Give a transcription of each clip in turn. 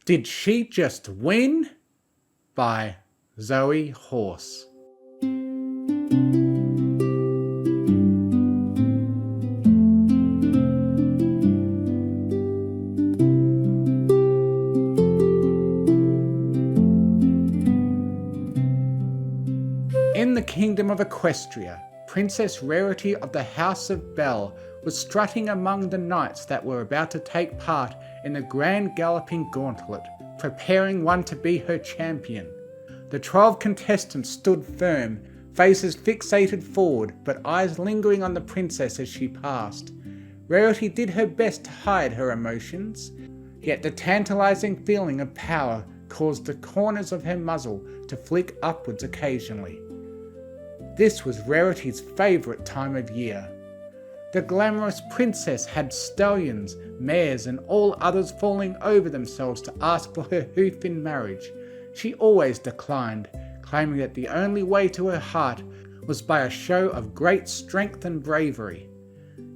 Did She Just Win? By Zoe Horse. In the kingdom of Equestria, Princess Rarity of the House of Bell was strutting among the knights that were about to take part in the grand galloping gauntlet, preparing one to be her champion. The 12 contestants stood firm, faces fixated forward, but eyes lingering on the princess as she passed. Rarity did her best to hide her emotions, yet the tantalizing feeling of power caused the corners of her muzzle to flick upwards occasionally. This was Rarity's favourite time of year. The glamorous princess had stallions, mares and all others falling over themselves to ask for her hoof in marriage. She always declined, claiming that the only way to her heart was by a show of great strength and bravery.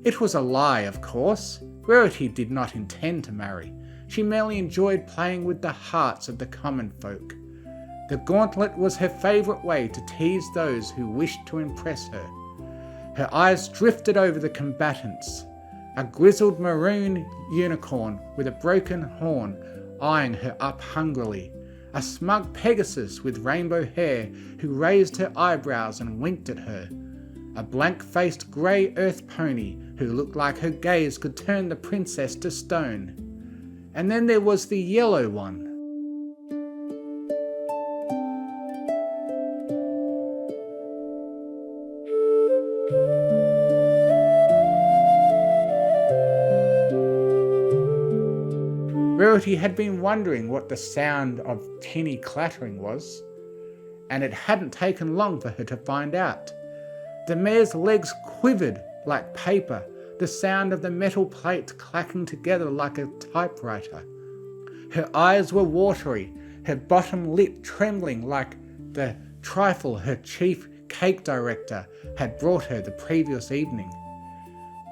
It was a lie, of course. Rarity did not intend to marry. She merely enjoyed playing with the hearts of the common folk. The gauntlet was her favourite way to tease those who wished to impress her. Her eyes drifted over the combatants. A grizzled maroon unicorn with a broken horn eyeing her up hungrily. A smug Pegasus with rainbow hair who raised her eyebrows and winked at her. A blank-faced grey earth pony who looked like her gaze could turn the princess to stone. And then there was the yellow one. Rarity had been wondering what the sound of tinny clattering was, and it hadn't taken long for her to find out. The mare's legs quivered like paper, the sound of the metal plates clacking together like a typewriter. Her eyes were watery, her bottom lip trembling like the trifle her chief cake director had brought her the previous evening.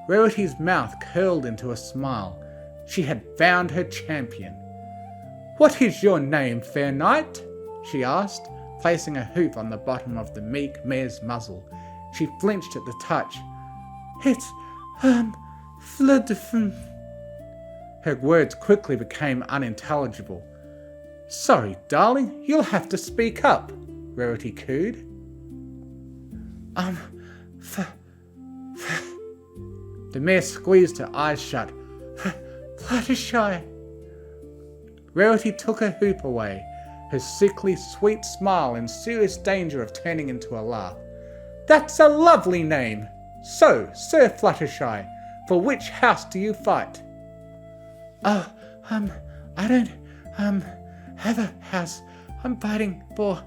Rarity's mouth curled into a smile. She had found her champion. "What is your name, fair knight?" she asked, placing a hoof on the bottom of the meek mare's muzzle. She flinched at the touch. "It's, Floodfm." Her words quickly became unintelligible. "Sorry, darling, you'll have to speak up," Rarity cooed. The mare squeezed her eyes shut. "Fluttershy." Rarity took her hoop away, her sickly sweet smile in serious danger of turning into a laugh. "That's a lovely name! So, Sir Fluttershy, for which house do you fight?" "Oh, I don't, have a house. I'm fighting for,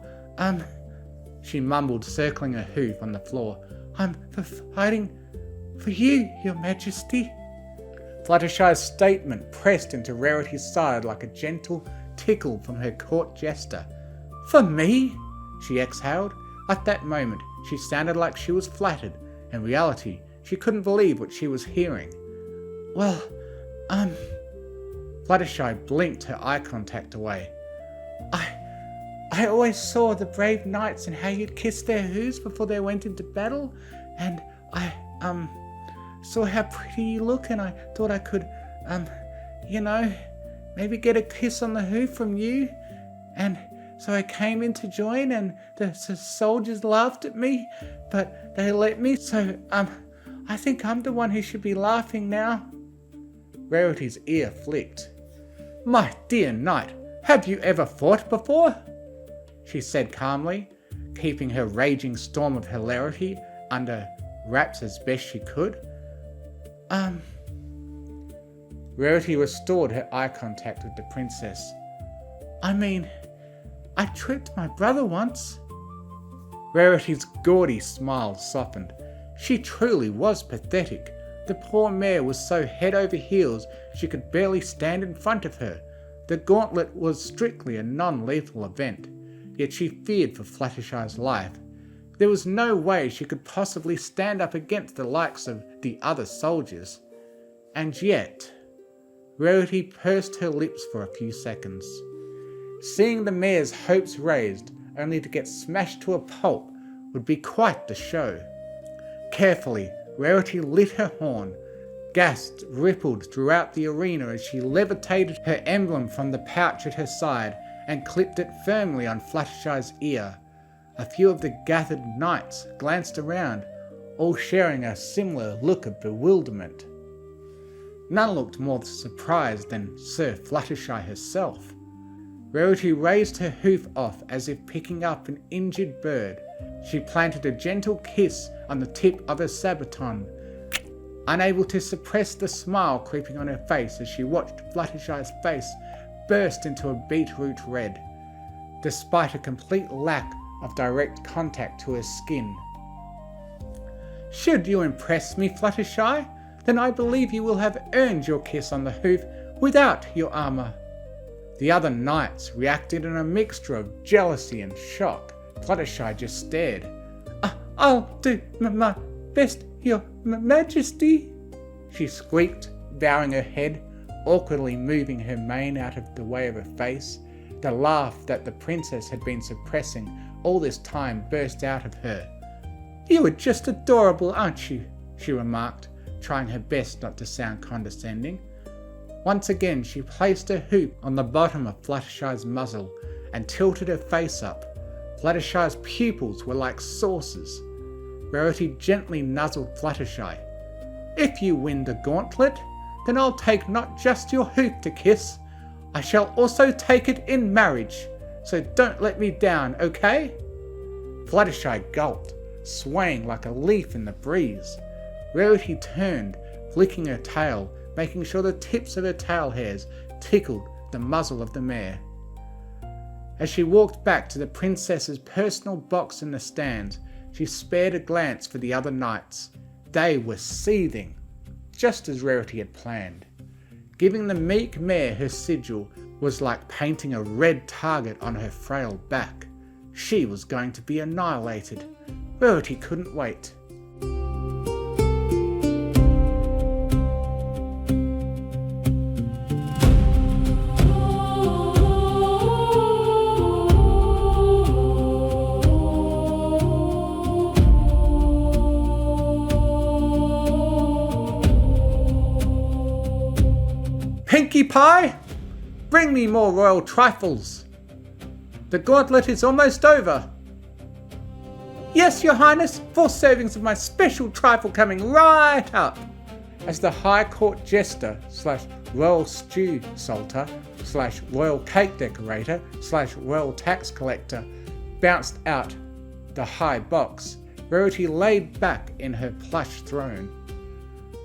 she mumbled, circling her hoof on the floor. "I'm fighting for you, Your Majesty." Fluttershy's statement pressed into Rarity's side like a gentle tickle from her court jester. "For me?" she exhaled. At that moment, she sounded like she was flattered. In reality, she couldn't believe what she was hearing. "Well, Fluttershy blinked her eye contact away. I always saw the brave knights and how you'd kiss their hooves before they went into battle, and I, saw how pretty you look, and I thought I could, maybe get a kiss on the hoof from you, and so I came in to join, and the soldiers laughed at me, but they let me, so, I think I'm the one who should be laughing now." Rarity's ear flicked. "My dear knight, have you ever fought before?" she said calmly, keeping her raging storm of hilarity under wraps as best she could. Rarity restored her eye contact with the princess. I tripped my brother once." Rarity's gaudy smile softened. She truly was pathetic. The poor mare was so head over heels she could barely stand in front of her. The gauntlet was strictly a non-lethal event, yet she feared for Fluttershy's life. There was no way she could possibly stand up against the likes of the other soldiers. And yet, Rarity pursed her lips for a few seconds. Seeing the mare's hopes raised, only to get smashed to a pulp, would be quite the show. Carefully, Rarity lit her horn. Gas rippled throughout the arena as she levitated her emblem from the pouch at her side and clipped it firmly on Fluttershy's ear. A few of the gathered knights glanced around, all sharing a similar look of bewilderment. None looked more surprised than Sir Fluttershy herself. Rarity raised her hoof off as if picking up an injured bird. She planted a gentle kiss on the tip of her sabaton, unable to suppress the smile creeping on her face as she watched Fluttershy's face burst into a beetroot red, despite a complete lack of direct contact to her skin. "Should you impress me, Fluttershy, then I believe you will have earned your kiss on the hoof without your armour." The other knights reacted in a mixture of jealousy and shock. Fluttershy just stared. "I'll do my best, your majesty," she squeaked, bowing her head, awkwardly moving her mane out of the way of her face. The laugh that the princess had been suppressing all this time burst out of her. "You are just adorable, aren't you?" she remarked, trying her best not to sound condescending. Once again she placed her hoop on the bottom of Fluttershy's muzzle and tilted her face up. Fluttershy's pupils were like saucers. Rarity gently nuzzled Fluttershy. "If you win the gauntlet, then I'll take not just your hoop to kiss, I shall also take it in marriage, so don't let me down, okay?" Fluttershy gulped, swaying like a leaf in the breeze. Rarity turned, flicking her tail, making sure the tips of her tail hairs tickled the muzzle of the mare. As she walked back to the princess's personal box in the stands, she spared a glance for the other knights. They were seething, just as Rarity had planned. Giving the meek mare her sigil was like painting a red target on her frail back. She was going to be annihilated. Rarity couldn't wait. Pinkie Pie, bring me more royal trifles. The gauntlet is almost over. Yes, your highness, 4 servings of my special trifle coming right up. As the High Court jester / royal stew salter / royal cake decorator / royal tax collector bounced out the high box, Rarity laid back in her plush throne.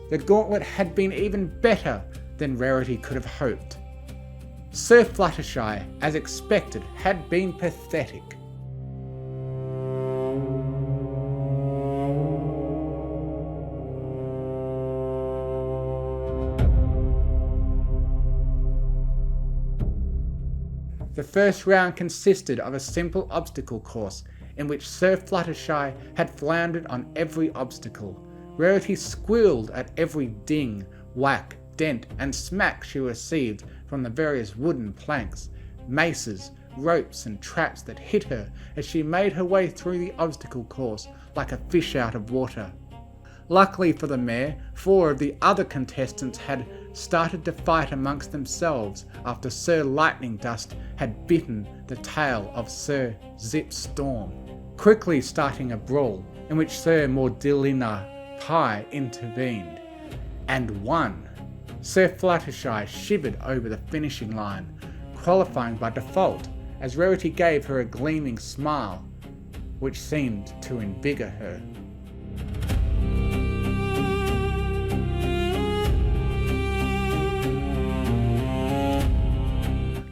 The gauntlet had been even better than Rarity could have hoped. Sir Fluttershy, as expected, had been pathetic. The first round consisted of a simple obstacle course in which Sir Fluttershy had floundered on every obstacle. Rarity squealed at every ding, whack, dent and smack she received from the various wooden planks, maces, ropes and traps that hit her as she made her way through the obstacle course like a fish out of water. Luckily for the mare, 4 of the other contestants had started to fight amongst themselves after Sir Lightning Dust had bitten the tail of Sir Zip Storm, quickly starting a brawl in which Sir Mordilina Pie intervened, and won. Sir Fluttershy shivered over the finishing line, qualifying by default, as Rarity gave her a gleaming smile, which seemed to invigor her.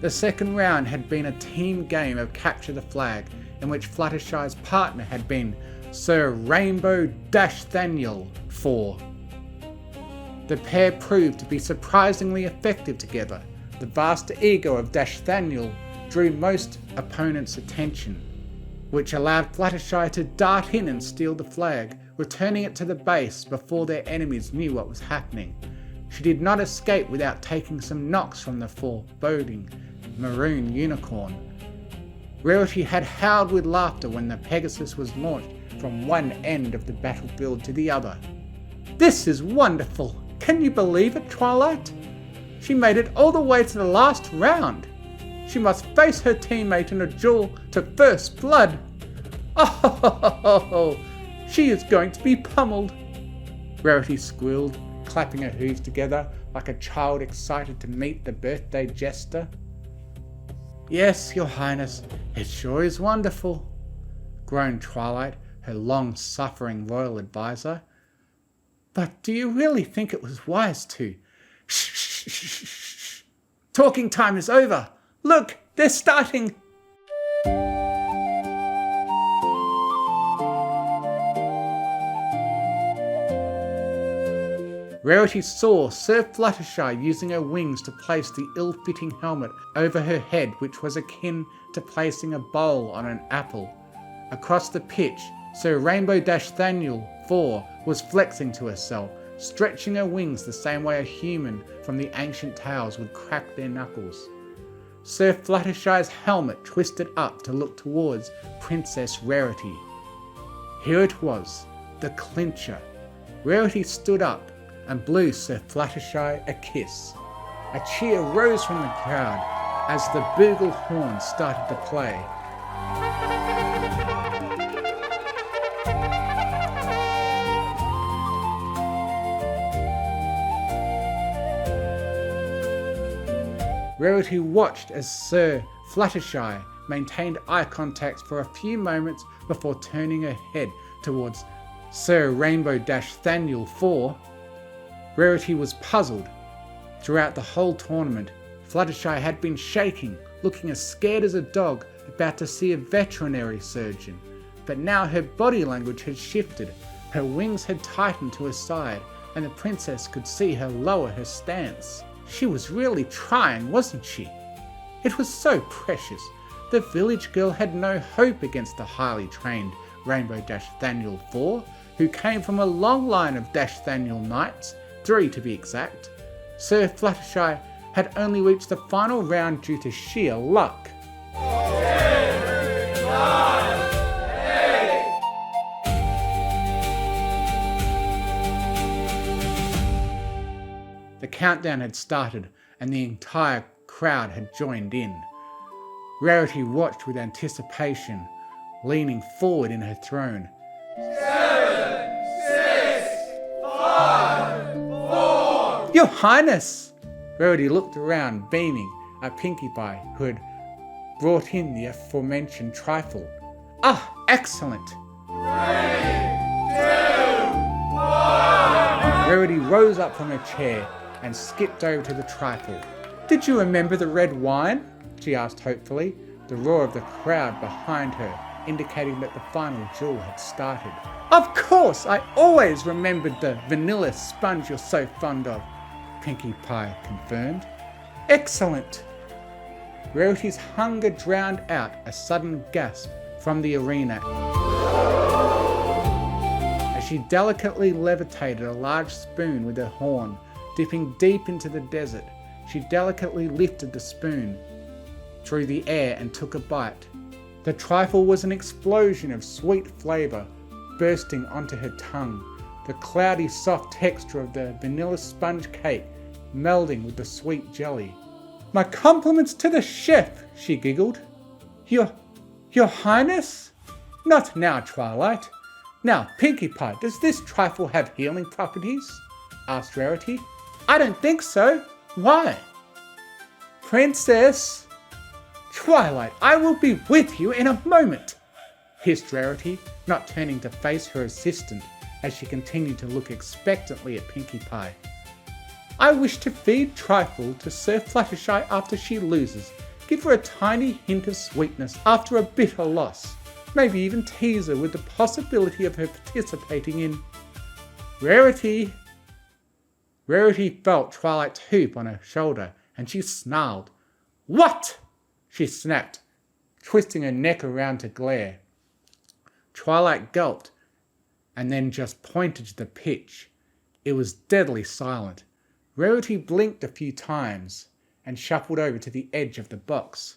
The second round had been a team game of Capture the Flag, in which Fluttershy's partner had been Sir Rainbow Dashthaniel 4. The pair proved to be surprisingly effective together. The vast ego of Dashthaniel drew most opponents' attention, which allowed Fluttershy to dart in and steal the flag, returning it to the base before their enemies knew what was happening. she did not escape without taking some knocks from the foreboding maroon unicorn. Rarity had howled with laughter when the Pegasus was launched from one end of the battlefield to the other. "This is wonderful! Can you believe it, Twilight? She made it all the way to the last round. She must face her teammate in a duel to first blood. Oh, she is going to be pummeled," Rarity squealed, clapping her hooves together like a child excited to meet the birthday jester. "Yes, Your Highness, it sure is wonderful," groaned Twilight, her long-suffering royal advisor. "But do you really think it was wise to—" "Shh, shh, shh, shh. Talking time is over. Look, they're starting." Rarity saw Sir Fluttershy using her wings to place the ill-fitting helmet over her head, which was akin to placing a bowl on an apple. Across the pitch, Sir Rainbow-Thaniel 4 was flexing to herself, stretching her wings the same way a human from the ancient tales would crack their knuckles. Sir Fluttershy's helmet twisted up to look towards Princess Rarity. Here it was, the clincher. Rarity stood up and blew Sir Fluttershy a kiss. A cheer rose from the crowd as the bugle horn started to play. Rarity watched as Sir Fluttershy maintained eye contact for a few moments before turning her head towards Sir Rainbow-Thaniel 4. Rarity was puzzled. Throughout the whole tournament, Fluttershy had been shaking, looking as scared as a dog about to see a veterinary surgeon. But now her body language had shifted, her wings had tightened to her side, and the princess could see her lower her stance. She was really trying, wasn't she? It was so precious. The village girl had no hope against the highly trained Rainbow-Thaniel 4, who came from a long line of Thaniel knights, 3 to be exact. Sir Fluttershy had only reached the final round due to sheer luck. 10, 9, 8. The countdown had started and the entire crowd had joined in. Rarity watched with anticipation, leaning forward in her throne. 7, 6, 5, 4. Your Highness! Rarity looked around, beaming at Pinkie Pie, who had brought in the aforementioned trifle. Ah, excellent! 3, 2, 1. Rarity rose up from her chair and skipped over to the trifle. Did you remember the red wine? She asked hopefully, the roar of the crowd behind her indicating that the final duel had started. Of course, I always remembered the vanilla sponge you're so fond of, Pinkie Pie confirmed. Excellent! Rarity's hunger drowned out a sudden gasp from the arena as she delicately levitated a large spoon with her horn, dipping deep into the desert. She delicately lifted the spoon through the air and took a bite. The trifle was an explosion of sweet flavour bursting onto her tongue, the cloudy soft texture of the vanilla sponge cake melding with the sweet jelly. My compliments to the chef, she giggled. Your Highness? Not now, Twilight. Now, Pinkie Pie, does this trifle have healing properties? Asked Rarity. I don't think so. Why? Princess! Twilight, I will be with you in a moment, hissed Rarity, not turning to face her assistant as she continued to look expectantly at Pinkie Pie. I wish to feed trifle to Sir Fluttershy after she loses. Give her a tiny hint of sweetness after a bitter loss. Maybe even tease her with the possibility of her participating in... Rarity! Rarity felt Twilight's hoop on her shoulder and she snarled. What? She snapped, twisting her neck around to glare. Twilight gulped and then just pointed to the pitch. It was deadly silent. Rarity blinked a few times and shuffled over to the edge of the box.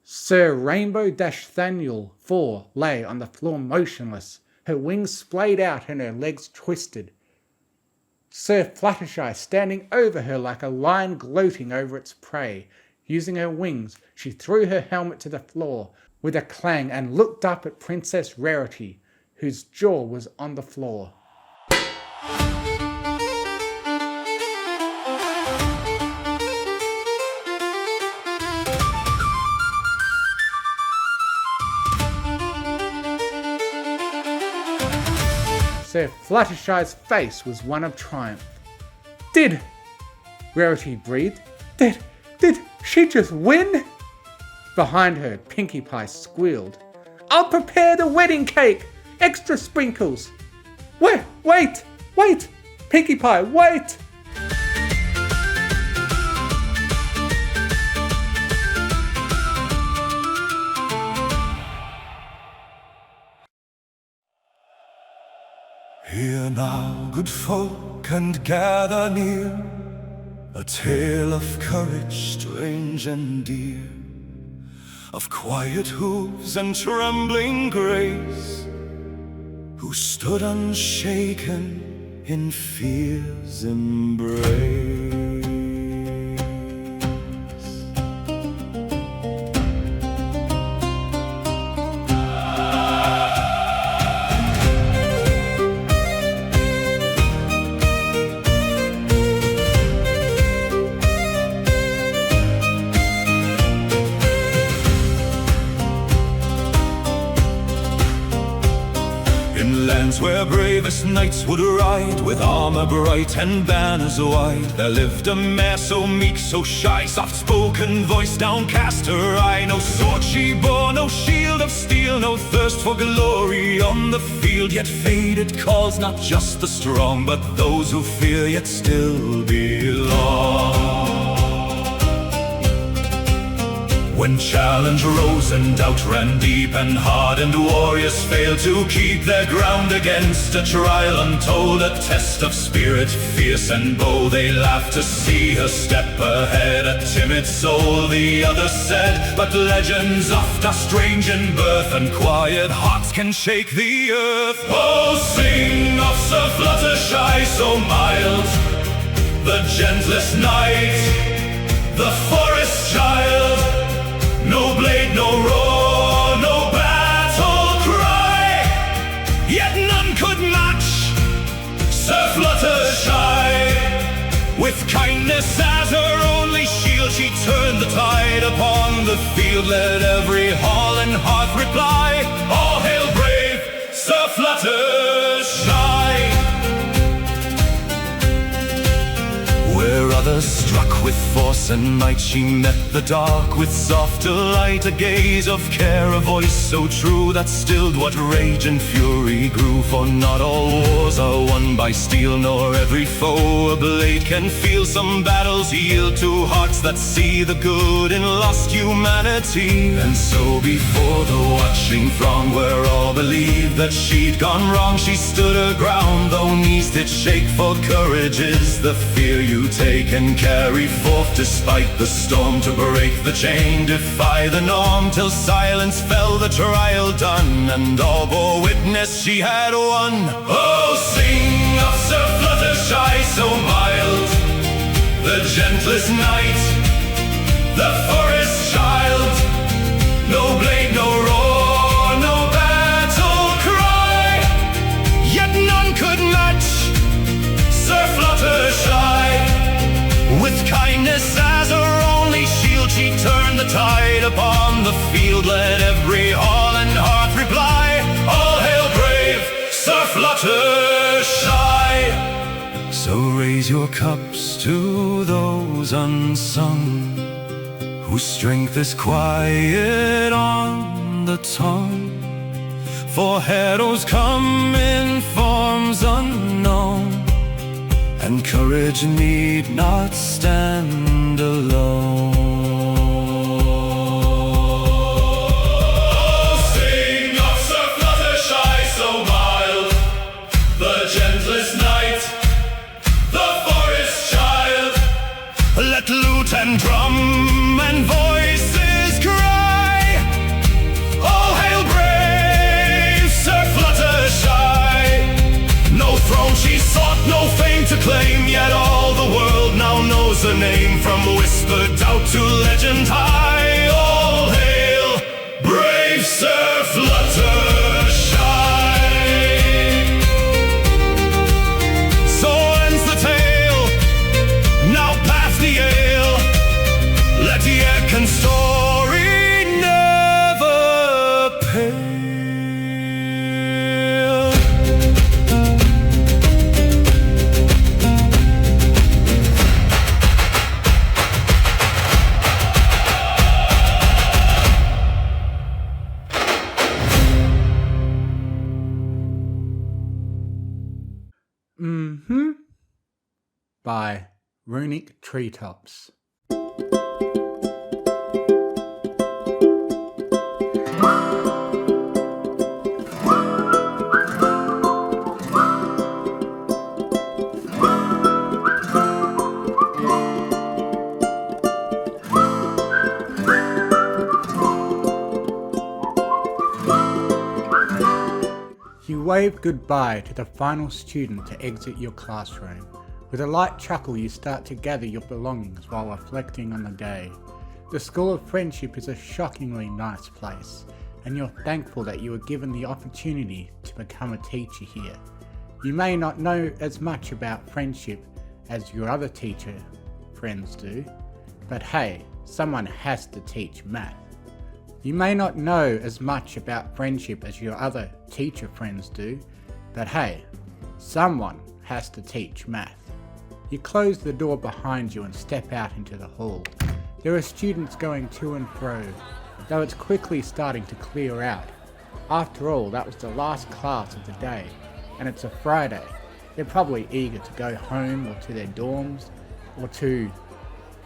Sir Rainbow-Thaniel 4 lay on the floor motionless, her wings splayed out and her legs twisted. Sir Fluttershy standing over her like a lion gloating over its prey. Using her wings, she threw her helmet to the floor with a clang and looked up at Princess Rarity, whose jaw was on the floor. Sir Fluttershy's face was one of triumph. Did Rarity breathed. Did she just win? Behind her, Pinkie Pie squealed. I'll prepare the wedding cake! Extra sprinkles! Wait! Pinkie Pie, wait! Hear now, good folk, and gather near, a tale of courage strange and dear, of quiet hooves and trembling grace, who stood unshaken in fear's embrace. In lands where bravest knights would ride, with armor bright and banners wide, there lived a mare so meek, so shy, soft-spoken voice, downcast her eye. No sword she bore, no shield of steel, no thirst for glory on the field. Yet faded calls not just the strong, but those who fear yet still belong. When challenge rose and doubt ran deep, and hardened warriors failed to keep their ground against a trial untold, a test of spirit fierce and bold, they laughed to see her step ahead. A timid soul, the other said, but legends oft are strange in birth, and quiet hearts can shake the earth. Oh, sing of Sir Fluttershy so mild, the gentlest knight, the forest child. No blade, no roar, no battle cry, yet none could match Sir Fluttershy. With kindness as her only shield, she turned the tide upon the field. Let every hall and hearth reply, all hail brave Sir Fluttershy. Where others struck with force and might, she met the dark with softer light. A gaze of care, a voice so true, that stilled what rage and fury grew. For not all wars are won by steel, nor every foe a blade can feel. Some battles yield to hearts that see the good in lost humanity. And so before the watching throng, where all believed that she'd gone wrong, she stood her ground, though knees did shake. For courage is the fear you take and carry forth despite the storm, to break the chain, defy the norm, till silence fell, the trial done, and all bore witness she had won. Oh, sing of Sir Fluttershy so mild, the gentlest knight, the forest child. No blade, no roar, no battle cry, yet none could match Sir Fluttershy. With kindness as her only shield, she turned the tide upon the field. Let every hall and hearth reply, all hail brave Sir Fluttershy. So raise your cups to those unsung, whose strength is quiet on the tongue. For heroes come in forms unknown, and courage need not stand alone. Oh, sing of Sir Fluttershy so mild, the gentlest knight, the forest child. the doubt to legend high. All hail, brave Sir Fluttershy. So ends the tale, now past the ale. Let the Ekin story never pale. By Runic Treetops. You wave goodbye to the final student to exit your classroom. With a light chuckle, you start to gather your belongings while reflecting on the day. The School of Friendship is a shockingly nice place, and you're thankful that you were given the opportunity to become a teacher here. You may not know as much about friendship as your other teacher friends do, but hey, someone has to teach math. You may not know as much about friendship as your other teacher friends do, but hey, someone has to teach math. You close the door behind you and step out into the hall. There are students going to and fro, though it's quickly starting to clear out. After all, that was the last class of the day, and it's a Friday. They're probably eager to go home or to their dorms, or to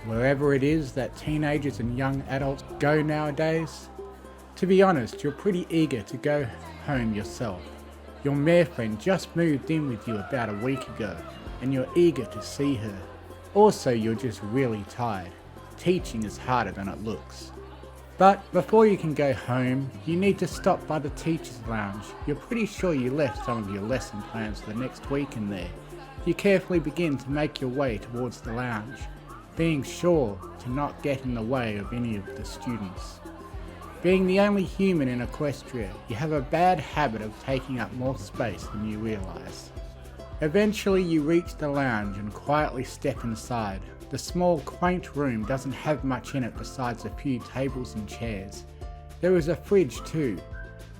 wherever it is that teenagers and young adults go nowadays. To be honest, you're pretty eager to go home yourself. Your mare friend just moved in with you about a week ago, and you're eager to see her. Also, you're just really tired. Teaching is harder than it looks. But before you can go home, you need to stop by the teacher's lounge. You're pretty sure you left some of your lesson plans for the next week in there. You carefully begin to make your way towards the lounge, being sure to not get in the way of any of the students. Being the only human in Equestria, you have a bad habit of taking up more space than you realise. Eventually you reach the lounge and quietly step inside. The small, quaint room doesn't have much in it besides a few tables and chairs. There is a fridge too,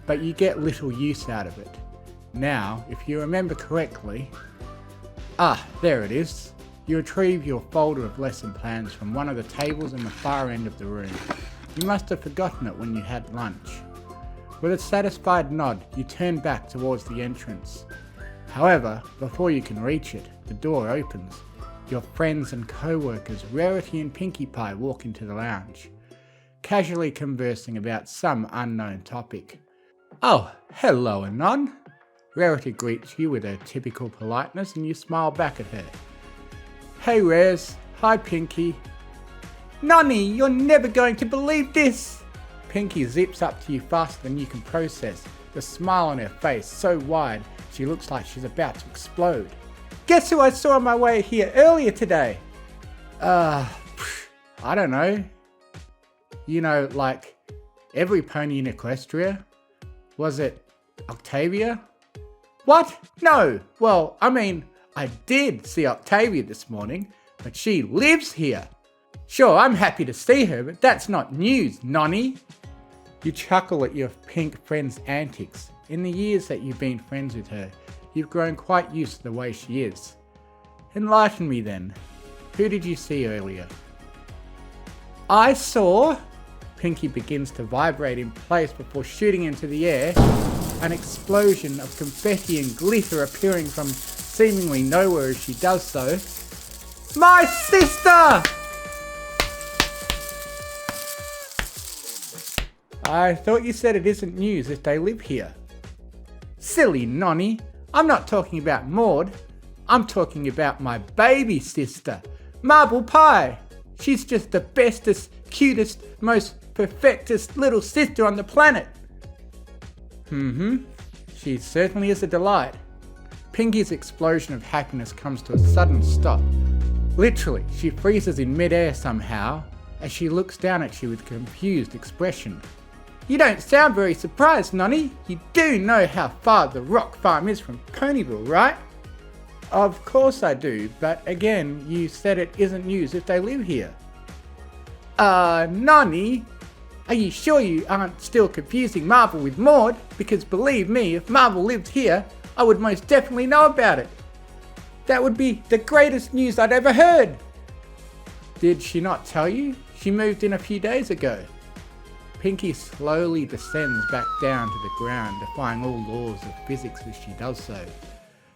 but you get little use out of it. Now, if you remember correctly... there it is. You retrieve your folder of lesson plans from one of the tables in the far end of the room. You must have forgotten it when you had lunch. With a satisfied nod, you turn back towards the entrance. However, before you can reach it, the door opens. Your friends and co-workers Rarity and Pinkie Pie walk into the lounge, casually conversing about some unknown topic. Oh, hello Anon. Rarity greets you with her typical politeness and you smile back at her. Hey Rares, hi Pinkie. Nonny, you're never going to believe this! Pinkie zips up to you faster than you can process, the smile on her face so wide she looks like she's about to explode. Guess who I saw on my way here earlier today? I don't know. You know, like every pony in Equestria? Was it Octavia? What? No! Well, I mean, I did see Octavia this morning, but she lives here. Sure, I'm happy to see her, but that's not news, Nonny. You chuckle at your pink friend's antics. In the years that you've been friends with her, you've grown quite used to the way she is. Enlighten me then. Who did you see earlier? I saw... Pinkie begins to vibrate in place before shooting into the air, an explosion of confetti and glitter appearing from seemingly nowhere as she does so. My sister! I thought you said it isn't news if they live here. Silly Nonny, I'm not talking about Maud. I'm talking about my baby sister, Marble Pie. She's just the bestest, cutest, most perfectest little sister on the planet. She certainly is a delight. Pinkie's explosion of happiness comes to a sudden stop. Literally, she freezes in midair somehow as she looks down at you with a confused expression. You don't sound very surprised, Nonny. You do know how far the rock farm is from Ponyville, right? Of course I do, but again, you said it isn't news if they live here. Nonny? Are you sure you aren't still confusing Marvel with Maud? Because believe me, if Marvel lived here, I would most definitely know about it. That would be the greatest news I'd ever heard. Did she not tell you? She moved in a few days ago. Pinky slowly descends back down to the ground, defying all laws of physics as she does so.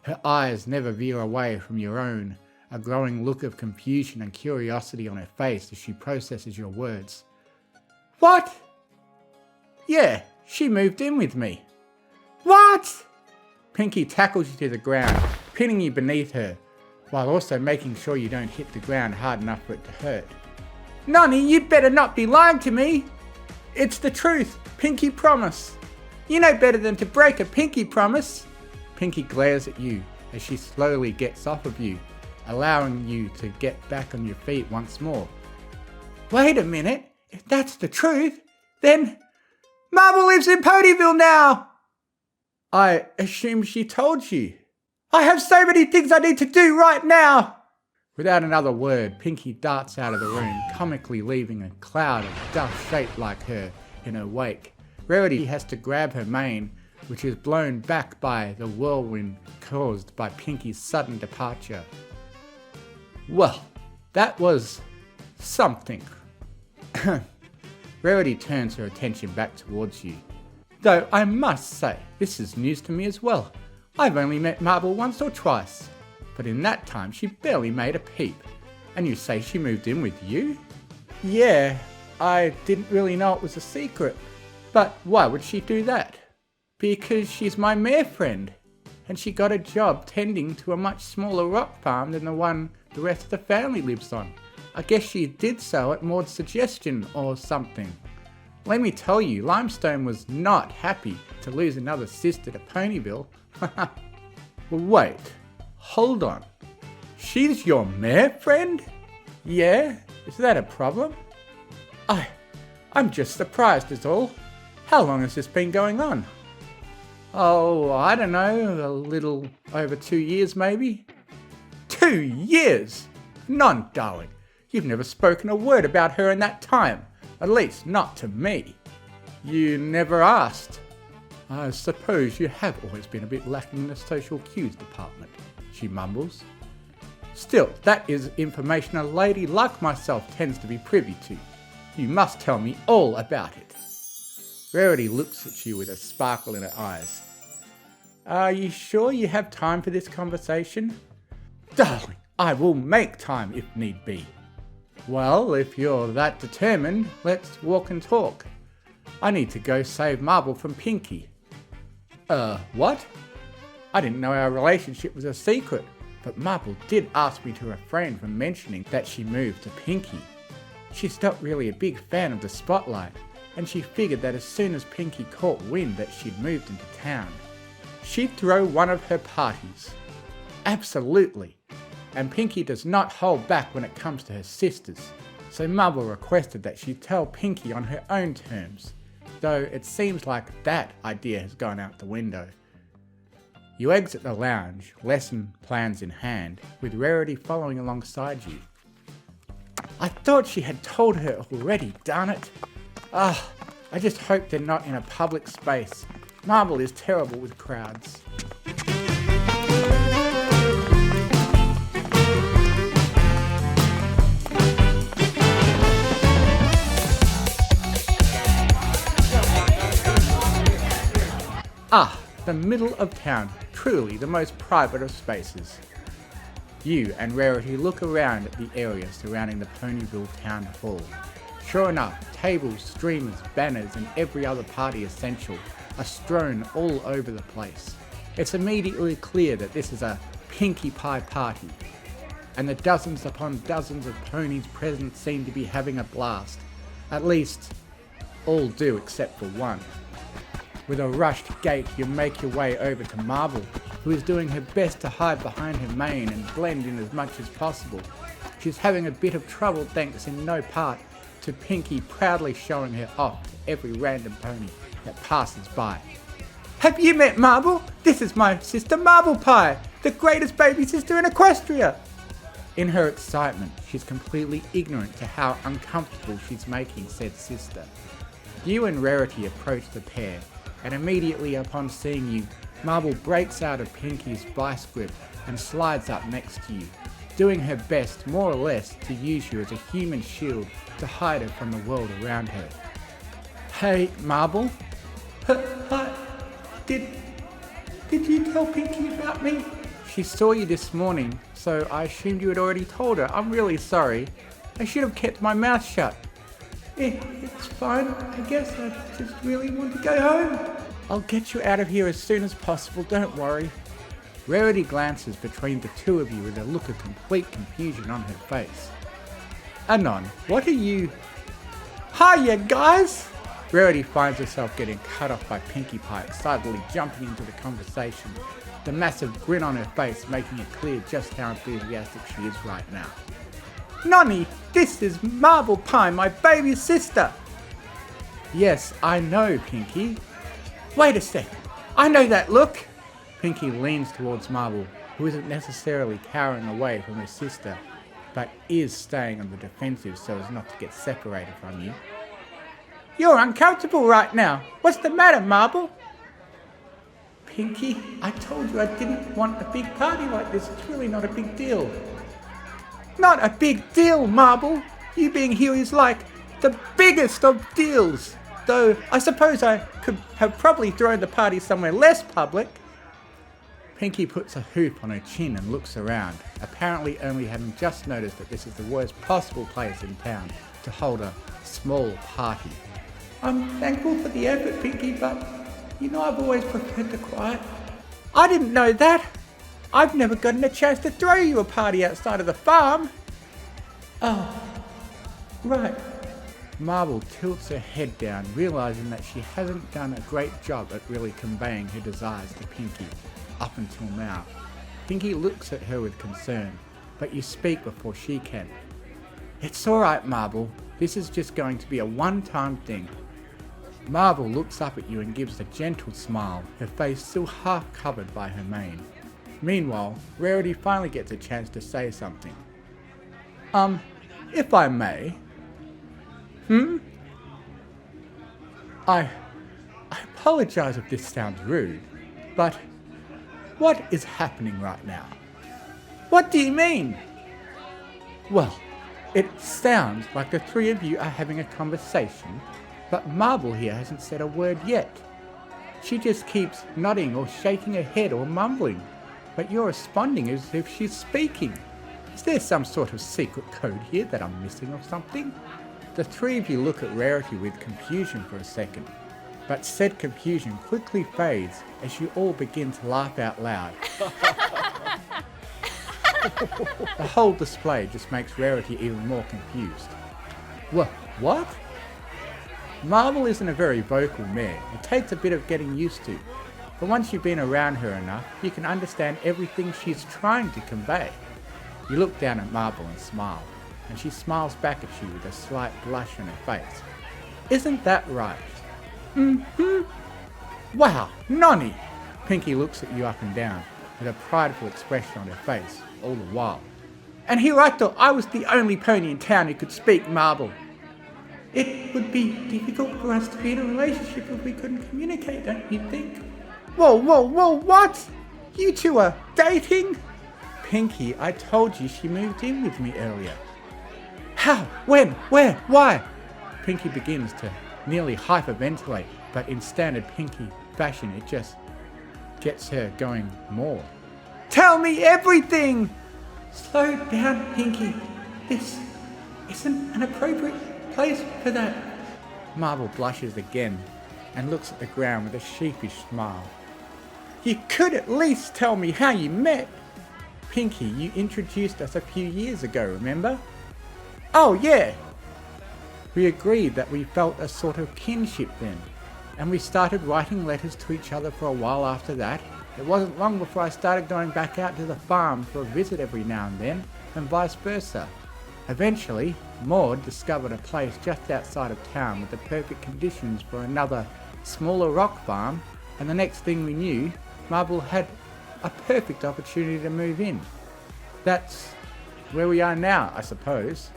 Her eyes never veer away from your own, a growing look of confusion and curiosity on her face as she processes your words. What? Yeah, she moved in with me. What? Pinky tackles you to the ground, pinning you beneath her, while also making sure you don't hit the ground hard enough for it to hurt. Nonny, you'd better not be lying to me. It's the truth, Pinky promise. You know better than to break a pinky promise. Pinky glares at you as she slowly gets off of you, allowing you to get back on your feet once more. Wait a minute, if that's the truth, then Marvel lives in Ponyville now! I assume she told you. I have so many things I need to do right now! Without another word, Pinky darts out of the room, comically leaving a cloud of dust shaped like her in her wake. Rarity has to grab her mane, which is blown back by the whirlwind caused by Pinky's sudden departure. Well, that was something. Rarity turns her attention back towards you. Though I must say, this is news to me as well. I've only met Marvel once or twice, but in that time she barely made a peep. And you say she moved in with you? Yeah, I didn't really know it was a secret. But why would she do that? Because she's my mare friend, and she got a job tending to a much smaller rock farm than the one the rest of the family lives on. I guess she did so at Maud's suggestion or something. Let me tell you, Limestone was not happy to lose another sister to Ponyville. Wait, hold on. She's your mare friend? Yeah, is that a problem? I'm just surprised is all. How long has this been going on? Oh, I don't know, a little over 2 years maybe. 2 years? None, darling. You've never spoken a word about her in that time. At least not to me. You never asked. I suppose you have always been a bit lacking in the social cues department, she mumbles. Still, that is information a lady like myself tends to be privy to. You must tell me all about it. Rarity looks at you with a sparkle in her eyes. Are you sure you have time for this conversation? Darling, I will make time if need be. Well, if you're that determined, let's walk and talk. I need to go save Marvel from Pinky. What? I didn't know our relationship was a secret, but Marvel did ask me to refrain from mentioning that she moved to Pinky. She's not really a big fan of the spotlight, and she figured that as soon as Pinky caught wind that she'd moved into town, she'd throw one of her parties. Absolutely. And Pinky does not hold back when it comes to her sisters, so Marvel requested that she tell Pinky on her own terms, though it seems like that idea has gone out the window. You exit the lounge, lesson plans in hand, with Rarity following alongside you. I thought she had told her already, darn it. I just hope they're not in a public space. Marvel is terrible with crowds. The middle of town, truly the most private of spaces. You and Rarity look around at the area surrounding the Ponyville Town Hall. Sure enough, tables, streamers, banners and every other party essential are strewn all over the place. It's immediately clear that this is a Pinkie Pie party, and the dozens upon dozens of ponies present seem to be having a blast. At least, all do except for one. With a rushed gait, you make your way over to Marvel, who is doing her best to hide behind her mane and blend in as much as possible. She's having a bit of trouble thanks in no part to Pinky proudly showing her off to every random pony that passes by. Have you met Marble? This is my sister Marble Pie, the greatest baby sister in Equestria. In her excitement, she's completely ignorant to how uncomfortable she's making said sister. You and Rarity approach the pair, and immediately upon seeing you, Marble breaks out of Pinky's vice grip and slides up next to you, doing her best, more or less, to use you as a human shield to hide her from the world around her. Hey, Marble? Hi. Did you tell Pinky about me? She saw you this morning, so I assumed you had already told her. I'm really sorry. I should have kept my mouth shut. It's fine, I guess. I just really want to go home. I'll get you out of here as soon as possible, don't worry. Rarity glances between the two of you with a look of complete confusion on her face. Anon, what are you... Hiya, guys! Rarity finds herself getting cut off by Pinkie Pie, excitedly jumping into the conversation, the massive grin on her face making it clear just how enthusiastic she is right now. Nonny, this is Marble Pie, my baby sister! Yes, I know, Pinky. Wait a sec, I know that look! Pinky leans towards Marble, who isn't necessarily cowering away from her sister, but is staying on the defensive so as not to get separated from you. You're uncomfortable right now. What's the matter, Marble? Pinky, I told you I didn't want a big party like this. It's really not a big deal. Not a big deal, Marble. You being here is like the biggest of deals. Though I suppose I could have probably thrown the party somewhere less public. Pinky puts a hoop on her chin and looks around, apparently only having just noticed that this is the worst possible place in town to hold a small party. I'm thankful for the effort, Pinky, but you know I've always preferred the quiet. I didn't know that. I've never gotten a chance to throw you a party outside of the farm. Oh, right. Marble tilts her head down, realising that she hasn't done a great job at really conveying her desires to Pinky, up until now. Pinky looks at her with concern, but you speak before she can. It's alright, Marble. This is just going to be a one-time thing. Marble looks up at you and gives a gentle smile, her face still half covered by her mane. Meanwhile, Rarity finally gets a chance to say something. If I may. I apologise if this sounds rude, but what is happening right now? What do you mean? Well, it sounds like the three of you are having a conversation, but Marble here hasn't said a word yet. She just keeps nodding or shaking her head or mumbling, but you're responding as if she's speaking. Is there some sort of secret code here that I'm missing or something? The three of you look at Rarity with confusion for a second, but said confusion quickly fades as you all begin to laugh out loud. The whole display just makes Rarity even more confused. What? Marble isn't a very vocal mare. It takes a bit of getting used to, but once you've been around her enough, you can understand everything she's trying to convey. You look down at Marble and smile, and she smiles back at you with a slight blush on her face. Isn't that right? Wow, Nonny! Pinky looks at you up and down, with a prideful expression on her face, all the while. And here I thought I was the only pony in town who could speak Marble. It would be difficult for us to be in a relationship if we couldn't communicate, don't you think? Whoa, what? You two are dating? Pinky, I told you she moved in with me earlier. How? When? Where? Why? Pinky begins to nearly hyperventilate, but in standard Pinky fashion, it just gets her going more. Tell me everything! Slow down, Pinky. This isn't an appropriate place for that. Marble blushes again and looks at the ground with a sheepish smile. You could at least tell me how you met. Pinky, you introduced us a few years ago, remember? Oh yeah. We agreed that we felt a sort of kinship then, and we started writing letters to each other for a while after that. It wasn't long before I started going back out to the farm for a visit every now and then, and vice versa. Eventually, Maud discovered a place just outside of town with the perfect conditions for another smaller rock farm, and the next thing we knew, Marble had a perfect opportunity to move in. That's where we are now, I suppose.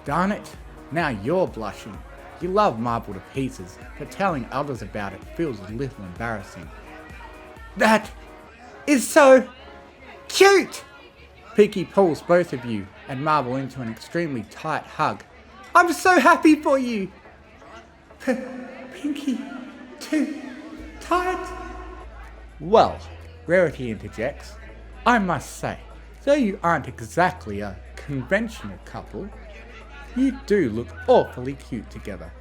Darn it, now you're blushing. You love Marble to pieces, but telling others about it feels a little embarrassing. That is so cute! Pinky pulls both of you and Marble into an extremely tight hug. I'm so happy for you! Pinky, too tight? Well, Rarity interjects, I must say, though you aren't exactly a conventional couple, you do look awfully cute together.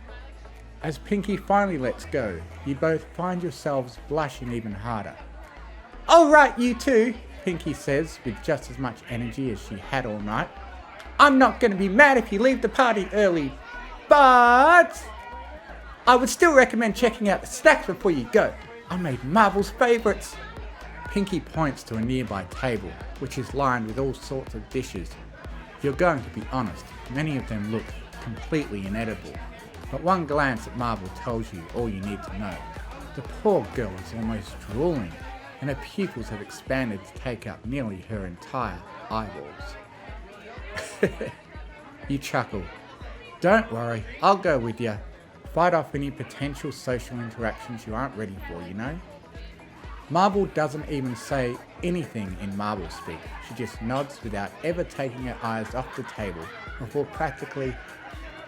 As Pinky finally lets go, you both find yourselves blushing even harder. Alright, you two, Pinky says with just as much energy as she had all night. I'm not going to be mad if you leave the party early, but I would still recommend checking out the snacks before you go. I made Marble's favourites. Pinky points to a nearby table, which is lined with all sorts of dishes. If you're going to be honest, many of them look completely inedible, but one glance at Marble tells you all you need to know. The poor girl is almost drooling, and her pupils have expanded to take up nearly her entire eyeballs. You chuckle. Don't worry, I'll go with you. Fight off any potential social interactions you aren't ready for, you know? Marble doesn't even say anything in Marble speak. She just nods without ever taking her eyes off the table before practically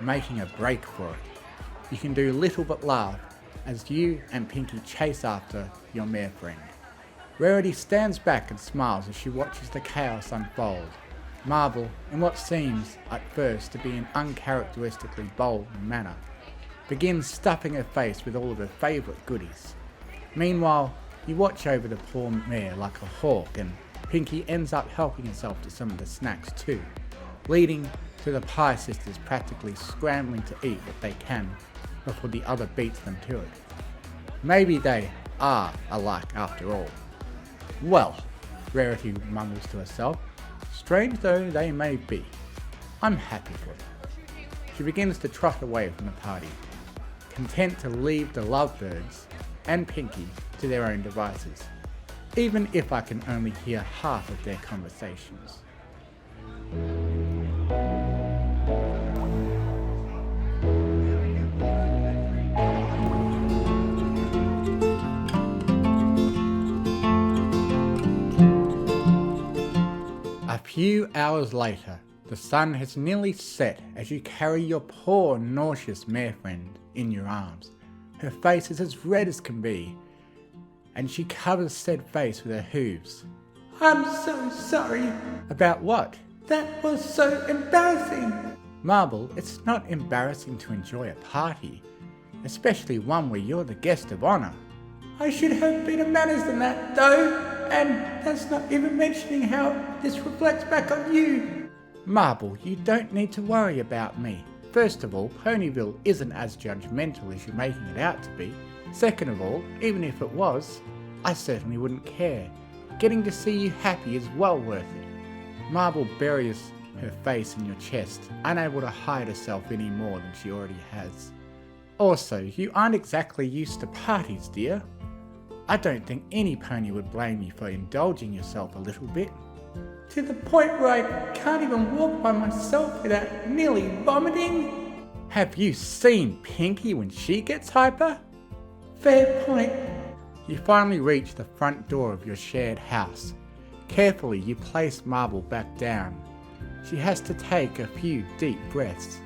making a break for it. You can do little but laugh as you and Pinky chase after your mere friend. Rarity stands back and smiles as she watches the chaos unfold. Marble, in what seems at first to be an uncharacteristically bold manner, begins stuffing her face with all of her favourite goodies. Meanwhile, you watch over the poor mare like a hawk, and Pinky ends up helping herself to some of the snacks too, leading to the Pie Sisters practically scrambling to eat what they can before the other beats them to it. Maybe they are alike after all. Well, Rarity mumbles to herself, strange though they may be, I'm happy for them. She begins to trot away from the party, content to leave the lovebirds and Pinky to their own devices, even if I can only hear half of their conversations. A few hours later, the sun has nearly set as you carry your poor, nauseous mare friend in your arms. Her face is as red as can be, and she covers said face with her hooves. I'm so sorry. About what? That was so embarrassing. Marble, it's not embarrassing to enjoy a party, especially one where you're the guest of honour. I should have better manners than that, though, and that's not even mentioning how this reflects back on you. Marble, you don't need to worry about me. First of all, Ponyville isn't as judgmental as you're making it out to be. Second of all, even if it was, I certainly wouldn't care. Getting to see you happy is well worth it. Marble buries her face in your chest, unable to hide herself any more than she already has. Also, you aren't exactly used to parties, dear. I don't think any pony would blame you for indulging yourself a little bit. To the point where I can't even walk by myself without nearly vomiting? Have you seen Pinky when she gets hyper? Fair point. You finally reach the front door of your shared house. Carefully, you place Marble back down. She has to take a few deep breaths,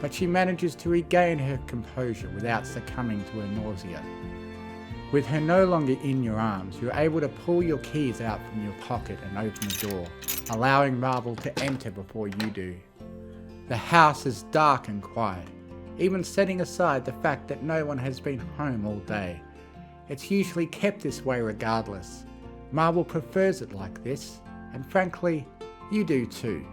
but she manages to regain her composure without succumbing to her nausea. With her no longer in your arms, you're able to pull your keys out from your pocket and open the door, allowing Marble to enter before you do. The house is dark and quiet, even setting aside the fact that no one has been home all day. It's usually kept this way regardless. Marble prefers it like this, and frankly, you do too.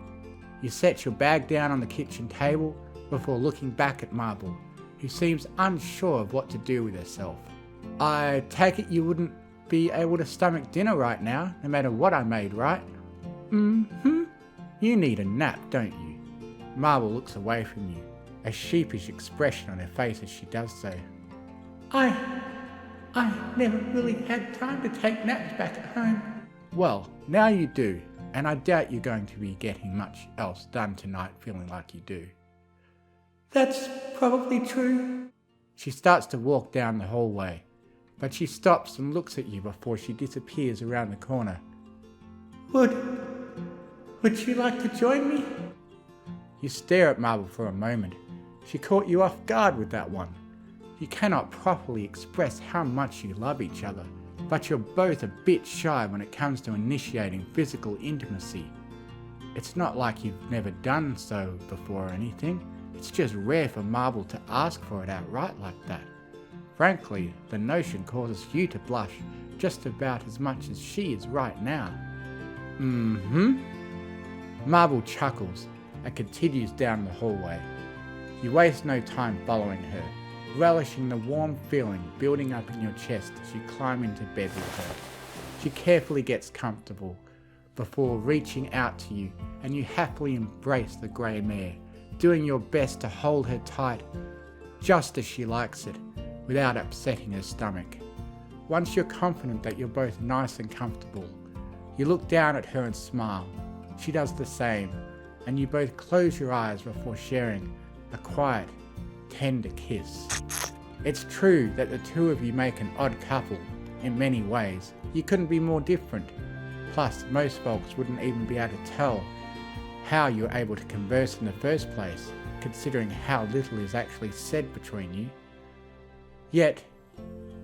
You set your bag down on the kitchen table before looking back at Marble, who seems unsure of what to do with herself. I take it you wouldn't be able to stomach dinner right now, no matter what I made, right? Mm-hmm. You need a nap, don't you? Marble looks away from you, a sheepish expression on her face as she does so. I never really had time to take naps back at home. Well, now you do, and I doubt you're going to be getting much else done tonight feeling like you do. That's probably true. She starts to walk down the hallway, but she stops and looks at you before she disappears around the corner. Would you like to join me? You stare at Marble for a moment. She caught you off guard with that one. You cannot properly express how much you love each other, but you're both a bit shy when it comes to initiating physical intimacy. It's not like you've never done so before or anything. It's just rare for Marble to ask for it outright like that. Frankly, the notion causes you to blush just about as much as she is right now. Marble chuckles and continues down the hallway. You waste no time following her, relishing the warm feeling building up in your chest as you climb into bed with her. She carefully gets comfortable before reaching out to you, and you happily embrace the grey mare, doing your best to hold her tight, just as she likes it, without upsetting her stomach. Once you're confident that you're both nice and comfortable, you look down at her and smile. She does the same, and you both close your eyes before sharing a quiet, tender kiss. It's true that the two of you make an odd couple in many ways. You couldn't be more different. Plus, most folks wouldn't even be able to tell how you're able to converse in the first place, considering how little is actually said between you. Yet,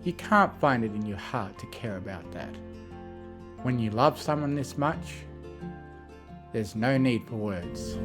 you can't find it in your heart to care about that. When you love someone this much, there's no need for words.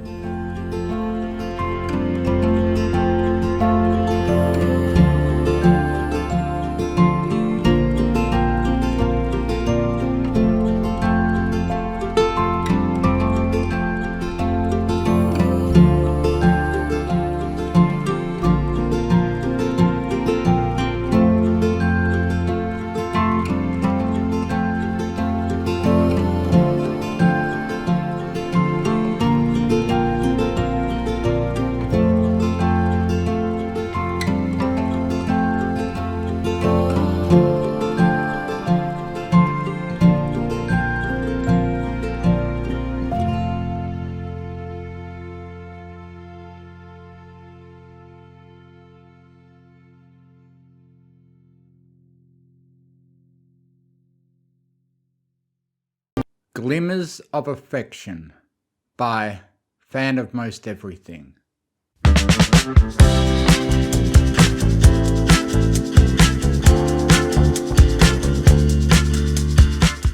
Glimmers of Affection by Fan of Most Everything.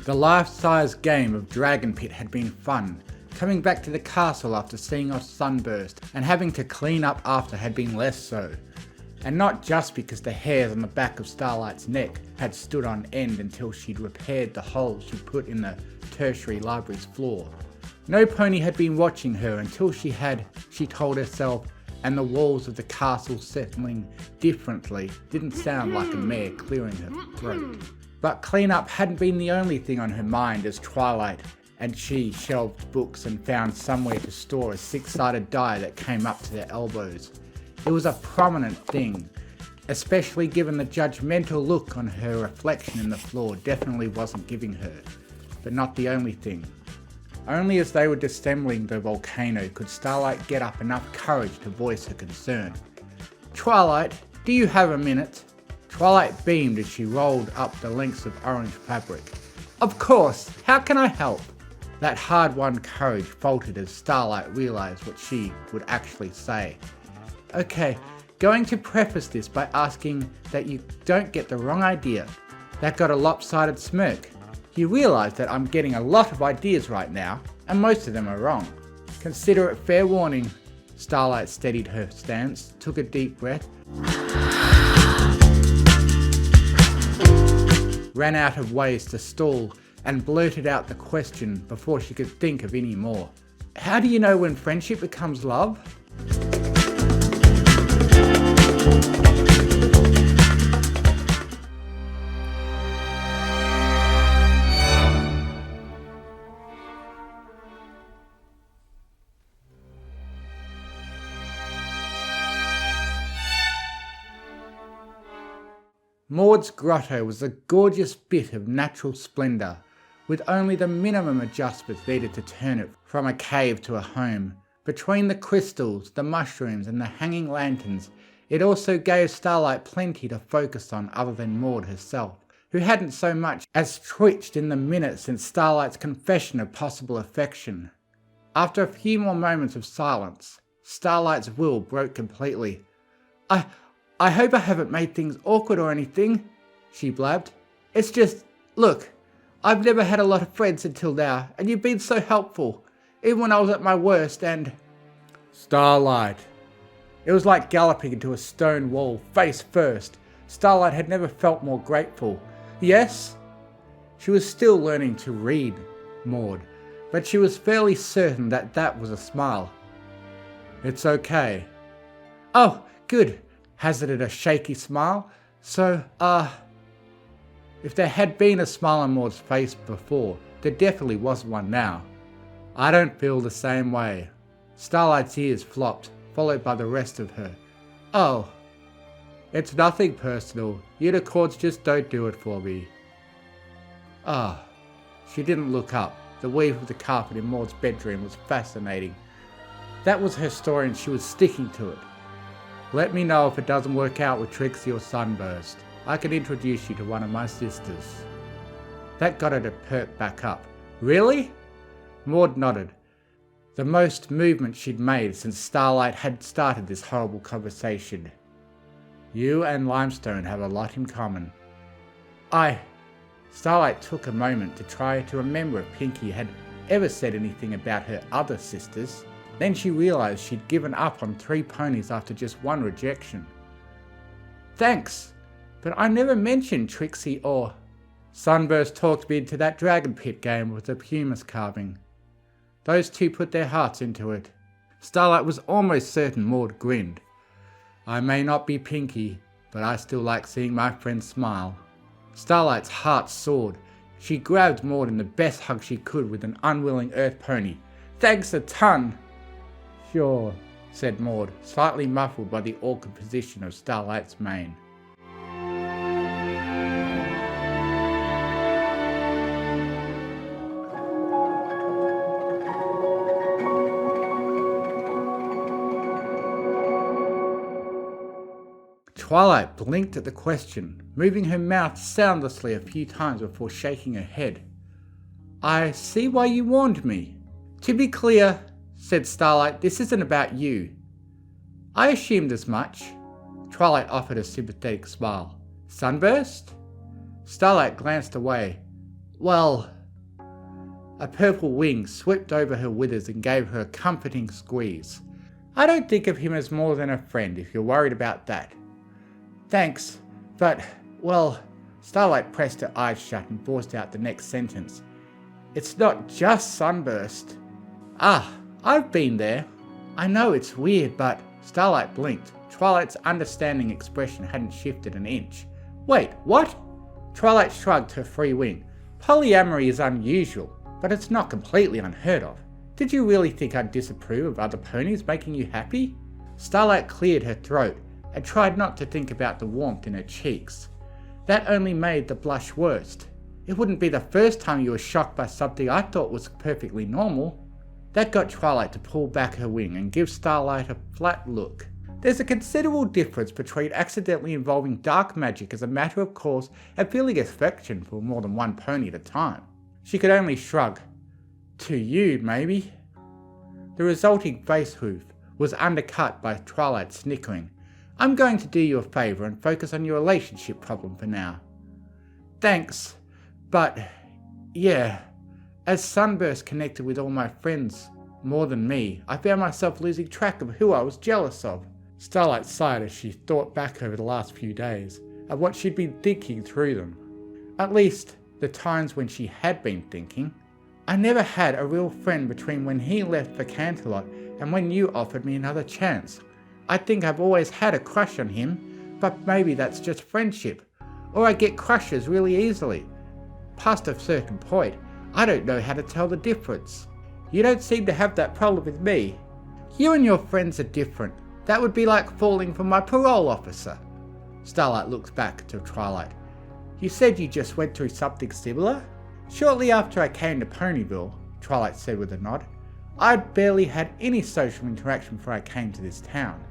The life-size game of Dragon Pit had been fun. Coming back to the castle after seeing off Sunburst and having to clean up after had been less so. And not just because the hairs on the back of Starlight's neck had stood on end until she'd repaired the hole she put in the tertiary library's floor. No pony had been watching her until she told herself, and the walls of the castle settling differently didn't sound like a mare clearing her throat. But cleanup hadn't been the only thing on her mind as Twilight and she shelved books and found somewhere to store a six-sided die that came up to their elbows. It was a prominent thing, especially given the judgmental look on her reflection in the floor definitely wasn't giving her, but not the only thing. Only as they were dissembling the volcano could Starlight get up enough courage to voice her concern. Twilight, do you have a minute? Twilight beamed as she rolled up the lengths of orange fabric. Of course, how can I help? That hard-won courage faltered as Starlight realised what she would actually say. Okay, going to preface this by asking that you don't get the wrong idea. That got a lopsided smirk. You realise that I'm getting a lot of ideas right now, and most of them are wrong. Consider it fair warning. Starlight steadied her stance, took a deep breath, ran out of ways to stall, and blurted out the question before she could think of any more. How do you know when friendship becomes love? Maud's grotto was a gorgeous bit of natural splendour, with only the minimum adjustments needed to turn it from a cave to a home. Between the crystals, the mushrooms and the hanging lanterns, it also gave Starlight plenty to focus on other than Maud herself, who hadn't so much as twitched in the minute since Starlight's confession of possible affection. After a few more moments of silence, Starlight's will broke completely. I hope I haven't made things awkward or anything, she blabbed. It's just, look, I've never had a lot of friends until now, and you've been so helpful, even when I was at my worst and... Starlight. It was like galloping into a stone wall, face first. Starlight had never felt more grateful. Yes? She was still learning to read Maud, but she was fairly certain that that was a smile. It's okay. Oh, good, hazarded a shaky smile. So, if there had been a smile on Maud's face before, there definitely wasn't one now. I don't feel the same way. Starlight's ears flopped, followed by the rest of her. Oh, it's nothing personal. Unicorns just don't do it for me. Ah, she didn't look up. The weave of the carpet in Maud's bedroom was fascinating. That was her story and she was sticking to it. Let me know if it doesn't work out with Trixie or Sunburst. I can introduce you to one of my sisters. That got her to perk back up. Really? Maud nodded. The most movement she'd made since Starlight had started this horrible conversation. You and Limestone have a lot in common. Starlight took a moment to try to remember if Pinky had ever said anything about her other sisters. Then she realised she'd given up on 3 ponies after just one rejection. Thanks, but I never mentioned Trixie or... Sunburst talked me into that dragon pit game with the pumice carving. Those two put their hearts into it. Starlight was almost certain Maud grinned. I may not be Pinky, but I still like seeing my friends smile. Starlight's heart soared. She grabbed Maud in the best hug she could with an unwilling earth pony. Thanks a ton! Sure, said Maud, slightly muffled by the awkward position of Starlight's mane. Twilight blinked at the question, moving her mouth soundlessly a few times before shaking her head. I see why you warned me. To be clear, said Starlight, this isn't about you. I assumed as much. Twilight offered a sympathetic smile. Sunburst? Starlight glanced away. Well... A purple wing swept over her withers and gave her a comforting squeeze. I don't think of him as more than a friend if you're worried about that. Thanks, but, well... Starlight pressed her eyes shut and forced out the next sentence. It's not just Sunburst. I've been there. I know it's weird, but... Starlight blinked. Twilight's understanding expression hadn't shifted an inch. Wait, what? Twilight shrugged her free wing. Polyamory is unusual, but it's not completely unheard of. Did you really think I'd disapprove of other ponies making you happy? Starlight cleared her throat and tried not to think about the warmth in her cheeks. That only made the blush worse. It wouldn't be the first time you were shocked by something I thought was perfectly normal. That got Twilight to pull back her wing and give Starlight a flat look. There's a considerable difference between accidentally involving dark magic as a matter of course and feeling affection for more than one pony at a time. She could only shrug. To you, maybe? The resulting face hoof was undercut by Twilight snickering. I'm going to do you a favour and focus on your relationship problem for now. Thanks, but yeah, as Sunburst connected with all my friends more than me, I found myself losing track of who I was jealous of. Starlight sighed as she thought back over the last few days of what she'd been thinking through them. At least, the times when she had been thinking. I never had a real friend between when he left for Canterlot and when you offered me another chance. I think I've always had a crush on him, but maybe that's just friendship. Or I get crushes really easily. Past a certain point, I don't know how to tell the difference. You don't seem to have that problem with me. You and your friends are different. That would be like falling for my parole officer. Starlight looked back to Twilight. You said you just went through something similar? Shortly after I came to Ponyville, Twilight said with a nod. I'd barely had any social interaction before I came to this town,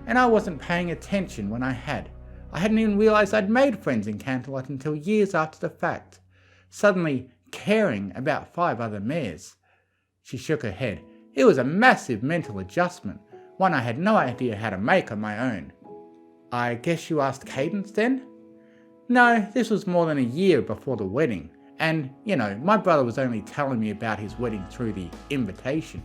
and I wasn't paying attention when I had. I hadn't even realised I'd made friends in Canterlot until years after the fact, suddenly caring about 5 other mares. She shook her head. It was a massive mental adjustment, one I had no idea how to make on my own. I guess you asked Cadence then? No, this was more than a year before the wedding, and, my brother was only telling me about his wedding through the invitation.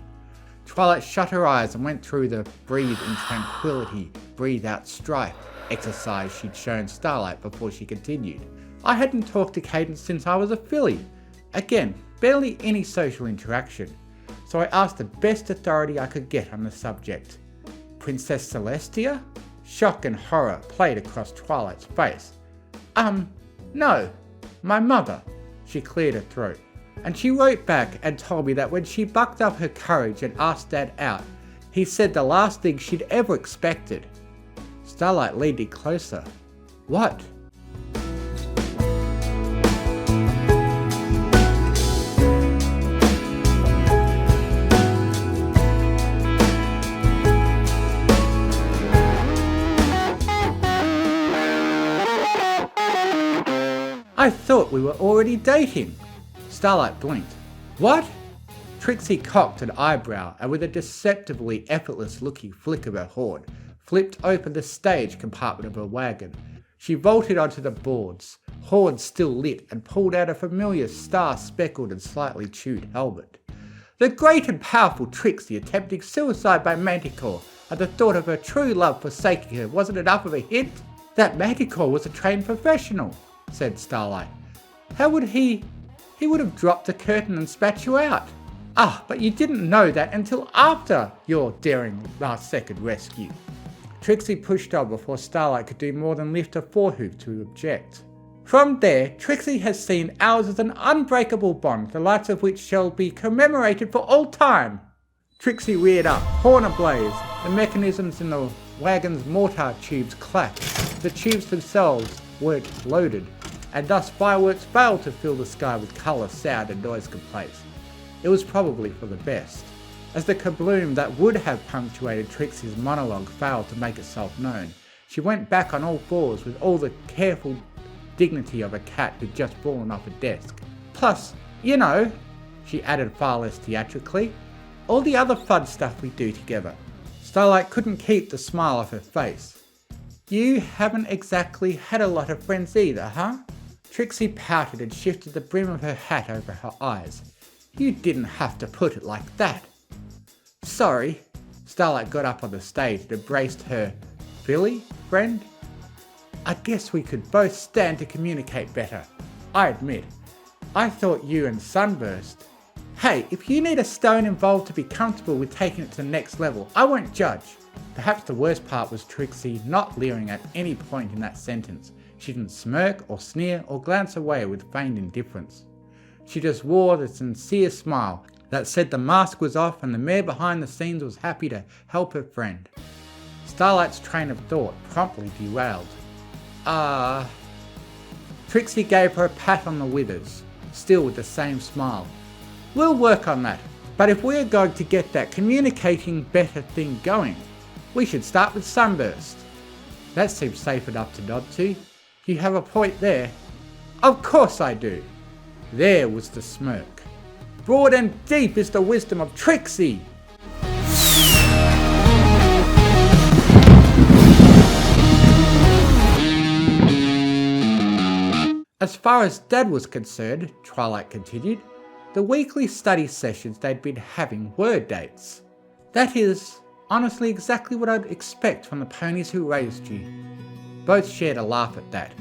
Twilight shut her eyes and went through the breathe in tranquility, breathe out strife exercise she'd shown Starlight before she continued. I hadn't talked to Cadence since I was a filly. Again, barely any social interaction, so I asked the best authority I could get on the subject. Princess Celestia? Shock and horror played across Twilight's face. No, my mother. She cleared her throat, and she wrote back and told me that when she bucked up her courage and asked Dad out, he said the last thing she'd ever expected. Starlight leaned in closer. What? I thought we were already dating. Starlight blinked. What? Trixie cocked an eyebrow and with a deceptively effortless looking flick of her horn, flipped open the stage compartment of her wagon. She vaulted onto the boards, horn still lit, and pulled out a familiar star-speckled and slightly chewed helmet. The great and powerful Trixie attempting suicide by Manticore, and the thought of her true love forsaking her wasn't enough of a hint? That Manticore was a trained professional, said Starlight. How would he would have dropped the curtain and spat you out. But you didn't know that until after your daring last-second rescue. Trixie pushed on before Starlight could do more than lift a forehoof to object. From there, Trixie has seen ours as an unbreakable bond, the likes of which shall be commemorated for all time. Trixie reared up, horn ablaze. The mechanisms in the wagon's mortar tubes clacked. The tubes themselves weren't loaded, and thus fireworks failed to fill the sky with colour, sound and noise complaints. It was probably for the best, as the kabloom that would have punctuated Trixie's monologue failed to make itself known. She went back on all fours with all the careful dignity of a cat who'd just fallen off a desk. Plus, she added far less theatrically, all the other fun stuff we do together. Starlight couldn't keep the smile off her face. You haven't exactly had a lot of friends either, huh? Trixie pouted and shifted the brim of her hat over her eyes. You didn't have to put it like that. Sorry. Starlight got up on the stage and embraced her filly friend. I guess we could both stand to communicate better. I admit, I thought you and Sunburst. Hey, if you need a stone involved to be comfortable with taking it to the next level, I won't judge. Perhaps the worst part was Trixie not leering at any point in that sentence. She didn't smirk or sneer or glance away with feigned indifference. She just wore the sincere smile that said the mask was off and the mare behind the scenes was happy to help her friend. Starlight's train of thought promptly derailed. Trixie gave her a pat on the withers, still with the same smile. We'll work on that, but if we're going to get that communicating better thing going, we should start with Sunburst. That seems safe enough to nod to. You have a point there. Of course I do. There was the smirk. Broad and deep is the wisdom of Trixie. As far as Dad was concerned, Twilight continued, the weekly study sessions they'd been having were dates. That is, honestly, exactly what I'd expect from the ponies who raised you. Both shared a laugh at that.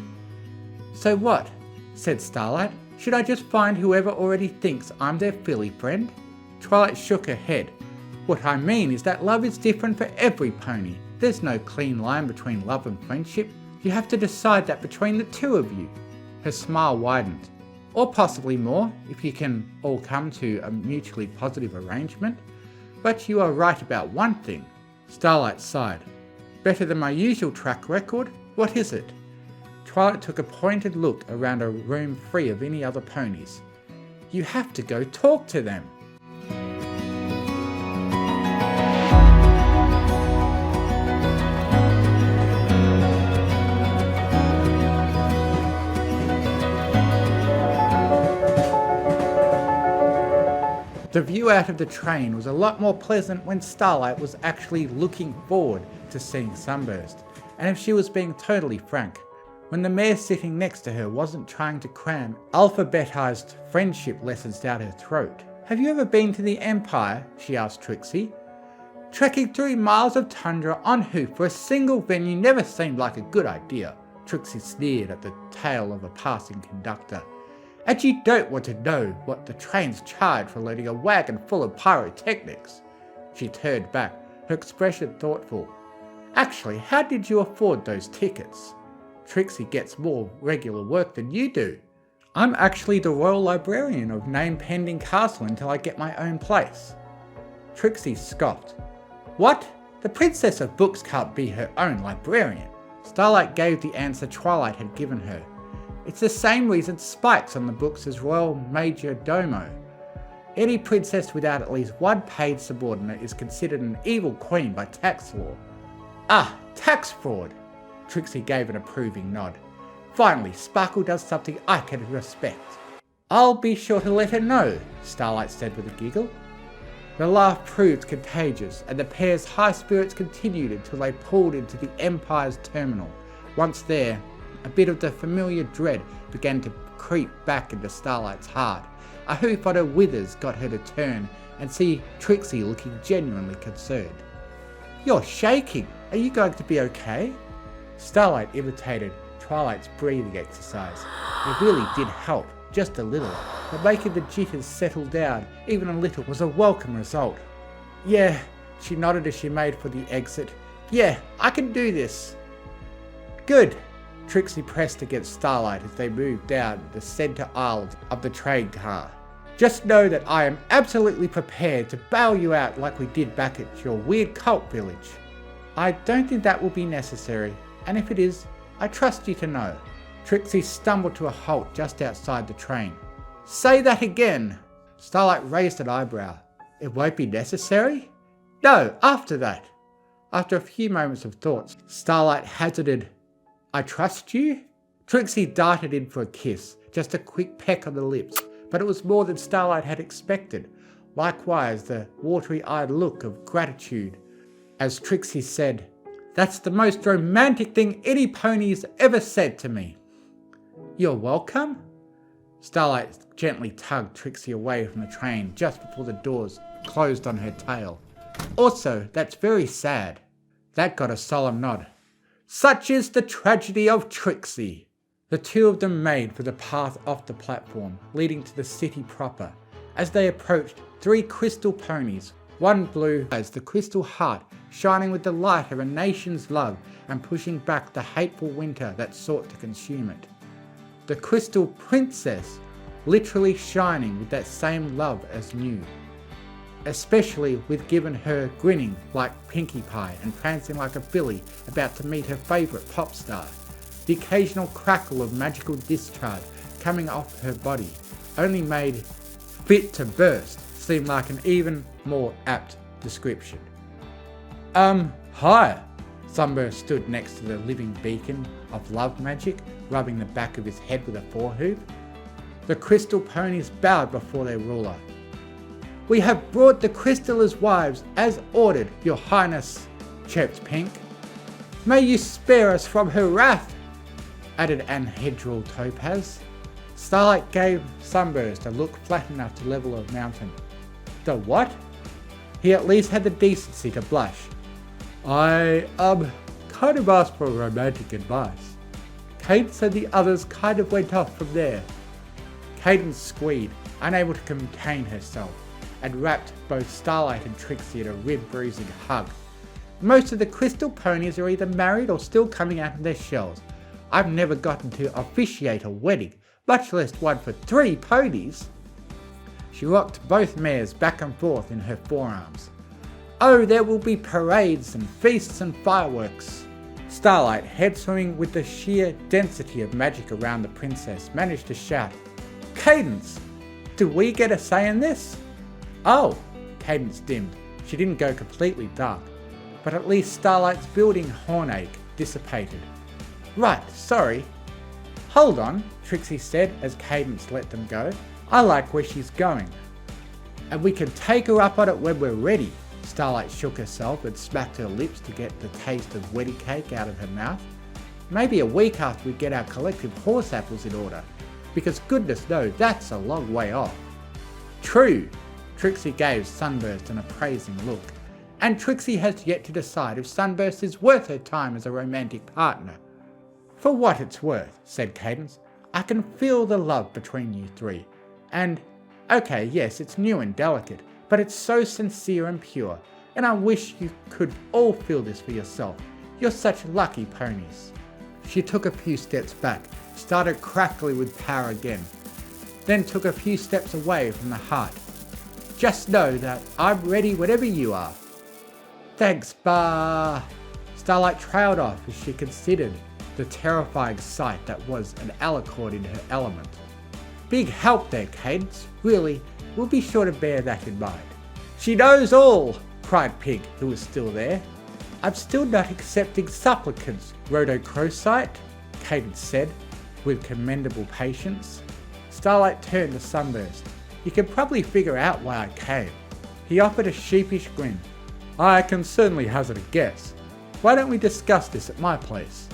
So what? Said Starlight. Should I just find whoever already thinks I'm their filly friend? Twilight shook her head. What I mean is that love is different for every pony. There's no clean line between love and friendship. You have to decide that between the two of you. Her smile widened. Or possibly more, if you can all come to a mutually positive arrangement. But you are right about one thing. Starlight sighed. Better than my usual track record? What is it? Twilight took a pointed look around a room free of any other ponies. You have to go talk to them. The view out of the train was a lot more pleasant when Starlight was actually looking forward to seeing Sunburst, and if she was being totally frank, when the mare sitting next to her wasn't trying to cram alphabetized friendship lessons down her throat. Have you ever been to the Empire? She asked Trixie. Trekking 3 miles of tundra en hoof for a single venue never seemed like a good idea. Trixie sneered at the tail of a passing conductor. And you don't want to know what the trains charge for loading a wagon full of pyrotechnics. She turned back, her expression thoughtful. Actually, how did you afford those tickets? Trixie gets more regular work than you do. I'm actually the Royal Librarian of Name Pending Castle until I get my own place. Trixie scoffed. What? The Princess of Books can't be her own librarian. Starlight gave the answer Twilight had given her. It's the same reason Spike's on the books as Royal Major Domo. Any princess without at least one paid subordinate is considered an evil queen by tax law. Ah, tax fraud! Trixie gave an approving nod. Finally, Sparkle does something I can respect. I'll be sure to let her know, Starlight said with a giggle. The laugh proved contagious, and the pair's high spirits continued until they pulled into the Empire's terminal. Once there, a bit of the familiar dread began to creep back into Starlight's heart. A hoof on her withers got her to turn and see Trixie looking genuinely concerned. You're shaking. Are you going to be okay? Starlight imitated Twilight's breathing exercise. It really did help, just a little, but making the jitters settle down even a little was a welcome result. Yeah, she nodded as she made for the exit. Yeah, I can do this. Good. Trixie pressed against Starlight as they moved down the centre aisle of the train car. Just know that I am absolutely prepared to bail you out like we did back at your weird cult village. I don't think that will be necessary, and if it is, I trust you to know. Trixie stumbled to a halt just outside the train. Say that again! Starlight raised an eyebrow. It won't be necessary? No, after that. After a few moments of thought, Starlight hazarded, I trust you? Trixie darted in for a kiss, just a quick peck on the lips, but it was more than Starlight had expected. Likewise, the watery-eyed look of gratitude, as Trixie said, That's the most romantic thing any pony's ever said to me. You're welcome? Starlight gently tugged Trixie away from the train just before the doors closed on her tail. Also, that's very sad. That got a solemn nod. Such is the tragedy of Trixie. The two of them made for the path off the platform, leading to the city proper. As they approached, 3 crystal ponies, one blue as the crystal heart, shining with the light of a nation's love and pushing back the hateful winter that sought to consume it. The crystal princess, literally shining with that same love as new. Especially with given her grinning like Pinkie Pie and prancing like a filly about to meet her favourite pop star. The occasional crackle of magical discharge coming off her body only made fit to burst seem like an even more apt description. Hi. Sunburst stood next to the living beacon of love magic, rubbing the back of his head with a forehoop. The crystal ponies bowed before their ruler. We have brought the crystal as wives, as ordered, your highness, chirped Pink. May you spare us from her wrath, added Anhedral Topaz. Starlight gave Sunburst a look flat enough to level a mountain. The what? He at least had the decency to blush. I, kind of asked for romantic advice. Cadence and the others kind of went off from there. Cadence squealed, unable to contain herself, and wrapped both Starlight and Trixie in a rib-bruising hug. Most of the crystal ponies are either married or still coming out of their shells. I've never gotten to officiate a wedding, much less one for 3 ponies. She rocked both mares back and forth in her forearms. Oh, there will be parades and feasts and fireworks. Starlight, head swimming with the sheer density of magic around the princess, managed to shout, "Cadence! Do we get a say in this?" "Oh!" Cadence dimmed. She didn't go completely dark, but at least Starlight's building hornache dissipated. "Right, sorry." "Hold on," Trixie said as Cadence let them go. "I like where she's going. And we can take her up on it when we're ready." Starlight shook herself and smacked her lips to get the taste of wedding cake out of her mouth. "Maybe a week after we get our collective horse apples in order, because goodness knows that's a long way off." "True," Trixie gave Sunburst an appraising look. "And Trixie has yet to decide if Sunburst is worth her time as a romantic partner." "For what it's worth," said Cadence, "I can feel the love between you three. And, okay, yes, it's new and delicate, but it's so sincere and pure, and I wish you could all feel this for yourself. You're such lucky ponies." She took a few steps back, started crackly with power again, then took a few steps away from the heart. "Just know that I'm ready whenever you are." "Thanks, Bah." Starlight trailed off as she considered the terrifying sight that was an alicord in her element. "Big help there, Cadence. Really, we'll be sure to bear that in mind." "She knows all!" cried Pig, who was still there. "I'm still not accepting supplicants, Rhodochrosite," Cadence said, with commendable patience. Starlight turned to Sunburst. "You can probably figure out why I came." He offered a sheepish grin. "I can certainly hazard a guess. Why don't we discuss this at my place?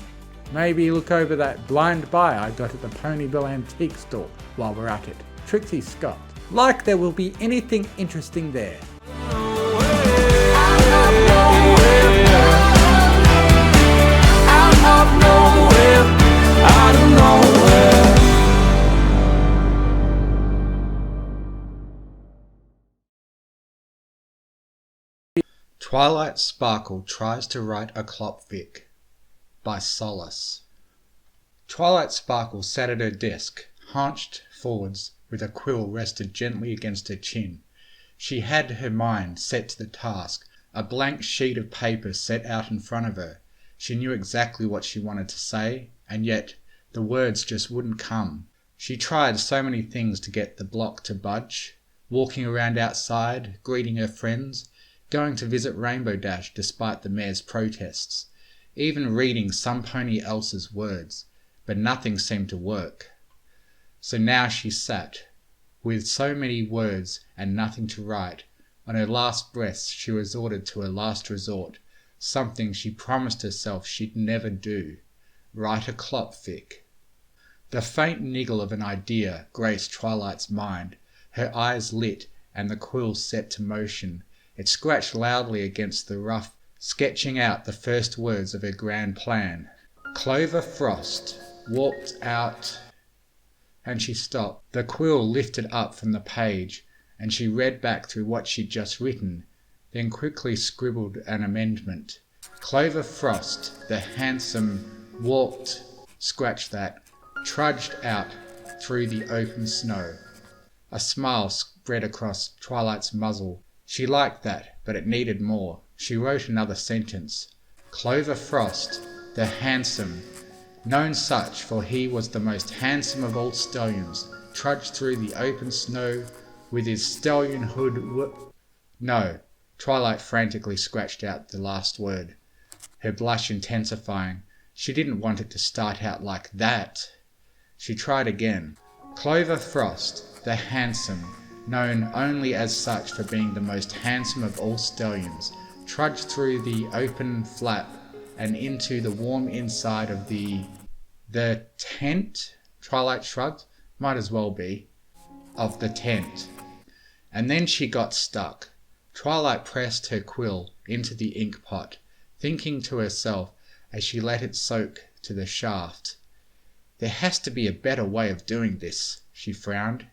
Maybe look over that blind buy I got at the Ponyville Antique store while we're at it." Trixie scoffed. "Like there will be anything interesting there." Twilight Sparkle tries to write a Klopfic by Solace. Twilight Sparkle sat at her desk, hunched forwards with a quill rested gently against her chin. She had her mind set to the task, a blank sheet of paper set out in front of her. She knew exactly what she wanted to say, and yet the words just wouldn't come. She tried so many things to get the block to budge, walking around outside, greeting her friends, going to visit Rainbow Dash despite the mayor's protests, even reading some pony else's words, but nothing seemed to work. So now she sat, with so many words and nothing to write. On her last breath she resorted to her last resort, something she promised herself she'd never do: write a Klopfic. The faint niggle of an idea graced Twilight's mind. Her eyes lit and the quill set to motion. It scratched loudly against the rough, sketching out the first words of her grand plan. Clover Frost walked out, and she stopped. The quill lifted up from the page, and she read back through what she'd just written, then quickly scribbled an amendment. Clover Frost, the handsome, walked, scratch that, trudged out through the open snow. A smile spread across Twilight's muzzle. She liked that, but it needed more. She wrote another sentence. Clover Frost, the handsome, known such, for he was the most handsome of all stallions, trudged through the open snow with his stallion hood No. Twilight frantically scratched out the last word, her blush intensifying. She didn't want it to start out like that. She tried again. Clover Frost, the handsome, known only as such for being the most handsome of all stallions, trudged through the open flap and into the warm inside of the tent? Twilight shrugged. Might as well be. Of the tent. And then she got stuck. Twilight pressed her quill into the ink pot, thinking to herself as she let it soak to the shaft. There has to be a better way of doing this, she frowned.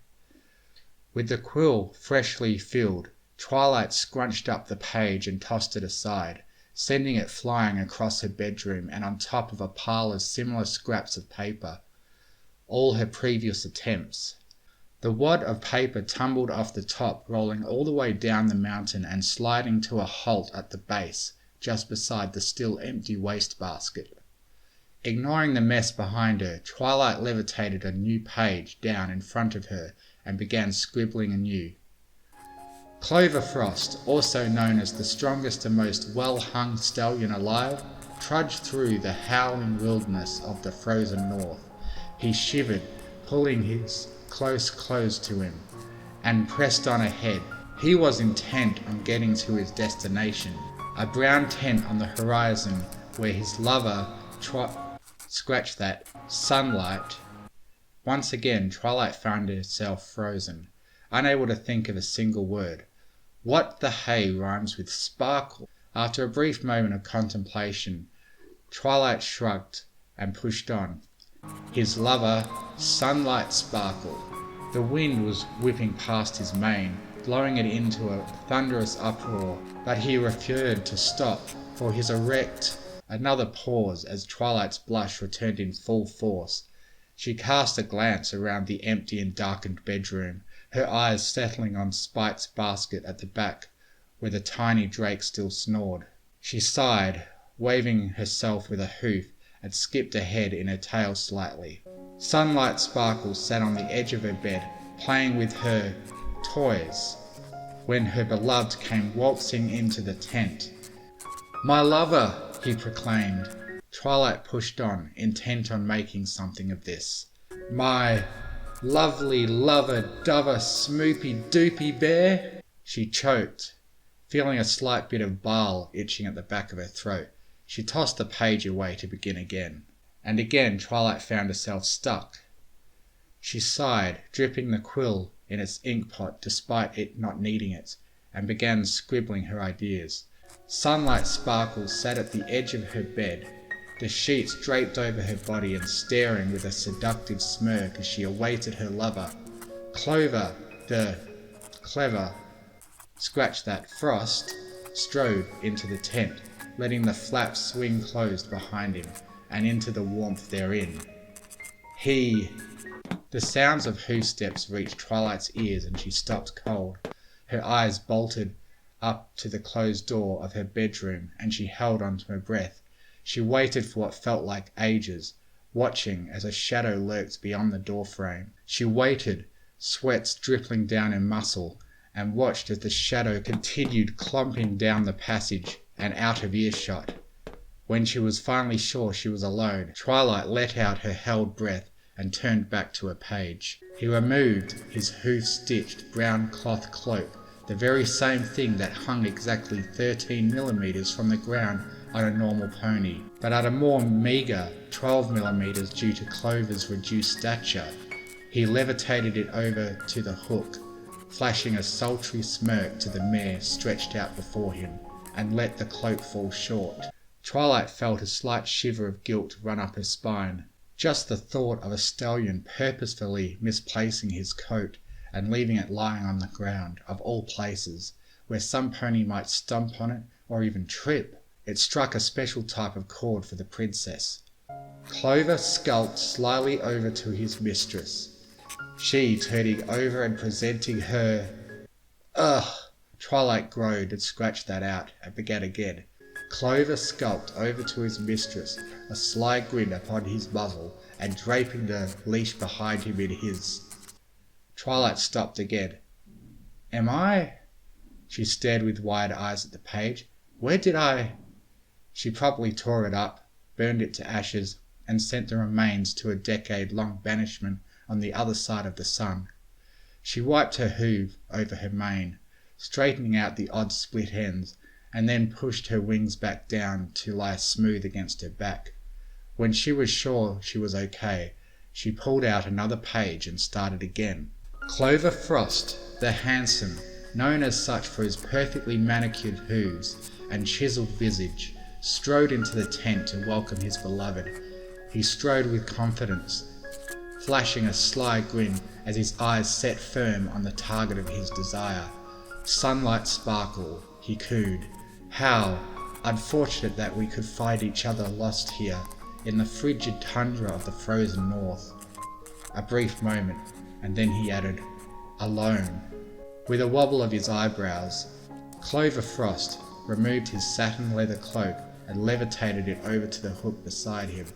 With the quill freshly filled, Twilight scrunched up the page and tossed it aside, sending it flying across her bedroom and on top of a pile of similar scraps of paper, all her previous attempts. The wad of paper tumbled off the top, rolling all the way down the mountain and sliding to a halt at the base, just beside the still empty wastebasket. Ignoring the mess behind her, Twilight levitated a new page down in front of her and began scribbling anew. Cloverfrost, also known as the strongest and most well-hung stallion alive, trudged through the howling wilderness of the frozen north. He shivered, pulling his close clothes to him, and pressed on ahead. He was intent on getting to his destination, a brown tent on the horizon where his lover scratched that sunlight. Once again, Twilight found herself frozen, unable to think of a single word. What the hay rhymes with sparkle? After a brief moment of contemplation, Twilight shrugged and pushed on. His lover, Sunlight Sparkle. The wind was whipping past his mane, blowing it into a thunderous uproar, but he refused to stop, for his erect. Another pause as Twilight's blush returned in full force. She cast a glance around the empty and darkened bedroom, her eyes settling on Spike's basket at the back, where the tiny drake still snored. She sighed, waving herself with a hoof, and skipped ahead in her tail slightly. Sunlight Sparkle sat on the edge of her bed, playing with her toys, when her beloved came waltzing into the tent. "My lover!" he proclaimed. Twilight pushed on, intent on making something of this. "My lovely lover dover smoopy doopy bear!" She choked, feeling a slight bit of bile itching at the back of her throat. She tossed the page away to begin again. And again Twilight found herself stuck. She sighed, dripping the quill in its ink pot despite it not needing it, and began scribbling her ideas. Sunlight Sparkle sat at the edge of her bed, the sheets draped over her body and staring with a seductive smirk as she awaited her lover. Clover, the clever, Frost, strode into the tent, letting the flaps swing closed behind him and into the warmth therein. The sounds of hoof steps reached Twilight's ears and she stopped cold. Her eyes bolted up to the closed door of her bedroom and she held onto her breath. She waited for what felt like ages, watching as a shadow lurked beyond the doorframe. She waited, sweats dripping down her muscle, and watched as the shadow continued clumping down the passage and out of earshot. When she was finally sure she was alone, Twilight let out her held breath and turned back to her page. He removed his hoof-stitched brown cloth cloak, the very same thing that hung exactly 13 millimeters from the ground on a normal pony, but at a more meagre 12 millimeters due to Clover's reduced stature. He levitated it over to the hook, flashing a sultry smirk to the mare stretched out before him, and let the cloak fall short. Twilight felt a slight shiver of guilt run up her spine. Just the thought of a stallion purposefully misplacing his coat and leaving it lying on the ground, of all places, where some pony might stomp on it or even trip. It struck a special type of chord for the princess. Clover skulked slyly over to his mistress, she turning over and presenting her... Ugh! Twilight groaned and scratched that out and began again. Clover skulked over to his mistress, a sly grin upon his muzzle, and draping the leash behind him in his. Twilight stopped again. "Am I?" She stared with wide eyes at the page. "Where did I?" She promptly tore it up, burned it to ashes, and sent the remains to a decade-long banishment on the other side of the sun. She wiped her hoof over her mane, straightening out the odd split ends, and then pushed her wings back down to lie smooth against her back. When she was sure she was okay, she pulled out another page and started again. Clover Frost, the handsome, known as such for his perfectly manicured hooves and chiseled visage, strode into the tent to welcome his beloved. He strode with confidence, flashing a sly grin as his eyes set firm on the target of his desire. "Sunlight Sparkle," he cooed. "How unfortunate that we could find each other lost here in the frigid tundra of the frozen north." A brief moment, and then he added, "Alone." With a wobble of his eyebrows, "Clover Frost, removed his satin leather cloak and levitated it over to the hook beside him.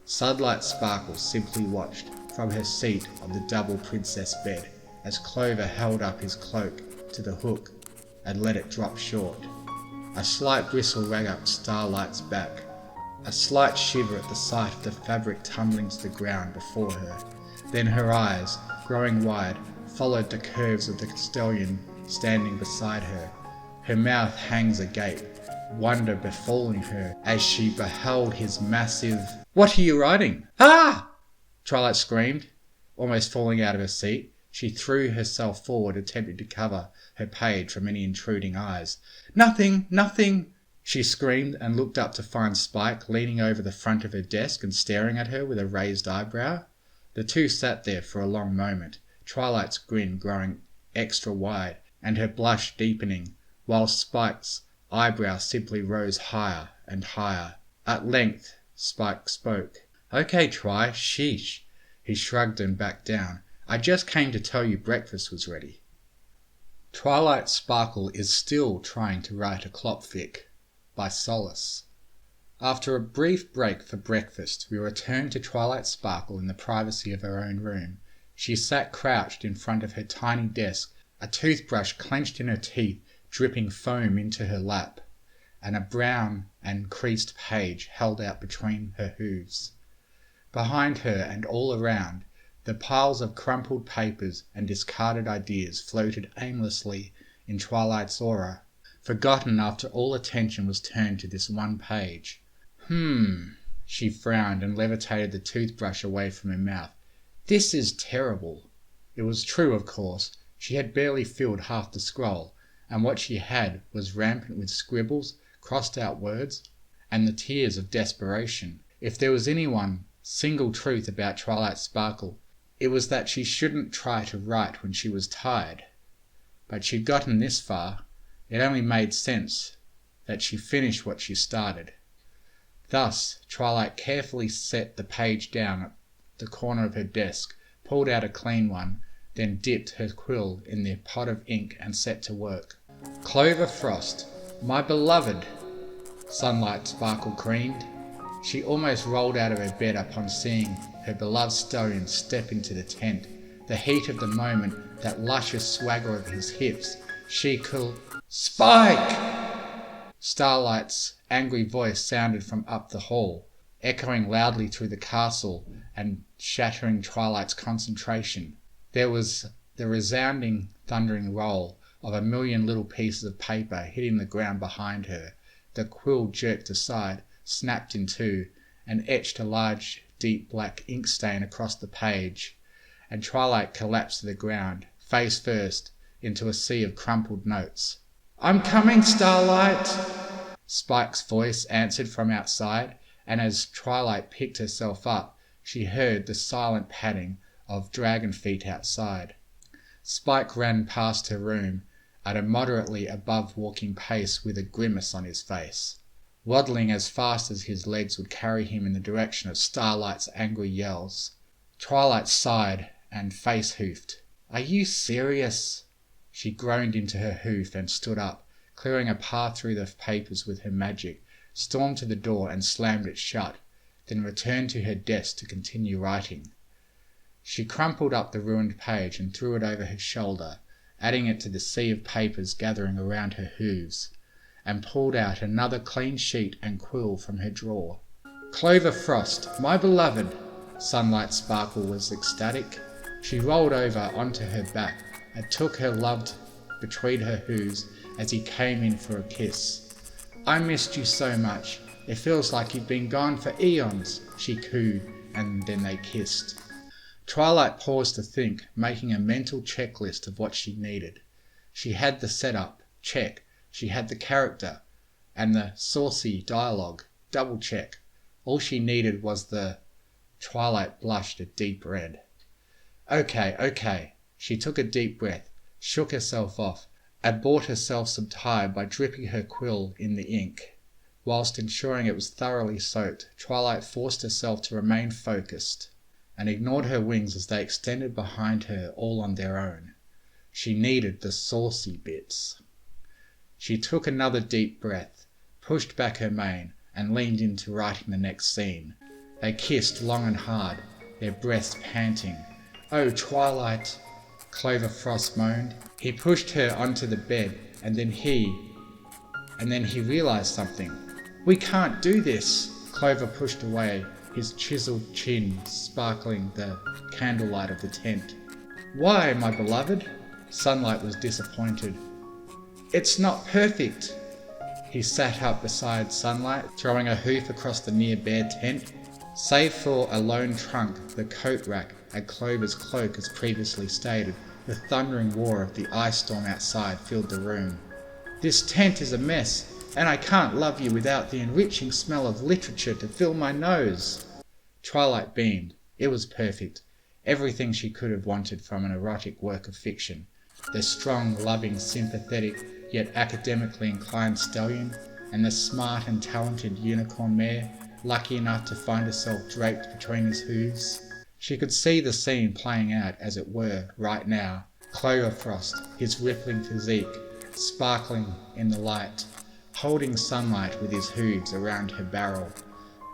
Sunlight Sparkle simply watched from her seat on the double princess bed as Clover held up his cloak to the hook and let it drop short. A slight bristle ran up Starlight's back, a slight shiver at the sight of the fabric tumbling to the ground before her. Then her eyes, growing wide, followed the curves of the stallion standing beside her. Her mouth hangs agape, wonder befalling her as she beheld his massive... "What are you riding?" "Ah!" Twilight screamed, almost falling out of her seat. She threw herself forward, attempting to cover her page from any intruding eyes. "Nothing, nothing!" she screamed, and looked up to find Spike leaning over the front of her desk and staring at her with a raised eyebrow. The two sat there for a long moment, Twilight's grin growing extra wide and her blush deepening, while Spike's eyebrow simply rose higher and higher. At length Spike spoke. "Okay, Twi, sheesh." He shrugged and backed down. "I just came to tell you breakfast was ready." Twilight Sparkle is still trying to write a clopfic by Solace. After a brief break for breakfast, we returned to Twilight Sparkle in the privacy of her own room. She sat crouched in front of her tiny desk, a toothbrush clenched in her teeth, dripping foam into her lap, and a brown and creased page held out between her hooves. Behind her and all around, the piles of crumpled papers and discarded ideas floated aimlessly in Twilight's aura, forgotten after all attention was turned to this one page. She frowned and levitated the toothbrush away from her mouth. "This is terrible." It was true, of course. She had barely filled half the scroll, and what she had was rampant with scribbles, crossed out words, and the tears of desperation. If there was any one single truth about Twilight Sparkle, it was that she shouldn't try to write when she was tired. But she'd gotten this far. It only made sense that she finish what she started. Thus, Twilight carefully set the page down at the corner of her desk, pulled out a clean one, then dipped her quill in the pot of ink and set to work. "Clover Frost, my beloved," Sunlight Sparkle creamed. She almost rolled out of her bed upon seeing her beloved stallion step into the tent. The heat of the moment, that luscious swagger of his hips, she could... "Spike!" Starlight's angry voice sounded from up the hall, echoing loudly through the castle and shattering Twilight's concentration. There was the resounding, thundering roll of a million little pieces of paper hitting the ground behind her. The quill jerked aside, snapped in two, and etched a large, deep black ink stain across the page, and Twilight collapsed to the ground, face first, into a sea of crumpled notes. "I'm coming, Starlight!" Spike's voice answered from outside, and as Twilight picked herself up, she heard the silent padding of dragon feet outside. Spike ran past her room at a moderately above walking pace with a grimace on his face, waddling as fast as his legs would carry him in the direction of Starlight's angry yells. Twilight sighed and face hoofed. "Are you serious?" She groaned into her hoof and stood up, clearing a path through the papers with her magic, stormed to the door and slammed it shut, then returned to her desk to continue writing. She crumpled up the ruined page and threw it over her shoulder, adding it to the sea of papers gathering around her hooves, and pulled out another clean sheet and quill from her drawer. "Clover Frost, my beloved!" Sunlight Sparkle was ecstatic. She rolled over onto her back and took her loved between her hooves as he came in for a kiss. "I missed you so much. It feels like you've been gone for eons," she cooed, and then they kissed. Twilight paused to think, making a mental checklist of what she needed. She had the setup, check. She had the character and the saucy dialogue, double check. All she needed was the... Twilight blushed a deep red. Okay. She took a deep breath, shook herself off, and bought herself some time by dripping her quill in the ink. Whilst ensuring it was thoroughly soaked, Twilight forced herself to remain focused, and ignored her wings as they extended behind her all on their own. She needed the saucy bits. She took another deep breath, pushed back her mane, and leaned into writing the next scene. They kissed long and hard, their breaths panting. "Oh, Twilight," Clover Frost moaned. He pushed her onto the bed, and then he realized something. "We can't do this." Clover pushed away, his chiseled chin sparkling the candlelight of the tent. "Why, my beloved?" Sunlight was disappointed. "It's not perfect." He sat up beside Sunlight, throwing a hoof across the near bare tent. Save for a lone trunk, the coat rack, and Clover's cloak as previously stated, the thundering roar of the ice storm outside filled the room. "This tent is a mess, and I can't love you without the enriching smell of literature to fill my nose." Twilight beamed. It was perfect. Everything she could have wanted from an erotic work of fiction. The strong, loving, sympathetic, yet academically inclined stallion, and the smart and talented unicorn mare, lucky enough to find herself draped between his hooves. She could see the scene playing out, as it were, right now. Clover Frost, his rippling physique, sparkling in the light, holding Sunlight with his hooves around her barrel,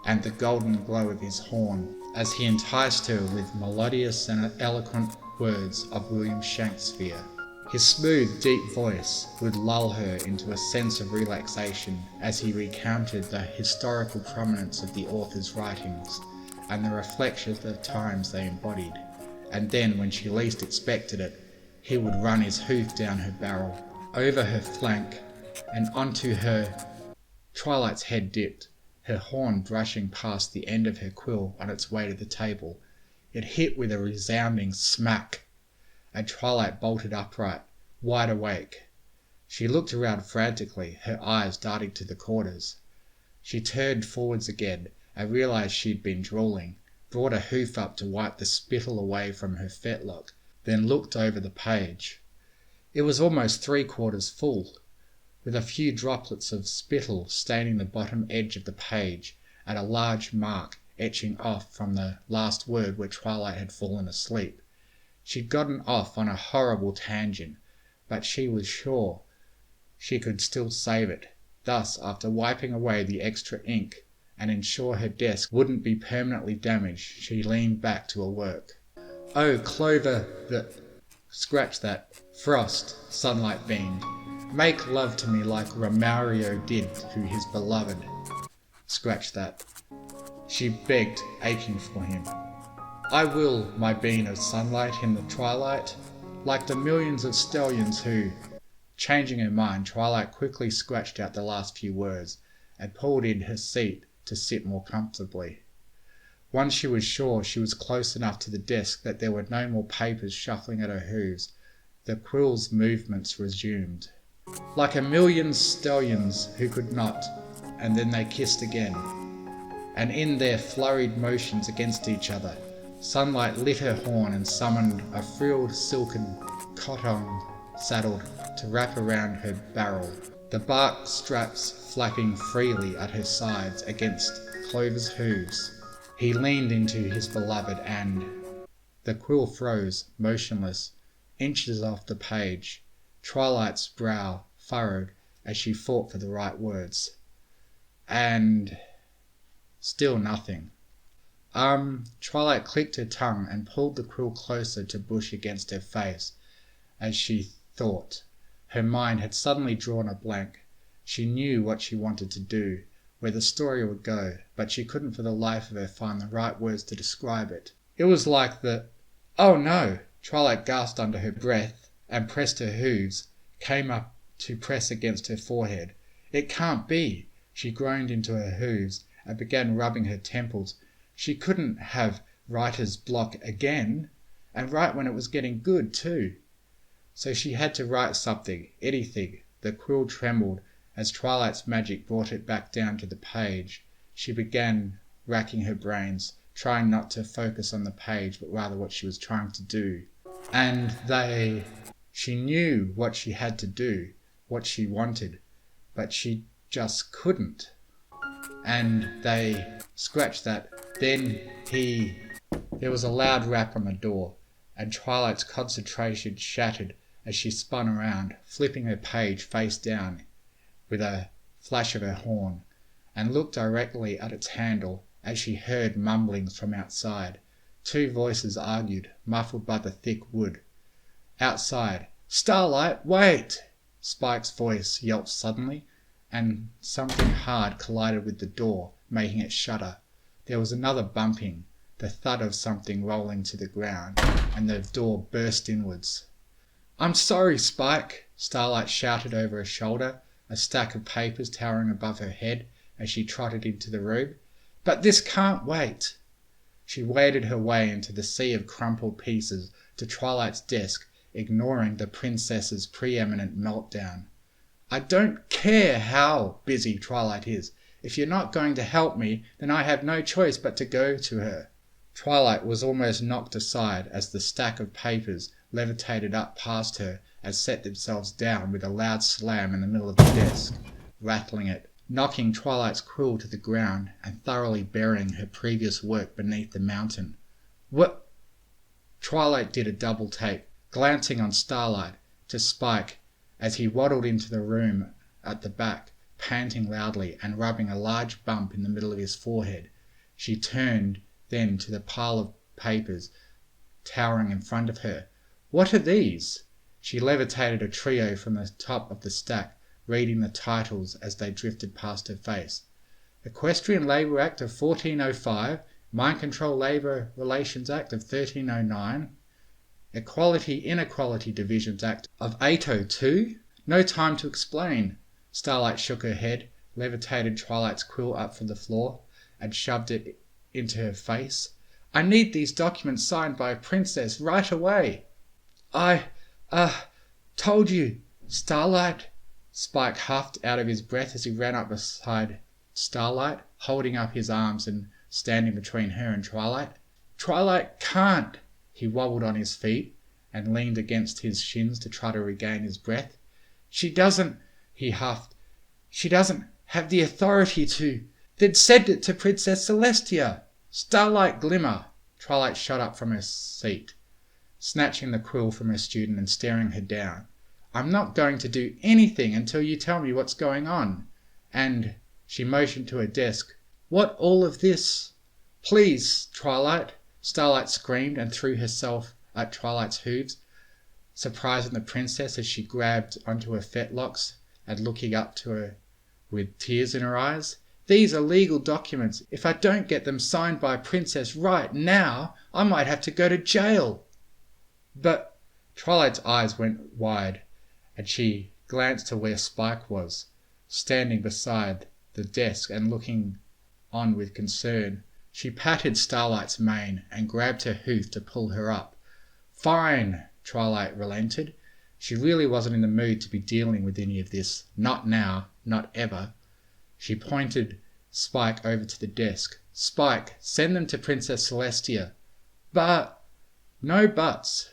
and the golden glow of his horn, as he enticed her with melodious and eloquent words of William Shakespeare. His smooth, deep voice would lull her into a sense of relaxation as he recounted the historical prominence of the author's writings and the reflections of times they embodied. And then, when she least expected it, he would run his hoof down her barrel, over her flank, and onto her. Twilight's head dipped, her horn brushing past the end of her quill on its way to the table. It hit with a resounding smack, and Twilight bolted upright, wide awake. She looked around frantically, her eyes darting to the corners. She turned forwards again and realized she'd been drooling, brought a hoof up to wipe the spittle away from her fetlock, then looked over the page. It was almost 3/4 full, with a few droplets of spittle staining the bottom edge of the page, and a large mark etching off from the last word where Twilight had fallen asleep. She'd gotten off on a horrible tangent, but she was sure she could still save it. Thus, after wiping away the extra ink and ensure her desk wouldn't be permanently damaged, she leaned back to her work. "Oh, Clover, scratch that. Frost," Sunlight beamed. "Make love to me like Romario did to his beloved." Scratch that. She begged, aching for him. "I will, my bean of sunlight in the twilight, like the millions of stallions who..." Changing her mind, Twilight quickly scratched out the last few words and pulled in her seat to sit more comfortably. Once she was sure she was close enough to the desk that there were no more papers shuffling at her hooves, the quill's movements resumed. "Like a million stallions who could not..." And then they kissed again. And in their flurried motions against each other, Sunlight lit her horn and summoned a frilled silken cotton saddle to wrap around her barrel, the bark straps flapping freely at her sides against Clover's hooves. He leaned into his beloved and... The quill froze, motionless, inches off the page. Twilight's brow furrowed as she fought for the right words. And... still nothing. Twilight clicked her tongue and pulled the quill closer to push against her face. As she thought, her mind had suddenly drawn a blank. She knew what she wanted to do, where the story would go, but she couldn't for the life of her find the right words to describe it. It was like the... "Oh no!" Twilight gasped under her breath and pressed her hooves, came up to press against her forehead. "It can't be!" She groaned into her hooves and began rubbing her temples. She couldn't have writer's block again, and right when it was getting good too. So she had to write something, anything. The quill trembled as Twilight's magic brought it back down to the page. She began racking her brains, trying not to focus on the page, but rather what she was trying to do. And she knew what she had to do, what she wanted, but she just couldn't. And scratched that. Then there was a loud rap on the door, and Twilight's concentration shattered as she spun around, flipping her page face down with a flash of her horn, and looked directly at its handle as she heard mumblings from outside. Two voices argued, muffled by the thick wood. Outside, "Starlight, wait!" Spike's voice yelped suddenly, and something hard collided with the door, making it shudder. There was another bumping, the thud of something rolling to the ground, and the door burst inwards. "I'm sorry, Spike," Starlight shouted over her shoulder, a stack of papers towering above her head as she trotted into the room. "But this can't wait." She waded her way into the sea of crumpled pieces to Twilight's desk, ignoring the princess's preeminent meltdown. "I don't care how busy Twilight is. If you're not going to help me, then I have no choice but to go to her." Twilight was almost knocked aside as the stack of papers levitated up past her and set themselves down with a loud slam in the middle of the desk, rattling it, knocking Twilight's quill to the ground and thoroughly burying her previous work beneath the mountain. "What?" Twilight did a double take, glancing on Starlight, to Spike as he waddled into the room at the back, panting loudly and rubbing a large bump in the middle of his forehead. She turned then to the pile of papers towering in front of her. "What are these?" She levitated a trio from the top of the stack, reading the titles as they drifted past her face. "Equestrian Labour Act of 1405, Mind Control Labour Relations Act of 1309, Equality Inequality Divisions Act of 802? No time to explain." Starlight shook her head, levitated Twilight's quill up from the floor, and shoved it into her face. "I need these documents signed by a princess right away." I told you, Starlight." Spike huffed out of his breath as he ran up beside Starlight, holding up his arms and standing between her and Twilight. "Twilight can't." He wobbled on his feet and leaned against his shins to try to regain his breath. "She doesn't," he huffed. "She doesn't have the authority to. They'd send it to Princess Celestia." "Starlight Glimmer." Twilight shot up from her seat, snatching the quill from her student and staring her down. "I'm not going to do anything until you tell me what's going on. And," she motioned to her desk, "what all of this?" "Please, Twilight," Starlight screamed and threw herself at Twilight's hooves, surprising the princess as she grabbed onto her fetlocks and looking up to her with tears in her eyes. "These are legal documents. If I don't get them signed by a princess right now, I might have to go to jail." "But..." Twilight's eyes went wide, and she glanced to where Spike was, standing beside the desk and looking on with concern. She patted Starlight's mane and grabbed her hoof to pull her up. "Fine," Twilight relented. She really wasn't in the mood to be dealing with any of this. Not now, not ever. She pointed Spike over to the desk. "Spike, send them to Princess Celestia." "But..." "No buts."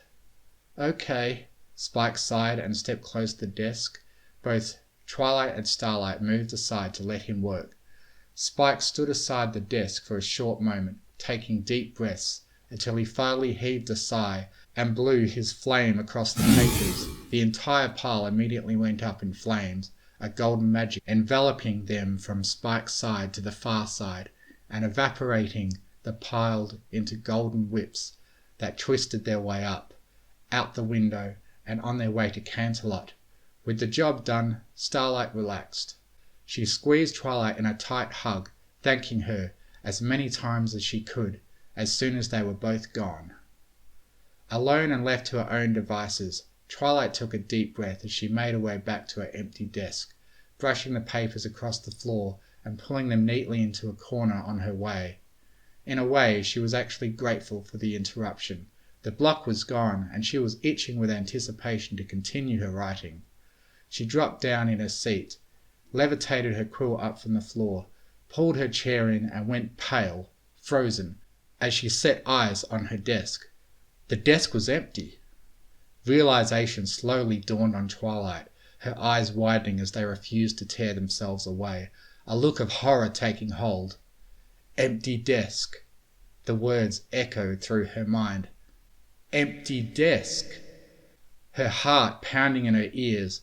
"Okay." Spike sighed and stepped close to the desk. Both Twilight and Starlight moved aside to let him work. Spike stood aside the desk for a short moment, taking deep breaths, until he finally heaved a sigh and blew his flame across the papers. The entire pile immediately went up in flames, a golden magic enveloping them from Spike's side to the far side, and evaporating the pile into golden whips that twisted their way up, out the window, and on their way to Canterlot. With the job done, Starlight relaxed. She squeezed Twilight in a tight hug, thanking her as many times as she could as soon as they were both gone. Alone and left to her own devices, Twilight took a deep breath as she made her way back to her empty desk, brushing the papers across the floor and pulling them neatly into a corner on her way. In a way, she was actually grateful for the interruption. The block was gone, and she was itching with anticipation to continue her writing. She dropped down in her seat, levitated her quill up from the floor, pulled her chair in and went pale, frozen, as she set eyes on her desk. The desk was empty. Realization slowly dawned on Twilight, her eyes widening as they refused to tear themselves away, a look of horror taking hold. "Empty desk." The words echoed through her mind. "Empty desk." Her heart pounding in her ears,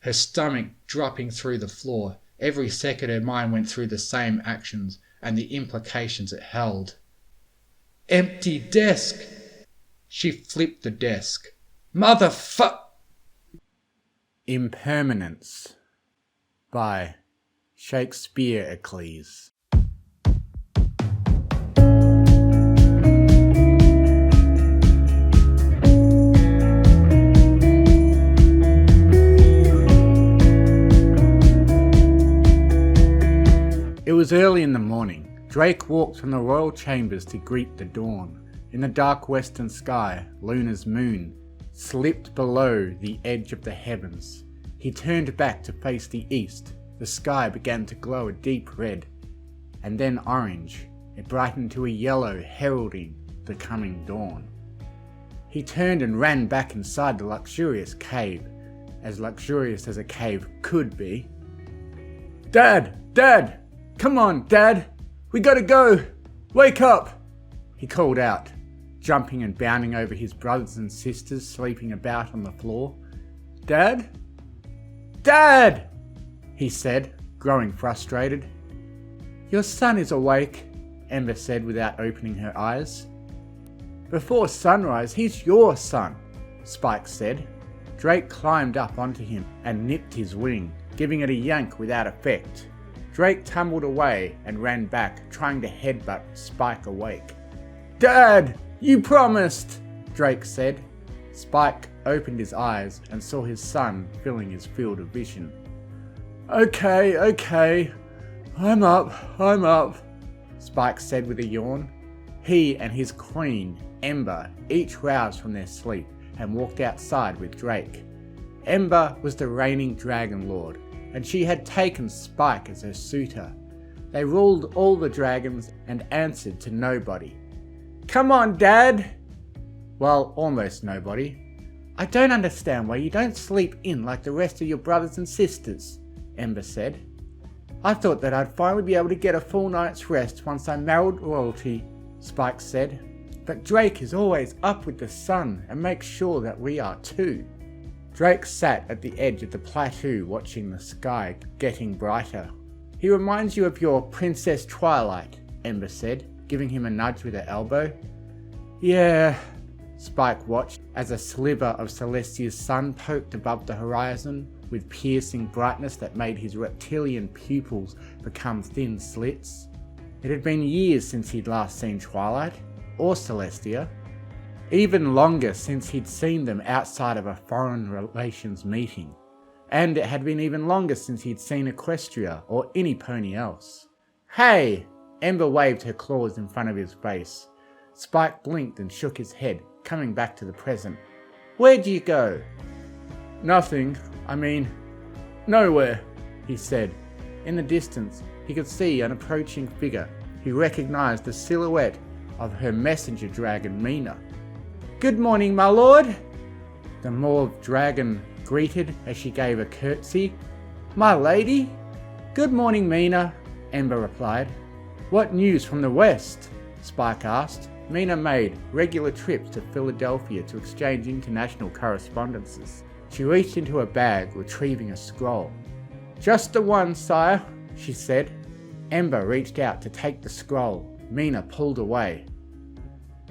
her stomach dropping through the floor. Every second her mind went through the same actions and the implications it held. Empty desk! She flipped the desk. Impermanence by Shakespeare-Eccles. It was early in the morning. Drake walked from the royal chambers to greet the dawn. In the dark western sky, Luna's moon slipped below the edge of the heavens. He turned back to face the east. The sky began to glow a deep red, and then orange. It brightened to a yellow, heralding the coming dawn. He turned and ran back inside the luxurious cave, as luxurious as a cave could be. "Dad! Dad! Come on, Dad! We gotta go! Wake up!" he called out, jumping and bounding over his brothers and sisters sleeping about on the floor. "Dad? Dad!" he said, growing frustrated. "Your son is awake," Ember said without opening her eyes. "Before sunrise, he's your son," Spike said. Drake climbed up onto him and nipped his wing, giving it a yank without effect. Drake tumbled away and ran back, trying to headbutt Spike awake. "Dad, you promised," Drake said. Spike opened his eyes and saw his son filling his field of vision. Okay, I'm up, Spike said with a yawn. He and his queen, Ember, each roused from their sleep and walked outside with Drake. Ember was the reigning Dragon Lord, and she had taken Spike as her suitor. They ruled all the dragons and answered to nobody. "Come on, Dad!" Well, almost nobody. "I don't understand why you don't sleep in like the rest of your brothers and sisters," Ember said. "I thought that I'd finally be able to get a full night's rest once I married royalty," Spike said. "But Drake is always up with the sun and makes sure that we are too." Drake sat at the edge of the plateau watching the sky getting brighter. "He reminds you of your Princess Twilight," Ember said, giving him a nudge with her elbow. "Yeah," Spike watched as a sliver of Celestia's sun poked above the horizon with piercing brightness that made his reptilian pupils become thin slits. It had been years since he'd last seen Twilight, or Celestia. Even longer since he'd seen them outside of a foreign relations meeting. And it had been even longer since he'd seen Equestria or any pony else. "Hey!" Ember waved her claws in front of his face. Spike blinked and shook his head, coming back to the present. "Where'd you go?" "Nothing. Nowhere," he said. In the distance, he could see an approaching figure. He recognized the silhouette of her messenger dragon, Mina. "Good morning, my lord," the mauve dragon greeted as she gave a curtsy. "My lady?" "Good morning, Mina," Ember replied. "What news from the west?" Spike asked. Mina made regular trips to Philadelphia to exchange international correspondences. She reached into her bag, retrieving a scroll. "Just the one, sire," she said. Ember reached out to take the scroll. Mina pulled away.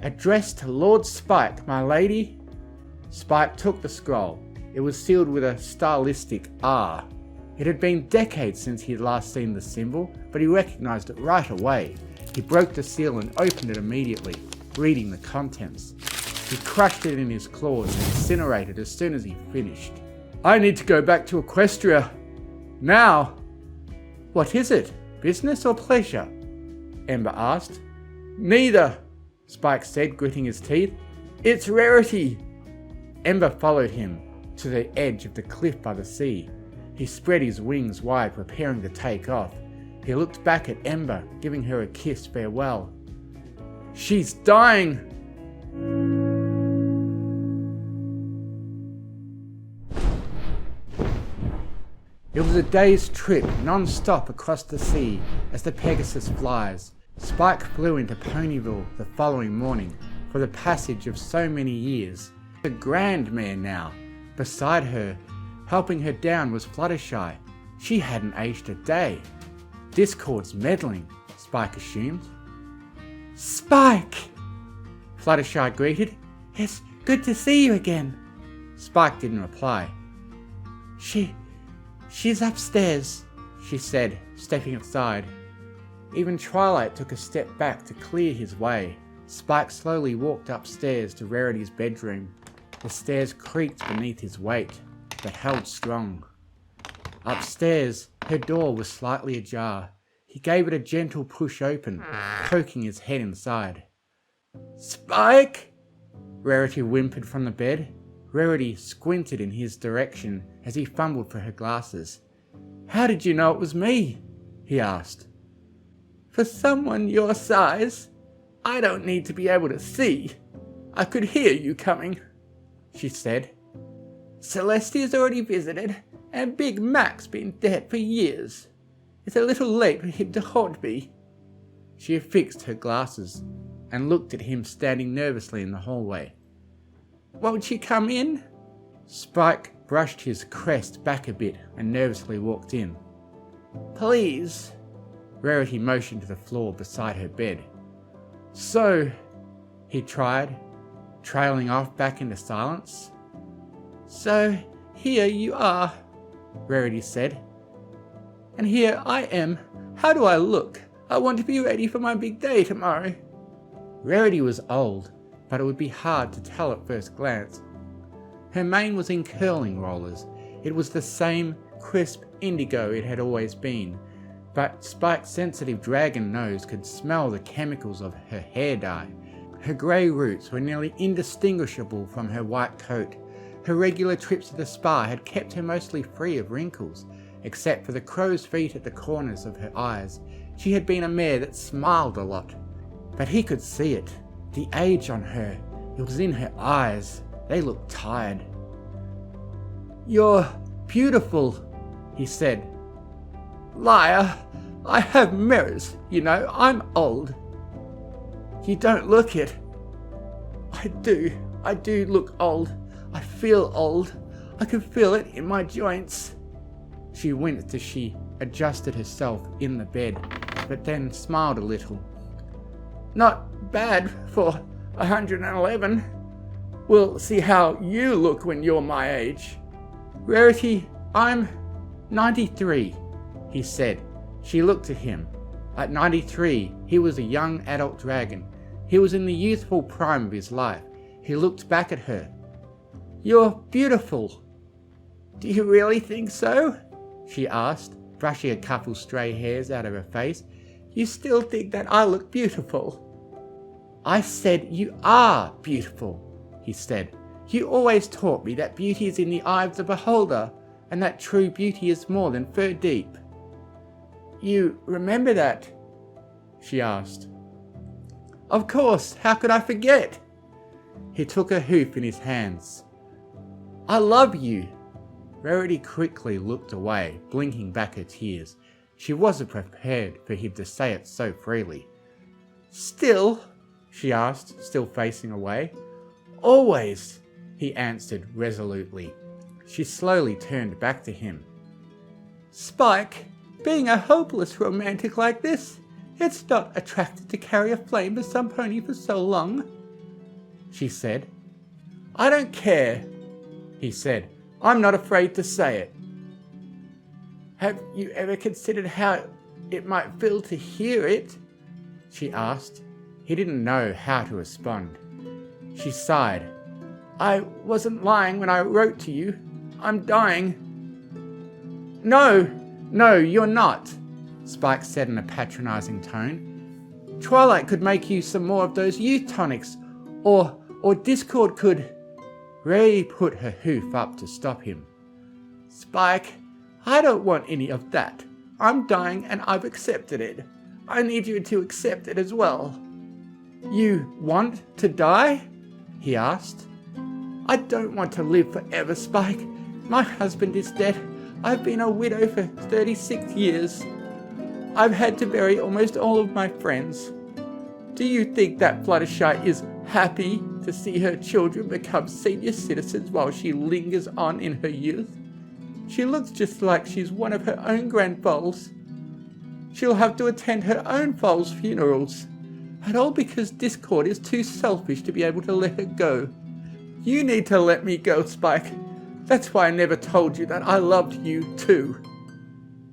"Addressed to Lord Spike, my lady." Spike took the scroll. It was sealed with a stylistic R. It had been decades since he had last seen the symbol, but he recognized it right away. He broke the seal and opened it immediately, reading the contents. He crushed it in his claws and incinerated as soon as he finished. "I need to go back to Equestria. Now!" "What is it? Business or pleasure?" Ember asked. "Neither," Spike said, gritting his teeth. "It's rarity." Ember followed him to the edge of the cliff by the sea. He spread his wings wide, preparing to take off. He looked back at Ember, giving her a kiss farewell. "She's dying!" It was a day's trip, non-stop across the sea, as the Pegasus flies. Spike flew into Ponyville the following morning for the passage of so many years. A grand mare now. Beside her, Helping her down was Fluttershy. She hadn't aged a day. Discord's meddling, Spike assumed. Spike! Fluttershy greeted. It's good to see you again. Spike didn't reply. She's upstairs, she said, stepping aside. Even Twilight took a step back to clear his way. Spike slowly walked upstairs to Rarity's bedroom. The stairs creaked beneath his weight, but held strong. Upstairs, her door was slightly ajar. He gave it a gentle push open, poking his head inside. Spike! Rarity whimpered from the bed. Rarity squinted in his direction as he fumbled for her glasses. How did you know it was me? He asked. For someone your size, I don't need to be able to see. I could hear you coming, she said. Celestia's already visited, and Big Mac's been dead for years. It's a little late for him to haunt me. She affixed her glasses and looked at him standing nervously in the hallway. Won't she come in? Spike brushed his crest back a bit and nervously walked in. Please. Rarity motioned to the floor beside her bed. So, he tried, trailing off back into silence. So, here you are, Rarity said. And here I am. How do I look? I want to be ready for my big day tomorrow. Rarity was old, but it would be hard to tell at first glance. Her mane was in curling rollers. It was the same crisp indigo it had always been, but Spike's sensitive dragon nose could smell the chemicals of her hair dye. Her grey roots were nearly indistinguishable from her white coat. Her regular trips to the spa had kept her mostly free of wrinkles, except for the crow's feet at the corners of her eyes. She had been a mare that smiled a lot, but he could see it. The age on her, it was in her eyes. They looked tired. You're beautiful, he said. Liar, I have mirrors, you know, I'm old. You don't look it. I do look old. I feel old. I can feel it in my joints. She winced as she adjusted herself in the bed, but then smiled a little. Not bad for 111. We'll see how you look when you're my age. Rarity, I'm 93, he said. She looked at him. At 93, he was a young adult dragon. He was in the youthful prime of his life. He looked back at her. You're beautiful. Do you really think so? She asked, brushing a couple stray hairs out of her face. You still think that I look beautiful? I said you are beautiful, he said. You always taught me that beauty is in the eye of the beholder, and that true beauty is more than fur deep. You remember that? She asked. Of course, how could I forget? He took a hoof in his hands. I love you. Rarity quickly looked away, blinking back her tears. She wasn't prepared for him to say it so freely. Still? She asked, still facing away. Always, he answered resolutely. She slowly turned back to him. Spike, being a hopeless romantic like this, it's not attractive to carry a flame to some pony for so long, she said. I don't care, he said. I'm not afraid to say it. Have you ever considered how it might feel to hear it? She asked. He didn't know how to respond. She sighed. I wasn't lying when I wrote to you. I'm dying. No, you're not, Spike said in a patronizing tone. Twilight could make you some more of those youth tonics, or Discord could. Ray put her hoof up to stop him. Spike, I don't want any of that. I'm dying and I've accepted it. I need you to accept it as well. You want to die? He asked. I don't want to live forever, Spike. My husband is dead. I've been a widow for 36 years. I've had to bury almost all of my friends. Do you think that Fluttershy is happy to see her children become senior citizens while she lingers on in her youth? She looks just like she's one of her own grandfoals. She'll have to attend her own foals' funerals. And all because Discord is too selfish to be able to let her go. You need to let me go, Spike. That's why I never told you that I loved you too.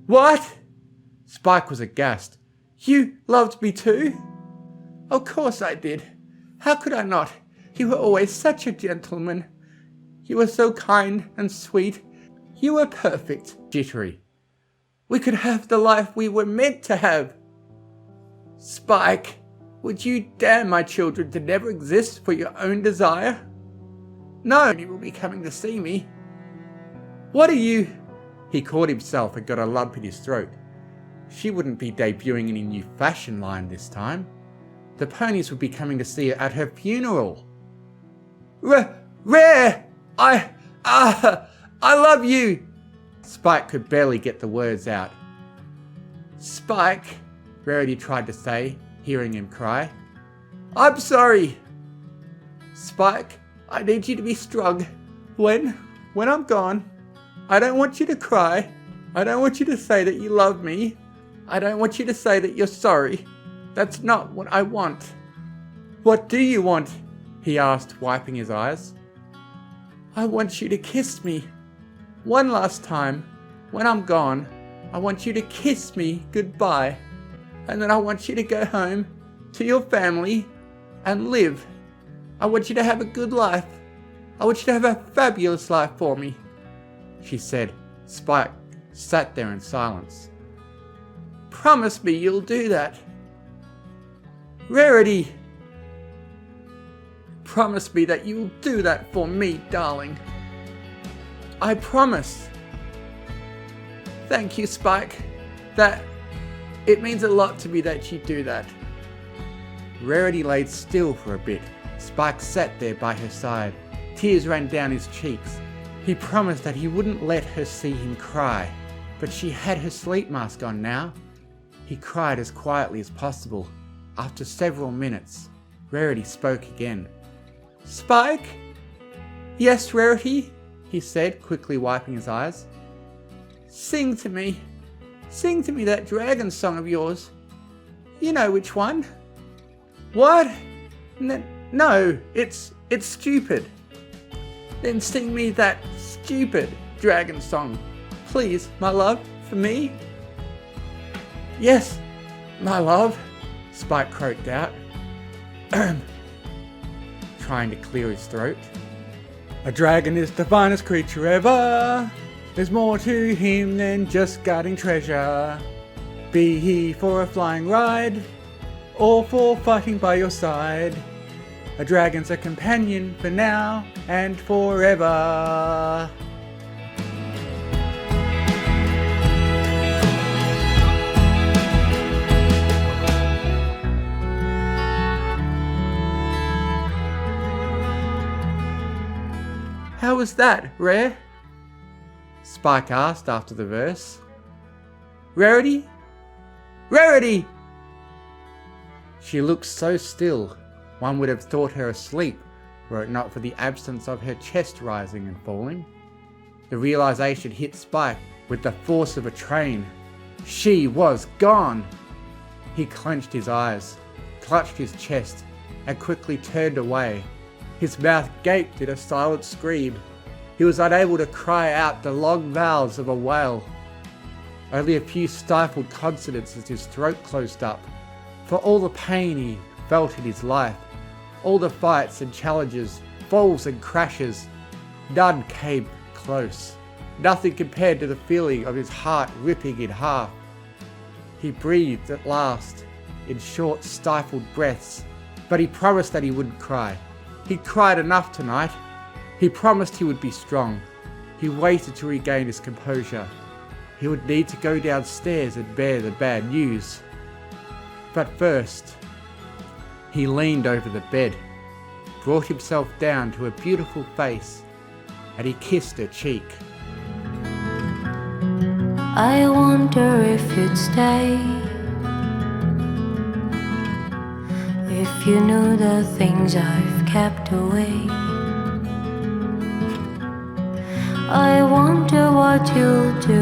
What? Spike was aghast. You loved me too? Of course I did. How could I not? You were always such a gentleman. You were so kind and sweet. You were perfect. Jittery. We could have the life we were meant to have. Spike, would you damn my children to never exist for your own desire? No, you will be coming to see me. What are you? He caught himself and got a lump in his throat. She wouldn't be debuting any new fashion line this time. The ponies would be coming to see her at her funeral. Rare! I love you! Spike could barely get the words out. Spike, Rarity tried to say, hearing him cry. I'm sorry. Spike, I need you to be strong. When I'm gone, I don't want you to cry. I don't want you to say that you love me. I don't want you to say that you're sorry. That's not what I want. What do you want? He asked, wiping his eyes. I want you to kiss me. One last time. When I'm gone, I want you to kiss me goodbye. And then I want you to go home to your family and live. I want you to have a good life. I want you to have a fabulous life for me, she said. Spike sat there in silence. Promise me you'll do that. Rarity. Promise me that you'll do that for me, darling. I promise. Thank you, Spike. It means a lot to me that you do that. Rarity laid still for a bit. Spike sat there by her side. Tears ran down his cheeks. He promised that he wouldn't let her see him cry, but she had her sleep mask on now. He cried as quietly as possible. After several minutes, Rarity spoke again. Spike? Yes, Rarity, he said, quickly wiping his eyes. Sing to me. Sing to me that dragon song of yours. You know which one. What? No, it's stupid. Then sing me that stupid dragon song. Please, my love, for me. Yes, my love, Spike croaked out, trying to clear his throat. A dragon is the finest creature ever. There's more to him than just guarding treasure. Be he for a flying ride, or for fighting by your side. A dragon's a companion for now and forever. How was that, Rare? Spike asked after the verse. Rarity? Rarity! She looked so still, one would have thought her asleep were it not for the absence of her chest rising and falling. The realization hit Spike with the force of a train. She was gone! He clenched his eyes, clutched his chest, and quickly turned away. His mouth gaped in a silent scream. He was unable to cry out the long vowels of a wail. Only a few stifled consonants as his throat closed up. For all the pain he felt in his life, all the fights and challenges, falls and crashes, none came close. Nothing compared to the feeling of his heart ripping in half. He breathed at last, in short stifled breaths, but he promised that he wouldn't cry. He'd cried enough tonight. He promised he would be strong. He waited to regain his composure. He would need to go downstairs and bear the bad news. But first, he leaned over the bed, brought himself down to a beautiful face, and he kissed her cheek. I wonder if you'd stay, if you knew the things I've kept away. I wonder what what you'll do?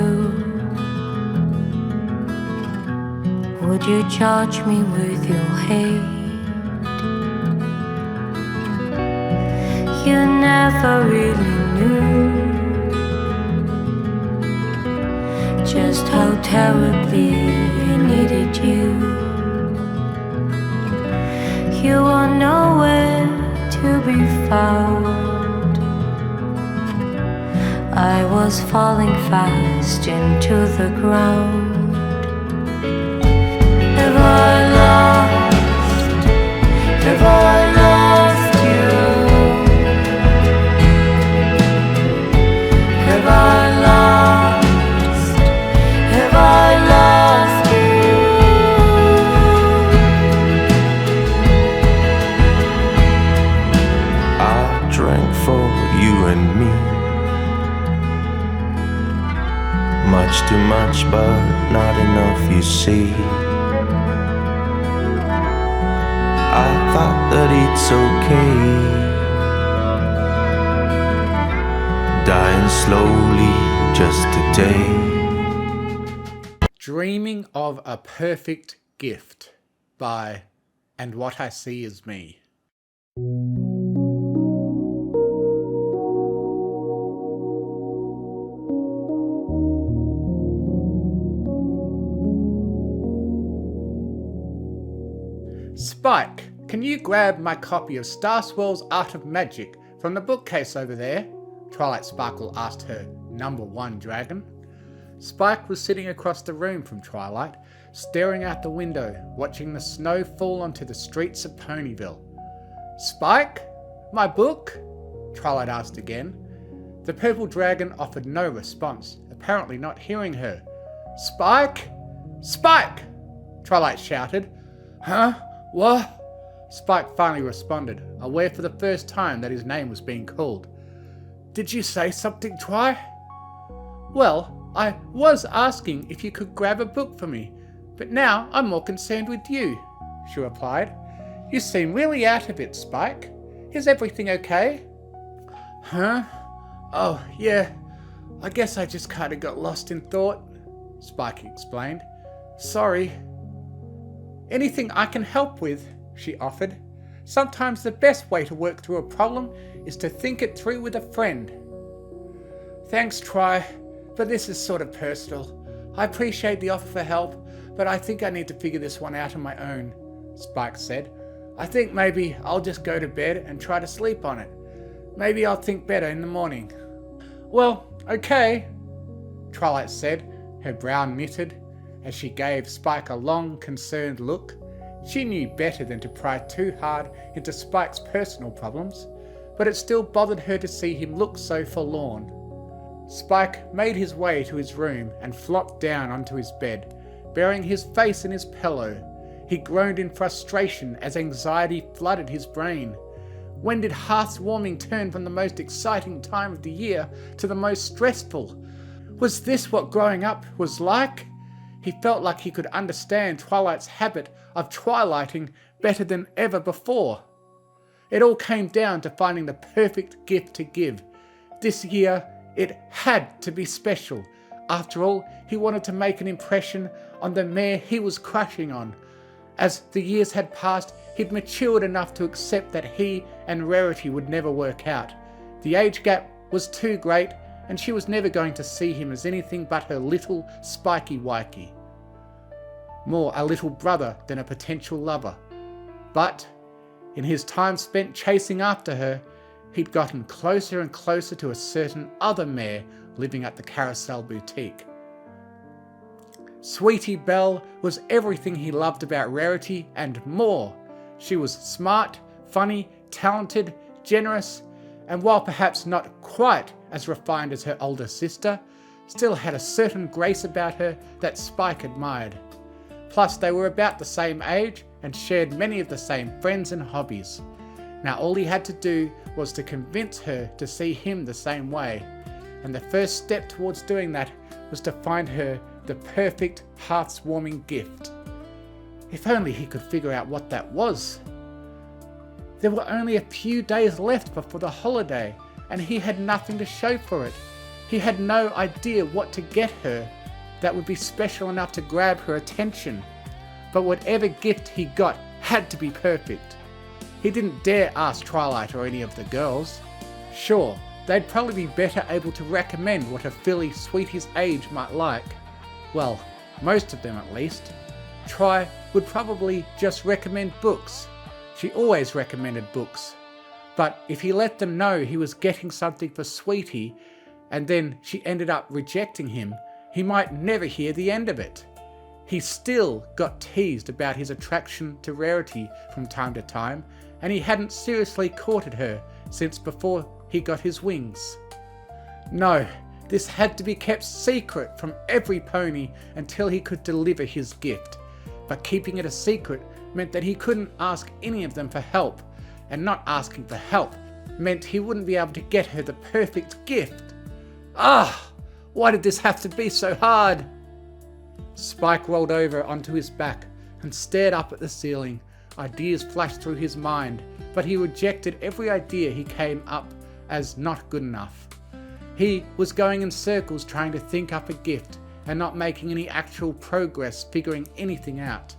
Would you charge me with your hate? You never really knew just how terribly I needed you. You were nowhere to be found. I was falling fast into the ground. Have I lost? Have I lost you? Have I lost? Have I lost you? I drank for you and me. Much too much, but not enough, you see. I thought that it's okay, dying slowly just today. Dreaming of a Perfect Gift by And What I See Is Me. Spike, can you grab my copy of Star Swirl's Art of Magic from the bookcase over there? Twilight Sparkle asked her #1 dragon. Spike was sitting across the room from Twilight, staring out the window, watching the snow fall onto the streets of Ponyville. Spike? My book? Twilight asked again. The purple dragon offered no response, apparently not hearing her. Spike? Spike! Twilight shouted. Huh? What? Spike finally responded, aware for the first time that his name was being called. Did you say something, Twi? Well, I was asking if you could grab a book for me, but now I'm more concerned with you, she replied. You seem really out of it, Spike. Is everything okay? Huh? Oh, yeah. I guess I just kinda got lost in thought, Spike explained. Sorry. Anything I can help with, she offered. Sometimes the best way to work through a problem is to think it through with a friend. Thanks, Try, but this is sort of personal. I appreciate the offer for help, but I think I need to figure this one out on my own, Spike said. I think maybe I'll just go to bed and try to sleep on it. Maybe I'll think better in the morning. Well, okay, Twilight said, her brow knitted, as she gave Spike a long, concerned look. She knew better than to pry too hard into Spike's personal problems, but it still bothered her to see him look so forlorn. Spike made his way to his room and flopped down onto his bed, burying his face in his pillow. He groaned in frustration as anxiety flooded his brain. When did hearth's warming turn from the most exciting time of the year to the most stressful? Was this what growing up was like? He felt like he could understand Twilight's habit of twilighting better than ever before. It all came down to finding the perfect gift to give. This year, it had to be special. After all, he wanted to make an impression on the mare he was crushing on. As the years had passed, he'd matured enough to accept that he and Rarity would never work out. The age gap was too great, and she was never going to see him as anything but her little spiky wikey. More a little brother than a potential lover. But, in his time spent chasing after her, he'd gotten closer and closer to a certain other mare living at the Carousel Boutique. Sweetie Belle was everything he loved about Rarity and more. She was smart, funny, talented, generous, and while perhaps not quite as refined as her older sister, still had a certain grace about her that Spike admired. Plus, they were about the same age and shared many of the same friends and hobbies. Now all he had to do was to convince her to see him the same way, and the first step towards doing that was to find her the perfect hearth-warming gift. If only he could figure out what that was. There were only a few days left before the holiday, and he had nothing to show for it. He had no idea what to get her that would be special enough to grab her attention. But whatever gift he got had to be perfect. He didn't dare ask Twilight or any of the girls. Sure, they'd probably be better able to recommend what a filly sweet his age might like. Well, most of them at least. Try would probably just recommend books. She always recommended books. But if he let them know he was getting something for Sweetie, and then she ended up rejecting him, he might never hear the end of it. He still got teased about his attraction to Rarity from time to time, and he hadn't seriously courted her since before he got his wings. No, this had to be kept secret from every pony until he could deliver his gift. But keeping it a secret meant that he couldn't ask any of them for help, and not asking for help meant he wouldn't be able to get her the perfect gift. Why did this have to be so hard? Spike rolled over onto his back and stared up at the ceiling. Ideas flashed through his mind, but he rejected every idea he came up as not good enough. He was going in circles trying to think up a gift and not making any actual progress figuring anything out.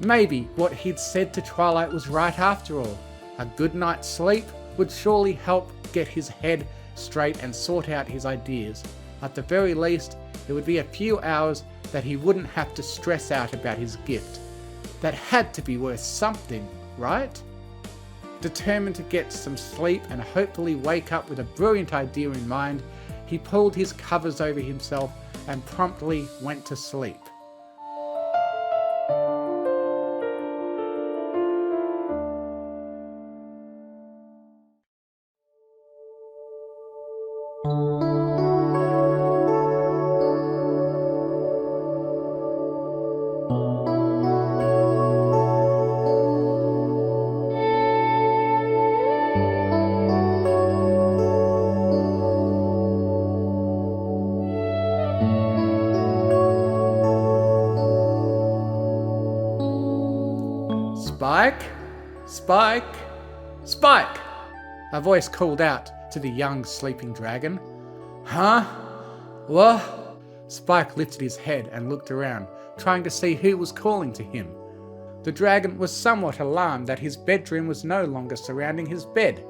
Maybe what he'd said to Twilight was right after all. A good night's sleep would surely help get his head straight and sort out his ideas. At the very least, it would be a few hours that he wouldn't have to stress out about his gift. That had to be worth something, right? Determined to get some sleep and hopefully wake up with a brilliant idea in mind, he pulled his covers over himself and promptly went to sleep. Spike! Spike! Spike! A voice called out to the young sleeping dragon. Huh? What? Spike lifted his head and looked around, trying to see who was calling to him. The dragon was somewhat alarmed that his bedroom was no longer surrounding his bed.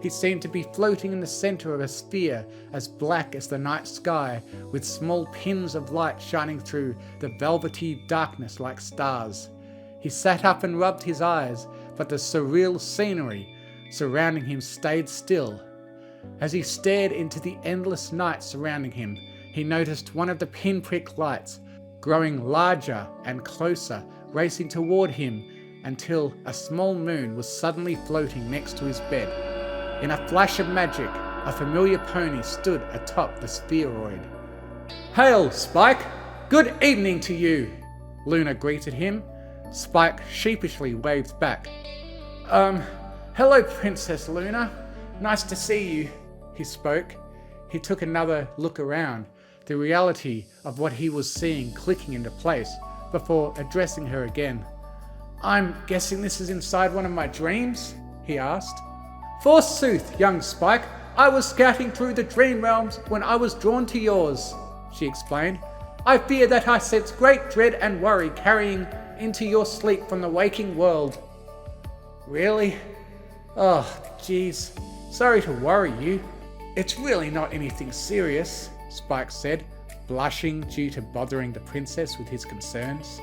He seemed to be floating in the centre of a sphere as black as the night sky, with small pins of light shining through the velvety darkness like stars. He sat up and rubbed his eyes, but the surreal scenery surrounding him stayed still. As he stared into the endless night surrounding him, he noticed one of the pinprick lights growing larger and closer, racing toward him until a small moon was suddenly floating next to his bed. In a flash of magic, a familiar pony stood atop the spheroid. "Hail, Spike! Good evening to you!" Luna greeted him. Spike sheepishly waved back. Hello, Princess Luna. Nice to see you," he spoke. He took another look around, the reality of what he was seeing clicking into place, before addressing her again. "I'm guessing this is inside one of my dreams?" he asked. "Forsooth, young Spike, I was scouting through the dream realms when I was drawn to yours," she explained. "I fear that I sense great dread and worry carrying into your sleep from the waking world." "Really? Oh, geez. Sorry to worry you. It's really not anything serious," Spike said, blushing due to bothering the princess with his concerns.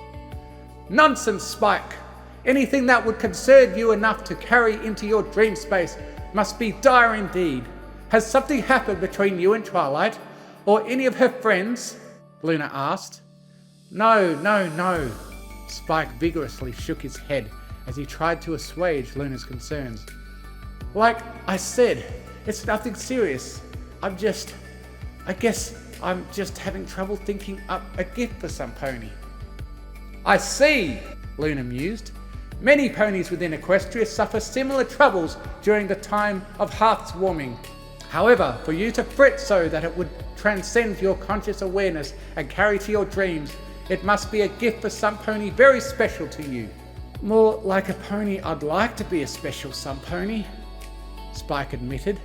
"Nonsense, Spike! Anything that would concern you enough to carry into your dream space must be dire indeed. Has something happened between you and Twilight, or any of her friends?" Luna asked. No. Spike vigorously shook his head as he tried to assuage Luna's concerns. "Like I said, it's nothing serious. I guess I'm just having trouble thinking up a gift for some pony." "I see," Luna mused. "Many ponies within Equestria suffer similar troubles during the time of hearth's warming. However, for you to fret so that it would transcend your conscious awareness and carry to your dreams, it must be a gift for some pony very special to you." "More like a pony I'd like to be a special some pony," Spike admitted.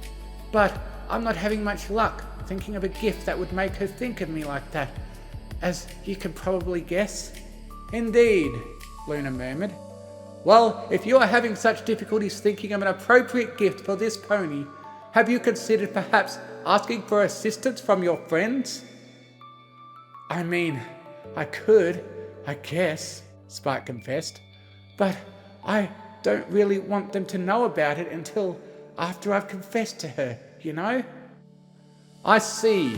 "But I'm not having much luck thinking of a gift that would make her think of me like that, as you can probably guess. Indeed, Luna murmured. Well, if you are having such difficulties thinking of an appropriate gift for this pony, have you considered perhaps asking for assistance from your friends? I mean, I could, I guess, Spike confessed, but I don't really want them to know about it until after I've confessed to her, you know? I see,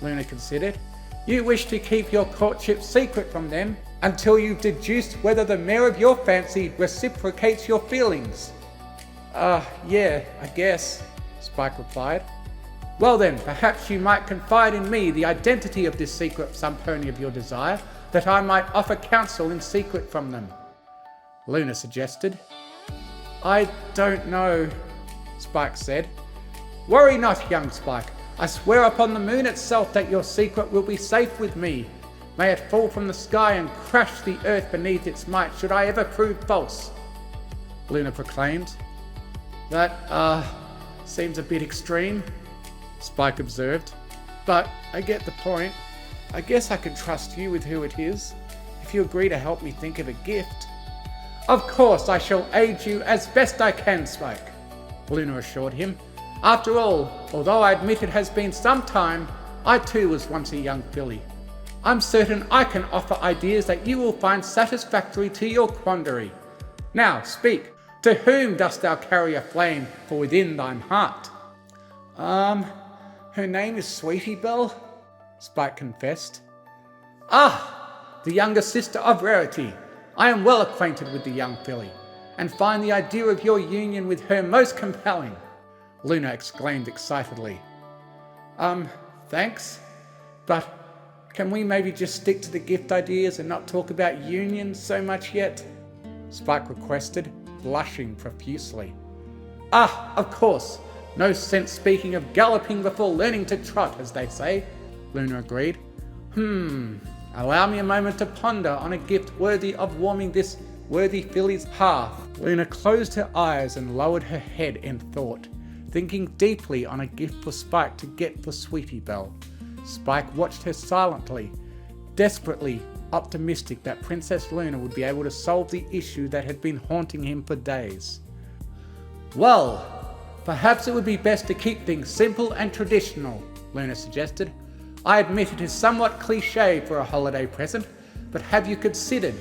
Luna considered. You wish to keep your courtship secret from them until you've deduced whether the mare of your fancy reciprocates your feelings. Yeah, I guess, Spike replied. Well then, perhaps you might confide in me the identity of this secret some pony of your desire, that I might offer counsel in secret from them, Luna suggested. I don't know, Spike said. Worry not, young Spike. I swear upon the moon itself that your secret will be safe with me. May it fall from the sky and crash the earth beneath its might should I ever prove false, Luna proclaimed. That, seems a bit extreme, Spike observed. But I get the point. I guess I can trust you with who it is, if you agree to help me think of a gift. Of course I shall aid you as best I can, Spike, Luna assured him. After all, although I admit it has been some time, I too was once a young filly. I'm certain I can offer ideas that you will find satisfactory to your quandary. Now speak, to whom dost thou carry a flame for within thine heart? Her name is Sweetie Belle, Spike confessed. Ah, the younger sister of Rarity. I am well acquainted with the young filly, and find the idea of your union with her most compelling, Luna exclaimed excitedly. Thanks, but can we maybe just stick to the gift ideas and not talk about unions so much yet? Spike requested, blushing profusely. Ah, of course. No sense speaking of galloping before learning to trot, as they say, Luna agreed. Allow me a moment to ponder on a gift worthy of warming this worthy filly's hearth. Luna closed her eyes and lowered her head in thought, thinking deeply on a gift for Spike to get for Sweetie Belle. Spike watched her silently, desperately optimistic that Princess Luna would be able to solve the issue that had been haunting him for days. Well, perhaps it would be best to keep things simple and traditional, Luna suggested. I admit it is somewhat cliché for a holiday present, but have you considered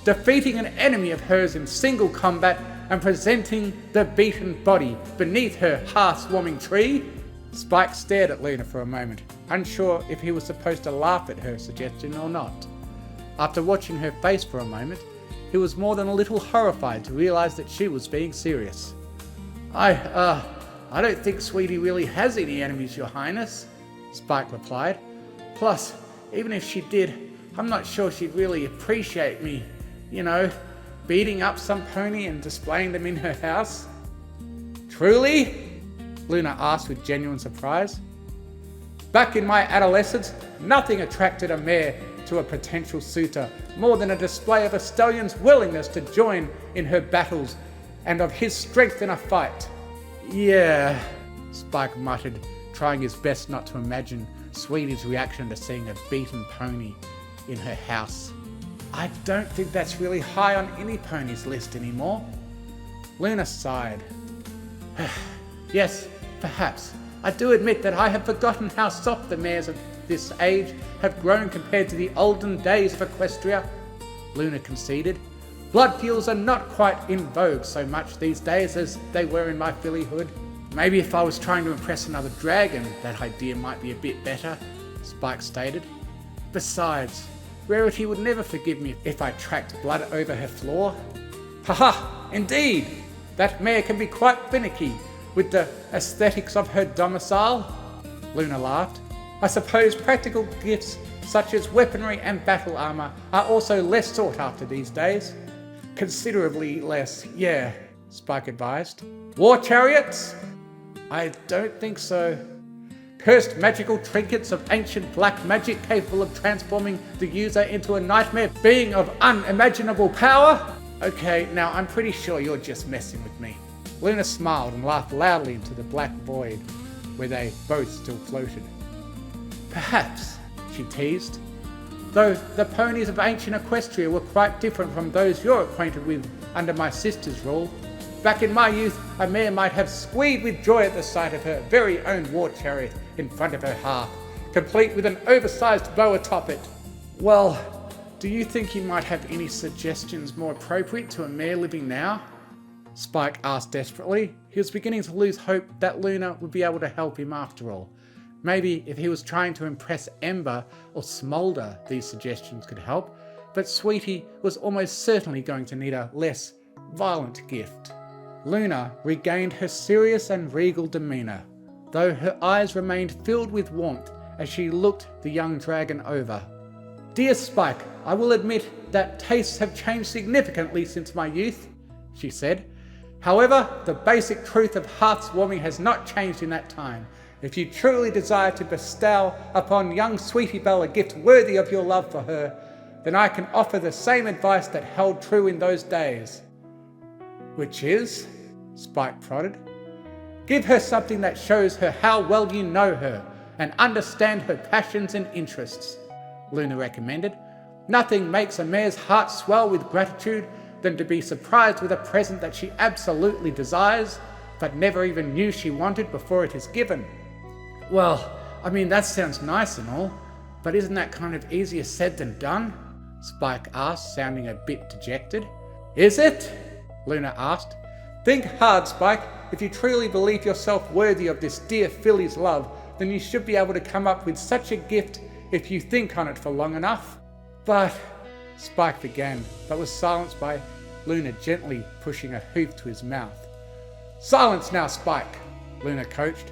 defeating an enemy of hers in single combat and presenting the beaten body beneath her hearth-warming tree? Spike stared at Luna for a moment, unsure if he was supposed to laugh at her suggestion or not. After watching her face for a moment, he was more than a little horrified to realize that she was being serious. I don't think Sweetie really has any enemies, Your Highness, Spike replied. Plus, even if she did, I'm not sure she'd really appreciate me, beating up some pony and displaying them in her house. Truly? Luna asked with genuine surprise. Back in my adolescence, nothing attracted a mare to a potential suitor more than a display of a stallion's willingness to join in her battles and of his strength in a fight. Yeah, Spike muttered, trying his best not to imagine Sweetie's reaction to seeing a beaten pony in her house. I don't think that's really high on any pony's list anymore. Luna sighed. Yes, perhaps. I do admit that I have forgotten how soft the mares of this age have grown compared to the olden days of Equestria, Luna conceded. Blood fuels are not quite in vogue so much these days as they were in my fillyhood. Maybe if I was trying to impress another dragon, that idea might be a bit better, Spike stated. Besides, Rarity would never forgive me if I tracked blood over her floor. Haha, indeed! That mare can be quite finicky with the aesthetics of her domicile, Luna laughed. I suppose practical gifts such as weaponry and battle armor are also less sought after these days. Considerably less, yeah, Spike advised. War chariots? I don't think so. Cursed magical trinkets of ancient black magic capable of transforming the user into a nightmare being of unimaginable power? Okay, now I'm pretty sure you're just messing with me. Luna smiled and laughed loudly into the black void where they both still floated. Perhaps, she teased. Though the ponies of ancient Equestria were quite different from those you're acquainted with under my sister's rule. Back in my youth, a mare might have squealed with joy at the sight of her very own war chariot in front of her hearth, complete with an oversized bow atop it. Well, do you think you might have any suggestions more appropriate to a mare living now? Spike asked desperately. He was beginning to lose hope that Luna would be able to help him after all. Maybe if he was trying to impress Ember or Smolder, these suggestions could help, but Sweetie was almost certainly going to need a less violent gift. Luna regained her serious and regal demeanour, though her eyes remained filled with warmth as she looked the young dragon over. Dear Spike, I will admit that tastes have changed significantly since my youth, she said. However, the basic truth of heart's warming has not changed in that time. If you truly desire to bestow upon young Sweetie Belle a gift worthy of your love for her, then I can offer the same advice that held true in those days. Which is? Spike prodded. Give her something that shows her how well you know her and understand her passions and interests, Luna recommended. Nothing makes a mare's heart swell with gratitude than to be surprised with a present that she absolutely desires, but never even knew she wanted before it is given. Well, I mean, that sounds nice and all, but isn't that kind of easier said than done? Spike asked, sounding a bit dejected. Is it? Luna asked. Think hard, Spike. If you truly believe yourself worthy of this dear filly's love, then you should be able to come up with such a gift if you think on it for long enough. But, Spike began, but was silenced by Luna gently pushing a hoof to his mouth. Silence now, Spike, Luna coached.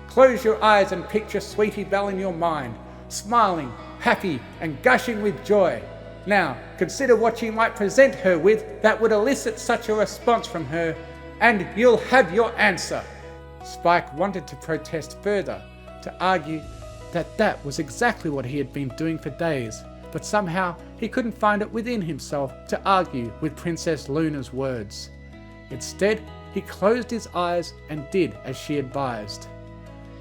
Close your eyes and picture Sweetie Belle in your mind, smiling, happy, and gushing with joy. Now, consider what you might present her with that would elicit such a response from her, and you'll have your answer. Spike wanted to protest further, to argue that that was exactly what he had been doing for days, but somehow he couldn't find it within himself to argue with Princess Luna's words. Instead, he closed his eyes and did as she advised.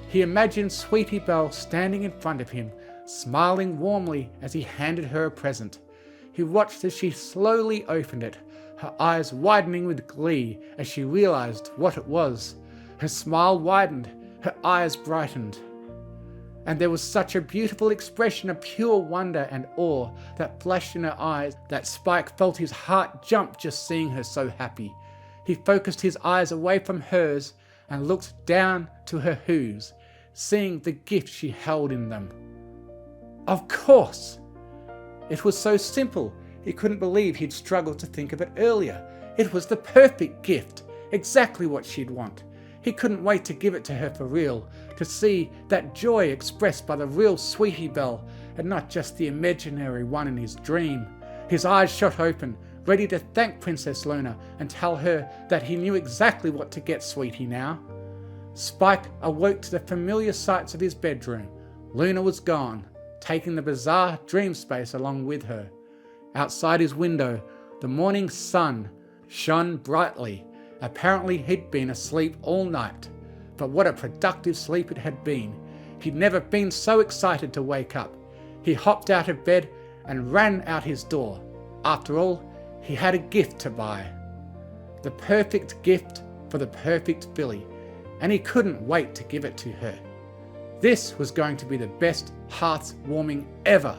He imagined Sweetie Belle standing in front of him, smiling warmly as he handed her a present. He watched as she slowly opened it, her eyes widening with glee as she realized what it was. Her smile widened, her eyes brightened. And there was such a beautiful expression of pure wonder and awe that flashed in her eyes that Spike felt his heart jump just seeing her so happy. He focused his eyes away from hers and looked down to her hooves, seeing the gift she held in them. Of course! It was so simple, he couldn't believe he'd struggled to think of it earlier. It was the perfect gift, exactly what she'd want. He couldn't wait to give it to her for real, to see that joy expressed by the real Sweetie Belle, and not just the imaginary one in his dream. His eyes shot open, ready to thank Princess Luna and tell her that he knew exactly what to get Sweetie now. Spike awoke to the familiar sights of his bedroom. Luna was gone, taking the bizarre dream space along with her. Outside his window, the morning sun shone brightly. Apparently he'd been asleep all night, but what a productive sleep it had been. He'd never been so excited to wake up. He hopped out of bed and ran out his door. After all, he had a gift to buy. The perfect gift for the perfect filly, and he couldn't wait to give it to her. This was going to be the best hearth-warming ever.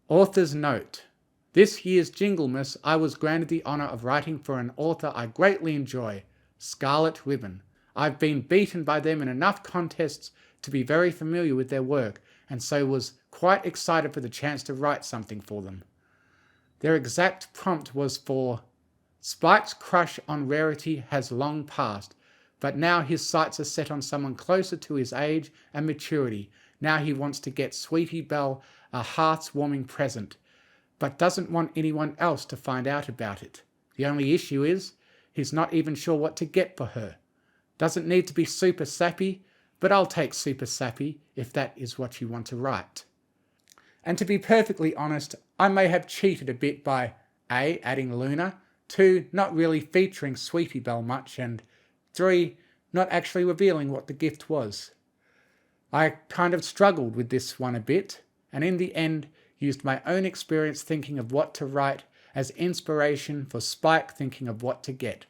Author's note. This year's Jinglemas I was granted the honour of writing for an author I greatly enjoy, Scarlet Ribbon. I've been beaten by them in enough contests to be very familiar with their work, and so was quite excited for the chance to write something for them. Their exact prompt was for, Spike's crush on Rarity has long passed, but now his sights are set on someone closer to his age and maturity. Now he wants to get Sweetie Belle a heart's-warming present, but doesn't want anyone else to find out about it. The only issue is, he's not even sure what to get for her. Doesn't need to be super sappy, but I'll take super sappy if that is what you want to write. And to be perfectly honest, I may have cheated a bit by A, adding Luna, 2, not really featuring Sweetie Belle much, and 3, not actually revealing what the gift was. I kind of struggled with this one a bit, and in the end used my own experience thinking of what to write as inspiration for Spike thinking of what to get.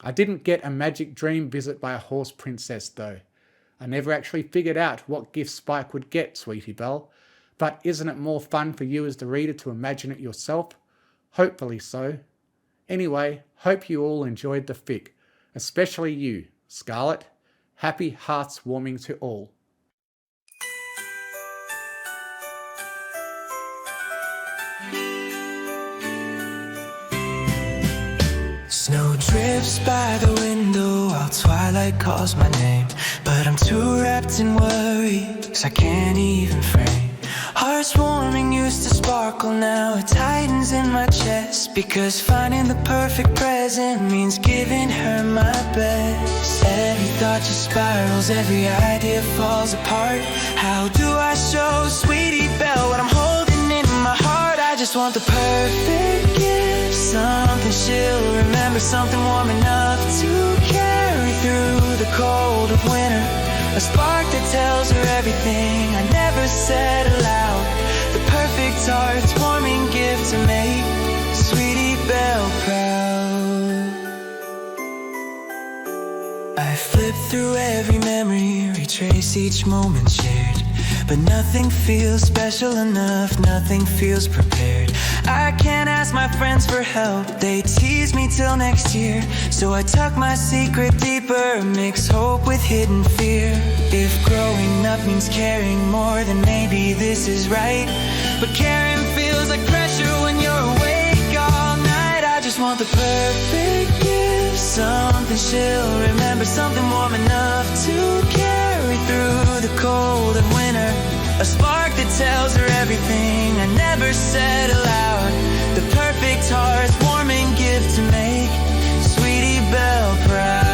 I didn't get a magic dream visit by a horse princess though. I never actually figured out what gift Spike would get Sweetie Belle, but isn't it more fun for you as the reader to imagine it yourself? Hopefully so. Anyway, hope you all enjoyed the fic, especially you, Scarlett. Happy hearts warming to all. Snow drifts by the window while twilight calls my name, but I'm too wrapped in worry, 'cause I can't even frame. Heart's warming used to sparkle, now it tightens in my chest, because finding the perfect present means giving her my best. Every thought just spirals, every idea falls apart. How do I show Sweetie Belle what I'm holding in my heart? I just want the perfect gift, something she'll remember, something warm enough to carry through the cold of winter. A spark that tells her everything I never said aloud. The perfect heart-warming gift to make Sweetie Belle proud. I flip through every memory, retrace each moment shared, but nothing feels special enough, nothing feels prepared. I can't ask my friends for help, they tease me till next year. So I tuck my secret deeper, mix hope with hidden fear. If growing up means caring more, then maybe this is right. But caring feels like pressure when you're awake all night. I just want the perfect gift, something she'll remember, something warm enough to carry through the cold of winter. A spark that tells her everything I never said aloud. The perfect heart-warming gift to make Sweetie Belle proud.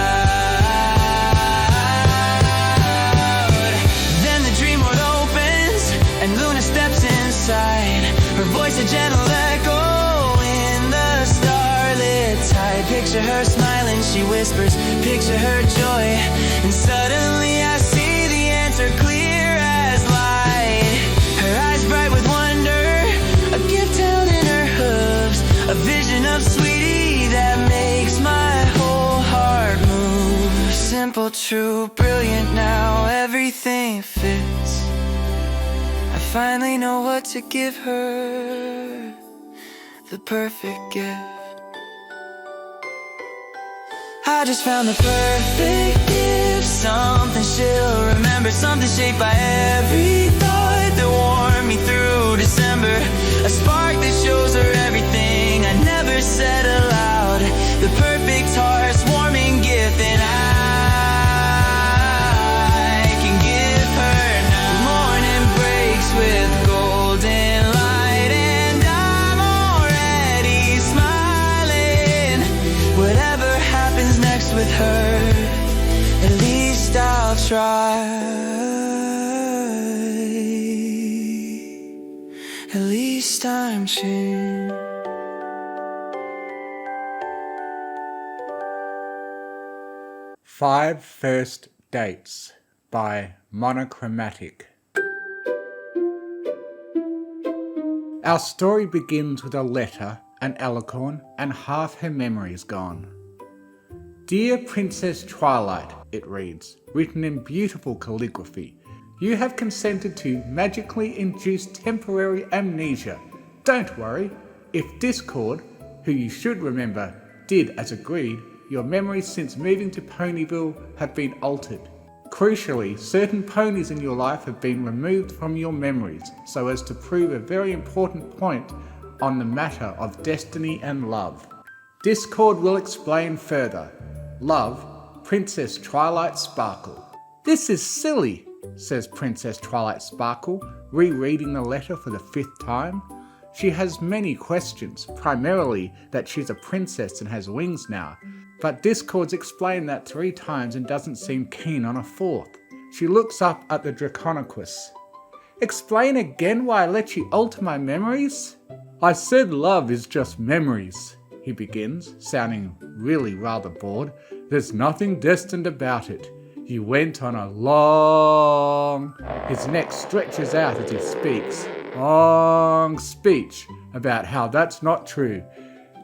Then the dream world opens and Luna steps inside. Her voice a gentle echo in the starlit tide. Picture her smiling, she whispers, picture her joy. And suddenly I see the answer clear as light. Her eyes bright with wonder, a gift held in her hooves, a vision of Sweetie that makes my whole heart move. Simple, true, brilliant, now everything fits. I finally know what to give her, the perfect gift. I just found the perfect gift, something she'll remember, something shaped by every thought that warmed me through December. A spark that shows her everything I never said aloud. The perfect heart-warming gift that I can give her now. The morning breaks with golden light and I'm already smiling. Whatever happens next with her, at least I'll try. At least I'm sure. Five First Dates by Monochromatic. Our story begins with a letter, an alicorn, and half her memory is gone. Dear Princess Twilight, it reads, written in beautiful calligraphy. You have consented to magically induce temporary amnesia. Don't worry. If Discord, who you should remember, did as agreed, your memories since moving to Ponyville have been altered. Crucially, certain ponies in your life have been removed from your memories so as to prove a very important point on the matter of destiny and love. Discord will explain further. Love, Princess Twilight Sparkle. This is silly, says Princess Twilight Sparkle, rereading the letter for the 5th time. She has many questions, primarily that she's a princess and has wings now, but Discord's explained that 3 times and doesn't seem keen on a 4th. She looks up at the Draconicus. Explain again why I let you alter my memories? I said love is just memories, he begins, sounding really rather bored. There's nothing destined about it. You went on a long... His neck stretches out as he speaks. Long speech about how that's not true,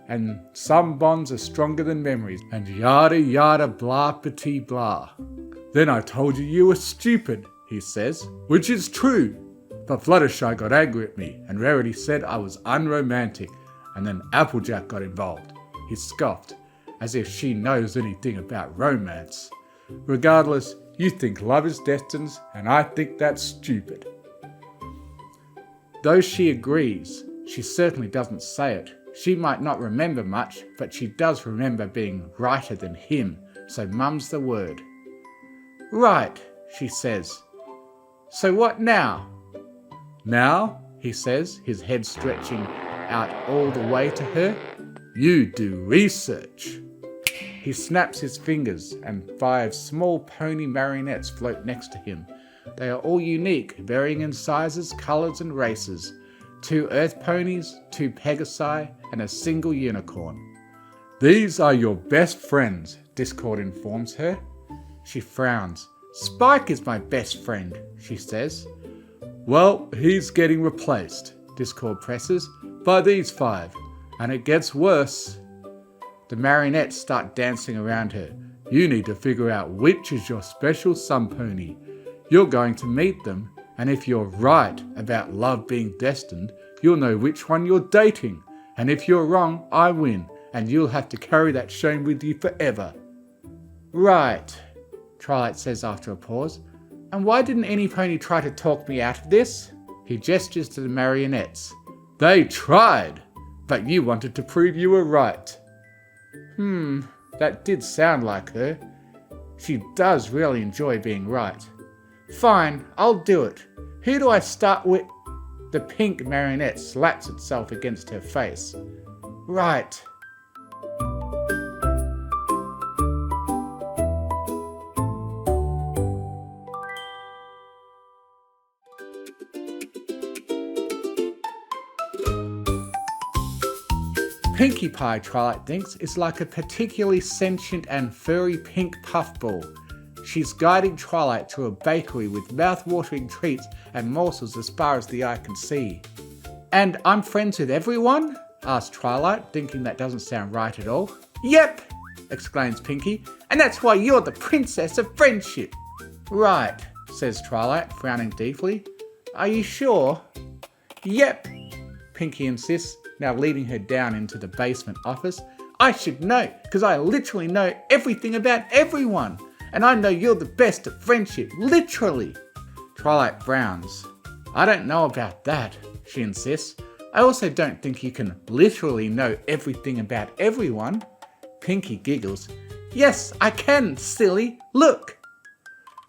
and some bonds are stronger than memories, and yada yada blah bitty blah. Then I told you were stupid, he says, which is true. But Fluttershy got angry at me, and Rarity said I was unromantic, and then Applejack got involved. He scoffed, as if she knows anything about romance. Regardless, you think love is destined, and I think that's stupid. Though she agrees, she certainly doesn't say it. She might not remember much, but she does remember being righter than him, so mum's the word. Right, she says. So what now? Now, he says, his head stretching out all the way to her, you do research. He snaps his fingers and 5 small pony marionettes float next to him. They are all unique, varying in sizes, colours and races. 2 earth ponies, 2 pegasi, and a single unicorn. These are your best friends, Discord informs her. She frowns. Spike is my best friend, she says. Well, he's getting replaced, Discord presses, by these 5. And it gets worse. The marionettes start dancing around her. You need to figure out which is your special sun pony. You're going to meet them, and if you're right about love being destined, you'll know which one you're dating. And if you're wrong, I win, and you'll have to carry that shame with you forever. Right, Twilight says after a pause. And why didn't any pony try to talk me out of this? He gestures to the marionettes. They tried, but you wanted to prove you were right. That did sound like her. She does really enjoy being right. Fine, I'll do it. Who do I start with? The pink marionette slaps itself against her face. Right. Pinkie Pie, Twilight thinks, is like a particularly sentient and furry pink puffball. She's guiding Twilight to a bakery with mouth-watering treats and morsels as far as the eye can see. And I'm friends with everyone? Asks Twilight, thinking that doesn't sound right at all. Yep, exclaims Pinkie, and that's why you're the princess of friendship. Right, says Twilight, frowning deeply. Are you sure? Yep, Pinkie insists, now leading her down into the basement office. I should know, because I literally know everything about everyone. And I know you're the best at friendship, literally. Twilight frowns. I don't know about that, she insists. I also don't think you can literally know everything about everyone. Pinkie giggles. Yes, I can, silly. Look.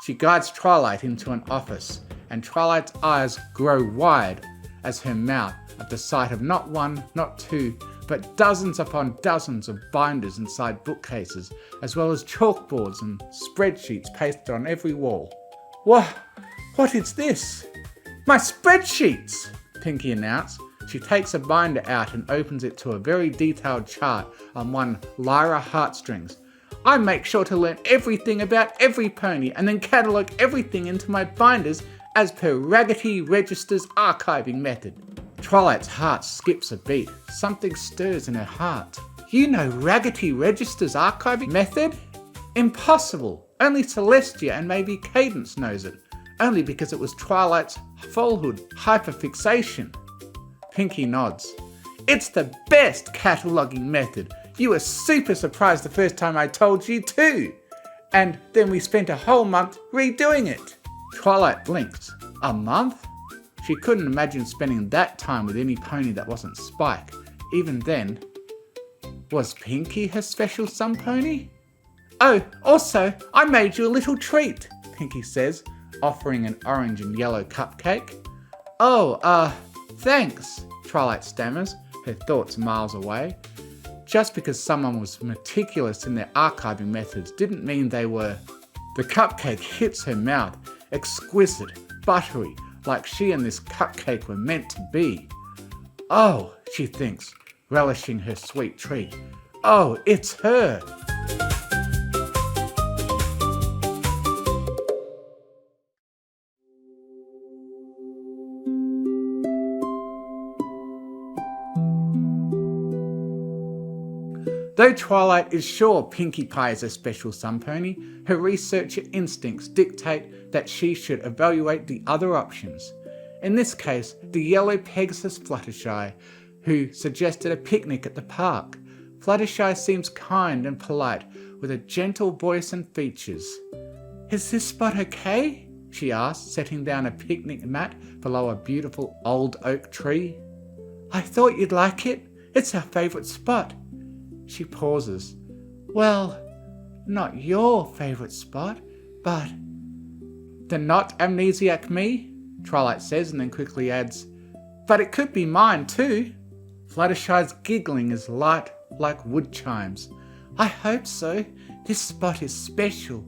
She guides Twilight into an office, and Twilight's eyes grow wide as her mouth at the sight of not 1, not 2, but dozens upon dozens of binders inside bookcases, as well as chalkboards and spreadsheets pasted on every wall. What is this? My spreadsheets, Pinkie announced. She takes a binder out and opens it to a very detailed chart on one Lyra Heartstrings. I make sure to learn everything about every pony and then catalogue everything into my binders as per Raggedy Register's archiving method. Twilight's heart skips a beat. Something stirs in her heart. You know Raggedy Register's archiving method? Impossible. Only Celestia and maybe Cadence knows it. Only because it was Twilight's foalhood hyperfixation. Pinkie nods. It's the best cataloguing method. You were super surprised the first time I told you too. And then we spent a whole month redoing it. Twilight blinks. A month? She couldn't imagine spending that time with any pony that wasn't Spike. Even then, was Pinkie her special sun pony? Oh, also, I made you a little treat, Pinky says, offering an orange and yellow cupcake. Oh, thanks, Twilight stammers, her thoughts miles away. Just because someone was meticulous in their archiving methods didn't mean they were. The cupcake hits her mouth, exquisite, buttery, like she and this cupcake were meant to be. Oh, she thinks, relishing her sweet treat. Oh, it's her! Though Twilight is sure Pinkie Pie is a special sun pony, her researcher instincts dictate that she should evaluate the other options. In this case, the yellow Pegasus Fluttershy, who suggested a picnic at the park. Fluttershy seems kind and polite, with a gentle voice and features. Is this spot okay? She asks, setting down a picnic mat below a beautiful old oak tree. I thought you'd like it. It's our favourite spot. She pauses. Well, not your favourite spot, but... The not amnesiac me? Twilight says and then quickly adds, but it could be mine too. Fluttershy's giggling is light like wood chimes. I hope so. This spot is special.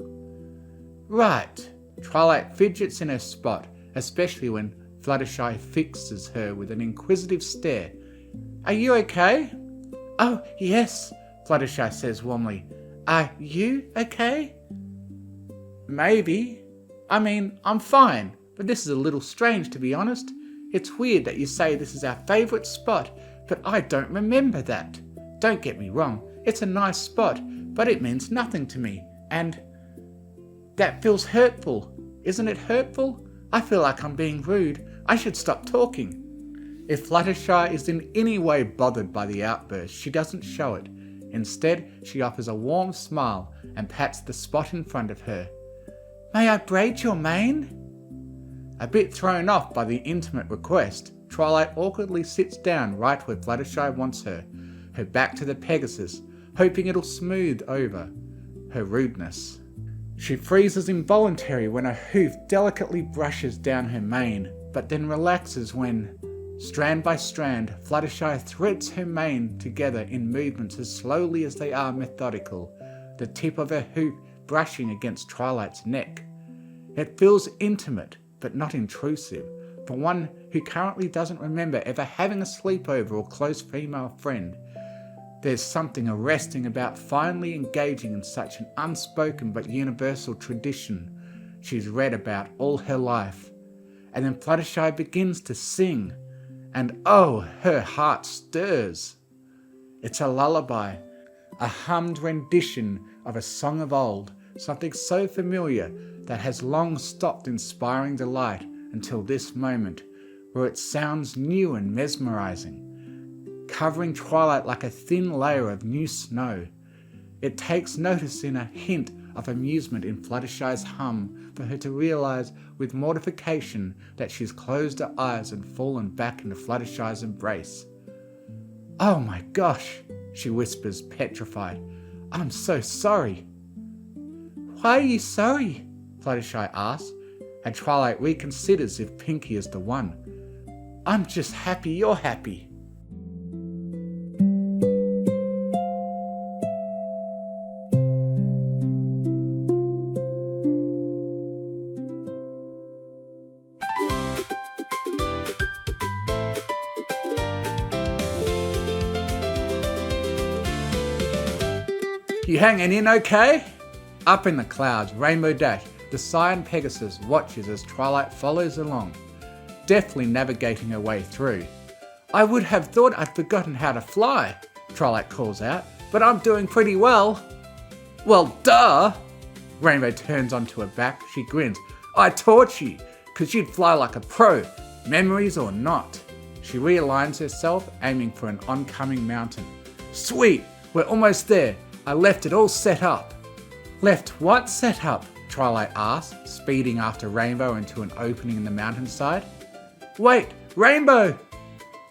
Right. Twilight fidgets in her spot, especially when Fluttershy fixes her with an inquisitive stare. Are you okay? Oh, yes, Fluttershy says warmly. Are you okay? Maybe. I mean, I'm fine, but this is a little strange to be honest. It's weird that you say this is our favourite spot, but I don't remember that. Don't get me wrong, it's a nice spot, but it means nothing to me, and that feels hurtful. Isn't it hurtful? I feel like I'm being rude. I should stop talking. If Fluttershy is in any way bothered by the outburst, she doesn't show it. Instead, she offers a warm smile and pats the spot in front of her. May I braid your mane? A bit thrown off by the intimate request, Twilight awkwardly sits down right where Fluttershy wants her back to the Pegasus, hoping it'll smooth over her rudeness. She freezes involuntarily when a hoof delicately brushes down her mane, but then relaxes when, strand by strand, Fluttershy threads her mane together in movements as slowly as they are methodical, the tip of her hoof brushing against Twilight's neck. It feels intimate, but not intrusive, for one who currently doesn't remember ever having a sleepover or close female friend. There's something arresting about finally engaging in such an unspoken but universal tradition she's read about all her life. And then Fluttershy begins to sing, and oh, her heart stirs. It's a lullaby, a hummed rendition of a song of old, something so familiar that has long stopped inspiring delight until this moment, where it sounds new and mesmerizing, covering Twilight like a thin layer of new snow. It takes notice in a hint of amusement in Fluttershy's hum for her to realize with mortification that she's closed her eyes and fallen back into Fluttershy's embrace. Oh my gosh, she whispers, petrified. I'm so sorry. Why are you sorry? Fluttershy asks, and Twilight reconsiders if Pinkie is the one. I'm just happy you're happy. You hanging in okay? Up in the clouds, Rainbow Dash, the Cyan Pegasus, watches as Twilight follows along, deftly navigating her way through. I would have thought I'd forgotten how to fly, Twilight calls out, but I'm doing pretty well. Well, duh! Rainbow turns onto her back, she grins. I taught you, 'cause you'd fly like a pro, memories or not. She realigns herself, aiming for an oncoming mountain. Sweet, we're almost there. I left it all set up. Left what set up? Twilight asks, speeding after Rainbow into an opening in the mountainside. Wait, Rainbow!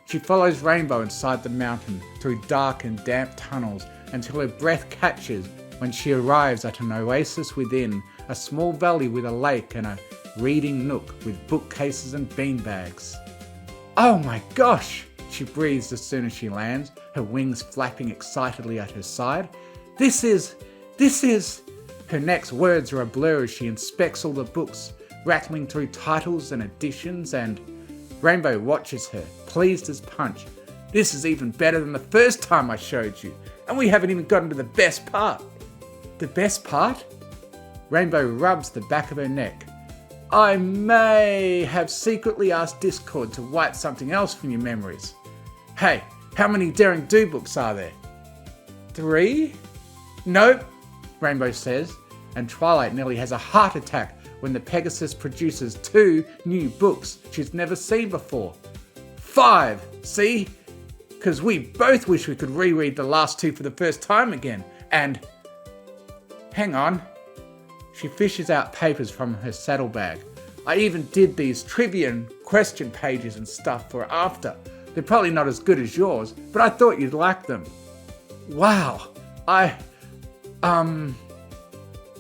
She follows Rainbow inside the mountain, through dark and damp tunnels, until her breath catches when she arrives at an oasis within a small valley with a lake and a reading nook with bookcases and beanbags. "Oh my gosh!" she breathes as soon as she lands, her wings flapping excitedly at her side. This is... Her next words are a blur as she inspects all the books, rattling through titles and editions, and Rainbow watches her, pleased as punch. "This is even better than the first time I showed you, and we haven't even gotten to the best part." "The best part?" Rainbow rubs the back of her neck. "I may have secretly asked Discord to wipe something else from your memories. Hey, how many Daring Do books are there?" 3? "Nope," Rainbow says, and Twilight nearly has a heart attack when the Pegasus produces 2 new books she's never seen before. 5, see? Because we both wish we could reread the last 2 for the first time again, and... Hang on. She fishes out papers from her saddlebag. "I even did these trivia and question pages and stuff for after. They're probably not as good as yours, but I thought you'd like them." "Wow,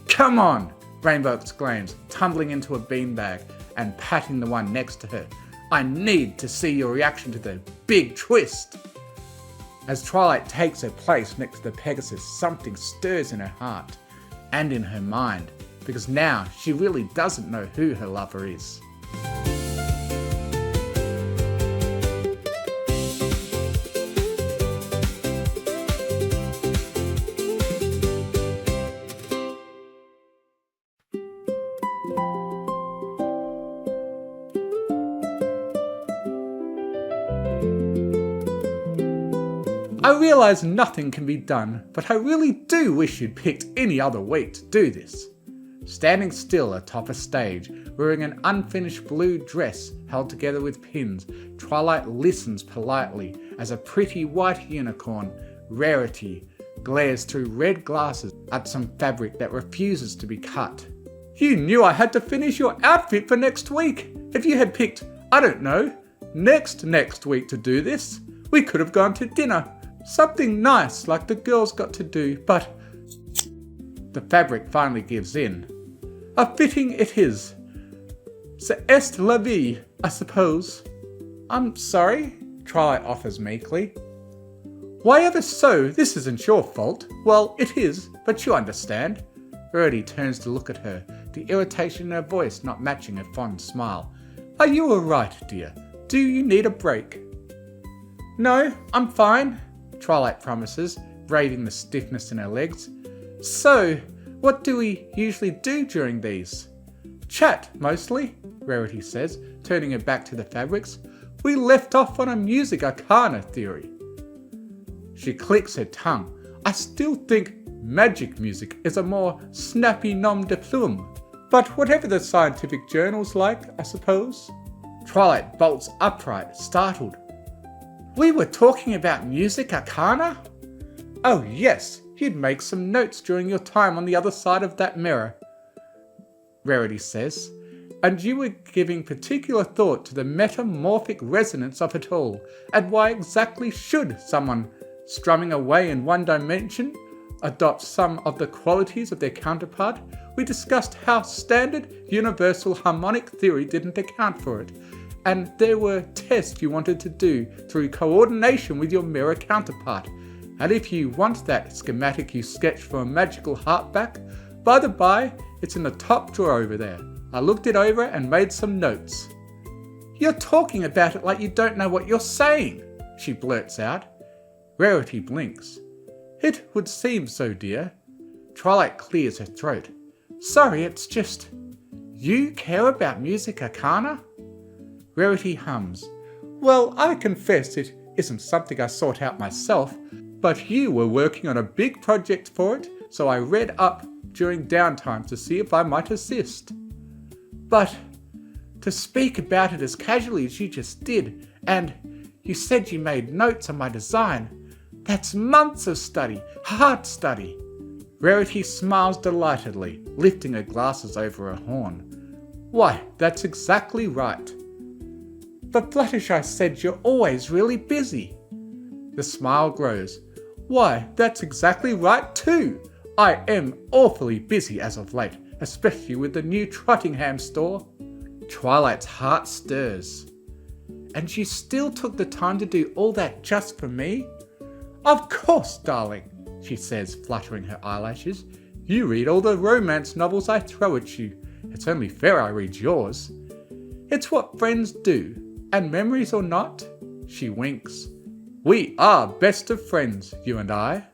Come on," Rainbow exclaims, tumbling into a beanbag and patting the one next to her. "I need to see your reaction to the big twist." As Twilight takes her place next to the Pegasus, something stirs in her heart and in her mind, because now she really doesn't know who her lover is. I realise nothing can be done, but I really do wish you'd picked any other week to do this. Standing still atop a stage, wearing an unfinished blue dress held together with pins, Twilight listens politely as a pretty white unicorn, Rarity, glares through red glasses at some fabric that refuses to be cut. "You knew I had to finish your outfit for next week. If you had picked, I don't know, next week to do this, we could have gone to dinner. Something nice like the girls got to do, but..." The fabric finally gives in. "A fitting it is. C'est la vie, I suppose." "I'm sorry," Twilight offers meekly. "Why ever so? This isn't your fault." "Well, it is, but you understand." Rarity turns to look at her, the irritation in her voice not matching her fond smile. "Are you alright, dear? Do you need a break?" "No, I'm fine," Twilight promises, braving the stiffness in her legs. "So, what do we usually do during these?" "Chat, mostly," Rarity says, turning her back to the fabrics. "We left off on a music arcana theory." She clicks her tongue. "I still think magic music is a more snappy nom de plume. But whatever the scientific journal's like, I suppose." Twilight bolts upright, startled. "We were talking about music arcana?" "Oh yes, you'd make some notes during your time on the other side of that mirror," Rarity says, "and you were giving particular thought to the metamorphic resonance of it all, and why exactly should someone strumming away in one dimension adopt some of the qualities of their counterpart. We discussed how standard universal harmonic theory didn't account for it, and there were tests you wanted to do through coordination with your mirror counterpart. And if you want that schematic you sketched for a magical harp back, by the by, it's in the top drawer over there. I looked it over and made some notes." "You're talking about it like you don't know what you're saying," she blurts out. Rarity blinks. "It would seem so, dear." Twilight clears her throat. "Sorry, it's just... You care about music arcana?" Rarity hums. "Well, I confess it isn't something I sought out myself, but you were working on a big project for it, so I read up during downtime to see if I might assist." "But to speak about it as casually as you just did, and you said you made notes on my design, that's months of study, hard study." Rarity smiles delightedly, lifting her glasses over her horn. "Why, that's exactly right." "But Fluttershy said you're always really busy." The smile grows. "Why, that's exactly right too. I am awfully busy as of late, especially with the new Trottingham store. Twilight's heart stirs. And you still took the time to do all that just for me? Of course, darling, she says, fluttering her eyelashes. You read all the romance novels I throw at you. It's only fair I read yours. It's what friends do, and memories or not, she winks. We are best of friends, you and I.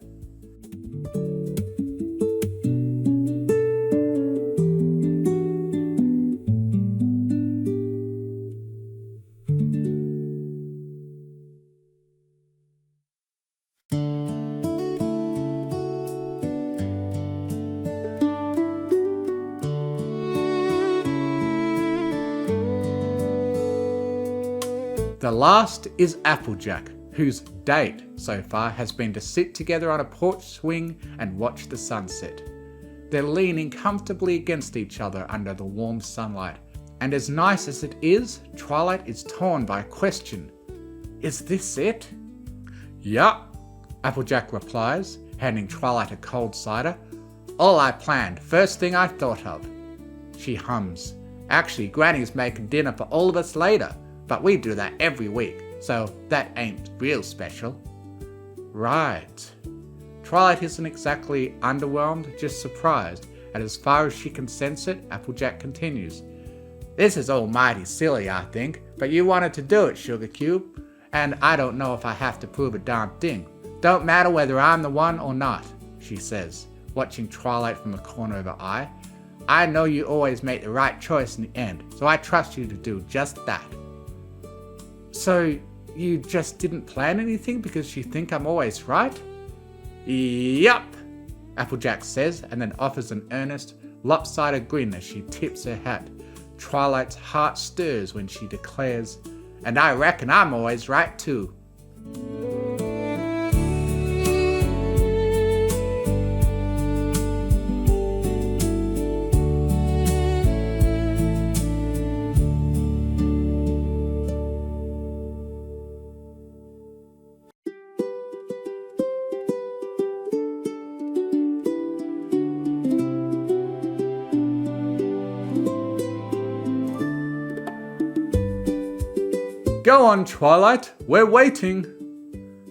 The last is Applejack, whose date so far has been to sit together on a porch swing and watch the sunset. They're leaning comfortably against each other under the warm sunlight, and as nice as it is, Twilight is torn by a question. Is this it? Yup, Applejack replies, handing Twilight a cold cider. All I planned, first thing I thought of. She hums. Actually, Granny's making dinner for all of us later. But we do that every week, so that ain't real special. Right. Twilight isn't exactly underwhelmed, just surprised, and as far as she can sense it, Applejack continues. This is almighty silly, I think, but you wanted to do it, Sugar Cube, and I don't know if I have to prove a darn thing. Don't matter whether I'm the one or not, she says, watching Twilight from the corner of her eye. I know you always make the right choice in the end, so I trust you to do just that. So, you just didn't plan anything because you think I'm always right? Yup, Applejack says, and then offers an earnest, lopsided grin as she tips her hat. Twilight's heart stirs when she declares, and I reckon I'm always right too. Go on, Twilight, we're waiting.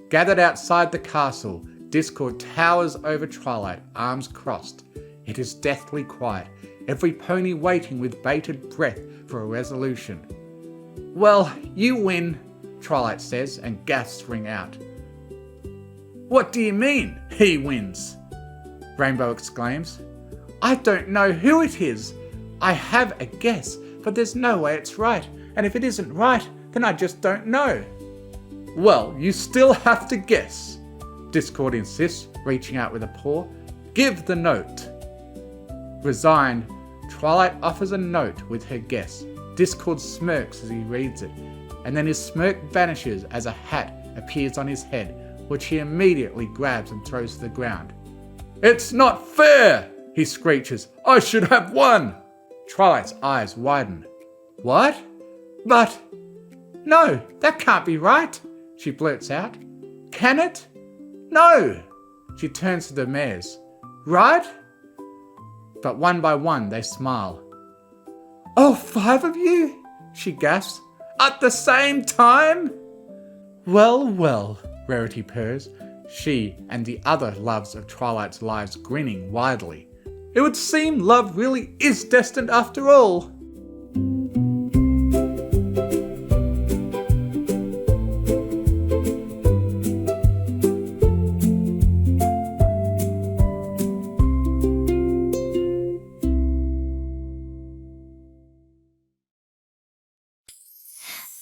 Gathered outside the castle, Discord towers over Twilight, arms crossed. It is deathly quiet, every pony waiting with bated breath for a resolution. Well, you win, Twilight says, and gasps ring out. What do you mean, he wins? Rainbow exclaims. I don't know who it is. I have a guess, but there's no way it's right, and if it isn't right, then I just don't know. Well, you still have to guess, Discord insists, reaching out with a paw. Give the note. Resigned, Twilight offers a note with her guess. Discord smirks as he reads it, and then his smirk vanishes as a hat appears on his head, which he immediately grabs and throws to the ground. It's not fair, he screeches. I should have won. Twilight's eyes widen. What? But... No, that can't be right, she blurts out. Can it? No. She turns to the mares. Right? But one by one they smile. Oh, 5 of you? She gasps. At the same time? Well, well, Rarity purrs, she and the other loves of Twilight's lives grinning widely. It would seem love really is destined after all.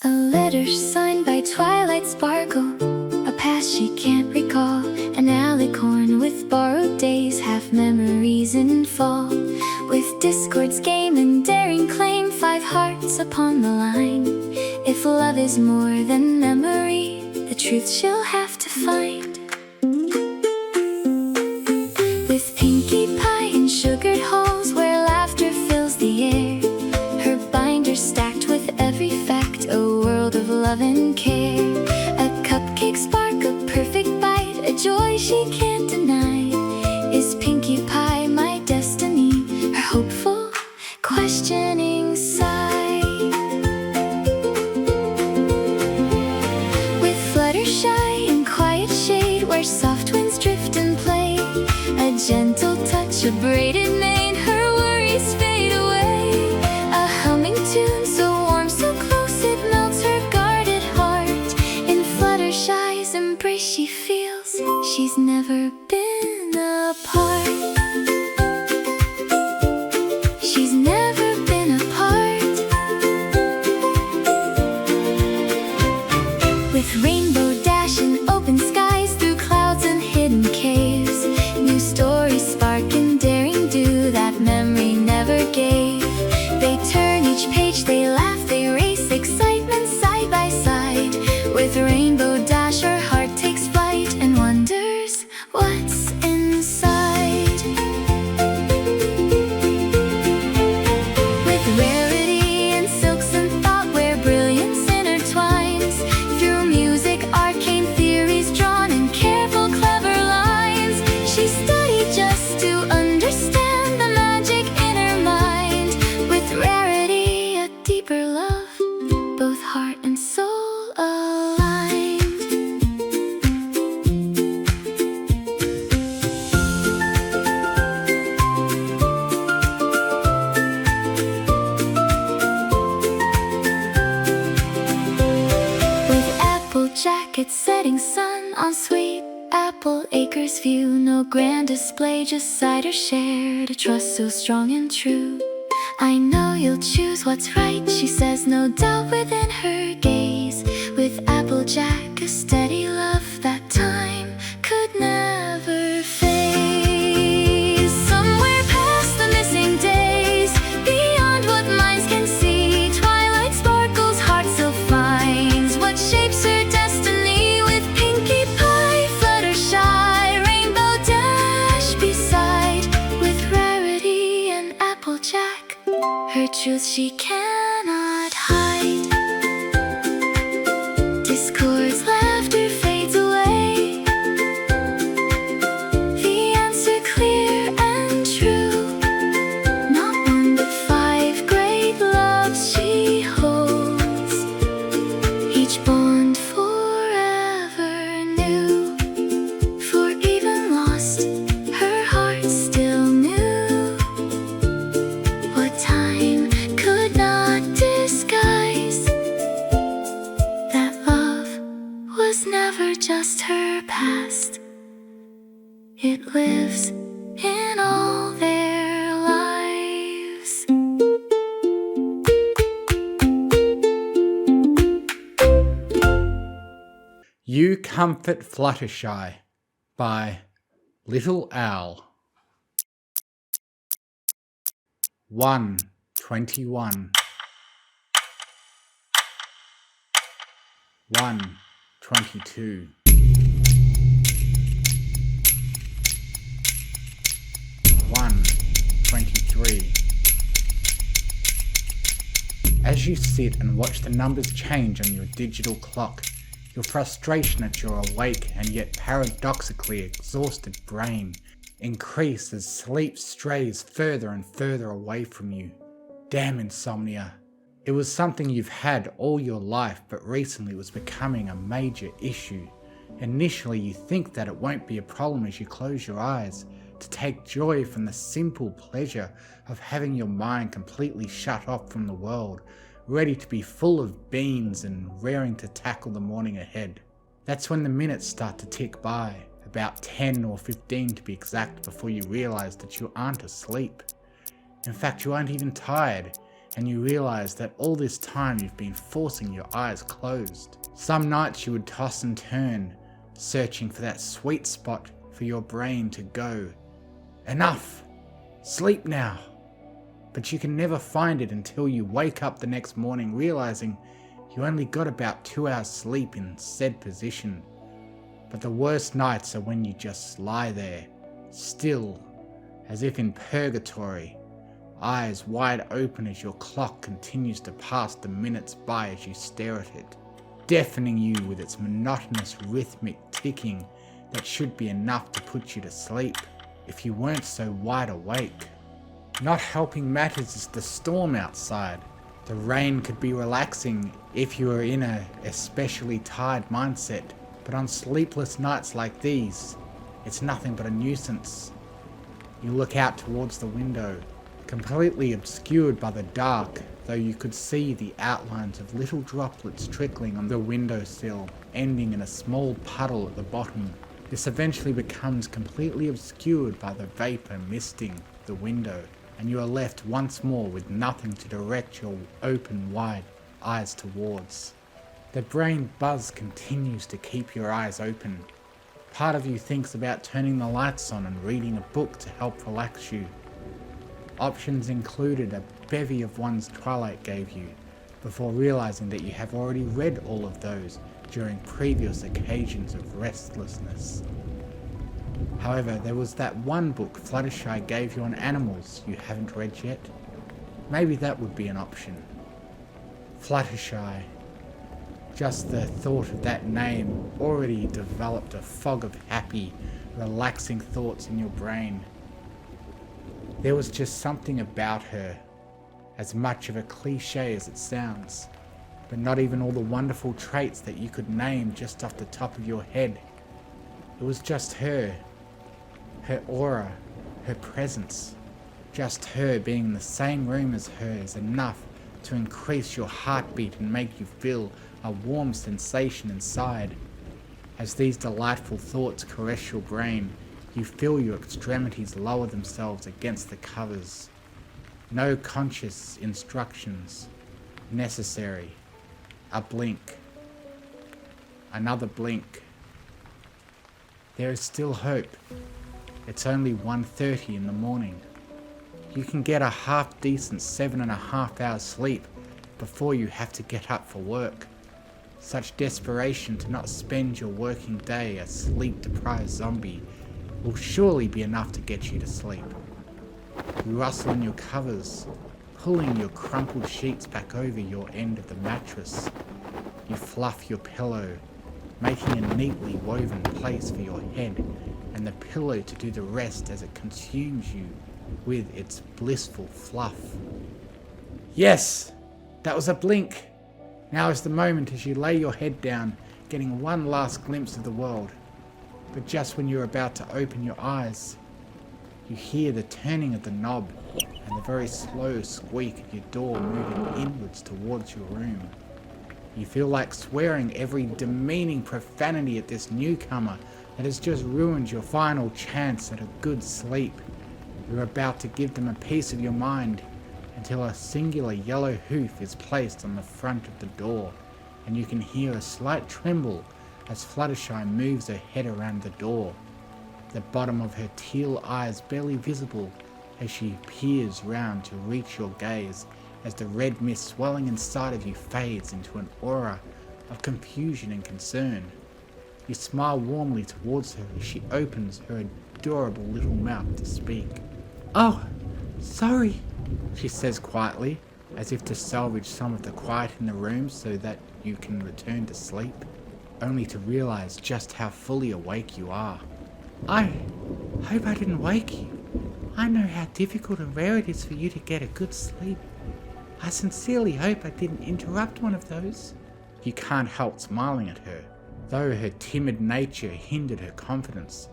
A letter signed by Twilight Sparkle, a past she can't recall, an alicorn with borrowed days, half memories in fall. With Discord's game and daring claim, 5 hearts upon the line. If love is more than memory, the truth she'll have to find. With pinkie pie and sugared halls where laughter fills the air, her binder stacked with every fact, a world of love and care. A cupcake spark, a perfect bite, a joy she can't deny. Is Pinkie hopeful, questioning side. With Fluttershy in quiet shade, where soft winds drift and play, a gentle touch of braided mane, her worries fade away. A humming tune so warm, so close, it melts her guarded heart. In Fluttershy's embrace she feels she's never been apart. She's never been apart. With Rainbow Dash and open skies, through clouds and hidden caves, new stories spark and daring do that memory never gave. They turn each page, they laugh, they race, excitement side by side. With Rainbow Dash her heart takes flight and wonders what's inside. With Rarity and Silks and Thought, where brilliance intertwines, through music arcane theories drawn in careful clever lines. She studied just to understand the magic in her mind. With Rarity a deeper love, both heart and soul aligned. With Applejack at setting sun on sweet Apple Acres view, no grand display, just cider shared, a trust so strong and true. I know you'll choose what's right, she says, no doubt within her gaze. With Applejack a steady love that time could never fade. Somewhere past the missing days, beyond what minds can see, twilight sparkles, heart still finds what shapes her destiny. With Pinkie Pie, Fluttershy, Rainbow Dash beside, with Rarity and Applejack, her truth she cannot hide. Discord's laughter fades away, the answer clear and true. Not one but 5 great loves she holds, each bond forever new. For even lost, her heart still knew what time could not disguise, that love was never just her past, it lives in all their lives. You Comfort Fluttershy by Little Owl. 1:21. 1:22. 1:23. As you sit and watch the numbers change on your digital clock, your frustration at your awake and yet paradoxically exhausted brain increase as sleep strays further and further away from you. Damn insomnia. It was something you've had all your life, but recently was becoming a major issue. Initially you think that it won't be a problem as you close your eyes, to take joy from the simple pleasure of having your mind completely shut off from the world, ready to be full of beans and raring to tackle the morning ahead. That's when the minutes start to tick by, about 10 or 15 to be exact, before you realise that you aren't asleep. In fact, you aren't even tired, and you realise that all this time you've been forcing your eyes closed. Some nights you would toss and turn, searching for that sweet spot for your brain to go, enough, sleep now. But you can never find it until you wake up the next morning realising you only got about 2 hours sleep in said position. But the worst nights are when you just lie there, still, as if in purgatory, eyes wide open as your clock continues to pass the minutes by as you stare at it, deafening you with its monotonous rhythmic ticking that should be enough to put you to sleep if you weren't so wide awake. Not helping matters is the storm outside. The rain could be relaxing if you were in a especially tired mindset, but on sleepless nights like these, it's nothing but a nuisance. You look out towards the window, completely obscured by the dark, though you could see the outlines of little droplets trickling on the windowsill, ending in a small puddle at the bottom. This eventually becomes completely obscured by the vapor misting the window, and you are left once more with nothing to direct your open, wide eyes towards. The brain buzz continues to keep your eyes open. Part of you thinks about turning the lights on and reading a book to help relax you. Options included a bevy of ones Twilight gave you, before realizing that you have already read all of those during previous occasions of restlessness. However, there was that one book Fluttershy gave you on animals you haven't read yet. Maybe that would be an option. Fluttershy. Just the thought of that name already developed a fog of happy, relaxing thoughts in your brain. There was just something about her, as much of a cliche as it sounds, but not even all the wonderful traits that you could name just off the top of your head. It was just her. Her aura, her presence. Just her being in the same room as her is enough to increase your heartbeat and make you feel a warm sensation inside. As these delightful thoughts caress your brain, you feel your extremities lower themselves against the covers. No conscious instructions necessary. A blink. Another blink. There is still hope. It's only 1:30 in the morning. You can get a half-decent 7.5 hours sleep before you have to get up for work. Such desperation to not spend your working day a sleep-deprived zombie will surely be enough to get you to sleep. You rustle in your covers, pulling your crumpled sheets back over your end of the mattress. You fluff your pillow, making a neatly woven place for your head and the pillow to do the rest as it consumes you with its blissful fluff. Yes, that was a blink. Now is the moment as you lay your head down, getting one last glimpse of the world. But just when you're about to open your eyes, you hear the turning of the knob and the very slow squeak of your door moving inwards towards your room. You feel like swearing every demeaning profanity at this newcomer that has just ruined your final chance at a good sleep. You're about to give them a piece of your mind until a singular yellow hoof is placed on the front of the door, and you can hear a slight tremble as Fluttershy moves her head around the door, the bottom of her teal eyes barely visible as she peers round to reach your gaze as the red mist swelling inside of you fades into an aura of confusion and concern. You smile warmly towards her as she opens her adorable little mouth to speak. "Oh, sorry," she says quietly, as if to salvage some of the quiet in the room so that you can return to sleep, only to realize just how fully awake you are. "I hope I didn't wake you. I know how difficult and rare it is for you to get a good sleep. I sincerely hope I didn't interrupt one of those." You can't help smiling at her. Though her timid nature hindered her confidence,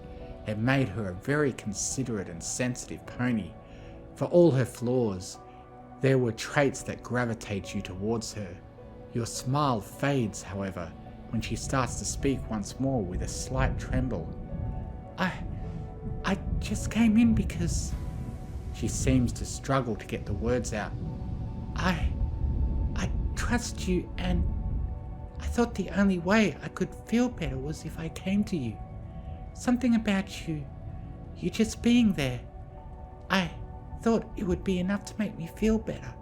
it made her a very considerate and sensitive pony. For all her flaws, there were traits that gravitate you towards her. Your smile fades, however, when she starts to speak once more with a slight tremble. I just came in because..." She seems to struggle to get the words out. I trust you, and I thought the only way I could feel better was if I came to you. Something about you just being there. I thought it would be enough to make me feel better."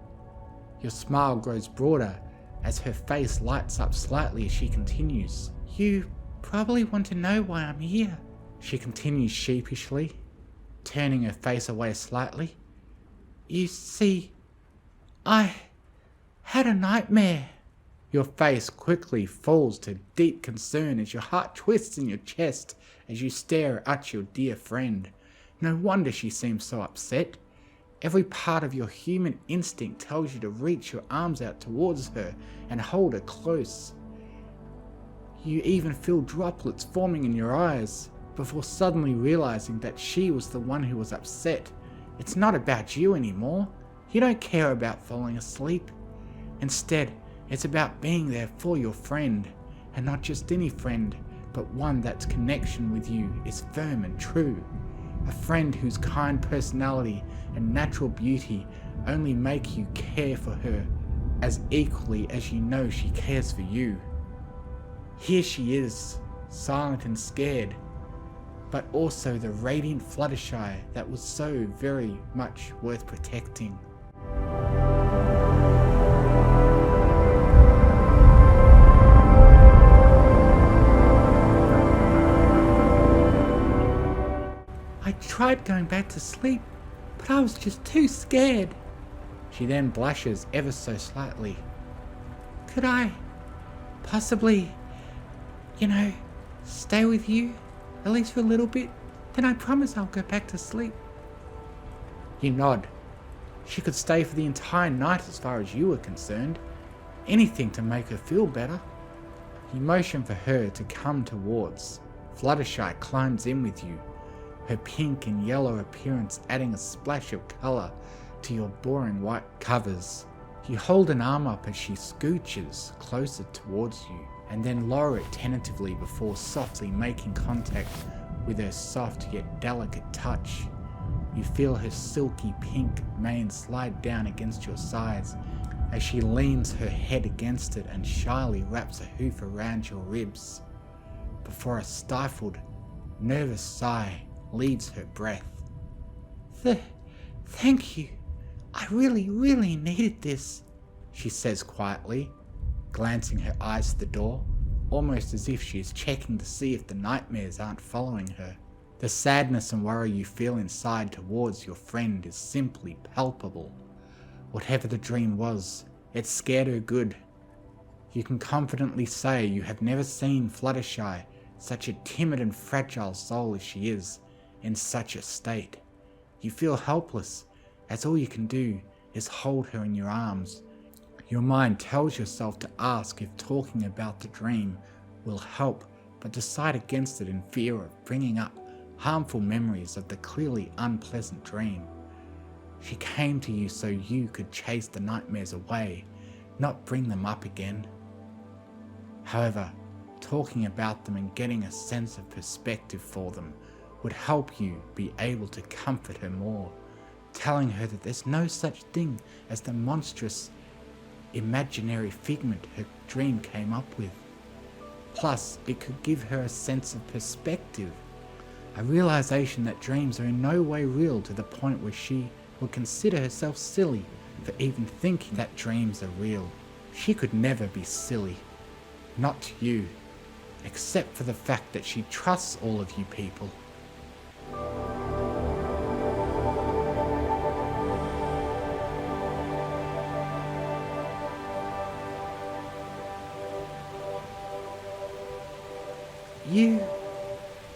Your smile grows broader as her face lights up slightly as she continues. "You probably want to know why I'm here," she continues sheepishly, turning her face away slightly. "You see, I had a nightmare." Your face quickly falls to deep concern as your heart twists in your chest as you stare at your dear friend. No wonder she seems so upset. Every part of your human instinct tells you to reach your arms out towards her and hold her close. You even feel droplets forming in your eyes before suddenly realizing that she was the one who was upset. It's not about you anymore. You don't care about falling asleep. Instead, it's about being there for your friend, and not just any friend, but one that's connection with you is firm and true. A friend whose kind personality and natural beauty only make you care for her as equally as you know she cares for you. Here she is, silent and scared, but also the radiant Fluttershy that was so very much worth protecting. I tried going back to sleep, but I was just too scared. She then blushes ever so slightly. Could I possibly, stay with you, at least for a little bit? Then I promise I'll go back to sleep. You nod. She could stay for the entire night as far as you were concerned. Anything to make her feel better. You motion for her to come towards. Fluttershy climbs in with you, her pink and yellow appearance adding a splash of colour to your boring white covers. You hold an arm up as she scooches closer towards you, and then lower it tentatively before softly making contact with her soft yet delicate touch. You feel her silky pink mane slide down against your sides as she leans her head against it and shyly wraps a hoof around your ribs, before a stifled, nervous sigh leads her breath. Thank you. I really needed this, she says quietly, glancing her eyes to the door, almost as if she is checking to see if the nightmares aren't following her. The sadness and worry you feel inside towards your friend is simply palpable. Whatever the dream was, it scared her good. You can confidently say you have never seen Fluttershy, such a timid and fragile soul as she is, in such a state. You feel helpless, as all you can do is hold her in your arms. Your mind tells yourself to ask if talking about the dream will help, but decide against it in fear of bringing up harmful memories of the clearly unpleasant dream. She came to you so you could chase the nightmares away, not bring them up again. However, talking about them and getting a sense of perspective for them would help you be able to comfort her more, telling her that there's no such thing as the monstrous imaginary figment her dream came up with. Plus, it could give her a sense of perspective, a realization that dreams are in no way real, to the point where she would consider herself silly for even thinking that dreams are real. She could never be silly. Not to you, except for the fact that she trusts all of you people.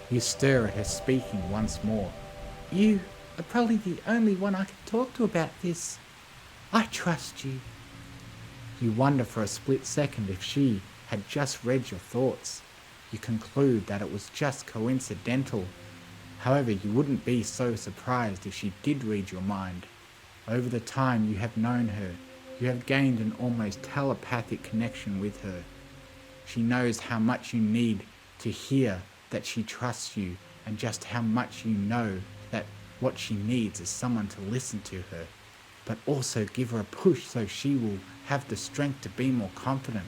You stir at her speaking once more. You are probably the only one I can talk to about this. I trust you. You wonder for a split second if she had just read your thoughts. You conclude that it was just coincidental. However, you wouldn't be so surprised if she did read your mind. Over the time you have known her, you have gained an almost telepathic connection with her. She knows how much you need to hear that she trusts you, and just how much you know that what she needs is someone to listen to her, but also give her a push so she will have the strength to be more confident,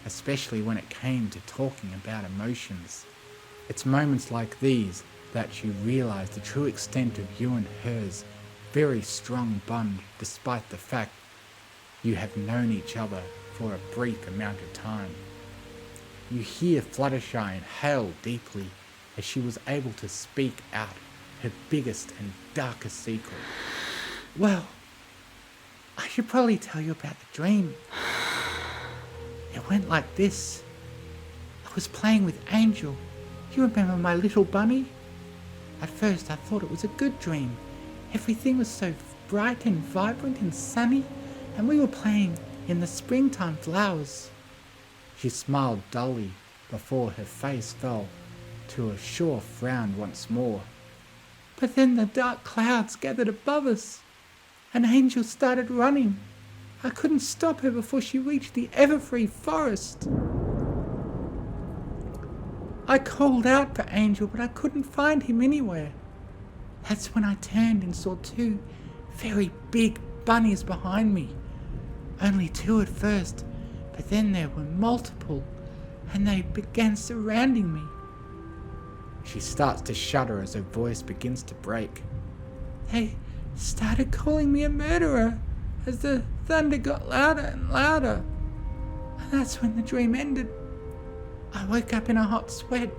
especially when it came to talking about emotions. It's moments like these that you realize the true extent of you and hers very strong bond, despite the fact you have known each other for a brief amount of time. You hear Fluttershy inhale deeply as she was able to speak out her biggest and darkest secret. Well, I should probably tell you about the dream. It went like this. I was playing with Angel. You remember my little bunny? At first I thought it was a good dream. Everything was so bright and vibrant and sunny, and we were playing in the springtime flowers. She smiled dully before her face fell to a sure frown once more. But then the dark clouds gathered above us. An angel started running. I couldn't stop her before she reached the everfree forest. I called out for Angel, but I couldn't find him anywhere. That's when I turned and saw two very big bunnies behind me. Only two at first, but then there were multiple, and they began surrounding me. She starts to shudder as her voice begins to break. They started calling me a murderer as the thunder got louder and louder. And that's when the dream ended. I woke up in a hot sweat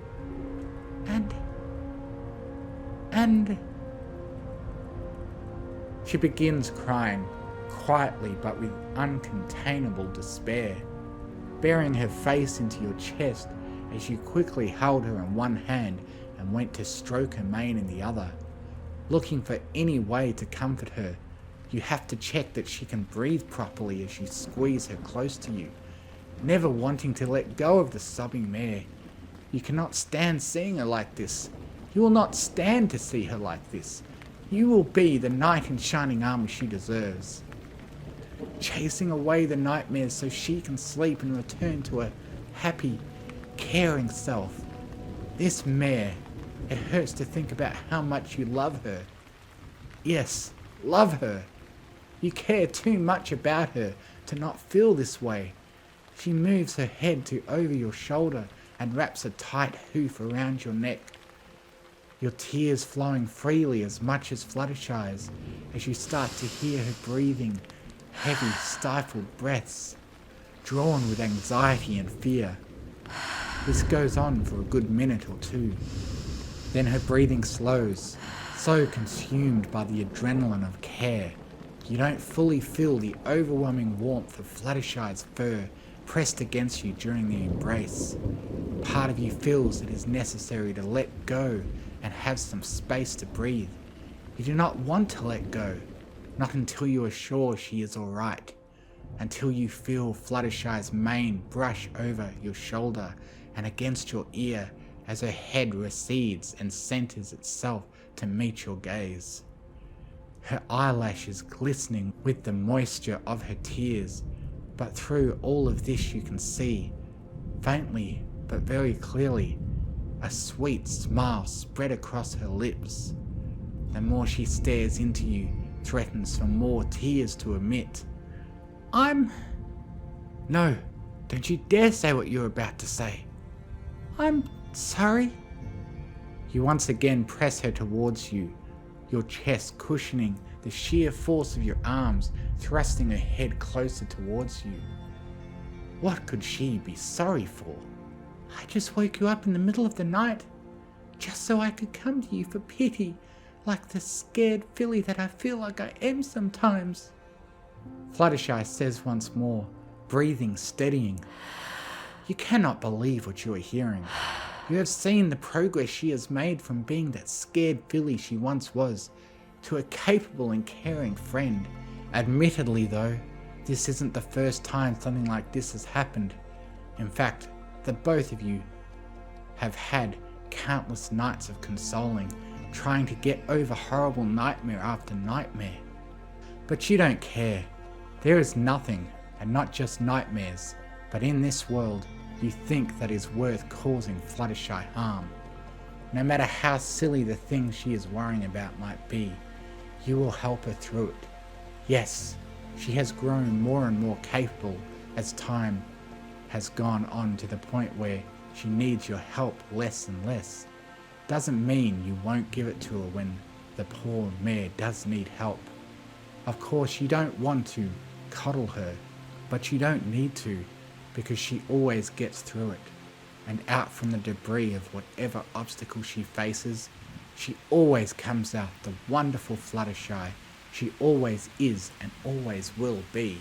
and she begins crying, quietly but with uncontainable despair, burying her face into your chest as you quickly held her in one hand and went to stroke her mane in the other. Looking for any way to comfort her, you have to check that she can breathe properly as you squeeze her close to you, never wanting to let go of the sobbing mare. You cannot stand seeing her like this. You will not stand to see her like this. You will be the knight in shining armor she deserves. Chasing away the nightmares so she can sleep and return to a happy, caring self. This mare, it hurts to think about how much you love her. Yes, love her. You care too much about her to not feel this way. She moves her head to over your shoulder and wraps a tight hoof around your neck. Your tears flowing freely as much as Fluttershy's as you start to hear her breathing heavy, stifled breaths, drawn with anxiety and fear. This goes on for a good minute or two. Then her breathing slows, so consumed by the adrenaline of care, you don't fully feel the overwhelming warmth of Fluttershy's fur pressed against you during the embrace. Part of you feels it is necessary to let go and have some space to breathe. You do not want to let go, not until you are sure she is alright, until you feel Fluttershy's mane brush over your shoulder and against your ear as her head recedes and centers itself to meet your gaze. Her eyelashes glistening with the moisture of her tears, but through all of this you can see, faintly but very clearly, a sweet smile spread across her lips. The more she stares into you, threatens for more tears to emit. No, don't you dare say what you're about to say. I'm sorry. You once again press her towards you, your chest cushioning the sheer force of your arms, thrusting her head closer towards you. What could she be sorry for? I just woke you up in the middle of the night, just so I could come to you for pity, like the scared filly that I feel like I am sometimes. Fluttershy says once more, breathing steadying. You cannot believe what you are hearing. You have seen the progress she has made from being that scared filly she once was, to a capable and caring friend. Admittedly though, this isn't the first time something like this has happened. In fact, the both of you have had countless nights of consoling, trying to get over horrible nightmare after nightmare. But you don't care. There is nothing, and not just nightmares, but in this world, you think that is worth causing Fluttershy harm. No matter how silly the thing she is worrying about might be, you will help her through it. Yes, she has grown more and more capable as time has gone on to the point where she needs your help less and less. Doesn't mean you won't give it to her when the poor mare does need help. Of course, you don't want to coddle her, but you don't need to, because she always gets through it. And out from the debris of whatever obstacle she faces, she always comes out the wonderful Fluttershy she always is and always will be.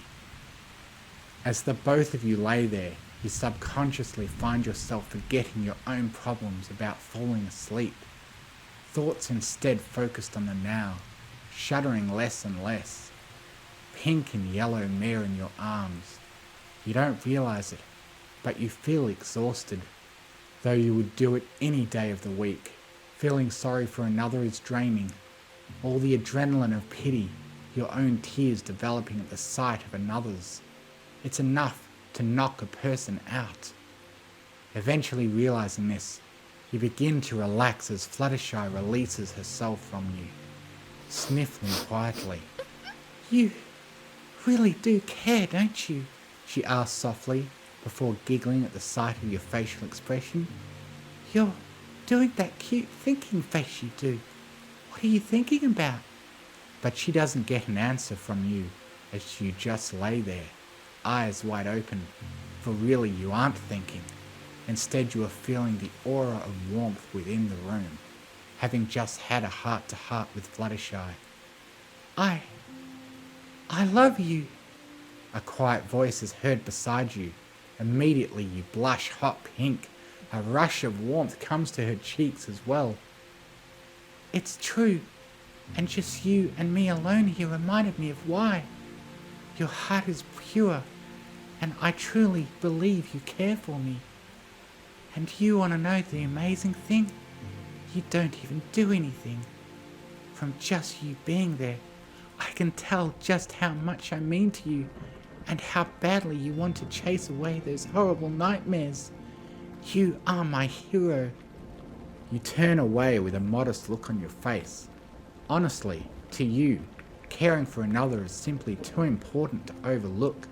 As the both of you lay there, you subconsciously find yourself forgetting your own problems about falling asleep. Thoughts instead focused on the now, shuddering less and less. Pink and yellow mare in your arms. You don't realize it, but you feel exhausted, though you would do it any day of the week. Feeling sorry for another is draining. All the adrenaline of pity, your own tears developing at the sight of another's. It's enough to knock a person out. Eventually realizing this, you begin to relax as Fluttershy releases herself from you, sniffling quietly. You really do care, don't you? She asks softly, before giggling at the sight of your facial expression. You're doing that cute thinking face you do. What are you thinking about? But she doesn't get an answer from you, as you just lay there, eyes wide open, for really you aren't thinking. Instead you are feeling the aura of warmth within the room, having just had a heart-to-heart with Fluttershy. I love you. A quiet voice is heard beside you. Immediately you blush hot pink. A rush of warmth comes to her cheeks as well. It's true, and just you and me alone here reminded me of why. Your heart is pure, and I truly believe you care for me. And you want to know the amazing thing? You don't even do anything. From just you being there, I can tell just how much I mean to you, and how badly you want to chase away those horrible nightmares. You are my hero. You turn away with a modest look on your face. Honestly, to you, caring for another is simply too important to overlook.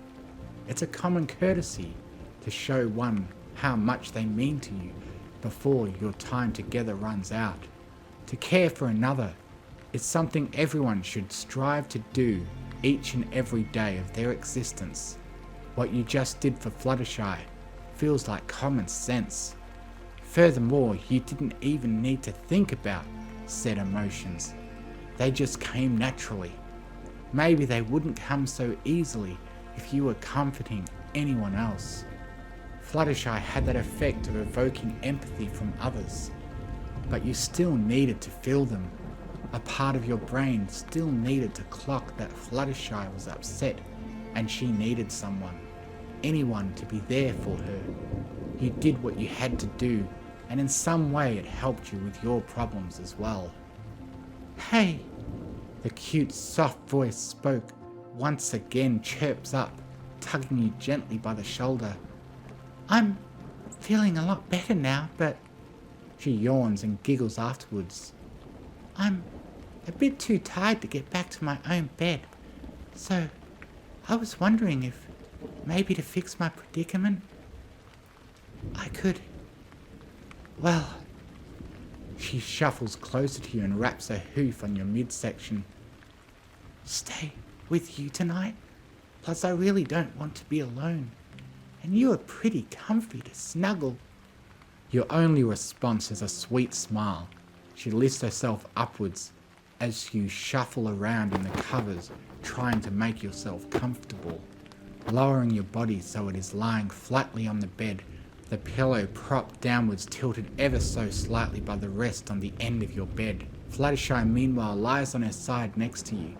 It's a common courtesy to show one how much they mean to you before your time together runs out. To care for another is something everyone should strive to do each and every day of their existence. What you just did for Fluttershy feels like common sense. Furthermore, you didn't even need to think about said emotions. They just came naturally. Maybe they wouldn't come so easily if you were comforting anyone else. Fluttershy had that effect of evoking empathy from others, but you still needed to feel them. A part of your brain still needed to clock that Fluttershy was upset and she needed someone, anyone to be there for her. You did what you had to do, and in some way it helped you with your problems as well. Hey, the cute soft voice spoke, once again chirps up, tugging you gently by the shoulder. I'm feeling a lot better now, but she yawns and giggles afterwards. I'm a bit too tired to get back to my own bed, so I was wondering if maybe to fix my predicament, I could, well, she shuffles closer to you and wraps her hoof on your midsection. Stay with you tonight, plus I really don't want to be alone, and you are pretty comfy to snuggle. Your only response is a sweet smile. She lifts herself upwards as you shuffle around in the covers, trying to make yourself comfortable. Lowering your body so it is lying flatly on the bed, the pillow propped downwards, tilted ever so slightly by the rest on the end of your bed. Fluttershy meanwhile lies on her side next to you,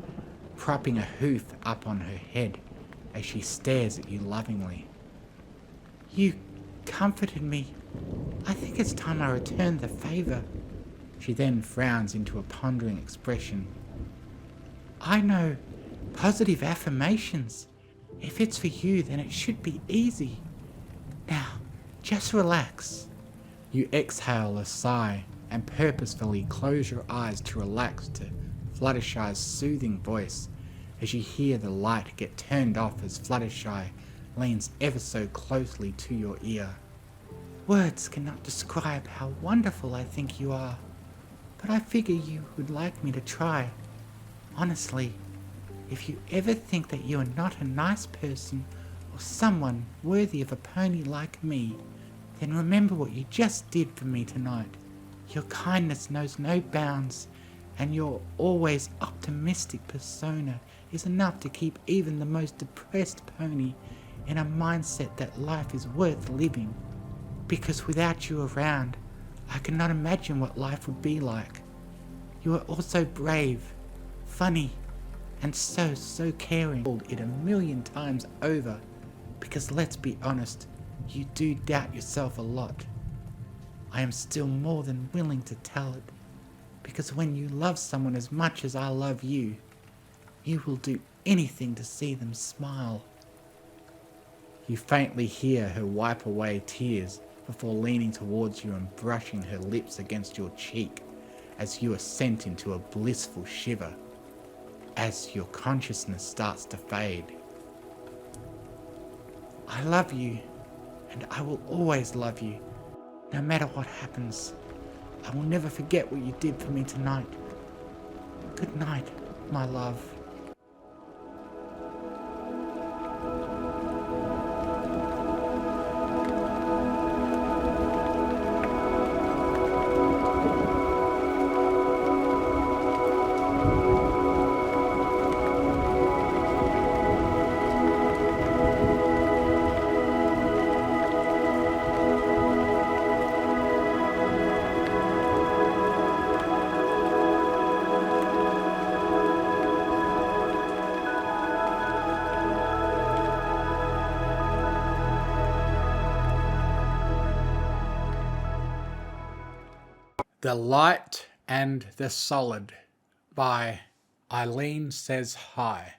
propping a hoof up on her head as she stares at you lovingly. You comforted me. I think it's time I return the favour. She then frowns into a pondering expression. I know positive affirmations. If it's for you, then it should be easy. Now, just relax. You exhale a sigh and purposefully close your eyes to relax to Fluttershy's soothing voice as you hear the light get turned off as Fluttershy leans ever so closely to your ear. Words cannot describe how wonderful I think you are, but I figure you would like me to try. Honestly, if you ever think that you are not a nice person or someone worthy of a pony like me, then remember what you just did for me tonight. Your kindness knows no bounds, and your always optimistic persona is enough to keep even the most depressed pony in a mindset that life is worth living. Because without you around, I cannot imagine what life would be like. You are also brave, funny, and so caring. Told it 1,000,000 times over, because let's be honest, you do doubt yourself a lot. I am still more than willing to tell it, because when you love someone as much as I love you, you will do anything to see them smile. You faintly hear her wipe away tears before leaning towards you and brushing her lips against your cheek as you are sent into a blissful shiver as your consciousness starts to fade. I love you, and I will always love you, no matter what happens. I will never forget what you did for me tonight. Good night, my love. The Light and the Solid by Eileen Says Hi.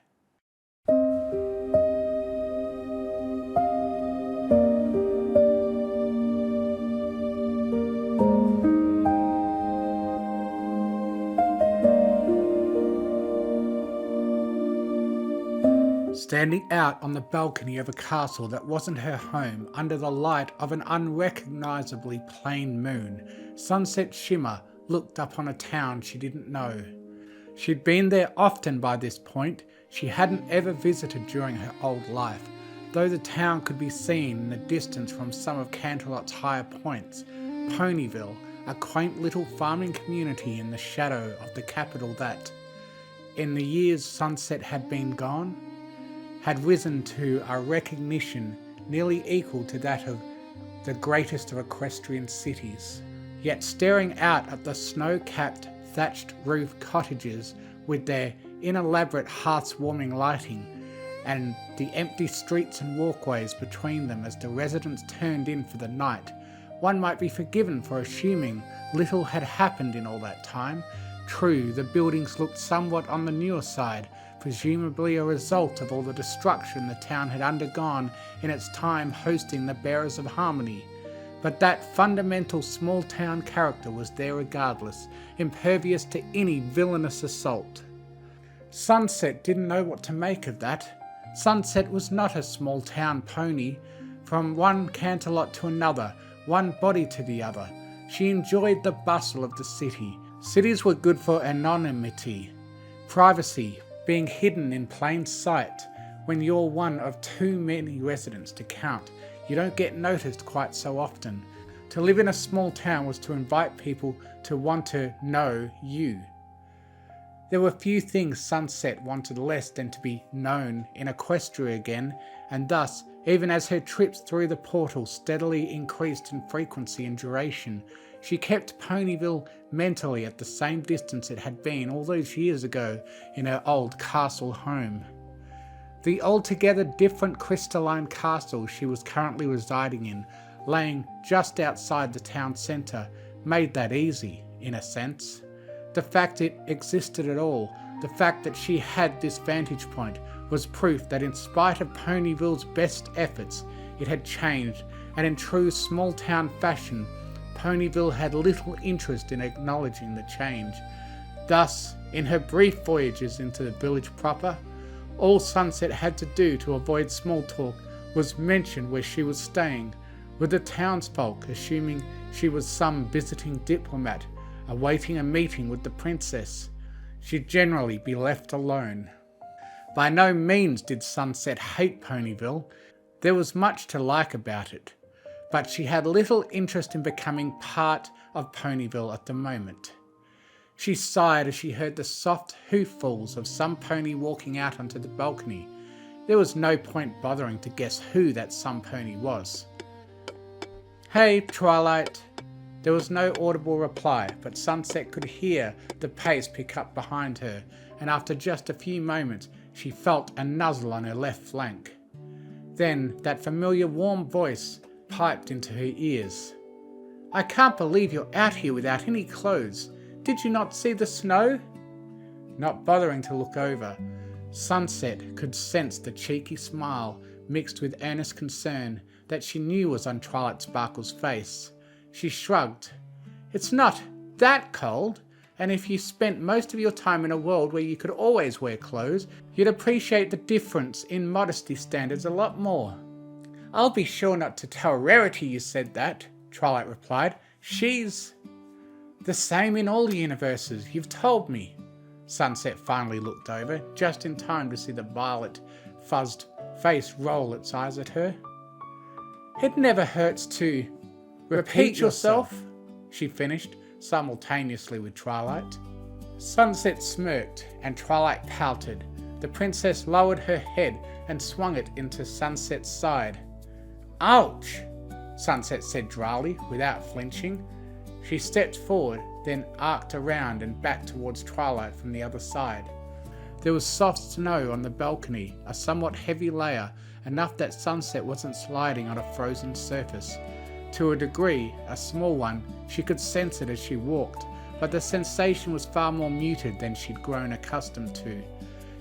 Standing out on the balcony of a castle that wasn't her home, under the light of an unrecognisably plain moon, Sunset Shimmer looked up on a town she didn't know. She'd been there often by this point. She hadn't ever visited during her old life, though the town could be seen in the distance from some of Canterlot's higher points. Ponyville, a quaint little farming community in the shadow of the capital that, in the years Sunset had been gone, had risen to a recognition nearly equal to that of the greatest of equestrian cities. Yet staring out at the snow-capped thatched roof cottages with their inelaborate hearth-warming lighting and the empty streets and walkways between them as the residents turned in for the night, one might be forgiven for assuming little had happened in all that time. True, the buildings looked somewhat on the newer side, presumably a result of all the destruction the town had undergone in its time hosting the Bearers of Harmony. But that fundamental small-town character was there regardless, impervious to any villainous assault. Sunset didn't know what to make of that. Sunset was not a small-town pony. From one Canterlot to another, one body to the other, she enjoyed the bustle of the city. Cities were good for anonymity, privacy, being hidden in plain sight. When you're one of too many residents to count, you don't get noticed quite so often. To live in a small town was to invite people to want to know you. There were few things Sunset wanted less than to be known in Equestria again, and thus, even as her trips through the portal steadily increased in frequency and duration, she kept Ponyville mentally at the same distance it had been all those years ago in her old castle home. The altogether different crystalline castle she was currently residing in, laying just outside the town centre, made that easy, in a sense. The fact it existed at all, the fact that she had this vantage point, was proof that in spite of Ponyville's best efforts, it had changed, and in true small-town fashion, Ponyville had little interest in acknowledging the change. Thus, in her brief voyages into the village proper, all Sunset had to do to avoid small talk was mention where she was staying, with the townsfolk assuming she was some visiting diplomat awaiting a meeting with the princess. She'd generally be left alone. By no means did Sunset hate Ponyville. There was much to like about it, but she had little interest in becoming part of Ponyville at the moment. She sighed as she heard the soft hoof-falls of some pony walking out onto the balcony. There was no point bothering to guess who that some pony was. "Hey, Twilight." There was no audible reply, but Sunset could hear the pace pick up behind her, and after just a few moments she felt a nuzzle on her left flank. Then that familiar warm voice piped into her ears. "I can't believe you're out here without any clothes. Did you not see the snow?" Not bothering to look over, Sunset could sense the cheeky smile mixed with earnest concern that she knew was on Twilight Sparkle's face. She shrugged. "It's not that cold, and if you spent most of your time in a world where you could always wear clothes, you'd appreciate the difference in modesty standards a lot more." "I'll be sure not to tell Rarity you said that," Twilight replied. "She's the same in all universes, you've told me." Sunset finally looked over, just in time to see the violet, fuzzed face roll its eyes at her. "It never hurts to repeat yourself," she finished, simultaneously with Twilight. Sunset smirked and Twilight pouted. The princess lowered her head and swung it into Sunset's side. "Ouch!" Sunset said dryly, without flinching. She stepped forward, then arced around and back towards Twilight from the other side. There was soft snow on the balcony, a somewhat heavy layer, enough that Sunset wasn't sliding on a frozen surface. To a degree, a small one, she could sense it as she walked, but the sensation was far more muted than she'd grown accustomed to.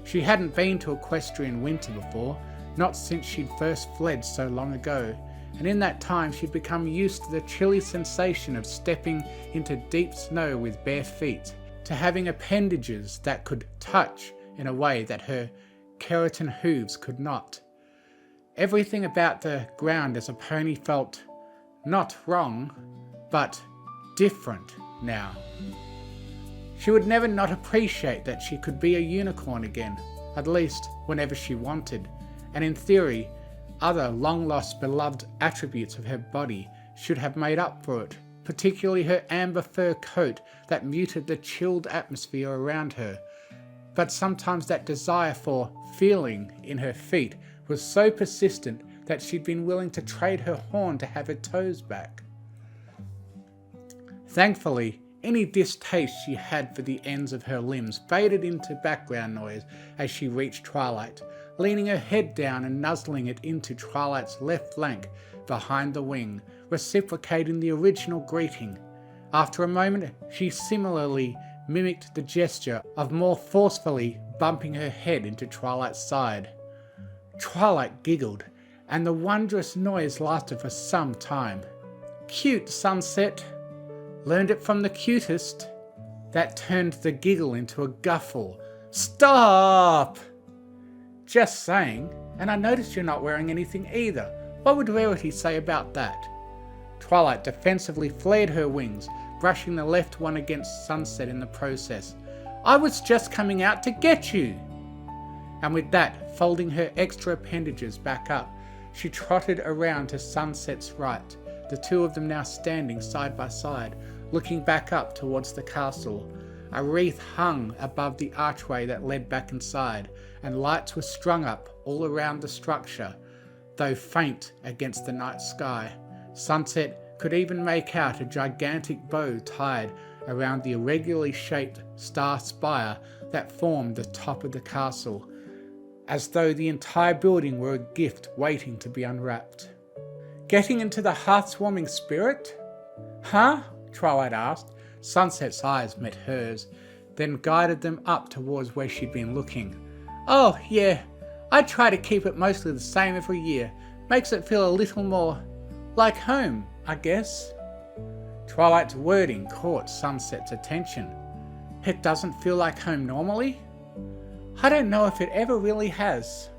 She hadn't been to equestrian winter before, not since she'd first fled so long ago, and in that time she'd become used to the chilly sensation of stepping into deep snow with bare feet, to having appendages that could touch in a way that her keratin hooves could not. Everything about the ground as a pony felt not wrong, but different now. She would never not appreciate that she could be a unicorn again, at least whenever she wanted, and in theory, other long-lost beloved attributes of her body should have made up for it, particularly her amber fur coat that muted the chilled atmosphere around her. But sometimes that desire for feeling in her feet was so persistent that she'd been willing to trade her horn to have her toes back. Thankfully, any distaste she had for the ends of her limbs faded into background noise as she reached Twilight, leaning her head down and nuzzling it into Twilight's left flank behind the wing, reciprocating the original greeting. After a moment, she similarly mimicked the gesture of more forcefully bumping her head into Twilight's side. Twilight giggled, and the wondrous noise lasted for some time. "Cute, Sunset. Learned it from the cutest." That turned the giggle into a guffaw. "Stop!" "Just saying, and I noticed you're not wearing anything either. What would Rarity say about that?" Twilight defensively flared her wings, brushing the left one against Sunset in the process. "I was just coming out to get you!" And with that, folding her extra appendages back up, she trotted around to Sunset's right, the two of them now standing side by side, looking back up towards the castle. A wreath hung above the archway that led back inside, and lights were strung up all around the structure, though faint against the night sky. Sunset could even make out a gigantic bow tied around the irregularly shaped star spire that formed the top of the castle, as though the entire building were a gift waiting to be unwrapped. "Getting into the hearth-warming spirit?" "Huh?" Twilight asked. Sunset's eyes met hers, then guided them up towards where she'd been looking. "Oh, yeah. I try to keep it mostly the same every year. Makes it feel a little more like home, I guess." Twilight's wording caught Sunset's attention. "It doesn't feel like home normally?" "I don't know if it ever really has."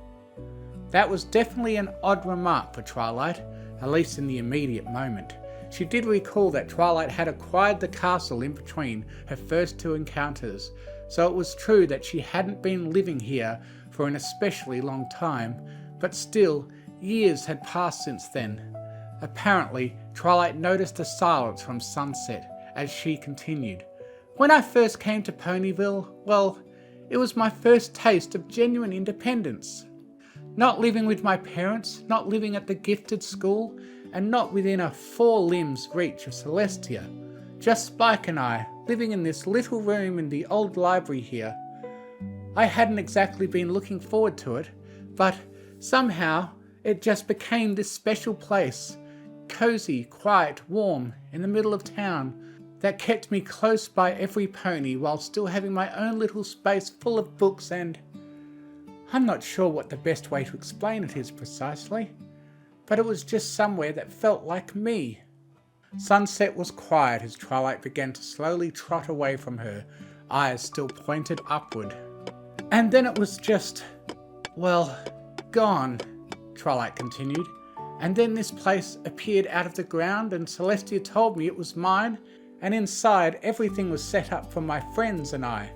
That was definitely an odd remark for Twilight, at least in the immediate moment. She did recall that Twilight had acquired the castle in between her first two encounters, so it was true that she hadn't been living here for an especially long time, but still, years had passed since then. Apparently, Twilight noticed a silence from Sunset as she continued. "When I first came to Ponyville, well, it was my first taste of genuine independence. Not living with my parents, not living at the gifted school, and not within a 4 limbs reach of Celestia. Just Spike and I, living in this little room in the old library here. I hadn't exactly been looking forward to it, but somehow it just became this special place, cozy, quiet, warm, in the middle of town, that kept me close by every pony while still having my own little space full of books and... I'm not sure what the best way to explain it is precisely, but it was just somewhere that felt like me. Sunset was quiet as Twilight began to slowly trot away from her, eyes still pointed upward. And then it was just, well, gone, Twilight continued. And then this place appeared out of the ground and Celestia told me it was mine, and inside everything was set up for my friends and I.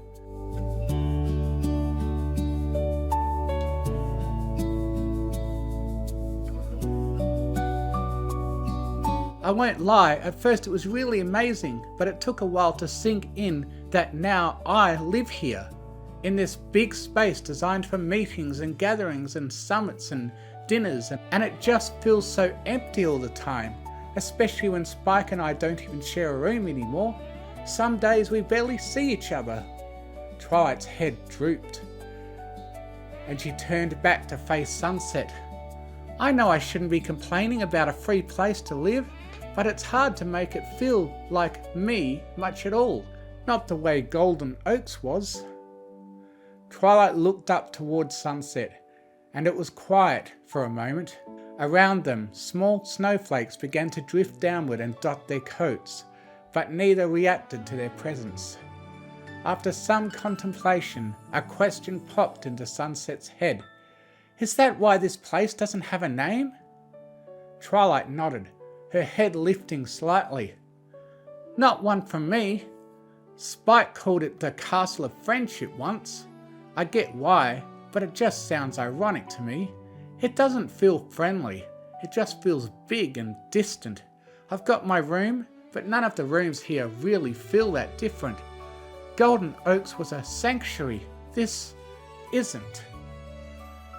I won't lie, at first it was really amazing, but it took a while to sink in that now I live here, in this big space designed for meetings and gatherings and summits and dinners, and it just feels so empty all the time, especially when Spike and I don't even share a room anymore. Some days we barely see each other. Twilight's head drooped, and she turned back to face Sunset. I know I shouldn't be complaining about a free place to live, but it's hard to make it feel like me much at all, not the way Golden Oaks was. Twilight looked up towards Sunset, and it was quiet for a moment. Around them, small snowflakes began to drift downward and dot their coats, but neither reacted to their presence. After some contemplation, a question popped into Sunset's head. Is that why this place doesn't have a name? Twilight nodded, her head lifting slightly. Not one from me. Spike called it the Castle of Friendship once. I get why, but it just sounds ironic to me. It doesn't feel friendly. It just feels big and distant. I've got my room, but none of the rooms here really feel that different. Golden Oaks was a sanctuary. This isn't.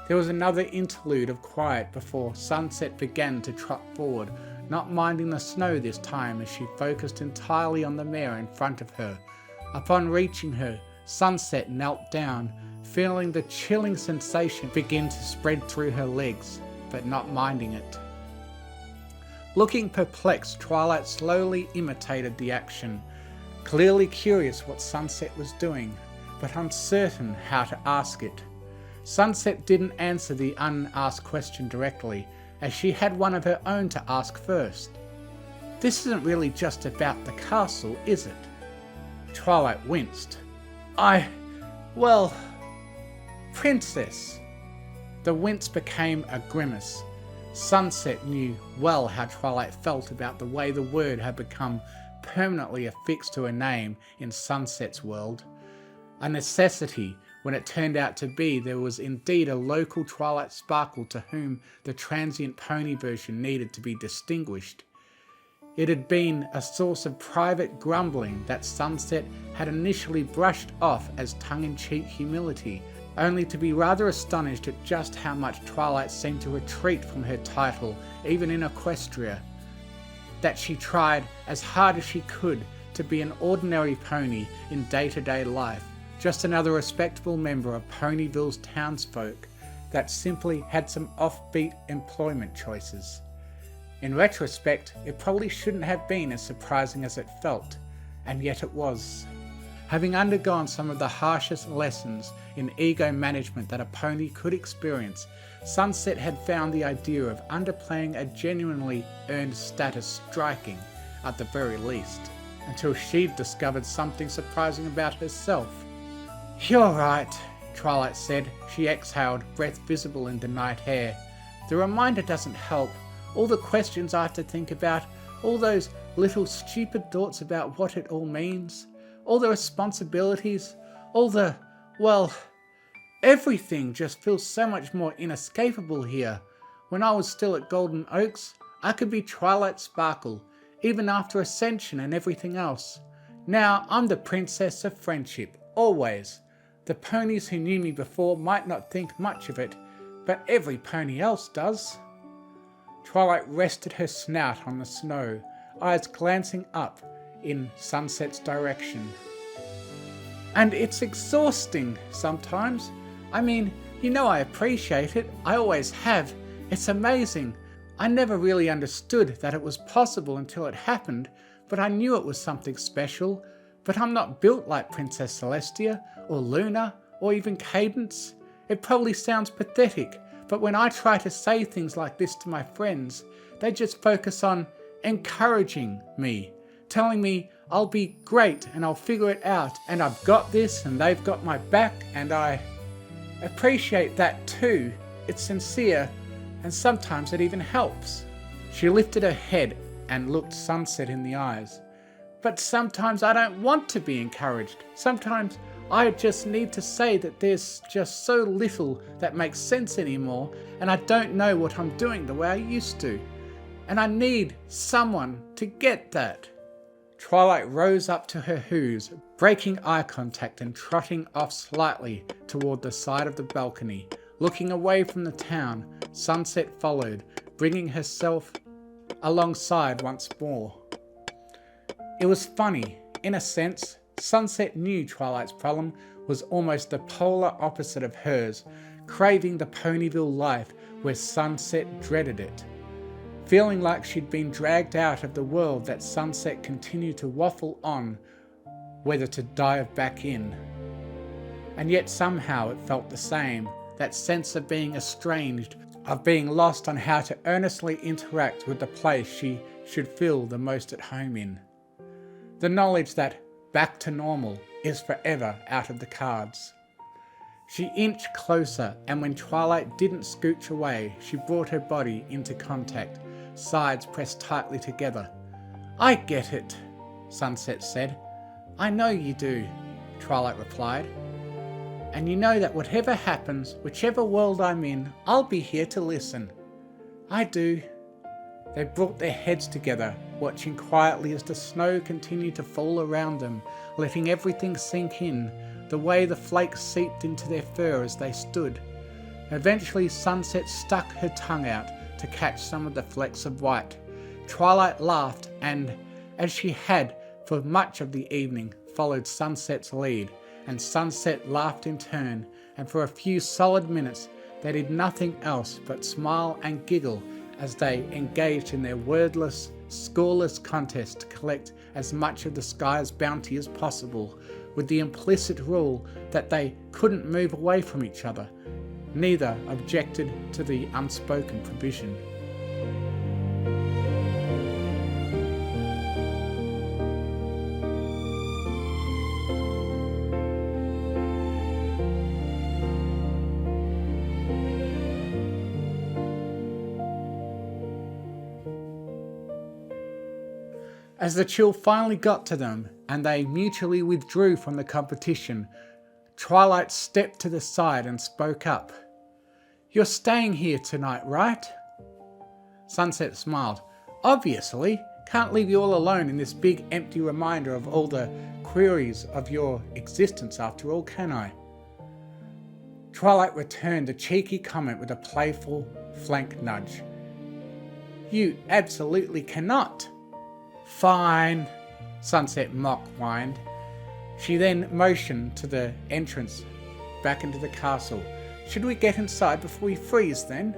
There was another interlude of quiet before Sunset began to trot forward, not minding the snow this time as she focused entirely on the mare in front of her. Upon reaching her, Sunset knelt down, feeling the chilling sensation begin to spread through her legs, but not minding it. Looking perplexed, Twilight slowly imitated the action, clearly curious what Sunset was doing, but uncertain how to ask it. Sunset didn't answer the unasked question directly, as she had one of her own to ask first. This isn't really just about the castle, is it? Twilight winced. Princess. The wince became a grimace. Sunset knew well how Twilight felt about the way the word had become permanently affixed to a name in Sunset's world. A necessity when it turned out to be there was indeed a local Twilight Sparkle to whom the transient pony version needed to be distinguished. It had been a source of private grumbling that Sunset had initially brushed off as tongue-in-cheek humility, only to be rather astonished at just how much Twilight seemed to retreat from her title, even in Equestria, that she tried as hard as she could to be an ordinary pony in day-to-day life, just another respectable member of Ponyville's townsfolk that simply had some offbeat employment choices. In retrospect, it probably shouldn't have been as surprising as it felt, and yet it was. Having undergone some of the harshest lessons in ego management that a pony could experience, Sunset had found the idea of underplaying a genuinely earned status striking, at the very least, until she'd discovered something surprising about herself. "You're right," Twilight said. She exhaled, breath visible in the night air. "The reminder doesn't help. All the questions I have to think about, all those little stupid thoughts about what it all means, all the responsibilities, all the, everything just feels so much more inescapable here. When I was still at Golden Oaks, I could be Twilight Sparkle, even after Ascension and everything else. Now I'm the Princess of Friendship, always. The ponies who knew me before might not think much of it, but every pony else does." Twilight rested her snout on the snow, eyes glancing up in Sunset's direction. And it's exhausting sometimes. I mean, you know I appreciate it. I always have. It's amazing. I never really understood that it was possible until it happened, but I knew it was something special. But I'm not built like Princess Celestia, or Luna, or even Cadence. It probably sounds pathetic, but when I try to say things like this to my friends, they just focus on encouraging me, telling me I'll be great and I'll figure it out and I've got this and they've got my back, and I appreciate that too. It's sincere and sometimes it even helps. She lifted her head and looked Sunset in the eyes. But sometimes I don't want to be encouraged. Sometimes I just need to say that there's just so little that makes sense anymore, and I don't know what I'm doing the way I used to. And I need someone to get that. Twilight rose up to her hoos, breaking eye contact and trotting off slightly toward the side of the balcony. Looking away from the town, Sunset followed, bringing herself alongside once more. It was funny. In a sense, Sunset knew Twilight's problem was almost the polar opposite of hers, craving the Ponyville life where Sunset dreaded it. Feeling like she'd been dragged out of the world that Sunset continued to waffle on, whether to dive back in. And yet somehow it felt the same, that sense of being estranged, of being lost on how to earnestly interact with the place she should feel the most at home in. The knowledge that back to normal is forever out of the cards. She inched closer, and when Twilight didn't scooch away, she brought her body into contact, sides pressed tightly together. "I get it," Sunset said. "I know you do," Twilight replied. "And you know that whatever happens, whichever world I'm in, I'll be here to listen." "I do." They brought their heads together, watching quietly as the snow continued to fall around them, letting everything sink in, the way the flakes seeped into their fur as they stood. Eventually Sunset stuck her tongue out to catch some of the flecks of white. Twilight laughed and, as she had for much of the evening, followed Sunset's lead, and Sunset laughed in turn, and for a few solid minutes they did nothing else but smile and giggle as they engaged in their wordless, scoreless contest to collect as much of the sky's bounty as possible, with the implicit rule that they couldn't move away from each other. Neither objected to the unspoken provision. As the chill finally got to them and they mutually withdrew from the competition, Twilight stepped to the side and spoke up. "You're staying here tonight, right?" Sunset smiled. "Obviously. Can't leave you all alone in this big empty reminder of all the queries of your existence after all, can I?" Twilight returned the cheeky comment with a playful flank nudge. "You absolutely cannot." "Fine," Sunset mock-whined. She then motioned to the entrance back into the castle. "Should we get inside before we freeze then?"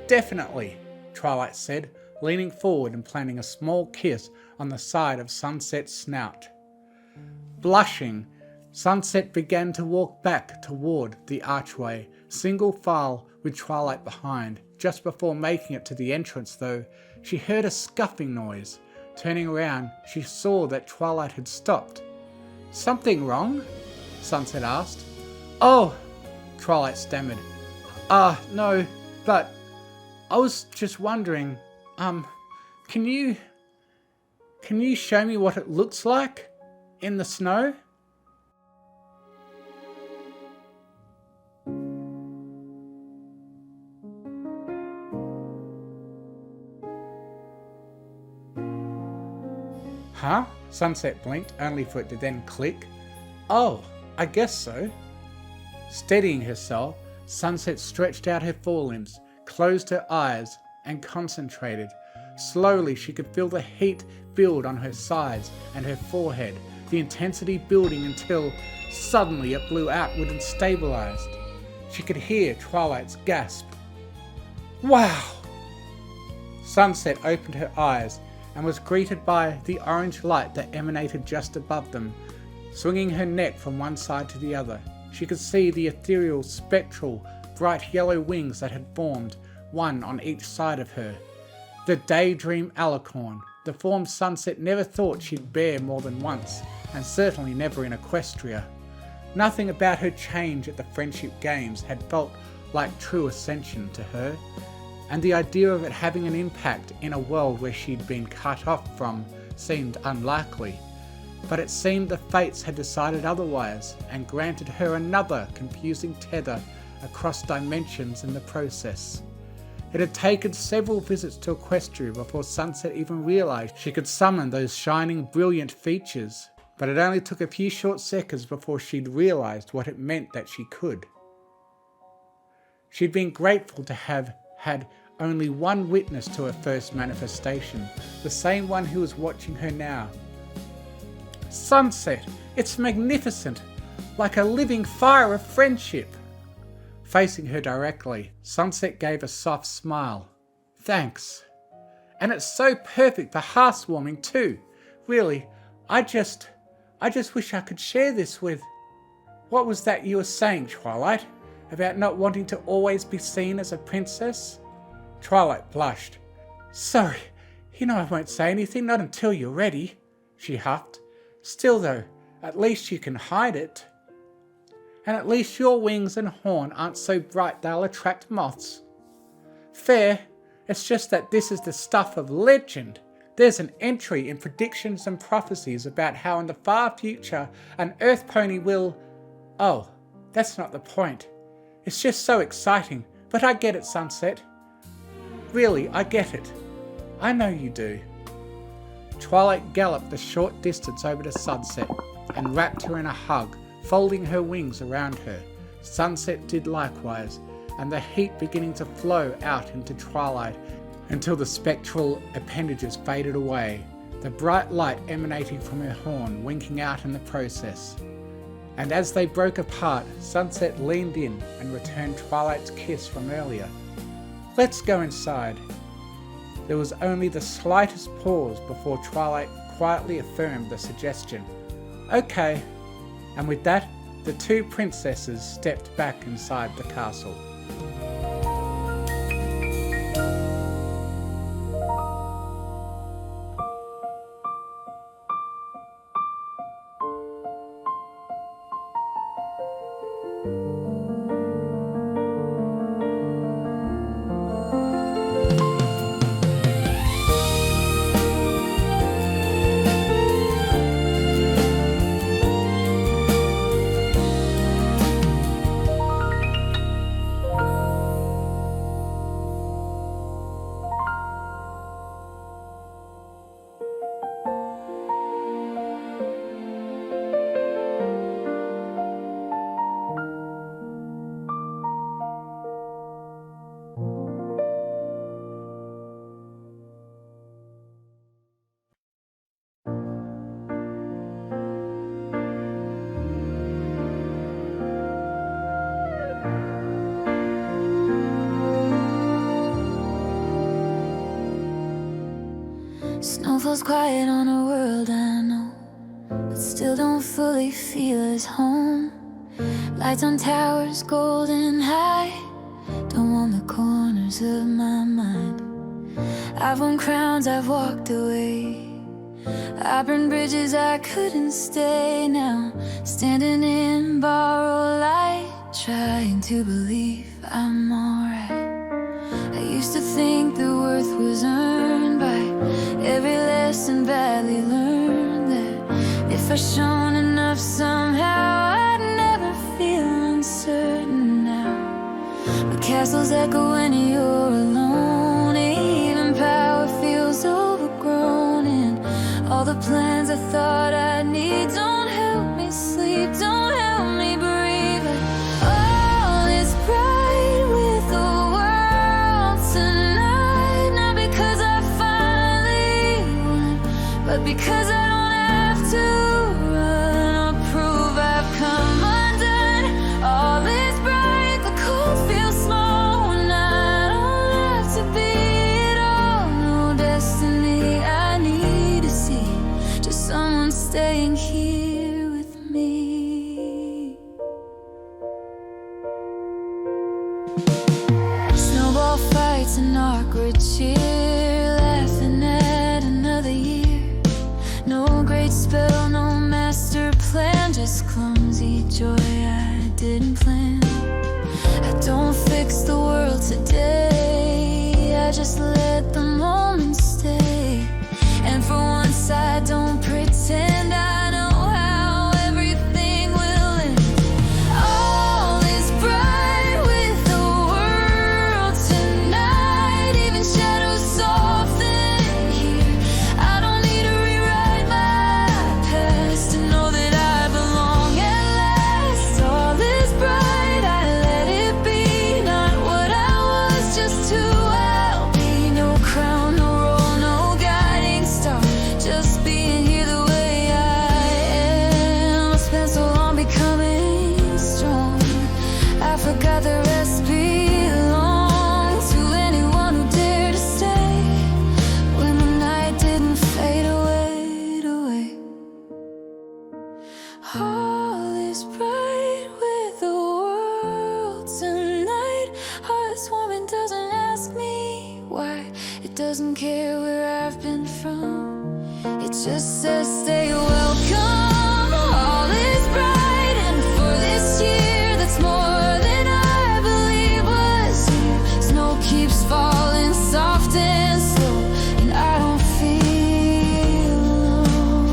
"Definitely," Twilight said, leaning forward and planting a small kiss on the side of Sunset's snout. Blushing, Sunset began to walk back toward the archway, single file with Twilight behind. Just before making it to the entrance though, she heard a scuffing noise. Turning around, she saw that Twilight had stopped. "Something wrong?" Sunset asked. "Oh," Twilight stammered. No, but I was just wondering, can you show me what it looks like in the snow?" "Huh?" Sunset blinked, only for it to then click. "Oh, I guess so." Steadying herself, Sunset stretched out her forelimbs, closed her eyes, and concentrated. Slowly she could feel the heat build on her sides and her forehead, the intensity building until suddenly it blew outward and stabilized. She could hear Twilight's gasp. Wow! Sunset opened her eyes and was greeted by the orange light that emanated just above them. Swinging her neck from one side to the other, she could see the ethereal, spectral, bright yellow wings that had formed, one on each side of her. The daydream alicorn, the form Sunset never thought she'd bear more than once, and certainly never in Equestria. Nothing about her change at the Friendship Games had felt like true ascension to her, and the idea of it having an impact in a world where she'd been cut off from seemed unlikely. But it seemed the fates had decided otherwise and granted her another confusing tether across dimensions in the process. It had taken several visits to Equestria before Sunset even realised she could summon those shining, brilliant features, but it only took a few short seconds before she'd realised what it meant that she could. She'd been grateful to have had only one witness to her first manifestation, the same one who was watching her now. Sunset, it's magnificent, like a living fire of friendship. Facing her directly, Sunset gave a soft smile. Thanks. And it's so perfect for housewarming too. Really, I just wish I could share this with... What was that you were saying, Twilight? About not wanting to always be seen as a princess? Twilight blushed. Sorry, you know I won't say anything, not until you're ready, she huffed. Still though, at least you can hide it. And at least your wings and horn aren't so bright they'll attract moths. Fair, it's just that this is the stuff of legend. There's an entry in predictions and prophecies about how in the far future an earth pony will... Oh, that's not the point. It's just so exciting, but I get it, Sunset. Really, I get it. I know you do. Twilight galloped the short distance over to Sunset and wrapped her in a hug, folding her wings around her. Sunset did likewise, and the heat beginning to flow out into Twilight until the spectral appendages faded away, the bright light emanating from her horn winking out in the process. And as they broke apart, Sunset leaned in and returned Twilight's kiss from earlier. Let's go inside. There was only the slightest pause before Twilight quietly affirmed the suggestion. Okay. And with that, the two princesses stepped back inside the castle. Snow falls quiet on a world I know, but still don't fully feel as home. Lights on towers, golden high, don't want the corners of my mind. I've won crowns, I've walked away, I burned bridges I couldn't stay. Now standing in borrowed light, trying to believe I'm alright. I used to think the worth was earned by every lesson badly learned, that if I shone enough somehow I'd never feel uncertain now. But castles echo when you're alone, even power feels overgrown, and all the plans I thought I'd need don't help me sleep, don't help me breathe. All is bright with the world tonight, not because I finally won, but because I don't have to run. just an awkward cheer, laughing at another year. No great spell, no master plan, just clumsy joy I didn't plan. I don't fix the world today, I just let the moment stay. And for once I don't pretend I know how everything will end. All is bright with the world tonight, even shadows soften here. I don't need to rewrite my past to know that I belong at last. All is bright, I let it be, not what I was, just who I'll be. No crown, no role, no guiding star, just being here the way I am. I spent so long becoming strong, I forgot the rest belongs to anyone who dared to stay when the night didn't fade away. All is bright with the world tonight. Heartwarming doesn't ask me why. It doesn't care where I've been from. It just says stay welcome. All is bright, and for this year, that's more than I believe was here. Snow keeps falling soft and slow, and I don't feel alone.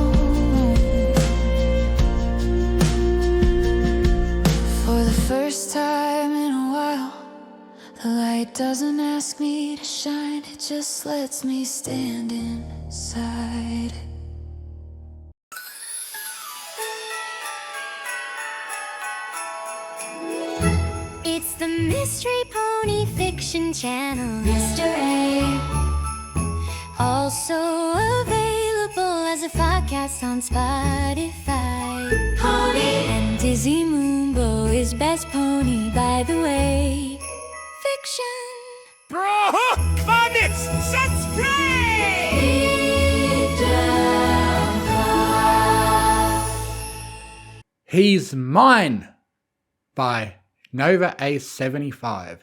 For the first time in a while, the light doesn't ask me to shine, it just lets me stand inside. It's the Mystery Pony Fiction Channel, Mr. A. Also available as a podcast on Spotify. Pony and Dizzy Moonbow is best pony, by the way. Fiction. Bro, bandits, set spray! He's Mine by Nova A75.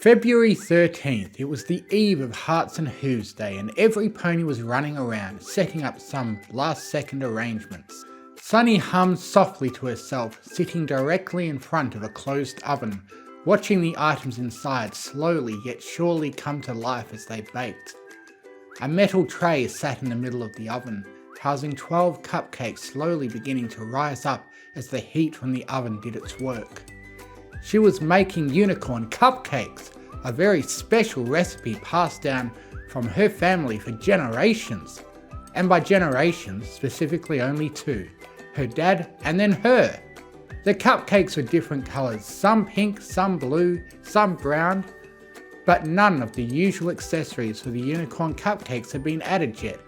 February 13th, it was the eve of Hearts and Hooves Day, and every pony was running around, setting up some last-second arrangements. Sunny hummed softly to herself, sitting directly in front of a closed oven, watching the items inside slowly yet surely come to life as they baked. A metal tray sat in the middle of the oven, housing 12 cupcakes slowly beginning to rise up as the heat from the oven did its work. She was making unicorn cupcakes, a very special recipe passed down from her family for generations. And by generations, specifically only two, her dad and then her. The cupcakes were different colours, some pink, some blue, some brown, but none of the usual accessories for the unicorn cupcakes had been added yet.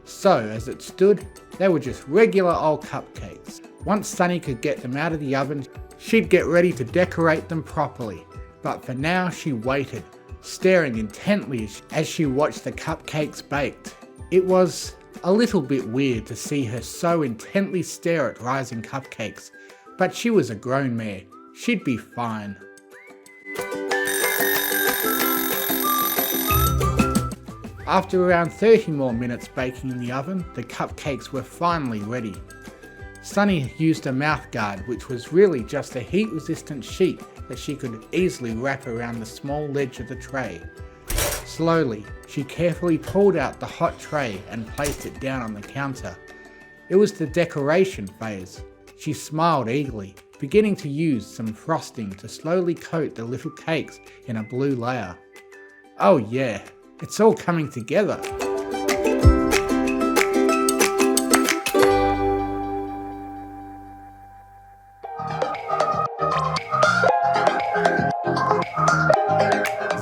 So, as it stood, they were just regular old cupcakes. Once Sunny could get them out of the oven, she'd get ready to decorate them properly. But for now she waited, staring intently as she watched the cupcakes baked. It was a little bit weird to see her so intently stare at rising cupcakes, but she was a grown mare, she'd be fine. After around 30 more minutes baking in the oven, the cupcakes were finally ready. Sunny used a mouthguard, which was really just a heat-resistant sheet that she could easily wrap around the small ledge of the tray. Slowly, she carefully pulled out the hot tray and placed it down on the counter. It was the decoration phase. She smiled eagerly, beginning to use some frosting to slowly coat the little cakes in a blue layer. Oh yeah, it's all coming together.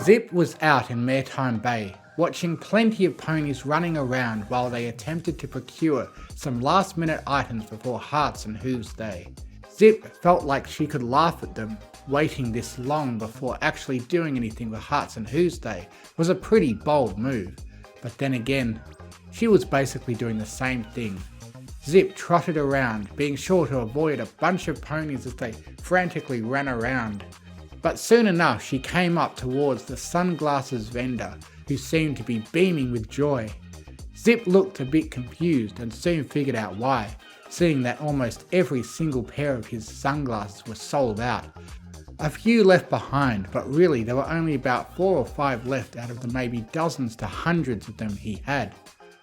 Zip was out in Maritime Bay, watching plenty of ponies running around while they attempted to procure some last-minute items before Hearts and Hooves Day. Zip felt like she could laugh at them. Waiting this long before actually doing anything for Hearts and Hooves Day was a pretty bold move, but then again, she was basically doing the same thing. Zip trotted around, being sure to avoid a bunch of ponies as they frantically ran around. But soon enough she came up towards the sunglasses vendor, who seemed to be beaming with joy. Zip looked a bit confused and soon figured out why, seeing that almost every single pair of his sunglasses were sold out. A few left behind, but really there were only about 4 or 5 left out of the maybe dozens to hundreds of them he had.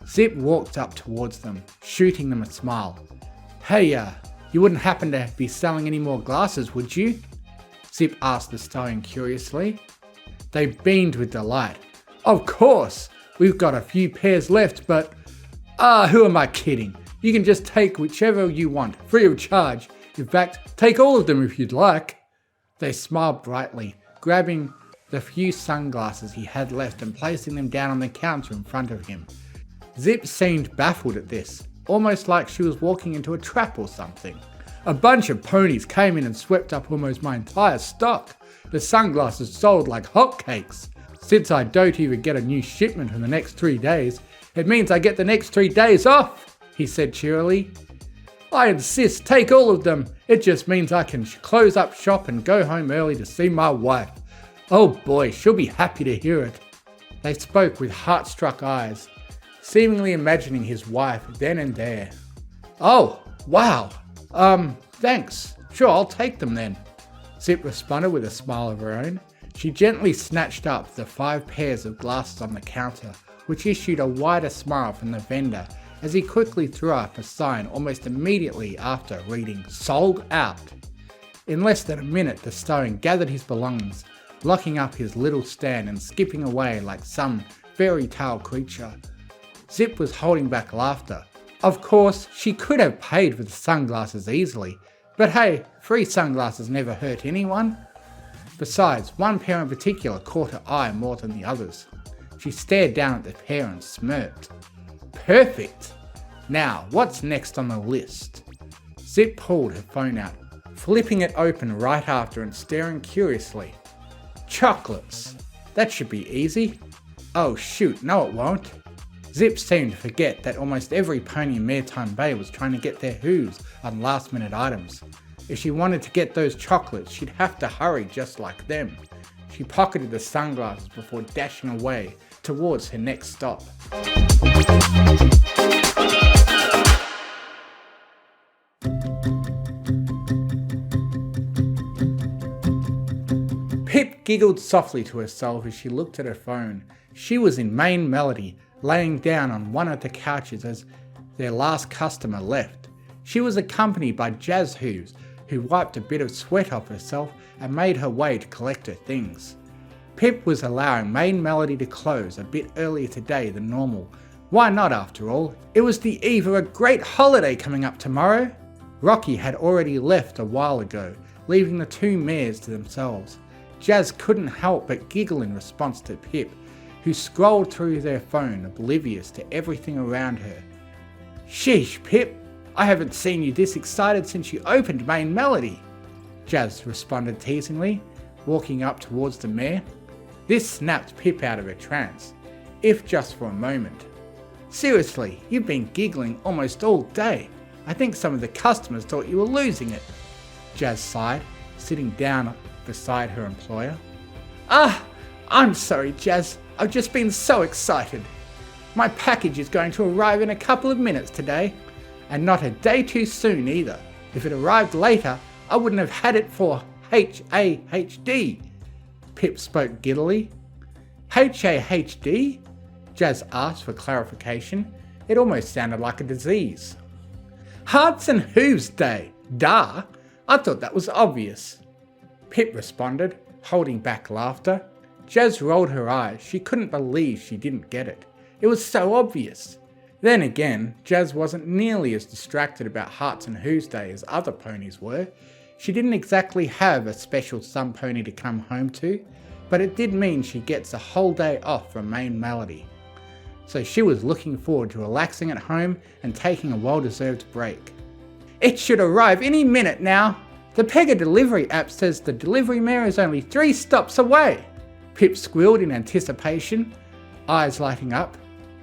Zip walked up towards them, shooting them a smile. "Hey, you wouldn't happen to be selling any more glasses, would you?" Zip asked the stallion curiously. They beamed with delight. "Of course! We've got a few pairs left, but who am I kidding? You can just take whichever you want, free of charge. In fact, take all of them if you'd like." They smiled brightly, grabbing the few sunglasses he had left and placing them down on the counter in front of him. Zip seemed baffled at this, almost like she was walking into a trap or something. "A bunch of ponies came in and swept up almost my entire stock. The sunglasses sold like hotcakes. Since I don't even get a new shipment in the next 3 days, it means I get the next 3 days off," he said cheerily. "I insist, take all of them. It just means I can close up shop and go home early to see my wife. Oh boy, she'll be happy to hear it." They spoke with heart-struck eyes, seemingly imagining his wife then and there. "Oh, wow. Thanks. Sure, I'll take them then." Zip responded with a smile of her own. She gently snatched up the 5 pairs of glasses on the counter, which issued a wider smile from the vendor as he quickly threw up a sign almost immediately after reading "Sold Out." In less than a minute the stallion gathered his belongings, locking up his little stand and skipping away like some fairy tale creature. Zip was holding back laughter. Of course, she could have paid for the sunglasses easily, but hey, free sunglasses never hurt anyone. Besides, one pair in particular caught her eye more than the others. She stared down at the pair and smirked. "Perfect! Now, what's next on the list?" Zip pulled her phone out, flipping it open right after and staring curiously. "Chocolates! That should be easy. Oh shoot, no it won't." Zip seemed to forget that almost every pony in Maritime Bay was trying to get their hooves on last minute items. If she wanted to get those chocolates, she'd have to hurry just like them. She pocketed the sunglasses before dashing away towards her next stop. Pip giggled softly to herself as she looked at her phone. She was in Main Melody, laying down on one of the couches as their last customer left. She was accompanied by Jazz Hooves, who wiped a bit of sweat off herself and made her way to collect her things. Pip was allowing Main Melody to close a bit earlier today than normal. Why not, after all? It was the eve of a great holiday coming up tomorrow. Rocky had already left a while ago, leaving the 2 mares to themselves. Jazz couldn't help but giggle in response to Pip, who scrolled through their phone, oblivious to everything around her. "Sheesh, Pip, I haven't seen you this excited since you opened Main Melody," Jazz responded teasingly, walking up towards the mare. This snapped Pip out of her trance, if just for a moment. "Seriously, you've been giggling almost all day. I think some of the customers thought you were losing it," Jazz sighed, sitting down beside her employer. I'm sorry, Jazz. I've just been so excited. My package is going to arrive in a couple of minutes today, and not a day too soon either. If it arrived later, I wouldn't have had it for HAHD. Pip spoke giddily. HAHD? Jazz asked for clarification. It almost sounded like a disease. Hearts and Hooves Day. Duh. I thought that was obvious. Pip responded, holding back laughter. Jazz rolled her eyes. She couldn't believe she didn't get it. It was so obvious. Then again, Jazz wasn't nearly as distracted about Hearts and Hooves Day as other ponies were. She didn't exactly have a special sun pony to come home to, but it did mean she gets a whole day off from Main Melody. So she was looking forward to relaxing at home and taking a well-deserved break. It should arrive any minute now. The Pega delivery app says the delivery mare is only 3 stops away. Pip squealed in anticipation, eyes lighting up.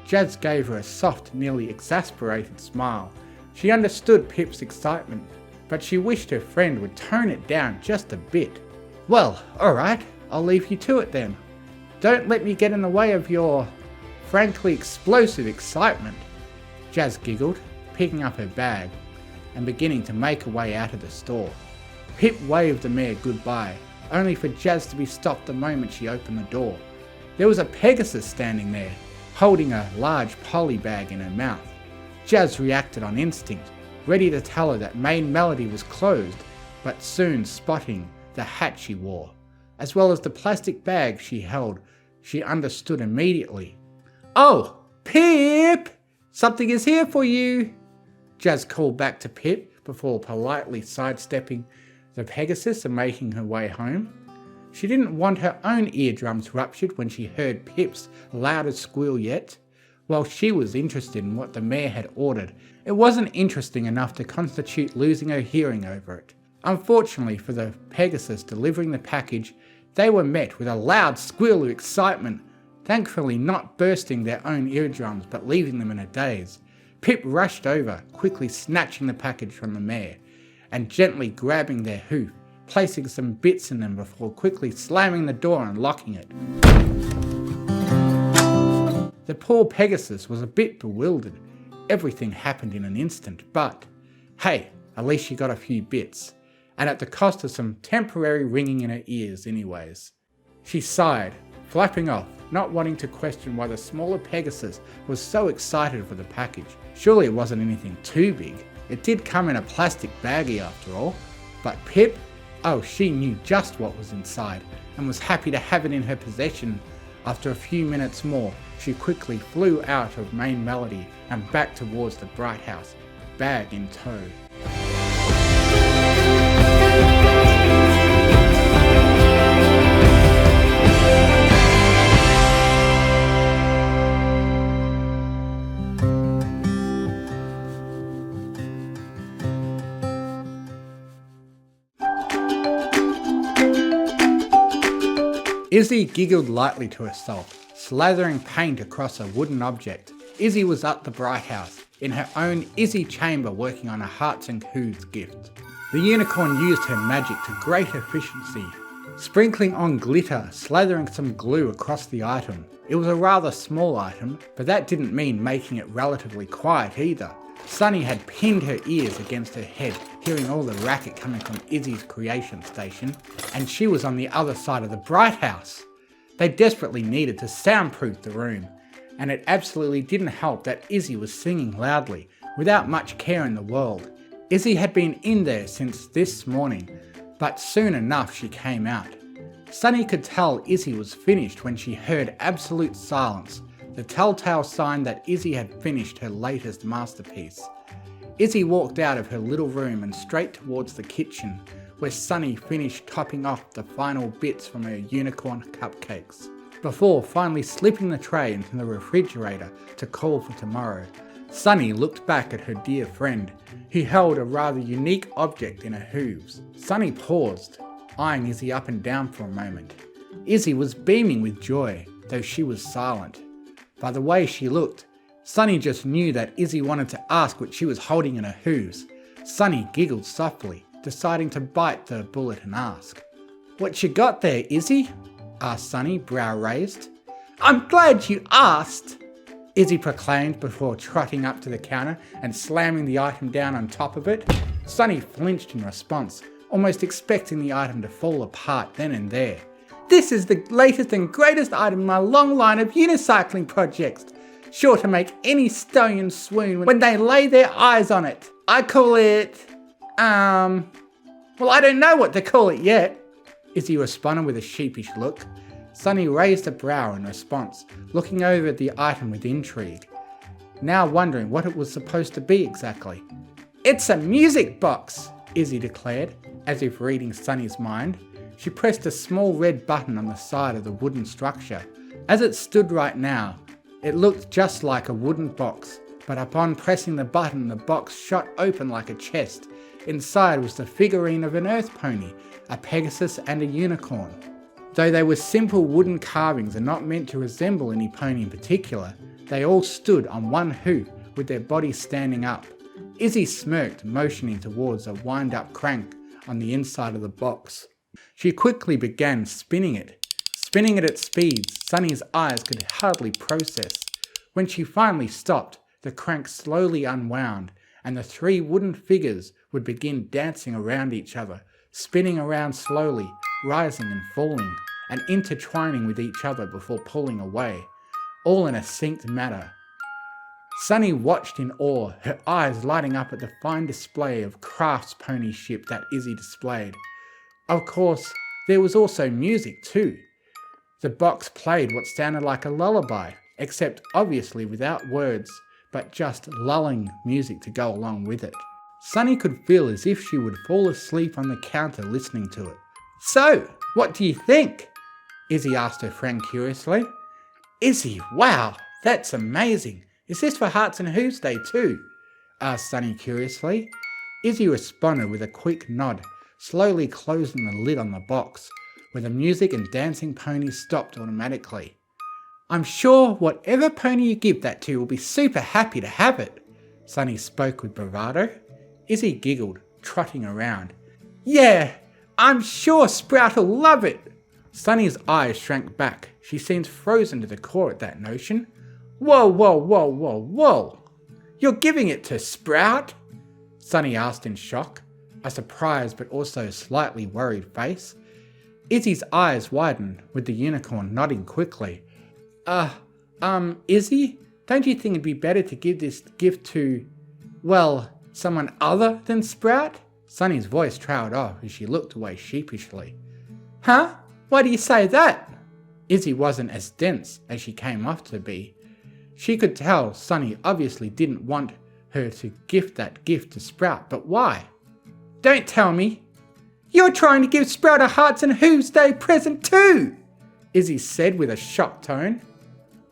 Jazz gave her a soft, nearly exasperated smile, She understood Pip's excitement, but she wished her friend would tone it down just a bit. "Well, alright, I'll leave you to it then. Don't let me get in the way of your, frankly explosive excitement." Jazz giggled, picking up her bag and beginning to make her way out of the store. Pip waved the mare goodbye, only for Jazz to be stopped the moment she opened the door. There was a Pegasus standing there, holding a large poly bag in her mouth. Jazz reacted on instinct, ready to tell her that Main Melody was closed, but soon spotting the hat she wore, as well as the plastic bag she held, she understood immediately. "Oh, Pip! Something is here for you!" Jazz called back to Pip before politely sidestepping the Pegasus and making her way home. She didn't want her own eardrums ruptured when she heard Pip's loudest squeal yet. While she was interested in what the mare had ordered, it wasn't interesting enough to constitute losing her hearing over it. Unfortunately for the Pegasus delivering the package, they were met with a loud squeal of excitement, thankfully not bursting their own eardrums but leaving them in a daze. Pip rushed over, quickly snatching the package from the mare and gently grabbing their hoof, placing some bits in them before quickly slamming the door and locking it. The poor Pegasus was a bit bewildered. Everything happened in an instant, but hey, at least she got a few bits, and at the cost of some temporary ringing in her ears anyways. She sighed, flapping off, not wanting to question why the smaller Pegasus was so excited for the package. Surely it wasn't anything too big. It did come in a plastic baggie after all. But Pip? Oh, she knew just what was inside and was happy to have it in her possession. After a few minutes more, she quickly flew out of Main Melody and back towards the Bright House, bag in tow. Izzy giggled lightly to herself, slathering paint across a wooden object. Izzy was at the Bright House, in her own Izzy chamber working on a Hearts and Coos gift. The unicorn used her magic to great efficiency, sprinkling on glitter, slathering some glue across the item. It was a rather small item, but that didn't mean making it relatively quiet either. Sunny had pinned her ears against her head, hearing all the racket coming from Izzy's creation station, and she was on the other side of the Bright House. They desperately needed to soundproof the room, and it absolutely didn't help that Izzy was singing loudly, without much care in the world. Izzy had been in there since this morning, but soon enough she came out. Sunny could tell Izzy was finished when she heard absolute silence, the telltale sign that Izzy had finished her latest masterpiece. Izzy walked out of her little room and straight towards the kitchen, where Sunny finished topping off the final bits from her unicorn cupcakes, before finally slipping the tray into the refrigerator to call for tomorrow. Sunny looked back at her dear friend, who held a rather unique object in her hooves. Sunny paused, eyeing Izzy up and down for a moment. Izzy was beaming with joy, though she was silent. By the way she looked, Sunny just knew that Izzy wanted to ask what she was holding in her hooves. Sunny giggled softly, deciding to bite the bullet and ask. "What you got there, Izzy?" asked Sunny, brow raised. "I'm glad you asked," Izzy proclaimed before trotting up to the counter and slamming the item down on top of it. Sunny flinched in response, almost expecting the item to fall apart then and there. "This is the latest and greatest item in my long line of unicycling projects, sure to make any stallion swoon when they lay their eyes on it. I call it... well, I don't know what to call it yet," Izzy responded with a sheepish look. Sunny raised a brow in response, looking over at the item with intrigue, now wondering what it was supposed to be exactly. "It's a music box," Izzy declared, as if reading Sunny's mind. She pressed a small red button on the side of the wooden structure. As it stood right now, it looked just like a wooden box, but upon pressing the button, the box shot open like a chest. Inside was the figurine of an earth pony, a Pegasus and a unicorn. Though they were simple wooden carvings and not meant to resemble any pony in particular, they all stood on one hoof with their bodies standing up. Izzy smirked, motioning towards a wind-up crank on the inside of the box. She quickly began spinning it at speeds Sunny's eyes could hardly process. When she finally stopped, the crank slowly unwound, and the 3 wooden figures would begin dancing around each other, spinning around slowly, rising and falling, and intertwining with each other before pulling away, all in a synced manner. Sunny watched in awe, her eyes lighting up at the fine display of crafts pony ship that Izzy displayed. Of course, there was also music too. The box played what sounded like a lullaby, except obviously without words, but just lulling music to go along with it. Sunny could feel as if she would fall asleep on the counter listening to it. "So, what do you think?" Izzy asked her friend curiously. "Izzy, wow, that's amazing. Is this for Hearts and Hooves Day too?" asked Sunny curiously. Izzy responded with a quick nod, slowly closing the lid on the box, where the music and dancing ponies stopped automatically. "I'm sure whatever pony you give that to will be super happy to have it," Sunny spoke with bravado. Izzy giggled, trotting around. "Yeah, I'm sure Sprout will love it." Sunny's eyes shrank back. She seemed frozen to the core at that notion. "Whoa, whoa, whoa, whoa, whoa! You're giving it to Sprout?" Sunny asked in shock, a surprised but also slightly worried face. Izzy's eyes widened, with the unicorn nodding quickly. Izzy, don't you think it'd be better to give this gift to, well, someone other than Sprout?" Sunny's voice trailed off as she looked away sheepishly. "Huh? Why do you say that?" Izzy wasn't as dense as she came off to be. She could tell Sunny obviously didn't want her to gift that gift to Sprout, but why? "Don't tell me. You're trying to give Sprout a Hearts and Hooves Day present too," Izzy said with a shocked tone.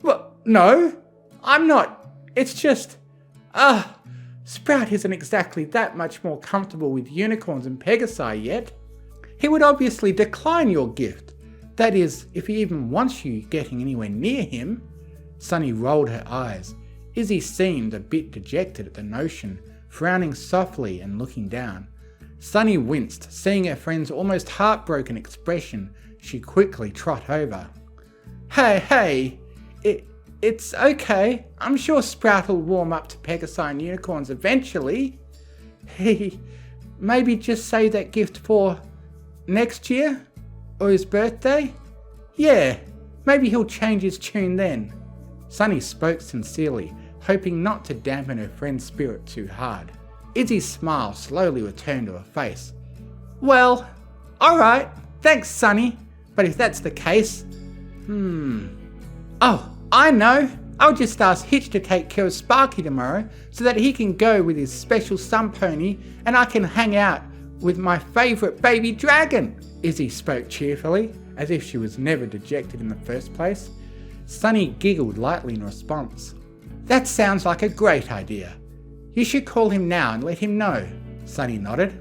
"Well, no, I'm not. It's just, Sprout isn't exactly that much more comfortable with unicorns and Pegasi yet. He would obviously decline your gift. That is, if he even wants you getting anywhere near him." Sunny rolled her eyes. Izzy seemed a bit dejected at the notion, frowning softly and looking down. Sunny winced, seeing her friend's almost heartbroken expression. She quickly trot over. Hey, it's okay. I'm sure Sprout will warm up to Pegasi and unicorns eventually. Maybe just save that gift for next year? Or his birthday? Yeah, maybe he'll change his tune then." Sunny spoke sincerely, hoping not to dampen her friend's spirit too hard. Izzy's smile slowly returned to her face. "Well, alright, thanks Sunny, but if that's the case, Oh, I know! I'll just ask Hitch to take care of Sparky tomorrow so that he can go with his special sun pony and I can hang out with my favourite baby dragon," Izzy spoke cheerfully, as if she was never dejected in the first place. Sunny giggled lightly in response. "That sounds like a great idea. You should call him now and let him know." Sunny nodded.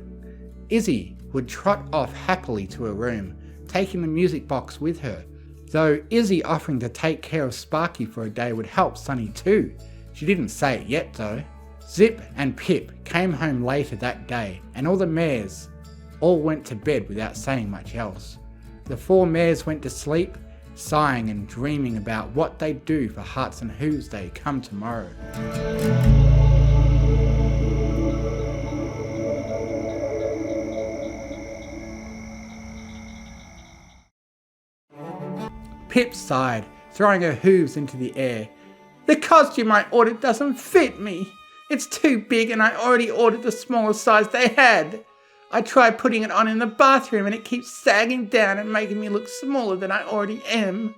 Izzy would trot off happily to her room, taking the music box with her. Though Izzy offering to take care of Sparky for a day would help Sunny too. She didn't say it yet though. Zip and Pip came home later that day, and all the mares all went to bed without saying much else. The 4 mares went to sleep, sighing and dreaming about what they'd do for Hearts and Hooves Day come tomorrow. Pip sighed, throwing her hooves into the air. "The costume I ordered doesn't fit me. It's too big and I already ordered the smallest size they had. I tried putting it on in the bathroom and it keeps sagging down and making me look smaller than I already am.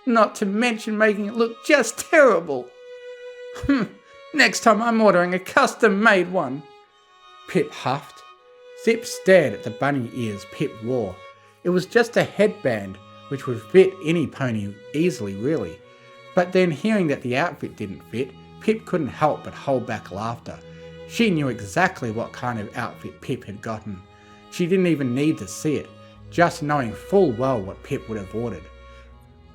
Not to mention making it look just terrible. Next time I'm ordering a custom-made one." Pip huffed. Zip stared at the bunny ears Pip wore. It was just a headband, which would fit any pony easily really. But then hearing that the outfit didn't fit, Pip couldn't help but hold back laughter. She knew exactly what kind of outfit Pip had gotten. She didn't even need to see it, just knowing full well what Pip would have ordered.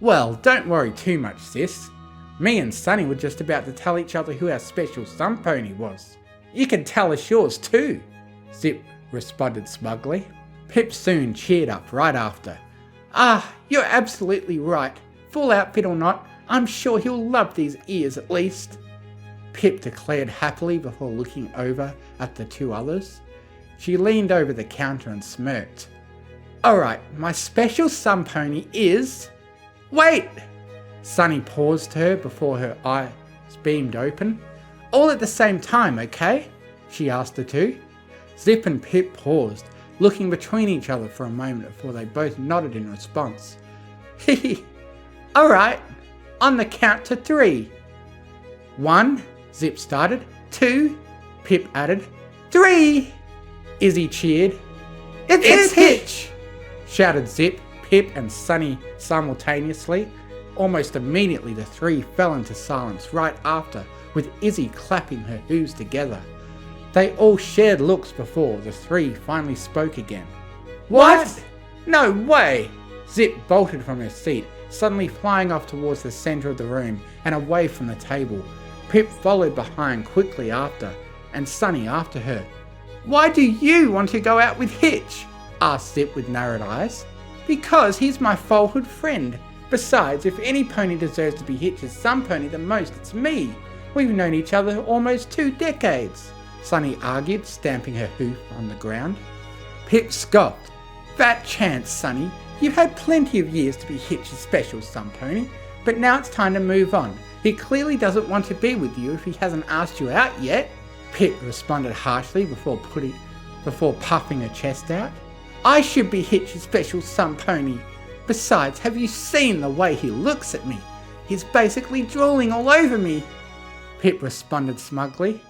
"Well, don't worry too much, sis. Me and Sunny were just about to tell each other who our special sun pony was," You can tell us yours too, Zip responded smugly. Pip soon cheered up right after. Ah, you're absolutely right. Full outfit or not, I'm sure he'll love these ears at least, Pip declared happily before looking over at the two others. She leaned over the counter and smirked. Alright, my special sun pony is... Wait! Sunny paused her before her eyes beamed open. All at the same time, okay? She asked the two. Zip and Pip paused, looking between each other for a moment before they both nodded in response. Hehe. Alright, on the count to 3. 1, Zip started. 2, Pip added. 3! Izzy cheered. It's Hitch! Shouted Zip, Pip and Sunny simultaneously. Almost immediately the three fell into silence right after, with Izzy clapping her hooves together. They all shared looks before the three finally spoke again. What? No way! Zip bolted from her seat, suddenly flying off towards the centre of the room and away from the table. Pip followed behind quickly after, and Sunny after her. Why do you want to go out with Hitch? Asked Zip with narrowed eyes. Because he's my childhood friend. Besides, if any pony deserves to be Hitch's sun pony the most, it's me. We've known each other almost 2 decades, Sunny argued, stamping her hoof on the ground. Pip scoffed. Fat chance, Sunny. You've had plenty of years to be Hitch's special sun pony, but now it's time to move on. He clearly doesn't want to be with you if he hasn't asked you out yet, Pip responded harshly before puffing her chest out. I should be Hitch's special sun pony. Besides, have you seen the way he looks at me? He's basically drooling all over me, Pip responded smugly.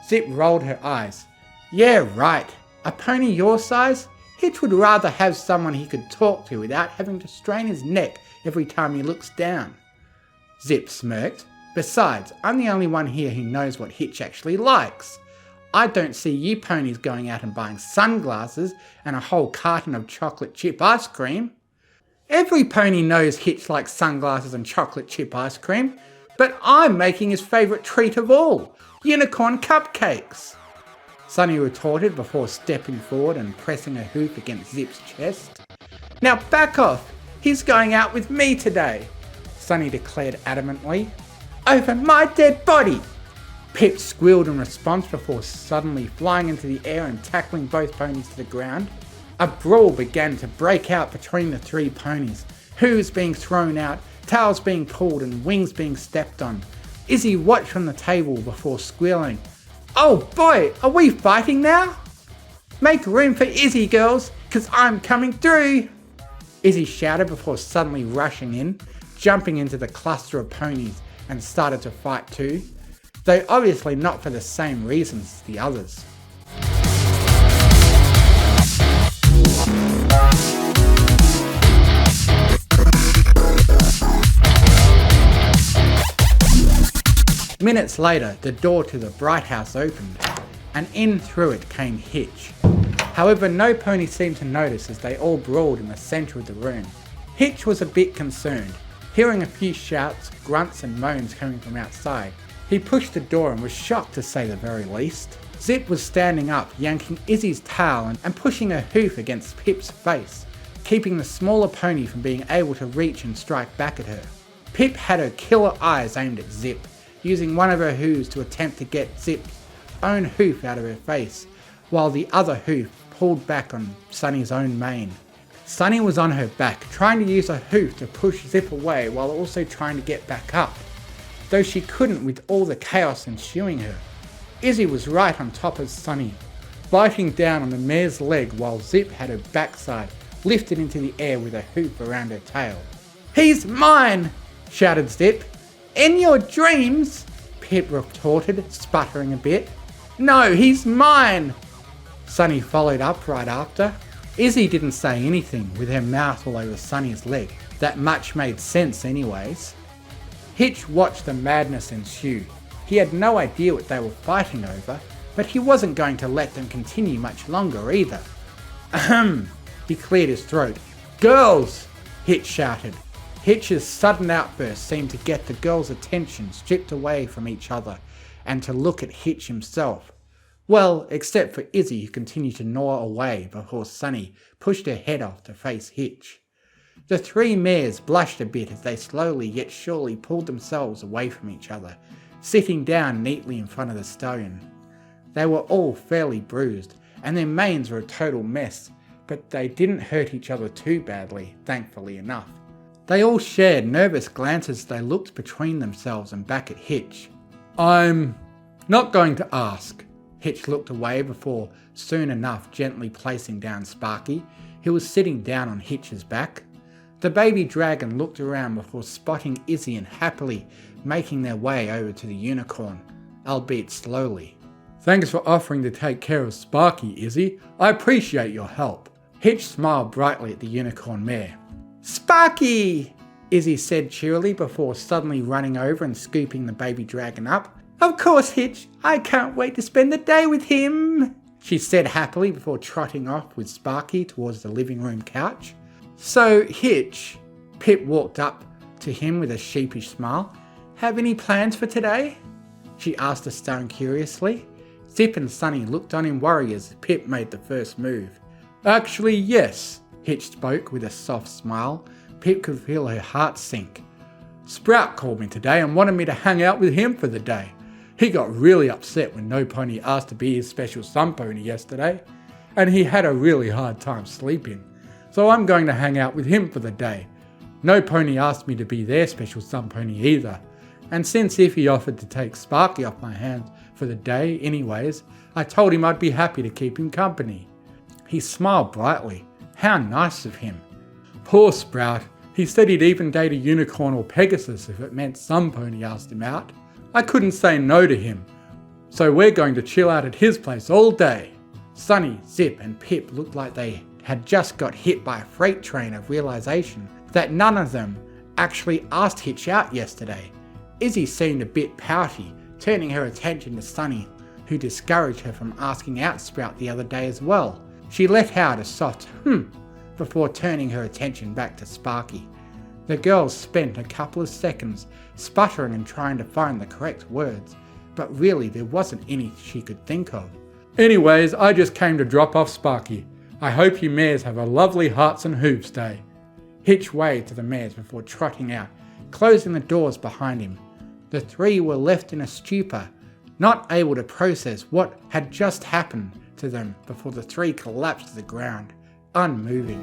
Zip rolled her eyes. Yeah, right. A pony your size? Hitch would rather have someone he could talk to without having to strain his neck every time he looks down. Zip smirked. Besides, I'm the only one here who knows what Hitch actually likes. I don't see you ponies going out and buying sunglasses and a whole carton of chocolate chip ice cream. Every pony knows Hitch likes sunglasses and chocolate chip ice cream, but I'm making his favourite treat of all, unicorn cupcakes, Sunny retorted before stepping forward and pressing her hoof against Zip's chest. Now back off, he's going out with me today, Sunny declared adamantly. Over my dead body! Pip squealed in response before suddenly flying into the air and tackling both ponies to the ground. A brawl began to break out between the three ponies, hooves being thrown out, tails being pulled and wings being stepped on. Izzy watched from the table before squealing, Oh boy, are we fighting now? Make room for Izzy, girls, 'cause I'm coming through! Izzy shouted before suddenly rushing in, jumping into the cluster of ponies and started to fight too, though obviously not for the same reasons as the others. Minutes later, the door to the Bright House opened, and in through it came Hitch. However, no pony seemed to notice as they all brawled in the centre of the room. Hitch was a bit concerned, hearing a few shouts, grunts and moans coming from outside. He pushed the door and was shocked to say the very least. Zip was standing up, yanking Izzy's tail and pushing her hoof against Pip's face, keeping the smaller pony from being able to reach and strike back at her. Pip had her killer eyes aimed at Zip, using one of her hooves to attempt to get Zip's own hoof out of her face, while the other hoof pulled back on Sunny's own mane. Sunny was on her back, trying to use her hoof to push Zip away while also trying to get back up, though she couldn't with all the chaos ensuing her. Izzy was right on top of Sunny, biting down on the mare's leg while Zip had her backside lifted into the air with a hoof around her tail. He's mine! Shouted Zip. In your dreams, Pip retorted, sputtering a bit. No, he's mine! Sunny followed up right after. Izzy didn't say anything, with her mouth all over Sunny's leg. That much made sense anyways. Hitch watched the madness ensue. He had no idea what they were fighting over, but he wasn't going to let them continue much longer either. Ahem! He cleared his throat. Girls! Hitch shouted. Hitch's sudden outburst seemed to get the girls' attention stripped away from each other and to look at Hitch himself. Well, except for Izzy, who continued to gnaw away before Sunny pushed her head off to face Hitch. The three mares blushed a bit as they slowly yet surely pulled themselves away from each other, sitting down neatly in front of the stallion. They were all fairly bruised, and their manes were a total mess, but they didn't hurt each other too badly, thankfully enough. They all shared nervous glances as they looked between themselves and back at Hitch. "I'm not going to ask." Hitch looked away before soon enough gently placing down Sparky, who was sitting down on Hitch's back. The baby dragon looked around before spotting Izzy and happily making their way over to the unicorn, albeit slowly. "Thanks for offering to take care of Sparky, Izzy. I appreciate your help." Hitch smiled brightly at the unicorn mare. "Sparky!" Izzy said cheerily before suddenly running over and scooping the baby dragon up. "Of course, Hitch. I can't wait to spend the day with him," she said happily before trotting off with Sparky towards the living room couch. "So, Hitch," Pip walked up to him with a sheepish smile, "have any plans for today?" she asked the stone curiously. Zip and Sunny looked on in worry as Pip made the first move. "Actually, yes," Hitch spoke with a soft smile. Pip could feel her heart sink. "Sprout called me today and wanted me to hang out with him for the day. He got really upset when No Pony asked to be his special sun pony yesterday, and he had a really hard time sleeping. So I'm going to hang out with him for the day. No Pony asked me to be their special sun pony either, and since Iffy offered to take Sparky off my hands for the day anyways, I told him I'd be happy to keep him company." He smiled brightly. How nice of him. Poor Sprout. He said he'd even date a unicorn or Pegasus if it meant Sun Pony asked him out. I couldn't say no to him, so we're going to chill out at his place all day. Sunny, Zip and Pip looked like they had just got hit by a freight train of realization that none of them actually asked Hitch out yesterday. Izzy seemed a bit pouty, turning her attention to Sunny, who discouraged her from asking out Sprout the other day as well. She let out a soft before turning her attention back to Sparky. The girls spent a couple of seconds sputtering and trying to find the correct words, but really there wasn't any she could think of. "Anyways, I just came to drop off Sparky. I hope you mares have a lovely Hearts and Hooves day." Hitch waved to the mares before trotting out, closing the doors behind him. The three were left in a stupor, not able to process what had just happened to them before the three collapsed to the ground, unmoving.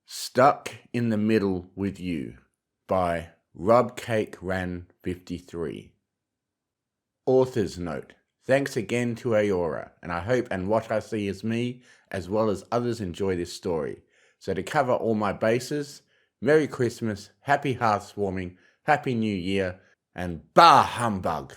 Stuck in the Middle with You by RobCakeRan53. Author's note. Thanks again to Aora, and I hope and what I see is me, as well as others enjoy this story. So to cover all my bases, Merry Christmas, Happy Hearthwarming, Happy New Year, and Bah Humbug!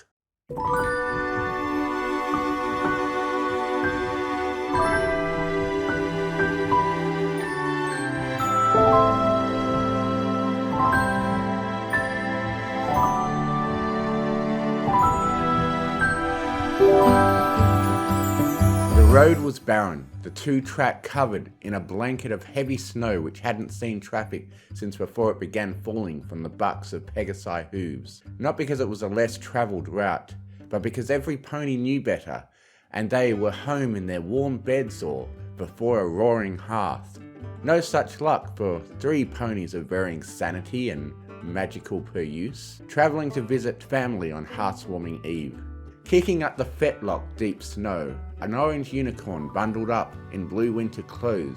The road was barren, the two-track covered in a blanket of heavy snow which hadn't seen traffic since before it began falling from the bucks of Pegasi hooves. Not because it was a less travelled route, but because every pony knew better, and they were home in their warm beds or before a roaring hearth. No such luck for three ponies of varying sanity and magical peruse, travelling to visit family on Hearthwarming Eve. Kicking up the fetlock deep snow, an orange unicorn bundled up in blue winter clothes,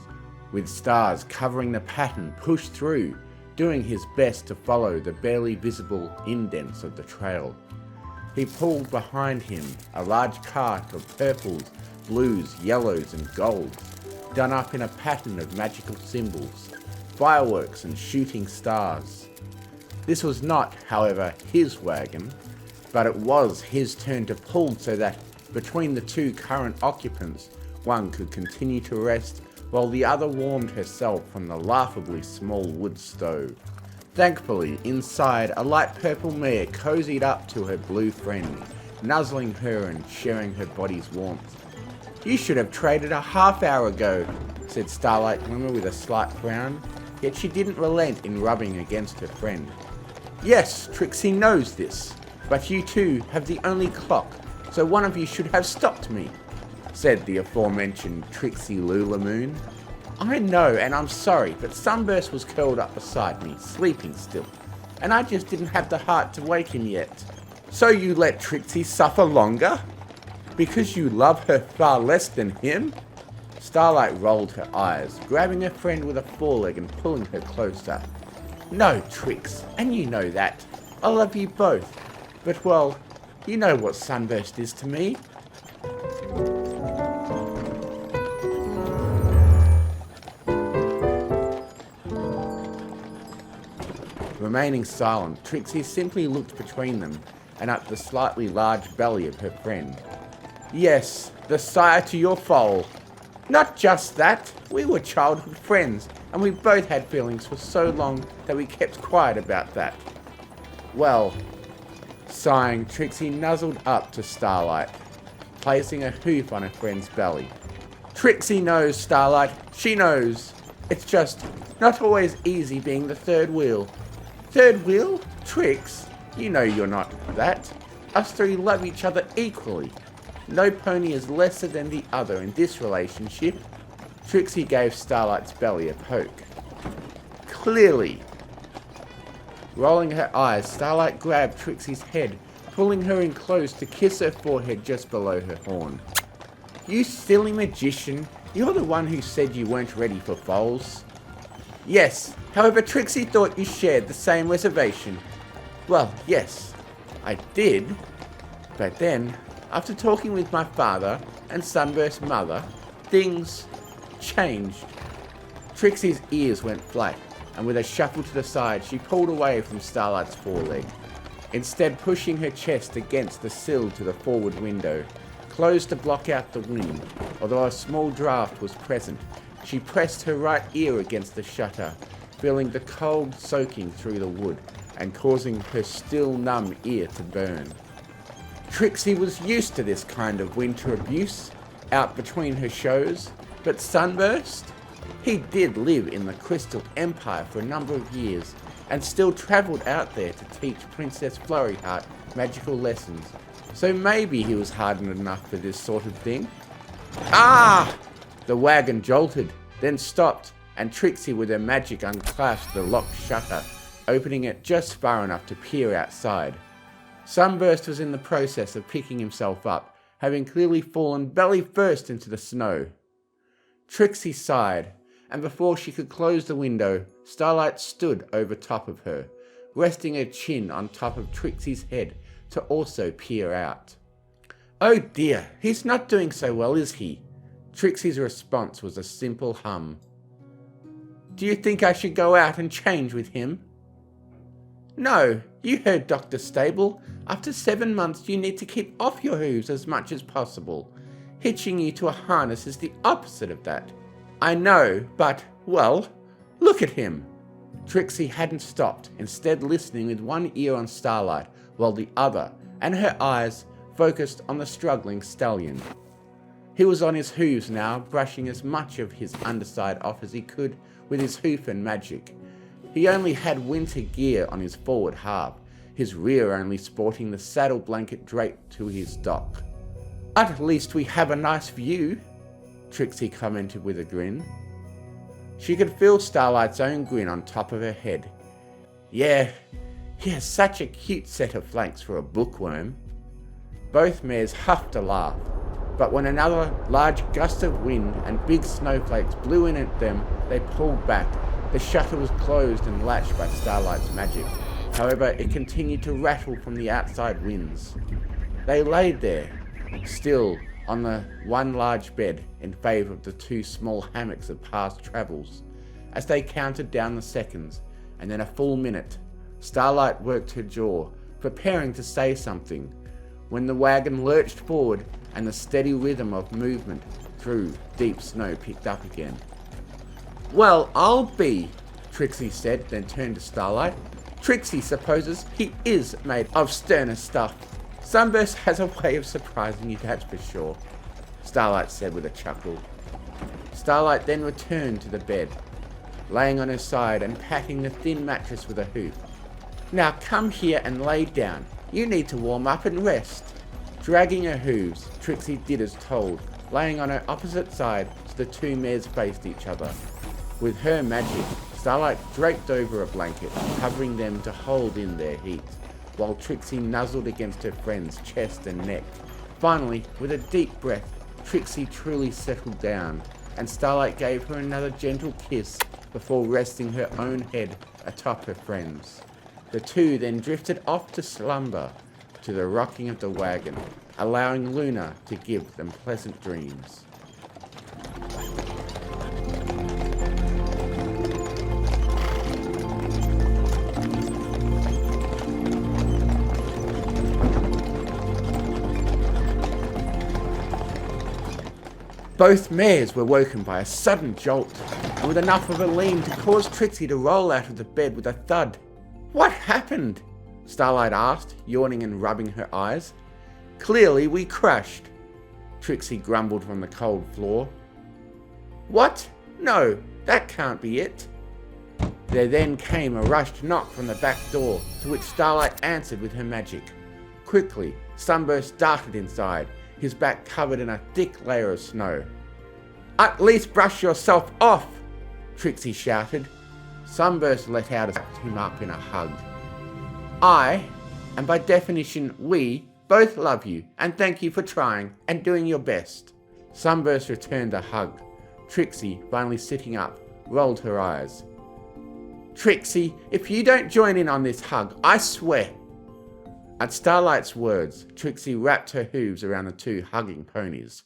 with stars covering the pattern, pushed through, doing his best to follow the barely visible indents of the trail. He pulled behind him a large cart of purples, blues, yellows and golds, done up in a pattern of magical symbols, fireworks and shooting stars. This was not, however, his wagon, but it was his turn to pull so that between the two current occupants, one could continue to rest while the other warmed herself from the laughably small wood stove. Thankfully, inside, a light purple mare cozied up to her blue friend, nuzzling her and sharing her body's warmth. You should have traded a half hour ago, said Starlight Glimmer with a slight frown, yet she didn't relent in rubbing against her friend. Yes, Trixie knows this, but you two have the only clock, so one of you should have stopped me, said the aforementioned Trixie Lulamoon. I know, and I'm sorry, but Sunburst was curled up beside me, sleeping still, and I just didn't have the heart to wake him yet. So you let Trixie suffer longer? Because you love her far less than him? Starlight rolled her eyes, grabbing her friend with a foreleg and pulling her closer. No, Trix, and you know that. I love you both. But well, you know what Sunburst is to me. Remaining silent, Trixie simply looked between them and at the slightly large belly of her friend. Yes, the sire to your foal. Not just that, we were childhood friends, and we both had feelings for so long that we kept quiet about that. Well, sighing, Trixie nuzzled up to Starlight, placing a hoof on her friend's belly. Trixie knows, Starlight, she knows. It's just not always easy being the third wheel. Third wheel? Trix, you know you're not that. Us three love each other equally. No pony is lesser than the other in this relationship. Trixie gave Starlight's belly a poke. Clearly. Rolling her eyes, Starlight grabbed Trixie's head, pulling her in close to kiss her forehead just below her horn. You silly magician, you're the one who said you weren't ready for foals. Yes, however Trixie thought you shared the same reservation. Well, yes, I did. But then, after talking with my father and Sunburst's mother, things changed. Trixie's ears went flat, and with a shuffle to the side, she pulled away from Starlight's foreleg, instead pushing her chest against the sill to the forward window, closed to block out the wind. Although a small draft was present, she pressed her right ear against the shutter, feeling the cold soaking through the wood and causing her still numb ear to burn. Trixie was used to this kind of winter abuse out between her shows, but Sunburst? He did live in the Crystal Empire for a number of years and still travelled out there to teach Princess Flurryheart magical lessons, so maybe he was hardened enough for this sort of thing. Ah! The wagon jolted, then stopped, and Trixie with her magic unclasped the locked shutter, opening it just far enough to peer outside. Sunburst was in the process of picking himself up, having clearly fallen belly first into the snow. Trixie sighed, and before she could close the window, Starlight stood over top of her, resting her chin on top of Trixie's head to also peer out. Oh dear, he's not doing so well, is he? Trixie's response was a simple hum. Do you think I should go out and change with him? No, you heard Dr. Stable. After 7 months you need to keep off your hooves as much as possible. Hitching you to a harness is the opposite of that. I know, but, well, look at him. Trixie hadn't stopped, instead listening with one ear on Starlight, while the other, and her eyes, focused on the struggling stallion. He was on his hooves now, brushing as much of his underside off as he could with his hoof and magic. He only had winter gear on his forward half, his rear only sporting the saddle blanket draped to his dock. At least we have a nice view, Trixie commented with a grin. She could feel Starlight's own grin on top of her head. Yeah, he has such a cute set of flanks for a bookworm. Both mares huffed a laugh, but when another large gust of wind and big snowflakes blew in at them, they pulled back. The shutter was closed and latched by Starlight's magic. However, it continued to rattle from the outside winds. They laid there, still, on the one large bed in favour of the two small hammocks of past travels. As they counted down the seconds, and then a full minute, Starlight worked her jaw, preparing to say something, when the wagon lurched forward and the steady rhythm of movement through deep snow picked up again. Well, I'll be, Trixie said, then turned to Starlight. Trixie supposes he is made of sterner stuff. Sunburst has a way of surprising you, that's for sure. Starlight said with a chuckle. Starlight then returned to the bed, laying on her side and patting the thin mattress with a hoop. Now come here and lay down. You need to warm up and rest. Dragging her hooves, Trixie did as told, laying on her opposite side so the two mares faced each other. With her magic, Starlight draped over a blanket, covering them to hold in their heat, while Trixie nuzzled against her friend's chest and neck. Finally, with a deep breath, Trixie truly settled down, and Starlight gave her another gentle kiss before resting her own head atop her friend's. The two then drifted off to slumber to the rocking of the wagon, allowing Luna to give them pleasant dreams. Both mares were woken by a sudden jolt, and with enough of a lean to cause Trixie to roll out of the bed with a thud. What happened? Starlight asked, yawning and rubbing her eyes. Clearly we crashed, Trixie grumbled from the cold floor. What? No, that can't be it. There then came a rushed knock from the back door, to which Starlight answered with her magic. Quickly, Sunburst darted inside, his back covered in a thick layer of snow. At least brush yourself off, Trixie shouted. Sunburst let out him up in a hug. I, and by definition we, both love you and thank you for trying and doing your best. Sunburst returned the hug. Trixie, finally sitting up, rolled her eyes. Trixie, if you don't join in on this hug, I swear. At Starlight's words, Trixie wrapped her hooves around the two hugging ponies.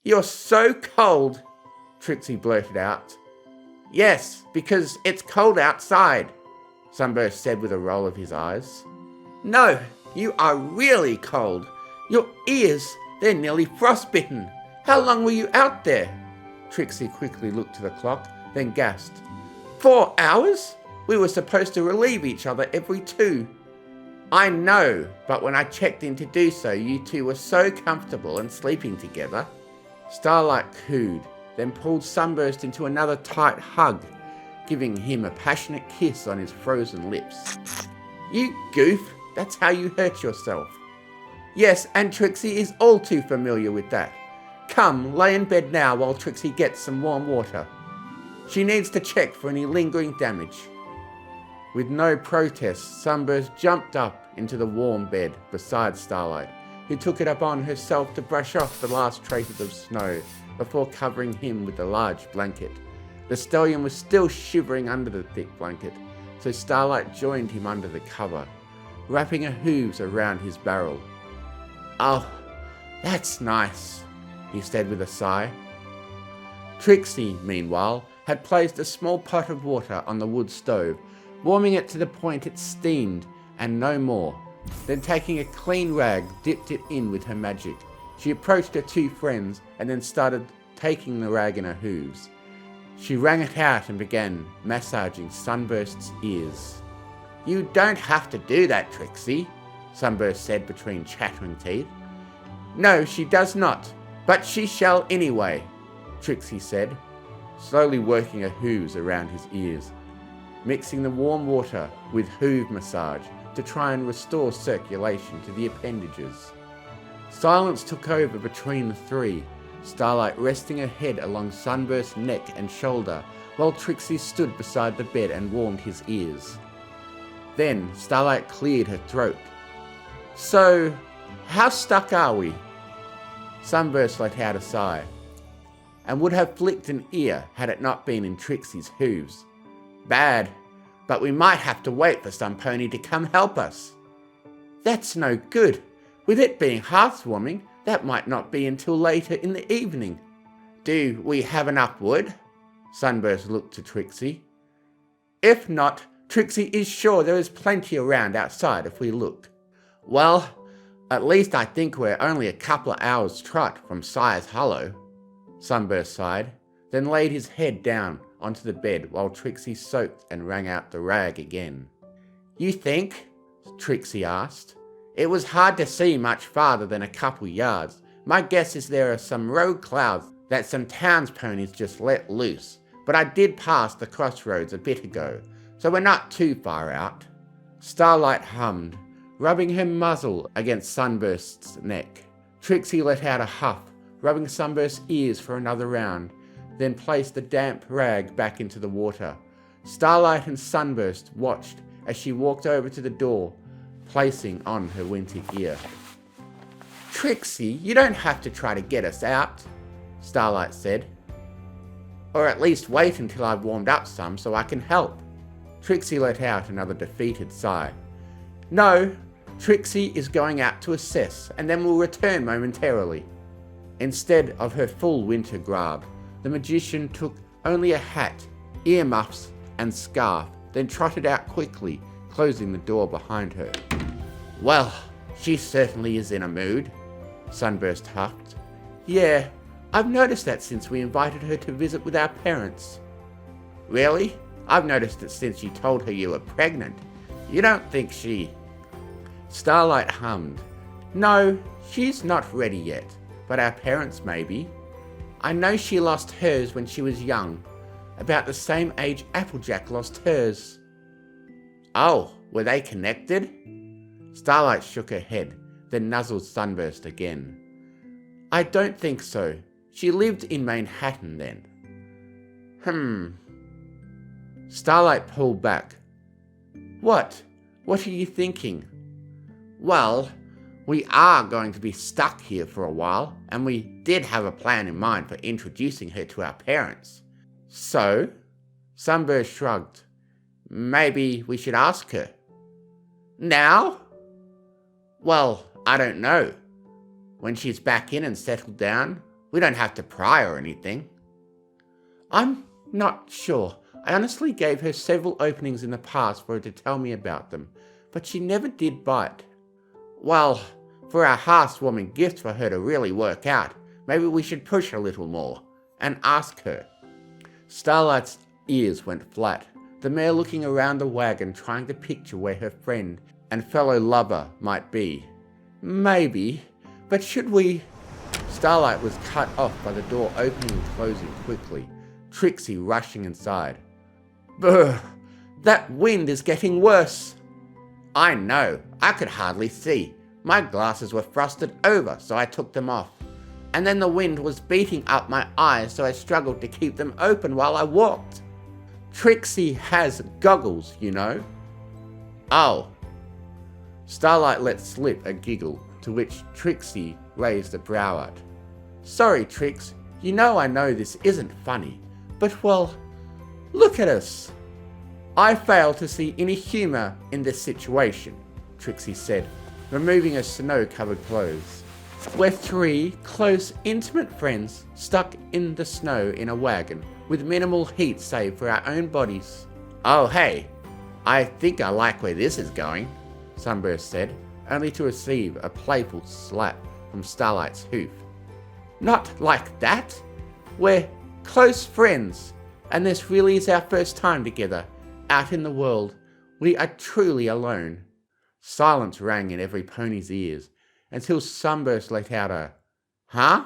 You're so cold, Trixie blurted out. Yes, because it's cold outside, Sunburst said with a roll of his eyes. No, you are really cold. Your ears, they're nearly frostbitten. How long were you out there? Trixie quickly looked to the clock, then gasped. 4 hours? We were supposed to relieve each other every 2. I know, but when I checked in to do so, you two were so comfortable and sleeping together. Starlight cooed, then pulled Sunburst into another tight hug, giving him a passionate kiss on his frozen lips. You goof, that's how you hurt yourself. Yes, and Trixie is all too familiar with that. Come, lay in bed now while Trixie gets some warm water. She needs to check for any lingering damage. With no protest, Sunburst jumped up into the warm bed beside Starlight, who took it upon herself to brush off the last traces of snow before covering him with the large blanket. The stallion was still shivering under the thick blanket, so Starlight joined him under the cover, wrapping her hooves around his barrel. Oh, that's nice, he said with a sigh. Trixie, meanwhile, had placed a small pot of water on the wood stove, warming it to the point it steamed, and no more. Then taking a clean rag, dipped it in with her magic. She approached her two friends, and then started taking the rag in her hooves. She wrung it out and began massaging Sunburst's ears. You don't have to do that, Trixie, Sunburst said between chattering teeth. No, she does not, but she shall anyway, Trixie said, slowly working her hooves around his ears, mixing the warm water with hoof massage to try and restore circulation to the appendages. Silence took over between the three, Starlight resting her head along Sunburst's neck and shoulder, while Trixie stood beside the bed and warmed his ears. Then Starlight cleared her throat. So, how stuck are we? Sunburst let out a sigh, and would have flicked an ear had it not been in Trixie's hooves. Bad, but we might have to wait for some pony to come help us. That's no good. With it being hearth-warming, that might not be until later in the evening. Do we have enough wood? Sunburst looked to Trixie. If not, Trixie is sure there is plenty around outside if we look. Well, at least I think we're only a couple of hours' trot from Sire's Hollow. Sunburst sighed, then laid his head down onto the bed while Trixie soaked and wrung out the rag again. You think? Trixie asked. It was hard to see much farther than a couple yards, My guess is there are some road clouds that some townsponies just let loose, but I did pass the crossroads a bit ago, so we're not too far out. Starlight hummed, rubbing her muzzle against Sunburst's neck. Trixie let out a huff, rubbing Sunburst's ears for another round, then placed the damp rag back into the water. Starlight and Sunburst watched as she walked over to the door, placing on her winter gear. "Trixie, you don't have to try to get us out," Starlight said. "Or at least wait until I've warmed up some so I can help." Trixie let out another defeated sigh. "No, Trixie is going out to assess and then will return momentarily." Instead of her full winter garb, the magician took only a hat, earmuffs, and scarf, then trotted out quickly, closing the door behind her. "Well, she certainly is in a mood," Sunburst huffed. "Yeah, I've noticed that since we invited her to visit with our parents." "Really? I've noticed it since you told her you were pregnant. You don't think she..." Starlight hummed. "No, she's not ready yet, but our parents may be. I know she lost hers when she was young, about the same age Applejack lost hers." "Oh, were they connected?" Starlight shook her head, then nuzzled Sunburst again. "I don't think so. She lived in Manhattan then." Starlight pulled back. What? What are you thinking?" "Well, we are going to be stuck here for a while, and we did have a plan in mind for introducing her to our parents." "So?" Sunburst shrugged. "Maybe we should ask her." "Now?" "Well, I don't know. When she's back in and settled down, we don't have to pry or anything." "I'm not sure. I honestly gave her several openings in the past for her to tell me about them, but she never did bite." "Well, for our heartwarming gift for her to really work out, maybe we should push a little more and ask her." Starlight's ears went flat, the mare looking around the wagon trying to picture where her friend and fellow lover might be. "Maybe, but should we..." Starlight was cut off by the door opening and closing quickly, Trixie rushing inside. "Brr, that wind is getting worse." "I know, I could hardly see. My glasses were frosted over, so I took them off. And then the wind was beating up my eyes, so I struggled to keep them open while I walked." "Trixie has goggles, you know." "Oh." Starlight let slip a giggle, to which Trixie raised a brow at. "Sorry, Trix, you know I know this isn't funny, but well, look at us." "I fail to see any humour in this situation," Trixie said, removing her snow-covered clothes. "We're three close, intimate friends stuck in the snow in a wagon, with minimal heat save for our own bodies." "Oh hey, I think I like where this is going," Sunburst said, only to receive a playful slap from Starlight's hoof. "Not like that. We're close friends, and this really is our first time together, out in the world. We are truly alone." Silence rang in every pony's ears, until Sunburst let out a, "Huh?"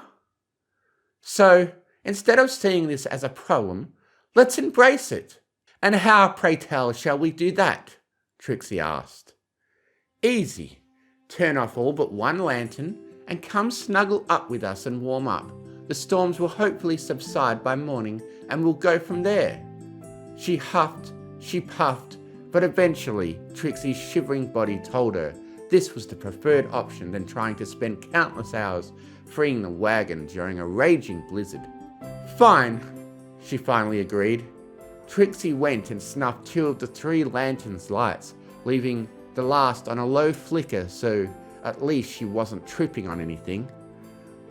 "So, instead of seeing this as a problem, let's embrace it." "And how, pray tell, shall we do that?" Trixie asked. "Easy. Turn off all but one lantern, and come snuggle up with us and warm up. The storms will hopefully subside by morning, and we'll go from there." She huffed, she puffed, but eventually Trixie's shivering body told her this was the preferred option than trying to spend countless hours freeing the wagon during a raging blizzard. "Fine," she finally agreed. Trixie went and snuffed 2 of the 3 lanterns' lights, leaving the last on a low flicker so at least she wasn't tripping on anything.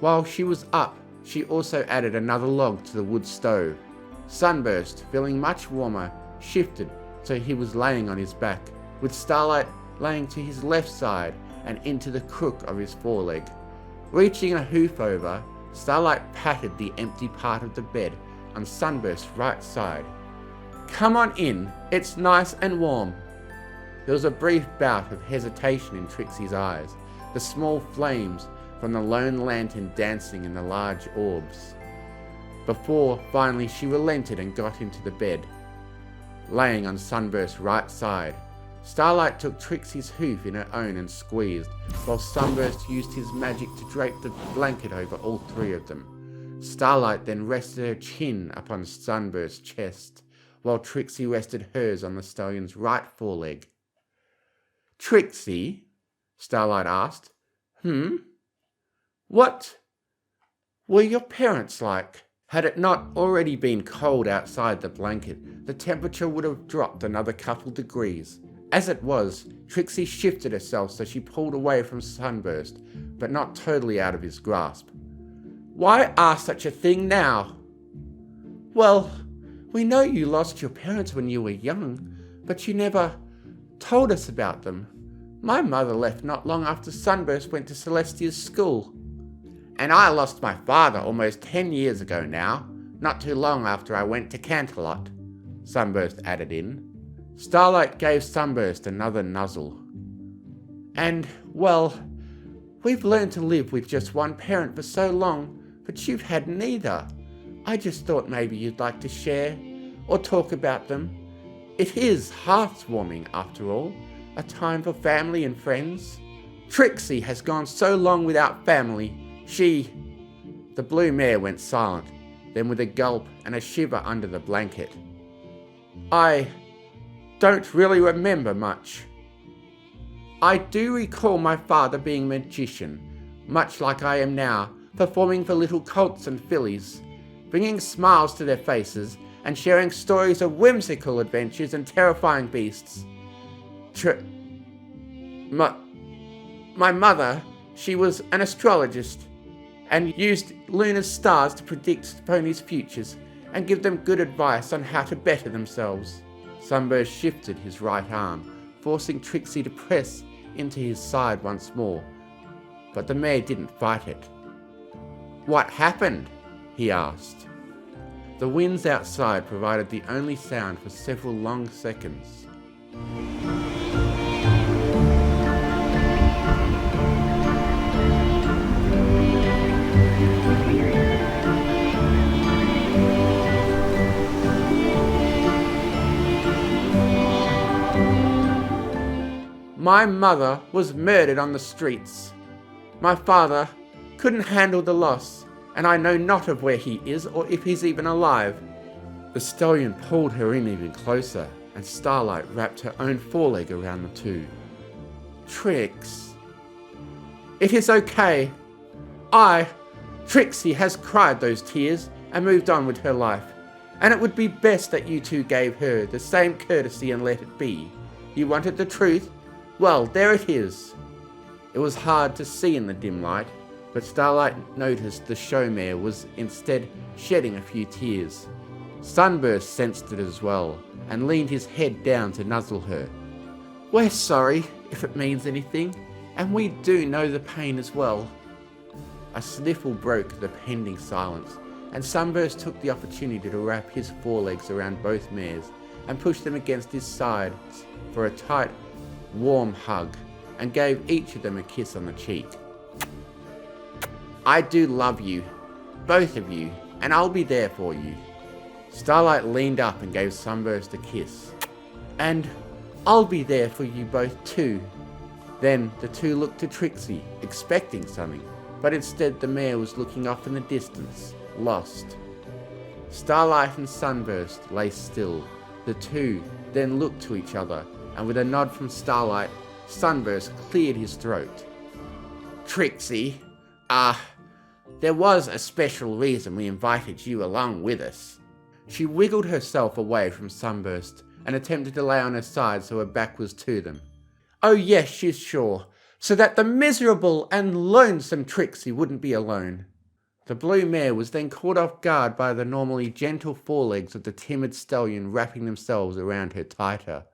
While she was up, she also added another log to the wood stove. Sunburst, feeling much warmer, shifted so he was laying on his back, with Starlight laying to his left side and into the crook of his foreleg. Reaching a hoof over, Starlight patted the empty part of the bed on Sunburst's right side. "Come on in, it's nice and warm." There was a brief bout of hesitation in Trixie's eyes, the small flames from the lone lantern dancing in the large orbs, before finally she relented and got into the bed. Laying on Sunburst's right side, Starlight took Trixie's hoof in her own and squeezed, while Sunburst used his magic to drape the blanket over all three of them. Starlight then rested her chin upon Sunburst's chest, while Trixie rested hers on the stallion's right foreleg. "Trixie?" Starlight asked. What were your parents like?" Had it not already been cold outside the blanket, the temperature would have dropped another couple degrees. As it was, Trixie shifted herself so she pulled away from Sunburst, but not totally out of his grasp. "Why ask such a thing now?" "Well, we know you lost your parents when you were young, but you never told us about them. My mother left not long after Sunburst went to Celestia's school." "And I lost my father almost 10 years ago now, not too long after I went to Canterlot," Sunburst added in. Starlight gave Sunburst another nuzzle. "And, well, we've learned to live with just one parent for so long, but you've had neither. I just thought maybe you'd like to share or talk about them. It is heartwarming, after all, a time for family and friends. Trixie has gone so long without family. The blue mare went silent, then with a gulp and a shiver under the blanket. "I don't really remember much. I do recall my father being a magician, much like I am now, performing for little colts and fillies, bringing smiles to their faces and sharing stories of whimsical adventures and terrifying beasts. My mother, she was an astrologist and used lunar stars to predict ponies' futures and give them good advice on how to better themselves." Sunburst shifted his right arm, forcing Trixie to press into his side once more, but the mare didn't fight it. "What happened?" he asked. The winds outside provided the only sound for several long seconds. "My mother was murdered on the streets. My father couldn't handle the loss, and I know not of where he is or if he's even alive." The stallion pulled her in even closer, and Starlight wrapped her own foreleg around the two. "Trix, it is okay. Trixie has cried those tears and moved on with her life, and it would be best that you two gave her the same courtesy and let it be. You wanted the truth? Well, there it is." It was hard to see in the dim light, but Starlight noticed the show mare was instead shedding a few tears. Sunburst sensed it as well, and leaned his head down to nuzzle her. "We're sorry, if it means anything, and we do know the pain as well." A sniffle broke the pending silence, and Sunburst took the opportunity to wrap his forelegs around both mares and push them against his sides for a tight, warm hug, and gave each of them a kiss on the cheek. "I do love you, both of you, and I'll be there for you." Starlight leaned up and gave Sunburst a kiss. "And I'll be there for you both too." Then the two looked to Trixie, expecting something, but instead the mare was looking off in the distance, lost. Starlight and Sunburst lay still. The two then looked to each other, and with a nod from Starlight, Sunburst cleared his throat. "Trixie, there was a special reason we invited you along with us." She wiggled herself away from Sunburst and attempted to lay on her side so her back was to them. "Oh yes, she's sure, so that the miserable and lonesome Trixie wouldn't be alone." The blue mare was then caught off guard by the normally gentle forelegs of the timid stallion wrapping themselves around her tighter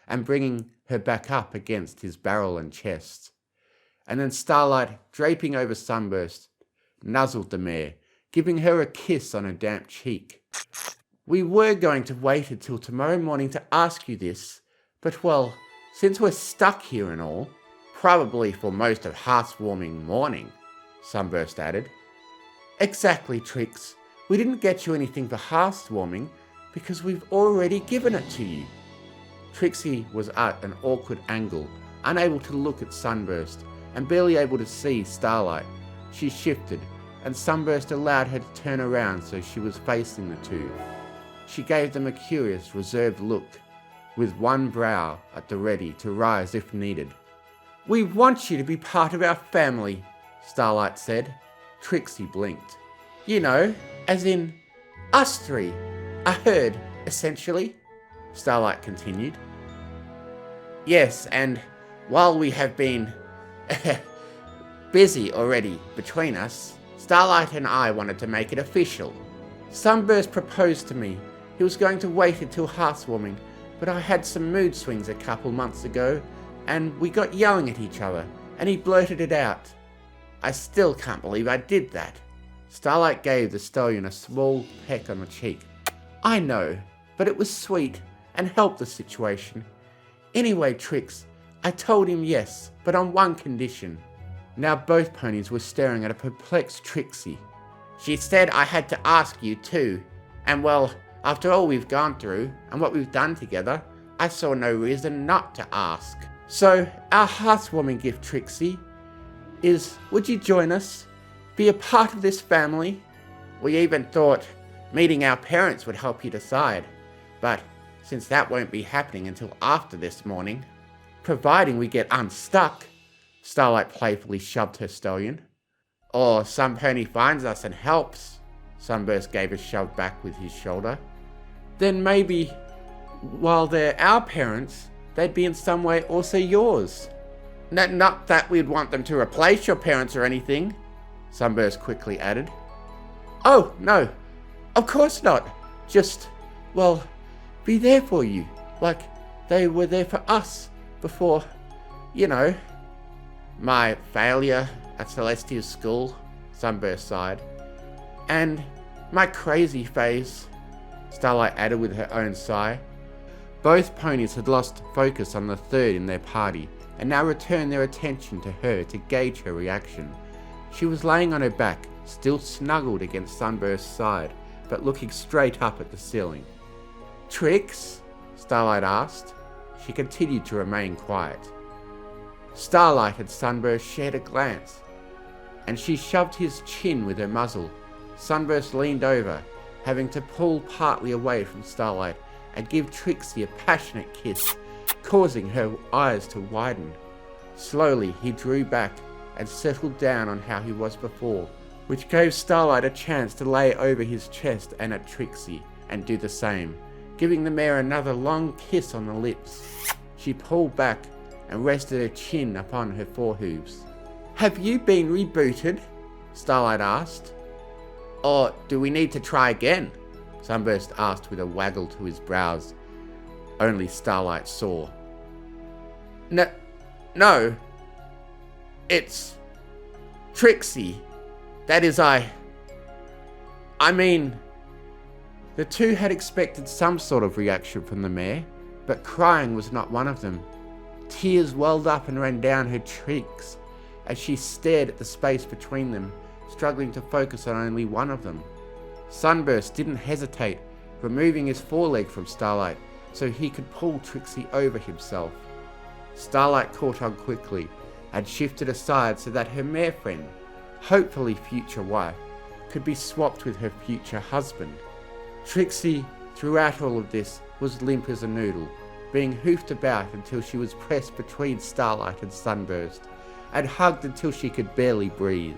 and bringing her back up against his barrel and chest. And then Starlight, draping over Sunburst, nuzzled the mare, giving her a kiss on her damp cheek. "We were going to wait until tomorrow morning to ask you this, but well, since we're stuck here and all, probably for most of heartwarming morning," Sunburst added. Exactly, Trix. We didn't get you anything for hearthwarming because we've already given it to you. Trixie was at an awkward angle, unable to look at Sunburst and barely able to see Starlight. She shifted, and Sunburst allowed her to turn around so she was facing the two. She gave them a curious, reserved look, with one brow at the ready to rise if needed. We want you to be part of our family, Starlight said. Trixie blinked. You know, as in us three, a herd, essentially, Starlight continued. Yes, and while we have been busy already between us, Starlight and I wanted to make it official. Sunburst proposed to me. He was going to wait until hearthwarming, but I had some mood swings a couple months ago, and we got yelling at each other, and he blurted it out. I still can't believe I did that. Starlight gave the stallion a small peck on the cheek. I know, but it was sweet and helped the situation. Anyway, Trix, I told him yes, but on one condition. Now both ponies were staring at a perplexed Trixie. She said I had to ask you too, and well, after all we've gone through and what we've done together, I saw no reason not to ask. So, our hearthwarming gift, Trixie, is would you join us? Be a part of this family? We even thought meeting our parents would help you decide, but since that won't be happening until after this morning, providing we get unstuck, Starlight playfully shoved her stallion. Or some pony finds us and helps, Sunburst gave a shove back with his shoulder. Then maybe, while they're our parents, they'd be in some way also yours. Not that we'd want them to replace your parents or anything, Sunburst quickly added. Oh, no, of course not. Just, well, be there for you, like they were there for us before, you know. My failure at Celestia's school, Sunburst sighed. And my crazy phase, Starlight added with her own sigh. Both ponies had lost focus on the third in their party and now returned their attention to her to gauge her reaction. She was laying on her back, still snuggled against Sunburst's side, but looking straight up at the ceiling. Trix? Starlight asked. She continued to remain quiet. Starlight and Sunburst shared a glance, and she shoved his chin with her muzzle. Sunburst leaned over, having to pull partly away from Starlight and give Trixie a passionate kiss, causing her eyes to widen. Slowly he drew back and settled down on how he was before, which gave Starlight a chance to lay over his chest and at Trixie and do the same, giving the mare another long kiss on the lips. She pulled back and rested her chin upon her forehooves. Have you been rebooted? Starlight asked. Or do we need to try again? Sunburst asked with a waggle to his brows. Only Starlight saw. No. It's Trixie. That is I mean... The two had expected some sort of reaction from the mare, but crying was not one of them. Tears welled up and ran down her cheeks as she stared at the space between them, struggling to focus on only one of them. Sunburst didn't hesitate, removing his foreleg from Starlight so he could pull Trixie over himself. Starlight caught on quickly and shifted aside so that her mare friend, hopefully future wife, could be swapped with her future husband. Trixie, throughout all of this, was limp as a noodle, being hoofed about until she was pressed between Starlight and Sunburst, and hugged until she could barely breathe.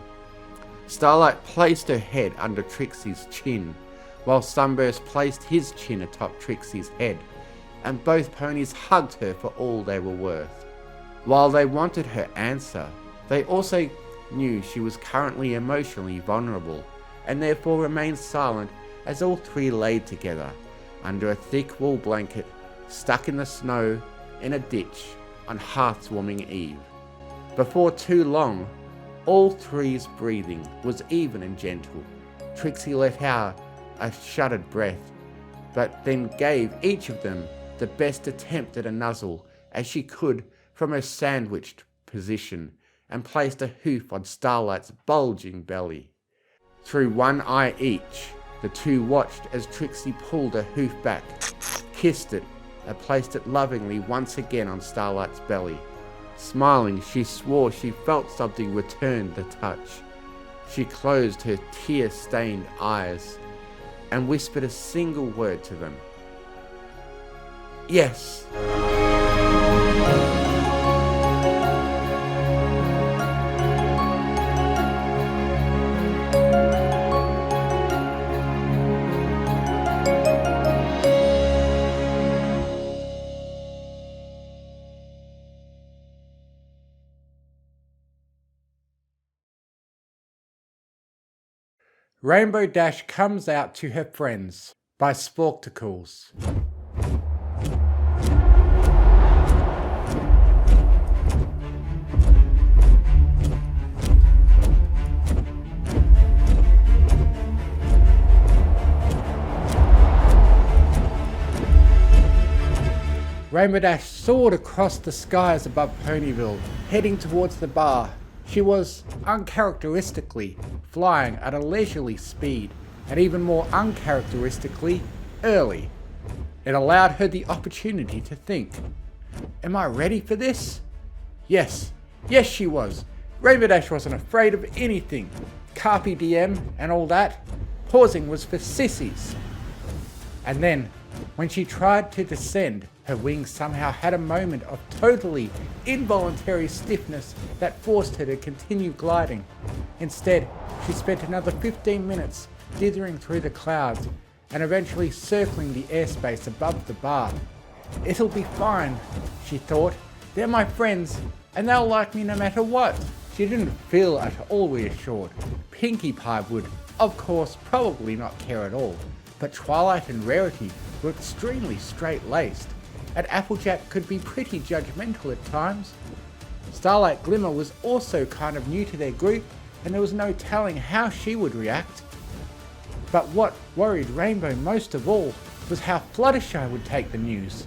Starlight placed her head under Trixie's chin, while Sunburst placed his chin atop Trixie's head, and both ponies hugged her for all they were worth. While they wanted her answer, they also knew she was currently emotionally vulnerable, and therefore remained silent as all three laid together, under a thick wool blanket, stuck in the snow, in a ditch, on hearthwarming eve. Before too long, all three's breathing was even and gentle. Trixie let out a shuddered breath, but then gave each of them the best attempt at a nuzzle as she could from her sandwiched position, and placed a hoof on Starlight's bulging belly. Through one eye each, the two watched as Trixie pulled her hoof back, kissed it, and placed it lovingly once again on Starlight's belly. Smiling, she swore she felt something return the touch. She closed her tear-stained eyes and whispered a single word to them. Yes. Rainbow Dash comes out to her friends by Sporkticles. Rainbow Dash soared across the skies above Ponyville, heading towards the bar. She was, uncharacteristically, flying at a leisurely speed, and even more uncharacteristically, early. It allowed her the opportunity to think. Am I ready for this? Yes she was. Rainbow Dash wasn't afraid of anything. Carpe diem and all that. Pausing was for sissies. And then, when she tried to descend, her wings somehow had a moment of totally involuntary stiffness that forced her to continue gliding. Instead, she spent another 15 minutes dithering through the clouds and eventually circling the airspace above the bar. It'll be fine, she thought. They're my friends, and they'll like me no matter what. She didn't feel at all reassured. Pinkie Pie would, of course, probably not care at all, but Twilight and Rarity were extremely straight-laced, and Applejack could be pretty judgmental at times. Starlight Glimmer was also kind of new to their group, and there was no telling how she would react. But what worried Rainbow most of all was how Fluttershy would take the news.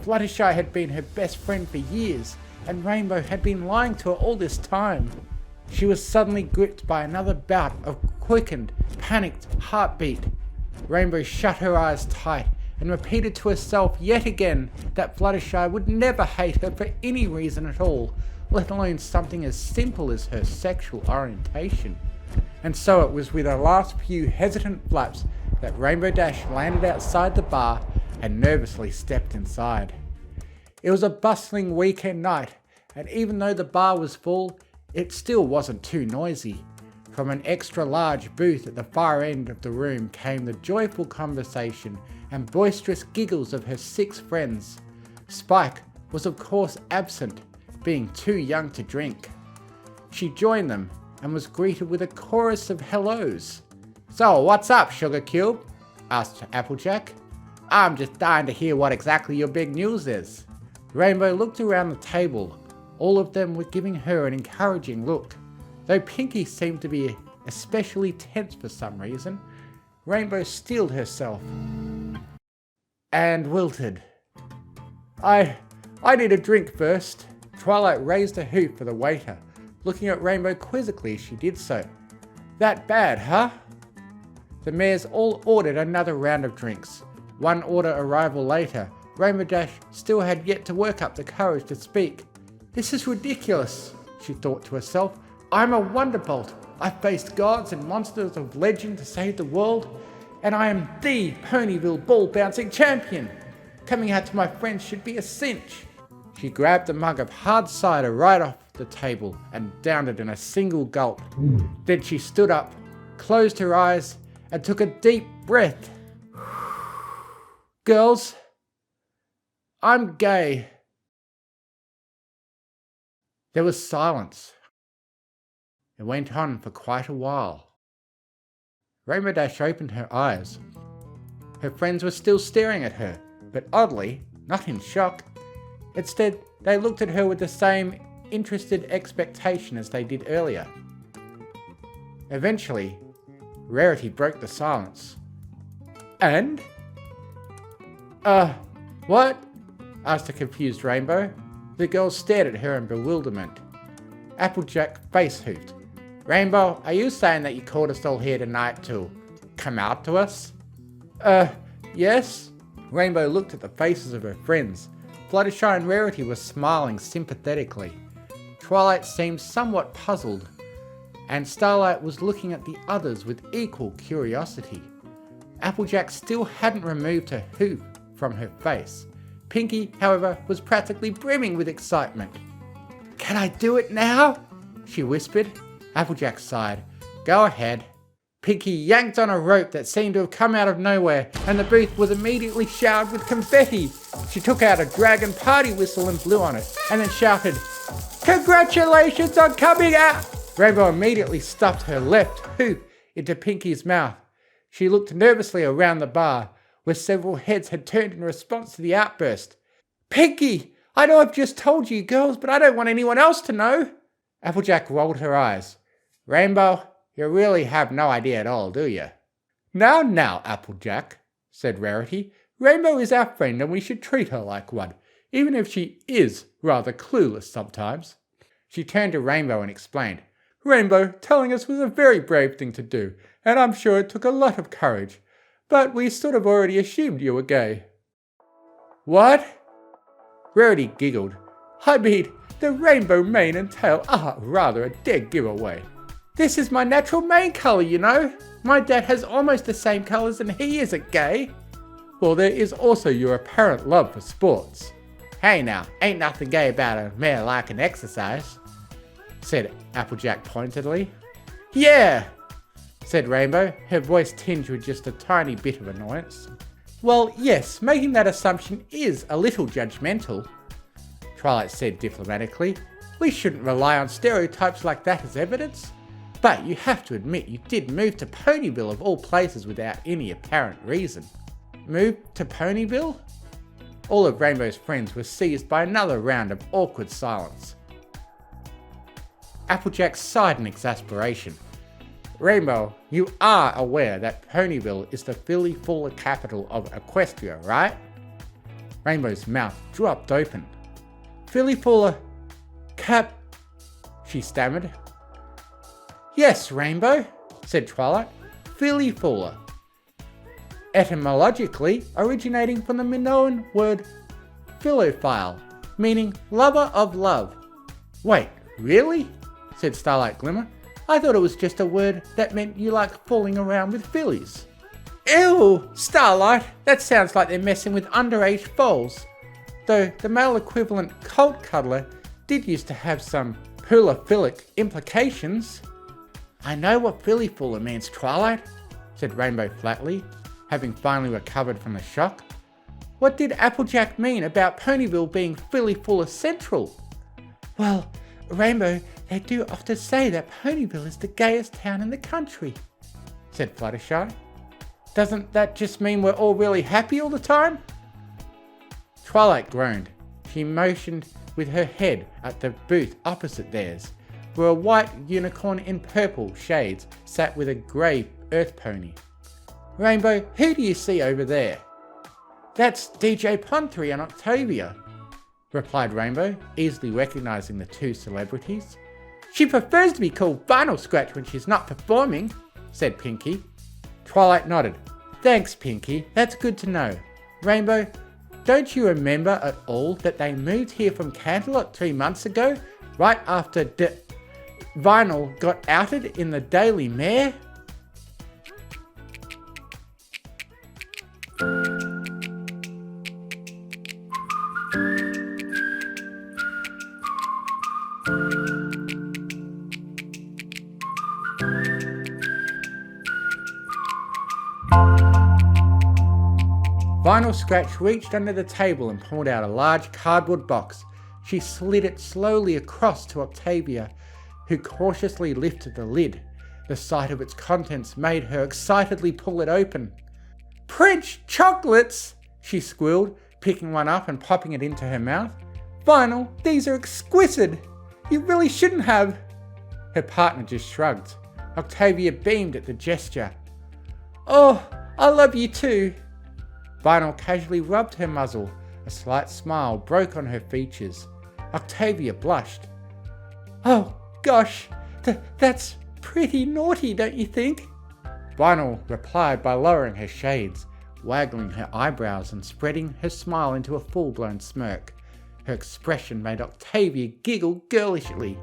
Fluttershy had been her best friend for years, and Rainbow had been lying to her all this time. She was suddenly gripped by another bout of quickened, panicked heartbeat. Rainbow shut her eyes tight and repeated to herself yet again that Fluttershy would never hate her for any reason at all, let alone something as simple as her sexual orientation. And so it was with her last few hesitant flaps that Rainbow Dash landed outside the bar and nervously stepped inside. It was a bustling weekend night, and even though the bar was full, it still wasn't too noisy. From an extra large booth at the far end of the room came the joyful conversation and boisterous giggles of her 6 friends. Spike was of course absent, being too young to drink. She joined them and was greeted with a chorus of hellos. "So what's up, Sugar Cube?" asked Applejack. "I'm just dying to hear what exactly your big news is." Rainbow looked around the table. All of them were giving her an encouraging look. Though Pinkie seemed to be especially tense for some reason, Rainbow steeled herself and wilted. I need a drink first." Twilight raised a hoof for the waiter, looking at Rainbow quizzically as she did so. "That bad, huh?" The mares all ordered another round of drinks. One order arrival later, Rainbow Dash still had yet to work up the courage to speak. "This is ridiculous," she thought to herself. "I'm a Wonderbolt. I've faced gods and monsters of legend to save the world, and I am the Ponyville ball bouncing champion. Coming out to my friends should be a cinch." She grabbed a mug of hard cider right off the table and downed it in a single gulp. Then she stood up, closed her eyes, and took a deep breath. "Girls, I'm gay." There was silence. It went on for quite a while. Rainbow Dash opened her eyes. Her friends were still staring at her, but oddly, not in shock. Instead, they looked at her with the same interested expectation as they did earlier. Eventually, Rarity broke the silence. "And? What?" asked a confused Rainbow. The girls stared at her in bewilderment. Applejack face hoofed. Rainbow, are you saying that you called us all here tonight to come out to us? Yes. Rainbow looked at the faces of her friends. Fluttershy and Rarity were smiling sympathetically. Twilight seemed somewhat puzzled, and Starlight was looking at the others with equal curiosity. Applejack still hadn't removed her hoof from her face. Pinkie, however, was practically brimming with excitement. Can I do it now? She whispered. Applejack sighed. Go ahead. Pinkie yanked on a rope that seemed to have come out of nowhere, and the booth was immediately showered with confetti. She took out a dragon party whistle and blew on it, and then shouted, Congratulations on coming out! Rainbow immediately stuffed her left hoof into Pinkie's mouth. She looked nervously around the bar, where several heads had turned in response to the outburst. Pinkie! I know I've just told you girls, but I don't want anyone else to know. Applejack rolled her eyes. Rainbow, you really have no idea at all, do you? Now, Applejack, said Rarity. Rainbow is our friend and we should treat her like one, even if she is rather clueless sometimes. She turned to Rainbow and explained. Rainbow, telling us was a very brave thing to do, and I'm sure it took a lot of courage. But we sort of already assumed you were gay. What? Rarity giggled. I mean, the rainbow mane and tail are rather a dead giveaway. This is my natural mane colour, you know. My dad has almost the same colours and he isn't gay. Well, there is also your apparent love for sports. Hey now, ain't nothing gay about a mare liking exercise, said Applejack pointedly. Yeah, said Rainbow, her voice tinged with just a tiny bit of annoyance. Well, yes, making that assumption is a little judgmental, Twilight said diplomatically. We shouldn't rely on stereotypes like that as evidence. But you have to admit you did move to Ponyville of all places without any apparent reason. Move to Ponyville? All of Rainbow's friends were seized by another round of awkward silence. Applejack sighed in exasperation. Rainbow, you are aware that Ponyville is the Philly-Fuller capital of Equestria, right? Rainbow's mouth dropped open. Philly-Fuller she stammered. Yes, Rainbow, said Twilight. Philly-Fuller. Etymologically originating from the Minoan word philophile, meaning lover of love. Wait, really? Said Starlight Glimmer. I thought it was just a word that meant you like fooling around with fillies. Ew, Starlight, that sounds like they're messing with underage foals. Though the male equivalent colt cuddler did used to have some hulaphilic implications. I know what Philly-Fuller means, Twilight, said Rainbow flatly, having finally recovered from the shock. What did Applejack mean about Ponyville being Philly-Fuller Central? Well, Rainbow, they do often say that Ponyville is the gayest town in the country, said Fluttershy. Doesn't that just mean we're all really happy all the time? Twilight groaned. She motioned with her head at the booth opposite theirs, where a white unicorn in purple shades sat with a grey earth pony. Rainbow, who do you see over there? That's DJ Ponthry and Octavia, replied Rainbow, easily recognising the two celebrities. She prefers to be called Vinyl Scratch when she's not performing, said Pinkie. Twilight nodded. Thanks, Pinkie, that's good to know. Rainbow, don't you remember at all that they moved here from Canterlot 3 months ago, right after Vinyl got outed in the Daily Mail? Vinyl Scratch reached under the table and pulled out a large cardboard box. She slid it slowly across to Octavia, who cautiously lifted the lid. The sight of its contents made her excitedly pull it open. French chocolates, she squealed, picking one up and popping it into her mouth. Vinyl, these are exquisite. You really shouldn't have. Her partner just shrugged. Octavia beamed at the gesture. Oh, I love you too. Vinyl casually rubbed her muzzle. A slight smile broke on her features. Octavia blushed. Oh, gosh, that's pretty naughty, don't you think? Vinyl replied by lowering her shades, waggling her eyebrows and spreading her smile into a full-blown smirk. Her expression made Octavia giggle girlishly.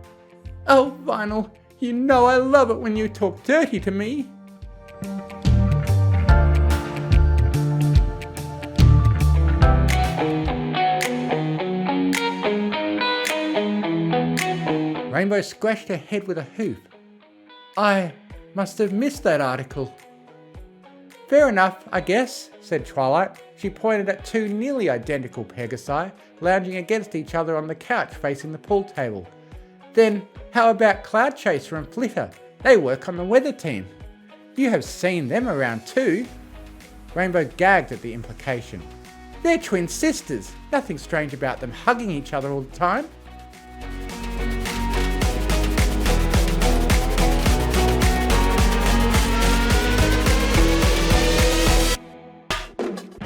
Oh, Vinyl, you know I love it when you talk dirty to me. Rainbow scratched her head with a hoof. I must have missed that article. Fair enough, I guess, said Twilight. She pointed at two nearly identical Pegasi lounging against each other on the couch facing the pool table. Then how about Cloud Chaser and Flitter? They work on the weather team. You have seen them around too. Rainbow gagged at the implication. They're twin sisters. Nothing strange about them hugging each other all the time.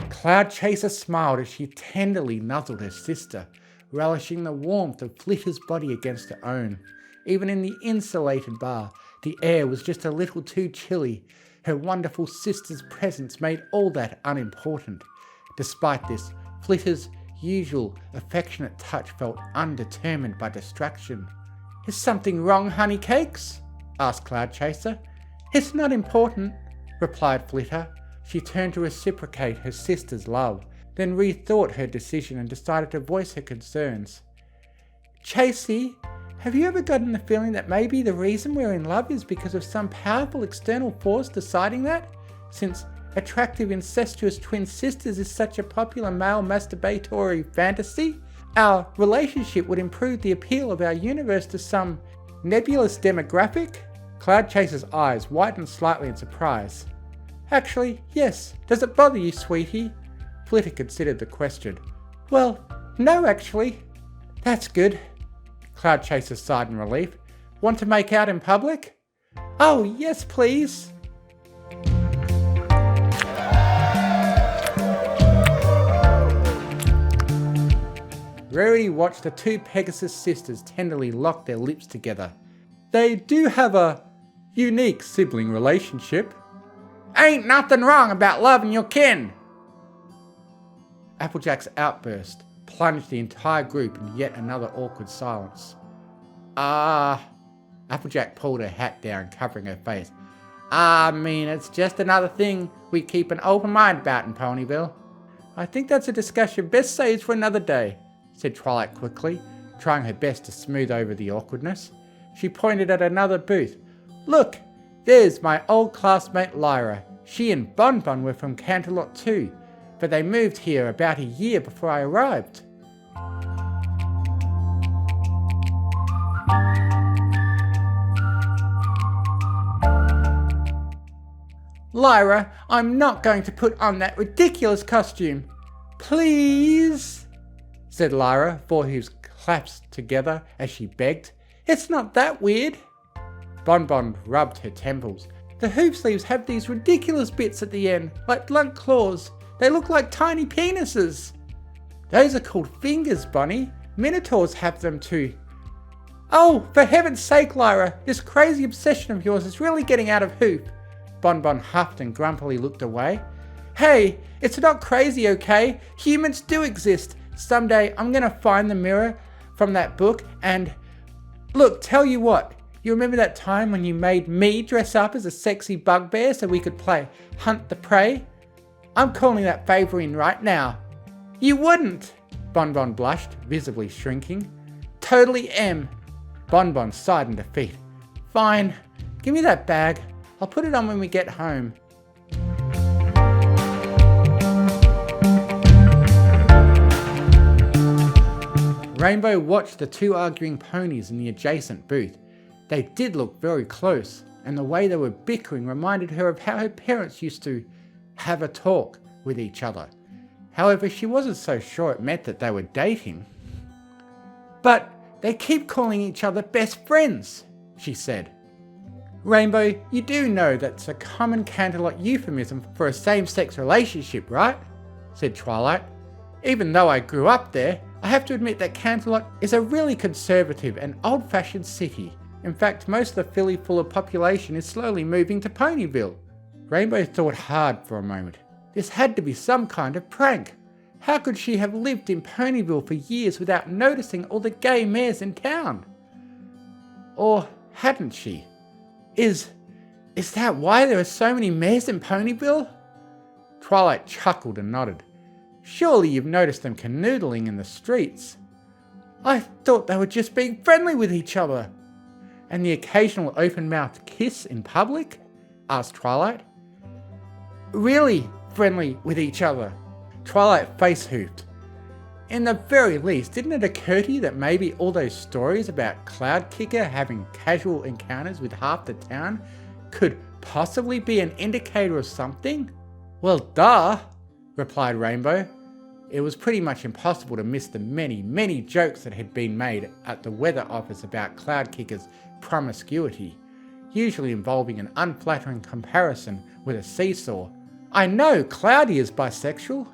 Cloud Chaser smiled as she tenderly nuzzled her sister, relishing the warmth of Flitter's body against her own. Even in the insulated bar, the air was just a little too chilly. Her wonderful sister's presence made all that unimportant. Despite this, Flitter's usual affectionate touch felt undetermined by distraction. Is something wrong, honey cakes? Asked Cloud Chaser. It's not important, replied Flitter. She turned to reciprocate her sister's love, then rethought her decision and decided to voice her concerns. Chasey, have you ever gotten the feeling that maybe the reason we're in love is because of some powerful external force deciding that? Since attractive incestuous twin sisters is such a popular male masturbatory fantasy, our relationship would improve the appeal of our universe to some nebulous demographic? Cloud Chaser's eyes widened slightly in surprise. Actually, yes. Does it bother you, sweetie? Flitter considered the question. Well, no actually. That's good. Cloud Chaser sighed in relief. Want to make out in public? Oh, yes please. Rarity watched the two Pegasus sisters tenderly lock their lips together. They do have a unique sibling relationship. Ain't nothing wrong about loving your kin. Applejack's outburst plunged the entire group into yet another awkward silence. Applejack pulled her hat down, covering her face. I mean, it's just another thing we keep an open mind about in Ponyville. I think that's a discussion best saved for another day, said Twilight quickly, trying her best to smooth over the awkwardness. She pointed at another booth. Look, there's my old classmate Lyra. She and Bon Bon were from Canterlot too, but they moved here about a year before I arrived. Lyra, I'm not going to put on that ridiculous costume. Please, said Lyra, foreheads clasped together as she begged. It's not that weird. Bon Bon rubbed her temples. The hoof sleeves have these ridiculous bits at the end, like blunt claws. They look like tiny penises. Those are called fingers, Bonnie. Minotaurs have them too. Oh, for heaven's sake, Lyra, this crazy obsession of yours is really getting out of hoop. Bon Bon huffed and grumpily looked away. Hey, it's not crazy, okay? Humans do exist. Someday I'm gonna find the mirror from that book and... Look, tell you what. You remember that time when you made me dress up as a sexy bugbear so we could play Hunt the Prey? I'm calling that favor in right now. You wouldn't! Bon Bon blushed, visibly shrinking. Totally am. Bon Bon sighed in defeat. Fine, give me that bag. I'll put it on when we get home. Rainbow watched the two arguing ponies in the adjacent booth. They did look very close, and the way they were bickering reminded her of how her parents used to have a talk with each other. However, she wasn't so sure it meant that they were dating. But they keep calling each other best friends, she said. Rainbow, you do know that's a common Canterlot euphemism for a same-sex relationship, right? Said Twilight. Even though I grew up there, I have to admit that Canterlot is a really conservative and old-fashioned city. In fact, most of the filly full of population is slowly moving to Ponyville. Rainbow thought hard for a moment. This had to be some kind of prank. How could she have lived in Ponyville for years without noticing all the gay mares in town? Or hadn't she? Is that why there are so many mares in Ponyville? Twilight chuckled and nodded. Surely you've noticed them canoodling in the streets. I thought they were just being friendly with each other. And the occasional open-mouthed kiss in public? Asked Twilight. Really friendly with each other? Twilight face-hoofed. In the very least, didn't it occur to you that maybe all those stories about Cloudkicker having casual encounters with half the town could possibly be an indicator of something? Well, duh, replied Rainbow. It was pretty much impossible to miss the many jokes that had been made at the weather office about Cloudkicker's promiscuity, usually involving an unflattering comparison with a seesaw. I know Cloudy is bisexual.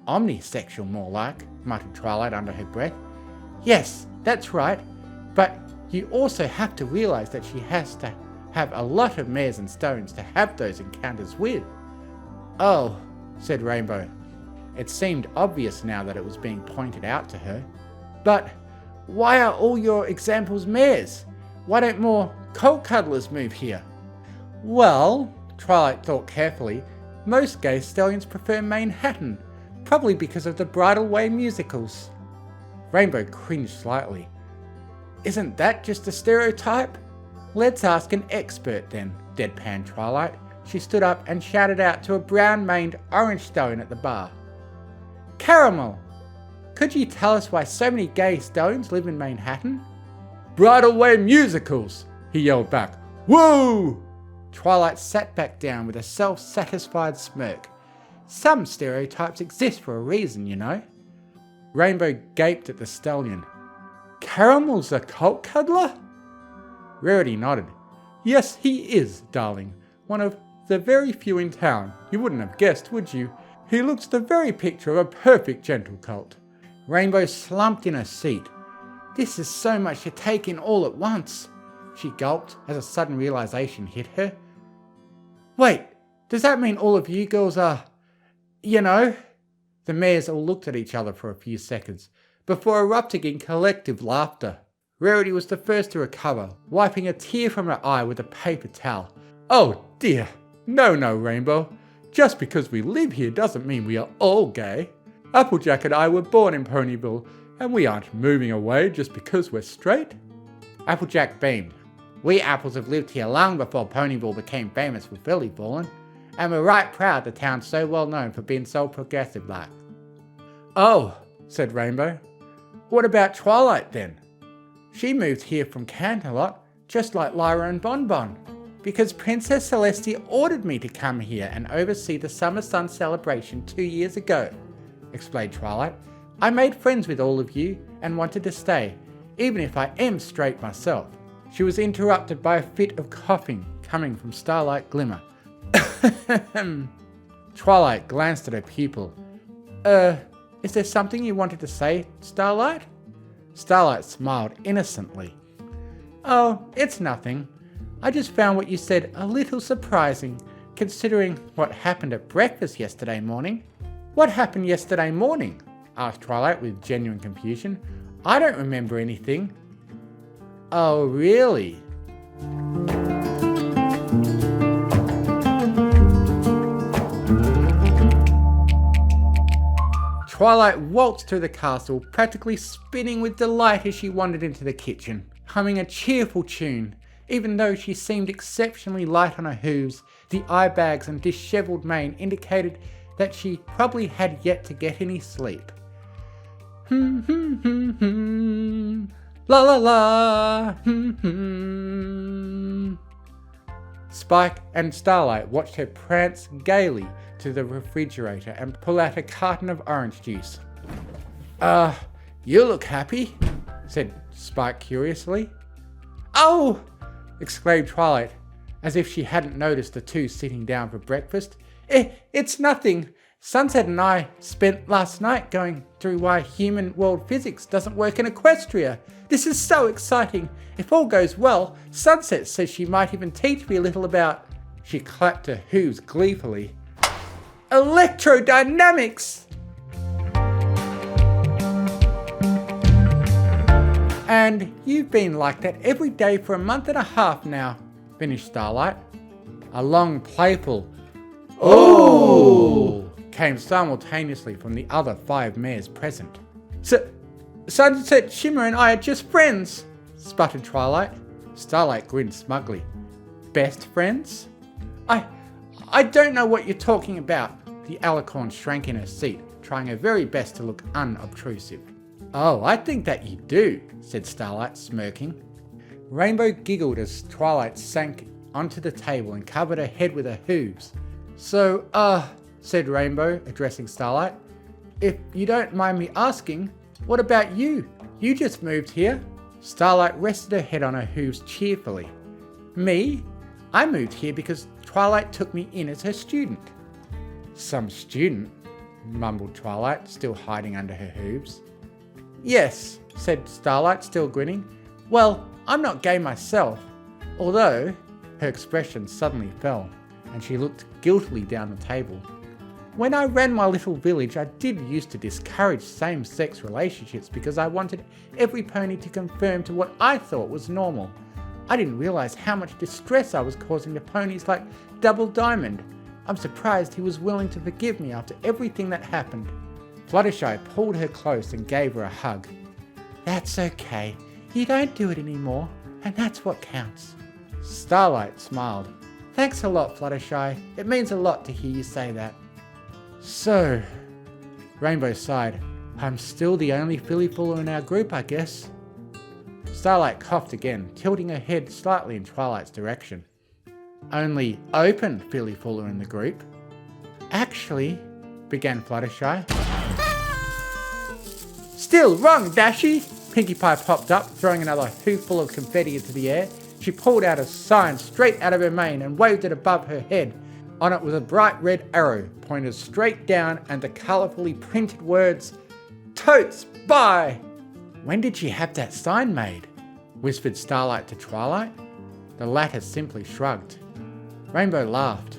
Omnisexual, more like, muttered Twilight under her breath. Yes, that's right, but you also have to realise that she has to have a lot of mares and stones to have those encounters with. Oh, said Rainbow. It seemed obvious now that it was being pointed out to her. But why are all your examples mares? Why don't more colt cuddlers move here? Well, Twilight thought carefully, most gay stallions prefer Manhattan, probably because of the Bridal Way musicals. Rainbow cringed slightly. Isn't that just a stereotype? Let's ask an expert then, deadpanned Twilight. She stood up and shouted out to a brown-maned orange stone at the bar. Caramel! Could you tell us why so many gay stones live in Manhattan? Bridal Way musicals! He yelled back. Woo! Twilight sat back down with a self-satisfied smirk. Some stereotypes exist for a reason, you know. Rainbow gaped at the stallion. Caramel's a colt cuddler? Rarity nodded. Yes, he is, darling. One of the very few in town. You wouldn't have guessed, would you? He looks the very picture of a perfect gentle colt. Rainbow slumped in her seat. This is so much to take in all at once. She gulped as a sudden realization hit her. Wait, does that mean all of you girls are, you know? The mares all looked at each other for a few seconds, before erupting in collective laughter. Rarity was the first to recover, wiping a tear from her eye with a paper towel. Oh dear, no, Rainbow. Just because we live here doesn't mean we are all gay. Applejack and I were born in Ponyville, and we aren't moving away just because we're straight. Applejack beamed. We apples have lived here long before Ponyville became famous for filly falling, and we're right proud the town's so well known for being so progressive like. Oh, said Rainbow. What about Twilight then? She moved here from Canterlot, just like Lyra and Bonbon, because Princess Celestia ordered me to come here and oversee the Summer Sun celebration 2 years ago, explained Twilight. I made friends with all of you and wanted to stay, even if I am straight myself. She was interrupted by a fit of coughing coming from Starlight Glimmer. Twilight glanced at her pupil. Is there something you wanted to say, Starlight? Starlight smiled innocently. Oh, it's nothing. I just found what you said a little surprising, considering what happened at breakfast yesterday morning. What happened yesterday morning? Asked Twilight with genuine confusion. I don't remember anything. Oh, really? Twilight waltzed through the castle, practically spinning with delight as she wandered into the kitchen, humming a cheerful tune. Even though she seemed exceptionally light on her hooves, the eye bags and dishevelled mane indicated that she probably had yet to get any sleep. La la la. Spike and Starlight watched her prance gaily to the refrigerator and pull out a carton of orange juice. You look happy, said Spike curiously. Oh! Exclaimed Twilight, as if she hadn't noticed the two sitting down for breakfast. It's nothing. Sunset and I spent last night going through why human world physics doesn't work in Equestria. This is so exciting. If all goes well, Sunset says she might even teach me a little about... She clapped her hooves gleefully. Electrodynamics! And you've been like that every day for a month and a half now, finished Starlight. A long, playful "Oh!" came simultaneously from the other 5 mares present. Sunset, Shimmer and I are just friends, sputtered Twilight. Starlight grinned smugly. Best friends? I don't know what you're talking about. The alicorn shrank in her seat, trying her very best to look unobtrusive. Oh, I think that you do, said Starlight, smirking. Rainbow giggled as Twilight sank onto the table and covered her head with her hooves. So, said Rainbow, addressing Starlight, if you don't mind me asking, what about you? You just moved here. Starlight rested her head on her hooves cheerfully. Me? I moved here because Twilight took me in as her student. Some student? Mumbled Twilight, still hiding under her hooves. Yes, said Starlight, still grinning. Well, I'm not gay myself, although her expression suddenly fell, and she looked guiltily down the table. When I ran my little village, I did used to discourage same-sex relationships because I wanted every pony to conform to what I thought was normal. I didn't realise how much distress I was causing to ponies like Double Diamond. I'm surprised he was willing to forgive me after everything that happened. Fluttershy pulled her close and gave her a hug. That's okay. You don't do it anymore, and that's what counts. Starlight smiled. Thanks a lot, Fluttershy. It means a lot to hear you say that. So, Rainbow sighed. I'm still the only fillyfuller in our group, I guess. Starlight coughed again, tilting her head slightly in Twilight's direction. Only open fillyfuller in the group? Actually, began Fluttershy. Still wrong, Dashy! Pinkie Pie popped up, throwing another hooful of confetti into the air. She pulled out a sign straight out of her mane and waved it above her head. On it was a bright red arrow, pointed straight down, and the colourfully printed words, Totes Bye! When did she have that sign made? Whispered Starlight to Twilight. The latter simply shrugged. Rainbow laughed.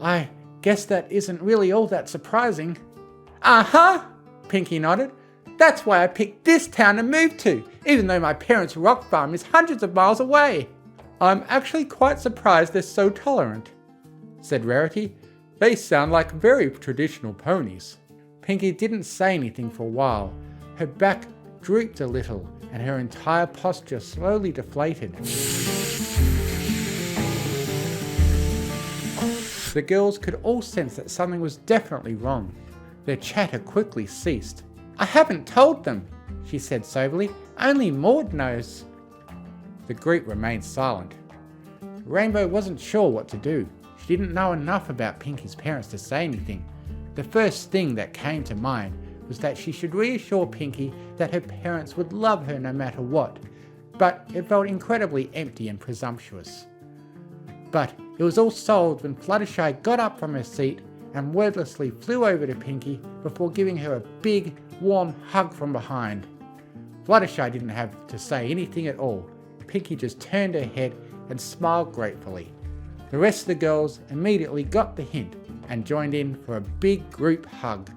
I guess that isn't really all that surprising. Uh-huh, Pinkie nodded. That's why I picked this town to move to, even though my parents' rock farm is hundreds of miles away. I'm actually quite surprised they're so tolerant, said Rarity. They sound like very traditional ponies. Pinkie didn't say anything for a while. Her back drooped a little and her entire posture slowly deflated. The girls could all sense that something was definitely wrong. Their chatter quickly ceased. I haven't told them, she said soberly. Only Maud knows. The group remained silent. Rainbow wasn't sure what to do. She didn't know enough about Pinkie's parents to say anything. The first thing that came to mind was that she should reassure Pinkie that her parents would love her no matter what, but it felt incredibly empty and presumptuous. But it was all solved when Fluttershy got up from her seat and wordlessly flew over to Pinkie before giving her a big, warm hug from behind. Fluttershy didn't have to say anything at all. Pinkie just turned her head and smiled gratefully. The rest of the girls immediately got the hint and joined in for a big group hug.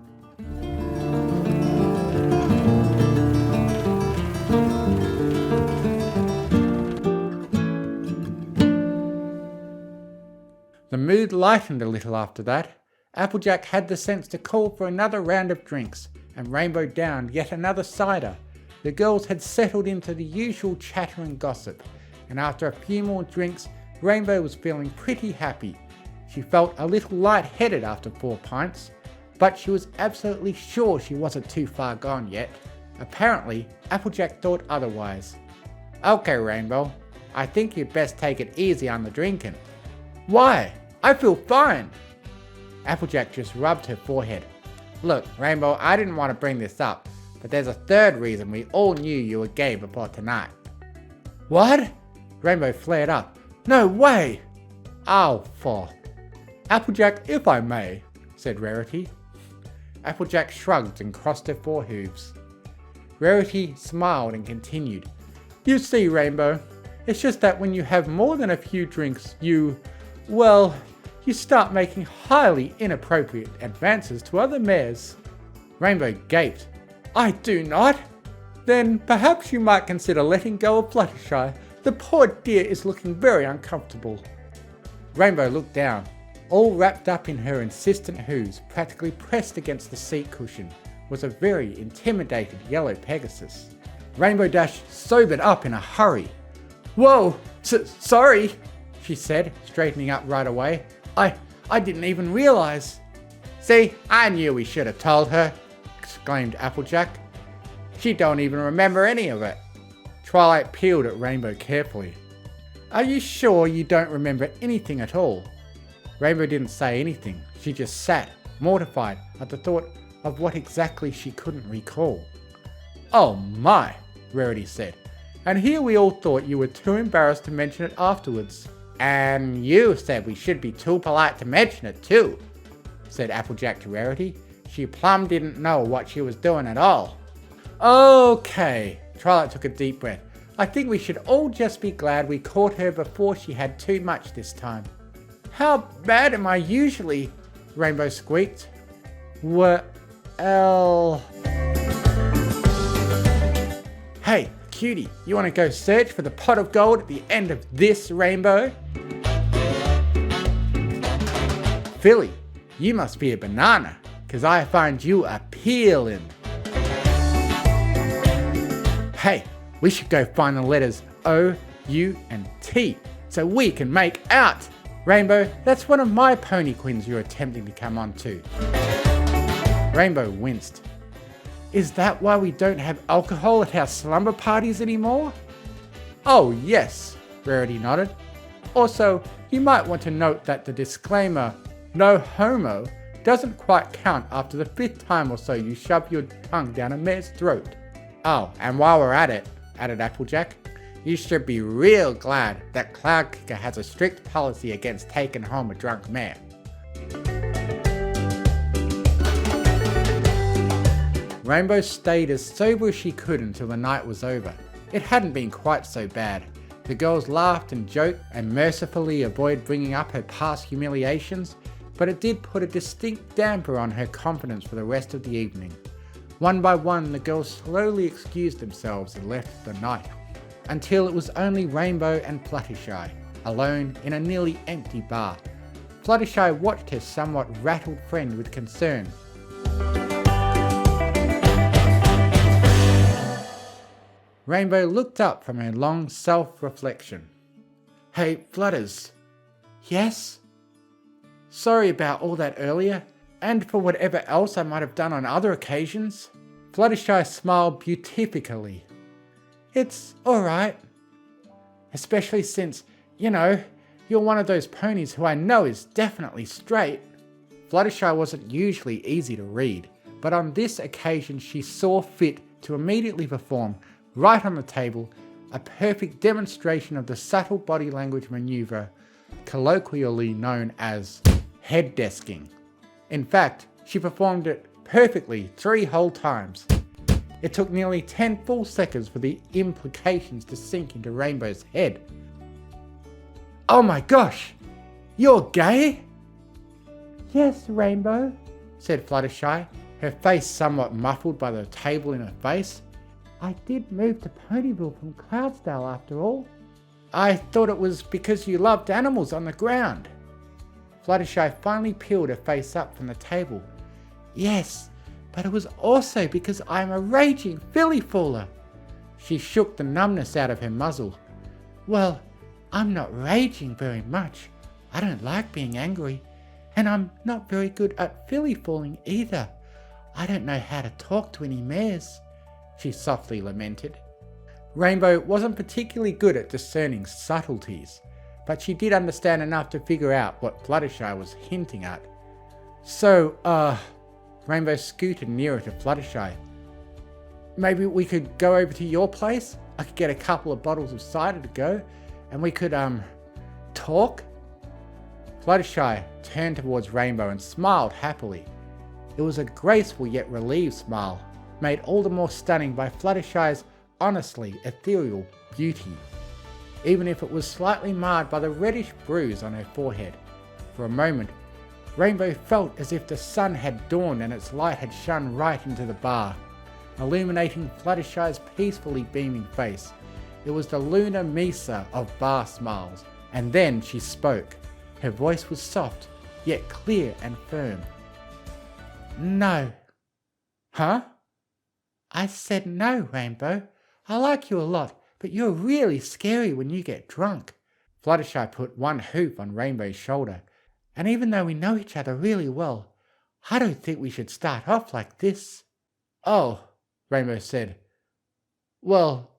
The mood lightened a little after that. Applejack had the sense to call for another round of drinks, and Rainbow downed yet another cider. The girls had settled into the usual chatter and gossip, and after a few more drinks, Rainbow was feeling pretty happy. She felt a little light-headed after 4 pints, but she was absolutely sure she wasn't too far gone yet. Apparently, Applejack thought otherwise. Okay, Rainbow, I think you'd best take it easy on the drinking. Why? I feel fine. Applejack just rubbed her forehead. Look, Rainbow, I didn't want to bring this up, but there's a third reason we all knew you were gay before tonight. What? Rainbow flared up. No way! Oh, for. Applejack, if I may, said Rarity. Applejack shrugged and crossed her forehooves. Rarity smiled and continued. You see, Rainbow, it's just that when you have more than a few drinks, you start making highly inappropriate advances to other mares. Rainbow gaped. I do not. Then perhaps you might consider letting go of Fluttershy. The poor dear is looking very uncomfortable. Rainbow looked down. All wrapped up in her insistent hooves, practically pressed against the seat cushion, was a very intimidated yellow Pegasus. Rainbow Dash sobered up in a hurry. Whoa, sorry, she said, straightening up right away. I didn't even realize. See, I knew we should have told her, exclaimed Applejack. She don't even remember any of it. Twilight peered at Rainbow carefully. Are you sure you don't remember anything at all? Rainbow didn't say anything. She just sat, mortified at the thought of what exactly she couldn't recall. Oh my, Rarity said. And here we all thought you were too embarrassed to mention it afterwards. And you said we should be too polite to mention it too, said Applejack to Rarity. She plumb didn't know what she was doing at all. Okay, Twilight took a deep breath. I think we should all just be glad we caught her before she had too much this time. How bad am I usually? Rainbow squeaked. Well... Hey, cutie, you want to go search for the pot of gold at the end of this rainbow? Philly, you must be a banana, 'cause I find you appealing. Hey, we should go find the letters O, U, and T so we can make out. Rainbow, that's one of my pony queens you're attempting to come on to. Rainbow winced. Is that why we don't have alcohol at our slumber parties anymore? Oh yes, Rarity nodded. Also, you might want to note that the disclaimer, no homo, doesn't quite count after the 5th time or so you shove your tongue down a mare's throat. Oh, and while we're at it, added Applejack, you should be real glad that Cloudkicker has a strict policy against taking home a drunk mare. Rainbow stayed as sober as she could until the night was over. It hadn't been quite so bad. The girls laughed and joked and mercifully avoided bringing up her past humiliations, but it did put a distinct damper on her confidence for the rest of the evening. One by one, the girls slowly excused themselves and left the night, until it was only Rainbow and Fluttershy, alone in a nearly empty bar. Fluttershy watched her somewhat rattled friend with concern. Rainbow looked up from her long self-reflection. Hey, Flutters. Yes? Sorry about all that earlier, and for whatever else I might have done on other occasions. Fluttershy smiled beatifically. It's alright. Especially since, you're one of those ponies who I know is definitely straight. Fluttershy wasn't usually easy to read, but on this occasion she saw fit to immediately perform, right on the table, a perfect demonstration of the subtle body language maneuver colloquially known as head desking. In fact, she performed it perfectly 3 whole times. It took nearly 10 full seconds for the implications to sink into Rainbow's head. Oh my gosh! You're gay? Yes, Rainbow, said Fluttershy, her face somewhat muffled by the table in her face. I did move to Ponyville from Cloudsdale after all. I thought it was because you loved animals on the ground. Fluttershy finally peeled her face up from the table. Yes, but it was also because I am a raging filly faller. She shook the numbness out of her muzzle. Well, I'm not raging very much. I don't like being angry, and I'm not very good at filly falling either. I don't know how to talk to any mares, she softly lamented. Rainbow wasn't particularly good at discerning subtleties, but she did understand enough to figure out what Fluttershy was hinting at. So, Rainbow scooted nearer to Fluttershy. Maybe we could go over to your place? I could get a couple of bottles of cider to go, and we could, talk? Fluttershy turned towards Rainbow and smiled happily. It was a graceful yet relieved smile, made all the more stunning by Fluttershy's honestly ethereal beauty, even if it was slightly marred by the reddish bruise on her forehead. For a moment, Rainbow felt as if the sun had dawned and its light had shone right into the bar, illuminating Fluttershy's peacefully beaming face. It was the lunar Misa of bar smiles, and then she spoke. Her voice was soft, yet clear and firm. No. Huh? I said no, Rainbow. I like you a lot, but you're really scary when you get drunk. Fluttershy put one hoof on Rainbow's shoulder, and even though we know each other really well, I don't think we should start off like this. Oh, Rainbow said. Well,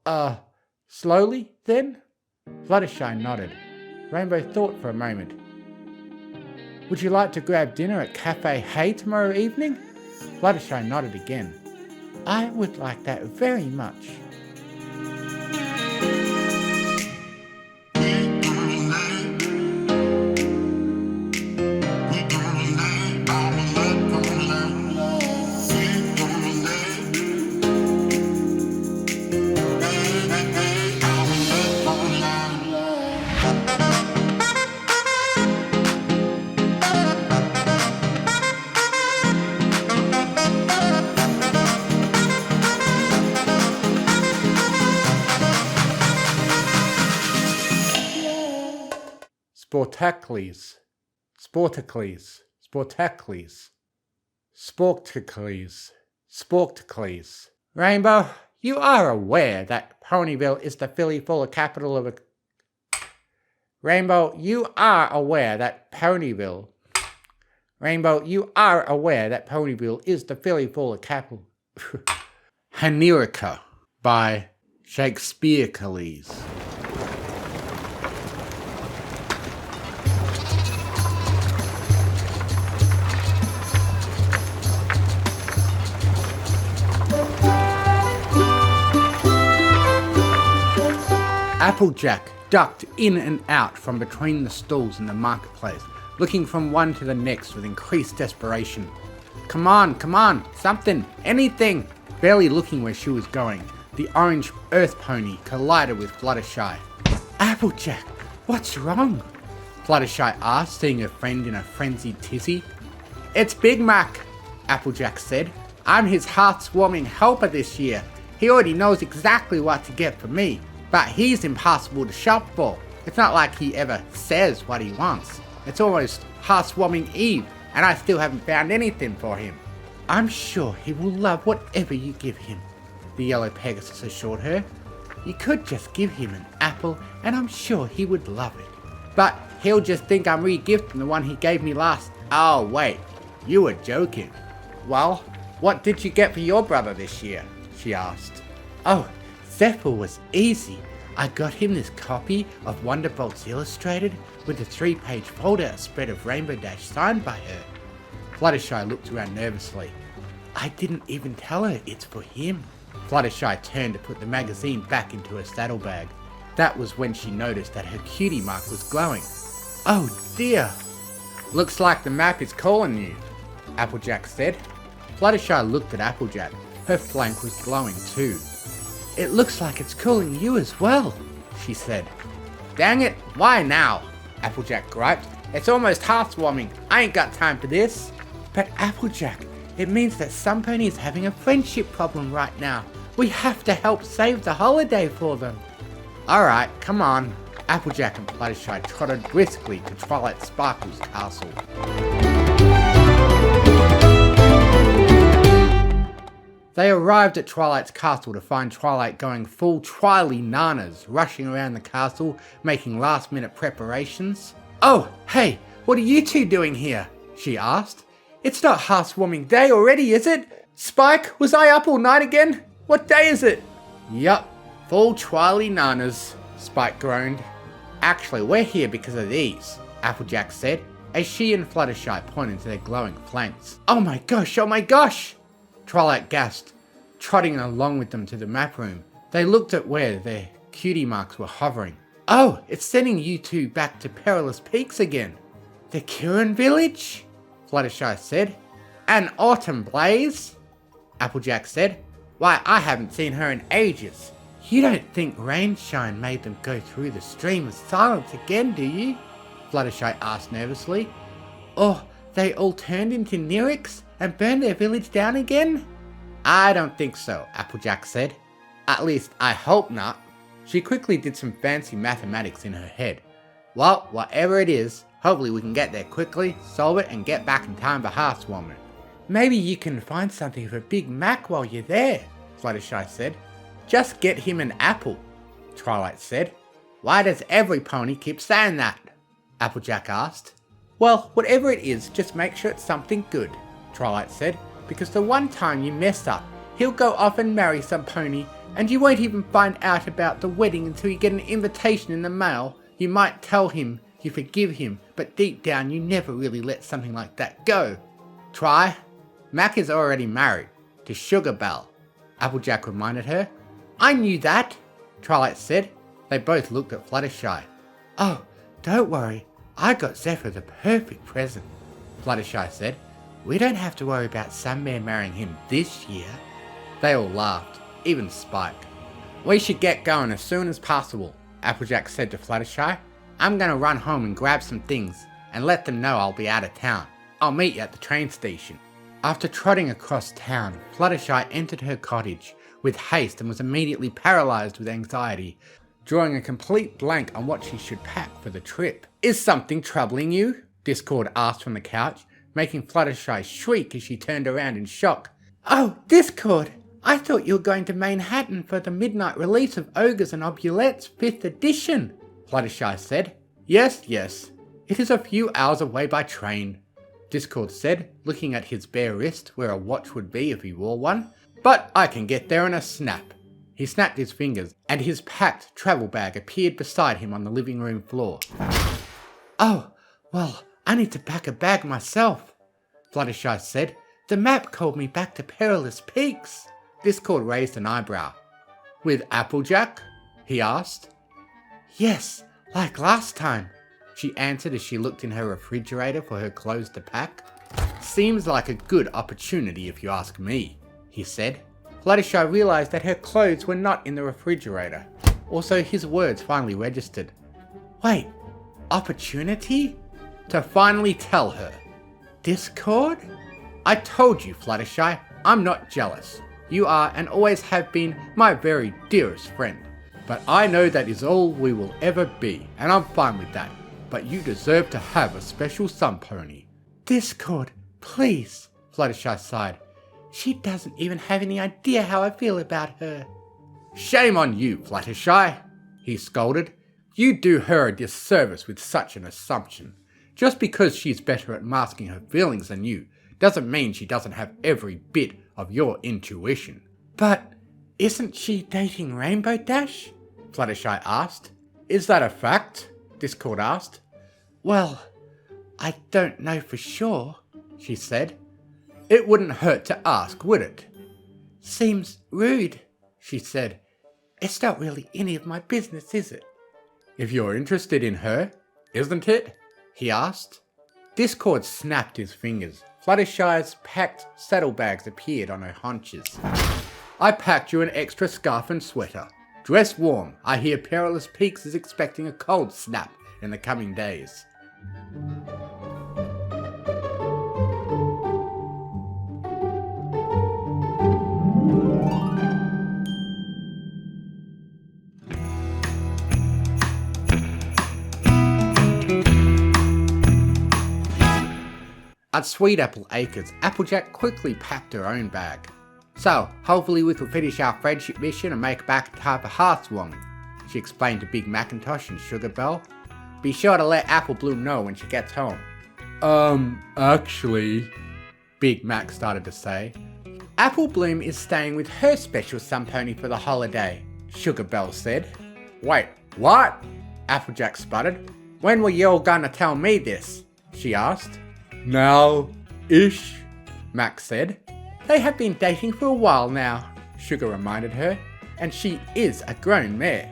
slowly, then? Fluttershy nodded. Rainbow thought for a moment. Would you like to grab dinner at Cafe Hay tomorrow evening? Fluttershy nodded again. I would like that very much. Sportacles, Sportacles, Sportacles, Sportacles, Sportacles. Rainbow, you are aware that Ponyville is the filly fuller capital of a... Rainbow, you are aware that Ponyville... Rainbow, you are aware that Ponyville is the filly fuller capital... Hanerica by Shakespearecles. Applejack ducked in and out from between the stalls in the marketplace, looking from one to the next with increased desperation. Come on, something, anything! Barely looking where she was going, the orange earth pony collided with Fluttershy. Applejack, what's wrong? Fluttershy asked, seeing her friend in a frenzied tizzy. It's Big Mac, Applejack said. I'm his heart-warming helper this year. He already knows exactly what to get for me. But he's impossible to shop for. It's not like he ever says what he wants. It's almost heartwarming Eve, and I still haven't found anything for him. I'm sure he will love whatever you give him, the yellow Pegasus assured her. You could just give him an apple, and I'm sure he would love it. But he'll just think I'm re-gifting the one he gave me last. Oh wait, you were joking. Well, what did you get for your brother this year? She asked. Oh, Zephyr was easy. I got him this copy of Wonderbolts Illustrated with a 3-page folder spread of Rainbow Dash signed by her. Fluttershy looked around nervously. I didn't even tell her it's for him. Fluttershy turned to put the magazine back into her saddlebag. That was when she noticed that her cutie mark was glowing. Oh dear! Looks like the map is calling you, Applejack said. Fluttershy looked at Applejack. Her flank was glowing too. It looks like it's calling you as well, she said. Dang it, why now? Applejack griped. It's almost heartwarming. I ain't got time for this. But Applejack, it means that some pony is having a friendship problem right now. We have to help save the holiday for them. Alright, come on. Applejack and Fluttershy trotted briskly to Twilight Sparkle's castle. They arrived at Twilight's castle to find Twilight going full Twily nanas, rushing around the castle, making last-minute preparations. Oh, hey, what are you two doing here? She asked. It's not heartwarming day already, is it? Spike, was I up all night again? What day is it? Yup, full Twily nanas, Spike groaned. Actually, we're here because of these, Applejack said, as she and Fluttershy pointed to their glowing flanks. Oh my gosh! Twilight gasped, trotting along with them to the map room. They looked at where their cutie marks were hovering. Oh, it's sending you two back to Perilous Peaks again. The Kirin village? Fluttershy said. An autumn blaze? Applejack said. Why, I haven't seen her in ages. You don't think rainshine made them go through the stream of silence again, do you? Fluttershy asked nervously. Or they all turned into Nirix and burned their village down again? I don't think so, Applejack said. At least, I hope not. She quickly did some fancy mathematics in her head. Well, whatever it is, hopefully we can get there quickly, solve it, and get back in time for Hearthwarming. Maybe you can find something for Big Mac while you're there, Fluttershy said. Just get him an apple, Twilight said. Why does every pony keep saying that? Applejack asked. Well, whatever it is, just make sure it's something good, Twilight said, because the one time you mess up, he'll go off and marry some pony, and you won't even find out about the wedding until you get an invitation in the mail. You might tell him you forgive him, but deep down you never really let something like that go. Try. Mac is already married to Sugar Belle, Applejack reminded her. I knew that, Twilight said. They both looked at Fluttershy. Oh, don't worry, I got Zephyr the perfect present, Fluttershy said. We don't have to worry about Sunbear marrying him this year. They all laughed, even Spike. We should get going as soon as possible, Applejack said to Fluttershy. I'm gonna run home and grab some things and let them know I'll be out of town. I'll meet you at the train station. After trotting across town, Fluttershy entered her cottage with haste and was immediately paralysed with anxiety, drawing a complete blank on what she should pack for the trip. Is something troubling you? Discord asked from the couch, making Fluttershy shriek as she turned around in shock. Oh, Discord! I thought you were going to Manhattan for the midnight release of Ogres and Obulettes 5th edition, Fluttershy said. Yes. It is a few hours away by train, Discord said, looking at his bare wrist where a watch would be if he wore one. But I can get there in a snap. He snapped his fingers, and his packed travel bag appeared beside him on the living room floor. Oh, well, I need to pack a bag myself, Fluttershy said. The map called me back to Perilous Peaks. Discord raised an eyebrow. With Applejack? He asked. Yes, like last time, she answered as she looked in her refrigerator for her clothes to pack. Seems like a good opportunity if you ask me, he said. Fluttershy realised that her clothes were not in the refrigerator. Also, his words finally registered. Wait, opportunity? To finally tell her. Discord? I told you, Fluttershy, I'm not jealous. You are and always have been my very dearest friend. But I know that is all we will ever be, and I'm fine with that. But you deserve to have a special sun pony. Discord, please, Fluttershy sighed. She doesn't even have any idea how I feel about her. Shame on you, Fluttershy, he scolded. You do her a disservice with such an assumption. Just because she's better at masking her feelings than you doesn't mean she doesn't have every bit of your intuition. But isn't she dating Rainbow Dash? Fluttershy asked. Is that a fact? Discord asked. Well, I don't know for sure, she said. It wouldn't hurt to ask, would it? Seems rude, she said. It's not really any of my business, is it? If you're interested in her, isn't it? He asked. Discord snapped his fingers. Fluttershy's packed saddlebags appeared on her haunches. I packed you an extra scarf and sweater. Dress warm. I hear Perilous Peaks is expecting a cold snap in the coming days. At Sweetapple Acres, Applejack quickly packed her own bag. So, hopefully we can finish our friendship mission and make it back in time for Hearthwarming, she explained to Big Macintosh and Sugar Belle. Be sure to let Apple Bloom know when she gets home. Actually, Big Mac started to say. Apple Bloom is staying with her special sun pony for the holiday, Sugar Belle said. Wait, what? Applejack sputtered. When were you all gonna tell me this? She asked. Now-ish, Max said. They have been dating for a while now, Sugar reminded her, and she is a grown mare.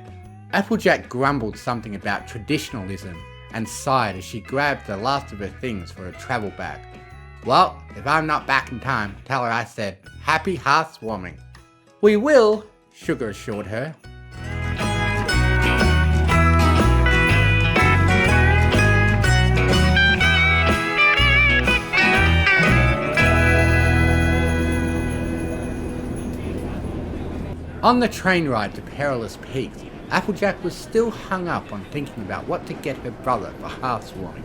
Applejack grumbled something about traditionalism and sighed as she grabbed the last of her things for her travel bag. Well, if I'm not back in time, tell her I said, happy housewarming. We will, Sugar assured her. On the train ride to Perilous Peaks, Applejack was still hung up on thinking about what to get her brother for housewarming.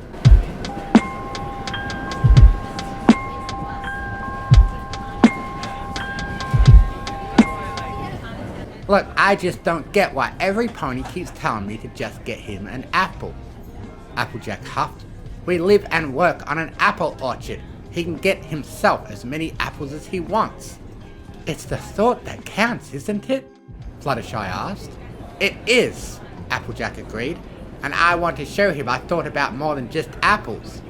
Look, I just don't get why every pony keeps telling me to just get him an apple. Applejack huffed. We live and work on an apple orchard. He can get himself as many apples as he wants. It's the thought that counts, isn't it? Fluttershy asked. It is, Applejack agreed, and I want to show him I thought about more than just apples.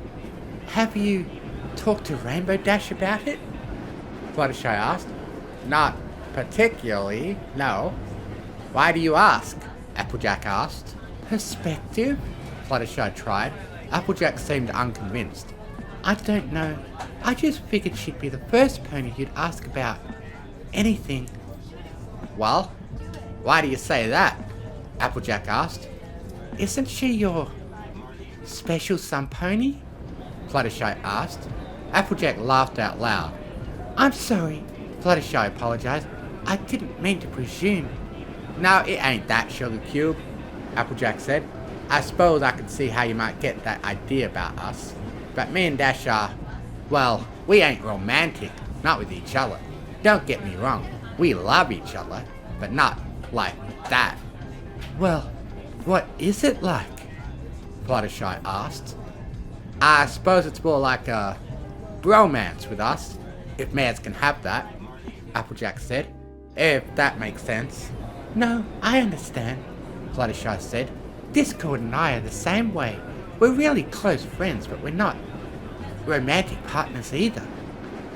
Have you talked to Rainbow Dash about it? Fluttershy asked. Not particularly, no. Why do you ask? Applejack asked. Perspective? Fluttershy tried. Applejack seemed unconvinced. I don't know. I just figured she'd be the first pony you'd ask about anything. Well, why do you say that? Applejack asked. Isn't she your special sun pony? Fluttershy asked. Applejack laughed out loud. I'm sorry, Fluttershy apologized. I didn't mean to presume. No, it ain't that, Sugar Cube, Applejack said. I suppose I can see how you might get that idea about us. But me and Dash are, well, we ain't romantic, not with each other. Don't get me wrong, we love each other, but not like that. Well, what is it like? Fluttershy asked. I suppose it's more like a bromance with us, if mares can have that, Applejack said. If that makes sense. No, I understand, Fluttershy said. Discord and I are the same way. We're really close friends, but we're not romantic partners either.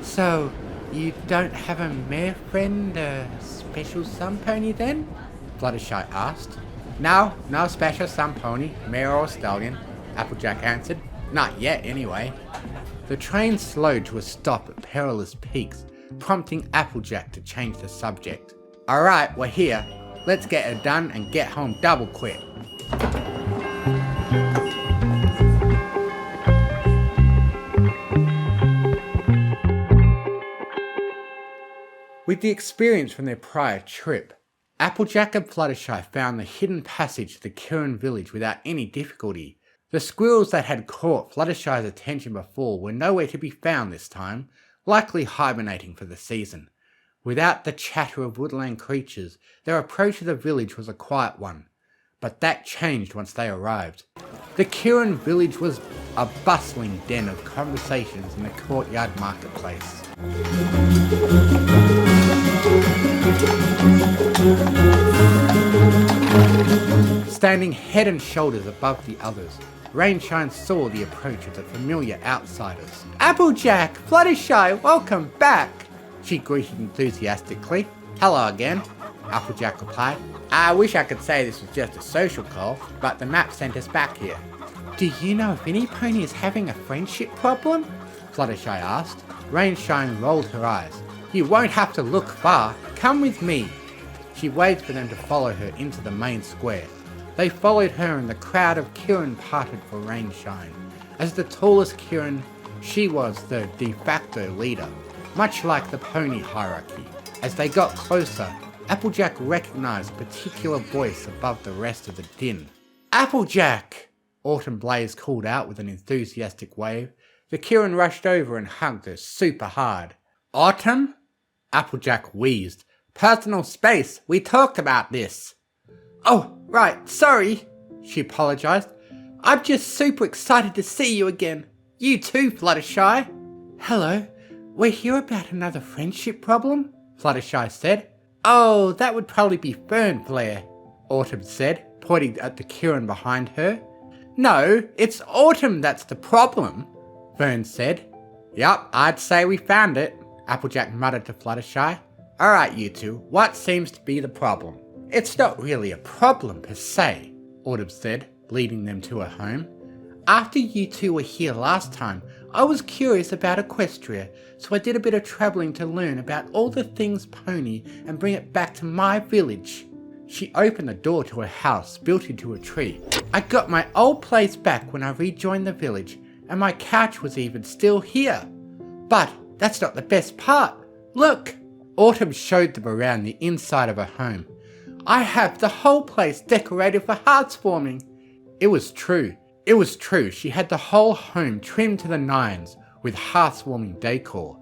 So, you don't have a mare friend, a special sun pony then? Fluttershy asked. No special sun pony, mare or stallion, Applejack answered. Not yet, anyway. The train slowed to a stop at Perilous Peaks, prompting Applejack to change the subject. Alright, we're here. Let's get it done and get home double quick. With the experience from their prior trip, Applejack and Fluttershy found the hidden passage to the Kirin village without any difficulty. The squirrels that had caught Fluttershy's attention before were nowhere to be found this time, likely hibernating for the season. Without the chatter of woodland creatures, their approach to the village was a quiet one. But that changed once they arrived. The Kirin village was a bustling den of conversations in the courtyard marketplace. Standing head and shoulders above the others, Rainshine saw the approach of the familiar outsiders. Applejack, Fluttershy, welcome back, she greeted enthusiastically. Hello again, Applejack replied. I wish I could say this was just a social call, but the map sent us back here. Do you know if any pony is having a friendship problem? Fluttershy asked. Rainshine rolled her eyes. You won't have to look far. Come with me. She waved for them to follow her into the main square. They followed her and the crowd of Kirin parted for Rainshine. As the tallest Kirin, she was the de facto leader, much like the pony hierarchy. As they got closer, Applejack recognized a particular voice above the rest of the din. Applejack! Autumn Blaze called out with an enthusiastic wave. The Kirin rushed over and hugged her super hard. Autumn? Applejack wheezed. Personal space, we talked about this. Oh, right, sorry, she apologized. I'm just super excited to see you again. You too, Fluttershy. Hello, we're here about another friendship problem, Fluttershy said. Oh, that would probably be Fern Flare, Autumn said, pointing at the Kirin behind her. No, it's Autumn that's the problem, Fern said. Yup, I'd say we found it, Applejack muttered to Fluttershy. Alright, you two, what seems to be the problem? It's not really a problem per se, Autumn said, leading them to her home. After you two were here last time, I was curious about Equestria, so I did a bit of travelling to learn about all the things pony and bring it back to my village. She opened the door to a house built into a tree. I got my old place back when I rejoined the village, and my couch was even still here. But that's not the best part. Look! Autumn showed them around the inside of her home. I have the whole place decorated for heartswarming. It was true. She had the whole home trimmed to the nines with heartswarming decor.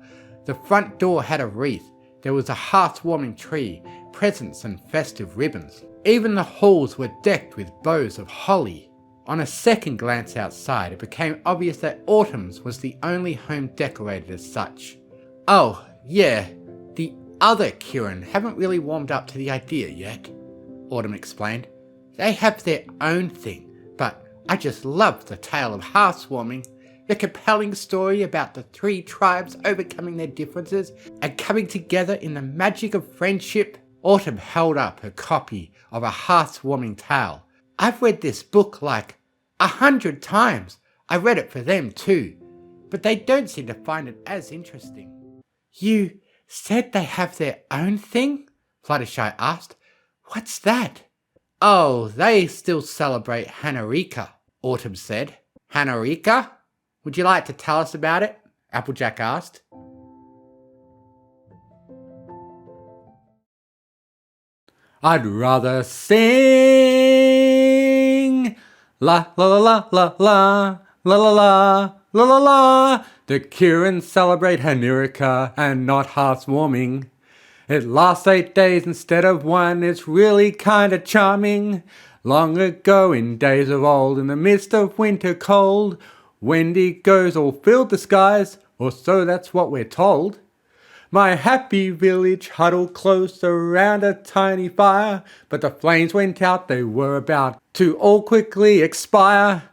The front door had a wreath. There was a heartswarming tree, presents and festive ribbons. Even the halls were decked with bows of holly. On a second glance outside, it became obvious that Autumn's was the only home decorated as such. Oh, yeah, the other Kirin haven't really warmed up to the idea yet, Autumn explained. They have their own thing, but I just love the tale of heartswarming, the compelling story about the 3 tribes overcoming their differences and coming together in the magic of friendship. Autumn held up her copy of A Heartswarming Tale. I've read this book like 100 times. I read it for them too, but they don't seem to find it as interesting. You said they have their own thing? Fluttershy asked. What's that? Oh, they still celebrate Hanarika, Autumn said. Hanarika? Would you like to tell us about it? Applejack asked. I'd rather sing. La la la la la la la la la la la. The Kirin celebrate Hanarika and not heartswarming. It lasts 8 days instead of 1, it's really kinda charming. Long ago in days of old, in the midst of winter cold, Wendigos all filled the skies, or so that's what we're told. My happy village huddled close around a tiny fire, but the flames went out, they were about to all quickly expire.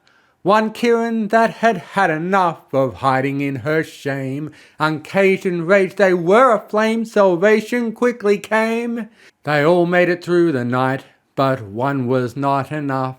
One Kirin that had had enough of hiding in her shame, uncaged in rage they were aflame, salvation quickly came. They all made it through the night, but one was not enough.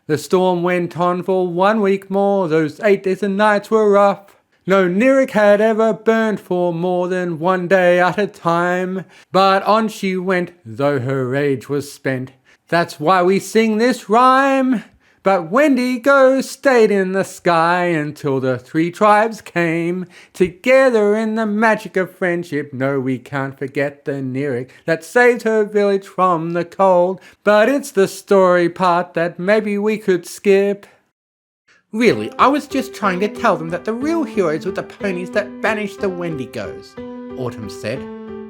The storm went on for 1 week more, those 8 days and nights were rough. No Nirik had ever burned for more than 1 day at a time, but on she went, though her rage was spent. That's why we sing this rhyme. But Wendigo stayed in the sky until the 3 tribes came together in the magic of friendship. No, we can't forget the Nirik that saved her village from the cold, but it's the story part that maybe we could skip. Really, I was just trying to tell them that the real heroes were the ponies that banished the Wendigos, Autumn said.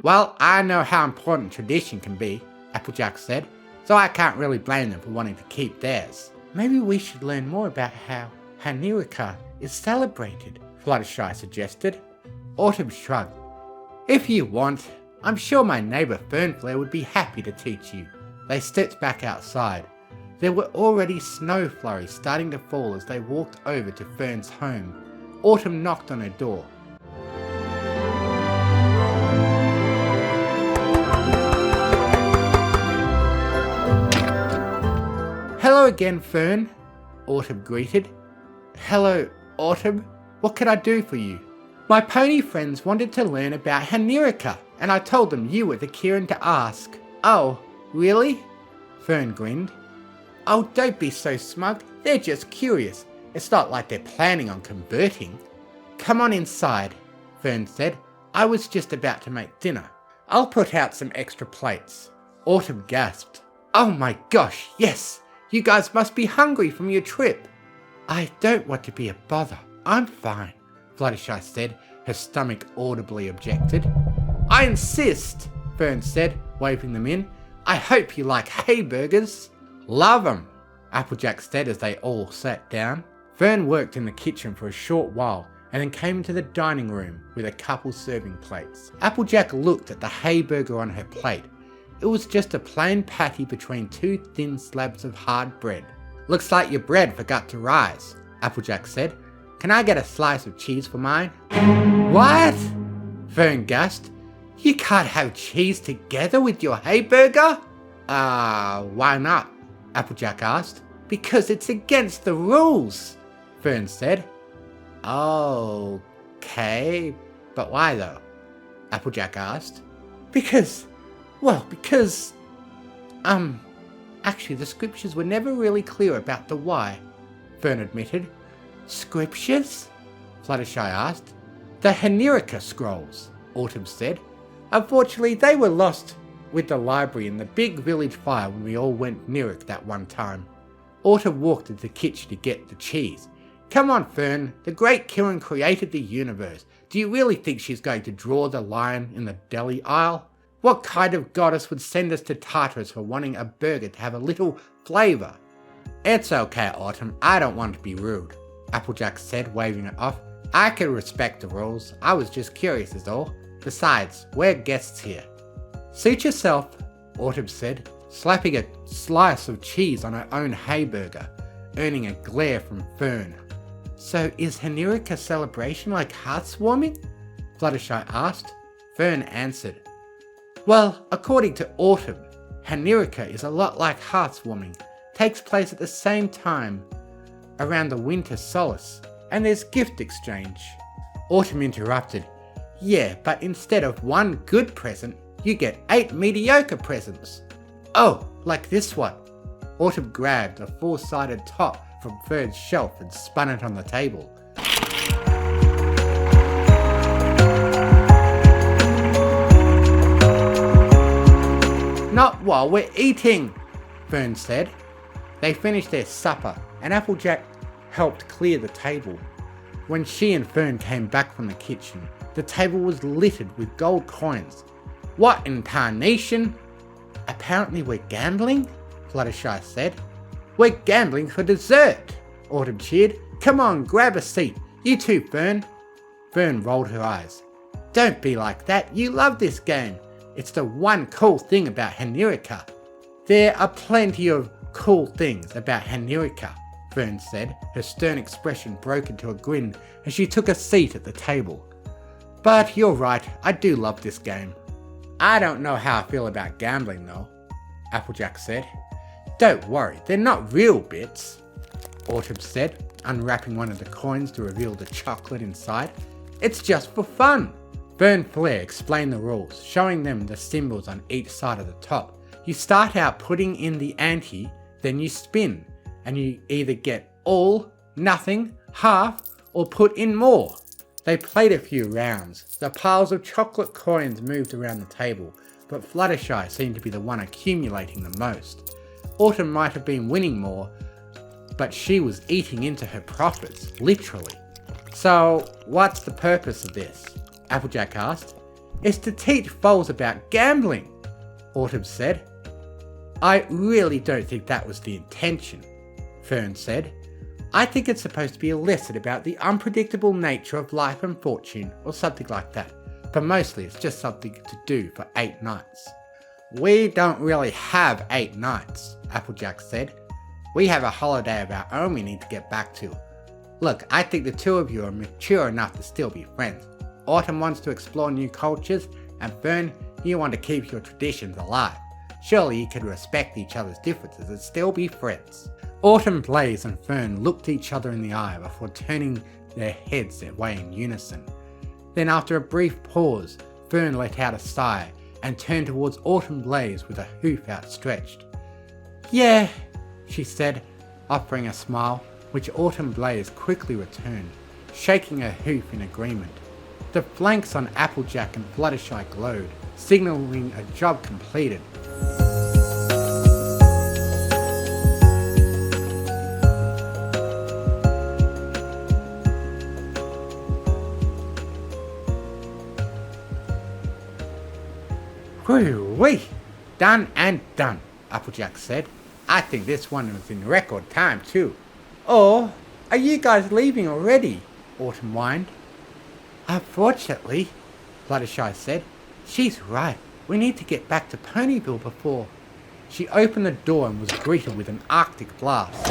Well, I know how important tradition can be, Applejack said, so I can't really blame them for wanting to keep theirs. Maybe we should learn more about how Hanarika is celebrated, Fluttershy suggested. Autumn shrugged. If you want, I'm sure my neighbour Fernflare would be happy to teach you. They stepped back outside. There were already snow flurries starting to fall as they walked over to Fern's home. Autumn knocked on her door. Hello again, Fern, Autumn greeted. Hello, Autumn. What can I do for you? My pony friends wanted to learn about Hanarika, and I told them you were the Kirin to ask. Oh, really? Fern grinned. Oh, don't be so smug. They're just curious. It's not like they're planning on converting. Come on inside, Fern said. I was just about to make dinner. I'll put out some extra plates. Autumn gasped. Oh my gosh, yes! You guys must be hungry from your trip. I don't want to be a bother. I'm fine, Fluttershy said, her stomach audibly objected. I insist, Fern said, waving them in. I hope you like hay burgers. Love 'em, Applejack said as they all sat down. Fern worked in the kitchen for a short while and then came into the dining room with a couple serving plates. Applejack looked at the hay burger on her plate. It was just a plain patty between 2 thin slabs of hard bread. Looks like your bread forgot to rise, Applejack said. Can I get a slice of cheese for mine? What? Fern gasped. You can't have cheese together with your hay burger? Why not? Applejack asked. Because it's against the rules, Fern said. Okay, but why though? Applejack asked. Because, actually the scriptures were never really clear about the why, Fern admitted. Scriptures? Fluttershy asked. The Henerica scrolls, Autumn said. Unfortunately, they were lost with the library in the big village fire when we all went near it that one time. Autumn walked into the kitchen to get the cheese. Come on, Fern, the great Kirin created the universe. Do you really think she's going to draw the lion in the deli aisle? What kind of goddess would send us to Tartarus for wanting a burger to have a little flavour? It's okay, Autumn, I don't want to be rude, Applejack said, waving it off. I can respect the rules, I was just curious is all. Besides, we're guests here. Suit yourself, Autumn said, slapping a slice of cheese on her own hayburger, earning a glare from Fern. So is Henerica celebration like heartswarming? Fluttershy asked. Fern answered. Well, according to Autumn, Henerica is a lot like heartswarming, takes place at the same time around the winter solace, and there's gift exchange. Autumn interrupted. Yeah, but instead of one good present, you get 8 mediocre presents. Oh, like this one. Autumn grabbed a 4-sided top from Fern's shelf and spun it on the table. Not while we're eating, Fern said. They finished their supper and Applejack helped clear the table. When she and Fern came back from the kitchen, the table was littered with gold coins. What in tarnation? Apparently we're gambling, Fluttershy said. We're gambling for dessert, Autumn cheered. Come on, grab a seat. You too, Fern. Fern rolled her eyes. Don't be like that, you love this game. It's the one cool thing about Henerica. There are plenty of cool things about Henerica, Fern said. Her stern expression broke into a grin as she took a seat at the table. But you're right, I do love this game. I don't know how I feel about gambling though, Applejack said. Don't worry, they're not real bits, Autumn said, unwrapping one of the coins to reveal the chocolate inside. It's just for fun. Fern Flare explained the rules, showing them the symbols on each side of the top. You start out putting in the ante, then you spin, and you either get all, nothing, half, or put in more. They played a few rounds. The piles of chocolate coins moved around the table, but Fluttershy seemed to be the one accumulating the most. Autumn might have been winning more, but she was eating into her profits, literally. So, what's the purpose of this? Applejack asked. It's to teach foals about gambling, Autumn said. I really don't think that was the intention, Fern said. I think it's supposed to be a lesson about the unpredictable nature of life and fortune, or something like that, but mostly it's just something to do for 8 nights. We don't really have 8 nights, Applejack said. We have a holiday of our own we need to get back to. Look, I think the two of you are mature enough to still be friends. Autumn wants to explore new cultures, and Fern, you want to keep your traditions alive. Surely you can respect each other's differences and still be friends. Autumn, Blaze and Fern looked each other in the eye before turning their heads their way in unison. Then after a brief pause, Fern let out a sigh and turned towards Autumn Blaze with a hoof outstretched. Yeah, she said, offering a smile, which Autumn Blaze quickly returned, shaking her hoof in agreement. The flanks on Applejack and Fluttershy glowed, signalling a job completed. Whoo-wee! Done and done, Applejack said. I think this one was in record time too. Oh, are you guys leaving already? Autumn whined. Unfortunately, Fluttershy said. She's right. We need to get back to Ponyville before. She opened the door and was greeted with an Arctic blast.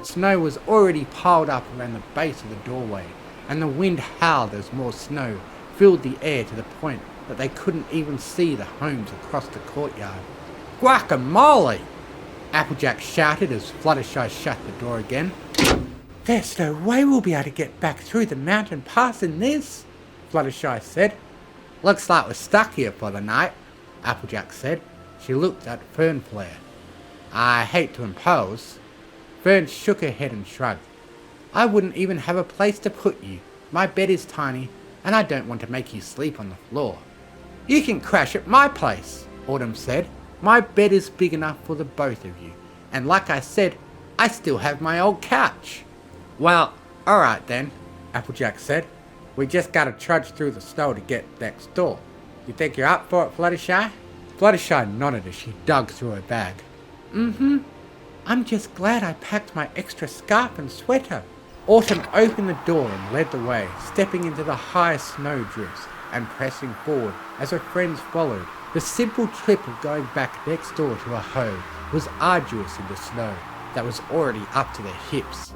Snow was already piled up around the base of the doorway, and the wind howled as more snow filled the air to the point that they couldn't even see the homes across the courtyard. Guacamole! Applejack shouted as Fluttershy shut the door again. There's no way we'll be able to get back through the mountain pass in this, Fluttershy said. Looks like we're stuck here for the night, Applejack said. She looked at Fernflare. I hate to impose. Fern shook her head and shrugged. I wouldn't even have a place to put you. My bed is tiny, and I don't want to make you sleep on the floor. You can crash at my place, Autumn said. My bed is big enough for the both of you, and like I said, I still have my old couch. Well, alright then, Applejack said. We just gotta trudge through the snow to get next door. You think you're up for it, Fluttershy? Fluttershy nodded as she dug through her bag. Mm-hmm. I'm just glad I packed my extra scarf and sweater. Autumn opened the door and led the way, stepping into the high snowdrifts and pressing forward as her friends followed. The simple trip of going back next door to her home was arduous in the snow that was already up to their hips.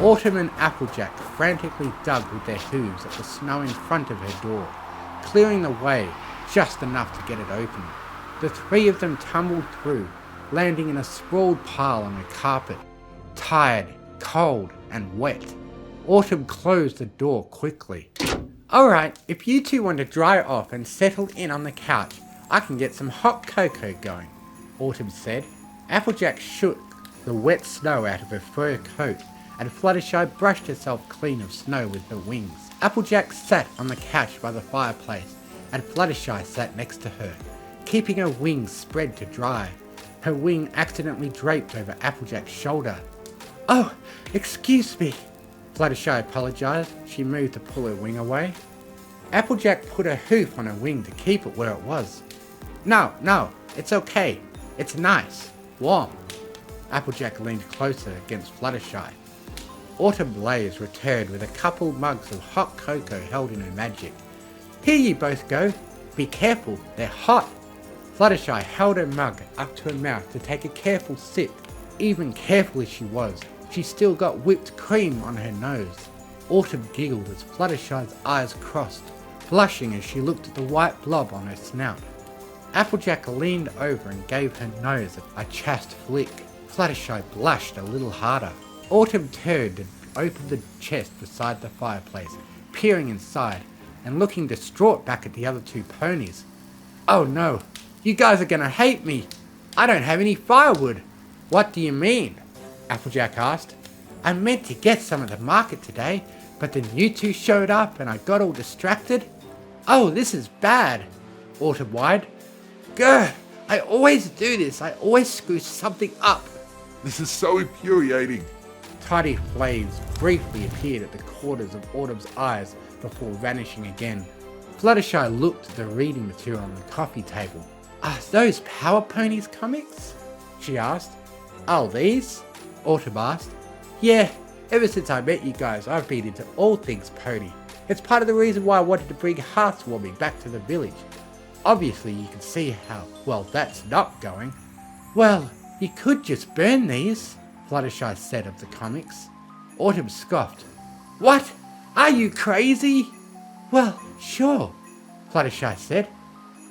Autumn and Applejack frantically dug with their hooves at the snow in front of her door, clearing the way just enough to get it open. The three of them tumbled through, landing in a sprawled pile on the carpet, tired, cold, and wet. Autumn closed the door quickly. Alright, if you two want to dry off and settle in on the couch, I can get some hot cocoa going, Autumn said. Applejack shook the wet snow out of her fur coat, and Fluttershy brushed herself clean of snow with her wings. Applejack sat on the couch by the fireplace, and Fluttershy sat next to her, keeping her wings spread to dry. Her wing accidentally draped over Applejack's shoulder. Oh, excuse me, Fluttershy apologised. She moved to pull her wing away. Applejack put her hoof on her wing to keep it where it was. No, it's okay. It's nice, warm. Applejack leaned closer against Fluttershy. Autumn Blaze returned with a couple mugs of hot cocoa held in her magic. Here you both go. Be careful, they're hot. Fluttershy held her mug up to her mouth to take a careful sip. Even careful as she was, she still got whipped cream on her nose. Autumn giggled as Fluttershy's eyes crossed, blushing as she looked at the white blob on her snout. Applejack leaned over and gave her nose a chaste flick. Fluttershy blushed a little harder. Autumn turned and opened the chest beside the fireplace, peering inside and looking distraught back at the other two ponies. Oh no, you guys are gonna hate me. I don't have any firewood. What do you mean? Applejack asked. I meant to get some at the market today, but then you two showed up and I got all distracted. Oh, this is bad, Autumn whined. Grr, I always do this. I always screw something up. This is so infuriating. Tiny flames briefly appeared at the corners of Autumn's eyes before vanishing again. Fluttershy looked at the reading material on the coffee table. Are those Power Ponies comics? She asked. Oh, these? Autumn asked. Yeah, ever since I met you guys, I've been into all things pony. It's part of the reason why I wanted to bring heartwarming back to the village. Obviously, you can see how well that's not going. Well, you could just burn these, Fluttershy said of the comics. Autumn scoffed. What? Are you crazy? Well, sure, Fluttershy said.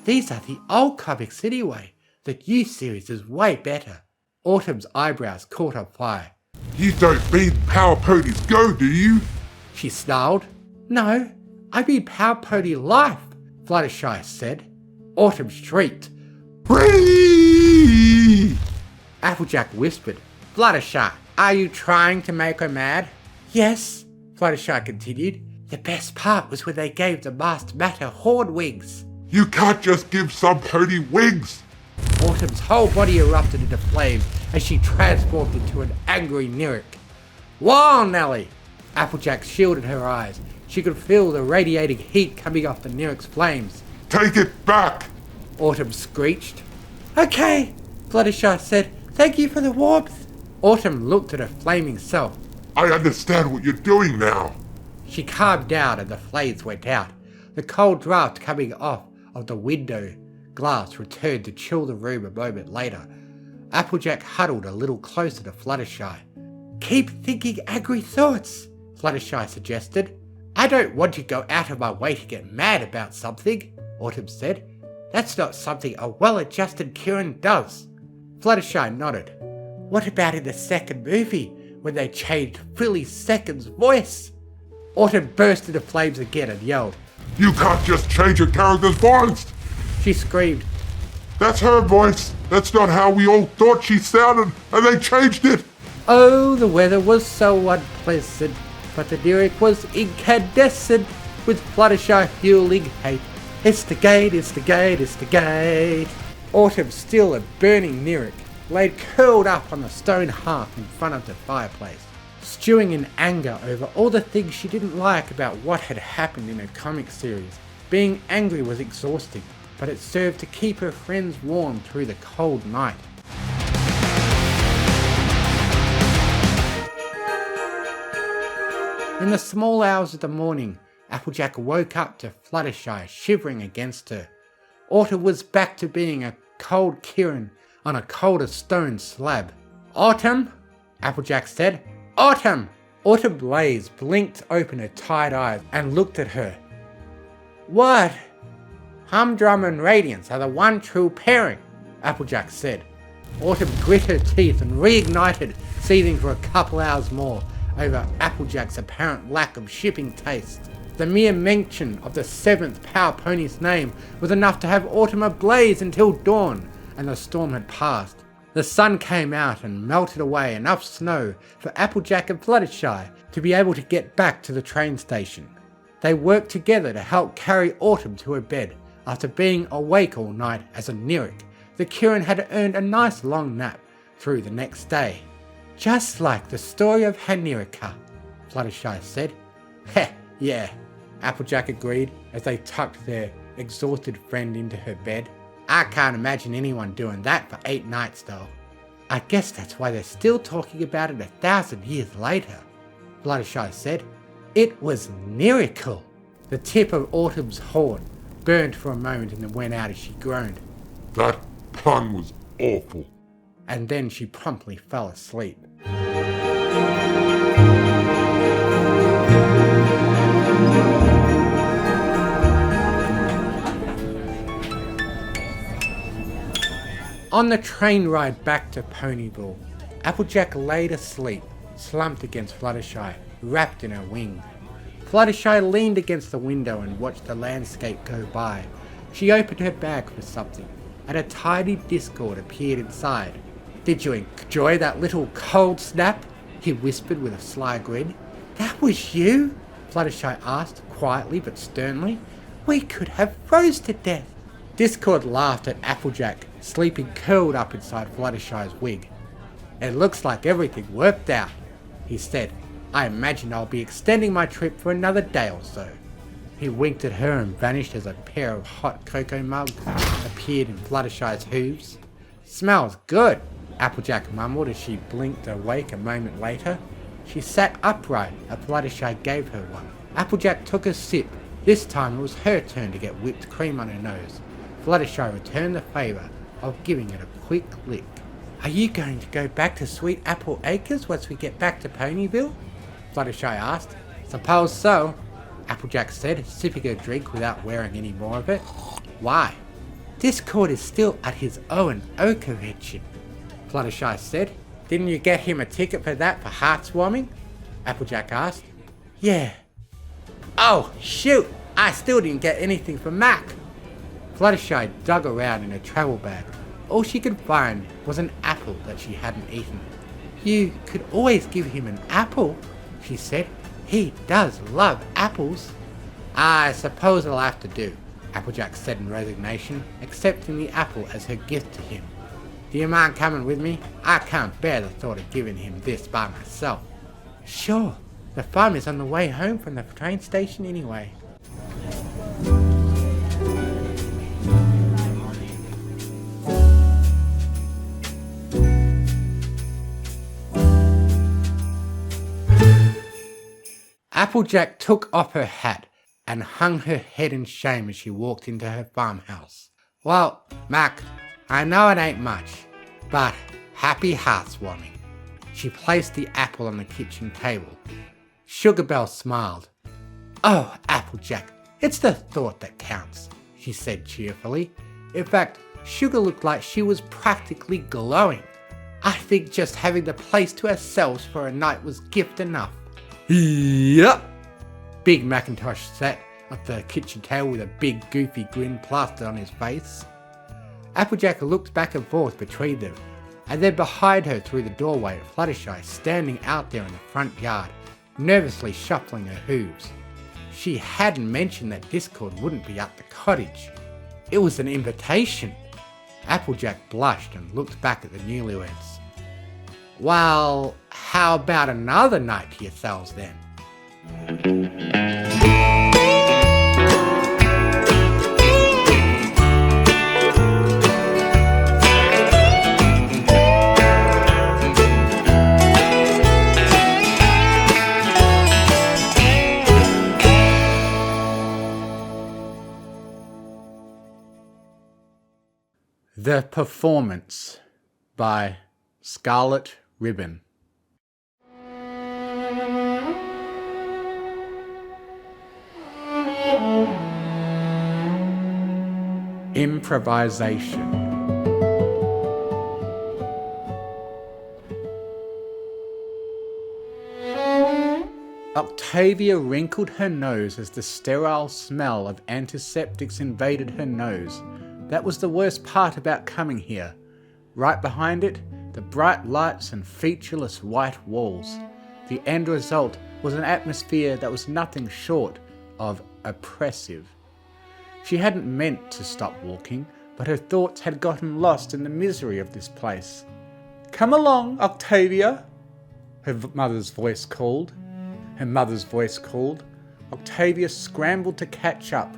These are the old comics anyway. The new series is way better. Autumn's eyebrows caught on fire. You don't mean Power Ponies Go, do you? She snarled. No, I mean Power Pony Life, Fluttershy said. Autumn shrieked. Whee! Applejack whispered. Fluttershy, are you trying to make her mad? Yes, Fluttershy continued. The best part was when they gave the masked matter horn wings. You can't just give some pony wings. Autumn's whole body erupted into flames as she transformed into an angry Nyrick. Whoa, Nelly! Applejack shielded her eyes. She could feel the radiating heat coming off the Nyrick's flames. Take it back! Autumn screeched. Okay, Fluttershy said. Thank you for the warmth. Autumn looked at her flaming self. I understand what you're doing now. She calmed down and the flames went out. The cold draft coming off of the window glass returned to chill the room a moment later. Applejack huddled a little closer to Fluttershy. Keep thinking angry thoughts, Fluttershy suggested. I don't want to go out of my way to get mad about something, Autumn said. That's not something a well-adjusted Kieran does. Fluttershy nodded. What about in the second movie, when they changed Philly Second's voice? Autumn burst into flames again and yelled. You can't just change your character's voice! She screamed. That's her voice! That's not how we all thought she sounded, and they changed it! Oh, the weather was so unpleasant, but the lyric was incandescent, with Fluttershy fueling hate. It's the gate, it's the gate, it's the gate. Autumn, still a burning lyric, laid curled up on the stone hearth in front of the fireplace, stewing in anger over all the things she didn't like about what had happened in her comic series. Being angry was exhausting, but it served to keep her friends warm through the cold night. In the small hours of the morning, Applejack woke up to Fluttershy shivering against her. Autumn was back to being a cold Kieran on a colder stone slab. Autumn, Applejack said. Autumn! Autumn Blaze blinked open her tired eyes and looked at her. What? Humdrum and Radiance are the one true pairing, Applejack said. Autumn grit her teeth and reignited, seething for a couple hours more over Applejack's apparent lack of shipping taste. The mere mention of the 7th Power Pony's name was enough to have Autumn ablaze until dawn, and the storm had passed. The sun came out and melted away enough snow for Applejack and Fluttershy to be able to get back to the train station. They worked together to help carry Autumn to her bed. After being awake all night as a Lyric, the Kieran had earned a nice long nap through the next day. Just like the story of Hanerica, Fluttershy said. Heh, yeah, Applejack agreed as they tucked their exhausted friend into her bed. I can't imagine anyone doing that for 8 nights though. I guess that's why they're still talking about it 1,000 years later, Fluttershy said. It was miracle. The tip of Autumn's horn burned for a moment and then went out as she groaned. That pun was awful. And then she promptly fell asleep. On the train ride back to Ponyville, Applejack laid asleep, slumped against Fluttershy, wrapped in her wing. Fluttershy leaned against the window and watched the landscape go by. She opened her bag for something, and a tiny Discord appeared inside. Did you enjoy that little cold snap? He whispered with a sly grin. That was you? Fluttershy asked, quietly but sternly. We could have froze to death. Discord laughed at Applejack, sleeping curled up inside Fluttershy's wig. It looks like everything worked out, he said. I imagine I'll be extending my trip for another day or so. He winked at her and vanished as a pair of hot cocoa mugs appeared in Fluttershy's hooves. Smells good, Applejack mumbled as she blinked awake a moment later. She sat upright as Fluttershy gave her one. Applejack took a sip. This time it was her turn to get whipped cream on her nose. Fluttershy returned the favour of giving it a quick lick. Are you going to go back to Sweet Apple Acres once we get back to Ponyville? Fluttershy asked. Suppose so, Applejack said, sipping her drink without wearing any more of it. Why? Discord is still at his O&O convention, Fluttershy said. Didn't you get him a ticket for that for heartswarming? Applejack asked. Yeah. Oh, shoot! I still didn't get anything for Mac. Fluttershy dug around in her travel bag. All she could find was an apple that she hadn't eaten. You could always give him an apple, she said. He does love apples. I suppose I'll have to do, Applejack said in resignation, accepting the apple as her gift to him. Do you mind coming with me? I can't bear the thought of giving him this by myself. Sure, the farm is on the way home from the train station anyway. Applejack took off her hat and hung her head in shame as she walked into her farmhouse. Well, Mac, I know it ain't much, but happy heartswarming. She placed the apple on the kitchen table. Sugarbelle smiled. "Oh, Applejack, it's the thought that counts," she said cheerfully. In fact, Sugar looked like she was practically glowing. "I think just having the place to ourselves for a night was gift enough." "Yep." Big Macintosh sat at the kitchen table with a big goofy grin plastered on his face. Applejack looked back and forth between them, and then behind her through the doorway at Fluttershy standing out there in the front yard, nervously shuffling her hooves. She hadn't mentioned that Discord wouldn't be at the cottage. It was an invitation. Applejack blushed and looked back at the newlyweds. "Well, how about another night to yourselves then?" The Performance by Scarlet Ribbon. Improvisation. Octavia wrinkled her nose as the sterile smell of antiseptics invaded her nose. That was the worst part about coming here. Right behind it, the bright lights and featureless white walls. The end result was an atmosphere that was nothing short of oppressive. She hadn't meant to stop walking, but her thoughts had gotten lost in the misery of this place. "Come along, Octavia," her mother's voice called. Octavia scrambled to catch up,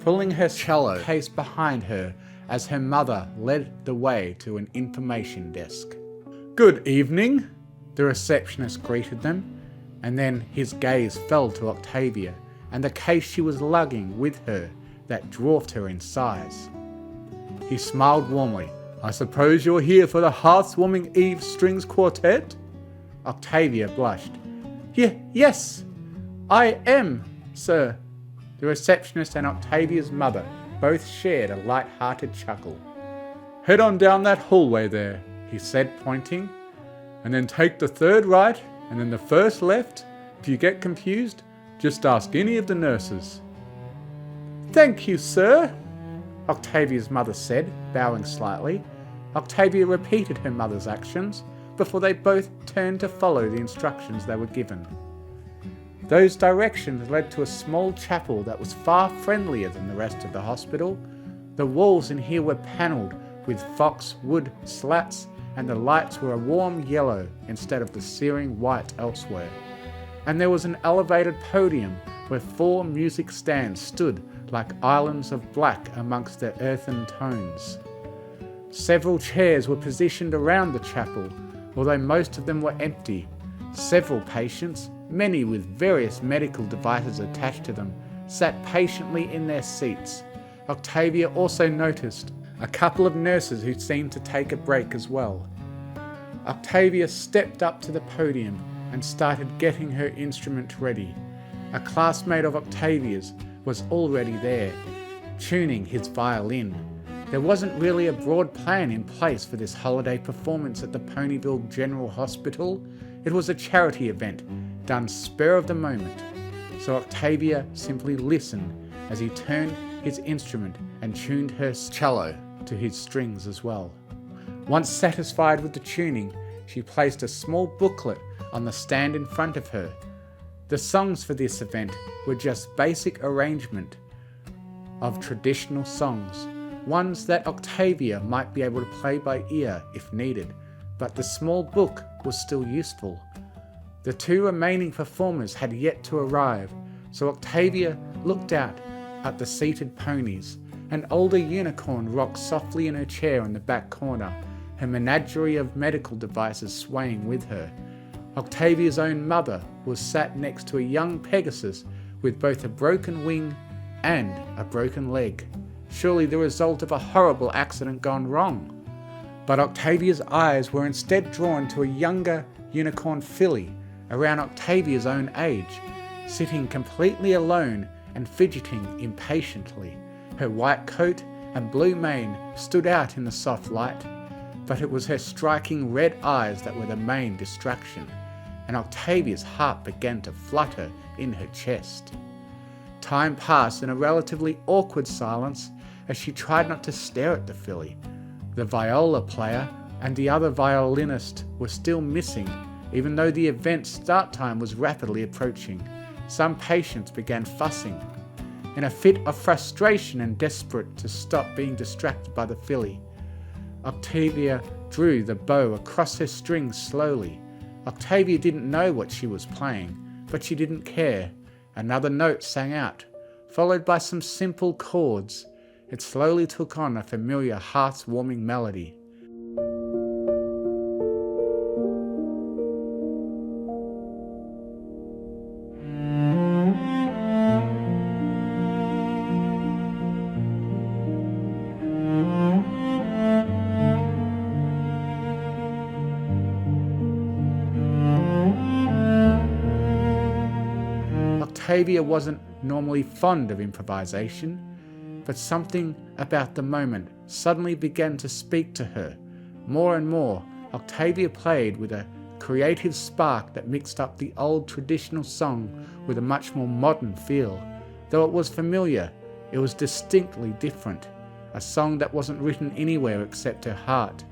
pulling her cello case behind her as her mother led the way to an information desk. "Good evening," the receptionist greeted them, and then his gaze fell to Octavia and the case she was lugging with her that dwarfed her in size. He smiled warmly. "I suppose you're here for the Hearthwarming Eve Strings Quartet?" Octavia blushed. Yes, I am, sir." The receptionist and Octavia's mother both shared a light-hearted chuckle. "Head on down that hallway there," he said, pointing, "and then take the third right and then the first left. If you get confused, just ask any of the nurses." "Thank you, sir," Octavia's mother said, bowing slightly. Octavia repeated her mother's actions before they both turned to follow the instructions they were given. Those directions led to a small chapel that was far friendlier than the rest of the hospital. The walls in here were panelled with fox wood slats, and the lights were a warm yellow instead of the searing white elsewhere. And there was an elevated podium where 4 music stands stood like islands of black amongst their earthen tones. Several chairs were positioned around the chapel, although most of them were empty. Several patients, many with various medical devices attached to them, sat patiently in their seats. Octavia also noticed a couple of nurses who seemed to take a break as well. Octavia stepped up to the podium and started getting her instrument ready. A classmate of Octavia's was already there, tuning his violin. There wasn't really a broad plan in place for this holiday performance at the Ponyville General Hospital. It was a charity event, done spur of the moment. So Octavia simply listened as he turned his instrument and tuned her cello to his strings as well. Once satisfied with the tuning, she placed a small booklet on the stand in front of her. The songs for this event were just basic arrangement of traditional songs, ones that Octavia might be able to play by ear if needed, but the small book was still useful. The 2 remaining performers had yet to arrive, so Octavia looked out at the seated ponies. An older unicorn rocked softly in her chair in the back corner, her menagerie of medical devices swaying with her. Octavia's own mother was sat next to a young Pegasus with both a broken wing and a broken leg, surely the result of a horrible accident gone wrong. But Octavia's eyes were instead drawn to a younger unicorn filly around Octavia's own age, sitting completely alone and fidgeting impatiently. Her white coat and blue mane stood out in the soft light, but it was her striking red eyes that were the main distraction, and Octavia's heart began to flutter in her chest. Time passed in a relatively awkward silence as she tried not to stare at the filly. The viola player and the other violinist were still missing, even though the event's start time was rapidly approaching. Some patients began fussing. In a fit of frustration and desperate to stop being distracted by the filly, Octavia drew the bow across her strings slowly. Octavia didn't know what she was playing, but she didn't care. Another note sang out, followed by some simple chords. It slowly took on a familiar heart-warming melody. Octavia wasn't normally fond of improvisation, but something about the moment suddenly began to speak to her. More and more, Octavia played with a creative spark that mixed up the old traditional song with a much more modern feel. Though it was familiar, it was distinctly different, a song that wasn't written anywhere except her heart.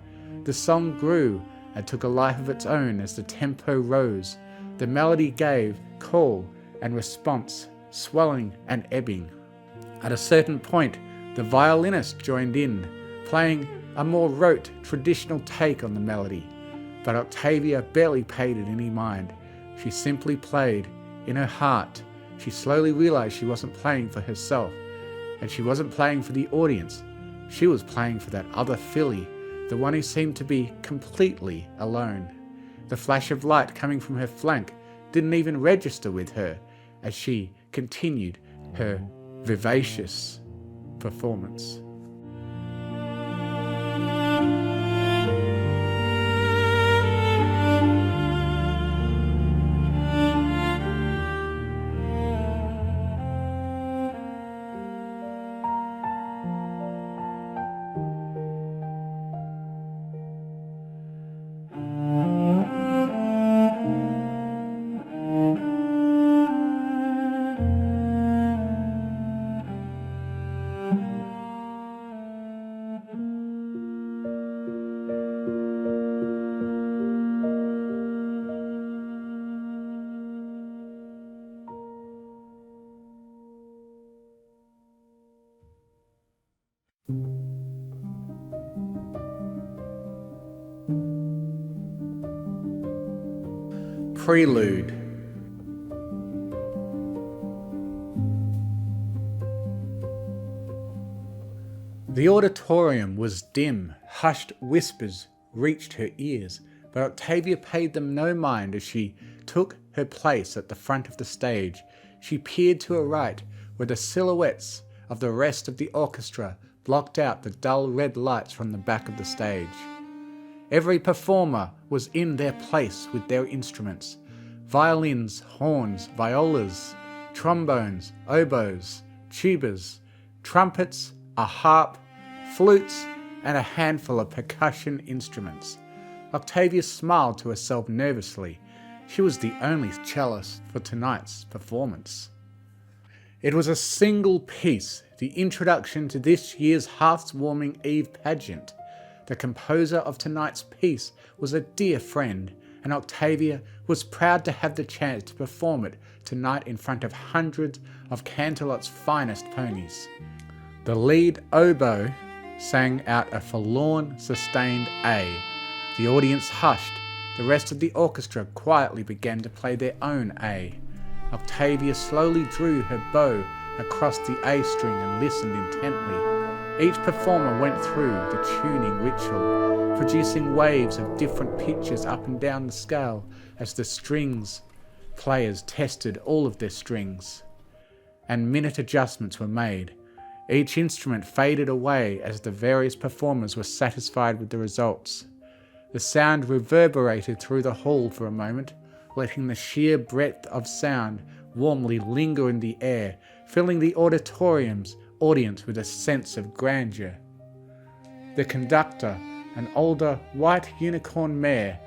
The song grew and took a life of its own as the tempo rose. The melody gave call and response, swelling and ebbing. At a certain point, the violinist joined in, playing a more rote, traditional take on the melody. But Octavia barely paid it any mind. She simply played. In her heart, she slowly realized she wasn't playing for herself, and she wasn't playing for the audience. She was playing for that other filly, the one who seemed to be completely alone. The flash of light coming from her flank didn't even register with her as she continued her vivacious performance. Prelude. The auditorium was dim. Hushed whispers reached her ears, but Octavia paid them no mind as she took her place at the front of the stage. She peered to her right, where the silhouettes of the rest of the orchestra blocked out the dull red lights from the back of the stage. Every performer was in their place with their instruments: violins, horns, violas, trombones, oboes, tubas, trumpets, a harp, flutes, and a handful of percussion instruments. Octavia smiled to herself nervously. She was the only cellist for tonight's performance. It was a single piece, the introduction to this year's Hearth's-Warming Eve pageant. The composer of tonight's piece was a dear friend, and Octavia was proud to have the chance to perform it tonight in front of hundreds of Canterlot's finest ponies. The lead oboe sang out a forlorn, sustained A. The audience hushed. The rest of the orchestra quietly began to play their own A. Octavia slowly drew her bow across the A string and listened intently. Each performer went through the tuning ritual, producing waves of different pitches up and down the scale as the strings players tested all of their strings, and minute adjustments were made. Each instrument faded away as the various performers were satisfied with the results. The sound reverberated through the hall for a moment, letting the sheer breadth of sound warmly linger in the air, filling the audience with a sense of grandeur. The conductor, an older white unicorn mare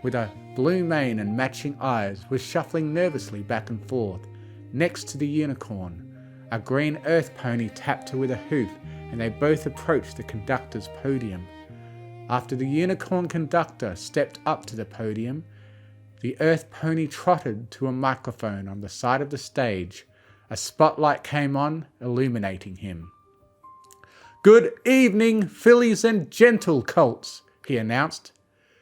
with a blue mane and matching eyes, was shuffling nervously back and forth. Next to the unicorn, a green earth pony tapped her with a hoof, and they both approached the conductor's podium. After the unicorn conductor stepped up to the podium, the earth pony trotted to a microphone on the side of the stage. A spotlight came on, illuminating him. "Good evening, fillies and gentle colts," he announced.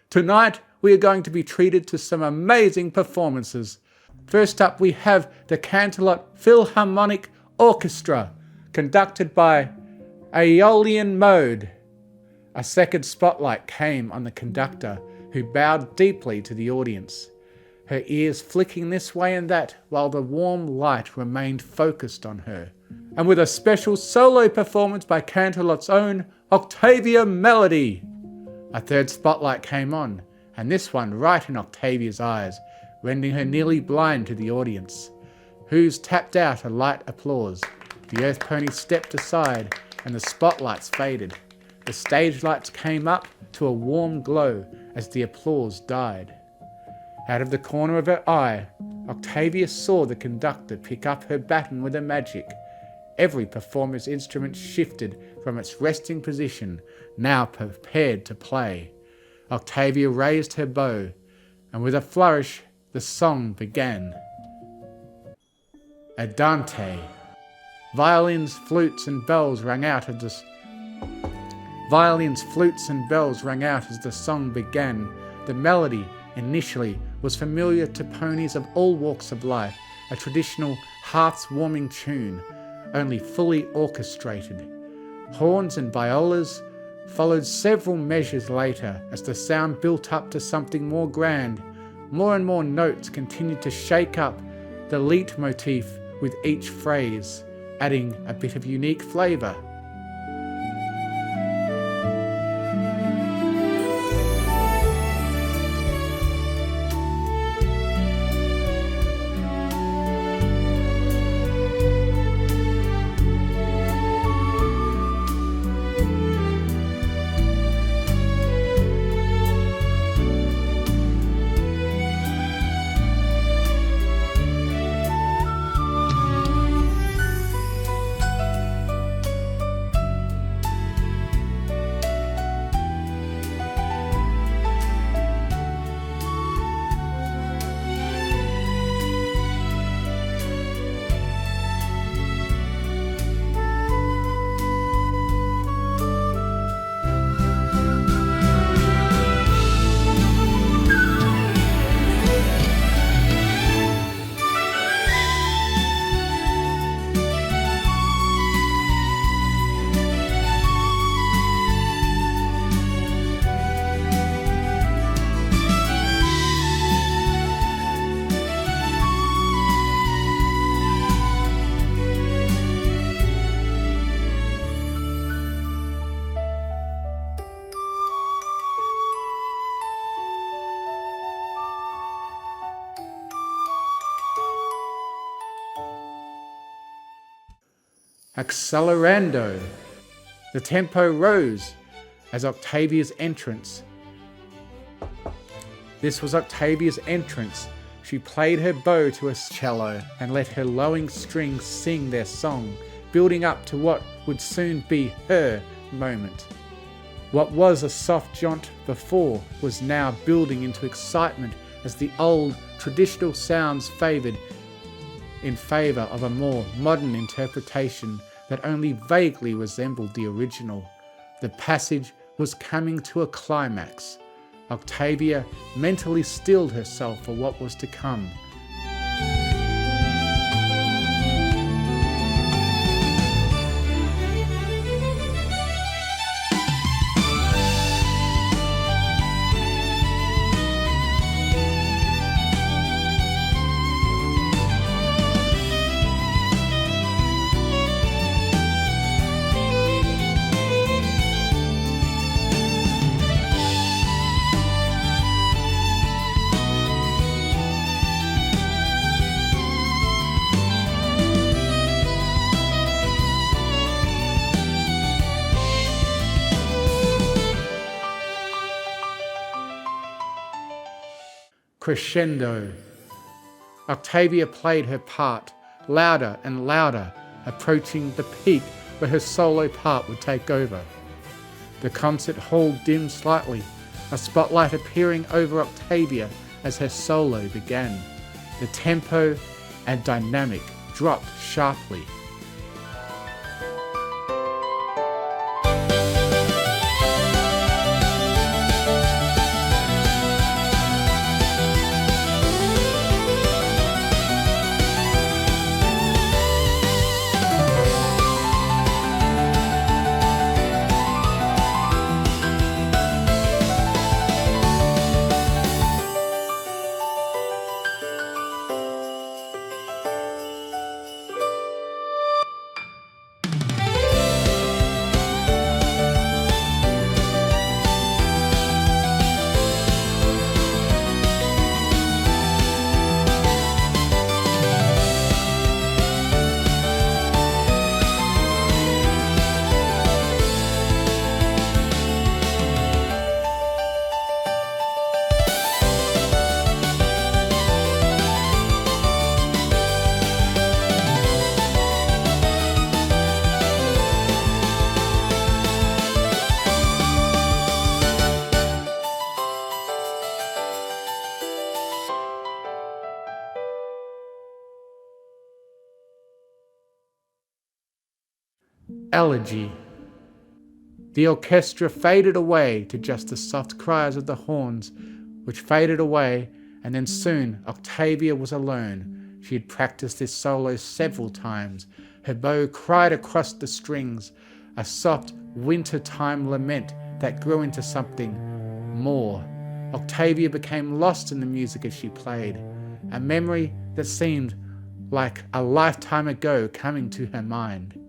"Tonight we are going to be treated to some amazing performances. First up we have the Canterlot Philharmonic Orchestra, conducted by Aeolian Mode." A second spotlight came on the conductor, who bowed deeply to the audience, her ears flicking this way and that while the warm light remained focused on her. And with a special solo performance by Canterlot's own Octavia Melody. A third spotlight came on, and this one right in Octavia's eyes, rendering her nearly blind to the audience, whose tapped out a light applause. The earth pony stepped aside, and the spotlights faded. The stage lights came up to a warm glow as the applause died. Out of the corner of her eye, Octavia saw the conductor pick up her baton with a magic. Every performer's instrument shifted from its resting position, now prepared to play. Octavia raised her bow, and with a flourish, the song began. Andante. Violins, flutes, and bells rang out as the song began. The melody, initially, was familiar to ponies of all walks of life, a traditional hearts-warming tune, only fully orchestrated. Horns and violas followed several measures later as the sound built up to something more grand. More and more notes continued to shake up the leitmotif with each phrase, adding a bit of unique flavour. Accelerando. The tempo rose as Octavia's entrance. This was Octavia's entrance. She played her bow to a cello and let her lowing strings sing their song, building up to what would soon be her moment. What was a soft jaunt before was now building into excitement as the old traditional sounds favored in favour of a more modern interpretation that only vaguely resembled the original. The passage was coming to a climax. Octavia mentally stilled herself for what was to come. Crescendo. Octavia played her part, louder and louder, approaching the peak where her solo part would take over. The concert hall dimmed slightly, a spotlight appearing over Octavia as her solo began. The tempo and dynamic dropped sharply. Elegy. The orchestra faded away to just the soft cries of the horns, which faded away, and then soon Octavia was alone. She had practiced this solo several times. Her bow cried across the strings, a soft wintertime lament that grew into something more. Octavia became lost in the music as she played, a memory that seemed like a lifetime ago coming to her mind.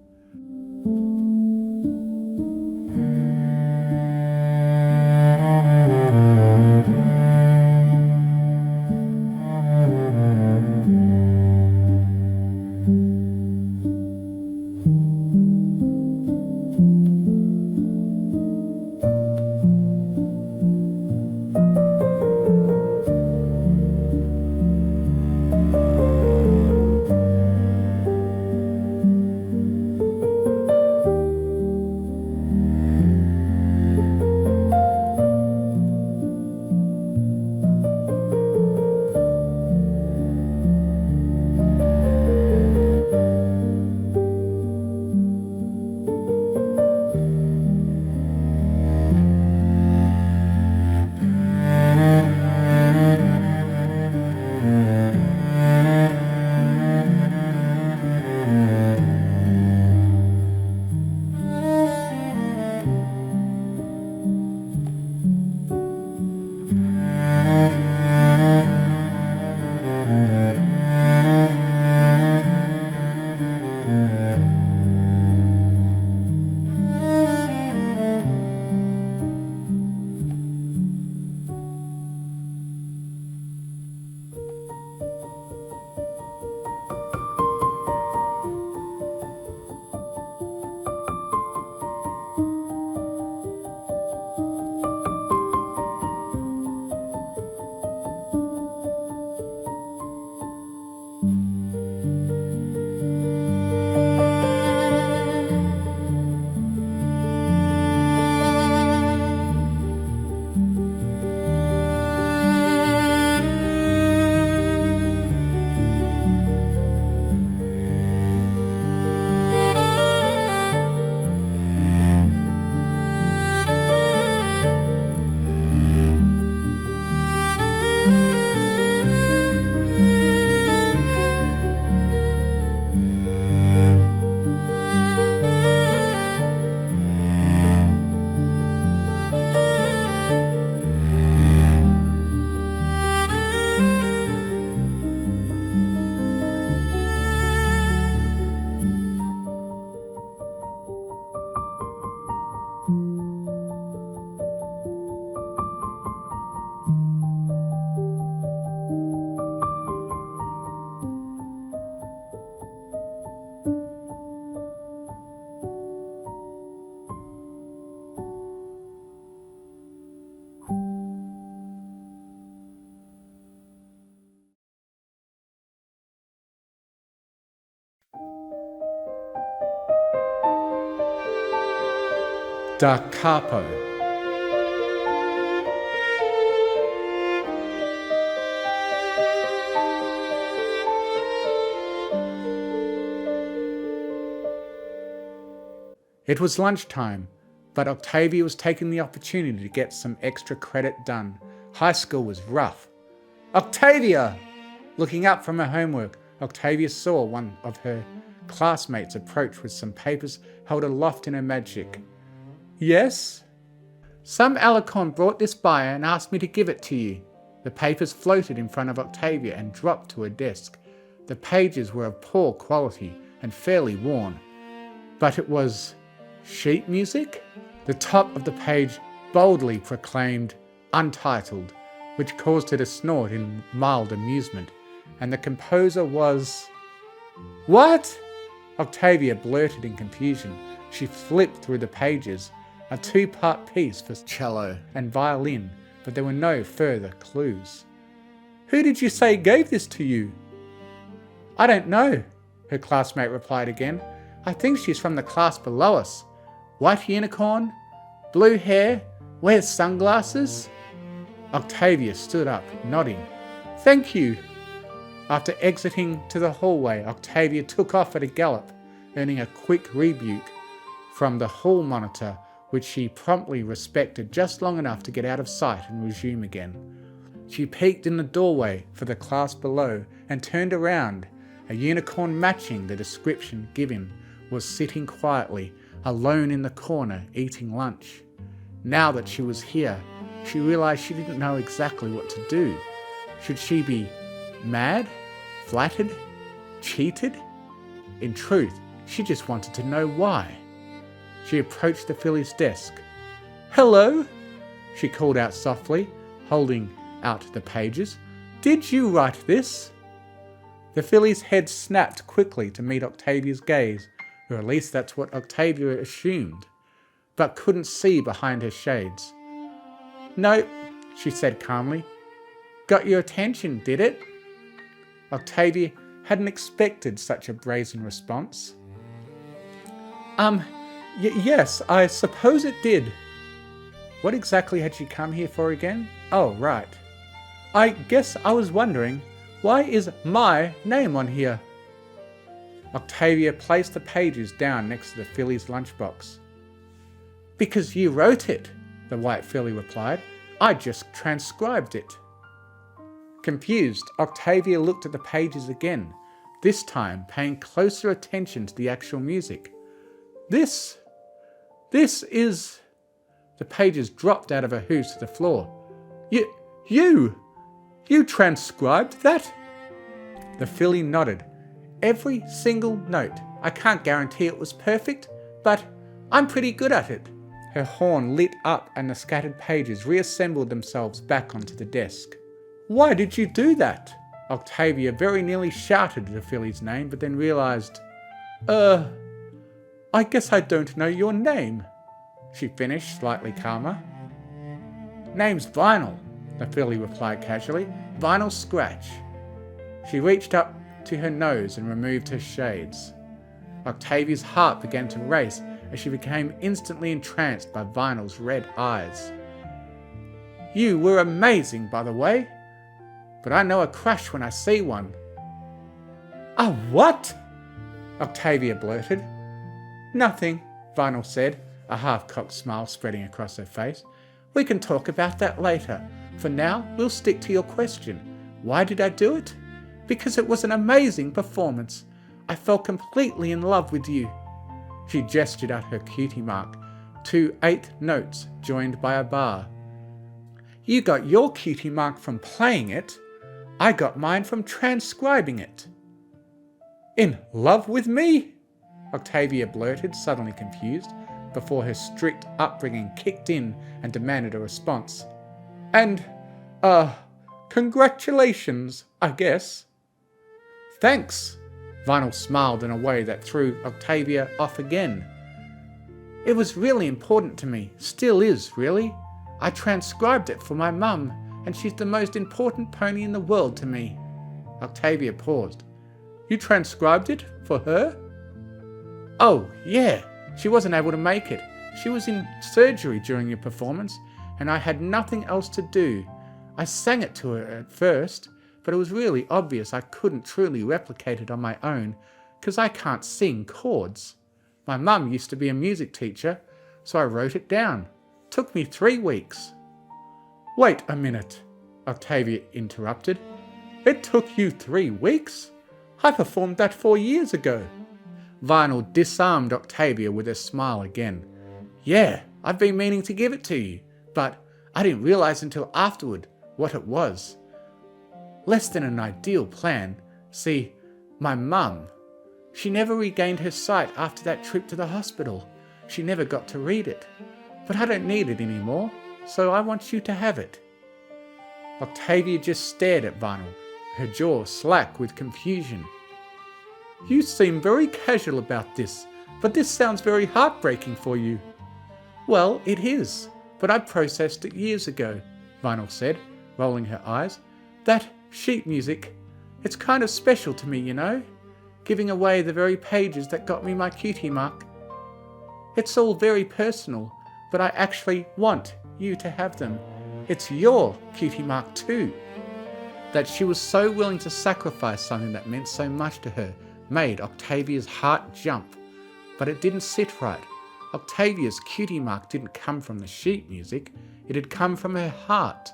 Da Capo. It was lunchtime, but Octavia was taking the opportunity to get some extra credit done. High school was rough. Octavia! Looking up from her homework, Octavia saw one of her classmates approach with some papers held aloft in her magic. Yes? Some alicorn brought this by and asked me to give it to you. The papers floated in front of Octavia and dropped to her desk. The pages were of poor quality and fairly worn, but it was sheet music? The top of the page boldly proclaimed Untitled, which caused her to snort in mild amusement, and the composer was... What? Octavia blurted in confusion. She flipped through the pages, a two-part piece for cello and violin, but there were no further clues. Who did you say gave this to you? I don't know, her classmate replied again. I think she's from the class below us. White unicorn, blue hair, wears sunglasses. Octavia stood up, nodding. Thank you. After exiting to the hallway, Octavia took off at a gallop, earning a quick rebuke from the hall monitor, which she promptly respected just long enough to get out of sight and resume again. She peeked in the doorway for the class below and turned around. A unicorn matching the description given was sitting quietly, alone in the corner, eating lunch. Now that she was here, she realized she didn't know exactly what to do. Should she be mad, flattered, cheated? In truth, she just wanted to know why. She approached the filly's desk. Hello, she called out softly, holding out the pages. Did you write this? The filly's head snapped quickly to meet Octavia's gaze, or at least that's what Octavia assumed, but couldn't see behind her shades. No, she said calmly. Got your attention, did it? Octavia hadn't expected such a brazen response. Yes, I suppose it did. What exactly had she come here for again? Oh, right. I guess I was wondering, why is my name on here? Octavia placed the pages down next to the filly's lunchbox. Because you wrote it, the white filly replied. I just transcribed it. Confused, Octavia looked at the pages again, this time paying closer attention to the actual music. This is... The pages dropped out of her hooves to the floor. You transcribed that? The filly nodded. Every single note. I can't guarantee it was perfect, but I'm pretty good at it. Her horn lit up and the scattered pages reassembled themselves back onto the desk. Why did you do that? Octavia very nearly shouted the filly's name, but then realized, I guess I don't know your name, she finished, slightly calmer. Name's Vinyl, the filly replied casually. Vinyl Scratch. She reached up to her nose and removed her shades. Octavia's heart began to race as she became instantly entranced by Vinyl's red eyes. You were amazing, by the way, but I know a crush when I see one. A what? Octavia blurted. Nothing, Vinyl said, a half-cocked smile spreading across her face. We can talk about that later. For now, we'll stick to your question. Why did I do it? Because it was an amazing performance. I fell completely in love with you. She gestured at her cutie mark, 2 8th notes joined by a bar. You got your cutie mark from playing it. I got mine from transcribing it. In love with me? Octavia blurted, suddenly confused, before her strict upbringing kicked in and demanded a response. And, congratulations, I guess. Thanks. Vinyl smiled in a way that threw Octavia off again. It was really important to me, still is, really. I transcribed it for my mum, and she's the most important pony in the world to me. Octavia paused. You transcribed it for her? Oh, yeah. She wasn't able to make it, She was in surgery during your performance, and I had nothing else to do. I sang it to her at first, but it was really obvious I couldn't truly replicate it on my own, because I can't sing chords. My mum used to be a music teacher, so I wrote it down. Took me 3 weeks. Wait a minute, Octavia interrupted. It took you 3 weeks? I performed that 4 years ago. Vinyl disarmed Octavia with a smile again. Yeah, I've been meaning to give it to you, but I didn't realize until afterward what it was. Less than an ideal plan. See, my mum, she never regained her sight after that trip to the hospital. She never got to read it. But I don't need it anymore, so I want you to have it. Octavia just stared at Vinyl, her jaw slack with confusion. You seem very casual about this, but this sounds very heartbreaking for you. Well, it is, but I processed it years ago, Vinyl said, rolling her eyes. That sheet music, it's kind of special to me, you know, giving away the very pages that got me my cutie mark. It's all very personal, but I actually want you to have them. It's your cutie mark too. That she was so willing to sacrifice something that meant so much to her made Octavia's heart jump, but it didn't sit right. Octavia's cutie mark didn't come from the sheet music, it had come from her heart.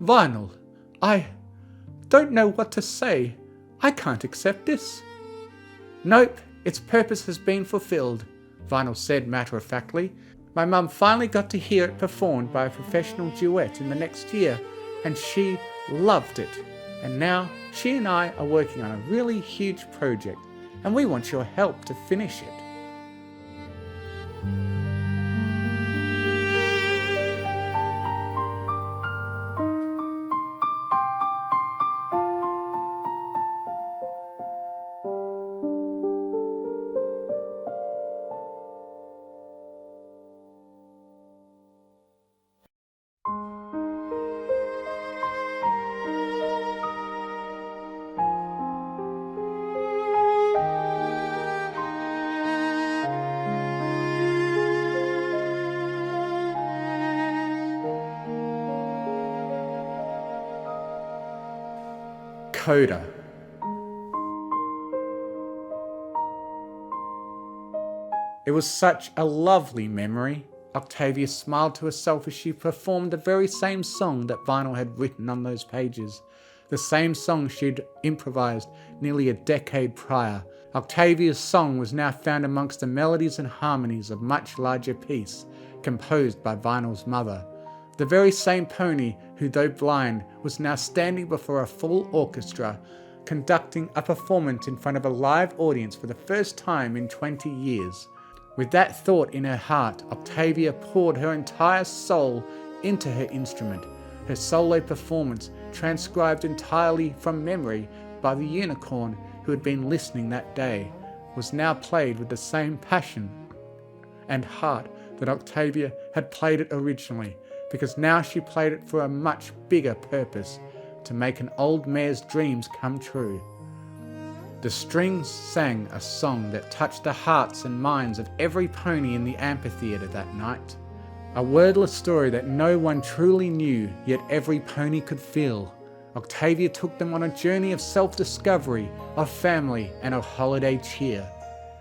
Vinyl, I don't know what to say. I can't accept this. Nope, its purpose has been fulfilled, Vinyl said matter-of-factly. My mum finally got to hear it performed by a professional duet in the next year, and she loved it. And now she and I are working on a really huge project, and we want your help to finish it. Coda. It was such a lovely memory. Octavia smiled to herself as she performed the very same song that Vinyl had written on those pages. The same song she'd improvised nearly a decade prior. Octavia's song was now found amongst the melodies and harmonies of much larger piece, composed by Vinyl's mother. The very same pony who, though blind, was now standing before a full orchestra, conducting a performance in front of a live audience for the first time in 20 years. With that thought in her heart, Octavia poured her entire soul into her instrument. Her solo performance, transcribed entirely from memory by the unicorn who had been listening that day, was now played with the same passion and heart that Octavia had played it originally, because now she played it for a much bigger purpose, to make an old mare's dreams come true. The strings sang a song that touched the hearts and minds of every pony in the amphitheatre that night. A wordless story that no one truly knew, yet every pony could feel. Octavia took them on a journey of self-discovery, of family, and of holiday cheer.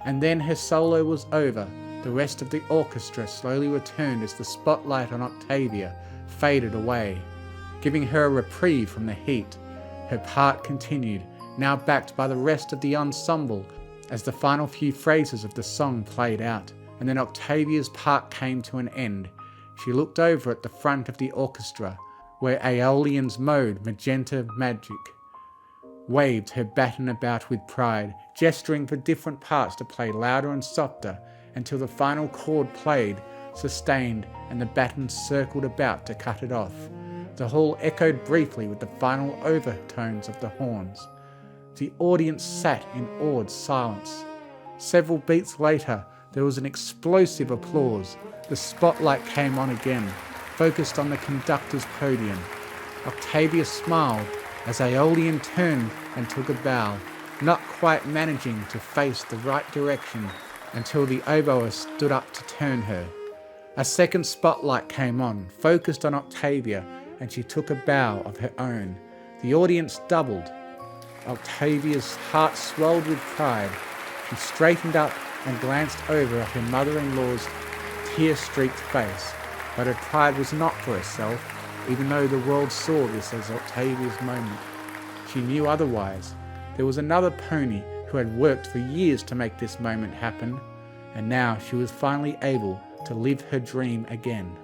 And then her solo was over. The rest of the orchestra slowly returned as the spotlight on Octavia faded away, giving her a reprieve from the heat. Her part continued, now backed by the rest of the ensemble, as the final few phrases of the song played out, and then Octavia's part came to an end. She looked over at the front of the orchestra, where Aeolian's mode, Magenta Magic, waved her baton about with pride, gesturing for different parts to play louder and softer, until the final chord played, sustained, and the baton circled about to cut it off. The hall echoed briefly with the final overtones of the horns. The audience sat in awed silence. Several beats later, there was an explosive applause. The spotlight came on again, focused on the conductor's podium. Octavia smiled as Aeolian turned and took a bow, not quite managing to face the right direction until the oboist stood up to turn her. A second spotlight came on, focused on Octavia, and she took a bow of her own. The audience doubled. Octavia's heart swelled with pride. She straightened up and glanced over at her mother-in-law's tear-streaked face. But her pride was not for herself, even though the world saw this as Octavia's moment. She knew otherwise. There was another pony who had worked for years to make this moment happen, and now she was finally able to live her dream again.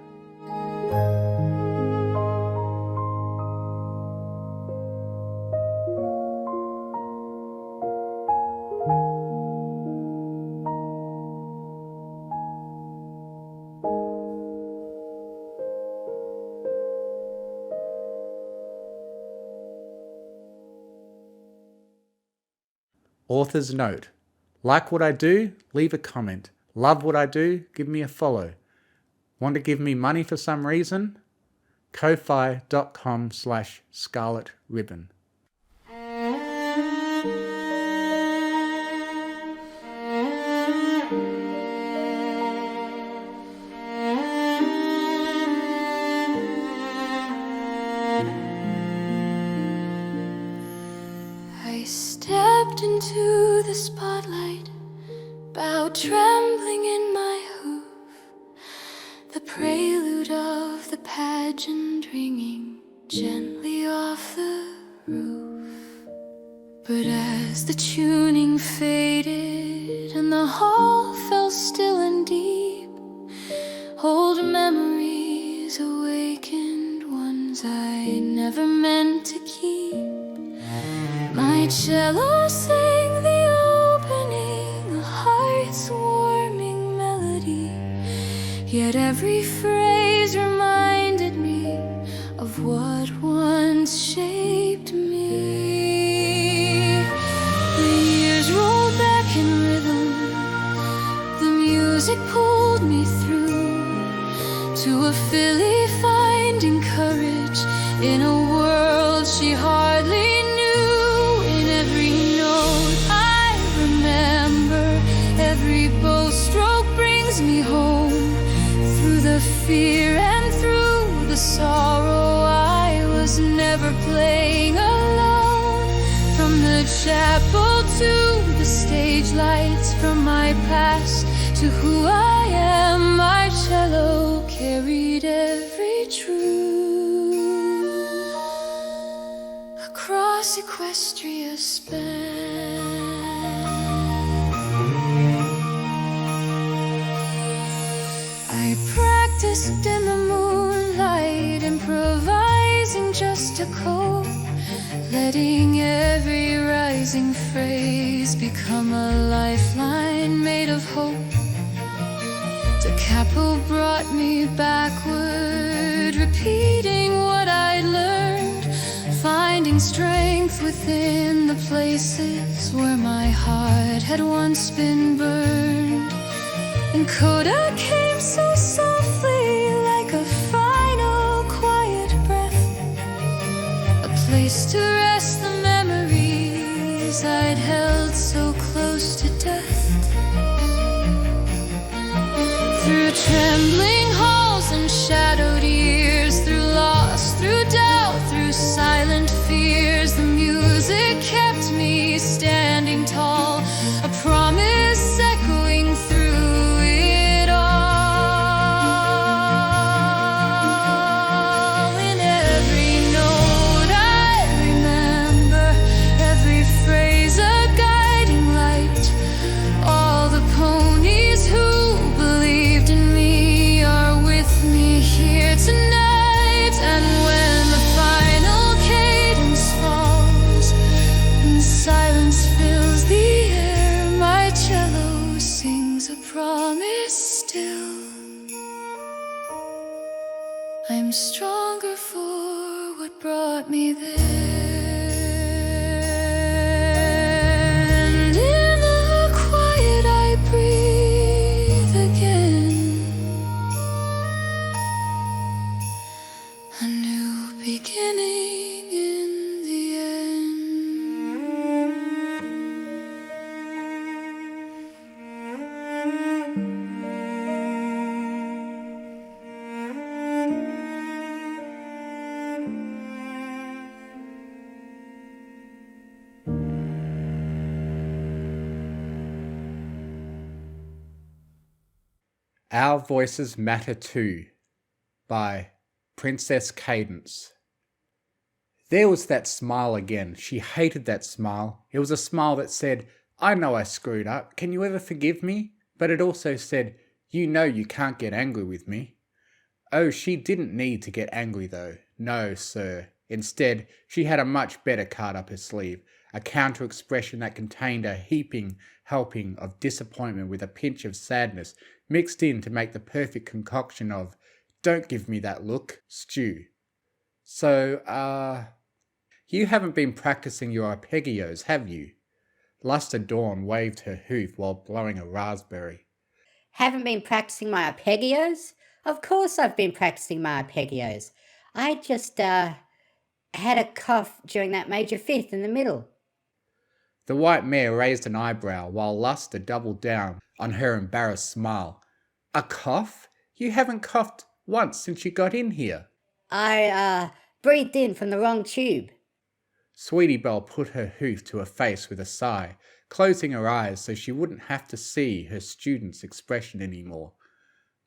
Author's note: like what I do? Leave a comment. Love what I do? Give me a follow. Want to give me money for some reason? Ko-fi.com/scarletribbon. I stepped into the spotlight, bowed trembling in my hoof, the prelude of the pageant ringing gently off the roof. But as the tuning faded and the hall fell still and deep, old memories awakened, ones I never meant to keep. My cello sang the opening, a heart's warming melody, yet every phrase reminded me of what once shaped me. The years rolled back in rhythm, the music pulled me through to a filly finding courage in a world she hardly knew. In every note I remember, every bow stroke brings me home. Through the fear and through the sorrow, I was never playing alone. From the chapel to the stage lights, from my past to who I am, my cello carried every truth across Equestria span. I practiced in the moonlight, improvising just to cope, letting every rising phrase become a lifeline made of hope. Da capo brought me backward, repeating what I'd learned, finding strength within the places where my heart had once been burned. And coda came so softly, like a final quiet breath, a place to rest the memories I'd held so close to death. Through trembling halls and shadowed years, through loss, through doubt, through silent fears, the music kept me standing tall, a promise echoing through it all. In every note I remember, every phrase a guiding light. All the ponies who believed in me are with me here tonight. And when the final cadence falls and silence fills the air, my cello sings a promise still. I'm stronger for what brought me there. And in the quiet I breathe again, a new beginning in the end. Our Voices Matter Too by Princess Cadence. There was that smile again. She hated that smile. It was a smile that said, I know I screwed up. Can you ever forgive me? But it also said, you know you can't get angry with me. Oh, she didn't need to get angry though. No, sir. Instead, she had a much better card up her sleeve, a counter-expression that contained a heaping helping of disappointment with a pinch of sadness mixed in to make the perfect concoction of, don't give me that look, stew. So, you haven't been practicing your arpeggios, have you? Luster Dawn waved her hoof while blowing a raspberry. Haven't been practicing my arpeggios? Of course I've been practicing my arpeggios. I just, had a cough during that major fifth in the middle. The white mare raised an eyebrow while Luster doubled down on her embarrassed smile. A cough? You haven't coughed once since you got in here. I, breathed in from the wrong tube. Sweetie Belle put her hoof to her face with a sigh, closing her eyes so she wouldn't have to see her student's expression anymore.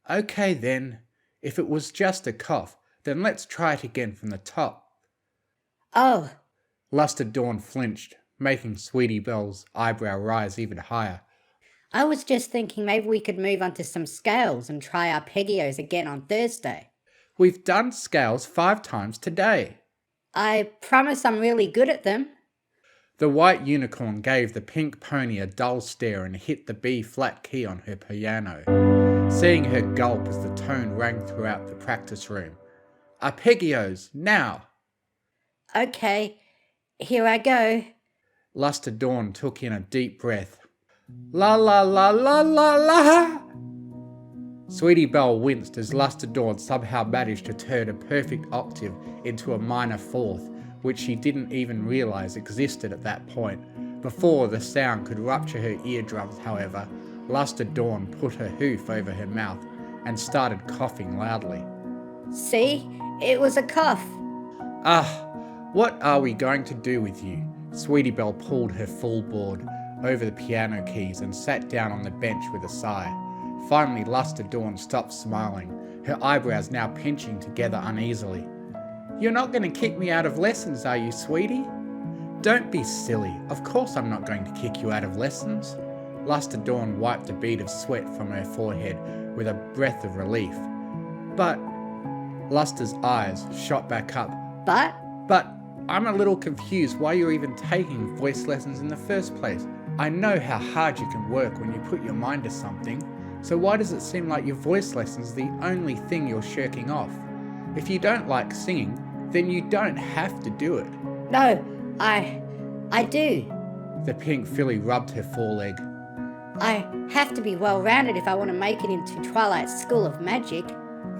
Okay then, if it was just a cough, then let's try it again from the top. Oh. Luster Dawn flinched, making Sweetie Belle's eyebrow rise even higher. I was just thinking maybe we could move on to some scales and try arpeggios again on Thursday. We've done scales 5 times today. I promise I'm really good at them. The white unicorn gave the pink pony a dull stare and hit the B-flat key on her piano, seeing her gulp as the tone rang throughout the practice room. Arpeggios, now! Okay, here I go. Luster Dawn took in a deep breath. La la la la la la! Sweetie Belle winced as Luster Dawn somehow managed to turn a perfect octave into a minor fourth, which she didn't even realise existed at that point. Before the sound could rupture her eardrums, however, Luster Dawn put her hoof over her mouth and started coughing loudly. See? It was a cough. What are we going to do with you? Sweetie Belle pulled her full board over the piano keys and sat down on the bench with a sigh. Finally, Luster Dawn stopped smiling, her eyebrows now pinching together uneasily. You're not going to kick me out of lessons, are you, sweetie? Don't be silly. Of course I'm not going to kick you out of lessons. Luster Dawn wiped a bead of sweat from her forehead with a breath of relief. But Luster's eyes shot back up. But I'm a little confused why you're even taking voice lessons in the first place. I know how hard you can work when you put your mind to something, so why does it seem like your voice lessons are the only thing you're shirking off? If you don't like singing, then you don't have to do it. No, I do. The pink filly rubbed her foreleg. I have to be well-rounded if I want to make it into Twilight's School of Magic.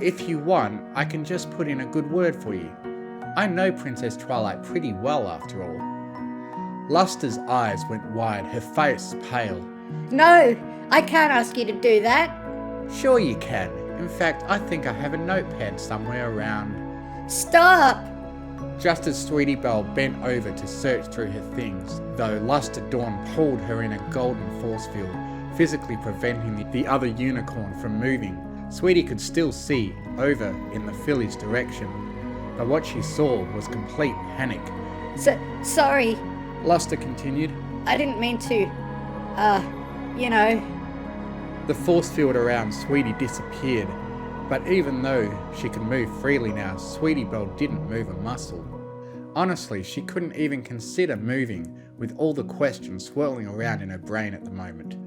If you want, I can just put in a good word for you. I know Princess Twilight pretty well, after all. Luster's eyes went wide, her face pale. No, I can't ask you to do that. Sure you can. In fact, I think I have a notepad somewhere around. Stop! Just as Sweetie Belle bent over to search through her things, though Luster Dawn pulled her in a golden force field, physically preventing the other unicorn from moving, Sweetie could still see over in the filly's direction. But what she saw was complete panic. Sorry. Luster continued. I didn't mean to, you know. The force field around Sweetie disappeared, but even though she could move freely now, Sweetie Belle didn't move a muscle. Honestly, she couldn't even consider moving with all the questions swirling around in her brain at the moment.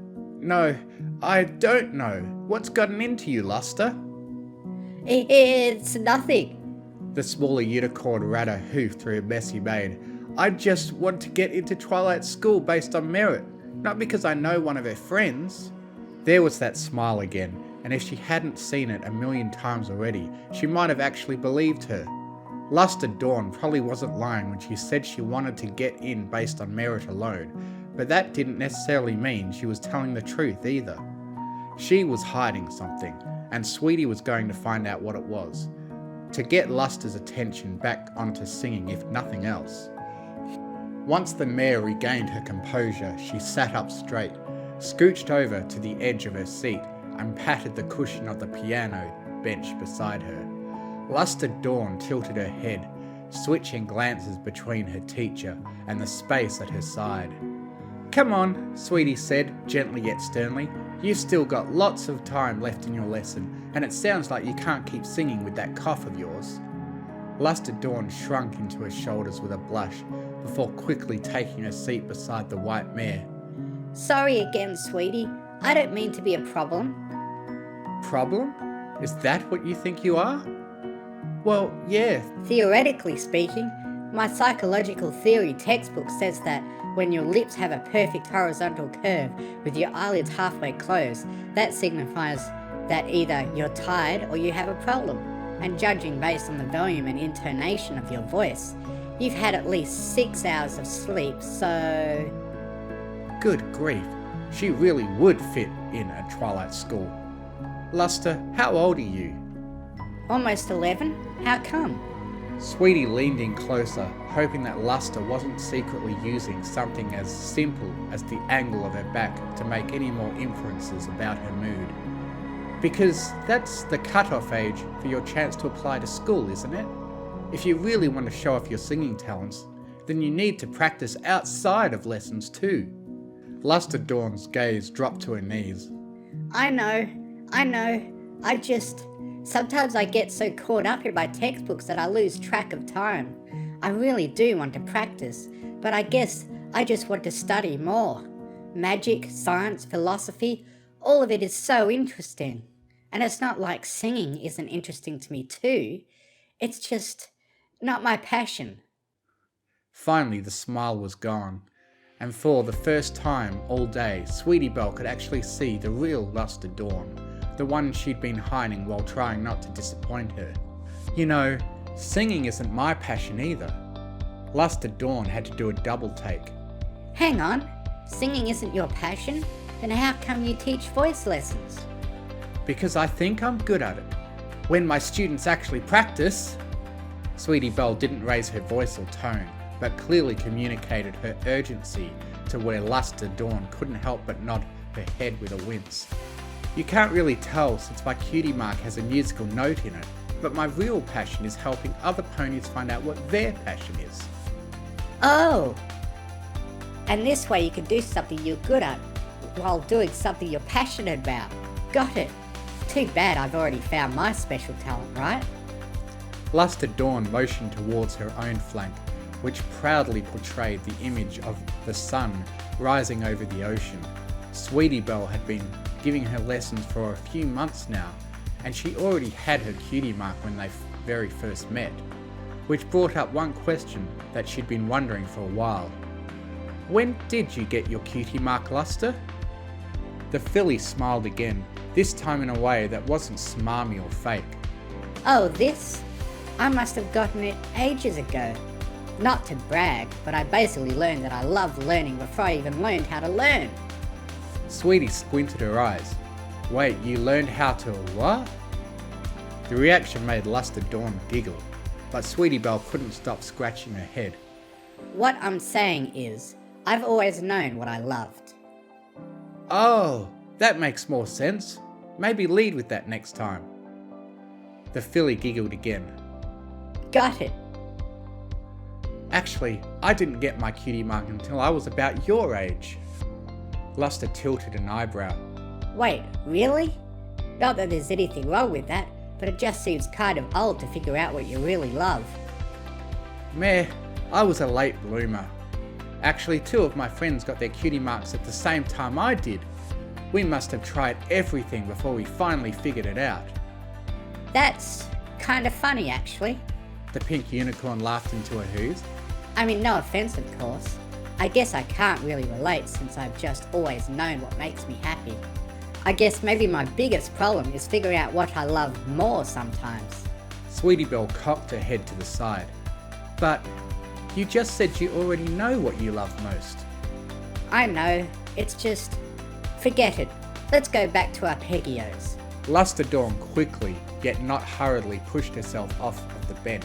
No, I don't know. What's gotten into you, Luster? It's nothing. The smaller unicorn ran a hoof through her messy mane. I just want to get into Twilight School based on merit, not because I know one of her friends. There was that smile again, and if she hadn't seen it a million times already, she might have actually believed her. Luster Dawn probably wasn't lying when she said she wanted to get in based on merit alone, but that didn't necessarily mean she was telling the truth either. She was hiding something, and Sweetie was going to find out what it was, to get Luster's attention back onto singing if nothing else. Once the mare regained her composure, she sat up straight, scooched over to the edge of her seat, and patted the cushion of the piano bench beside her. Luster Dawn tilted her head, switching glances between her teacher and the space at her side. "Come on," Sweetie said, gently yet sternly. "You've still got lots of time left in your lesson, and it sounds like you can't keep singing with that cough of yours." Luster Dawn shrunk into her shoulders with a blush, before quickly taking her seat beside the white mare. Sorry again, sweetie. I don't mean to be a problem. Problem? Is that what you think you are? Well, yeah. Theoretically speaking, my psychological theory textbook says that when your lips have a perfect horizontal curve with your eyelids halfway closed, that signifies that either you're tired or you have a problem. And judging based on the volume and intonation of your voice, you've had at least 6 hours of sleep, so... Good grief, she really would fit in a Twilight school. Luster, how old are you? Almost 11? How come? Sweetie leaned in closer, hoping that Luster wasn't secretly using something as simple as the angle of her back to make any more inferences about her mood. Because that's the cut-off age for your chance to apply to school, isn't it? If you really want to show off your singing talents, then you need to practice outside of lessons too. Luster Dawn's gaze dropped to her knees. I know. Sometimes I get so caught up in my textbooks that I lose track of time. I really do want to practice, but I guess I just want to study more. Magic, science, philosophy, all of it is so interesting. And it's not like singing isn't interesting to me too. It's just not my passion. Finally, the smile was gone, and for the first time all day, Sweetie Belle could actually see the real Luster Dawn, the one she'd been hiding while trying not to disappoint her. You know, singing isn't my passion either. Luster Dawn had to do a double take. Hang on, singing isn't your passion? Then how come you teach voice lessons? Because I think I'm good at it. When my students actually practice. Sweetie Belle didn't raise her voice or tone, but clearly communicated her urgency to where Luster Dawn couldn't help but nod her head with a wince. You can't really tell since my cutie mark has a musical note in it, but my real passion is helping other ponies find out what their passion is. Oh! And this way you can do something you're good at while doing something you're passionate about. Got it. Too bad I've already found my special talent, right? Luster Dawn motioned towards her own flank, which proudly portrayed the image of the sun rising over the ocean. Sweetie Belle had been giving her lessons for a few months now, and she already had her cutie mark when they very first met, which brought up one question that she'd been wondering for a while. When did you get your cutie mark, Luster? The filly smiled again, this time in a way that wasn't smarmy or fake. Oh, this? I must have gotten it ages ago. Not to brag, but I basically learned that I love learning before I even learned how to learn. Sweetie squinted her eyes. Wait, you learned how to what? The reaction made Luster Dawn giggle, but Sweetie Belle couldn't stop scratching her head. What I'm saying is, I've always known what I loved. Oh, that makes more sense. Maybe lead with that next time. The filly giggled again. Got it. Actually, I didn't get my cutie mark until I was about your age. Luster tilted an eyebrow. Wait, really? Not that there's anything wrong with that, but it just seems kind of old to figure out what you really love. Meh, I was a late bloomer. Actually, 2 of my friends got their cutie marks at the same time I did. We must have tried everything before we finally figured it out. That's kind of funny, actually. The pink unicorn laughed into her hooves. I mean, no offense, of course. I guess I can't really relate since I've just always known what makes me happy. I guess maybe my biggest problem is figuring out what I love more sometimes. Sweetie Belle cocked her head to the side. But you just said you already know what you love most. I know, it's just... forget it. Let's go back to arpeggios. Luster Dawn quickly, yet not hurriedly, pushed herself off of the bench.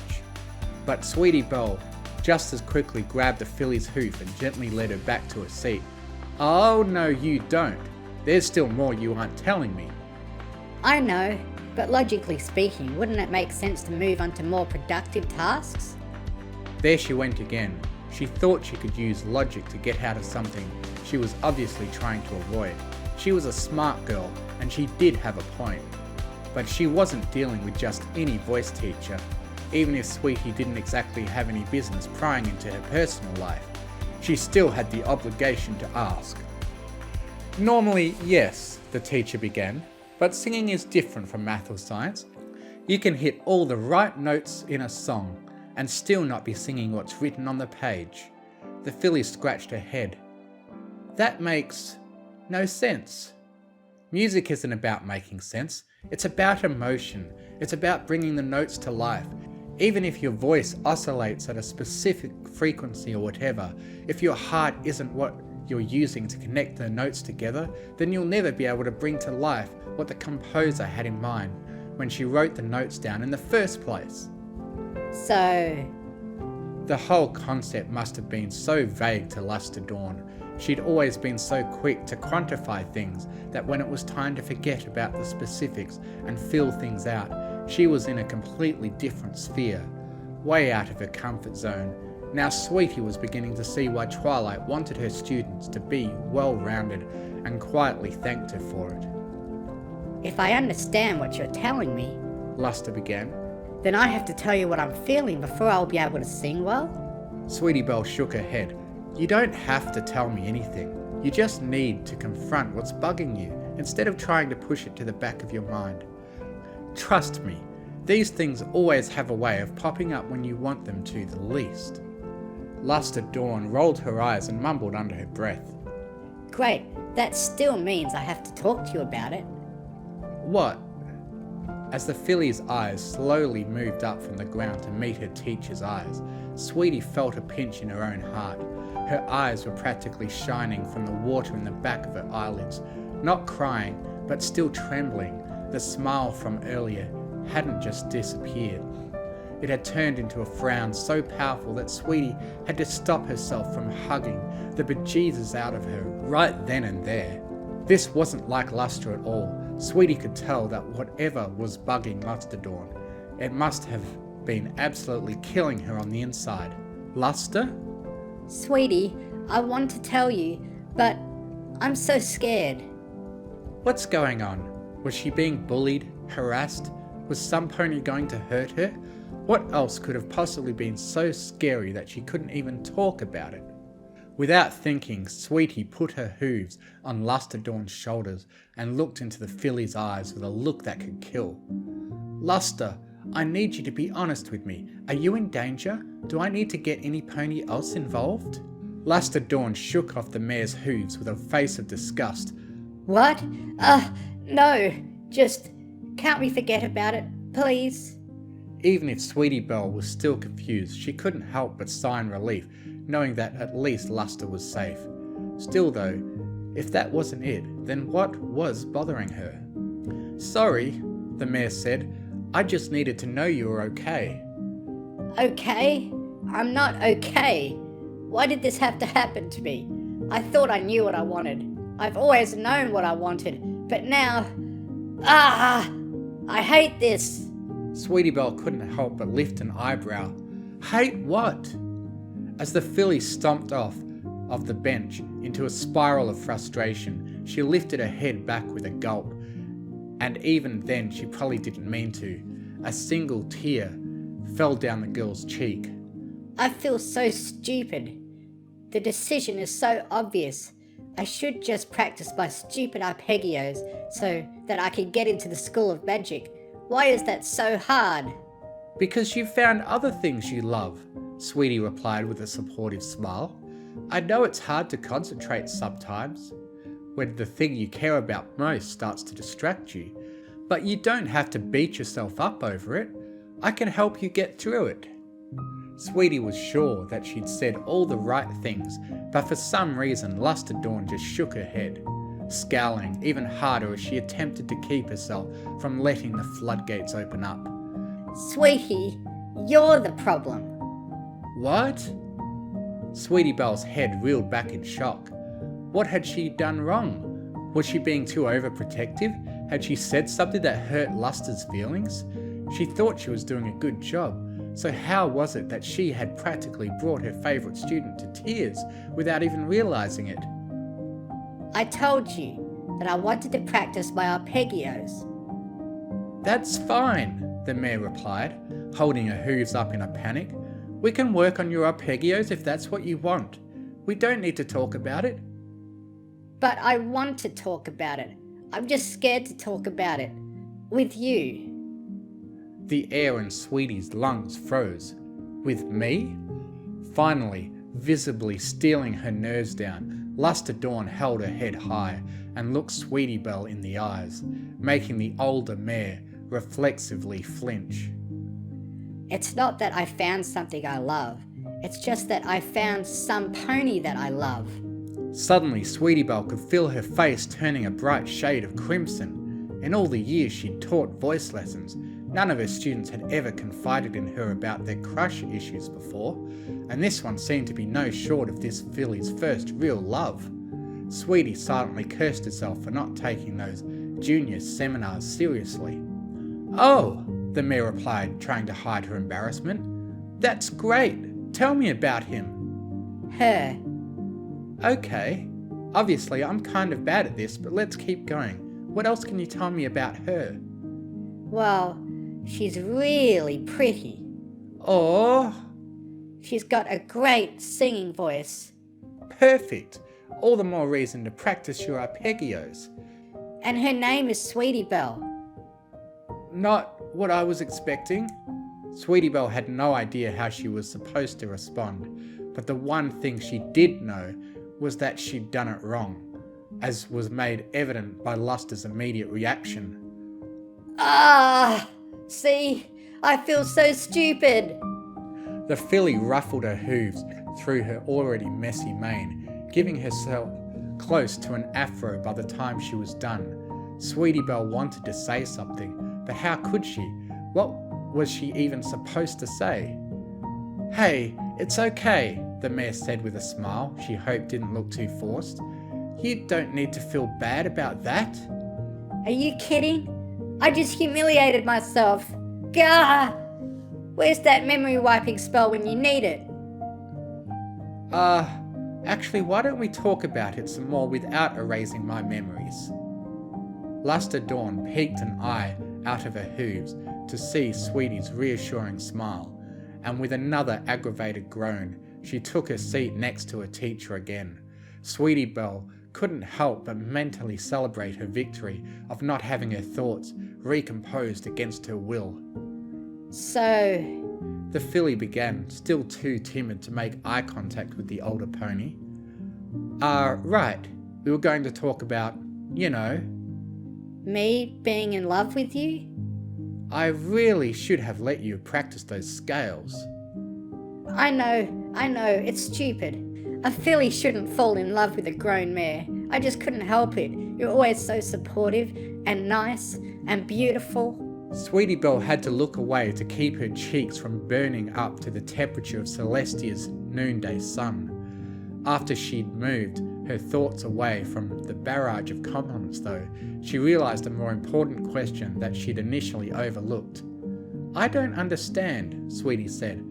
But Sweetie Belle just as quickly grabbed the filly's hoof and gently led her back to her seat. Oh no, you don't. There's still more you aren't telling me. I know, but logically speaking, wouldn't it make sense to move on to more productive tasks? There she went again. She thought she could use logic to get out of something she was obviously trying to avoid. She was a smart girl, and she did have a point. But she wasn't dealing with just any voice teacher, even if Sweetie didn't exactly have any business prying into her personal life. She still had the obligation to ask. Normally, yes, the teacher began, but singing is different from math or science. You can hit all the right notes in a song and still not be singing what's written on the page. The filly scratched her head. That makes no sense. Music isn't about making sense. It's about emotion. It's about bringing the notes to life. Even if your voice oscillates at a specific frequency or whatever, if your heart isn't what you're using to connect the notes together, then you'll never be able to bring to life what the composer had in mind when she wrote the notes down in the first place. So, The whole concept must have been so vague to Luster Dawn. She'd always been so quick to quantify things that when it was time to forget about the specifics and feel things out, she was in a completely different sphere, way out of her comfort zone. Now Sweetie was beginning to see why Twilight wanted her students to be well-rounded and quietly thanked her for it. if I understand what you're telling me, Luster began. then I have to tell you what I'm feeling before I'll be able to sing well? Sweetie Belle shook her head. You don't have to tell me anything. You just need to confront what's bugging you instead of trying to push it to the back of your mind. Trust me, these things always have a way of popping up when you want them to the least. Luster Dawn rolled her eyes and mumbled under her breath. Great, that still means I have to talk to you about it. What? As the filly's eyes slowly moved up from the ground to meet her teacher's eyes, Sweetie felt a pinch in her own heart. Her eyes were practically shining from the water in the back of her eyelids. Not crying, but still trembling. The smile from earlier hadn't just disappeared. It had turned into a frown so powerful that Sweetie had to stop herself from hugging the bejesus out of her right then and there. This wasn't like Luster at all. Sweetie could tell that whatever was bugging Luster Dawn, it must have been absolutely killing her on the inside. Luster? Sweetie, I want to tell you, but I'm so scared. What's going on? Was she being bullied, harassed? Was some pony going to hurt her? What else could have possibly been so scary that she couldn't even talk about it? Without thinking, Sweetie put her hooves on Luster Dawn's shoulders and looked into the filly's eyes with a look that could kill. Luster, I need you to be honest with me. Are you in danger? Do I need to get any pony else involved? Luster Dawn shook off the mare's hooves with a face of disgust. What? No. Just, can't we forget about it, please? Even if Sweetie Belle was still confused, she couldn't help but sigh in relief, knowing that at least Luster was safe. Still though, if that wasn't it, then what was bothering her? Sorry, the mare said. I just needed to know you were okay. Okay? I'm not okay. Why did this have to happen to me? I thought I knew what I wanted. I've always known what I wanted, but now... I hate this. Sweetie Belle couldn't help but lift an eyebrow. Hate what? As the filly stomped off of the bench into a spiral of frustration, she lifted her head back with a gulp. And even then she probably didn't mean to. A single tear fell down the girl's cheek. I feel so stupid. The decision is so obvious. I should just practice my stupid arpeggios so that I can get into the School of Magic. Why is that so hard? Because you found other things you love, Sweetie replied with a supportive smile. I know it's hard to concentrate sometimes, when the thing you care about most starts to distract you, but you don't have to beat yourself up over it. I can help you get through it. Sweetie was sure that she'd said all the right things, but for some reason Luster Dawn just shook her head, scowling even harder as she attempted to keep herself from letting the floodgates open up. Sweetie, you're the problem. What? Sweetie Belle's head reeled back in shock. What had she done wrong? Was she being too overprotective? Had she said something that hurt Luster's feelings? She thought she was doing a good job, so how was it that she had practically brought her favourite student to tears without even realising it? I told you that I wanted to practice my arpeggios. That's fine, the mayor replied, holding her hooves up in a panic. We can work on your arpeggios if that's what you want. We don't need to talk about it. But I want to talk about it. I'm just scared to talk about it. With you. The air in Sweetie's lungs froze. With me? Finally, visibly stealing her nerves down, Luster Dawn held her head high and looked Sweetie Belle in the eyes, making the older mare reflexively flinch. It's not that I found something I love. It's just that I found some pony that I love. Suddenly, Sweetie Belle could feel her face turning a bright shade of crimson. In all the years she'd taught voice lessons, none of her students had ever confided in her about their crush issues before, and this one seemed to be no short of this filly's first real love. Sweetie silently cursed herself for not taking those junior seminars seriously. Oh, the mayor replied, trying to hide her embarrassment. That's great. Tell me about him. Her. Okay. Obviously, I'm kind of bad at this, but let's keep going. What else can you tell me about her? Well, she's really pretty. Oh, She's got a great singing voice. perfect. All the more reason to practice your arpeggios. And her name is Sweetie Belle. Not what I was expecting. Sweetie Belle had no idea how she was supposed to respond, but the one thing she did know was that she'd done it wrong, as was made evident by Luster's immediate reaction. Ah! See? I feel so stupid. The filly ruffled her hooves through her already messy mane, giving herself close to an afro by the time she was done. Sweetie Belle wanted to say something, but how could she? What was she even supposed to say? Hey, it's okay, the mayor said with a smile she hoped didn't look too forced. You don't need to feel bad about that. Are you kidding? I just humiliated myself. Gah! Where's that memory wiping spell when you need it? Actually, why don't we talk about it some more without erasing my memories? Luster Dawn peeked an eye out of her hooves to see Sweetie's reassuring smile, and with another aggravated groan, she took her seat next to her teacher again. Sweetie Belle couldn't help but mentally celebrate her victory of not having her thoughts recomposed against her will. So, The filly began, still too timid to make eye contact with the older pony. Right, we were going to talk about, me being in love with you? I really should have let you practice those scales. I know, it's stupid. A filly shouldn't fall in love with a grown mare. I just couldn't help it. You're always so supportive and nice and beautiful. Sweetie Belle had to look away to keep her cheeks from burning up to the temperature of Celestia's noonday sun. After she'd moved her thoughts away from the barrage of compliments, though, she realised a more important question that she'd initially overlooked. I don't understand, Sweetie said.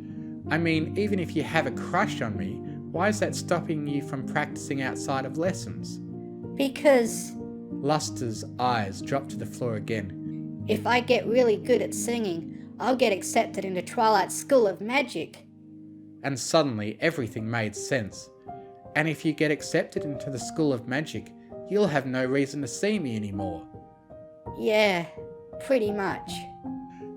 I mean, even if you have a crush on me, why is that stopping you from practicing outside of lessons? Because Luster's eyes dropped to the floor again. if I get really good at singing, I'll get accepted into Twilight's School of Magic. And suddenly everything made sense. And if you get accepted into the School of Magic, you'll have no reason to see me anymore. Yeah, pretty much.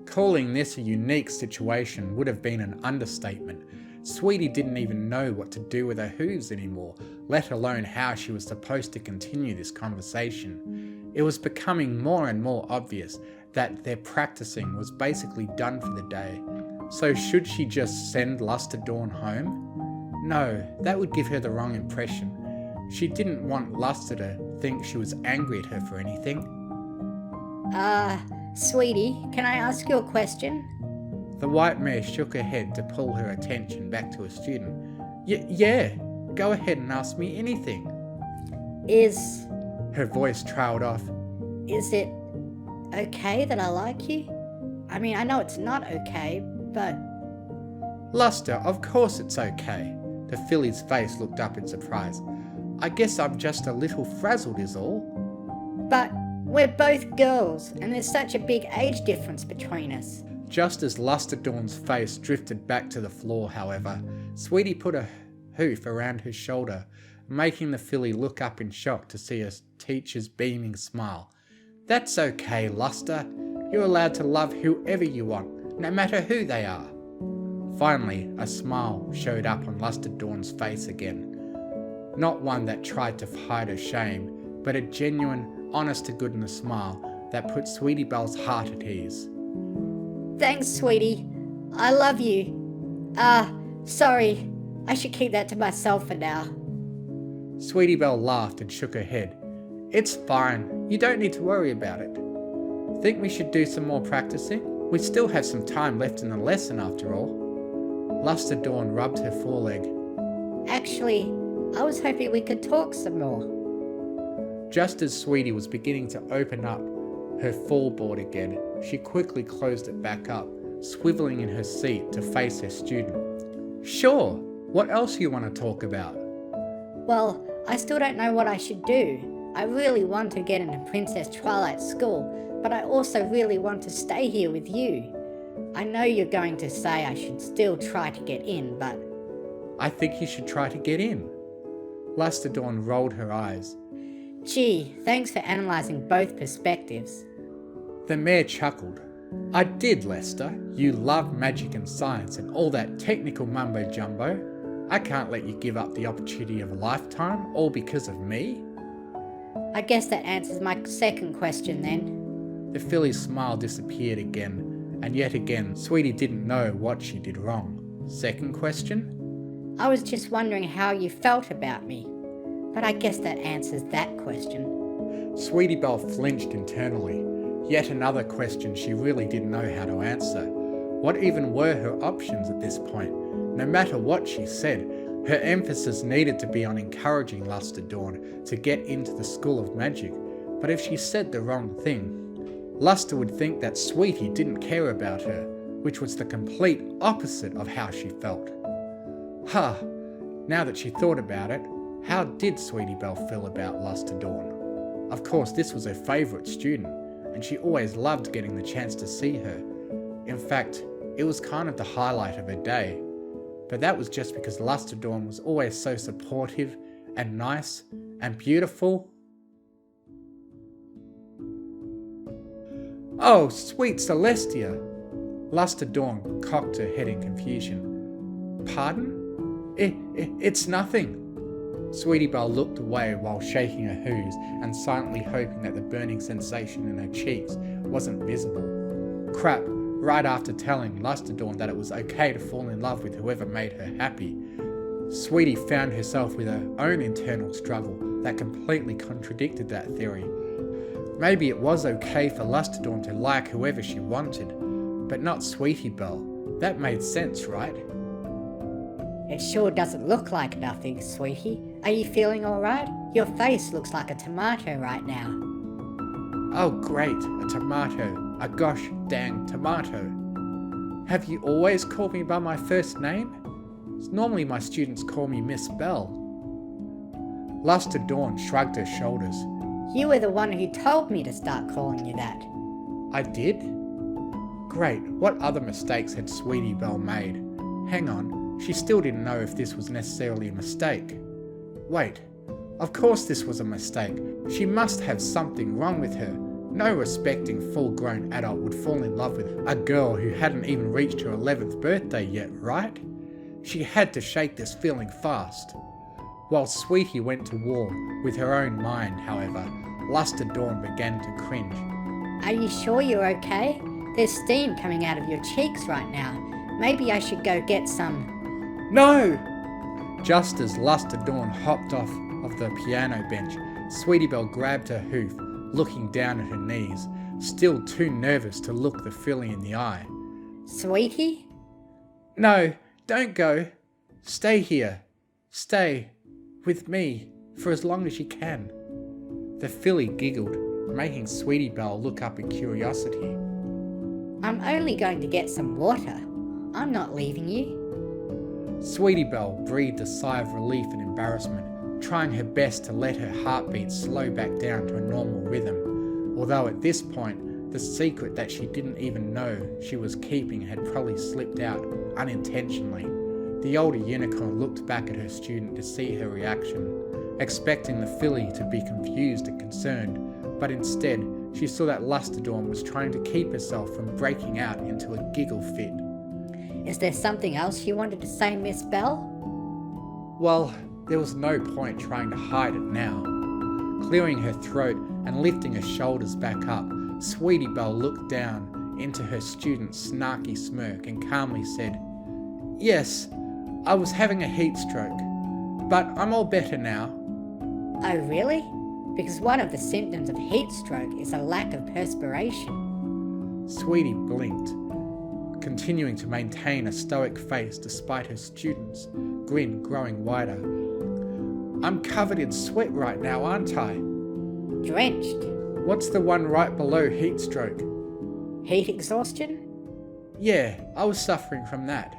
Calling this a unique situation would have been an understatement. Sweetie didn't even know what to do with her hooves anymore, let alone how she was supposed to continue this conversation. It was becoming more and more obvious that their practicing was basically done for the day. So should she just send Luster Dawn home? No, that would give her the wrong impression. She didn't want Luster to think she was angry at her for anything. Sweetie, can I ask you a question? The white mare shook her head to pull her attention back to her student. Yeah, go ahead and ask me anything. Is Her voice trailed off. it okay that I like you? I mean, I know it's not okay, but... Luster, of course it's okay. The filly's face looked up in surprise. I guess I'm just a little frazzled is all. But we're both girls, and there's such a big age difference between us. Just as Luster Dawn's face drifted back to the floor, however, Sweetie put a hoof around her shoulder, making the filly look up in shock to see her teacher's beaming smile. That's okay, Luster. You're allowed to love whoever you want, no matter who they are. Finally, a smile showed up on Luster Dawn's face again. Not one that tried to hide her shame, but a genuine, honest-to-goodness smile that put Sweetie Belle's heart at ease. Thanks, sweetie. I love you. Sorry. I should keep that to myself for now. Sweetie Belle laughed and shook her head. It's fine. You don't need to worry about it. Think we should do some more practicing? We still have some time left in the lesson after all. Luster Dawn rubbed her foreleg. Actually, I was hoping we could talk some more. Just as Sweetie was beginning to open up her fall board again, she quickly closed it back up, swiveling in her seat to face her student. Sure, what else you want to talk about? Well, I still don't know what I should do. I really want to get into Princess Twilight's school, but I also really want to stay here with you. I know you're going to say I should still try to get in, but... I think you should try to get in. Luster Dawn rolled her eyes. Gee, thanks for analysing both perspectives. The mayor chuckled. I did, Lester. You love magic and science and all that technical mumbo-jumbo. I can't let you give up the opportunity of a lifetime, all because of me. I guess that answers my second question then. The filly's smile disappeared again, and yet again, Sweetie didn't know what she did wrong. Second question? I was just wondering how you felt about me, but I guess that answers that question. Sweetie Belle flinched internally. Yet another question she really didn't know how to answer. What even were her options at this point? No matter what she said, her emphasis needed to be on encouraging Luster Dawn to get into the School of Magic. But if she said the wrong thing, Luster would think that Sweetie didn't care about her, which was the complete opposite of how she felt. Now that she thought about it, how did Sweetie Belle feel about Luster Dawn? Of course, this was her favourite student, and she always loved getting the chance to see her. In fact, it was kind of the highlight of her day. But that was just because Luster Dawn was always so supportive and nice and beautiful. Oh, sweet Celestia! Luster Dawn cocked her head in confusion. Pardon? It's nothing. Sweetie Belle looked away while shaking her hooves and silently hoping that the burning sensation in her cheeks wasn't visible. Crap, right after telling Luster Dawn that it was okay to fall in love with whoever made her happy, Sweetie found herself with her own internal struggle that completely contradicted that theory. Maybe it was okay for Luster Dawn to like whoever she wanted, but not Sweetie Belle. That made sense, right? It sure doesn't look like nothing, sweetie. Are you feeling alright? Your face looks like a tomato right now. Oh great, a tomato. A gosh dang tomato. Have you always called me by my first name? Normally my students call me Miss Bell. Luster Dawn shrugged her shoulders. You were the one who told me to start calling you that. I did? Great, what other mistakes had Sweetie Belle made? Hang on. She still didn't know if this was necessarily a mistake. Wait, of course this was a mistake. She must have something wrong with her. No respecting full-grown adult would fall in love with a girl who hadn't even reached her 11th birthday yet, right? She had to shake this feeling fast. While Sweetie went to war with her own mind, however, Luster Dawn began to cringe. Are you sure you're okay? There's steam coming out of your cheeks right now. Maybe I should go get some... No! Just as Luster Dawn hopped off of the piano bench, Sweetie Belle grabbed her hoof, looking down at her knees, still too nervous to look the filly in the eye. Sweetie? No, don't go. Stay here. Stay with me for as long as you can. The filly giggled, making Sweetie Belle look up in curiosity. I'm only going to get some water. I'm not leaving you. Sweetie Belle breathed a sigh of relief and embarrassment, trying her best to let her heartbeat slow back down to a normal rhythm, although at this point, the secret that she didn't even know she was keeping had probably slipped out unintentionally. The older unicorn looked back at her student to see her reaction, expecting the filly to be confused and concerned, but instead, she saw that Lusterdorn was trying to keep herself from breaking out into a giggle fit. Is there something else you wanted to say, Miss Bell? Well, there was no point trying to hide it now. Clearing her throat and lifting her shoulders back up, Sweetie Belle looked down into her student's snarky smirk and calmly said, "Yes, I was having a heat stroke, but I'm all better now." Oh, really? Because one of the symptoms of heat stroke is a lack of perspiration. Sweetie blinked, continuing to maintain a stoic face despite her student's grin growing wider. "I'm covered in sweat right now, aren't I?" Drenched. "What's the one right below heat stroke?" Heat exhaustion? "Yeah, I was suffering from that."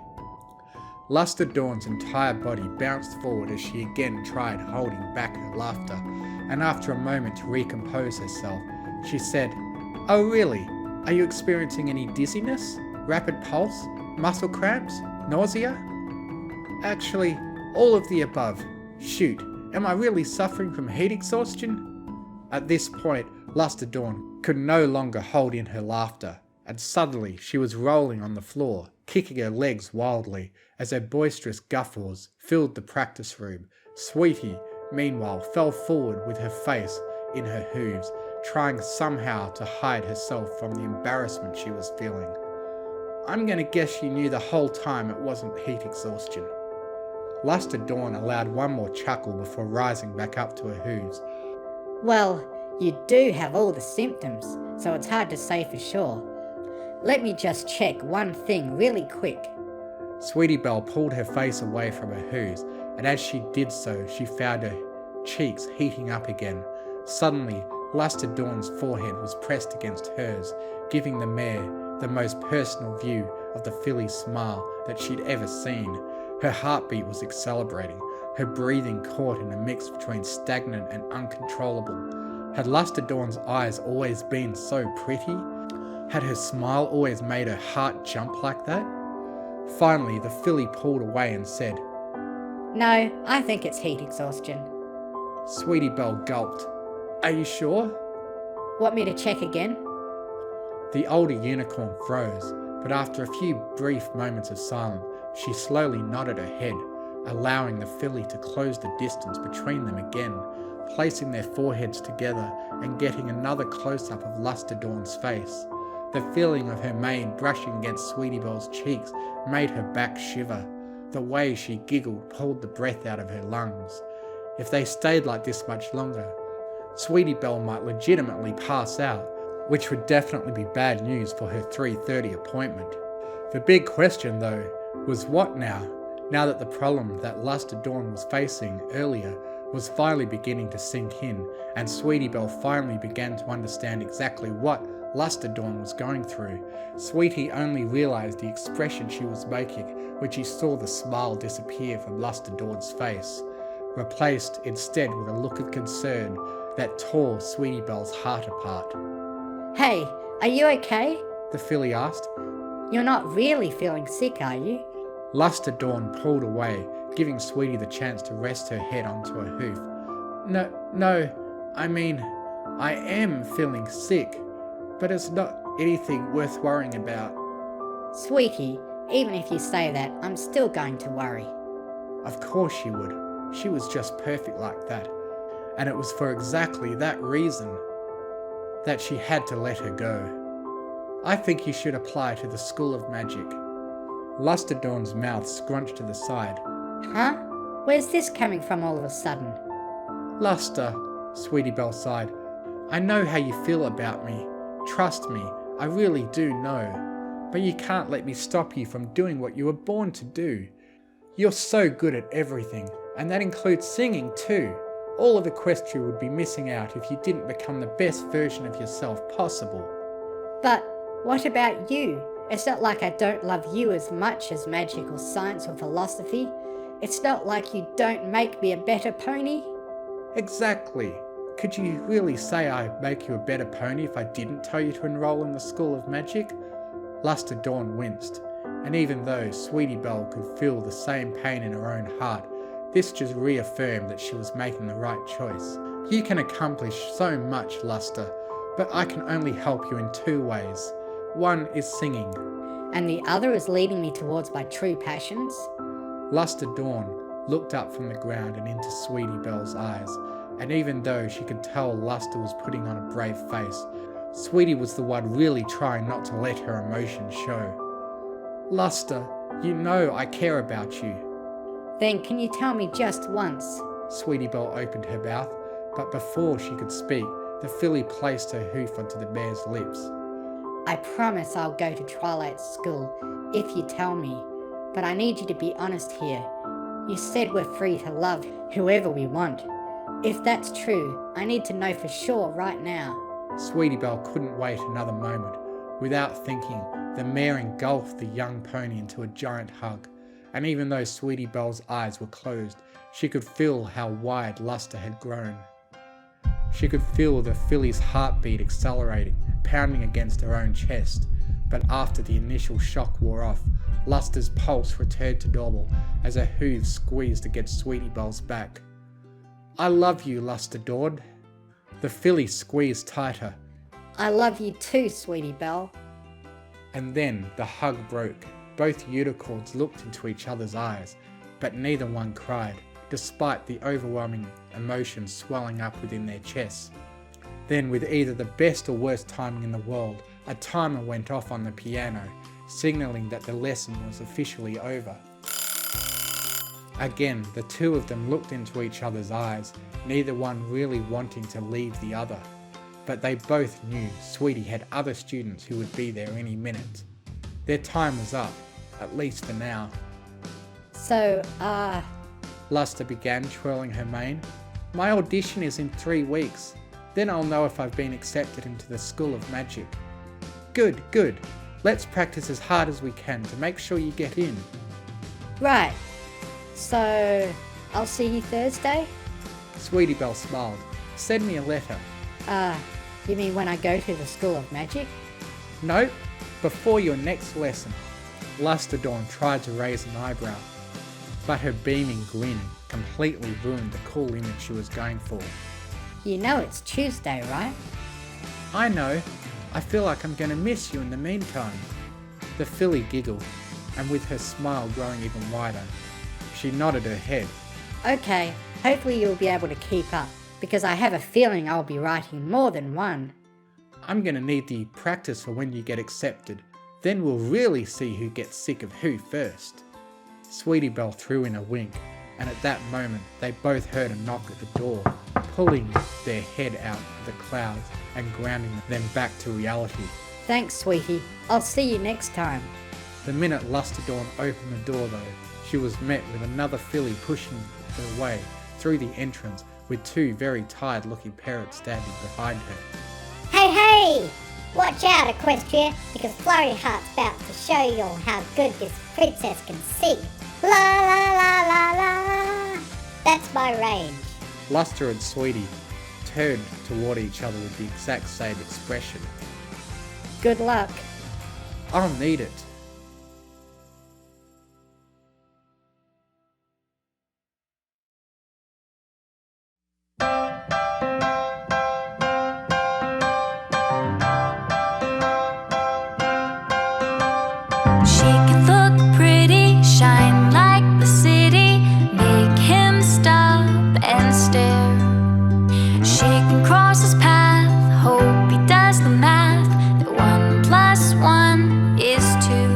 Lusterdorn's entire body bounced forward as she again tried holding back her laughter, and after a moment to recompose herself, she said, "Oh really? Are you experiencing any dizziness, rapid pulse, muscle cramps, nausea?" "Actually, all of the above. Shoot, am I really suffering from heat exhaustion?" At this point, Lusterdorn could no longer hold in her laughter, and suddenly she was rolling on the floor, kicking her legs wildly as her boisterous guffaws filled the practice room. Sweetie, meanwhile, fell forward with her face in her hooves, trying somehow to hide herself from the embarrassment she was feeling. "I'm gonna guess you knew the whole time it wasn't heat exhaustion." Lusterdorn allowed one more chuckle before rising back up to her hooves. Well, you do have all the symptoms, so it's hard to say for sure. Let me just check one thing really quick. Sweetie Belle pulled her face away from her hooves, and as she did so, she found her cheeks heating up again. Suddenly, Lusterdorn's forehead was pressed against hers, giving the mare the most personal view of the filly's smile that she'd ever seen. Her heartbeat was accelerating, her breathing caught in a mix between stagnant and uncontrollable. Had Lusterdorn's eyes always been so pretty? Had her smile always made her heart jump like that? Finally, the filly pulled away and said, No, I think it's heat exhaustion. Sweetie Belle gulped. "Are you sure?" Want me to check again? The older unicorn froze, but after a few brief moments of silence, she slowly nodded her head, allowing the filly to close the distance between them again, placing their foreheads together and getting another close-up of Lusterdorn's face. The feeling of her mane brushing against Sweetie Belle's cheeks made her back shiver. The way she giggled pulled the breath out of her lungs. If they stayed like this much longer, Sweetie Belle might legitimately pass out, which would definitely be bad news for her 3:30 appointment. The big question though was what now that the problem that Lusterdorn was facing earlier was finally beginning to sink in, and Sweetie Belle finally began to understand exactly what Lusterdorn was going through. Sweetie only realised the expression she was making when she saw the smile disappear from Lusterdorn's face, replaced instead with a look of concern that tore Sweetie Belle's heart apart. Hey, are you okay? The filly asked. You're not really feeling sick, are you? Lusterdorn pulled away, giving Sweetie the chance to rest her head onto her hoof. No, I mean, I am feeling sick, but it's not anything worth worrying about. Sweetie, even if you say that, I'm still going to worry. Of course she would. She was just perfect like that. And it was for exactly that reason that she had to let her go. I think you should apply to the School of Magic. Lusterdorn's mouth scrunched to the side. Huh? Where's this coming from all of a sudden? Luster, Sweetie Belle sighed. I know how you feel about me. Trust me, I really do know. But you can't let me stop you from doing what you were born to do. You're so good at everything, and that includes singing too. All of Equestria would be missing out if you didn't become the best version of yourself possible. But what about you? It's not like I don't love you as much as magic or science or philosophy. It's not like you don't make me a better pony. Exactly. Could you really say I'd make you a better pony if I didn't tell you to enroll in the School of Magic? Luster Dawn winced, and even though Sweetie Belle could feel the same pain in her own heart, this just reaffirmed that she was making the right choice. You can accomplish so much, Luster, but I can only help you in 2 ways. One is singing. And the other is leading me towards my true passions. Luster Dawn looked up from the ground and into Sweetie Belle's eyes, and even though she could tell Luster was putting on a brave face, Sweetie was the one really trying not to let her emotions show. Luster, you know I care about you. Then can you tell me just once? Sweetie Belle opened her mouth, but before she could speak, the filly placed her hoof onto the mare's lips. I promise I'll go to Twilight School if you tell me, but I need you to be honest here. You said we're free to love whoever we want. If that's true, I need to know for sure right now. Sweetie Belle couldn't wait another moment. Without thinking, the mare engulfed the young pony into a giant hug, and even though Sweetie Belle's eyes were closed, she could feel how wide Luster had grown. She could feel the filly's heartbeat accelerating, pounding against her own chest, but after the initial shock wore off, Luster's pulse returned to normal as her hooves squeezed against Sweetie Belle's back. I love you, Luster Dawn. The filly squeezed tighter. I love you too, Sweetie Belle. And then the hug broke. Both unicorns looked into each other's eyes, but neither one cried, despite the overwhelming emotion swelling up within their chests. Then, with either the best or worst timing in the world, a timer went off on the piano, signalling that the lesson was officially over. Again, the two of them looked into each other's eyes, neither one really wanting to leave the other. But they both knew Sweetie had other students who would be there any minute. Their time was up, at least for now. So, Luster began, twirling her mane. My audition is in 3 weeks. Then I'll know if I've been accepted into the School of Magic. Good, good. Let's practice as hard as we can to make sure you get in. right. So, I'll see you Thursday? Sweetie Belle smiled. Send me a letter. You mean when I go to the School of Magic? Nope, before your next lesson. Luster Dawn tried to raise an eyebrow, but her beaming grin completely ruined the cool image she was going for. You know it's Tuesday, right? I know. I feel like I'm going to miss you in the meantime. The filly giggled, and with her smile growing even wider, she nodded her head. Okay, hopefully you'll be able to keep up, because I have a feeling I'll be writing more than one. I'm going to need the practice for when you get accepted. Then we'll really see who gets sick of who first. Sweetie Belle threw in a wink, and at that moment they both heard a knock at the door, pulling their head out of the clouds and grounding them back to reality. Thanks, sweetie. I'll see you next time. The minute Luster Dawn opened the door though, she was met with another filly pushing her way through the entrance with 2 very tired looking parrots standing behind her. Hey, hey! Watch out, Equestria, because Flurry Heart's about to show you all how good this princess can sing. La la la la la! That's my range. Luster and Sweetie turned toward each other with the exact same expression. Good luck. I'll need it. She can look pretty, shine like the city, make him stop and stare. She can cross his path, hope he does the math, that 1 + 1 is 2.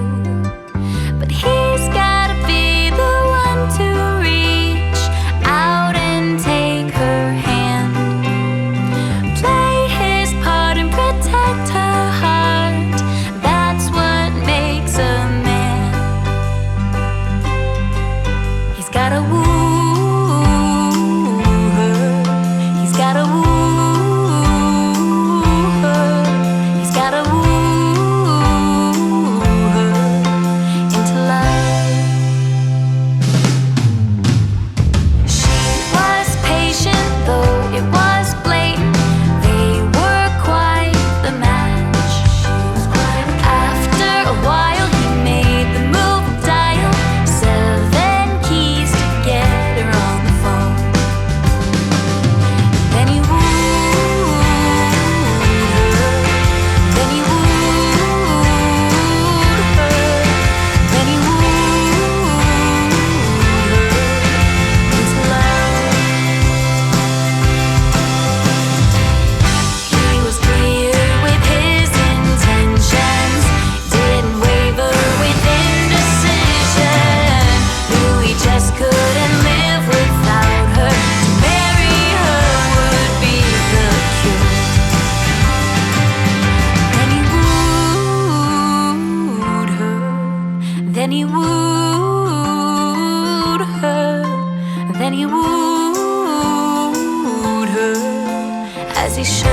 and he wooed her as he should.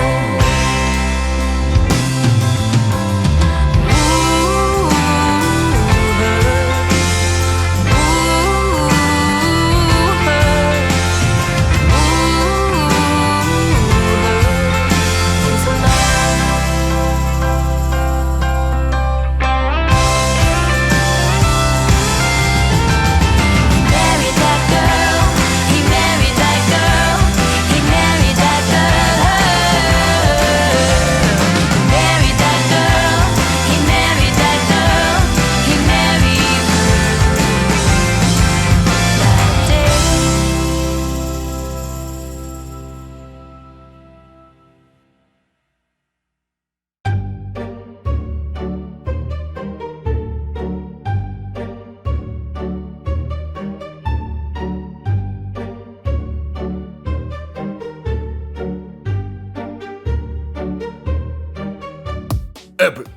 Epic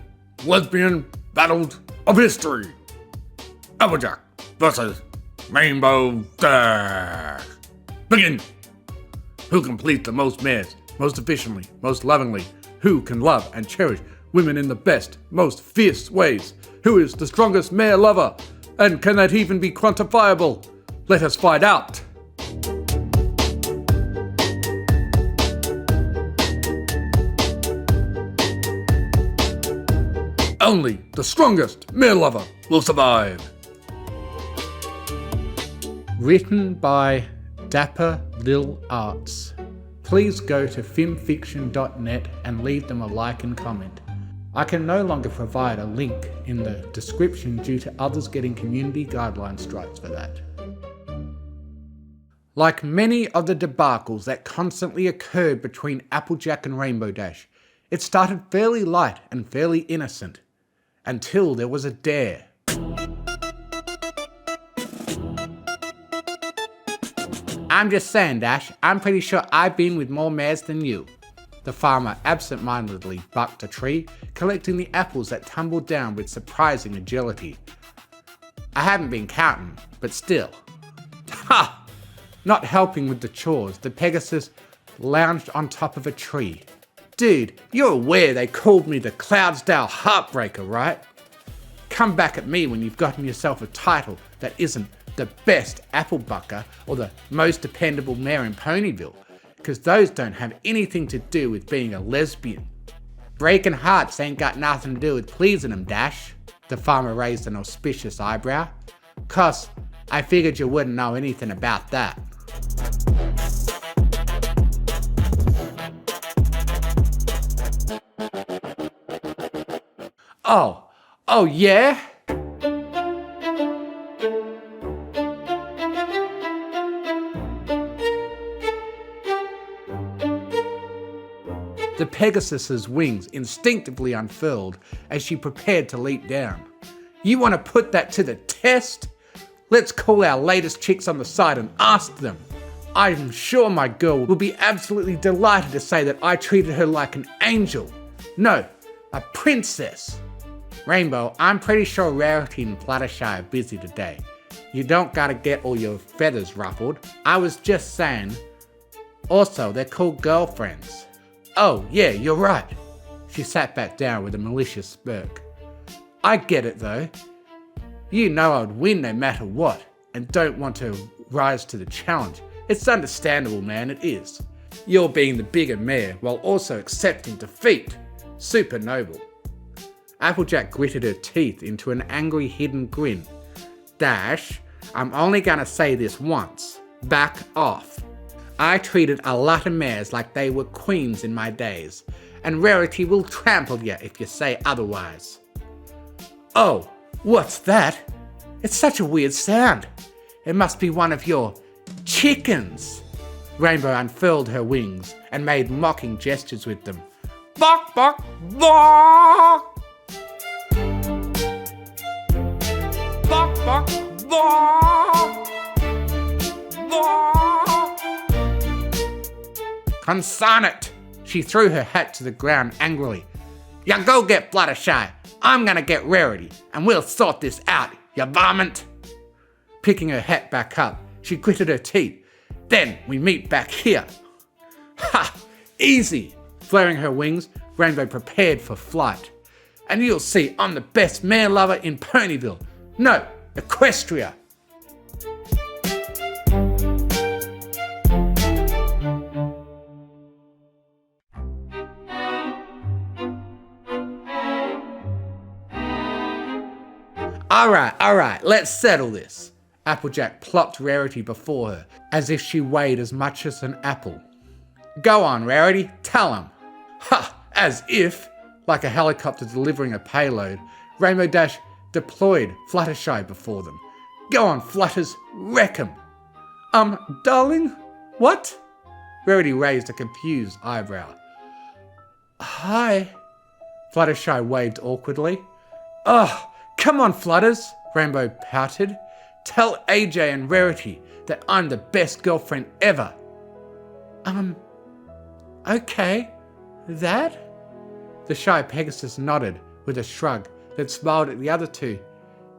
lesbian battles of history. Applejack versus Rainbow Dash. Begin. Who completes the most mares, most efficiently, most lovingly? Who can love and cherish women in the best, most fierce ways? Who is the strongest mare lover? And can that even be quantifiable? Let us find out. Only the strongest male lover will survive. Written by Dapper Lil Arts. Please go to fanfiction.net and leave them a like and comment. I can no longer provide a link in the description due to others getting community guideline strikes for that. Like many of the debacles that constantly occurred between Applejack and Rainbow Dash, it started fairly light and fairly innocent. Until there was a dare. I'm just saying, Dash, I'm pretty sure I've been with more mares than you. The farmer absent-mindedly bucked a tree, collecting the apples that tumbled down with surprising agility. I haven't been counting, but still. Ha! Not helping with the chores, the Pegasus lounged on top of a tree. Dude, you're aware they called me the Cloudsdale Heartbreaker, right? Come back at me when you've gotten yourself a title that isn't the best apple bucker or the most dependable mare in Ponyville, because those don't have anything to do with being a lesbian. Breaking hearts ain't got nothing to do with pleasing them, Dash. The farmer raised an auspicious eyebrow. 'Cause I figured you wouldn't know anything about that. Oh yeah? The Pegasus's wings instinctively unfurled as she prepared to leap down. You want to put that to the test? Let's call our latest chicks on the side and ask them. I'm sure my girl will be absolutely delighted to say that I treated her like an angel. No, a princess. Rainbow, I'm pretty sure Rarity and Fluttershy are busy today. You don't gotta get all your feathers ruffled. I was just saying. Also, they're called girlfriends. Oh, yeah, you're right. She sat back down with a malicious smirk. I get it though. You know I'd win no matter what, and don't want to rise to the challenge. It's understandable, man, it is. You're being the bigger mare while also accepting defeat. Super noble. Applejack gritted her teeth into an angry hidden grin. Dash, I'm only gonna say this once. Back off. I treated a lot of mares like they were queens in my days, and Rarity will trample you if you say otherwise. Oh, what's that? It's such a weird sound. It must be one of your chickens. Rainbow unfurled her wings and made mocking gestures with them. Bark, bark, bark! Bark, bark, bark! Bark! Consign it! She threw her hat to the ground angrily. Ya go get Fluttershy. I'm gonna get Rarity, and we'll sort this out, ya varmint! Picking her hat back up, she gritted her teeth. Then we meet back here. Ha! Easy! Flaring her wings, Rainbow prepared for flight. And you'll see I'm the best man lover in Ponyville. No, Equestria. Alright, let's settle this. Applejack plopped Rarity before her, as if she weighed as much as an apple. Go on, Rarity, tell him. Ha! As if, like a helicopter delivering a payload, Rainbow Dash deployed Fluttershy before them. Go on, Flutters, wreck 'em. Darling? What? Rarity raised a confused eyebrow. Hi. Fluttershy waved awkwardly. Ugh, come on, Flutters, Rainbow pouted. Tell AJ and Rarity that I'm the best girlfriend ever. Okay. That? The shy Pegasus nodded with a shrug, then smiled at the other two.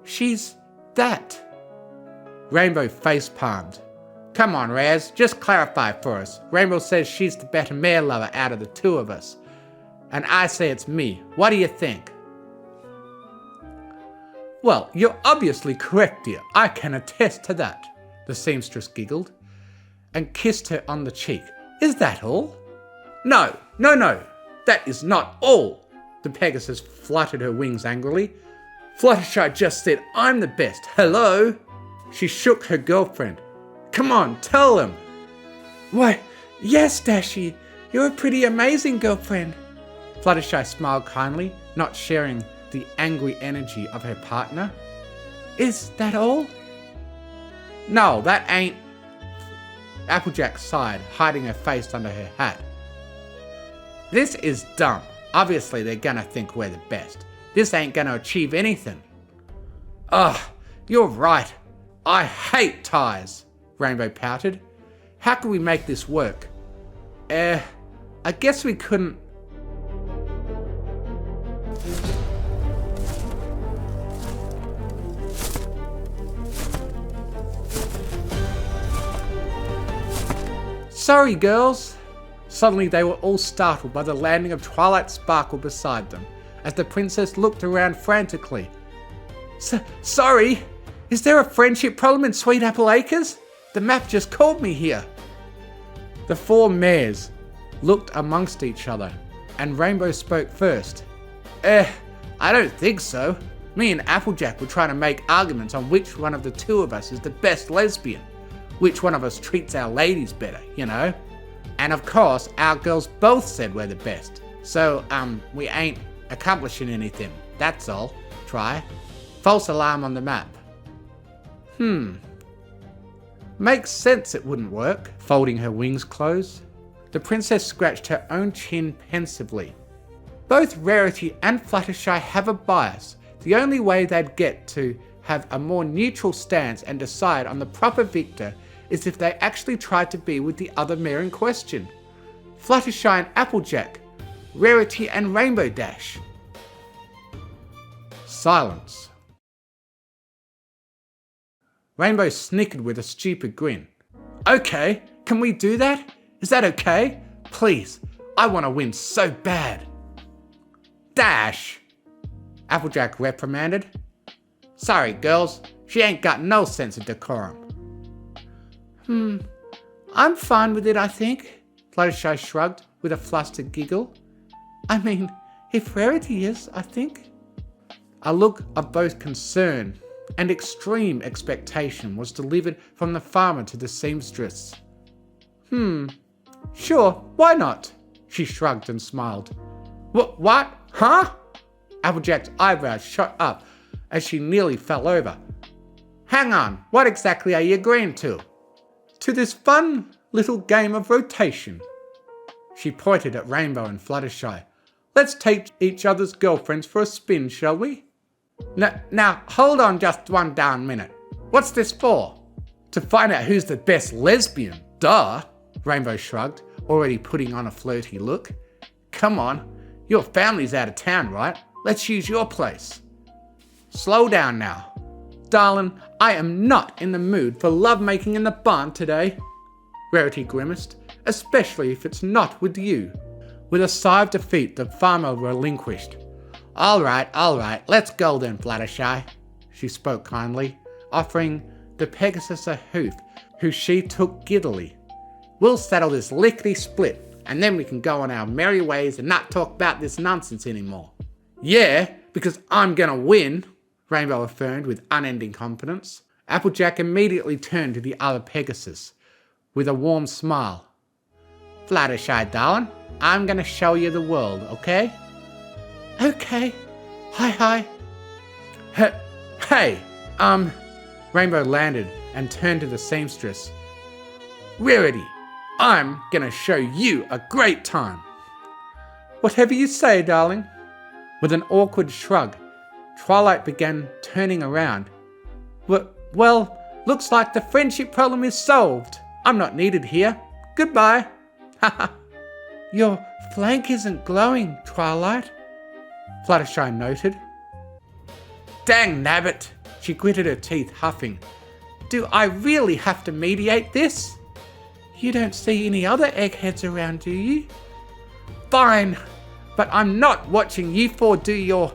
She's that. Rainbow face-palmed. Come on, Raz, just clarify for us. Rainbow says she's the better mare lover out of the two of us. And I say it's me. What do you think? Well, you're obviously correct, dear. I can attest to that. The seamstress giggled and kissed her on the cheek. Is that all? No. That is not all. The Pegasus fluttered her wings angrily. Fluttershy just said I'm the best. Hello? She shook her girlfriend. Come on, tell them. Why, yes, Dashie. You're a pretty amazing girlfriend. Fluttershy smiled kindly, not sharing the angry energy of her partner. Is that all? No, that ain't... Applejack sighed, hiding her face under her hat. This is dumb. Obviously they're gonna think we're the best. This ain't gonna achieve anything. Ugh, you're right. I hate ties, Rainbow pouted. How can we make this work? I guess we couldn't... Sorry, girls. Suddenly they were all startled by the landing of Twilight Sparkle beside them, as the princess looked around frantically. Sorry, is there a friendship problem in Sweet Apple Acres? The map just called me here. The four mares looked amongst each other, and Rainbow spoke first. I don't think so. Me and Applejack were trying to make arguments on which one of the two of us is the best lesbian. Which one of us treats our ladies better, you know? And of course, our girls both said we're the best. So, we ain't accomplishing anything. That's all. Try. False alarm on the map. Makes sense it wouldn't work, folding her wings close. The princess scratched her own chin pensively. Both Rarity and Fluttershy have a bias. The only way they'd get to have a more neutral stance and decide on the proper victor is if they actually tried to be with the other mare in question. Fluttershy and Applejack, Rarity and Rainbow Dash. Silence. Rainbow snickered with a stupid grin. Okay, can we do that? Is that okay? Please, I want to win so bad. Dash! Applejack reprimanded. Sorry, girls, she ain't got no sense of decorum. I'm fine with it, I think. Fluttershy shrugged with a flustered giggle. I mean, if Rarity is, I think. A look of both concern and extreme expectation was delivered from the farmer to the seamstress. Sure, why not? She shrugged and smiled. What? Huh? Applejack's eyebrows shot up as she nearly fell over. Hang on, what exactly are you agreeing to? To this fun little game of rotation. She pointed at Rainbow and Fluttershy. Let's take each other's girlfriends for a spin, shall we? Now, hold on just one darn minute. What's this for? To find out who's the best lesbian, duh, Rainbow shrugged, already putting on a flirty look. Come on, your family's out of town, right? Let's use your place. Slow down now. Darling, I am not in the mood for lovemaking in the barn today. Rarity grimaced, especially if it's not with you. With a sigh of defeat, the farmer relinquished. Alright, let's go then, Fluttershy. She spoke kindly, offering the Pegasus a hoof, who she took giddily. We'll settle this lickety-split, and then we can go on our merry ways and not talk about this nonsense anymore. Yeah, because I'm gonna win, Rainbow affirmed with unending confidence. Applejack immediately turned to the other Pegasus with a warm smile. Fluttershy, darling, I'm gonna show you the world, okay? Okay. Hi. Hey, Rainbow landed and turned to the seamstress. Rarity, I'm gonna show you a great time. Whatever you say, darling. With an awkward shrug, Twilight began turning around. Well, looks like the friendship problem is solved. I'm not needed here. Goodbye. Haha. Your flank isn't glowing, Twilight, Fluttershy noted. Dang nabbit, she gritted her teeth, huffing. Do I really have to mediate this? You don't see any other eggheads around, do you? Fine, but I'm not watching you four do your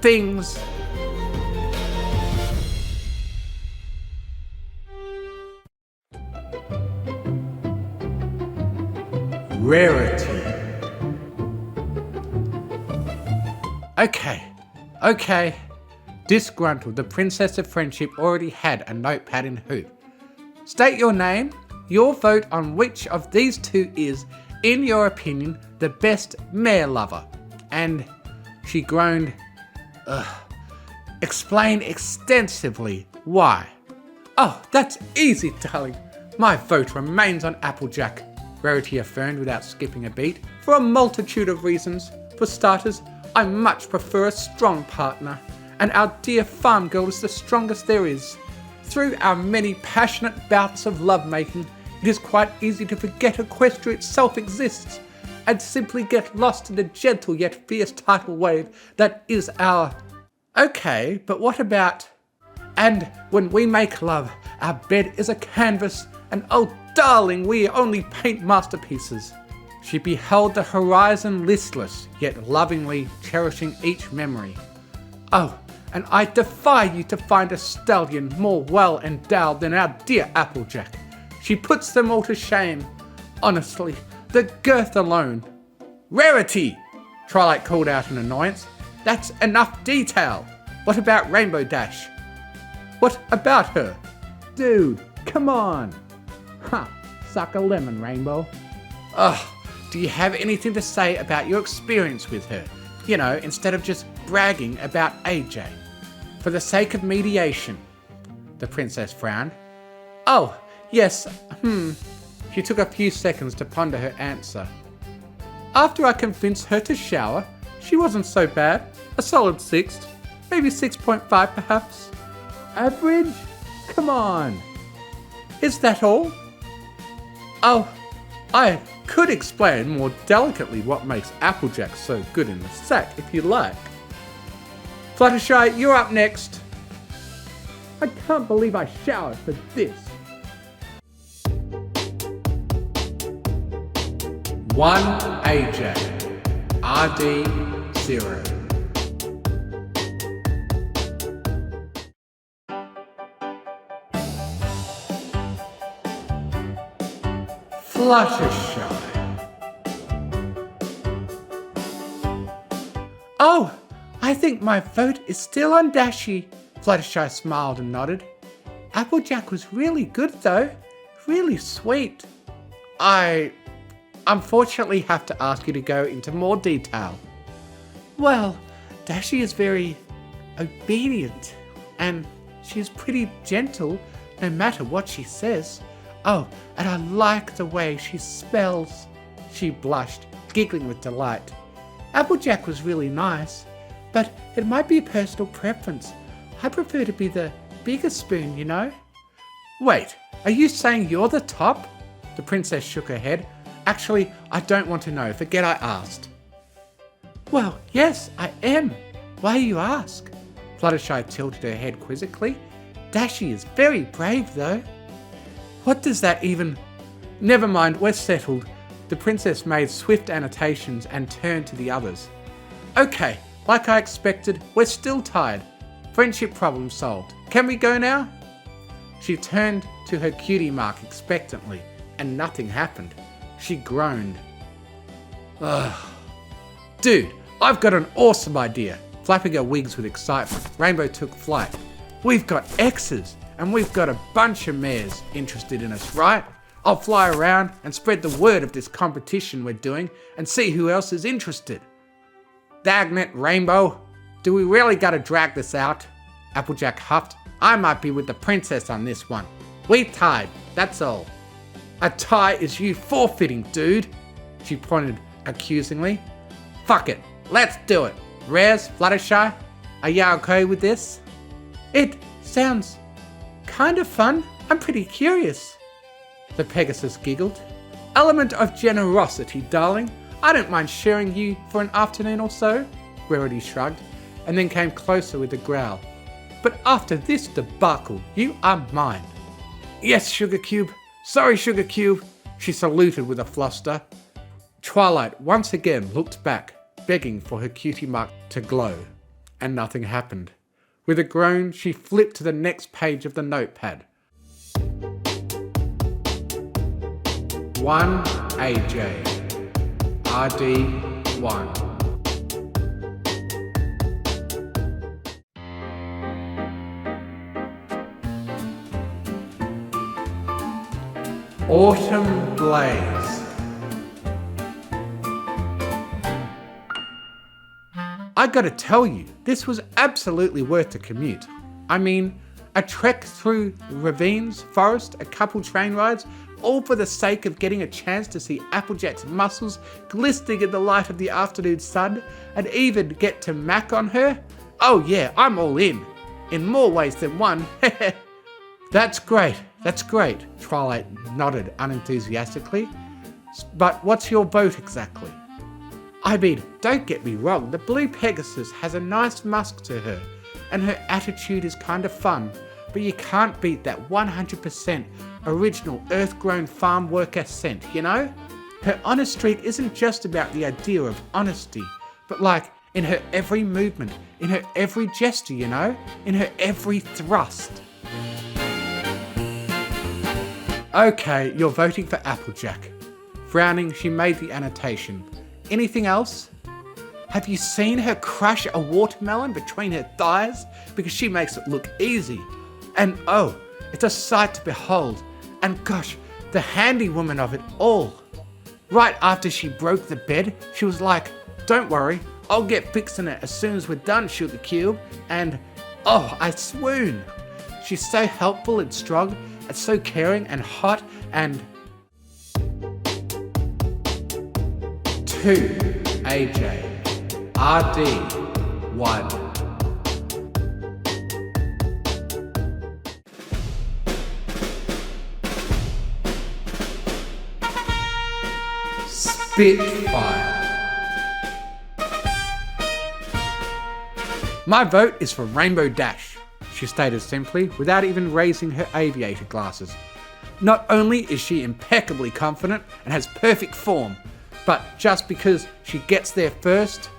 things. Rarity. Okay. Disgruntled, the Princess of Friendship already had a notepad in hoof. State your name, your vote on which of these two is, in your opinion, the best mare lover. And she groaned, explain extensively why. Oh, that's easy, darling. My vote remains on Applejack, Rarity affirmed without skipping a beat, for a multitude of reasons. For starters, I much prefer a strong partner, and our dear farm girl is the strongest there is. Through our many passionate bouts of lovemaking, it is quite easy to forget Equestria itself exists, and simply get lost in the gentle yet fierce tidal wave that is our... Okay, but what about... And when we make love, our bed is a canvas, and oh darling, we only paint masterpieces. She beheld the horizon listless, yet lovingly cherishing each memory. Oh, and I defy you to find a stallion more well endowed than our dear Applejack. She puts them all to shame. Honestly, the girth alone. Rarity! Twilight called out in annoyance. That's enough detail. What about Rainbow Dash? What about her? Dude, come on. Suck a lemon, Rainbow. Ugh, do you have anything to say about your experience with her? You know, instead of just bragging about AJ. For the sake of mediation. The princess frowned. Oh, yes, She took a few seconds to ponder her answer. After I convinced her to shower, she wasn't so bad. A solid 6, maybe 6.5 perhaps. Average? Come on. Is that all? Oh, I could explain more delicately what makes Applejack so good in the sack if you like. Fluttershy, you're up next. I can't believe I showered for this. 1 AJ, RD 0. Fluttershy. Oh, I think my vote is still on Dashy. Fluttershy smiled and nodded. Applejack was really good though. Really sweet. I unfortunately have to ask you to go into more detail. Well, Dashy is very obedient and she's pretty gentle no matter what she says. Oh, and I like the way she spells. She blushed, giggling with delight. Applejack was really nice, but it might be a personal preference. I prefer to be the bigger spoon, you know? Wait, are you saying you're the top? The princess shook her head. Actually, I don't want to know. Forget I asked. Well, yes, I am. Why you ask? Fluttershy tilted her head quizzically. Dashy is very brave, though. What does that even... Never mind, we're settled. The princess made swift annotations and turned to the others. Okay, like I expected, we're still tied. Friendship problem solved. Can we go now? She turned to her cutie mark expectantly, and nothing happened. She groaned. Ugh. Dude, I've got an awesome idea. Flapping her wings with excitement, Rainbow took flight. We've got X's, and we've got a bunch of mares interested in us, right? I'll fly around and spread the word of this competition we're doing and see who else is interested. Dagnet, Rainbow. Do we really gotta drag this out? Applejack huffed. I might be with the princess on this one. We tied, that's all. A tie is you forfeiting, dude. She pointed accusingly. Fuck it, let's do it. Rares, Fluttershy, are ya okay with this? It sounds kind of fun. I'm pretty curious. The Pegasus giggled. Element of generosity, darling. I don't mind sharing you for an afternoon or so. Rarity shrugged, and then came closer with a growl. But after this debacle, you are mine. Yes, Sugar Cube. Sorry, Sugar Cube. She saluted with a fluster. Twilight once again looked back, begging for her cutie mark to glow, and nothing happened. With a groan, she flipped to the next page of the notepad. 1 AJ RD 1. Autumn Blaze. I gotta tell you, this was absolutely worth the commute. I mean, a trek through ravines, forest, a couple train rides, all for the sake of getting a chance to see Applejack's muscles glistening in the light of the afternoon sun, and even get to mac on her? Oh yeah, I'm all in more ways than one. That's great, Twilight nodded unenthusiastically. But what's your vote exactly? I mean, don't get me wrong, the Blue Pegasus has a nice musk to her, and her attitude is kind of fun, but you can't beat that 100% original earth-grown farm worker scent, you know? Her honest streak isn't just about the idea of honesty, but like in her every movement, in her every gesture, you know? In her every thrust. Okay, you're voting for Applejack. Frowning, she made the annotation. Anything else? Have you seen her crush a watermelon between her thighs? Because she makes it look easy. And oh, it's a sight to behold. And gosh, the handywoman of it all. Right after she broke the bed, she was like, don't worry, I'll get fixing it as soon as we're done, Sugar Cube. And oh, I swoon. She's so helpful and strong, and so caring and hot and... 2 AJ RD 1. Spitfire. My vote is for Rainbow Dash, she stated simply, without even raising her aviator glasses. Not only is she impeccably confident and has perfect form, but just because she gets there first,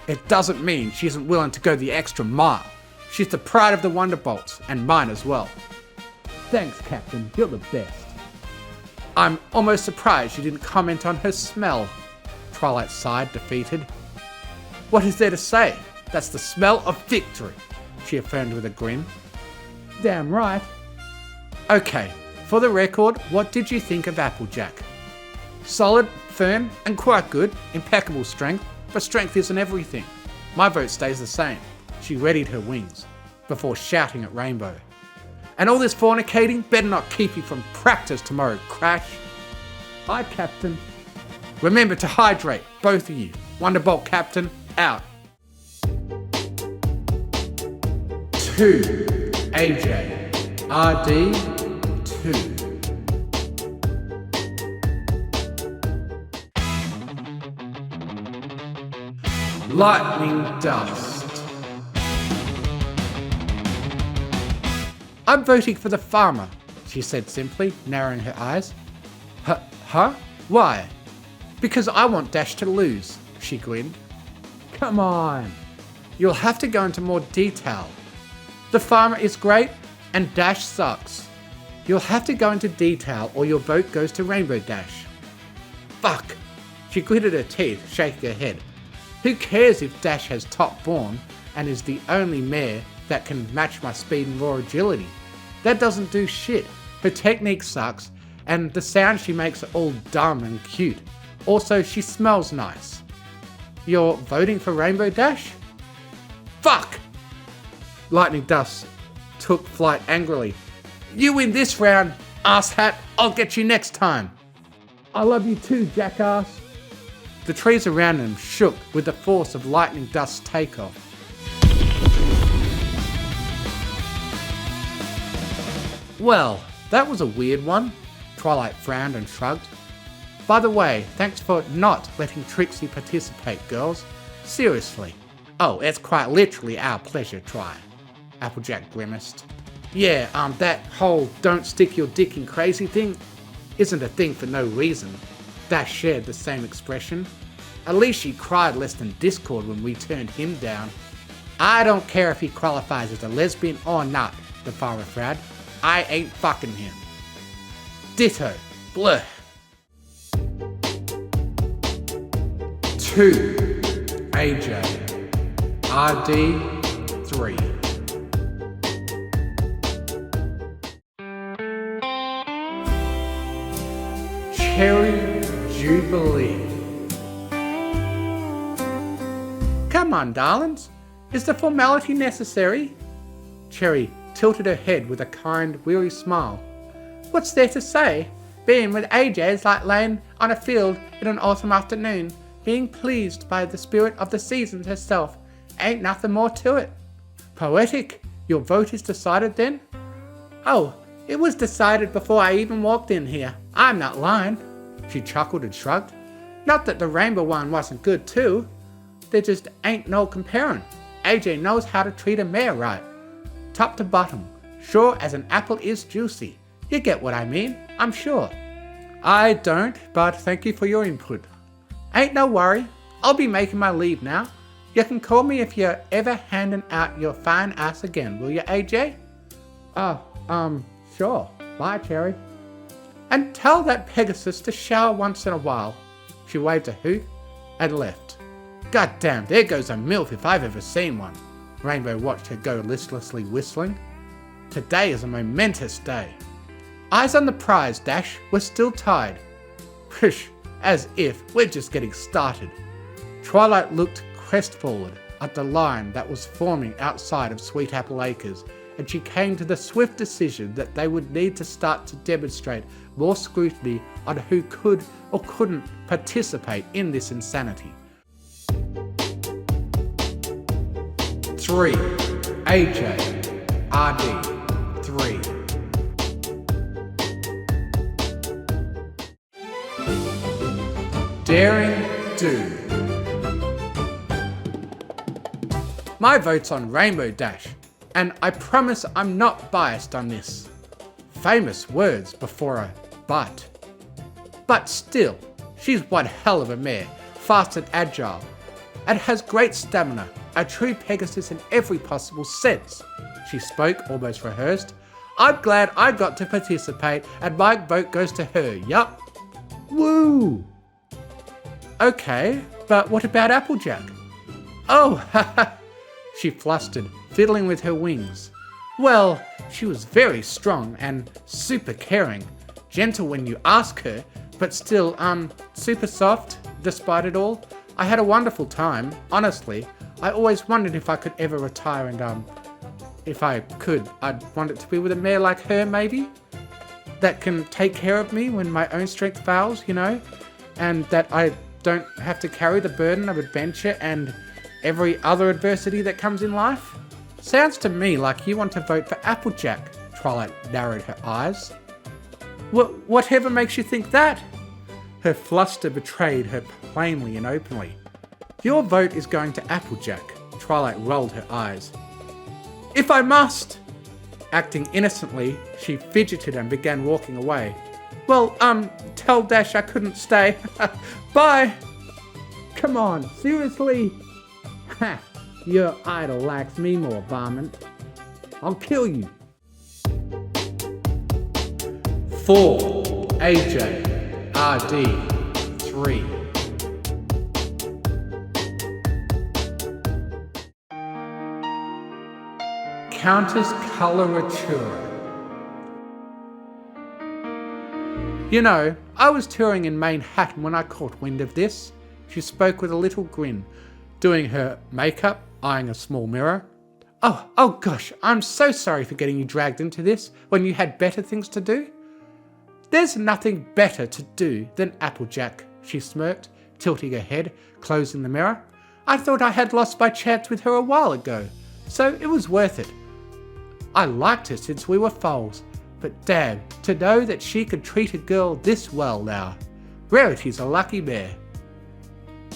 it doesn't mean she isn't willing to go the extra mile. She's the pride of the Wonderbolts, and mine as well. Thanks, Captain, you're the best. I'm almost surprised you didn't comment on her smell. Twilight sighed, defeated. What is there to say? That's the smell of victory, she affirmed with a grin. Damn right. Okay, for the record, what did you think of Applejack? Solid, firm, and quite good. Impeccable strength, but strength isn't everything. My vote stays the same. She readied her wings before shouting at Rainbow. And all this fornicating better not keep you from practice tomorrow, Crash. Aye, Captain. Remember to hydrate, both of you. Wonderbolt Captain, out. 2 AJ RD 2. Lightning Dust. I'm voting for the farmer, she said simply, narrowing her eyes. Huh? Why? Because I want Dash to lose, she grinned. Come on. You'll have to go into more detail. The farmer is great and Dash sucks. You'll have to go into detail or your vote goes to Rainbow Dash. Fuck. She gritted her teeth, shaking her head. Who cares if Dash has top form and is the only mare that can match my speed and raw agility? That doesn't do shit. Her technique sucks and the sounds she makes are all dumb and cute. Also, she smells nice. You're voting for Rainbow Dash? Fuck! Lightning Dust took flight angrily. You win this round, asshat. I'll get you next time. I love you too, jackass. The trees around him shook with the force of Lightning Dust's takeoff. Well, that was a weird one. Twilight frowned and shrugged. By the way, thanks for not letting Trixie participate, girls. Seriously. Oh, it's quite literally our pleasure, Try. Applejack grimaced. Yeah, that whole don't stick your dick in crazy thing isn't a thing for no reason. Dash shared the same expression. At least she cried less than Discord when we turned him down. I don't care if he qualifies as a lesbian or not, the farmer frowned. I ain't fucking him. Ditto. Bleh. 2. AJ. RD. 3. Cherry Jubilee. Come on, darlings. Is the formality necessary? Cherry tilted her head with a kind, weary smile. What's there to say? Being with AJ is like laying on a field in an autumn afternoon, being pleased by the spirit of the seasons herself. Ain't nothing more to it. Poetic. Your vote is decided then? Oh, it was decided before I even walked in here. I'm not lying. She chuckled and shrugged. Not that the rainbow one wasn't good too. There just ain't no comparing. AJ knows how to treat a mare right. Top to bottom, sure as an apple is juicy. You get what I mean, I'm sure. I don't, but thank you for your input. Ain't no worry, I'll be making my leave now. You can call me if you're ever handing out your fine ass again, will you, AJ? Sure. Bye, Cherry. And tell that Pegasus to shower once in a while. She waved a hoot and left. Goddamn, there goes a MILF if I've ever seen one. Rainbow watched her go listlessly whistling. Today is a momentous day. Eyes on the prize, Dash. We're still tied. Pish, as if we're just getting started. Twilight looked crestfallen at the line that was forming outside of Sweet Apple Acres, and she came to the swift decision that they would need to start to demonstrate more scrutiny on who could or couldn't participate in this insanity. 3. AJ. RD. 3. Daring Do. My vote's on Rainbow Dash, and I promise I'm not biased on this. Famous words before a but. But still, she's one hell of a mare, fast and agile, and has great stamina, a true Pegasus in every possible sense. She spoke almost rehearsed. I'm glad I got to participate, and my vote goes to her, yup. Woo! Okay, but what about Applejack? Oh, haha, she flustered, fiddling with her wings. Well, she was very strong and super caring, gentle when you ask her, but still, super soft, despite it all. I had a wonderful time, honestly. I always wondered if I could ever retire and, if I could, I'd want it to be with a mare like her, maybe? That can take care of me when my own strength fails, you know? And that I don't have to carry the burden of adventure and every other adversity that comes in life? Sounds to me like you want to vote for Applejack, Twilight narrowed her eyes. Whatever makes you think that? Her fluster betrayed her plainly and openly. Your vote is going to Applejack, Twilight rolled her eyes. If I must! Acting innocently, she fidgeted and began walking away. Well, tell Dash I couldn't stay. Bye! Come on, seriously? Ha! Your idol likes me more, varmint. I'll kill you. 4. AJ. RD. 3. Countess Coloratura. You know, I was touring in Manhattan when I caught wind of this. She spoke with a little grin, doing her makeup, eyeing a small mirror. Oh gosh, I'm so sorry for getting you dragged into this when you had better things to do. There's nothing better to do than Applejack, she smirked, tilting her head, closing the mirror. I thought I had lost my chance with her a while ago, so it was worth it. I liked her since we were foals, but damn, to know that she could treat a girl this well now. Rarity's a lucky mare.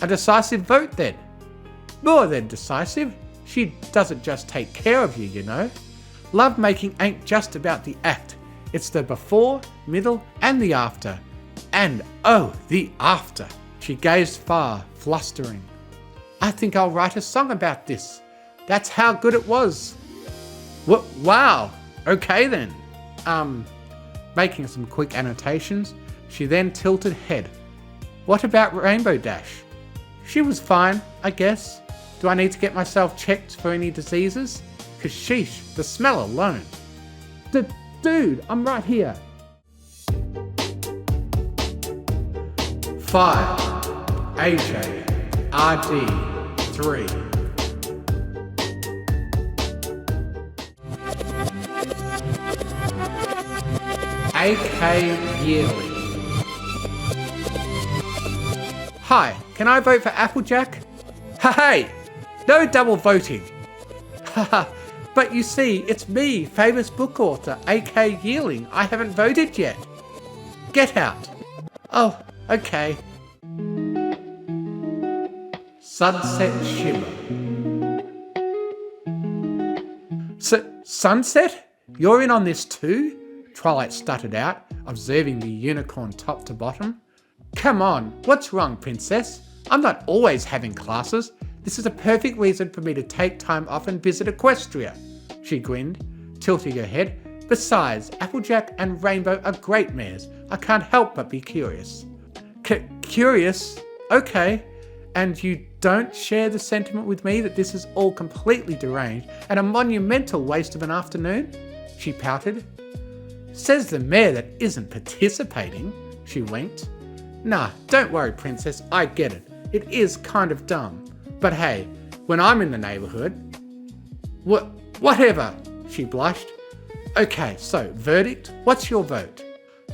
A decisive vote then. More than decisive. She doesn't just take care of you, you know. Love making ain't just about the act. It's the before, middle, and the after. And oh, the after. She gazed far, flustering. I think I'll write a song about this. That's how good it was. Wow. Okay then. Making some quick annotations, she then tilted head. What about Rainbow Dash? She was fine, I guess. Do I need to get myself checked for any diseases? Cause sheesh, the smell alone. Dude, I'm right here. 5. AJ. RD. 3. AK Yearly. Hi, can I vote for Applejack? Hey, no double voting. Haha, but you see, it's me, famous book author, AK Yearling. I haven't voted yet. Get out. Oh, okay. Sunset Shimmer. Sunset? You're in on this too? Twilight stuttered out, observing the unicorn top to bottom. Come on, what's wrong, princess? I'm not always having classes. This is a perfect reason for me to take time off and visit Equestria. She grinned, tilting her head. Besides, Applejack and Rainbow are great mares. I can't help but be curious. Curious? Okay. And you don't share the sentiment with me that this is all completely deranged and a monumental waste of an afternoon? She pouted. Says the mare that isn't participating, she winked. Nah, don't worry, princess, I get it. It is kind of dumb. But hey, when I'm in the neighbourhood... Whatever, she blushed. Okay, so, verdict, what's your vote?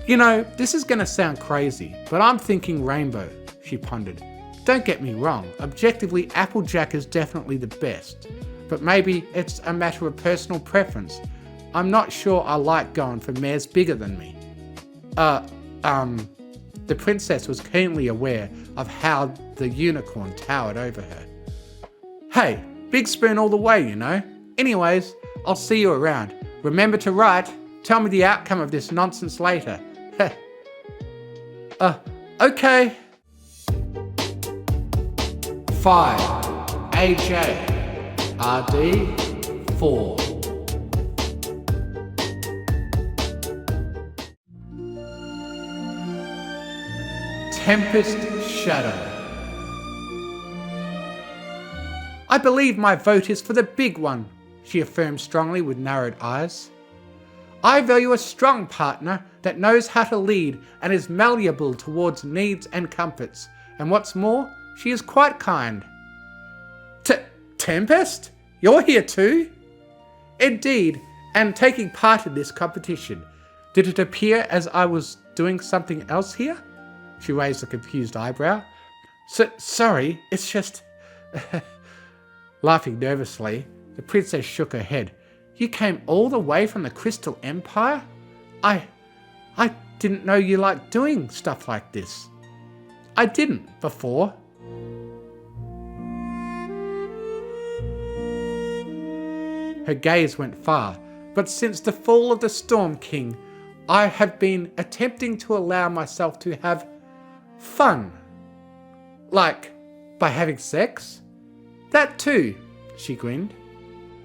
You know, this is gonna sound crazy, but I'm thinking Rainbow, she pondered. Don't get me wrong, objectively Applejack is definitely the best. But maybe it's a matter of personal preference. I'm not sure I like going for mares bigger than me. The princess was keenly aware of how the unicorn towered over her. Hey, big spoon all the way, you know. Anyways, I'll see you around. Remember to write. Tell me the outcome of this nonsense later. Okay. 5. AJ. RD. 4. Tempest Shadow. I believe my vote is for the big one, she affirmed strongly with narrowed eyes. I value a strong partner that knows how to lead and is malleable towards needs and comforts, and what's more, she is quite kind. Tempest? You're here too? Indeed, and taking part in this competition. Did it appear as I was doing something else here? She raised a confused eyebrow. Sorry, it's just... Laughing nervously, the princess shook her head. You came all the way from the Crystal Empire? I didn't know you liked doing stuff like this. I didn't before. Her gaze went far, but since the fall of the Storm King, I have been attempting to allow myself to have fun. Like, by having sex? That too, she grinned.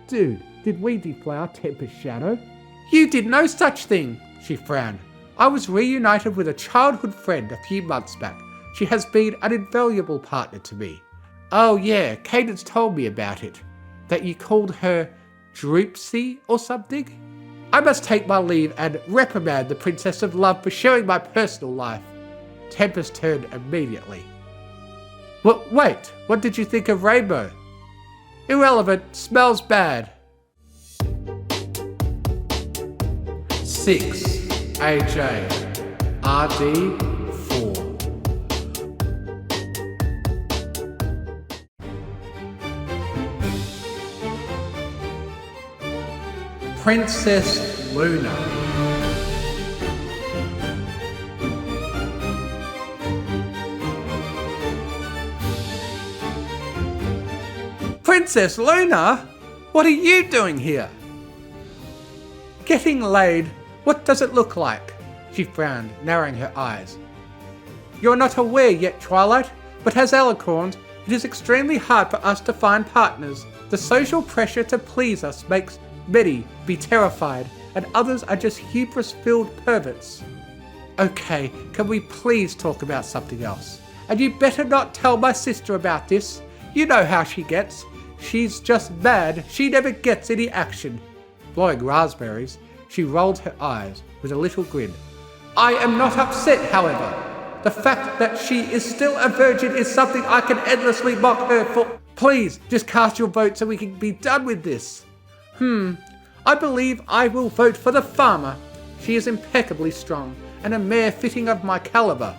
Dude, did we deflower Tempest's shadow? You did no such thing, she frowned. I was reunited with a childhood friend a few months back. She has been an invaluable partner to me. Oh yeah, Cadence told me about it. That you called her Droopsy or something? I must take my leave and reprimand the Princess of Love for sharing my personal life. Tempest turned immediately. Wait, what did you think of Rainbow? Irrelevant, smells bad. 6. AJ. RD. 4. Princess Luna. Princess Luna? What are you doing here? Getting laid? What does it look like? She frowned, narrowing her eyes. You're not aware yet, Twilight, but as Alicorns, it is extremely hard for us to find partners. The social pressure to please us makes many be terrified, and others are just hubris-filled perverts. Okay, can we please talk about something else? And you better not tell my sister about this. You know how she gets. She's just mad. She never gets any action. Blowing raspberries, she rolled her eyes with a little grin. I am not upset, however. The fact that she is still a virgin is something I can endlessly mock her for. Please, just cast your vote so we can be done with this. I believe I will vote for the farmer. She is impeccably strong, and a mare fitting of my caliber.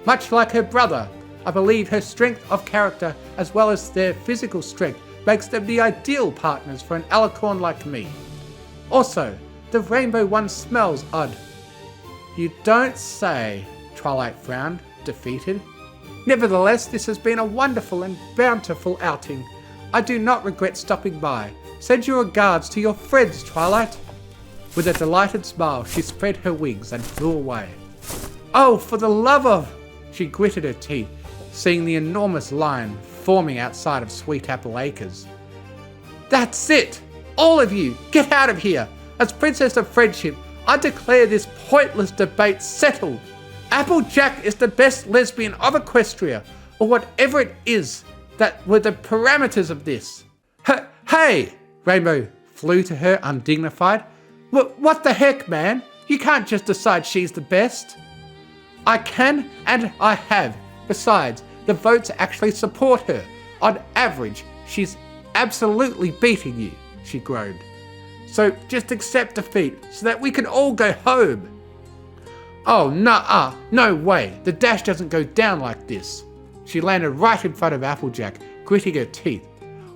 Much like her brother, I believe her strength of character as well as their physical strength makes them the ideal partners for an alicorn like me. Also, the rainbow one smells odd. You don't say, Twilight frowned, defeated. Nevertheless, this has been a wonderful and bountiful outing. I do not regret stopping by. Send your regards to your friends, Twilight. With a delighted smile, she spread her wings and flew away. Oh, for the love of... She gritted her teeth, seeing the enormous line forming outside of Sweet Apple Acres. That's it! All of you, get out of here! As Princess of Friendship, I declare this pointless debate settled. Applejack is the best lesbian of Equestria, or whatever it is that were the parameters of this. Hey! Rainbow flew to her undignified. What the heck, man? You can't just decide she's the best. I can, and I have. Besides, the votes actually support her. On average, she's absolutely beating you, she groaned. So just accept defeat so that we can all go home. Oh, nah, no way. The dash doesn't go down like this. She landed right in front of Applejack, gritting her teeth.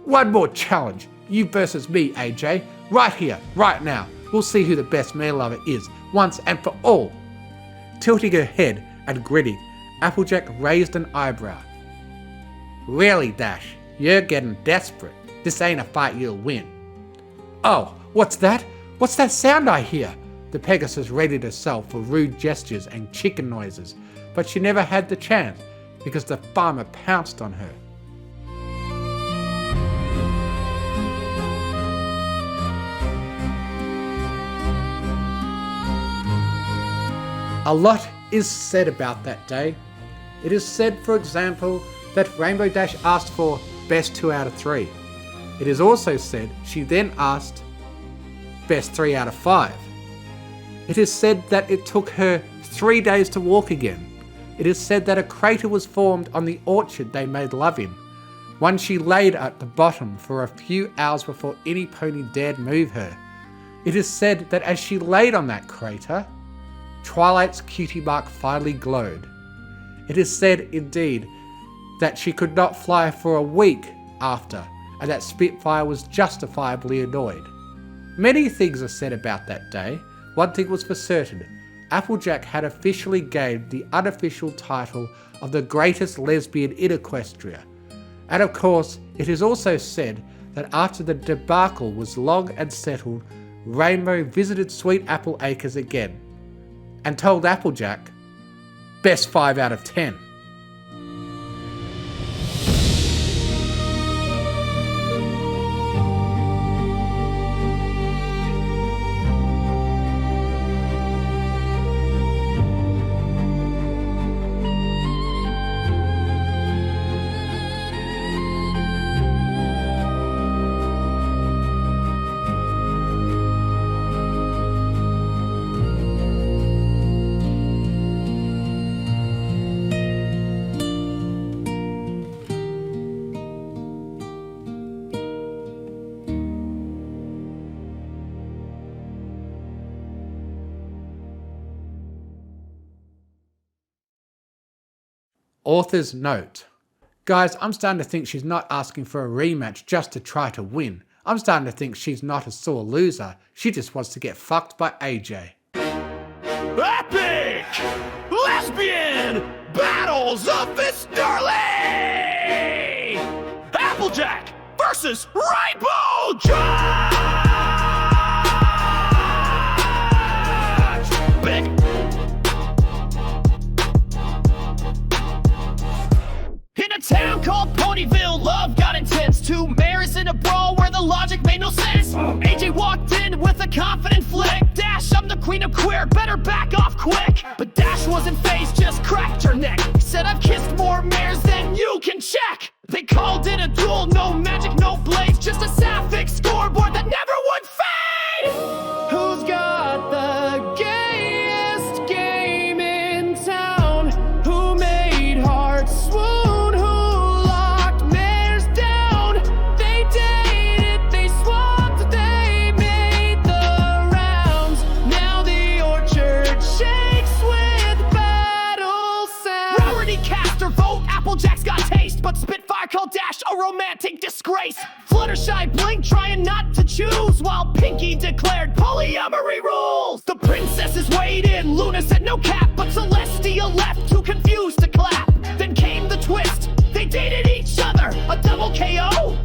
One more challenge. You versus me, AJ. Right here, right now. We'll see who the best male lover is, once and for all. Tilting her head and grinning, Applejack raised an eyebrow. Really, Dash? You're getting desperate. This ain't a fight you'll win. Oh, what's that? What's that sound I hear? The Pegasus readied herself for rude gestures and chicken noises, but she never had the chance because the farmer pounced on her. A lot is said about that day. It is said, for example, that Rainbow Dash asked for best 2 out of 3. It is also said she then asked best 3 out of 5. It is said that it took her 3 days to walk again. It is said that a crater was formed on the orchard they made love in, one she laid at the bottom for a few hours before any pony dared move her. It is said that as she laid on that crater, Twilight's cutie mark finally glowed. It is said, indeed, that she could not fly for a week after, and that Spitfire was justifiably annoyed. Many things are said about that day. One thing was for certain, Applejack had officially gained the unofficial title of the greatest lesbian in Equestria. And of course, it is also said that after the debacle was long and settled, Rainbow visited Sweet Apple Acres again. and told Applejack, best 5 out of 10. Author's note. Guys, I'm starting to think she's not asking for a rematch just to try to win. I'm starting to think she's not a sore loser. She just wants to get fucked by AJ. Epic! Lesbian battles of Fisterly! Applejack versus Rainbow Judge! Big. In a town called Ponyville, love got intense. 2 mayors in a brawl where the logic made no sense. AJ walked in with a confident flick. Dash, I'm the queen of queer, better back off quick. But Dash wasn't phased, just cracked her neck. Said I've kissed more mayors than you can check. They called it a duel, no magic, no blades. Just a sapphic scoreboard that never would fade. Who's got the gayest game in town? Who made hearts swoon? Applejack's got taste, but Spitfire called Dash a romantic disgrace. Fluttershy blinked, trying not to choose, while Pinky declared polyamory rules. The princesses weighed in, Luna said no cap, but Celestia left too confused to clap. Then came the twist, they dated each other. A double KO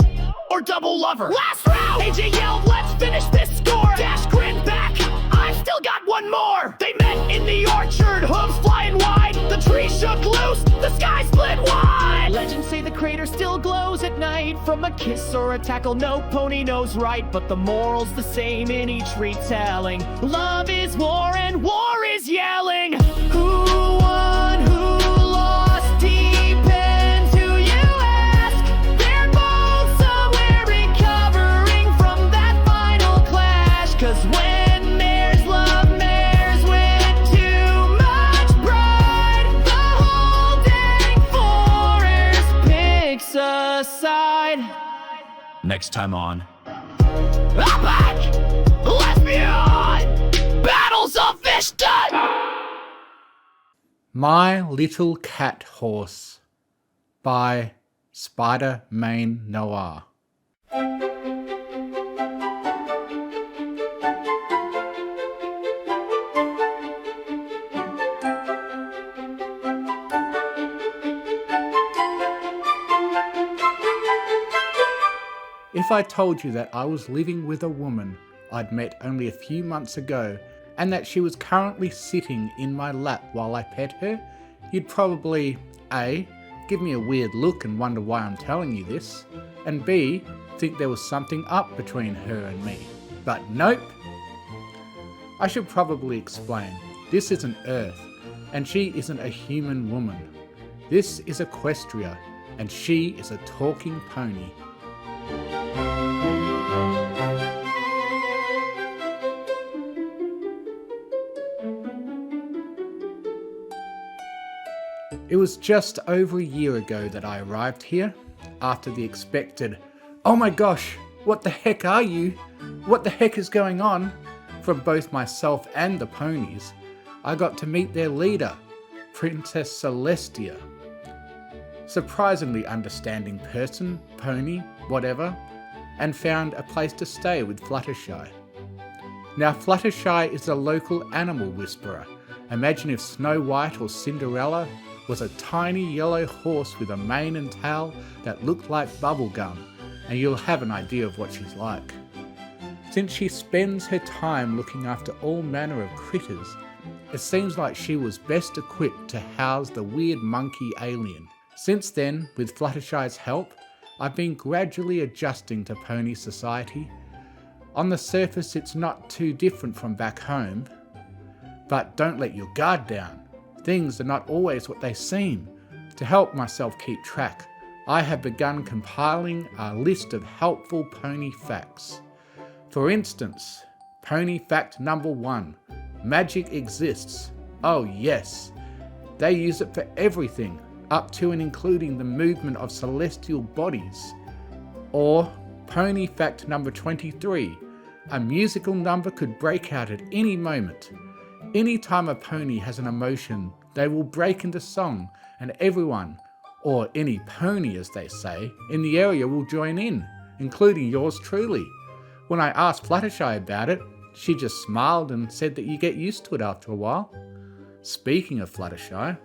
or double lover. Last round, AJ yelled, let's finish this score. Dash grinned back, I've still got one more. They met in the orchard, hooves flying wide. The tree shook loose, the sky split wide. Legends say the crater still glows at night. From a kiss or a tackle, no pony knows right. But the moral's the same in each retelling. Love is war and war is yelling. Who won, who lost, depends who you ask. They're both somewhere recovering from that final clash. 'Cause when there's love, there's with too much pride, the whole dang forest picks a side. Next time on Epic Lesbian Battles of Fishton! My Little Cat Horse by Spider Mane Noir. If I told you that I was living with a woman I'd met only a few months ago and that she was currently sitting in my lap while I pet her, you'd probably A. give me a weird look and wonder why I'm telling you this, and B. think there was something up between her and me. But nope! I should probably explain. This isn't Earth, and she isn't a human woman. This is Equestria, and she is a talking pony. It was just over a year ago that I arrived here, after the expected, "Oh my gosh, what the heck are you? What the heck is going on?" from both myself and the ponies. I got to meet their leader, Princess Celestia. Surprisingly understanding person, pony, whatever, and found a place to stay with Fluttershy. Now Fluttershy is a local animal whisperer. Imagine if Snow White or Cinderella was a tiny yellow horse with a mane and tail that looked like bubblegum, and you'll have an idea of what she's like. Since she spends her time looking after all manner of critters, It seems like she was best equipped to house the weird monkey alien. Since then, with Fluttershy's help, I've been gradually adjusting to pony society. On the surface, it's not too different from back home. But don't let your guard down. Things are not always what they seem. To help myself keep track, I have begun compiling a list of helpful pony facts. For instance, pony fact number 1. Magic exists. Oh yes. They use it for everything, up to and including the movement of celestial bodies. Or pony fact number 23. A musical number could break out at any moment. Anytime a pony has an emotion, they will break into song, and everyone, or any pony as they say, in the area will join in, including yours truly. When I asked Fluttershy about it, she just smiled and said that you get used to it after a while. Speaking of Fluttershy,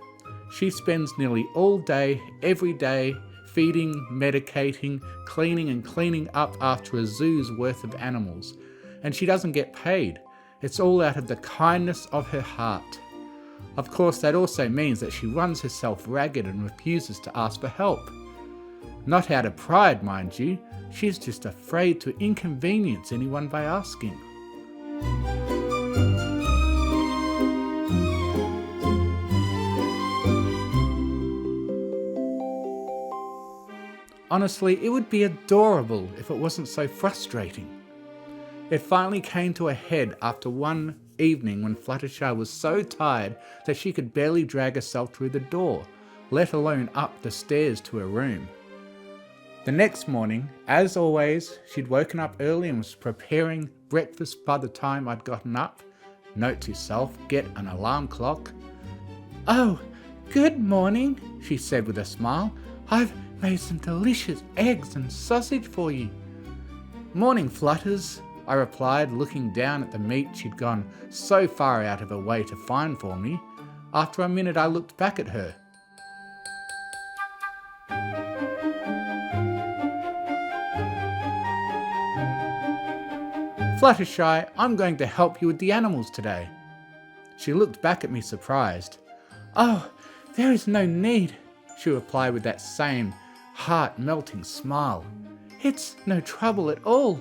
she spends nearly all day, every day, feeding, medicating, cleaning and cleaning up after a zoo's worth of animals, and she doesn't get paid. It's all out of the kindness of her heart. Of course, that also means that she runs herself ragged and refuses to ask for help. Not out of pride, mind you, she's just afraid to inconvenience anyone by asking. Honestly, it would be adorable if it wasn't so frustrating. It finally came to a head after one evening when Fluttershy was so tired that she could barely drag herself through the door, let alone up the stairs to her room. The next morning, as always, she'd woken up early and was preparing breakfast by the time I'd gotten up. Note to self, get an alarm clock. "Oh, good morning," she said with a smile. "I've made some delicious eggs and sausage for you." "Morning, Flutters," I replied, looking down at the meat she'd gone so far out of her way to find for me. After a minute I looked back at her. "Fluttershy, I'm going to help you with the animals today." She looked back at me surprised. "Oh, there is no need," she replied with that same heart-melting smile. "It's no trouble at all.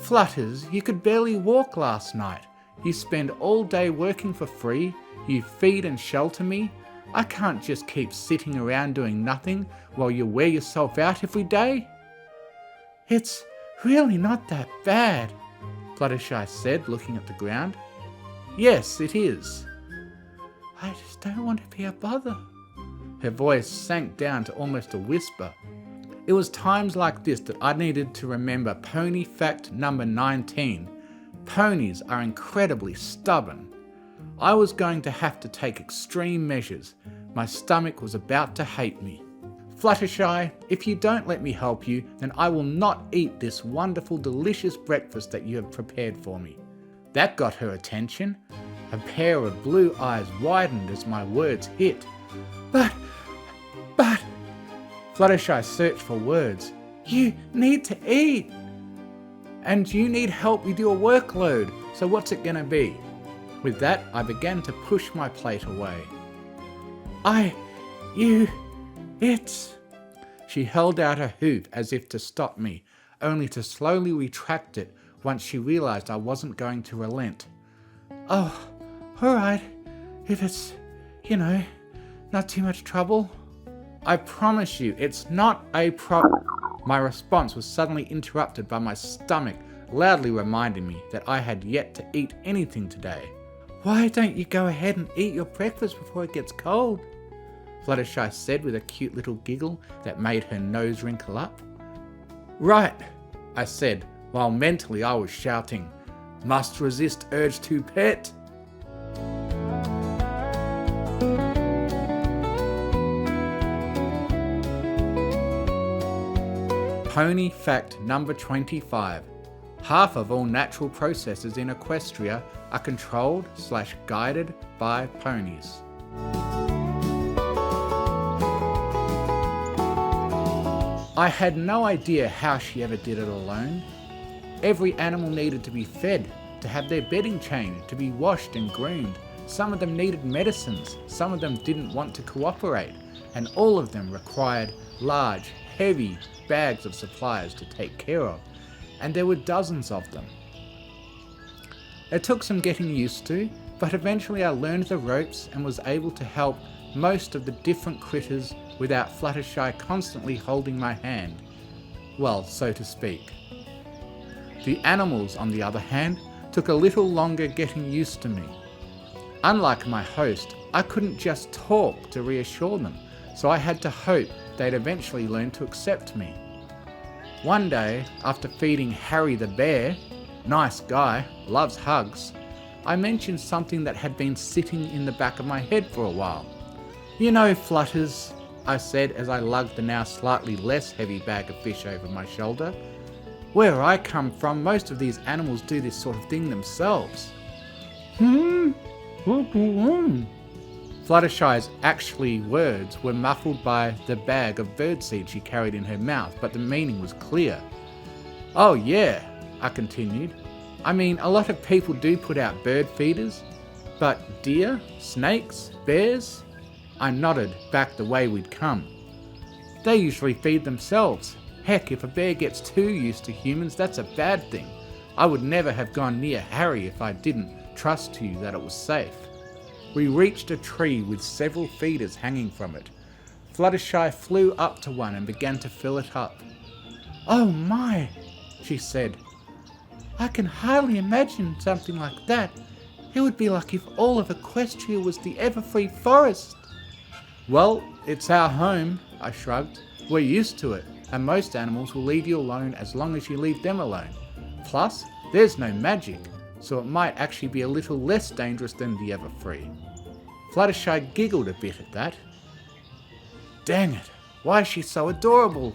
Flutters, you could barely walk last night. You spend all day working for free. You feed and shelter me. I can't just keep sitting around doing nothing while you wear yourself out every day." "It's really not that bad," Fluttershy said, looking at the ground. "Yes, it is. I just don't want to be a bother." Her voice sank down to almost a whisper. It was times like this that I needed to remember pony fact number 19. Ponies are incredibly stubborn. I was going to have to take extreme measures. My stomach was about to hate me. "Fluttershy, if you don't let me help you, then I will not eat this wonderful, delicious breakfast that you have prepared for me." That got her attention. A pair of blue eyes widened as my words hit. But, Fluttershy searched for words. "You need to eat. And you need help with your workload, so what's it gonna be?" With that, I began to push my plate away. It's... She held out her hoof as if to stop me, only to slowly retract it once she realized I wasn't going to relent. "Oh, alright, if it's, not too much trouble." "I promise you, it's not a problem." My response was suddenly interrupted by my stomach loudly reminding me that I had yet to eat anything today. "Why don't you go ahead and eat your breakfast before it gets cold?" Fluttershy said with a cute little giggle that made her nose wrinkle up. "Right," I said, while mentally I was shouting, "Must resist urge to pet." Pony fact number 25. Half of all natural processes in Equestria are controlled/guided by ponies. I had no idea how she ever did it alone. Every animal needed to be fed, to have their bedding changed, to be washed and groomed, Some of them needed medicines, some of them didn't want to cooperate, and all of them required large, heavy bags of supplies to take care of, and there were dozens of them. It took some getting used to, but eventually I learned the ropes and was able to help most of the different critters without Fluttershy constantly holding my hand. Well, so to speak. The animals, on the other hand, took a little longer getting used to me. Unlike my host, I couldn't just talk to reassure them, so I had to hope they'd eventually learn to accept me. One day, after feeding Harry the bear, nice guy, loves hugs, I mentioned something that had been sitting in the back of my head for a while. "You know, Flutters," I said as I lugged the now slightly less heavy bag of fish over my shoulder, "where I come from, most of these animals do this sort of thing themselves." Fluttershy's actually words were muffled by the bag of birdseed she carried in her mouth, but the meaning was clear. "Oh yeah," I continued. "I mean, a lot of people do put out bird feeders, but deer, snakes, bears?" I nodded back the way we'd come. "They usually feed themselves. Heck, if a bear gets too used to humans, that's a bad thing. I would never have gone near Harry if I didn't trust you that it was safe." We reached a tree with several feeders hanging from it. Fluttershy flew up to one and began to fill it up. "Oh my," she said. "I can hardly imagine something like that. It would be like if all of Equestria was the Everfree Forest." "Well, it's our home," I shrugged. "We're used to it, and most animals will leave you alone as long as you leave them alone. Plus, there's no magic, so it might actually be a little less dangerous than the Everfree." Fluttershy giggled a bit at that. Dang it, why is she so adorable?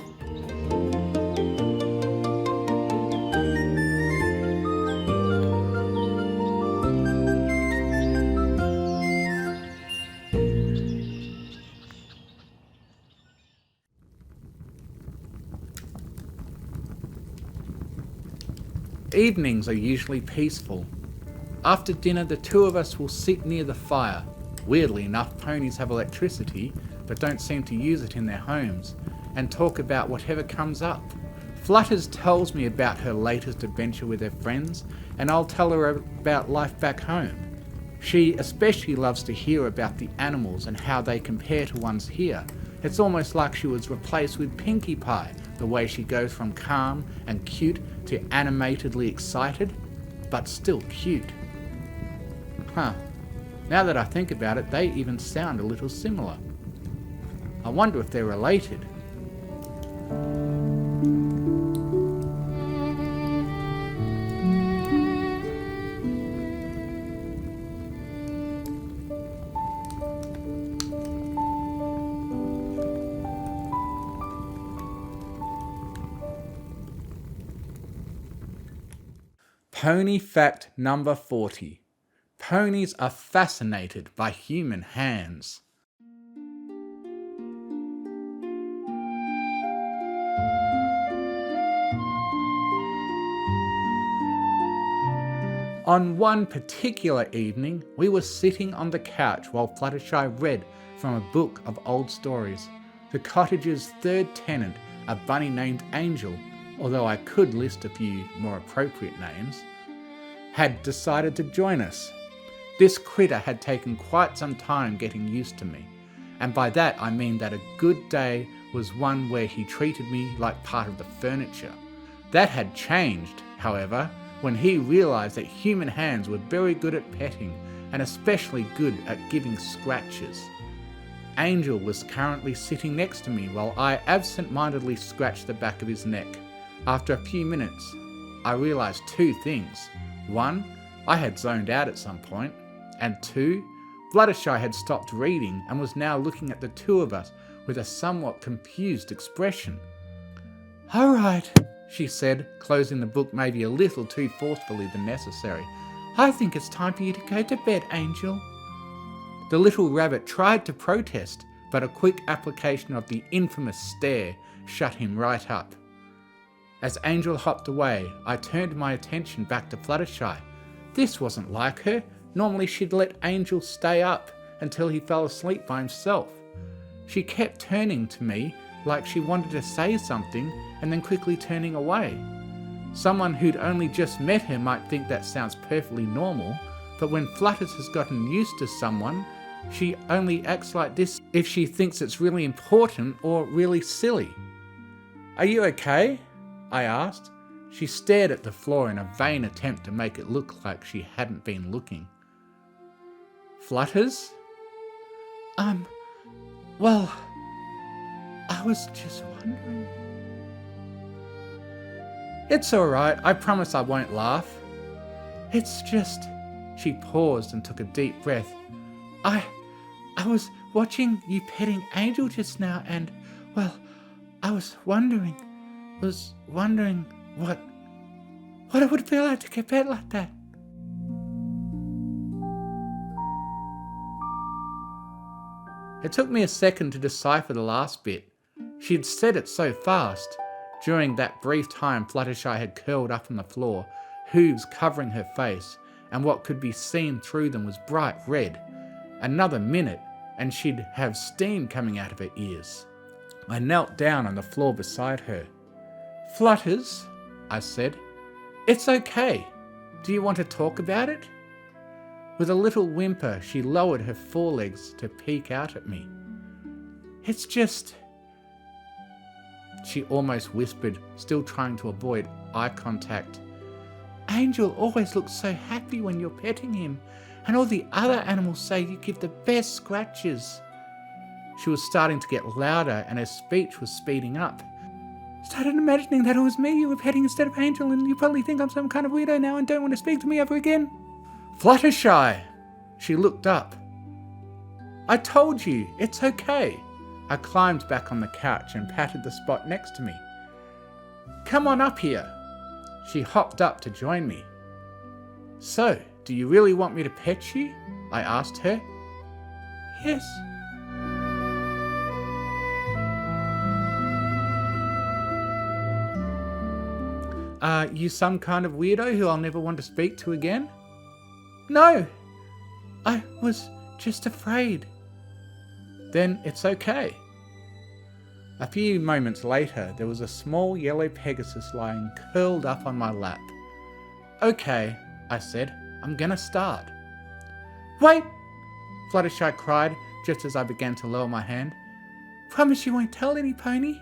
Evenings are usually peaceful. After dinner, the two of us will sit near the fire. Weirdly enough, ponies have electricity, but don't seem to use it in their homes, and talk about whatever comes up. Flutters tells me about her latest adventure with her friends, and I'll tell her about life back home. She especially loves to hear about the animals and how they compare to ones here. It's almost like she was replaced with Pinkie Pie, the way she goes from calm and cute to animatedly excited, but still cute. Now that I think about it, they even sound a little similar. I wonder if they're related. Pony fact number 40. Ponies are fascinated by human hands. On one particular evening, we were sitting on the couch while Fluttershy read from a book of old stories. The cottage's third tenant, a bunny named Angel, although I could list a few more appropriate names, had decided to join us. This critter had taken quite some time getting used to me, and by that I mean that a good day was one where he treated me like part of the furniture. That had changed, however, when he realised that human hands were very good at petting, and especially good at giving scratches. Angel was currently sitting next to me while I absent-mindedly scratched the back of his neck. After a few minutes, I realised two things. One, I had zoned out at some point, and two, Fluttershy had stopped reading and was now looking at the two of us with a somewhat confused expression. "All right," she said, closing the book maybe a little too forcefully than necessary. "I think it's time for you to go to bed, Angel." The little rabbit tried to protest, but a quick application of the infamous stare shut him right up. As Angel hopped away, I turned my attention back to Fluttershy. This wasn't like her. Normally she'd let Angel stay up until he fell asleep by himself. She kept turning to me like she wanted to say something and then quickly turning away. Someone who'd only just met her might think that sounds perfectly normal, but when Flutters has gotten used to someone, she only acts like this if she thinks it's really important or really silly. "Are you okay?" I asked. She stared at the floor in a vain attempt to make it look like she hadn't been looking. "Flutters? Well, I was just wondering." "It's alright, I promise I won't laugh. It's just..." She paused and took a deep breath. I was watching you petting Angel just now and, well, I was wondering what it would feel like to get pet like that." It took me a second to decipher the last bit. She had said it so fast. During that brief time, Fluttershy had curled up on the floor, hooves covering her face, and what could be seen through them was bright red. Another minute, and she'd have steam coming out of her ears. I knelt down on the floor beside her. "Flutters," I said, "it's okay. Do you want to talk about it?" With a little whimper, she lowered her forelegs to peek out at me. "It's just..." She almost whispered, still trying to avoid eye contact. "Angel always looks so happy when you're petting him, and all the other animals say you give the best scratches." She was starting to get louder and her speech was speeding up. "Started imagining that it was me you were petting instead of Angel, and you probably think I'm some kind of weirdo now and don't want to speak to me ever again." "Fluttershy!" She looked up. "I told you, it's okay." I climbed back on the couch and patted the spot next to me. "Come on up here." She hopped up to join me. "So, do you really want me to pet you?" I asked her. "Yes." "Are you some kind of weirdo who I'll never want to speak to again?" "No, I was just afraid." "Then it's okay." A few moments later, there was a small yellow Pegasus lying curled up on my lap. "Okay," I said, "I'm gonna start." "Wait!" Fluttershy cried just as I began to lower my hand. "Promise you won't tell any, Pony?"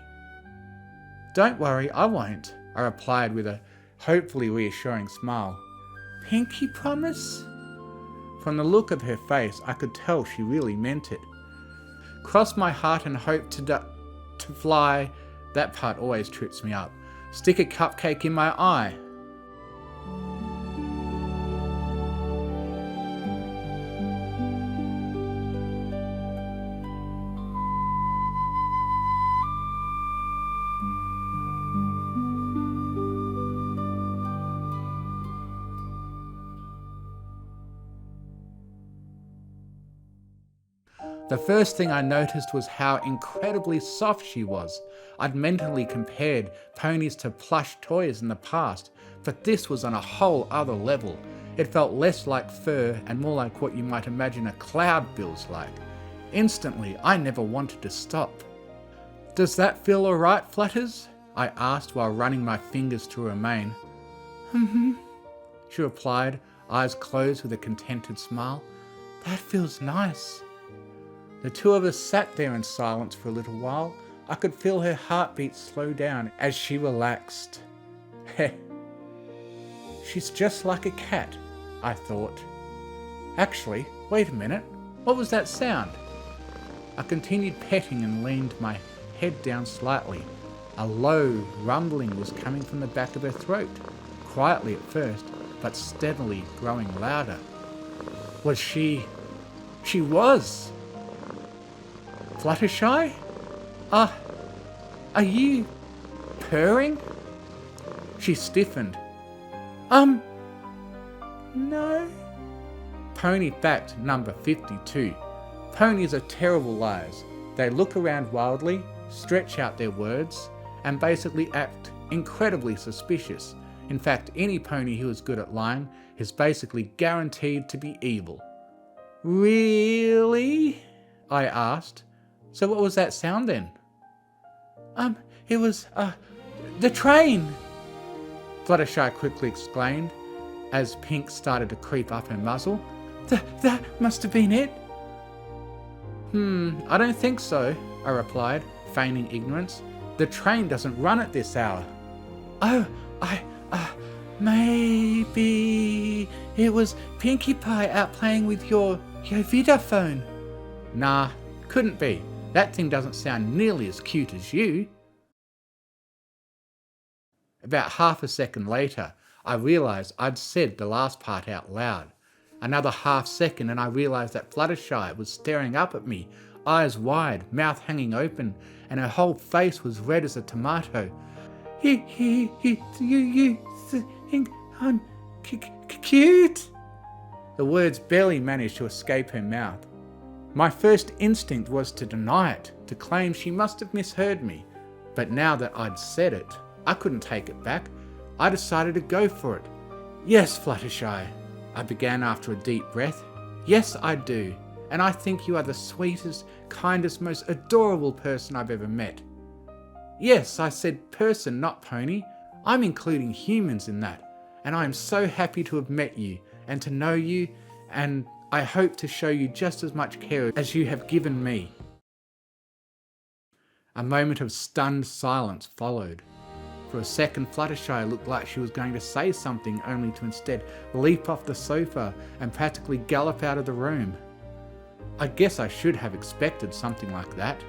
"Don't worry, I won't," I replied with a hopefully reassuring smile. "Pinky promise?" From the look of her face, I could tell she really meant it. "Cross my heart and hope to fly," that part always trips me up. "Stick a cupcake in my eye." The first thing I noticed was how incredibly soft she was. I'd mentally compared ponies to plush toys in the past, but this was on a whole other level. It felt less like fur and more like what you might imagine a cloud feels like. Instantly, I never wanted to stop. "Does that feel alright, Flutters?" I asked while running my fingers through her mane. "Mm-hmm," she replied, eyes closed with a contented smile. "That feels nice." The two of us sat there in silence for a little while. I could feel her heartbeat slow down as she relaxed. Heh. She's just like a cat, I thought. Actually, wait a minute. What was that sound? I continued petting and leaned my head down slightly. A low rumbling was coming from the back of her throat, quietly at first, but steadily growing louder. Was she... She was! Fluttershy? Are you purring? She stiffened. No. Pony fact number 52. Ponies are terrible liars. They look around wildly, stretch out their words, and basically act incredibly suspicious. In fact, any pony who is good at lying is basically guaranteed to be evil. Really? I asked. So what was that sound then? It was, the train, Fluttershy quickly explained, as pink started to creep up her muzzle. That must have been it. I don't think so, I replied, feigning ignorance. The train doesn't run at this hour. Oh, maybe it was Pinkie Pie out playing with your Vida phone. Nah, couldn't be. That thing doesn't sound nearly as cute as you. About half a second later, I realised I'd said the last part out loud. Another half second and I realised that Fluttershy was staring up at me, eyes wide, mouth hanging open, and her whole face was red as a tomato. You think I'm cute? The words barely managed to escape her mouth. My first instinct was to deny it, to claim she must have misheard me. But now that I'd said it, I couldn't take it back. I decided to go for it. Yes, Fluttershy, I began after a deep breath. Yes, I do. And I think you are the sweetest, kindest, most adorable person I've ever met. Yes, I said person, not pony. I'm including humans in that. And I am so happy to have met you and to know you, and I hope to show you just as much care as you have given me. A moment of stunned silence followed. For a second, Fluttershy looked like she was going to say something, only to instead leap off the sofa and practically gallop out of the room. I guess I should have expected something like that.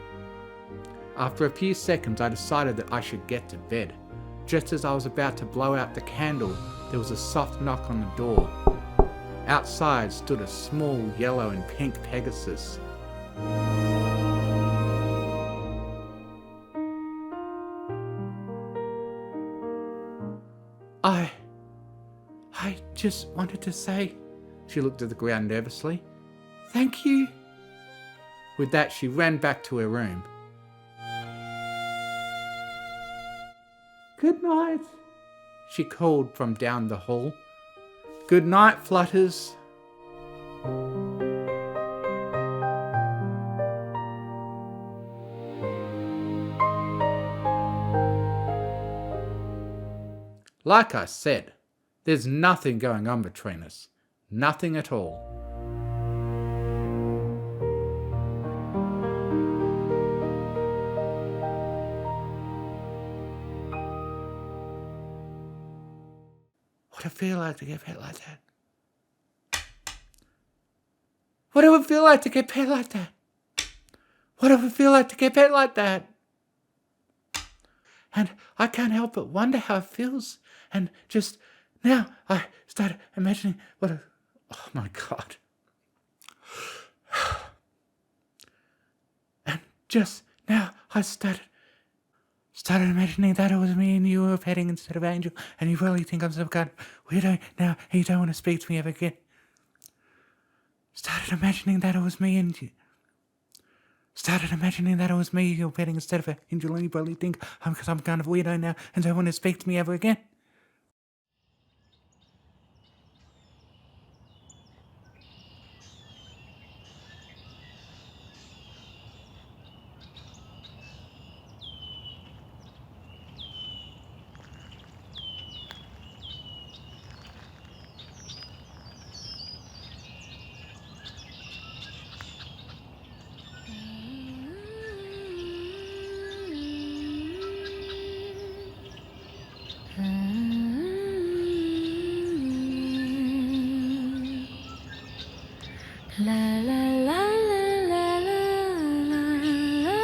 After a few seconds, I decided that I should get to bed. Just as I was about to blow out the candle, there was a soft knock on the door. Outside stood a small yellow and pink Pegasus. I just wanted to say, she looked at the ground nervously, thank you. With that, she ran back to her room. Good night, she called from down the hall. Good night, Flutters. Like I said, there's nothing going on between us. Nothing at all. What would it feel like to get pet like that? What do it feel like to get pet like that? What do it feel like to get pet like that? And I can't help but wonder how it feels. And just now I started imagining oh my God. And just now I started imagining that it was me and you were petting instead of Angel, and you probably think I'm some kind of weirdo now and you don't want to speak to me ever again. Started imagining that it was me and you. Started imagining that it was me you're petting instead of Angel, and you probably think I'm some kind of weirdo now and don't want to speak to me ever again. La la la la la la la la la la.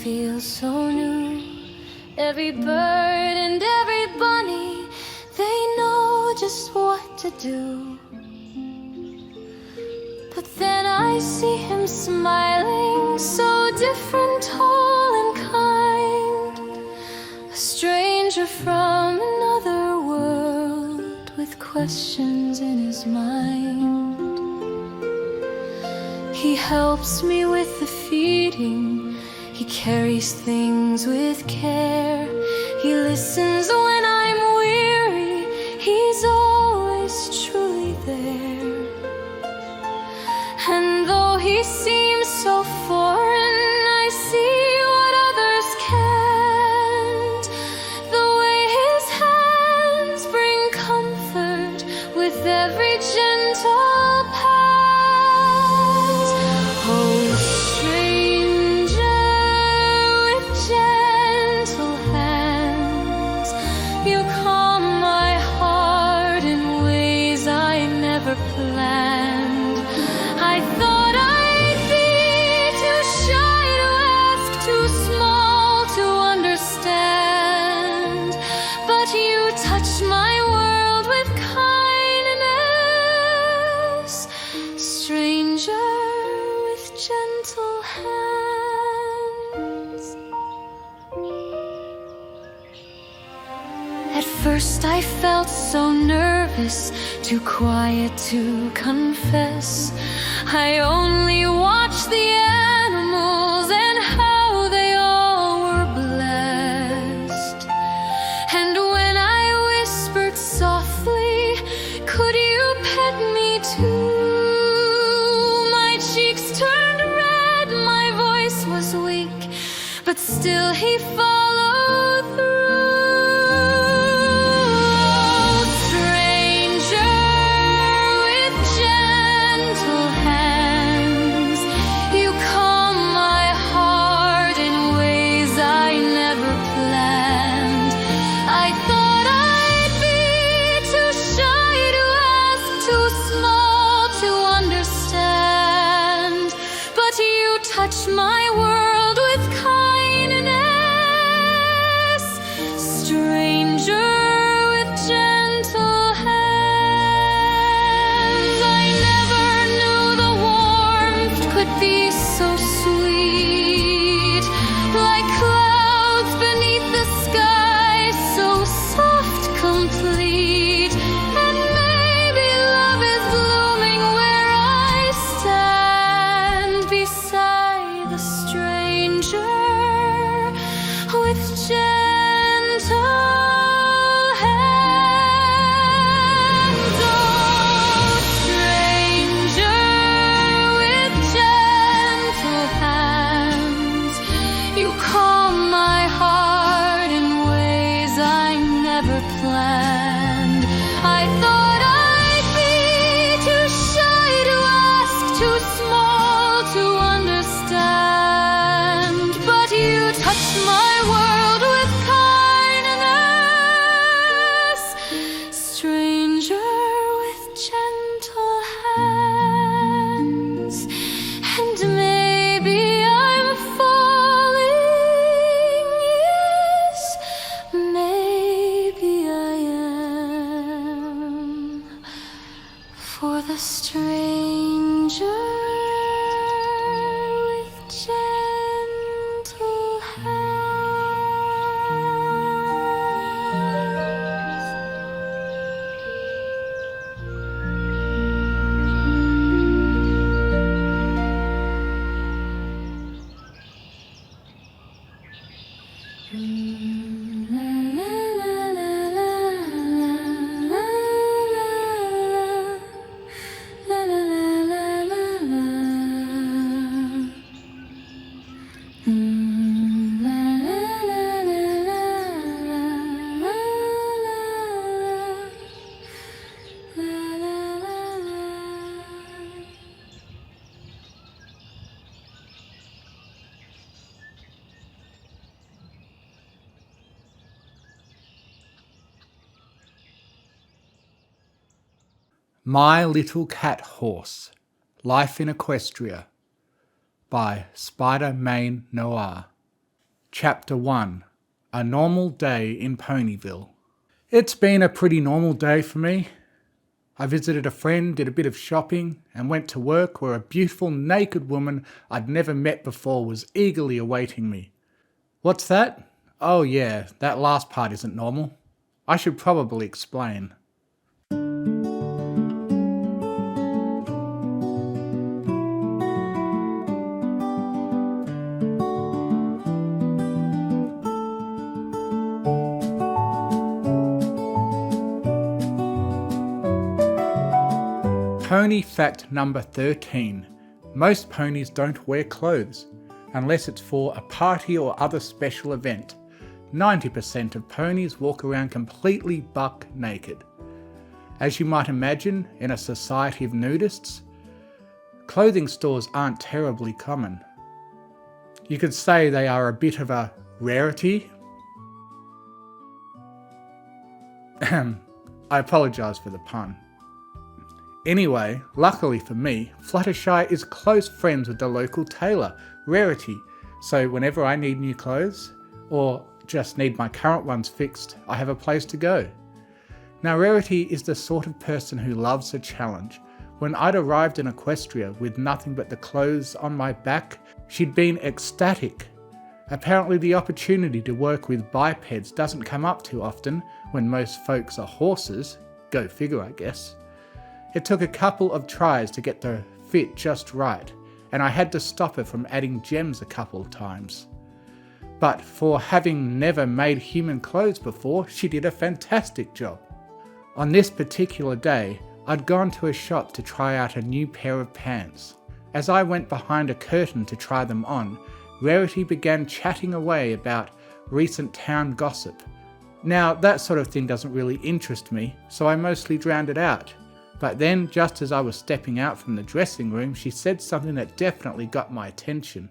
feels so new. Every bird and every bunny, they know just what to do. But then I see him smiling, so different, tall and kind. A stranger from another world with questions in his mind. He helps me with the feeding, he carries things with care. He listens when I'm weary, he's always truly there. And though he seems so foreign, I see what others can't. The way his hands bring comfort with every gentle pat. Oh, stranger with gentle hands, you calm my heart in ways I never planned. I thought I'd be too shy to ask, too small to understand, but you touch my world with kindness, stranger with gentle hands. At first I felt so nervous, too quiet to confess. I only watched the animals and how they all were blessed. And when I whispered softly, could you pet me too? My cheeks turned red, my voice was weak, but still he followed through. Touch my world with kindness, stranger with gentle hands. I never knew the warmth could be so sweet, like clouds beneath the sky, so soft, complete. And maybe love is blooming where I stand beside the stranger with gentle hands. Oh, stranger with gentle hands, you calm my heart in ways I never planned. I thought I'd be too shy to ask, too small to understand, but you touch my world with kindness, stranger with gentle hands. And maybe I'm falling, yes, maybe I am, for the stranger with gentle hands. My Little Cat Horse, Life in Equestria by Spider Mane Noir. Chapter 1. A Normal Day in Ponyville. It's been a pretty normal day for me. I visited a friend, did a bit of shopping, and went to work where a beautiful naked woman I'd never met before was eagerly awaiting me. What's that? Oh yeah, that last part isn't normal. I should probably explain. Pony fact number 13. Most ponies don't wear clothes, unless it's for a party or other special event. 90% of ponies walk around completely buck naked. As you might imagine, in a society of nudists, clothing stores aren't terribly common. You could say they are a bit of a rarity. I apologise for the pun. Anyway, luckily for me, Fluttershy is close friends with the local tailor, Rarity, so whenever I need new clothes, or just need my current ones fixed, I have a place to go. Now Rarity is the sort of person who loves a challenge. When I'd arrived in Equestria with nothing but the clothes on my back, she'd been ecstatic. Apparently the opportunity to work with bipeds doesn't come up too often when most folks are horses. Go figure, I guess. It took a couple of tries to get the fit just right, and I had to stop her from adding gems a couple of times. But for having never made human clothes before, she did a fantastic job. On this particular day, I'd gone to a shop to try out a new pair of pants. As I went behind a curtain to try them on, Rarity began chatting away about recent town gossip. Now, that sort of thing doesn't really interest me, so I mostly drowned it out. But then, just as I was stepping out from the dressing room, she said something that definitely got my attention.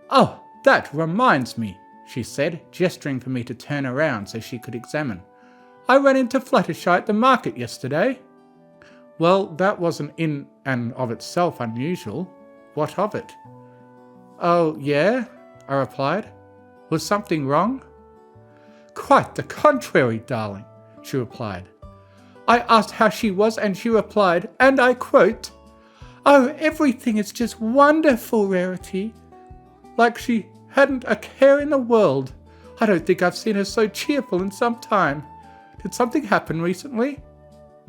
"Oh, that reminds me," she said, gesturing for me to turn around so she could examine. "I ran into Fluttershy at the market yesterday." Well, that wasn't in and of itself unusual. What of it? "Oh, yeah?" I replied. "Was something wrong?" "Quite the contrary, darling," she replied. I asked how she was and she replied, and I quote, "Oh, everything is just wonderful, Rarity." Like she hadn't a care in the world. I don't think I've seen her so cheerful in some time. Did something happen recently?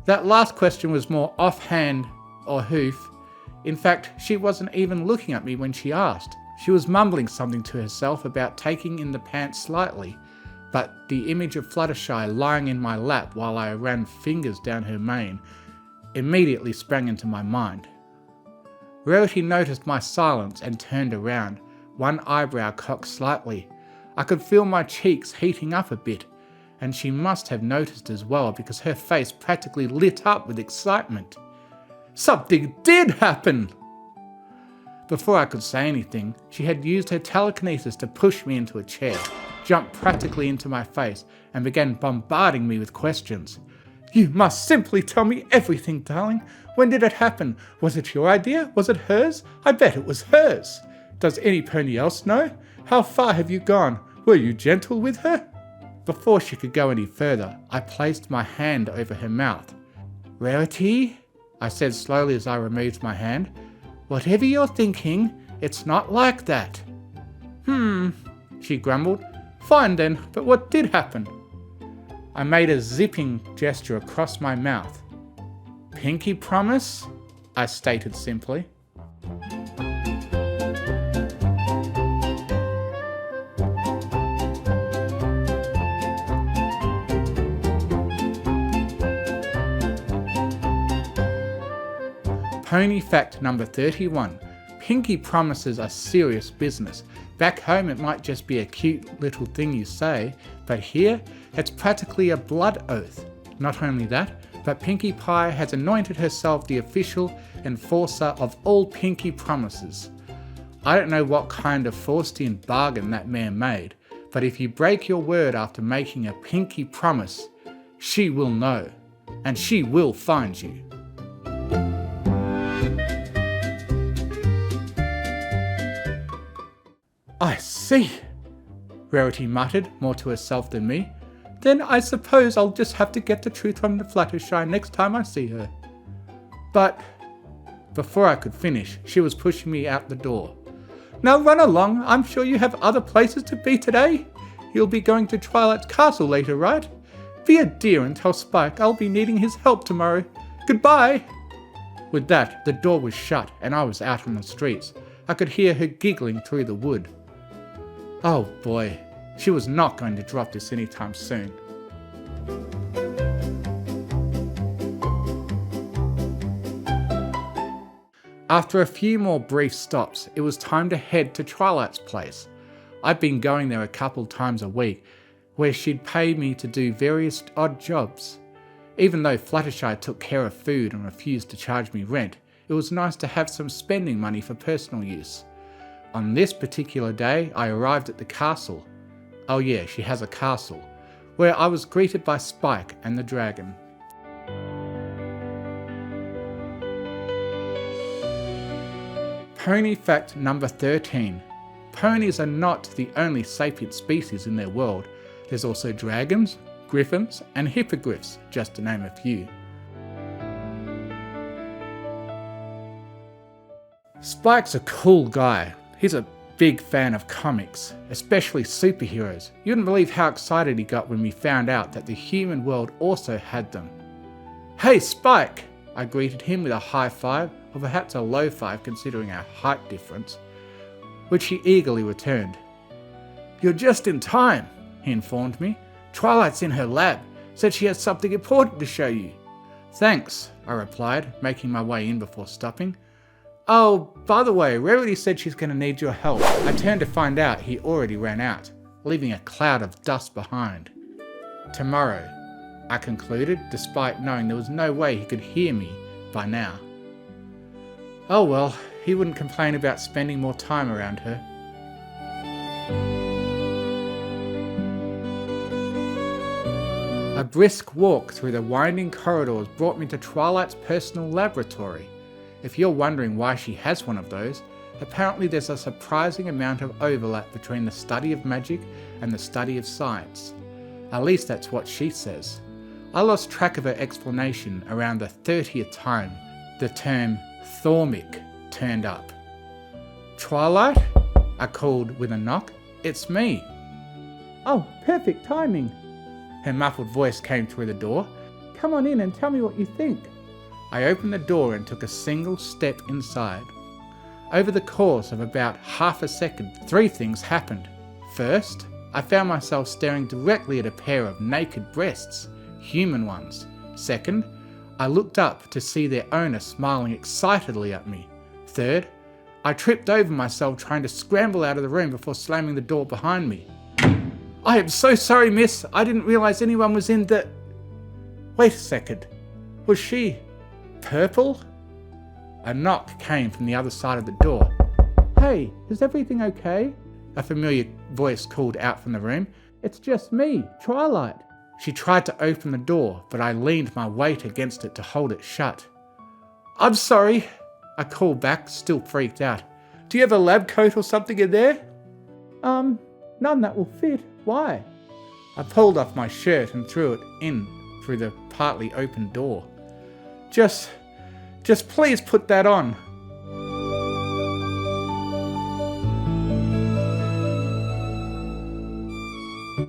That last question was more offhand or hoof. In fact, she wasn't even looking at me when she asked. She was mumbling something to herself about taking in the pants slightly, but the image of Fluttershy lying in my lap while I ran fingers down her mane immediately sprang into my mind. Rarity noticed my silence and turned around, one eyebrow cocked slightly. I could feel my cheeks heating up a bit, and she must have noticed as well because her face practically lit up with excitement. Something did happen! Before I could say anything, she had used her telekinesis to push me into a chair, jumped practically into my face, and began bombarding me with questions. "You must simply tell me everything, darling. When did it happen? Was it your idea? Was it hers? I bet it was hers. Does any pony else know? How far have you gone? Were you gentle with her?" Before she could go any further, I placed my hand over her mouth. "Rarity," I said slowly as I removed my hand, "whatever you're thinking, it's not like that." She grumbled. "Fine then, but what did happen?" I made a zipping gesture across my mouth. "Pinky promise?" I stated simply. Pony fact number 31. Pinky promises are serious business. Back home it might just be a cute little thing you say, but here it's practically a blood oath. Not only that, but Pinkie Pie has anointed herself the official enforcer of all pinky promises. I don't know what kind of Faustian bargain that man made, but if you break your word after making a pinky promise, she will know, and she will find you. I see. Rarity muttered, more to herself than me. Then I suppose I'll just have to get the truth from the Fluttershy next time I see her. But before I could finish, she was pushing me out the door. Now run along, I'm sure you have other places to be today. You'll be going to Twilight's castle later, right? Be a dear and tell Spike I'll be needing his help tomorrow. Goodbye! With that, the door was shut and I was out on the streets. I could hear her giggling through the wood. Oh boy, she was not going to drop this anytime soon. After a few more brief stops, it was time to head to Twilight's place. I'd been going there a couple times a week, where she'd pay me to do various odd jobs. Even though Fluttershy took care of food and refused to charge me rent, it was nice to have some spending money for personal use. On this particular day, I arrived at the castle. Oh yeah, she has a castle, where I was greeted by Spike and the dragon. Pony fact number 13. Ponies are not the only sapient species in their world. There's also dragons, griffins, and hippogriffs, just to name a few. Spike's a cool guy. He's a big fan of comics, especially superheroes. You wouldn't believe how excited he got when we found out that the human world also had them. Hey Spike! I greeted him with a high five, or perhaps a low five considering our height difference, which he eagerly returned. You're just in time, he informed me. Twilight's in her lab, said she has something important to show you. Thanks, I replied, making my way in before stopping. Oh, by the way, Rarity said she's going to need your help. I turned to find out he already ran out, leaving a cloud of dust behind. Tomorrow, I concluded, despite knowing there was no way he could hear me by now. Oh well, he wouldn't complain about spending more time around her. A brisk walk through the winding corridors brought me to Twilight's personal laboratory. If you're wondering why she has one of those, apparently there's a surprising amount of overlap between the study of magic and the study of science. At least that's what she says. I lost track of her explanation around the 30th time the term Thormic turned up. Twilight? I called with a knock. It's me. Oh, perfect timing. Her muffled voice came through the door. Come on in and tell me what you think. I opened the door and took a single step inside. Over the course of about half a second, 3 things happened. First, I found myself staring directly at a pair of naked breasts, human ones. Second, I looked up to see their owner smiling excitedly at me. Third, I tripped over myself trying to scramble out of the room before slamming the door behind me. I am so sorry, miss. I didn't realise anyone was in the... Wait a second. Was she purple? A knock came from the other side of the door. Hey, is everything okay? A familiar voice called out from the room. It's just me, Twilight. She tried to open the door, but I leaned my weight against it to hold it shut. I'm sorry, I called back, still freaked out. Do you have a lab coat or something in there? None that will fit. Why? I pulled off my shirt and threw it in through the partly open door. Just please put that on.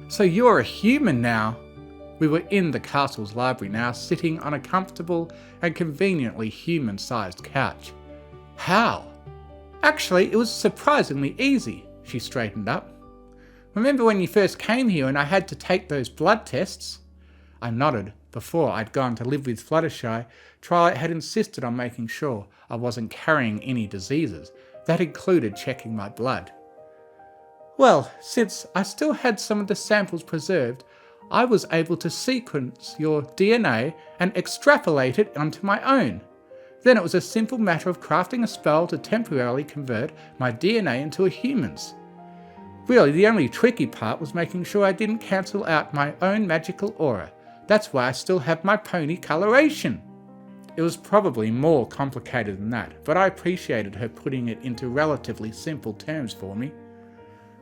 So you're a human now. We were in the castle's library now, sitting on a comfortable and conveniently human-sized couch. How? Actually, it was surprisingly easy, she straightened up. Remember when you first came here and I had to take those blood tests? I nodded. Before I'd gone to live with Fluttershy, Twilight had insisted on making sure I wasn't carrying any diseases. That included checking my blood. Well, since I still had some of the samples preserved, I was able to sequence your DNA and extrapolate it onto my own. Then it was a simple matter of crafting a spell to temporarily convert my DNA into a human's. Really, the only tricky part was making sure I didn't cancel out my own magical aura. That's why I still have my pony coloration. It was probably more complicated than that, but I appreciated her putting it into relatively simple terms for me.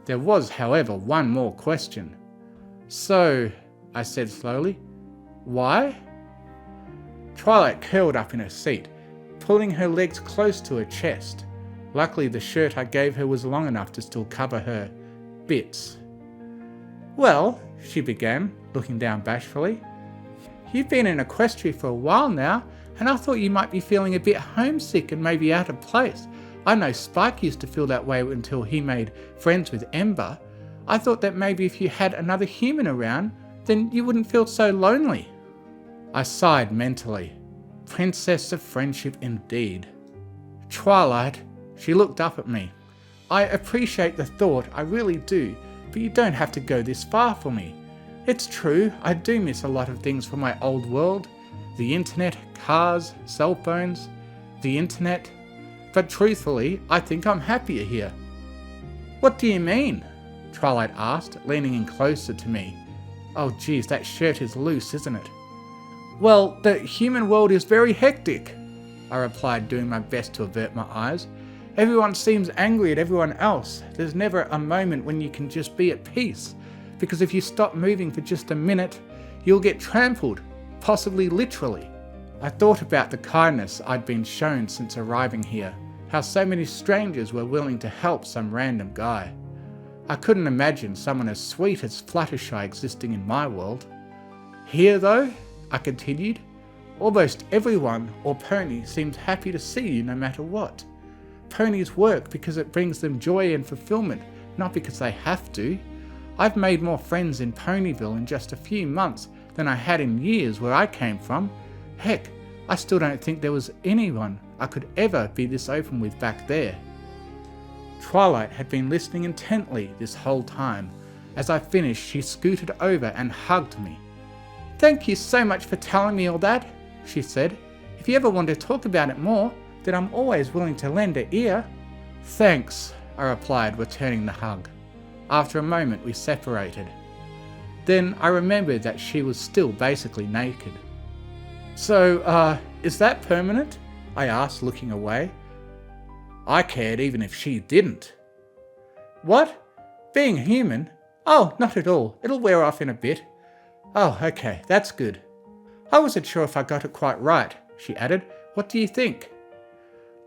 There was, however, one more question. So, I said slowly, why? Twilight curled up in her seat, pulling her legs close to her chest. Luckily, the shirt I gave her was long enough to still cover her bits. Well, she began, looking down bashfully, you've been in Equestria for a while now, and I thought you might be feeling a bit homesick and maybe out of place. I know Spike used to feel that way until he made friends with Ember. I thought that maybe if you had another human around, then you wouldn't feel so lonely. I sighed mentally. Princess of friendship indeed. Twilight, she looked up at me. I appreciate the thought, I really do, but you don't have to go this far for me. It's true, I do miss a lot of things from my old world. The internet, cars, cell phones, the internet. But truthfully, I think I'm happier here. What do you mean? Twilight asked, leaning in closer to me. Oh geez, that shirt is loose, isn't it? Well, the human world is very hectic, I replied, doing my best to avert my eyes. Everyone seems angry at everyone else. There's never a moment when you can just be at peace, because if you stop moving for just a minute, you'll get trampled, possibly literally. I thought about the kindness I'd been shown since arriving here, how so many strangers were willing to help some random guy. I couldn't imagine someone as sweet as Fluttershy existing in my world. Here though, I continued, almost everyone or pony seems happy to see you no matter what. Ponies work because it brings them joy and fulfillment, not because they have to. I've made more friends in Ponyville in just a few months than I had in years where I came from. Heck, I still don't think there was anyone I could ever be this open with back there. Twilight had been listening intently this whole time. As I finished, she scooted over and hugged me. Thank you so much for telling me all that, she said. If you ever want to talk about it more, then I'm always willing to lend an ear. Thanks, I replied, returning the hug. After a moment, we separated. Then I remembered that she was still basically naked. So, is that permanent? I asked, looking away. I cared even if she didn't. What? Being human? Oh, not at all. It'll wear off in a bit. Oh, okay, that's good. I wasn't sure if I got it quite right, she added. What do you think?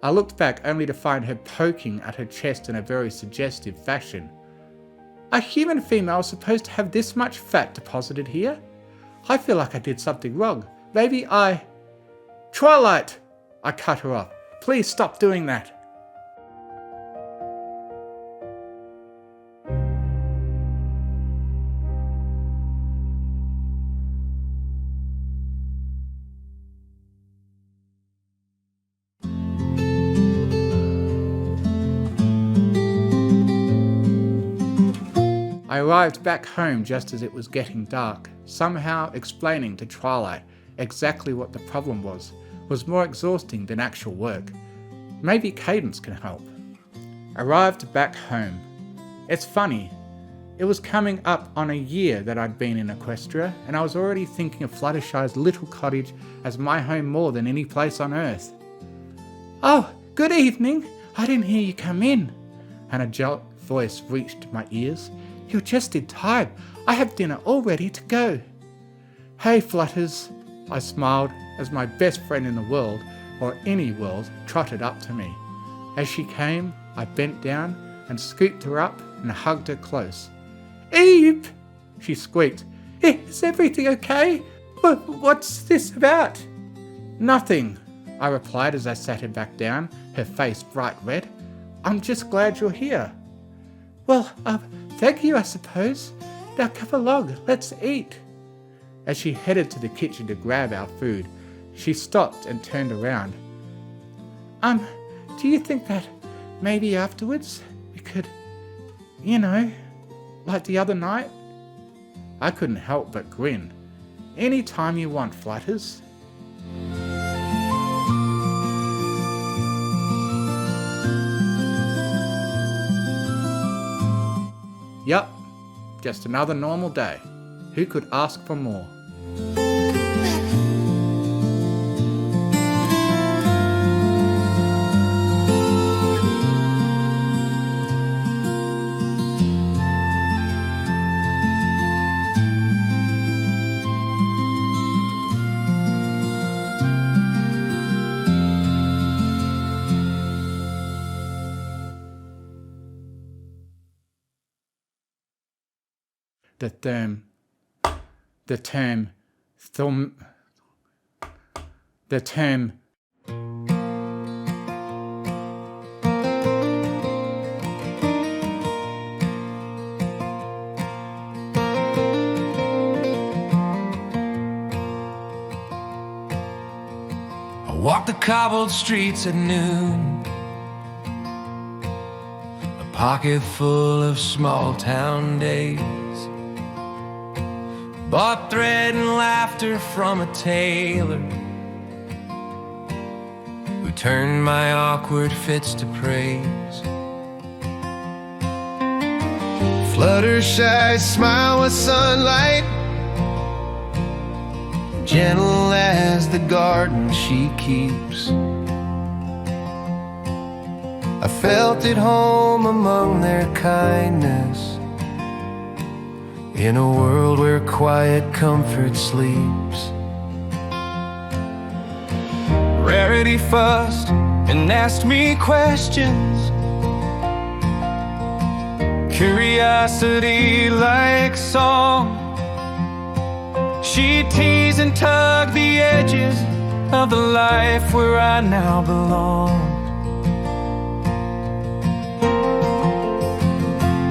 I looked back only to find her poking at her chest in a very suggestive fashion. A human female is supposed to have this much fat deposited here? I feel like I did something wrong. Maybe Twilight! I cut her off. Please stop doing that. I arrived back home just as it was getting dark. Somehow explaining to Twilight exactly what the problem was more exhausting than actual work. Maybe Cadence can help. Arrived back home. It's funny, it was coming up on a year that I'd been in Equestria, and I was already thinking of Fluttershy's little cottage as my home more than any place on earth. Oh, good evening. I didn't hear you come in. An adult voice reached my ears. You're just in time. I have dinner all ready to go. Hey, Flutters, I smiled as my best friend in the world, or any world, trotted up to me. As she came, I bent down and scooped her up and hugged her close. Eve! She squeaked. Is everything okay? What's this about? Nothing, I replied as I sat her back down, her face bright red. I'm just glad you're here. Well, thank you, I suppose. Now come along, let's eat. As she headed to the kitchen to grab our food, she stopped and turned around. Do you think that maybe afterwards we could, like the other night? I couldn't help but grin. Any time you want, Flutters. Yup, just another normal day. Who could ask for more? The term thumb. The term I walk the cobbled streets at noon, a pocket full of small town days. Bought thread and laughter from a tailor who turned my awkward fits to praise. Fluttershy smile with sunlight, gentle as the garden she keeps. I felt at home among their kindness, in a world where quiet comfort sleeps. Rarity fussed and asked me questions, curiosity like song. She teased and tugged the edges of the life where I now belong.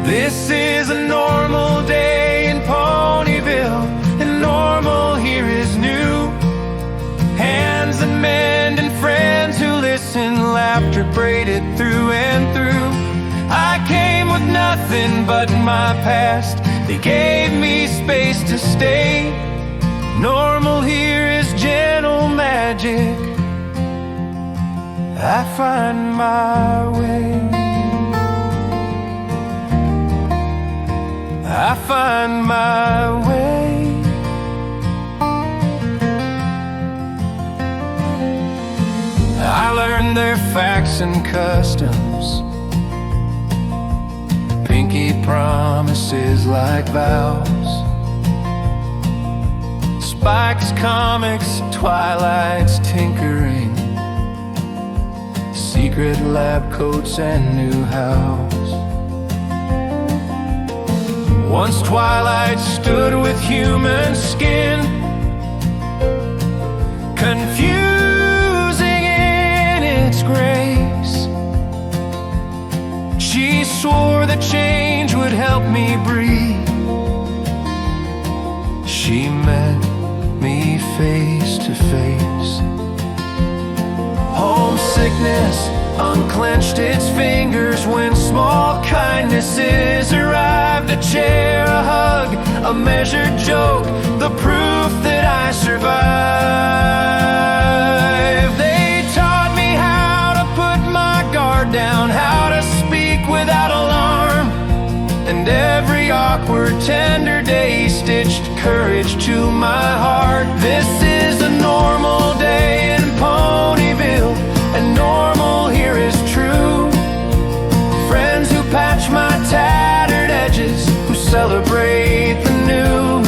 This is a normal day in Ponyville, and normal here is new. Hands that mend and friends who listen, laughter braided through and through. I came with nothing but my past, they gave me space to stay. Normal here is gentle magic, I find my way. I find my way. I learned their facts and customs, pinky promises like vows. Spikes, comics, Twilight's tinkering, secret lab coats and new house. Once Twilight stood with human skin, confusing in its grace. She swore that change would help me breathe. She met me face to face. Homesickness unclenched its fingers when small kindnesses arrived. A chair, a hug, a measured joke, the proof that I survived. They taught me how to put my guard down, how to speak without alarm. And every awkward, tender day stitched courage to my heart. This is a normal day in Ponyville, and normal here is true. Friends who patch my tattered edges, who celebrate the new.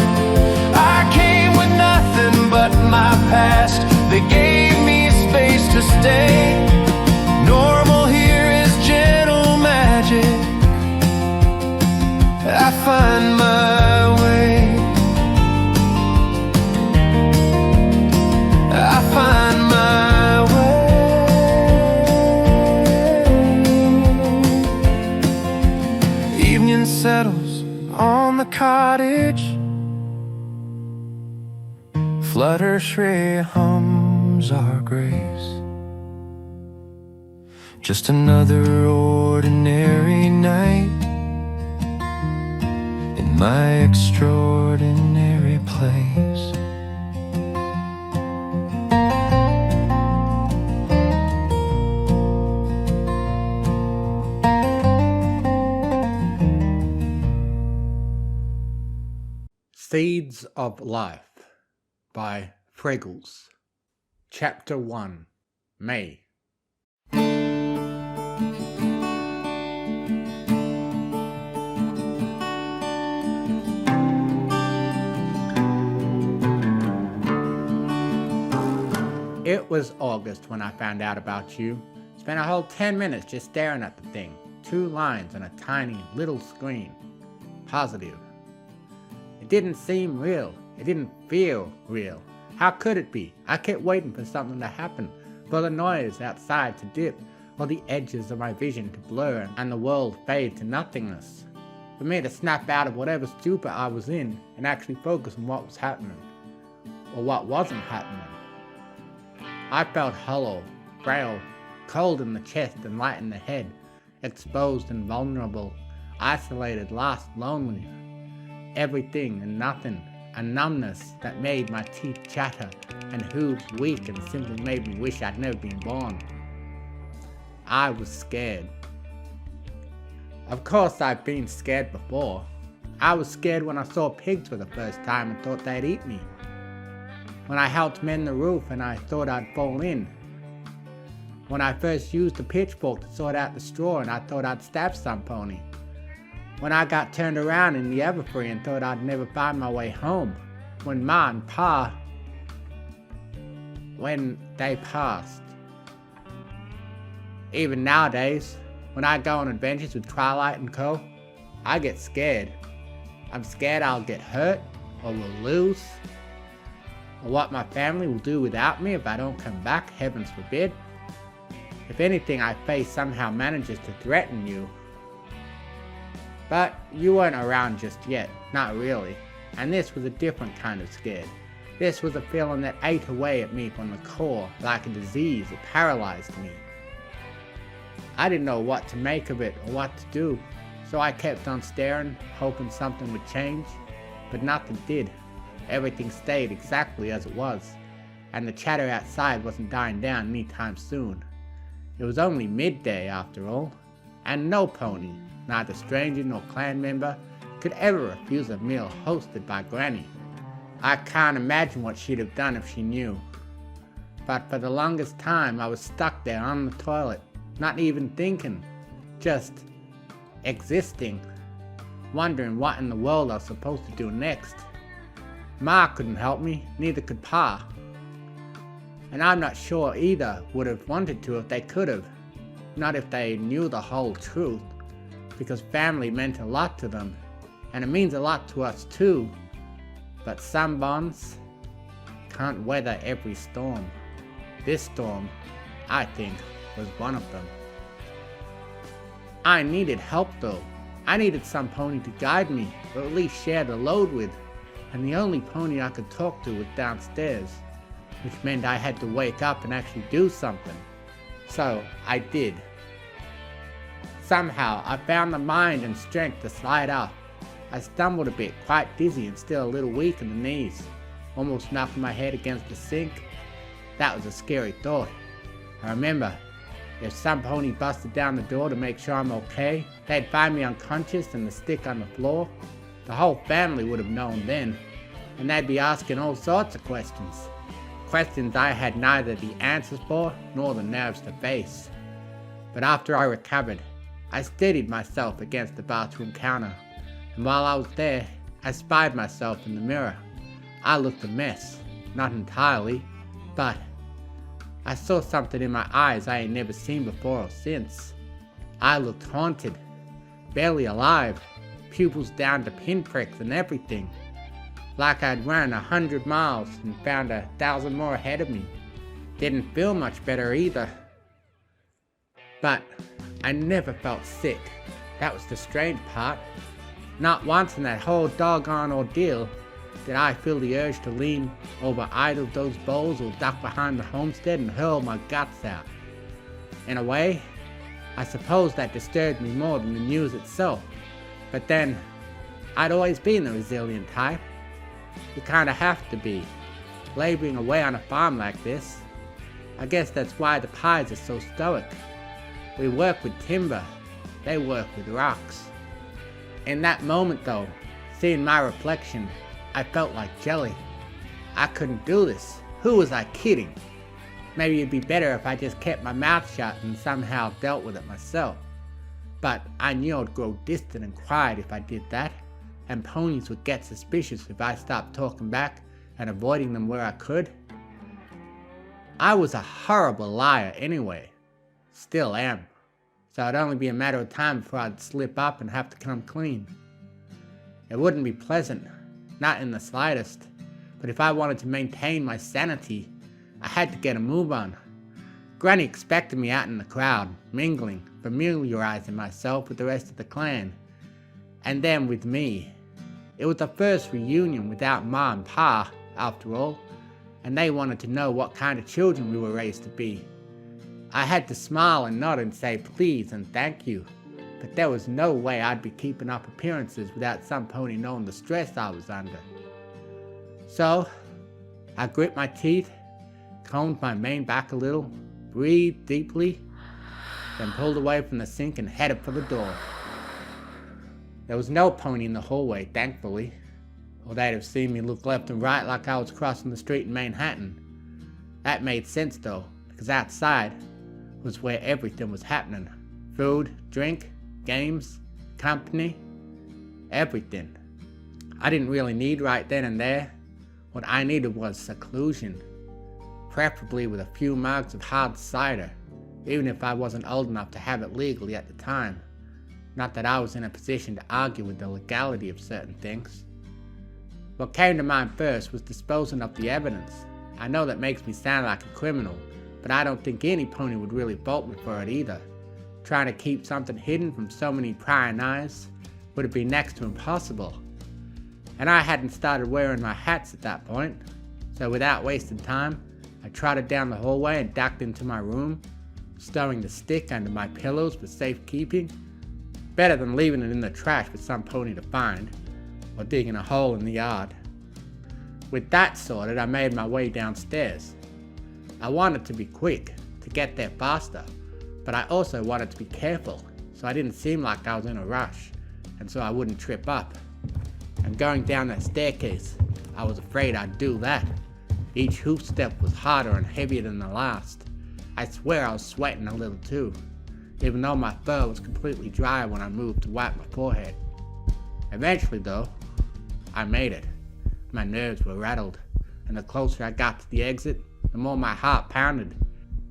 I came with nothing but my past, they gave me space to stay. Normal here is gentle magic, I find my way. I find my way. Evening settles on the cottage, Fluttershy hums our grace. Just another ordinary night in my extraordinary place. Seeds of Life by Freggles. Chapter 1. May. It was August when I found out about you. Spent a whole 10 minutes just staring at the thing. 2 lines on a tiny little screen. Positive. It didn't seem real. It didn't feel real. How could it be? I kept waiting for something to happen, for the noise outside to dip, or the edges of my vision to blur and the world fade to nothingness. For me to snap out of whatever stupor I was in and actually focus on what was happening, or what wasn't happening. I felt hollow, frail, cold in the chest and light in the head, exposed and vulnerable, isolated, lost, lonely. Everything and nothing, a numbness that made my teeth chatter and hooves weak and simply made me wish I'd never been born. I was scared. Of course I've been scared before. I was scared when I saw pigs for the first time and thought they'd eat me. When I helped mend the roof and I thought I'd fall in. When I first used the pitchfork to sort out the straw and I thought I'd stab some pony. When I got turned around in the Everfree and thought I'd never find my way home. When Ma and Pa, when they passed. Even nowadays, when I go on adventures with Twilight and Co., I get scared. I'm scared I'll get hurt, or will lose, or what my family will do without me if I don't come back, heavens forbid. If anything I face somehow manages to threaten you. But you weren't around just yet, not really, and this was a different kind of scared. This was a feeling that ate away at me from the core, like a disease. It paralyzed me. I didn't know what to make of it or what to do, so I kept on staring, hoping something would change, but nothing did. Everything stayed exactly as it was, and the chatter outside wasn't dying down anytime soon. It was only midday after all, and no pony, neither stranger nor clan member, could ever refuse a meal hosted by Granny. I can't imagine what she'd have done if she knew. But for the longest time I was stuck there on the toilet, not even thinking, just existing, wondering what in the world I was supposed to do next. Ma couldn't help me, neither could Pa. And I'm not sure either would have wanted to if they could have, not if they knew the whole truth, because family meant a lot to them, and it means a lot to us too, but some bonds can't weather every storm. This storm, I think, was one of them. I needed help though. I needed some pony to guide me, or at least share the load with, and the only pony I could talk to was downstairs, which meant I had to wake up and actually do something. So I did. Somehow I found the mind and strength to slide off. I stumbled a bit, quite dizzy and still a little weak in the knees, almost knocking my head against the sink. That was a scary thought. I remember, if some pony busted down the door to make sure I'm okay, they'd find me unconscious and the stick on the floor. The whole family would have known then, and they'd be asking all sorts of questions. Questions I had neither the answers for nor the nerves to face. But after I recovered, I steadied myself against the bathroom counter, and while I was there, I spied myself in the mirror. I looked a mess, not entirely, but I saw something in my eyes I ain't never seen before or since. I looked haunted, barely alive, pupils down to pinpricks and everything, like I'd run 100 miles and found 1,000 more ahead of me. Didn't feel much better either. But I never felt sick. That was the strange part. Not once in that whole doggone ordeal did I feel the urge to lean over either of those bowls or duck behind the homestead and hurl my guts out. In a way, I suppose that disturbed me more than the news itself. But then, I'd always been the resilient type. You kinda have to be, laboring away on a farm like this. I guess that's why the Pies are so stoic. We work with timber, they work with rocks. In that moment though, seeing my reflection, I felt like jelly. I couldn't do this. Who was I kidding? Maybe it'd be better if I just kept my mouth shut and somehow dealt with it myself. But I knew I'd grow distant and quiet if I did that, and ponies would get suspicious if I stopped talking back and avoiding them where I could. I was a horrible liar anyway. Still am. So it'd only be a matter of time before I'd slip up and have to come clean. It wouldn't be pleasant, not in the slightest. But if I wanted to maintain my sanity, I had to get a move on. Granny expected me out in the crowd, mingling, familiarizing myself with the rest of the clan. And then with me. It was the first reunion without Ma and Pa, after all, and they wanted to know what kind of children we were raised to be. I had to smile and nod and say please and thank you, but there was no way I'd be keeping up appearances without some pony knowing the stress I was under. So, I grit my teeth, combed my mane back a little, breathed deeply, then pulled away from the sink and headed for the door. There was no pony in the hallway, thankfully, or they'd have seen me look left and right like I was crossing the street in Manhattan. That made sense though, because outside was where everything was happening. Food, drink, games, company, everything. I didn't really need right then and there. What I needed was seclusion, preferably with a few mugs of hard cider, even if I wasn't old enough to have it legally at the time. Not that I was in a position to argue with the legality of certain things. What came to mind first was disposing of the evidence. I know that makes me sound like a criminal, but I don't think any pony would really fault me for it either. Trying to keep something hidden from so many prying eyes would have been next to impossible. And I hadn't started wearing my hats at that point, so without wasting time, I trotted down the hallway and ducked into my room, stowing the stick under my pillows for safekeeping. Better than leaving it in the trash for some pony to find, or digging a hole in the yard. With that sorted, I made my way downstairs. I wanted to be quick, to get there faster, but I also wanted to be careful, so I didn't seem like I was in a rush, and so I wouldn't trip up. And going down that staircase, I was afraid I'd do that. Each hoof step was harder and heavier than the last. I swear I was sweating a little too, even though my fur was completely dry when I moved to wipe my forehead. Eventually though, I made it. My nerves were rattled, and the closer I got to the exit, the more my heart pounded.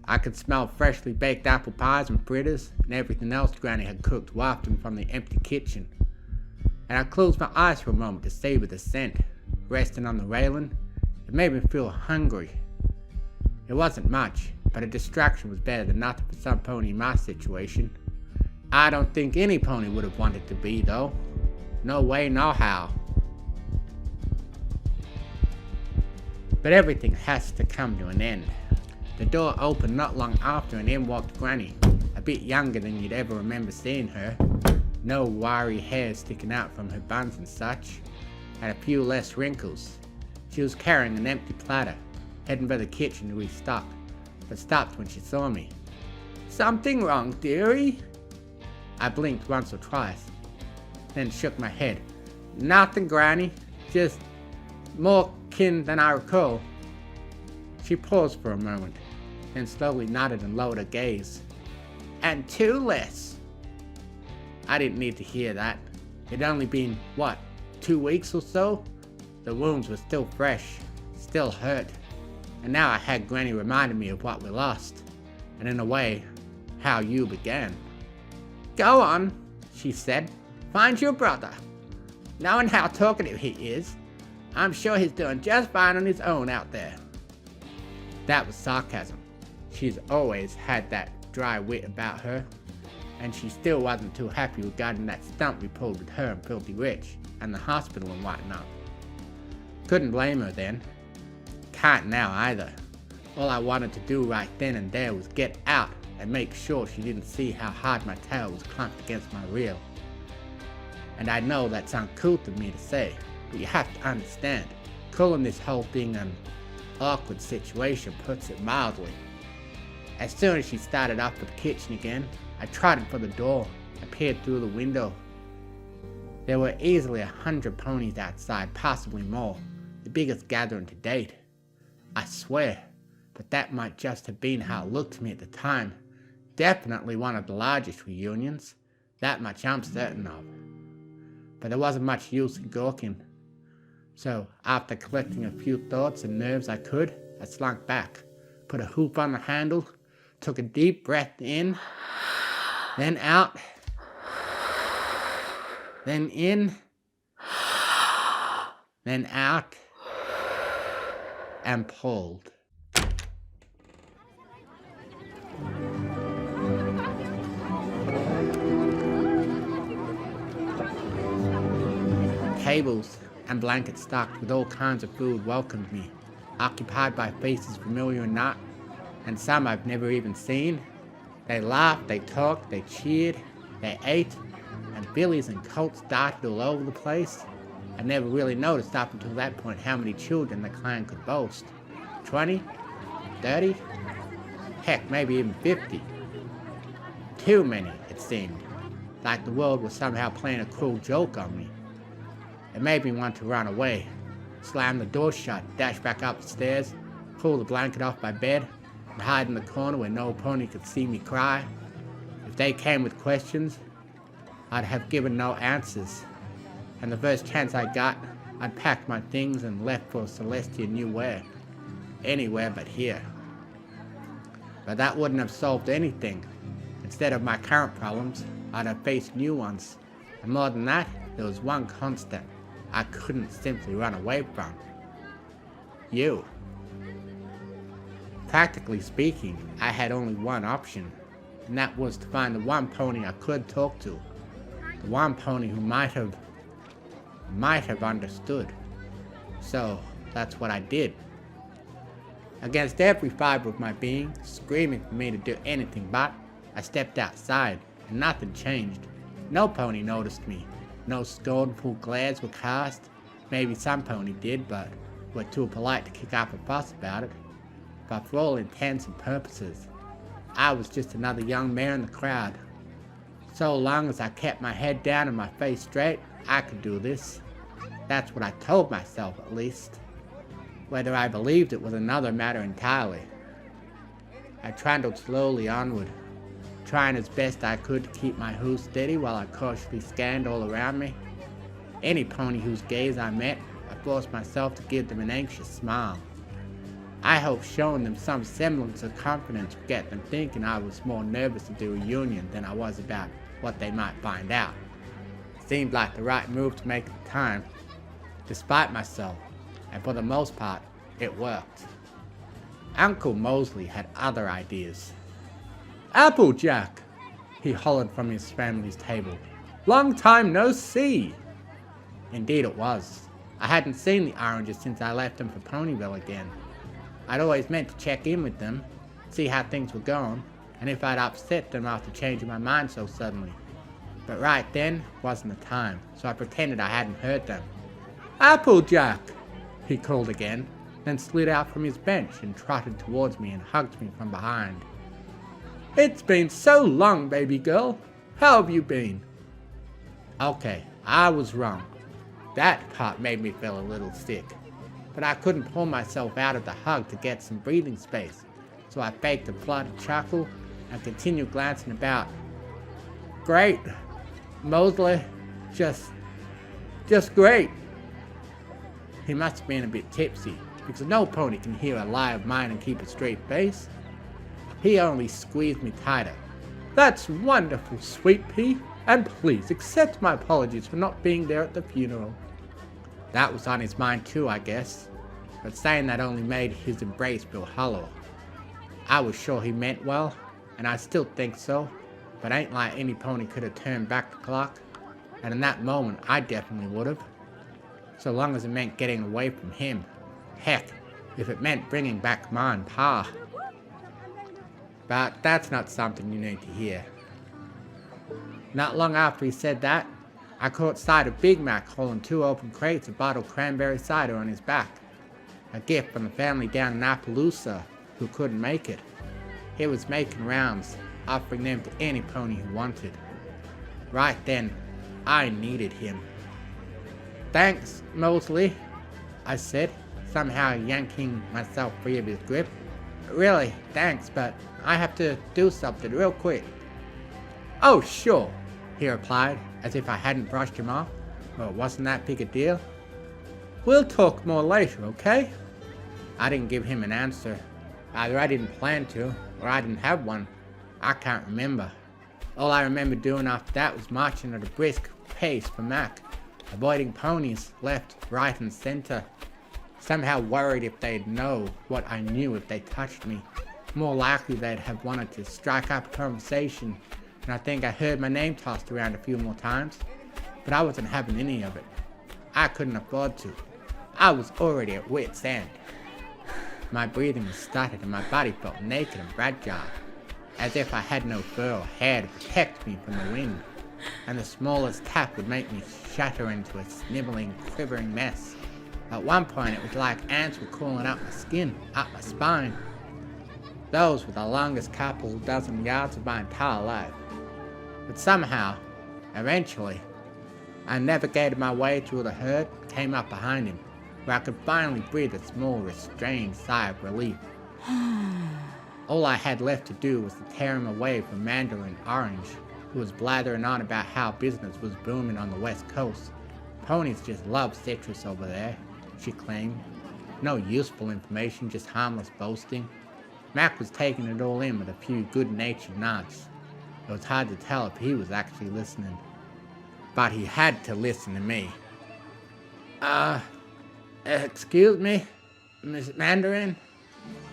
I could smell freshly baked apple pies and fritters, and everything else Granny had cooked wafting from the empty kitchen. And I closed my eyes for a moment to savor the scent. Resting on the railing, it made me feel hungry. It wasn't much, but a distraction was better than nothing for some pony in my situation. I don't think any pony would have wanted to be though. No way, no how. But everything has to come to an end. The door opened not long after and in walked Granny, a bit younger than you'd ever remember seeing her. No wiry hair sticking out from her buns and such, and a few less wrinkles. She was carrying an empty platter, heading for the kitchen to restock, but stopped when she saw me. "Something wrong, dearie?" I blinked once or twice, then shook my head. "Nothing, Granny, just more kin than I recall." She paused for a moment, then slowly nodded and lowered her gaze. "And 2 less." I didn't need to hear that. It'd only been, 2 weeks or so? The wounds were still fresh, still hurt, and now I had Granny reminding me of what we lost, and in a way, how you began. "Go on," she said. "Find your brother. Knowing how talkative he is, I'm sure he's doing just fine on his own out there." That was sarcasm. She's always had that dry wit about her, and she still wasn't too happy regarding that stunt we pulled with her and Filthy Rich, and the hospital and whatnot. Couldn't blame her then. Can't now either. All I wanted to do right then and there was get out and make sure she didn't see how hard my tail was clumped against my reel. And I know that's uncouth of me to say, but you have to understand, calling this whole thing an awkward situation puts it mildly. As soon as she started off for the kitchen again, I trotted for the door and peered through the window. There were easily 100 ponies outside, possibly more, the biggest gathering to date. I swear, but that might just have been how it looked to me at the time. Definitely one of the largest reunions, that much I'm certain of. But there wasn't much use in gawking. So, after collecting a few thoughts and nerves I could, I slunk back, put a hoop on the handle, took a deep breath in, then out, then in, then out, and pulled. Tables and blankets stocked with all kinds of food welcomed me, occupied by faces familiar or not, and some I've never even seen. They laughed, they talked, they cheered, they ate, and billies and colts darted all over the place. I never really noticed up until that point how many children the clan could boast. 20? 30? Heck, maybe even 50. Too many, it seemed, like the world was somehow playing a cruel joke on me. It made me want to run away, slam the door shut, dash back up the stairs, pull the blanket off my bed, and hide in the corner where no pony could see me cry. If they came with questions, I'd have given no answers, and the first chance I got, I'd packed my things and left for Celestia knew where. Anywhere but here. But that wouldn't have solved anything. Instead of my current problems, I'd have faced new ones. And more than that, there was one constant I couldn't simply run away from. You. Practically speaking, I had only one option, and that was to find the one pony I could talk to. The one pony who might have understood. So, that's what I did. Against every fiber of my being, screaming for me to do anything but, I stepped outside, and nothing changed. No pony noticed me. No scornful glares were cast. Maybe some pony did, but were too polite to kick up a fuss about it. But for all intents and purposes, I was just another young mare in the crowd. So long as I kept my head down and my face straight, I could do this. That's what I told myself, at least. Whether I believed it was another matter entirely. I trundled slowly onward, trying as best I could to keep my hooves steady while I cautiously scanned all around me. Any pony whose gaze I met, I forced myself to give them an anxious smile. I hoped showing them some semblance of confidence would get them thinking I was more nervous of the reunion than I was about what they might find out. It seemed like the right move to make at the time, despite myself, and for the most part, it worked. Uncle Mosley had other ideas. "Applejack!" he hollered from his family's table. "Long time no see!" Indeed it was. I hadn't seen the oranges since I left them for Ponyville again. I'd always meant to check in with them, see how things were going, and if I'd upset them after changing my mind so suddenly. But right then wasn't the time, so I pretended I hadn't heard them. "Applejack!" he called again, then slid out from his bench and trotted towards me and hugged me from behind. "It's been so long, baby girl. How have you been?" Okay, I was wrong. That part made me feel a little sick. But I couldn't pull myself out of the hug to get some breathing space, so I faked a fluttered chuckle and continued glancing about. "Great. Mosley, just great." He must have been a bit tipsy, because no pony can hear a lie of mine and keep a straight face. He only squeezed me tighter. "That's wonderful, Sweet Pea, and please accept my apologies for not being there at the funeral." That was on his mind too, I guess, but saying that only made his embrace feel hollow. I was sure he meant well, and I still think so, but ain't like any pony could have turned back the clock, and in that moment I definitely would have. So long as it meant getting away from him. Heck, if it meant bringing back Ma and Pa. But that's not something you need to hear. Not long after he said that, I caught sight of Big Mac holding 2 open crates of bottled cranberry cider on his back. A gift from the family down in Appaloosa who couldn't make it. He was making rounds, offering them to any pony who wanted. Right then, I needed him. "Thanks, Mosley," I said, somehow yanking myself free of his grip. "Really, thanks, but I have to do something real quick." "Oh, sure," he replied, as if I hadn't brushed him off, or it wasn't that big a deal. "We'll talk more later, okay?" I didn't give him an answer. Either I didn't plan to, or I didn't have one. I can't remember. All I remember doing after that was marching at a brisk pace for Mac, avoiding ponies left, right and center. Somehow worried if they'd know what I knew if they touched me. More likely they'd have wanted to strike up a conversation, and I think I heard my name tossed around a few more times, but I wasn't having any of it. I couldn't afford to. I was already at wit's end. My breathing was stuttered and my body felt naked and fragile, as if I had no fur or hair to protect me from the wind, and the smallest tap would make me shatter into a sniveling, quivering mess. At one point it was like ants were crawling up my skin, up my spine. Those were the longest couple dozen yards of my entire life. But somehow, eventually, I navigated my way through the herd, came up behind him, where I could finally breathe a small, restrained sigh of relief. All I had left to do was to tear him away from Mandarin Orange, who was blathering on about how business was booming on the west coast. Ponies just love citrus over there, she claimed. No useful information, just harmless boasting. Mac was taking it all in with a few good-natured nods. It was hard to tell if he was actually listening. But he had to listen to me. Excuse me, Miss Mandarin?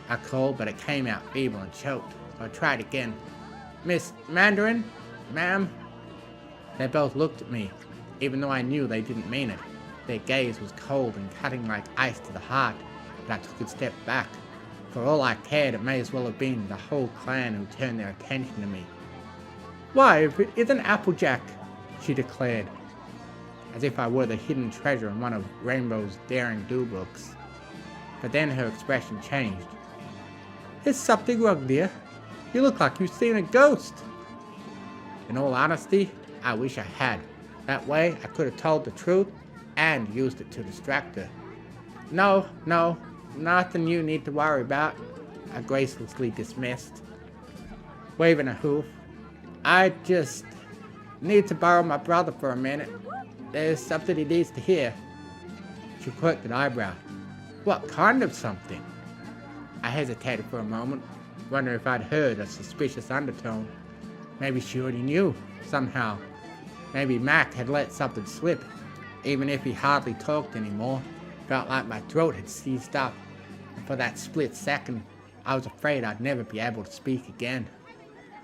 I called, but it came out feeble and choked, so I tried again. Miss Mandarin? Ma'am? They both looked at me, even though I knew they didn't mean it. Their gaze was cold and cutting like ice to the heart, but I took a step back. For all I cared, it may as well have been the whole clan who turned their attention to me. Why, if it isn't Applejack, she declared, as if I were the hidden treasure in one of Rainbow's daring do books. But then her expression changed. There's something wrong, dear. You look like you've seen a ghost. In all honesty, I wish I had. That way, I could have told the truth and used it to distract her. No, nothing you need to worry about, I gracelessly dismissed, waving a hoof. I just need to borrow my brother for a minute. There's something he needs to hear. She quirked an eyebrow. What kind of something? I hesitated for a moment, wondering if I'd heard a suspicious undertone. Maybe she already knew, somehow. Maybe Mac had let something slip, even if he hardly talked anymore. Felt like my throat had seized up, and for that split second, I was afraid I'd never be able to speak again.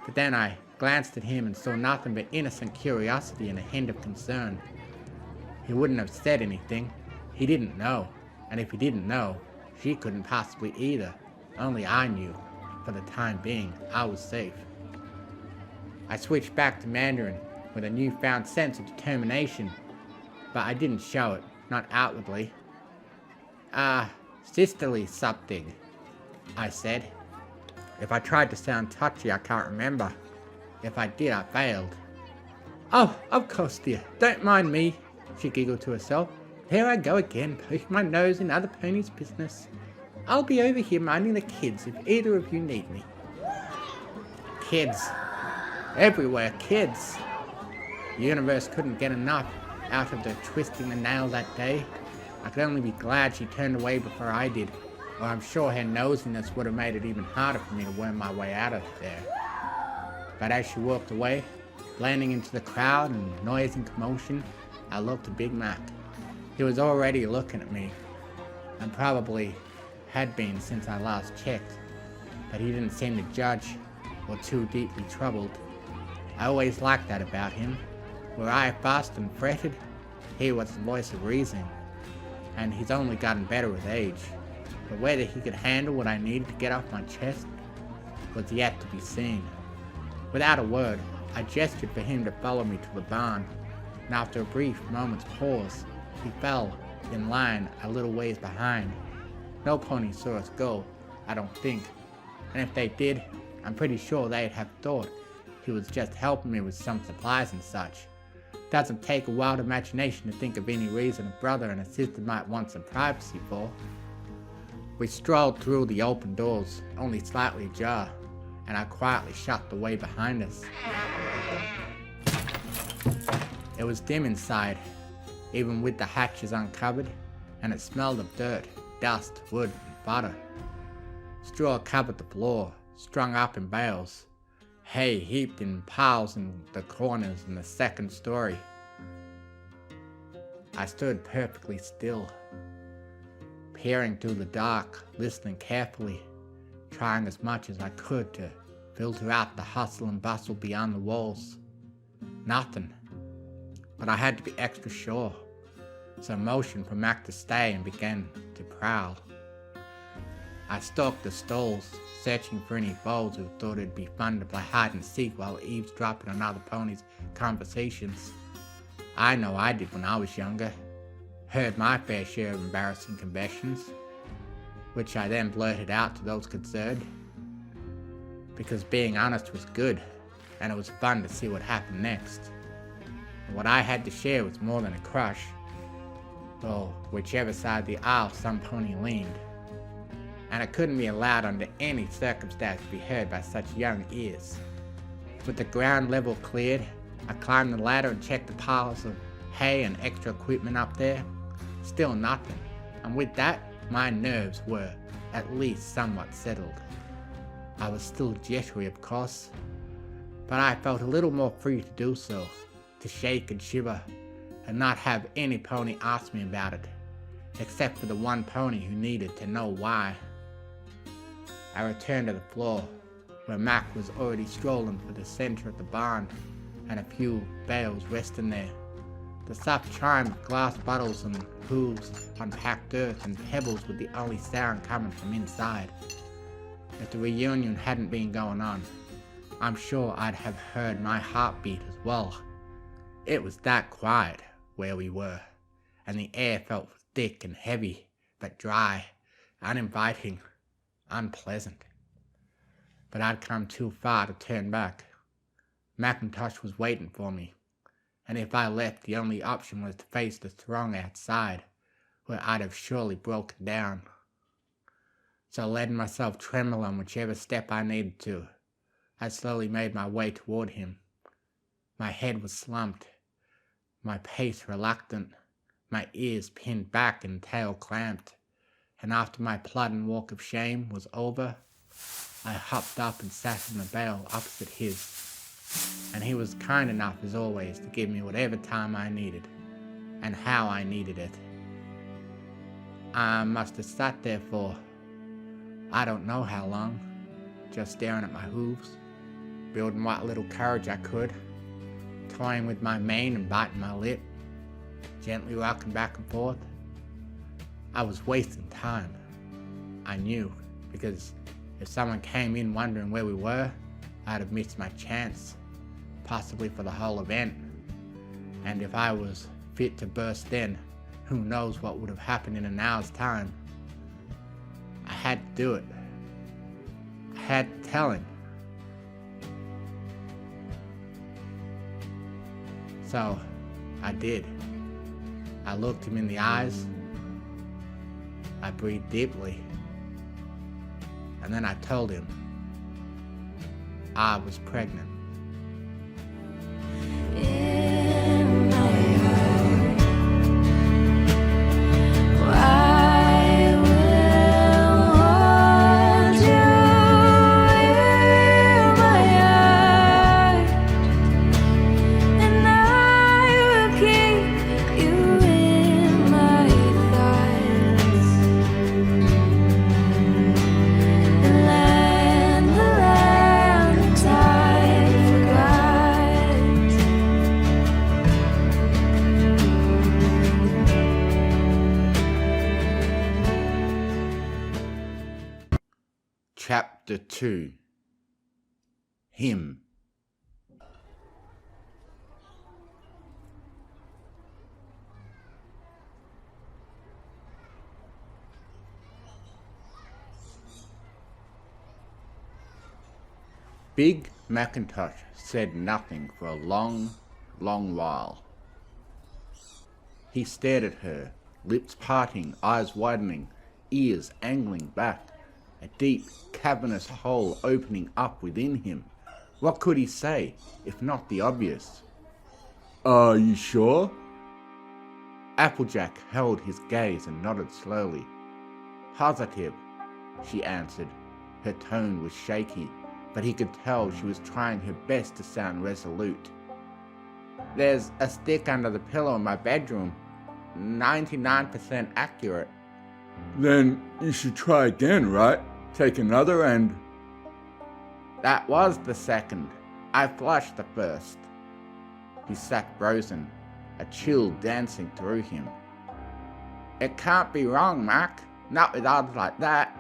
But then I glanced at him and saw nothing but innocent curiosity and a hint of concern. He wouldn't have said anything. He didn't know, and if he didn't know, she couldn't possibly either. Only I knew. For the time being, I was safe. I switched back to Mandarin with a newfound sense of determination, but I didn't show it, not outwardly. Sisterly something, I said. If I tried to sound touchy, I can't remember. If I did, I failed. Oh, of course, dear. Don't mind me, she giggled to herself. Here I go again, poking my nose in other ponies' business. I'll be over here minding the kids if either of you need me. Kids. Everywhere, kids. The universe couldn't get enough out of the twisting the nail that day. I could only be glad she turned away before I did, or I'm sure her nosiness would have made it even harder for me to worm my way out of there. But as she walked away, blending into the crowd and noise and commotion, I looked at Big Mac. He was already looking at me, and probably had been since I last checked, but he didn't seem to judge or too deeply troubled. I always liked that about him. Where I fussed and fretted, he was the voice of reason, and he's only gotten better with age. But whether he could handle what I needed to get off my chest was yet to be seen. Without a word, I gestured for him to follow me to the barn, and after a brief moment's pause, he fell in line a little ways behind. No pony saw us go, I don't think, and if they did, I'm pretty sure they'd have thought he was just helping me with some supplies and such. Doesn't take a wild imagination to think of any reason a brother and a sister might want some privacy for. We strolled through the open doors, only slightly ajar, and I quietly shut the way behind us. It was dim inside, even with the hatches uncovered, and it smelled of dirt, dust, wood, and butter. Straw covered the floor, strung up in bales. Hay heaped in piles in the corners in the second story. I stood perfectly still, peering through the dark, listening carefully, trying as much as I could to filter out the hustle and bustle beyond the walls. Nothing. But I had to be extra sure, so motioned for Mac to stay and began to prowl. I stalked the stalls, searching for any foes who thought it'd be fun to play hide and seek while eavesdropping on other ponies' conversations. I know I did when I was younger. Heard my fair share of embarrassing confessions, which I then blurted out to those concerned. Because being honest was good, and it was fun to see what happened next. And what I had to share was more than a crush, or whichever side of the aisle some pony leaned. And it couldn't be allowed under any circumstance to be heard by such young ears. With the ground level cleared, I climbed the ladder and checked the piles of hay and extra equipment up there. Still nothing, and with that, my nerves were at least somewhat settled. I was still jittery, of course, but I felt a little more free to do so, to shake and shiver, and not have any pony ask me about it, except for the one pony who needed to know why. I returned to the floor, where Mac was already strolling for the center of the barn, and a few bales resting there. The soft chime of glass bottles and hooves on packed earth and pebbles were the only sound coming from inside. If the reunion hadn't been going on, I'm sure I'd have heard my heartbeat as well. It was that quiet where we were, and the air felt thick and heavy, but dry, uninviting, unpleasant. But I'd come too far to turn back. McIntosh was waiting for me, and if I left, the only option was to face the throng outside, where I'd have surely broken down. So letting myself tremble on whichever step I needed to, I slowly made my way toward him. My head was slumped, my pace reluctant, my ears pinned back and tail clamped, and after my plodding walk of shame was over, I hopped up and sat in the bale opposite his. And he was kind enough as always to give me whatever time I needed, and how I needed it. I must have sat there for, I don't know how long, just staring at my hooves, building what little courage I could, toying with my mane and biting my lip, gently rocking back and forth. I was wasting time. I knew, because if someone came in wondering where we were, I'd have missed my chance, possibly for the whole event. And if I was fit to burst then, who knows what would have happened in an hour's time. I had to do it. I had to tell him. So, I did. I looked him in the eyes. I breathed deeply. And then I told him I was pregnant. In my heart, I will hold you in my heart, and I will keep you in my thoughts. The land time forgot. Chapter 2. Him. Big McIntosh said nothing for a long, long while. He stared at her, lips parting, eyes widening, ears angling back, a deep, cavernous hole opening up within him. What could he say, if not the obvious? Are you sure? Applejack held his gaze and nodded slowly. Positive, she answered. Her tone was shaky, but he could tell she was trying her best to sound resolute. There's a stick under the pillow in my bedroom. 99% accurate. Then you should try again, right? Take another and... That was the second. I flushed the first. He sat frozen, a chill dancing through him. It can't be wrong, Mac. Not with odds like that.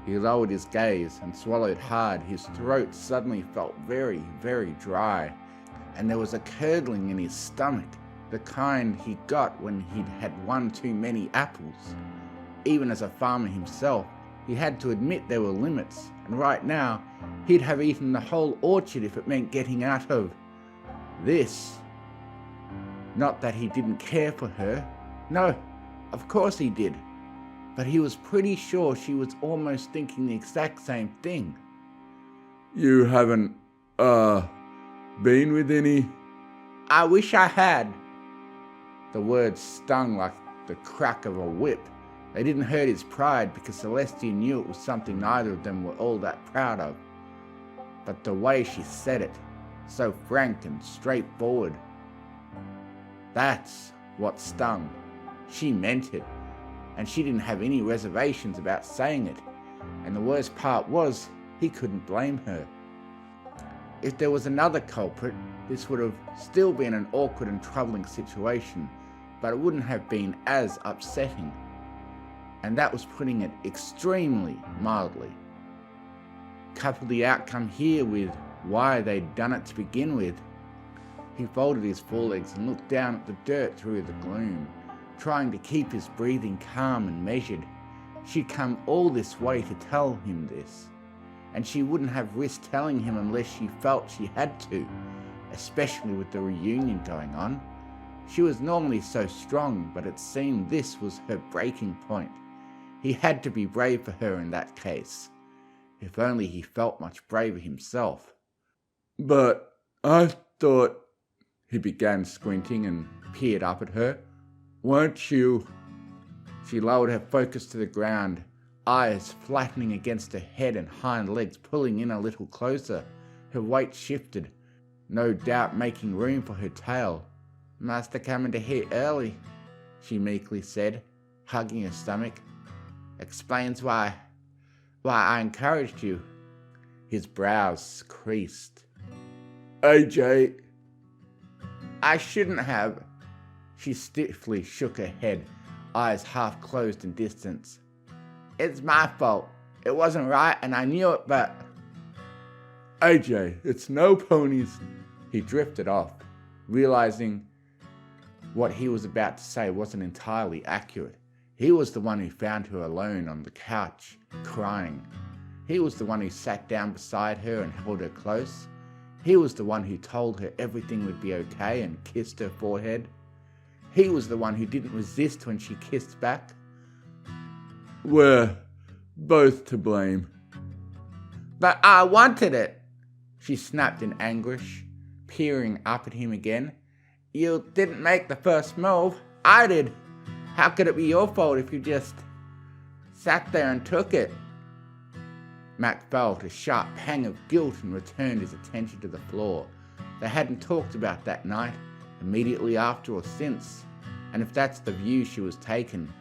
He lowered his gaze and swallowed hard. His throat suddenly felt very, very dry, and there was a curdling in his stomach, the kind he got when he'd had one too many apples. Even as a farmer himself, he had to admit there were limits, and right now, he'd have eaten the whole orchard if it meant getting out of this. Not that he didn't care for her. No, of course he did. But he was pretty sure she was almost thinking the exact same thing. You haven't, been with any? I wish I had. The words stung like the crack of a whip. They didn't hurt his pride because Celestia knew it was something neither of them were all that proud of. But the way she said it, so frank and straightforward, that's what stung. She meant it, and she didn't have any reservations about saying it. And the worst part was, he couldn't blame her. If there was another culprit, this would have still been an awkward and troubling situation, but it wouldn't have been as upsetting. And that was putting it extremely mildly. Couple the outcome here with why they'd done it to begin with. He folded his forelegs and looked down at the dirt through the gloom, trying to keep his breathing calm and measured. She'd come all this way to tell him this, and she wouldn't have risked telling him unless she felt she had to, especially with the reunion going on. She was normally so strong, but it seemed this was her breaking point. He had to be brave for her in that case. If only he felt much braver himself. But I thought... He began squinting and peered up at her. Weren't you... She lowered her focus to the ground, eyes flattening against her head and hind legs pulling in a little closer. Her weight shifted, no doubt making room for her tail. Must have come into here early, she meekly said, hugging her stomach. Explains why I encouraged you. His brows creased. AJ... I shouldn't have. She stiffly shook her head, eyes half closed in distance. It's my fault. It wasn't right and I knew it, but... AJ, it's no ponies. He drifted off, realizing what he was about to say wasn't entirely accurate. He was the one who found her alone on the couch, crying. He was the one who sat down beside her and held her close. He was the one who told her everything would be okay and kissed her forehead. He was the one who didn't resist when she kissed back. We're both to blame. But I wanted it, she snapped in anguish, peering up at him again. You didn't make the first move. I did. How could it be your fault if you just sat there and took it? Mac felt a sharp pang of guilt and returned his attention to the floor. They hadn't talked about that night, immediately after or since, and if that's the view she was taking,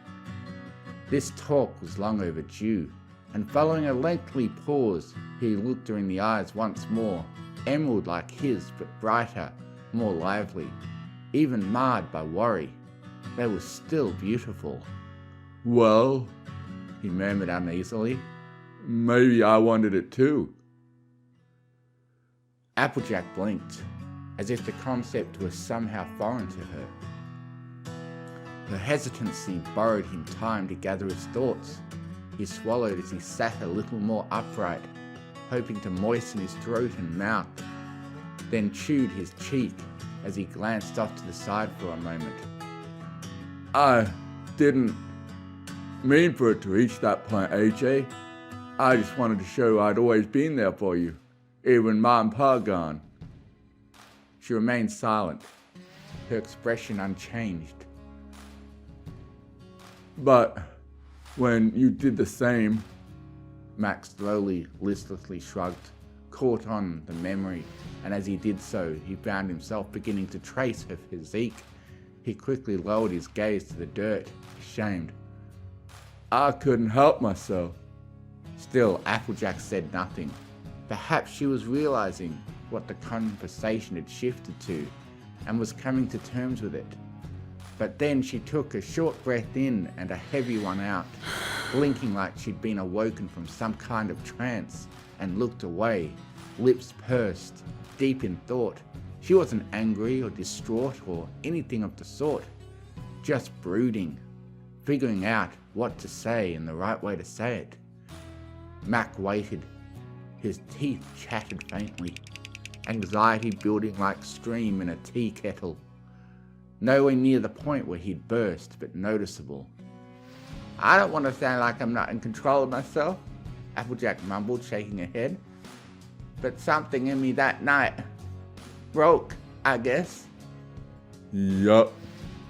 this talk was long overdue. And following a lengthy pause, he looked her in the eyes once more, emerald like his, but brighter, more lively, even marred by worry. They were still beautiful. Well, he murmured uneasily. Maybe I wanted it too. Applejack blinked, as if the concept was somehow foreign to her. Her hesitancy borrowed him time to gather his thoughts. He swallowed as he sat a little more upright, hoping to moisten his throat and mouth, then chewed his cheek as he glanced off to the side for a moment. I didn't mean for it to reach that point, AJ. I just wanted to show I'd always been there for you, even Ma and Pa gone. She remained silent, her expression unchanged. But when you did the same... Max slowly, listlessly shrugged, caught on the memory, and as he did so, he found himself beginning to trace her physique. He quickly lowered his gaze to the dirt, ashamed. I couldn't help myself. Still, Applejack said nothing. Perhaps she was realizing what the conversation had shifted to and was coming to terms with it. But then she took a short breath in and a heavy one out, blinking like she'd been awoken from some kind of trance, and looked away, lips pursed, deep in thought. She wasn't angry or distraught or anything of the sort, just brooding, figuring out what to say and the right way to say it. Mac waited. His teeth chattered faintly, anxiety building like steam in a tea kettle. Nowhere near the point where he'd burst, but noticeable. I don't want to sound like I'm not in control of myself, Applejack mumbled, shaking her head. But something in me that night broke, I guess. Yup,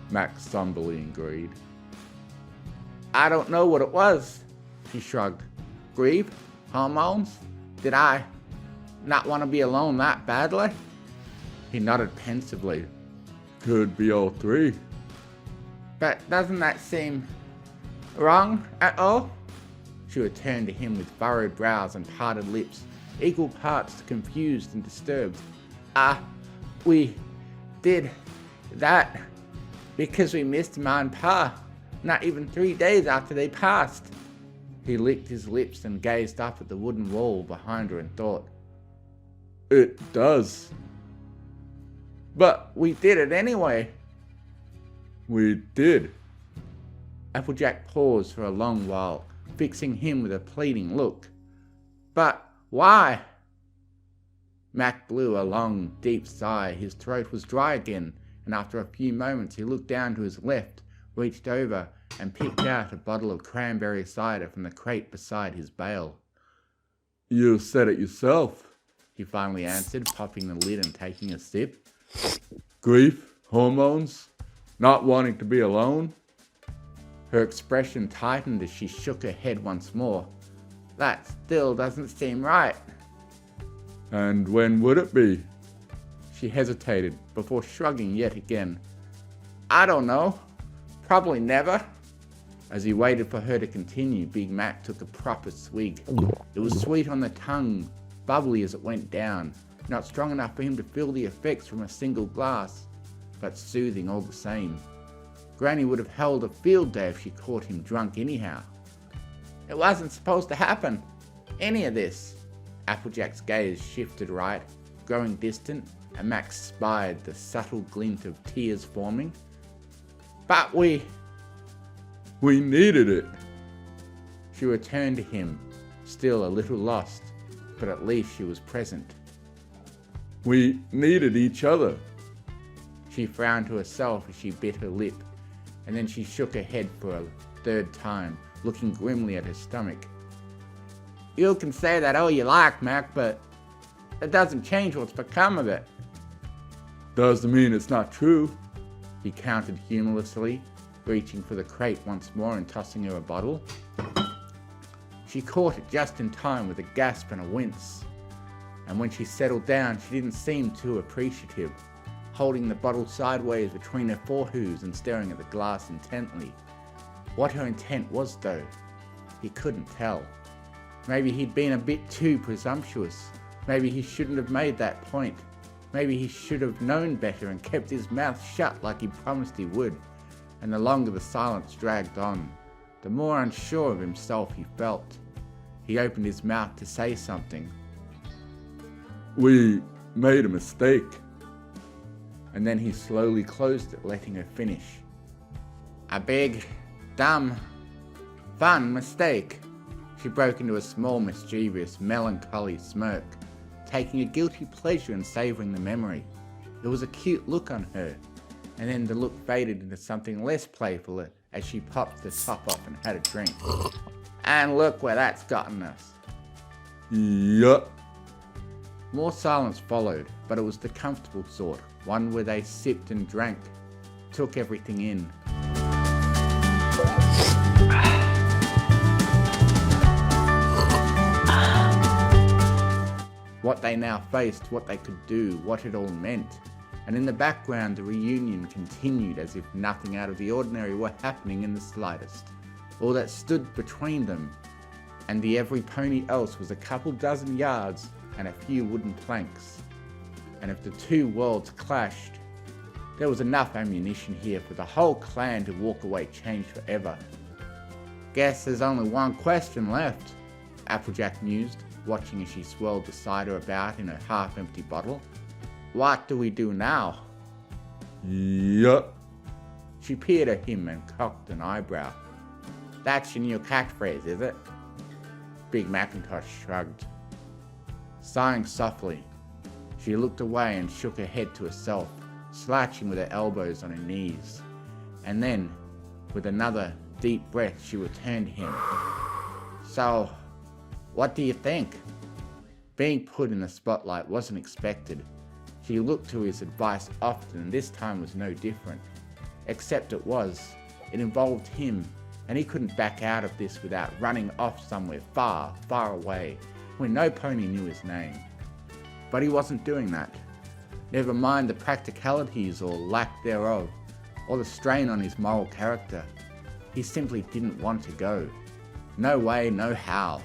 Mac somberly agreed. I don't know what it was, she shrugged. Grief? Hormones? Did I not want to be alone that badly? He nodded pensively. Could be all three. But doesn't that seem wrong at all? She returned to him with furrowed brows and parted lips, equal parts confused and disturbed. We did that because we missed Ma and Pa, not even 3 days after they passed. He licked his lips and gazed up at the wooden wall behind her and thought, It does. But we did it anyway. We did. Applejack paused for a long while, fixing him with a pleading look. But why? Mac blew a long, deep sigh. His throat was dry again, and after a few moments he looked down to his left, reached over, and picked out a bottle of cranberry cider from the crate beside his bale. You said it yourself, he finally answered, popping the lid and taking a sip. Grief, hormones, not wanting to be alone. Her expression tightened as she shook her head once more. That still doesn't seem right. And when would it be? She hesitated before shrugging yet again. I don't know. Probably never. As he waited for her to continue, Big Mac took a proper swig. It was sweet on the tongue, bubbly as it went down, not strong enough for him to feel the effects from a single glass, but soothing all the same. Granny would have held a field day if she caught him drunk anyhow. It wasn't supposed to happen, any of this. Applejack's gaze shifted right, growing distant, and Max spied the subtle glint of tears forming. But we needed it. She returned to him, still a little lost, but at least she was present. We needed each other. She frowned to herself as she bit her lip, and then she shook her head for a third time, looking grimly at her stomach. You can say that all you like, Mac, but it doesn't change what's become of it. Doesn't mean it's not true. He countered humorlessly, reaching for the crate once more and tossing her a bottle. She caught it just in time with a gasp and a wince, and when she settled down, she didn't seem too appreciative, holding the bottle sideways between her forehooves and staring at the glass intently. What her intent was, though, he couldn't tell. Maybe he'd been a bit too presumptuous. Maybe he shouldn't have made that point. Maybe he should have known better and kept his mouth shut like he promised he would. And the longer the silence dragged on, the more unsure of himself he felt. He opened his mouth to say something. We made a mistake. And then he slowly closed it, letting her finish. A big, dumb, fun mistake. She broke into a small, mischievous, melancholy smirk, taking a guilty pleasure in savouring the memory. There was a cute look on her, and then the look faded into something less playful as she popped the top off and had a drink. And look where that's gotten us. Yup. More silence followed, but it was the comfortable sort, one where they sipped and drank, took everything in. What they now faced, what they could do, what it all meant, and in the background the reunion continued as if nothing out of the ordinary were happening in the slightest. All that stood between them and the every pony else was a couple dozen yards and a few wooden planks. And if the two worlds clashed, there was enough ammunition here for the whole clan to walk away changed forever. Guess there's only one question left, Applejack mused, watching as she swirled the cider about in her half-empty bottle. What do we do now? Yup. She peered at him and cocked an eyebrow. That's your new catchphrase, is it? Big Macintosh shrugged. Sighing softly, she looked away and shook her head to herself, slouching with her elbows on her knees. And then, with another deep breath, she returned to him. So, what do you think? Being put in the spotlight wasn't expected. She looked to his advice often, and this time was no different. Except it was. It involved him, and he couldn't back out of this without running off somewhere far, far away, where no pony knew his name. But he wasn't doing that. Never mind the practicalities or lack thereof, or the strain on his moral character. He simply didn't want to go. No way, no how.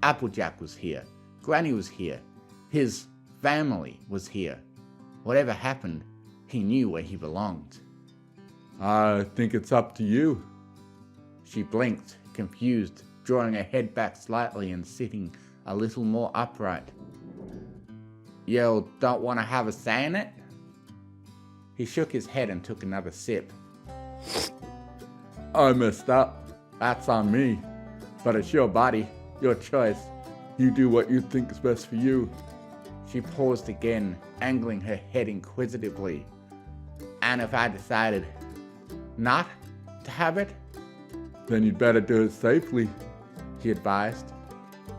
Applejack was here. Granny was here. His family was here. Whatever happened, he knew where he belonged. I think it's up to you. She blinked, confused, drawing her head back slightly and sitting a little more upright. You don't want to have a say in it? He shook his head and took another sip. I messed up. That's on me. But it's your body, your choice. You do what you think is best for you. She paused again, angling her head inquisitively. And if I decided not to have it? Then you'd better do it safely, he advised,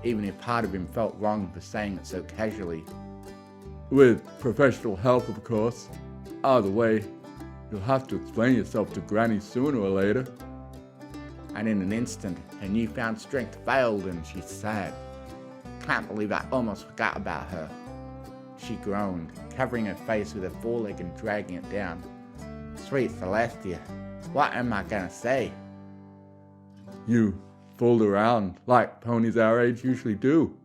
even if part of him felt wrong for saying it so casually. With professional help, of course. Either way, you'll have to explain yourself to Granny sooner or later. And in an instant, her newfound strength failed and she sagged. Can't believe I almost forgot about her. She groaned, covering her face with her foreleg and dragging it down. Sweet Celestia, what am I gonna say? You fooled around like ponies our age usually do.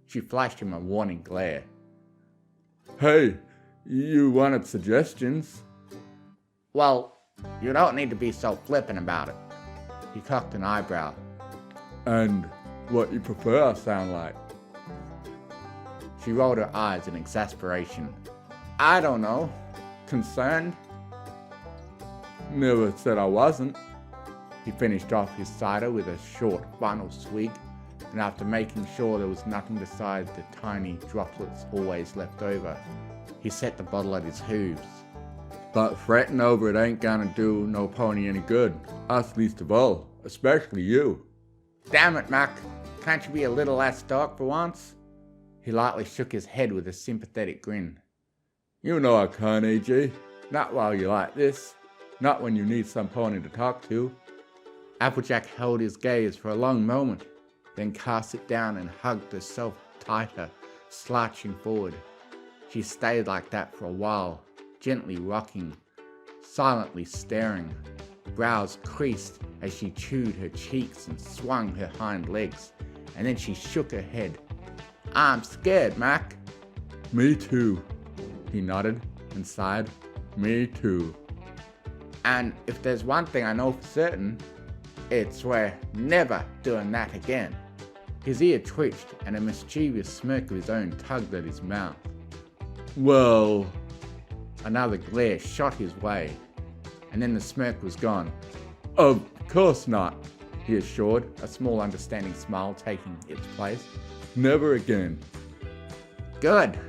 She flashed him a warning glare. Hey, you wanted suggestions? Well, you don't need to be so flippant about it. He cocked an eyebrow. And what you prefer I sound like? She rolled her eyes in exasperation. I don't know. Concerned? Never said I wasn't. He finished off his cider with a short final swig, and after making sure there was nothing besides the tiny droplets always left over, he set the bottle at his hooves. But fretting over it ain't gonna do no pony any good. Us least of all, especially you. Damn it, Mac. Can't you be a little less stoic for once? He lightly shook his head with a sympathetic grin. You know I can't, AJ. Not while you're like this. Not when you need some pony to talk to. Applejack held his gaze for a long moment, then cast it down and hugged herself tighter, slouching forward. She stayed like that for a while, gently rocking, silently staring, brows creased as she chewed her cheeks and swung her hind legs, and then she shook her head. I'm scared, Mac. Me too. He nodded and sighed. Me too. And if there's one thing I know for certain, it's we're never doing that again. His ear twitched and a mischievous smirk of his own tugged at his mouth. Well... Another glare shot his way, and then the smirk was gone. Of course not, he assured, a small understanding smile taking its place. Never again. Good,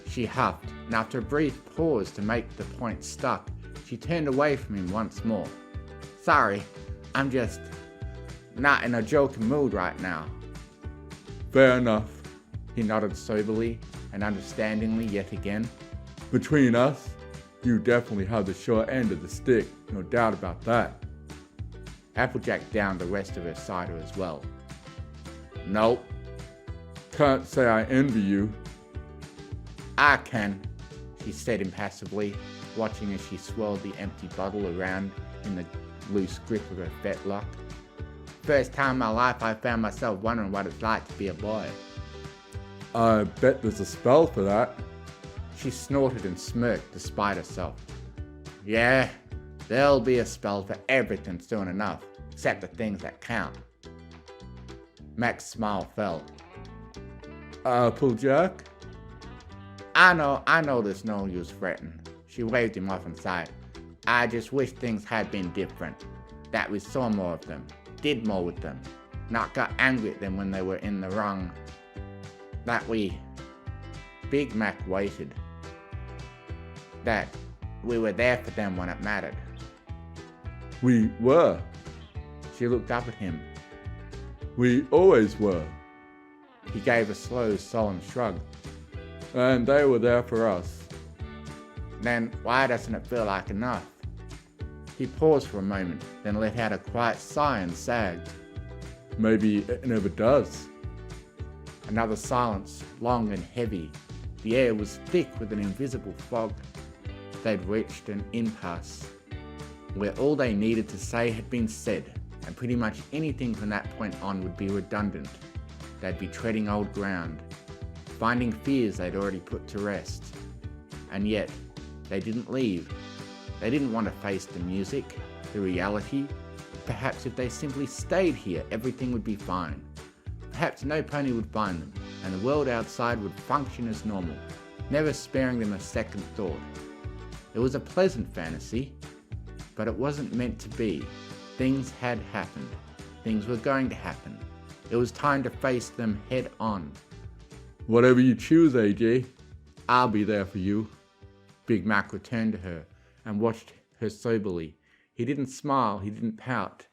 she huffed, and after a brief pause to make the point stuck, she turned away from him once more. Sorry, I'm just not in a joking mood right now. Fair enough. He nodded soberly and understandingly yet again. Between us, you definitely have the short end of the stick, no doubt about that. Applejack downed the rest of her cider as well, Nope. Can't say I envy you. I can, she said impassively, watching as she swirled the empty bottle around in the loose grip of her fetlock. First time in my life I found myself wondering what it's like to be a boy. I bet there's a spell for that. She snorted and smirked despite herself. Yeah, there'll be a spell for everything soon enough, except the things that count. Mac's smile fell. Applejack? I know there's no use fretting. She waved him off inside. I just wish things had been different. That we saw more of them, did more with them, not got angry at them when they were in the wrong. That we... Big Mac waited. That we were there for them when it mattered. We were. She looked up at him. We always were. He gave a slow, solemn shrug. And they were there for us. Then why doesn't it feel like enough? He paused for a moment, then let out a quiet sigh and sagged. Maybe it never does. Another silence, long and heavy. The air was thick with an invisible fog. They'd reached an impasse, where all they needed to say had been said, and pretty much anything from that point on would be redundant. They'd be treading old ground, finding fears they'd already put to rest. And yet, they didn't leave. They didn't want to face the music, the reality. Perhaps if they simply stayed here, everything would be fine. Perhaps no pony would find them, and the world outside would function as normal, never sparing them a second thought. It was a pleasant fantasy, but it wasn't meant to be. Things had happened. Things were going to happen. It was time to face them head on. Whatever you choose, AJ, I'll be there for you. Big Mac returned to her and watched her soberly. He didn't smile, he didn't pout.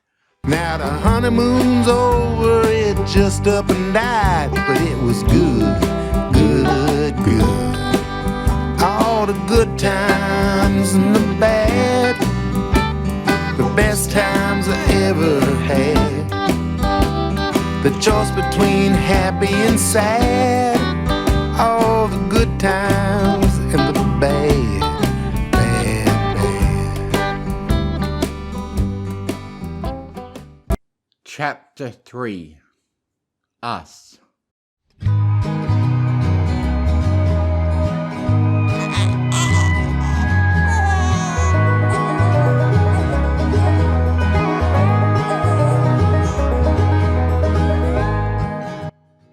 Now the honeymoon's over, it just up and died, but it was good, good, good. All the good times and the bad, the best times I ever had. The choice between happy and sad, all the good times and the bad, bad, bad. Chapter 3. Us.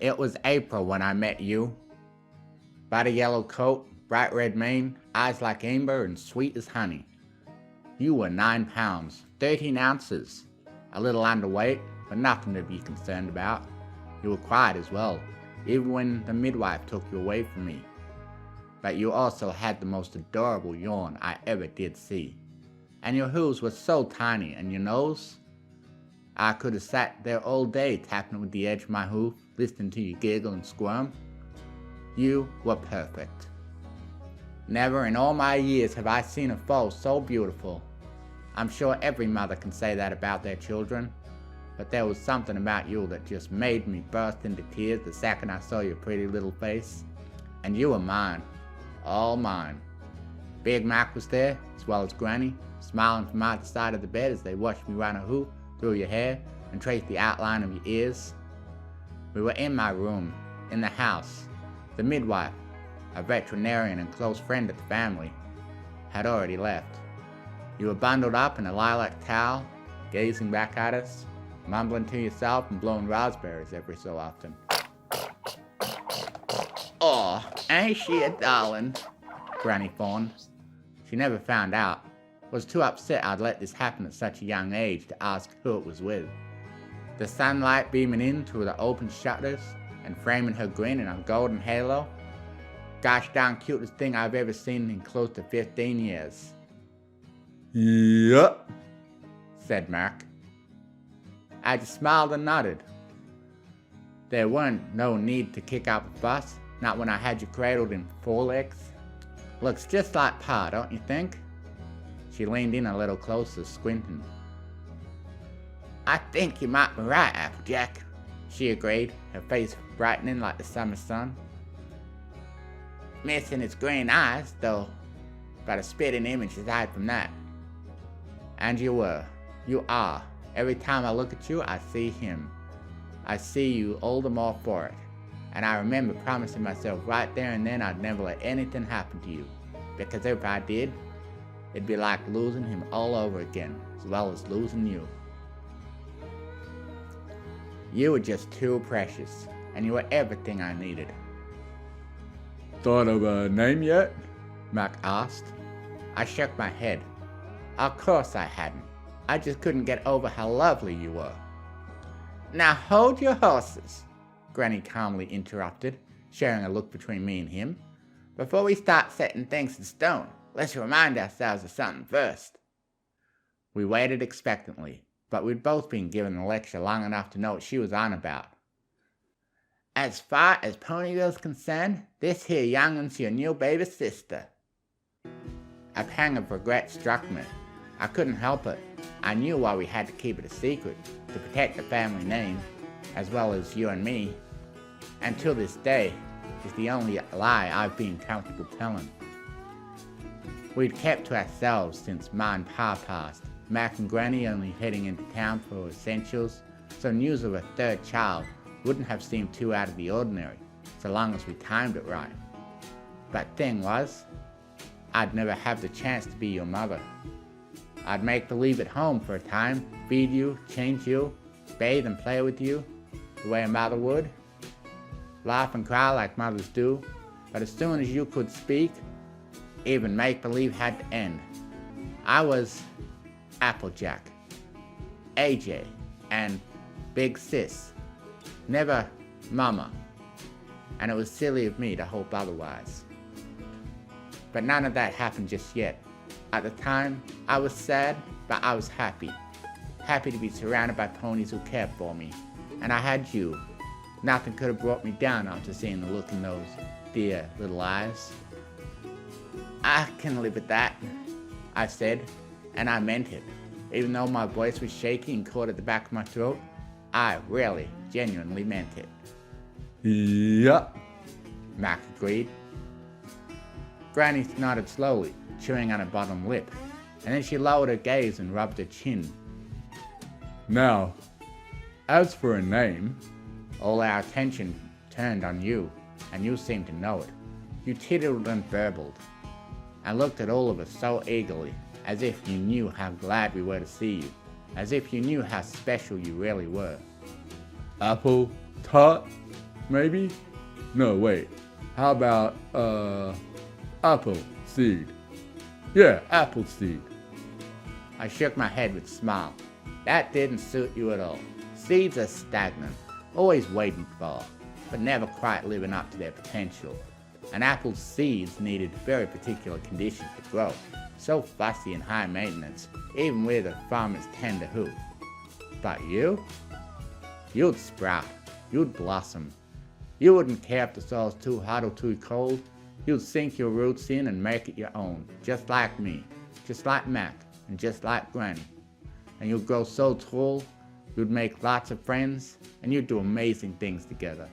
It was April when I met you. Body yellow coat, bright red mane, eyes like amber and sweet as honey. You were 9 pounds, 13 ounces. A little underweight, but nothing to be concerned about. You were quiet as well, even when the midwife took you away from me. But you also had the most adorable yawn I ever did see. And your hooves were so tiny, and your nose? I could have sat there all day tapping it with the edge of my hoof, listening to you giggle and squirm. You were perfect. Never in all my years have I seen a foal so beautiful. I'm sure every mother can say that about their children, but there was something about you that just made me burst into tears the second I saw your pretty little face. And you were mine, all mine. Big Mac was there, as well as Granny, smiling from either side of the bed as they watched me run a hoop through your hair and trace the outline of your ears. We were in my room, in the house. The midwife, a veterinarian and close friend of the family, had already left. You were bundled up in a lilac towel, gazing back at us, mumbling to yourself and blowing raspberries every so often. "Oh, ain't she a darling?" Granny fawned. She never found out. Was too upset I'd let this happen at such a young age to ask who it was with. The sunlight beaming in through the open shutters and framing her grin in a golden halo. Gosh darn cutest thing I've ever seen in close to 15 years. Yup, said Mark. I just smiled and nodded. There weren't no need to kick up a fuss, not when I had you cradled in forelegs. Looks just like Pa, don't you think? She leaned in a little closer, squinting. I think you might be right, Applejack. she agreed, her face brightening like the summer sun. Missing his green eyes, though, but a spitting image aside from that. And you were. You are. Every time I look at you, I see him. I see you all the more for it. And I remember promising myself right there and then I'd never let anything happen to you. Because if I did, it'd be like losing him all over again, as well as losing you. You were just too precious, and you were everything I needed. Thought of a name yet? Mac asked. I shook my head. Of course I hadn't. I just couldn't get over how lovely you were. Now hold your horses, Granny calmly interrupted, sharing a look between me and him. Before we start setting things in stone, let's remind ourselves of something first. We waited expectantly, but we'd both been given the lecture long enough to know what she was on about. As far as Ponyville's concerned, this here youngin's your new baby sister. A pang of regret struck me. I couldn't help it. I knew why we had to keep it a secret, to protect the family name, as well as you and me. And till this day, it's the only lie I've been comfortable telling. We'd kept to ourselves since Ma and Pa passed, Mac and Granny only heading into town for essentials, so news of a third child wouldn't have seemed too out of the ordinary, so long as we timed it right. But thing was, I'd never have the chance to be your mother. I'd make believe at home for a time, feed you, change you, bathe and play with you, the way a mother would. Laugh and cry like mothers do, but as soon as you could speak, even make-believe had to end. I was Applejack, AJ, and Big Sis, never Mama, and it was silly of me to hope otherwise. But none of that happened just yet. At the time, I was sad, but I was happy. Happy to be surrounded by ponies who cared for me. And I had you. Nothing could have brought me down after seeing the look in those dear little eyes. I can live with that, I said, and I meant it. Even though my voice was shaky and caught at the back of my throat, I really, genuinely meant it. Yup, Mac agreed. Granny nodded slowly, chewing on her bottom lip, and then she lowered her gaze and rubbed her chin. Now, as for a name, all our attention turned on you, and you seemed to know it. You tittered and burbled, and looked at all of us so eagerly, as if you knew how glad we were to see you, as if you knew how special you really were. Apple Tart, maybe? No, wait. How about, Apple Seed? Yeah, Apple Seed. I shook my head with a smile. That didn't suit you at all. Seeds are stagnant, always waiting for, but never quite living up to their potential. And apple seeds needed very particular conditions to grow, so fussy and high maintenance, even with a farmer's tender hoof. But you'd sprout, you'd blossom. You wouldn't care if the soil's too hot or too cold. You'd sink your roots in and make it your own, just like me, just like Mac, and just like Granny. And you'd grow so tall, you'd make lots of friends, and you'd do amazing things together.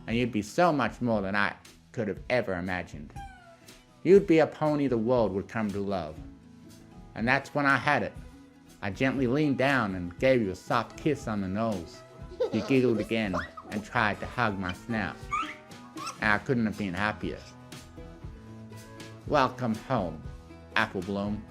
And you'd be so much more than I could have ever imagined. You'd be a pony the world would come to love. And that's when I had it. I gently leaned down and gave you a soft kiss on the nose. You giggled again and tried to hug my snout. And I couldn't have been happier. Welcome home, Apple Bloom.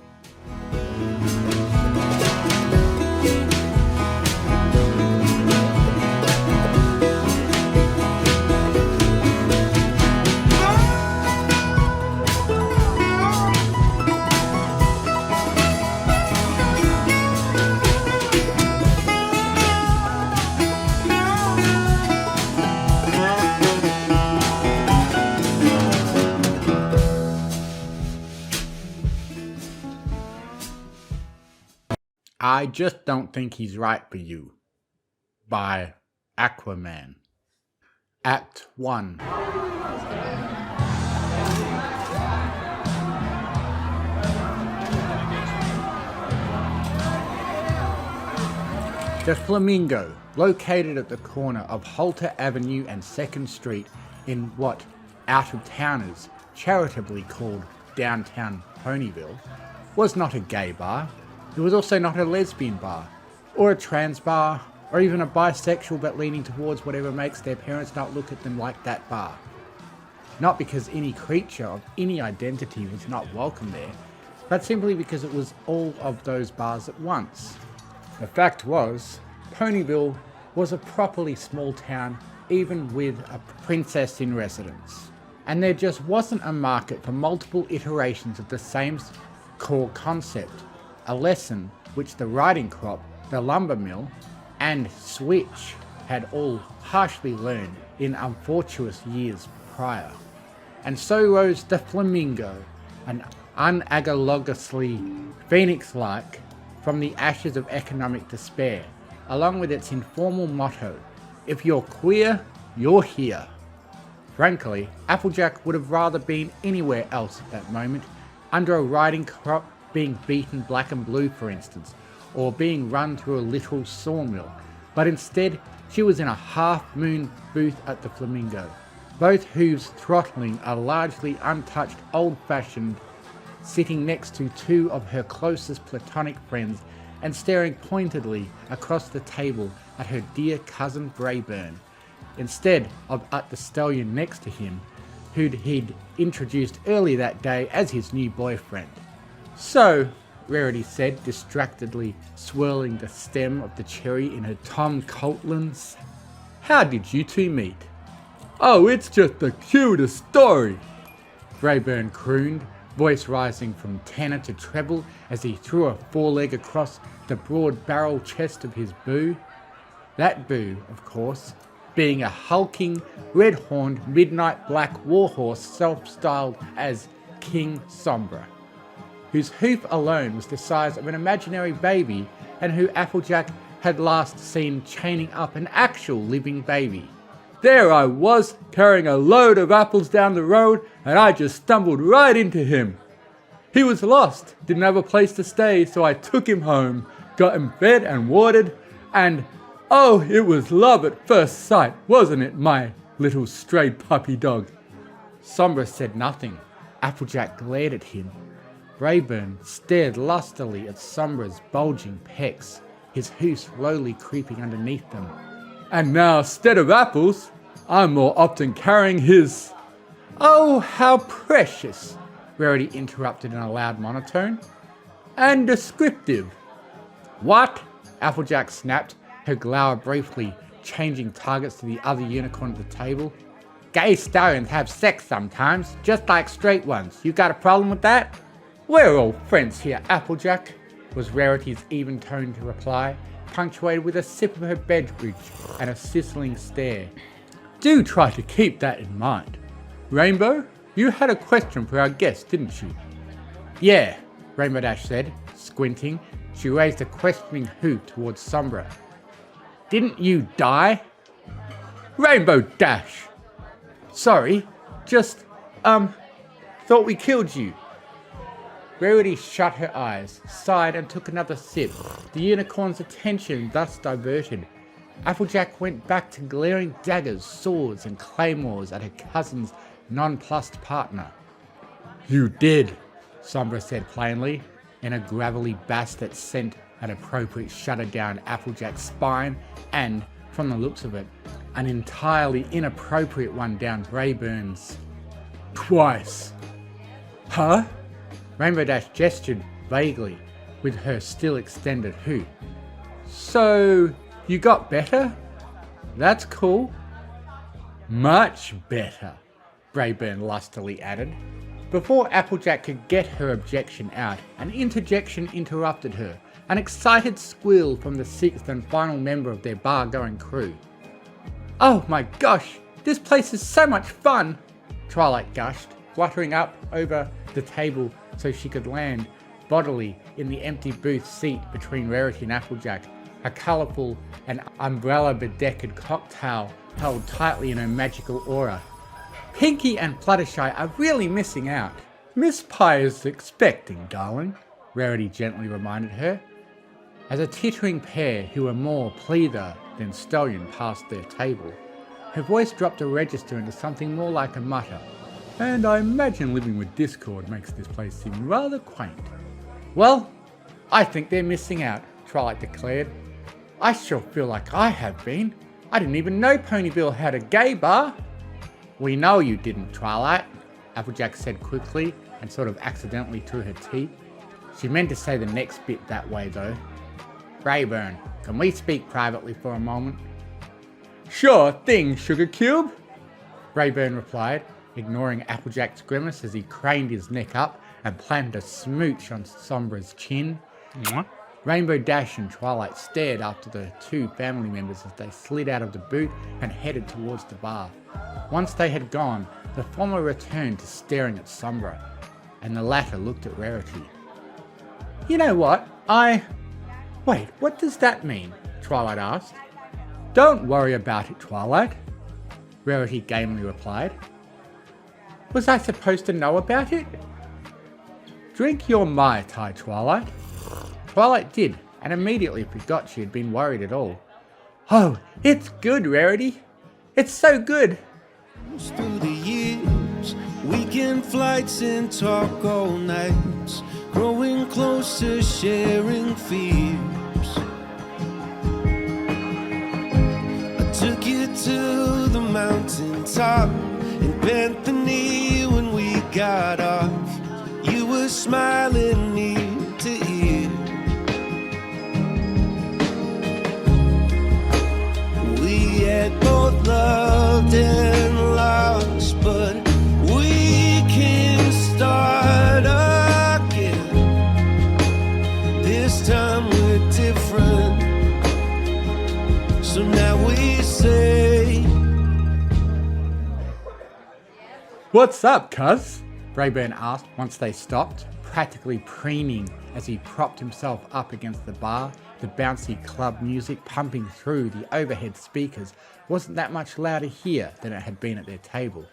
I just don't think he's right for you. By Aquaman. Act 1. The Flamingo, located at the corner of Halter Avenue and 2nd Street in what out-of-towners charitably called downtown Ponyville, was not a gay bar. It was also not a lesbian bar, or a trans bar, or even a bisexual but leaning towards whatever makes their parents not look at them like that bar. Not because any creature of any identity was not welcome there, but simply because it was all of those bars at once. The fact was, Ponyville was a properly small town even with a princess in residence. And there just wasn't a market for multiple iterations of the same core concept, a lesson which the riding crop, the lumber mill, and Switch had all harshly learned in unfortuous years prior. And so rose the Flamingo, an unagalogously phoenix-like from the ashes of economic despair, along with its informal motto, if you're queer, you're here. Frankly, Applejack would have rather been anywhere else at that moment, under a riding crop being beaten black and blue for instance, or being run through a literal sawmill, but instead she was in a half-moon booth at the Flamingo, both hooves throttling a largely untouched old-fashioned, sitting next to two of her closest platonic friends and staring pointedly across the table at her dear cousin Brayburn, instead of at the stallion next to him, who'd he'd introduced earlier that day as his new boyfriend. So, Rarity said, distractedly swirling the stem of the cherry in her Tom Coltlands, how did you two meet? Oh, it's just the cutest story, Brayburn crooned, voice rising from tenor to treble as he threw a foreleg across the broad barrel chest of his boo. That boo, of course, being a hulking, red-horned, midnight black warhorse self-styled as King Sombra, whose hoof alone was the size of an imaginary baby and who Applejack had last seen chaining up an actual living baby. There I was, carrying a load of apples down the road, and I just stumbled right into him. He was lost, didn't have a place to stay, so I took him home, got him fed and watered, and oh, it was love at first sight, wasn't it, my little stray puppy dog? Sombra said nothing. Applejack glared at him. Brayburn stared lustily at Sombra's bulging pecs, his hoofs slowly creeping underneath them. And now, instead of apples, I'm more often carrying his... Oh, how precious, Rarity interrupted in a loud monotone. And descriptive. What? Applejack snapped, her glower briefly changing targets to the other unicorn at the table. Gay stallions have sex sometimes, just like straight ones. You got a problem with that? We're all friends here, Applejack, was Rarity's even-toned reply, punctuated with a sip of her beverage and a sizzling stare. Do try to keep that in mind. Rainbow, you had a question for our guest, didn't you? Yeah, Rainbow Dash said, squinting. She raised a questioning hoof towards Sombra. Didn't you die? Rainbow Dash! Sorry, just, thought we killed you. Rarity shut her eyes, sighed and took another sip, the unicorn's attention thus diverted. Applejack went back to glaring daggers, swords and claymores at her cousin's nonplussed partner. You did, Sombra said plainly, in a gravelly bass that sent an appropriate shudder down Applejack's spine and, from the looks of it, an entirely inappropriate one down Brayburn's. Twice. Huh? Rainbow Dash gestured vaguely with her still extended hoof. So, you got better? That's cool. Much better, Brayburn lustily added. Before Applejack could get her objection out, an interjection interrupted her, an excited squeal from the sixth and final member of their bar-going crew. Oh my gosh, this place is so much fun, Twilight gushed, fluttering up over the table so she could land bodily in the empty booth seat between Rarity and Applejack, a colourful and umbrella-bedecked cocktail held tightly in her magical aura. Pinky and Fluttershy are really missing out. Miss Pie is expecting, darling, Rarity gently reminded her. As a tittering pair who were more pleather than stallion passed their table, her voice dropped a register into something more like a mutter. And I imagine living with Discord makes this place seem rather quaint. Well, I think they're missing out, Twilight declared. I sure feel like I have been. I didn't even know Ponyville had a gay bar. We know you didn't, Twilight, Applejack said quickly and sort of accidentally through her teeth. She meant to say the next bit that way though. Rayburn, can we speak privately for a moment? Sure thing, Sugar Cube, Rayburn replied, ignoring Applejack's grimace as he craned his neck up and planted a smooch on Sombra's chin. Rainbow Dash and Twilight stared after the two family members as they slid out of the booth and headed towards the bar. Once they had gone, the former returned to staring at Sombra, and the latter looked at Rarity. You know what? Wait, what does that mean? Twilight asked. Don't worry about it, Twilight, Rarity gamely replied. Was I supposed to know about it? Drink your Mai Tai, Twilight. Twilight did, and immediately forgot she had been worried at all. Oh, it's good, Rarity. It's so good. Through the years, weekend flights and talk all nights, growing closer, sharing fears. I took you to the mountaintop and bent the knee when we got off. You were smiling ear to ear. We had both loved and lost, but we can start again. This time we're different, so now we say, What's up, cuz? Rayburn asked once they stopped, practically preening as he propped himself up against the bar. The bouncy club music pumping through the overhead speakers wasn't that much louder here than it had been at their table,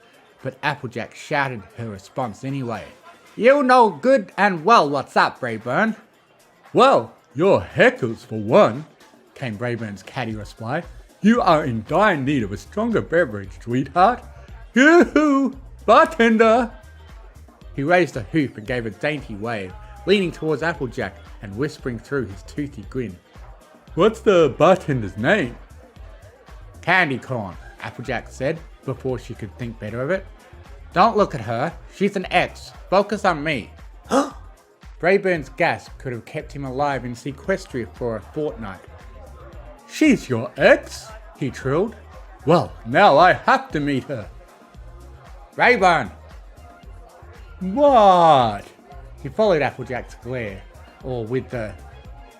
but Applejack shouted her response anyway. You know good and well what's up, Rayburn. Well, you're heckles for one, came Rayburn's catty reply. You are in dire need of a stronger beverage, sweetheart. Yoo-hoo! Bartender! He raised a hoop and gave a dainty wave, leaning towards Applejack and whispering through his toothy grin. What's the bartender's name? Candy Corn, Applejack said, before she could think better of it. Don't look at her, she's an ex. Focus on me. Brayburn's gasp could have kept him alive in Sequestria for a fortnight. She's your ex? He trilled. Well, now I have to meet her. Rayburn! What? He followed Applejack's glare, or with the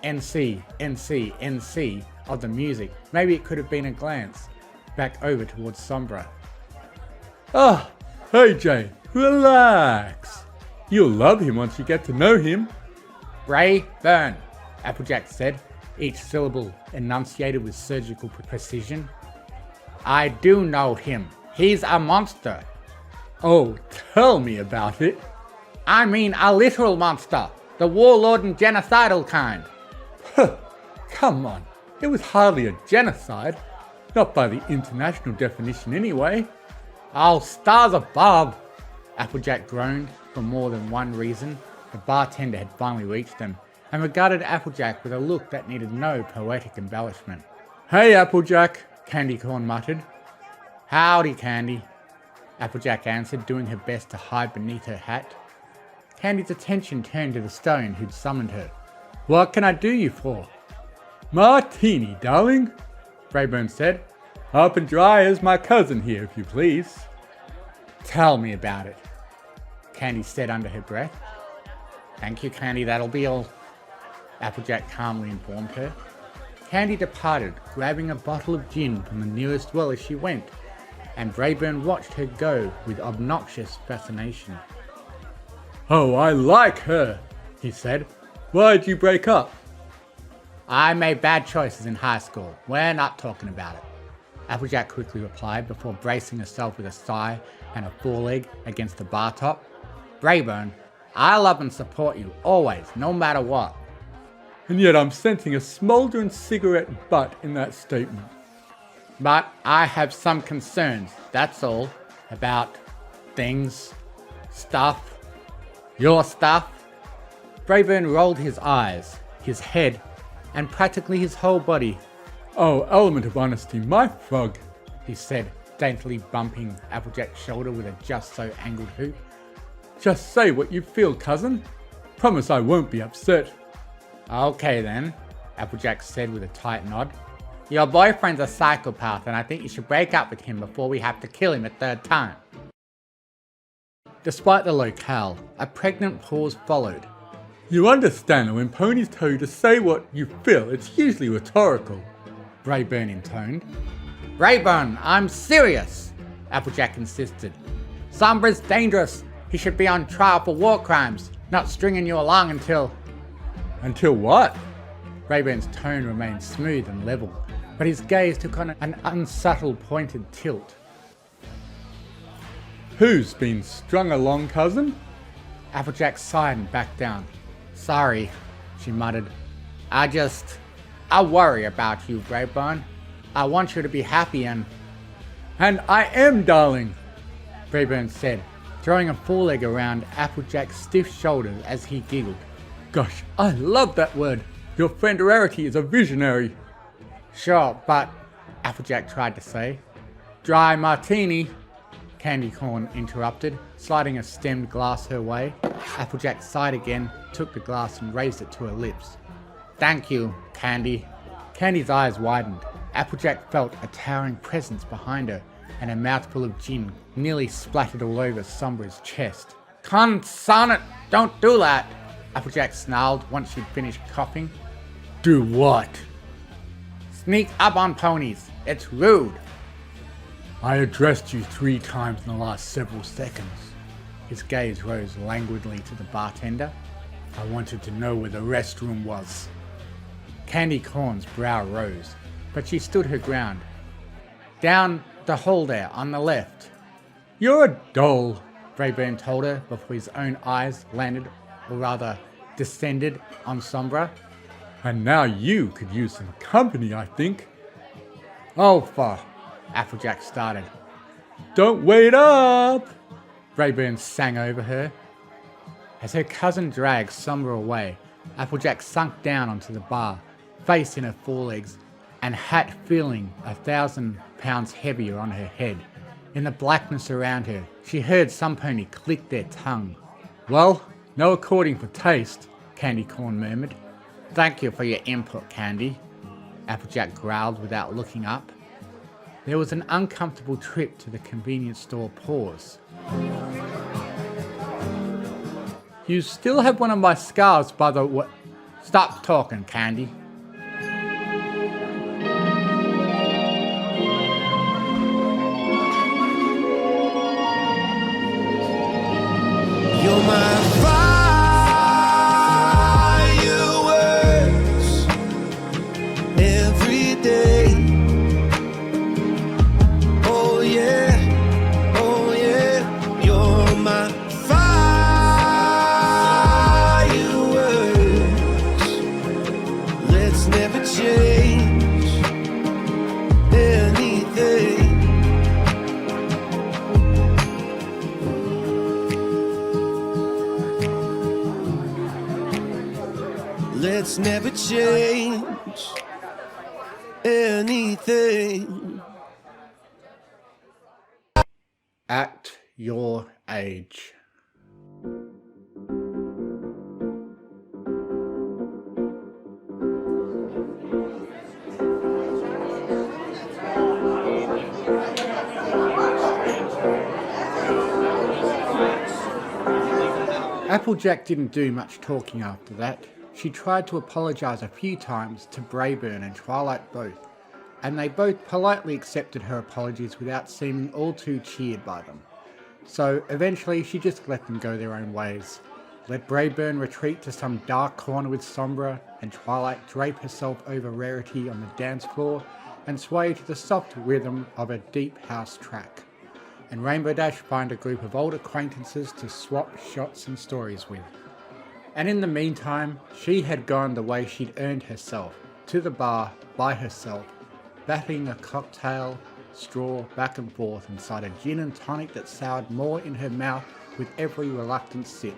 NC, NC, NC of the music, maybe it could have been a glance, back over towards Sombra. Ah, hey Jay, relax. You'll love him once you get to know him. Rayburn, Applejack said, each syllable enunciated with surgical precision. I do know him. He's a monster. Oh, tell me about it. I mean a literal monster. The warlord and genocidal kind. Come on, it was hardly a genocide. Not by the international definition anyway. Oh, stars above! Applejack groaned for more than one reason. The bartender had finally reached them and regarded Applejack with a look that needed no poetic embellishment. Hey Applejack, Candy Corn muttered. Howdy, Candy, Applejack answered, doing her best to hide beneath her hat. Candy's attention turned to the stone who'd summoned her. What can I do you for? Martini, darling, Rayburn said. Up and dry as my cousin here, if you please. Tell me about it, Candy said under her breath. Thank you, Candy, that'll be all, Applejack calmly informed her. Candy departed, grabbing a bottle of gin from the nearest well as she went, and Rayburn watched her go with obnoxious fascination. Oh, I like her, he said. Why'd you break up? I made bad choices in high school. We're not talking about it, Applejack quickly replied before bracing herself with a sigh and a foreleg against the bar top. Rayburn, I love and support you, always, no matter what. And yet I'm sensing a smouldering cigarette butt in that statement. But I have some concerns, that's all, about things, stuff, your stuff. Brayburn rolled his eyes, his head, and practically his whole body. Oh, element of honesty, my frog, he said, daintily bumping Applejack's shoulder with a just-so angled hoop. Just say what you feel, cousin. Promise I won't be upset. Okay then, Applejack said with a tight nod. Your boyfriend's a psychopath and I think you should break up with him before we have to kill him a third time. Despite the locale, a pregnant pause followed. You understand that when ponies tell you to say what you feel, it's usually rhetorical, Brayburn intoned. Brayburn, I'm serious, Applejack insisted. Sombra's dangerous. He should be on trial for war crimes, not stringing you along until... Until what? Brayburn's tone remained smooth and level, but his gaze took on an unsubtle pointed tilt. Who's been strung along, cousin? Applejack sighed and backed down. Sorry, she muttered. I worry about you, Brayburn. I want you to be happy and I am, darling, Brayburn said, throwing a foreleg around Applejack's stiff shoulders as he giggled. Gosh, I love that word. Your friend Rarity is a visionary. Sure, but, Applejack tried to say. Dry martini, Candy Corn interrupted, sliding a stemmed glass her way. Applejack sighed again, took the glass and raised it to her lips. Thank you, Candy. Candy's eyes widened. Applejack felt a towering presence behind her, and a mouthful of gin nearly splattered all over Sombra's chest. Consign it! Don't do that! Applejack snarled once she'd finished coughing. Do what? Sneak up on ponies. It's rude. I addressed you 3 times in the last several seconds. His gaze rose languidly to the bartender. I wanted to know where the restroom was. Candy Corn's brow rose, but she stood her ground. Down the hall there, on the left. You're a doll, Brayburn told her before his own eyes landed, or rather descended, on Sombra. And now you could use some company, I think. Oh, for... Applejack started. Don't wait up! Brayburn sang over her. As her cousin dragged Sombra away, Applejack sunk down onto the bar, face in her forelegs, and hat feeling 1,000 pounds heavier on her head. In the blackness around her, she heard some pony click their tongue. Well, no according for taste, Candy Corn murmured. Thank you for your input, Candy, Applejack growled without looking up. There was an uncomfortable trip to the convenience store pause. You still have one of my scars by the way. Stop talking, Candy. You're my fireworks every day. Oh yeah, you're my fireworks. Let's never change anything. Let's never change anything. At your age. Applejack didn't do much talking after that. She tried to apologise a few times to Brayburn and Twilight both, and they both politely accepted her apologies without seeming all too cheered by them. So eventually she just let them go their own ways, let Brayburn retreat to some dark corner with Sombra, and Twilight drape herself over Rarity on the dance floor and sway to the soft rhythm of a deep house track, and Rainbow Dash find a group of old acquaintances to swap shots and stories with. And in the meantime, she had gone the way she'd earned herself, to the bar by herself, battling a cocktail straw back and forth inside a gin and tonic that soured more in her mouth with every reluctant sip.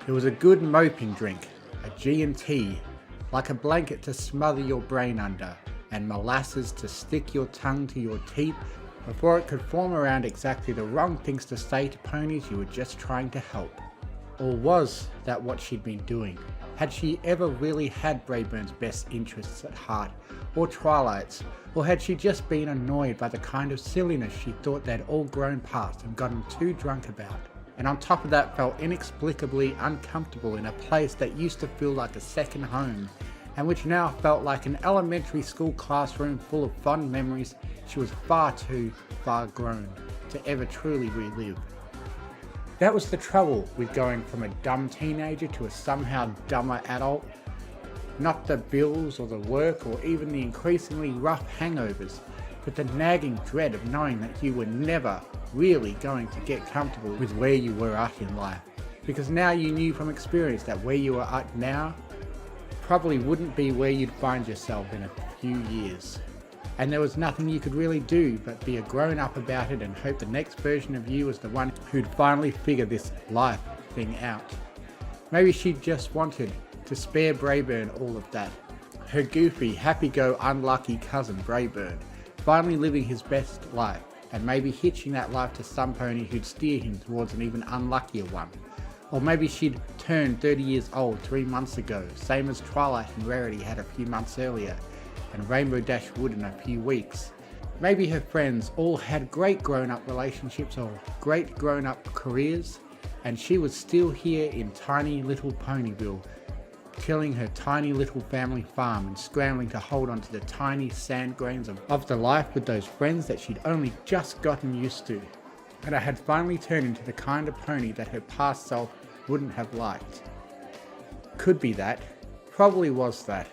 It was a good moping drink, a G&T, like a blanket to smother your brain under, and molasses to stick your tongue to your teeth before it could form around exactly the wrong things to say to ponies you were just trying to help. Or was that what she'd been doing? Had she ever really had Brayburn's best interests at heart, or Twilight's, or had she just been annoyed by the kind of silliness she thought they'd all grown past and gotten too drunk about? And on top of that felt inexplicably uncomfortable in a place that used to feel like a second home, and which now felt like an elementary school classroom full of fond memories she was far too far grown to ever truly relive. That was the trouble with going from a dumb teenager to a somehow dumber adult. Not the bills or the work or even the increasingly rough hangovers, but the nagging dread of knowing that you were never really going to get comfortable with where you were at in life. Because now you knew from experience that where you are at now probably wouldn't be where you'd find yourself in a few years. And there was nothing you could really do but be a grown up about it and hope the next version of you was the one who'd finally figure this life thing out. Maybe she just wanted to spare Brayburn all of that. Her goofy, happy-go-unlucky cousin Brayburn, finally living his best life, and maybe hitching that life to some pony who'd steer him towards an even unluckier one. Or maybe she'd turned 30 years old 3 months ago, same as Twilight and Rarity had a few months earlier, and Rainbow Dash would in a few weeks. Maybe her friends all had great grown-up relationships or great grown-up careers, and she was still here in tiny little Ponyville, tilling her tiny little family farm and scrambling to hold on to the tiny sand grains of the life with those friends that she'd only just gotten used to. And it had finally turned into the kind of pony that her past self wouldn't have liked. Could be that. Probably was that.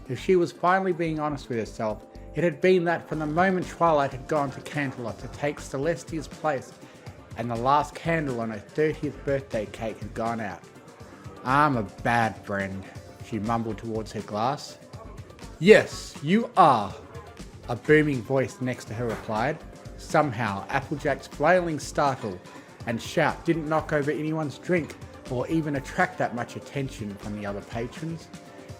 If she was finally being honest with herself, it had been that from the moment Twilight had gone to Canterlot to take Celestia's place and the last candle on her 30th birthday cake had gone out. "I'm a bad friend," she mumbled towards her glass. "Yes, you are," a booming voice next to her replied. Somehow, Applejack's flailing startle and shout didn't knock over anyone's drink or even attract that much attention from the other patrons.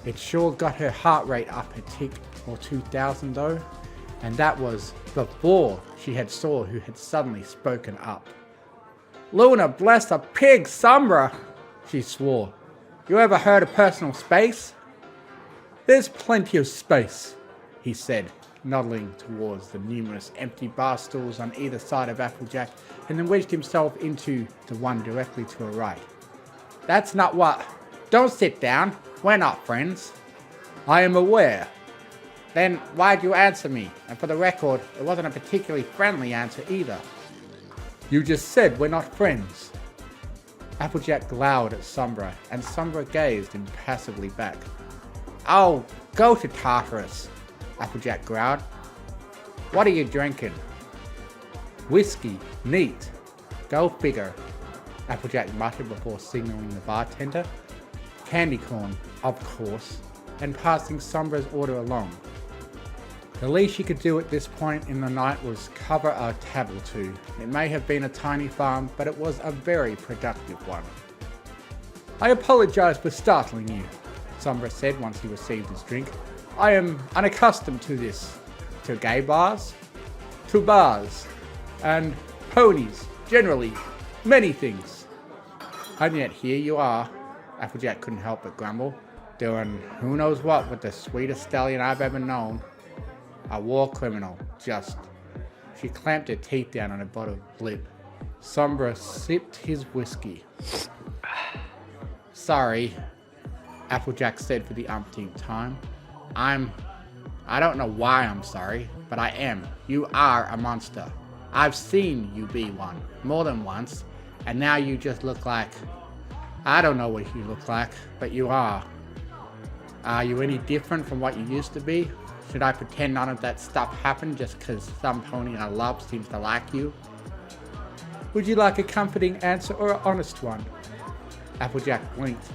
It sure got her heart rate up a tick or 2,000 though, and that was before she had saw who had suddenly spoken up. "Luna bless a pig, Sombra!" she swore. "You ever heard of personal space?" "There's plenty of space," he said, nodding towards the numerous empty bar stools on either side of Applejack, and then wedged himself into the one directly to her right. "That's not what... Don't sit down. We're not friends." "I am aware." "Then why'd you answer me? And for the record, it wasn't a particularly friendly answer either." "You just said we're not friends." Applejack glowered at Sombra, and Sombra gazed impassively back. "Oh, go to Tartarus," Applejack growled. "What are you drinking?" "Whiskey, neat. Go figure," Applejack muttered before signaling the bartender. Candy corn, of course, and passing Sombra's order along. The least she could do at this point in the night was cover a tab or two. It may have been a tiny farm, but it was a very productive one. "I apologize for startling you," Sombra said once he received his drink. "I am unaccustomed to this. To gay bars? To bars. And ponies, generally. Many things. And yet here you are," Applejack couldn't help but grumble, "doing who knows what with the sweetest stallion I've ever known. A war criminal, just." She clamped her teeth down on her bottom lip. Sombra sipped his whiskey. "Sorry," Applejack said for the umpteenth time. I don't know why I'm sorry, but I am. You are a monster. I've seen you be one, more than once, and now you just look like... I don't know what you look like, but you are. Are you any different from what you used to be? Should I pretend none of that stuff happened just because some pony I love seems to like you?" "Would you like a comforting answer or an honest one?" Applejack blinked.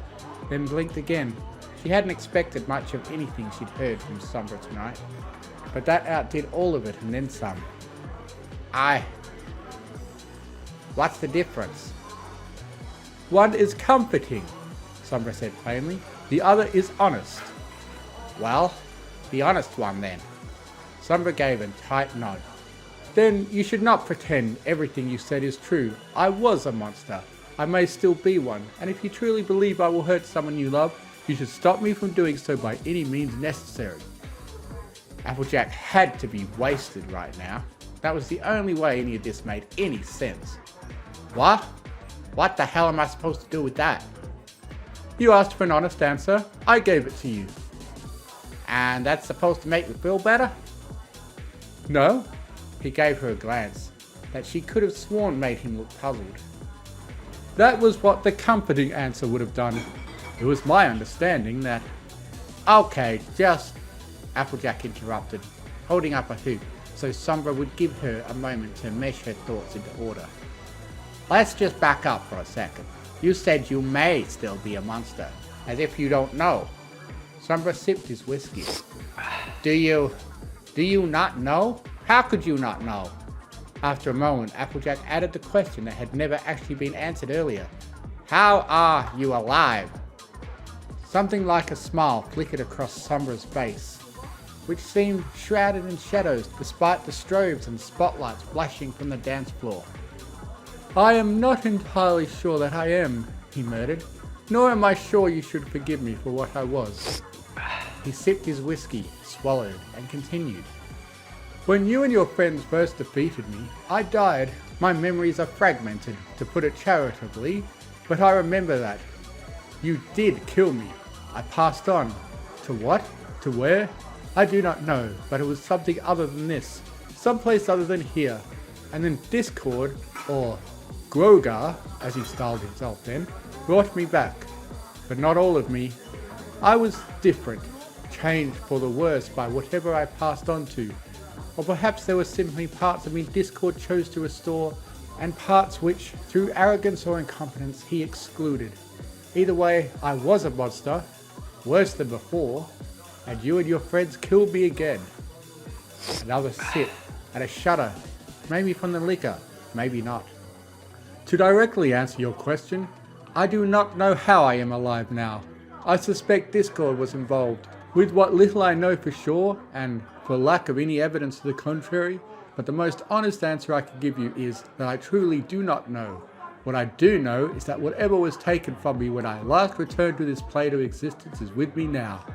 then blinked again. She hadn't expected much of anything she'd heard from Sombra tonight, but that outdid all of it and then some. What's the difference? One is comforting, Sombra said plainly. The other is honest. Well, the honest one then. Sombra gave a tight nod. Then you should not pretend everything you said is true. I was a monster. I may still be one, and if you truly believe I will hurt someone you love, you should stop me from doing so by any means necessary. Applejack had to be wasted right now. That was the only way any of this made any sense. What? What the hell am I supposed to do with that? You asked for an honest answer. I gave it to you. And that's supposed to make me feel better? No. He gave her a glance that she could have sworn made him look puzzled. That was what the comforting answer would have done. It was my understanding that... Okay, just... Applejack interrupted, holding up a hoop so Sombra would give her a moment to mesh her thoughts into order. Let's just back up for a second. You said you may still be a monster, as if you don't know. Sombra sipped his whiskey. Do you not know? How could you not know? After a moment, Applejack added the question that had never actually been answered earlier. How are you alive? Something like a smile flickered across Sombra's face, which seemed shrouded in shadows despite the strobes and spotlights flashing from the dance floor. I am not entirely sure that I am, he murmured, nor am I sure you should forgive me for what I was. He sipped his whiskey, swallowed, and continued. When you and your friends first defeated me, I died. My memories are fragmented, to put it charitably, but I remember that. You did kill me. I passed on. To what? To where? I do not know, but it was something other than this. Someplace other than here. And then Discord, or Grogar, as he styled himself then, brought me back. But not all of me. I was different, changed for the worse by whatever I passed on to. Or perhaps there were simply parts of me Discord chose to restore, and parts which, through arrogance or incompetence, he excluded. Either way, I was a monster, worse than before, and you and your friends killed me again. Another sip, and a shudder, maybe from the liquor, maybe not. To directly answer your question, I do not know how I am alive now. I suspect Discord was involved. With what little I know for sure, and for lack of any evidence to the contrary, but the most honest answer I can give you is that I truly do not know. What I do know is that whatever was taken from me when I last returned to this plane of existence is with me now.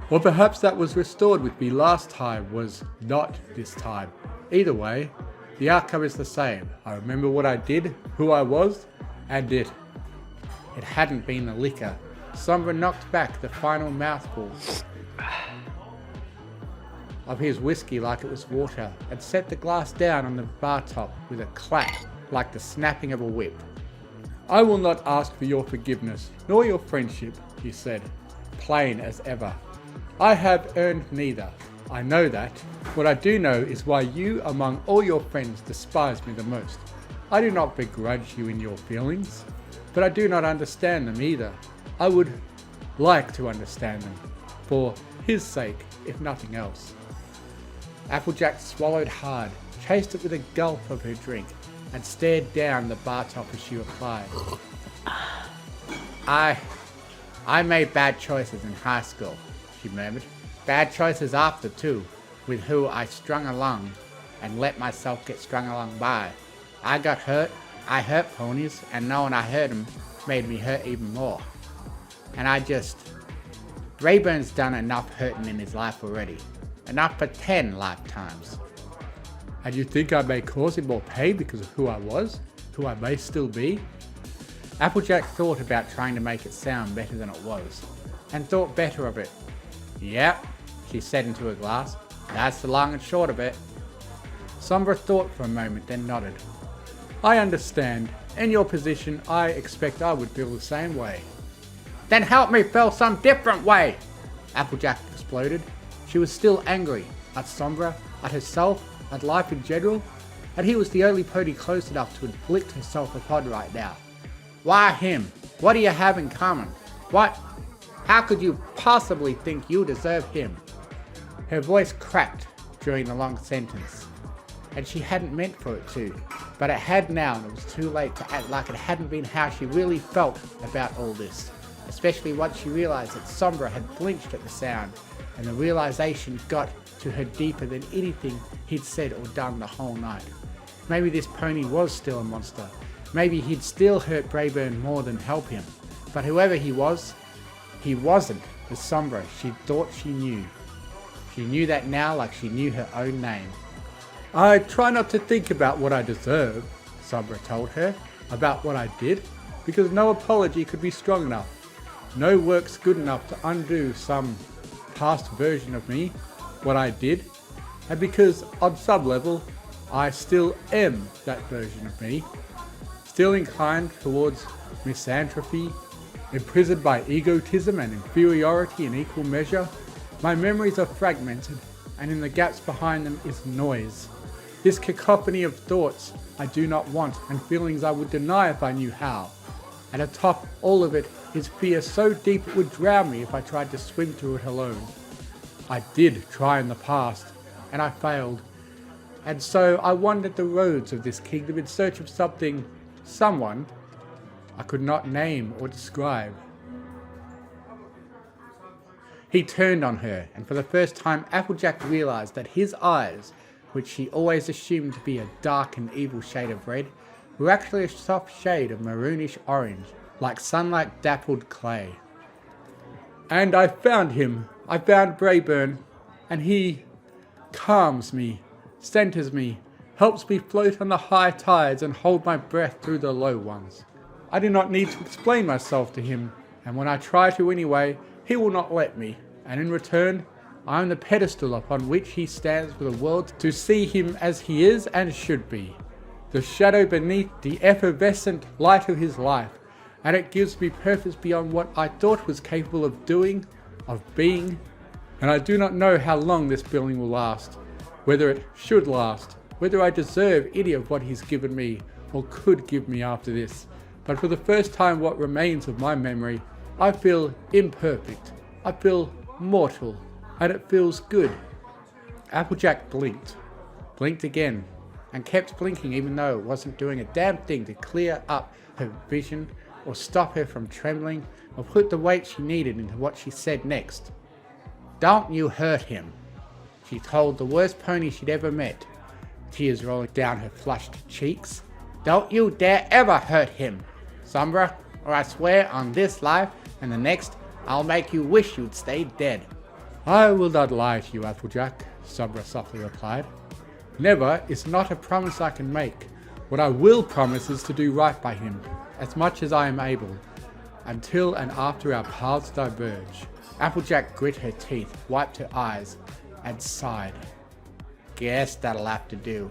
Or perhaps that was restored with me last time was not this time. Either way, the outcome is the same. I remember what I did, who I was, and it. It hadn't been the liquor. Sombra knocked back the final mouthful of his whiskey like it was water, and set the glass down on the bar top with a clap like the snapping of a whip. I will not ask for your forgiveness, nor your friendship, he said, plain as ever. I have earned neither. I know that. What I do know is why you, among all your friends, despise me the most. I do not begrudge you in your feelings, but I do not understand them either. I would like to understand them, for his sake, if nothing else. Applejack swallowed hard, chased it with a gulp of her drink, and stared down the bar top as she replied. I made bad choices in high school, she murmured. Bad choices after too, with who I strung along and let myself get strung along by. I got hurt, I hurt ponies, and knowing I hurt them made me hurt even more. And Rayburn's done enough hurting in his life already. Enough for 10 lifetimes. And you think I may cause him more pain because of who I was? Who I may still be? Applejack thought about trying to make it sound better than it was, and thought better of it. Yep, she said into her glass. That's the long and short of it. Sombra thought for a moment, then nodded. I understand. In your position, I expect I would feel the same way. Then help me feel some different way! Applejack exploded. She was still angry at Sombra, at herself, at life in general, and he was the only pony close enough to inflict herself upon right now. Why him? What do you have in common? What How could you possibly think you deserve him? Her voice cracked during the long sentence, and she hadn't meant for it to, but it had now, and it was too late to act like it hadn't been how she really felt about all this, especially once she realized that Sombra had flinched at the sound, and the realization got to her deeper than anything he'd said or done the whole night. Maybe this pony was still a monster. Maybe he'd still hurt Brayburn more than help him. But whoever he was, he wasn't the Sombra she thought she knew. She knew that now like she knew her own name. I try not to think about what I deserve, Sombra told her, about what I did, because no apology could be strong enough. No work's good enough to undo some past version of me, what I did, and because on some level, I still am that version of me, still inclined towards misanthropy, imprisoned by egotism and inferiority in equal measure. My memories are fragmented, and in the gaps behind them is noise. This cacophony of thoughts I do not want, and feelings I would deny if I knew how. And atop all of it is fear so deep it would drown me if I tried to swim through it alone. I did try in the past, and I failed. And so I wandered the roads of this kingdom in search of something, someone, I could not name or describe. He turned on her, and for the first time Applejack realized that his eyes, which she always assumed to be a dark and evil shade of red, were actually a soft shade of maroonish orange, like sunlight dappled clay. And I found him. I found Brayburn, and he calms me, centers me, helps me float on the high tides and hold my breath through the low ones. I do not need to explain myself to him, and when I try to anyway, he will not let me, and in return, I am the pedestal upon which he stands for the world to see him as he is and should be, the shadow beneath the effervescent light of his life, and it gives me purpose beyond what I thought was capable of doing, of being, and I do not know how long this feeling will last, whether it should last, whether I deserve any of what he's given me or could give me after this, but for the first time what remains of my memory, I feel imperfect, I feel mortal, and it feels good. Applejack blinked again, and kept blinking even though it wasn't doing a damn thing to clear up her vision or stop her from trembling or put the weight she needed into what she said next. Don't you hurt him, she told the worst pony she'd ever met, tears rolling down her flushed cheeks. Don't you dare ever hurt him, Sombra, or I swear on this life and the next I'll make you wish you'd stayed dead. I will not lie to you, Applejack, Sombra softly replied. Never is not a promise I can make. What I will promise is to do right by him, as much as I am able, until and after our paths diverge. Applejack grit her teeth, wiped her eyes, and sighed. Guess that'll have to do.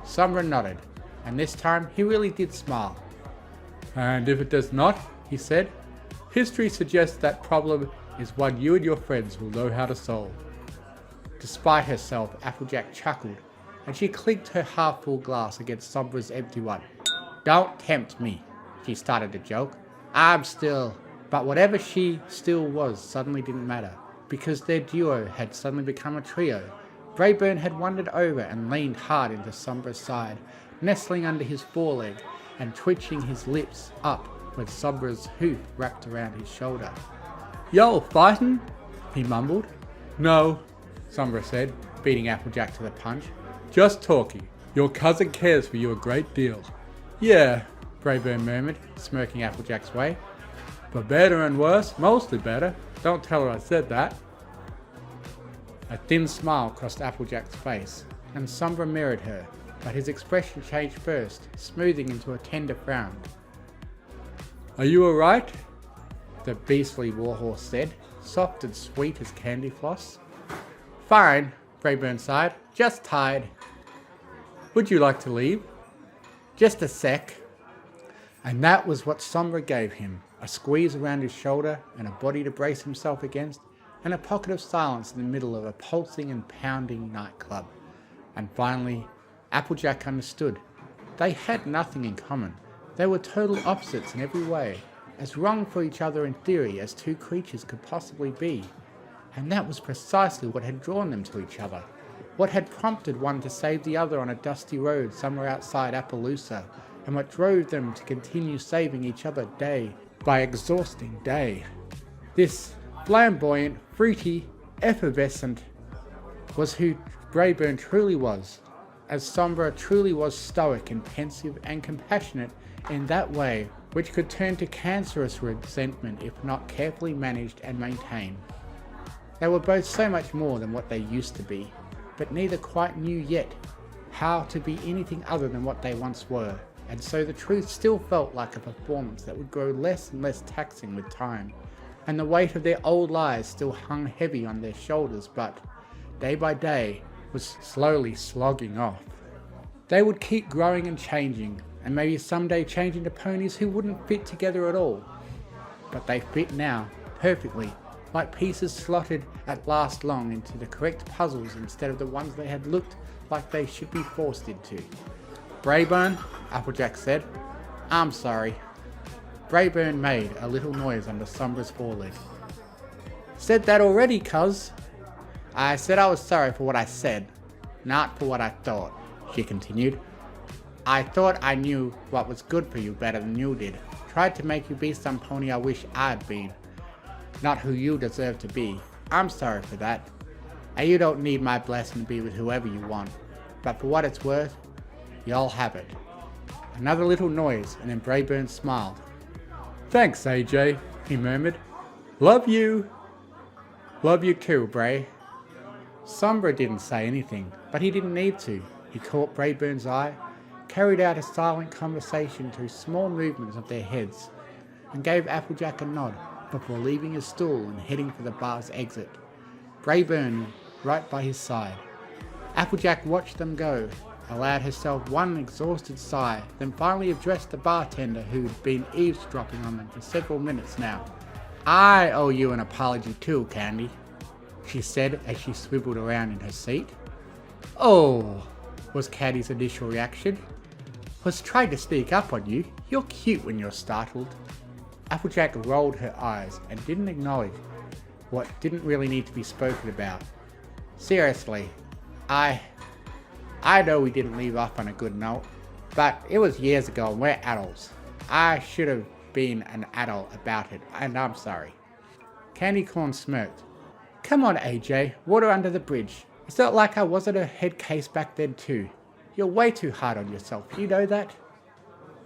Sombra nodded, and this time he really did smile. And if it does not, he said, history suggests that problem is one you and your friends will know how to solve. Despite herself, Applejack chuckled, and she clinked her half-full glass against Sombra's empty one. Don't tempt me, she started to joke. I'm still... But whatever she still was suddenly didn't matter, because their duo had suddenly become a trio. Brayburn had wandered over and leaned hard into Sombra's side, nestling under his foreleg and twitching his lips up with Sombra's hoof wrapped around his shoulder. Yo, fightin'? He mumbled. No, Sombra said, beating Applejack to the punch. Just talking. Your cousin cares for you a great deal. Yeah, Brayburn murmured, smirking Applejack's way. For better and worse, mostly better. Don't tell her I said that. A thin smile crossed Applejack's face, and Sombra mirrored her, but his expression changed first, smoothing into a tender frown. Are you alright? The beastly warhorse said, soft and sweet as candy floss. Fine, Brayburn sighed. Just tired. Would you like to leave? Just a sec. And that was what Sombra gave him, a squeeze around his shoulder and a body to brace himself against, and a pocket of silence in the middle of a pulsing and pounding nightclub. And finally, Applejack understood. They had nothing in common. They were total opposites in every way, as wrong for each other in theory as two creatures could possibly be. And that was precisely what had drawn them to each other. What had prompted one to save the other on a dusty road somewhere outside Appaloosa, and what drove them to continue saving each other day by exhausting day. This flamboyant, fruity, effervescent was who Brayburn truly was, as Sombra truly was stoic and pensive and compassionate in that way which could turn to cancerous resentment if not carefully managed and maintained. They were both so much more than what they used to be, but neither quite knew yet how to be anything other than what they once were, and so the truth still felt like a performance that would grow less and less taxing with time, and the weight of their old lies still hung heavy on their shoulders, but day by day was slowly slogging off. They would keep growing and changing, and maybe someday change into ponies who wouldn't fit together at all. But they fit now, perfectly, like pieces slotted at last long into the correct puzzles instead of the ones they had looked like they should be forced into. Brayburn, Applejack said. I'm sorry. Brayburn made a little noise under Sombra's foreleg. Said that already, cuz. I said I was sorry for what I said, not for what I thought, she continued. I thought I knew what was good for you better than you did. Tried to make you be some pony I wish I'd been. Not who you deserve to be. I'm sorry for that. And you don't need my blessing to be with whoever you want. But for what it's worth, you'll have it. Another little noise, and then Brayburn smiled. Thanks, AJ, he murmured. Love you. Love you too, Bray. Sombra didn't say anything, but he didn't need to. He caught Brayburn's eye, carried out a silent conversation through small movements of their heads, and gave Applejack a nod before leaving his stool and heading for the bar's exit. Brayburn right by his side. Applejack watched them go, allowed herself one exhausted sigh, then finally addressed the bartender who'd been eavesdropping on them for several minutes now. I owe you an apology too, Candy, she said as she swiveled around in her seat. Oh, was Candy's initial reaction. Was trying to sneak up on you. You're cute when you're startled. Applejack rolled her eyes and didn't acknowledge what didn't really need to be spoken about. Seriously, I know we didn't leave off on a good note, but it was years ago and we're adults. I should have been an adult about it, and I'm sorry. Candy Corn smirked. Come on, AJ, water under the bridge. It's not like I wasn't a head case back then too. You're way too hard on yourself, you know that?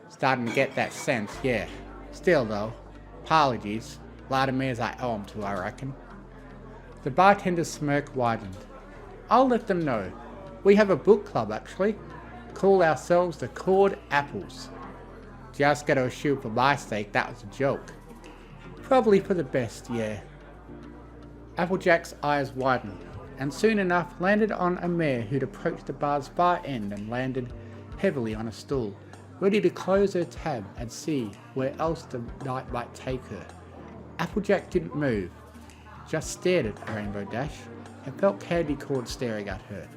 Starting to get that sense, yeah. Still though, apologies. Vladimir's I owe him to, I reckon. The bartender's smirk widened. I'll let them know. We have a book club actually. Call ourselves the Cord Apples. Just gotta assume for my sake that was a joke. Probably for the best, yeah. Applejack's eyes widened, and soon enough landed on a mare who'd approached the bar's far end and landed heavily on a stool, ready to close her tab and see where else the night might take her. Applejack didn't move, just stared at Rainbow Dash, and felt Candy Corn staring at her.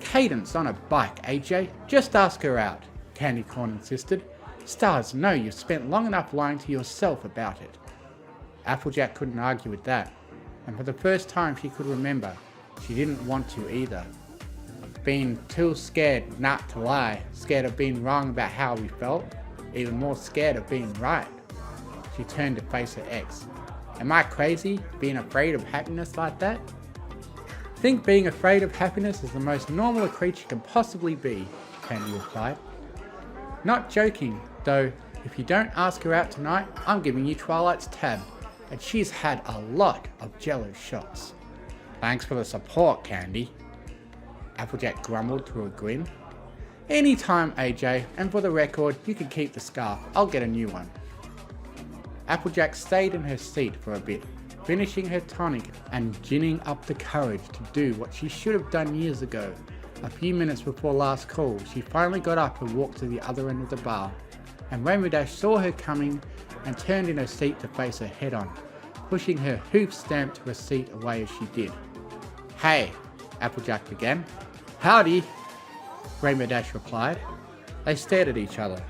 Cadence on a bike, AJ, just ask her out, Candy Corn insisted. Stars know you've spent long enough lying to yourself about it. Applejack couldn't argue with that, and for the first time she could remember, she didn't want to either. Being too scared not to lie, scared of being wrong about how we felt, even more scared of being right. She turned to face her ex. Am I crazy, being afraid of happiness like that? Think being afraid of happiness is the most normal a creature can possibly be, Candy replied. Not joking, though, if you don't ask her out tonight, I'm giving you Twilight's tab, and she's had a lot of jello shots. Thanks for the support, Candy. Applejack grumbled through a grin. Anytime, AJ, and for the record, you can keep the scarf. I'll get a new one. Applejack stayed in her seat for a bit, finishing her tonic and ginning up the courage to do what she should have done years ago. A few minutes before last call, she finally got up and walked to the other end of the bar, and Rainbow Dash saw her coming and turned in her seat to face her head on, pushing her hoof-stamped receipt away as she did. Hey, Applejack began. Howdy, Rainbow Dash replied. They stared at each other.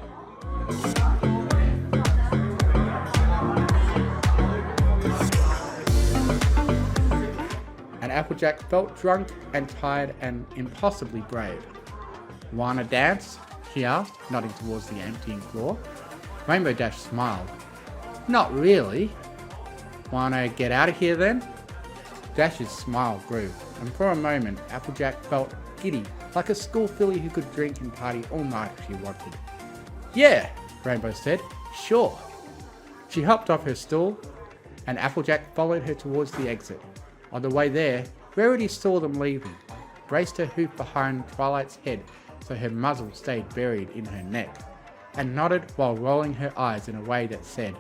Applejack felt drunk and tired and impossibly brave. "Wanna dance?" she asked, nodding towards the emptying floor. Rainbow Dash smiled. "Not really." "Wanna get out of here then?" Dash's smile grew, and for a moment Applejack felt giddy, like a school filly who could drink and party all night if she wanted. "Yeah," Rainbow said, "sure." She hopped off her stool, and Applejack followed her towards the exit. On the way there, Rarity saw them leaving, braced her hoof behind Twilight's head so her muzzle stayed buried in her neck, and nodded while rolling her eyes in a way that said,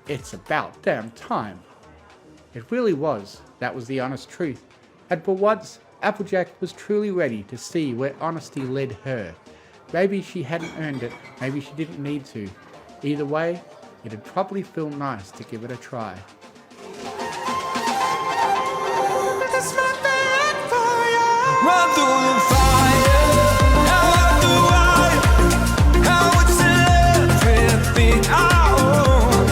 "It's about damn time." It really was, that was the honest truth, and for once, Applejack was truly ready to see where honesty led her. Maybe she hadn't earned it, maybe she didn't need to. Either way, it'd probably feel nice to give it a try. Run through the fire, out the wire. I would sell everything I own.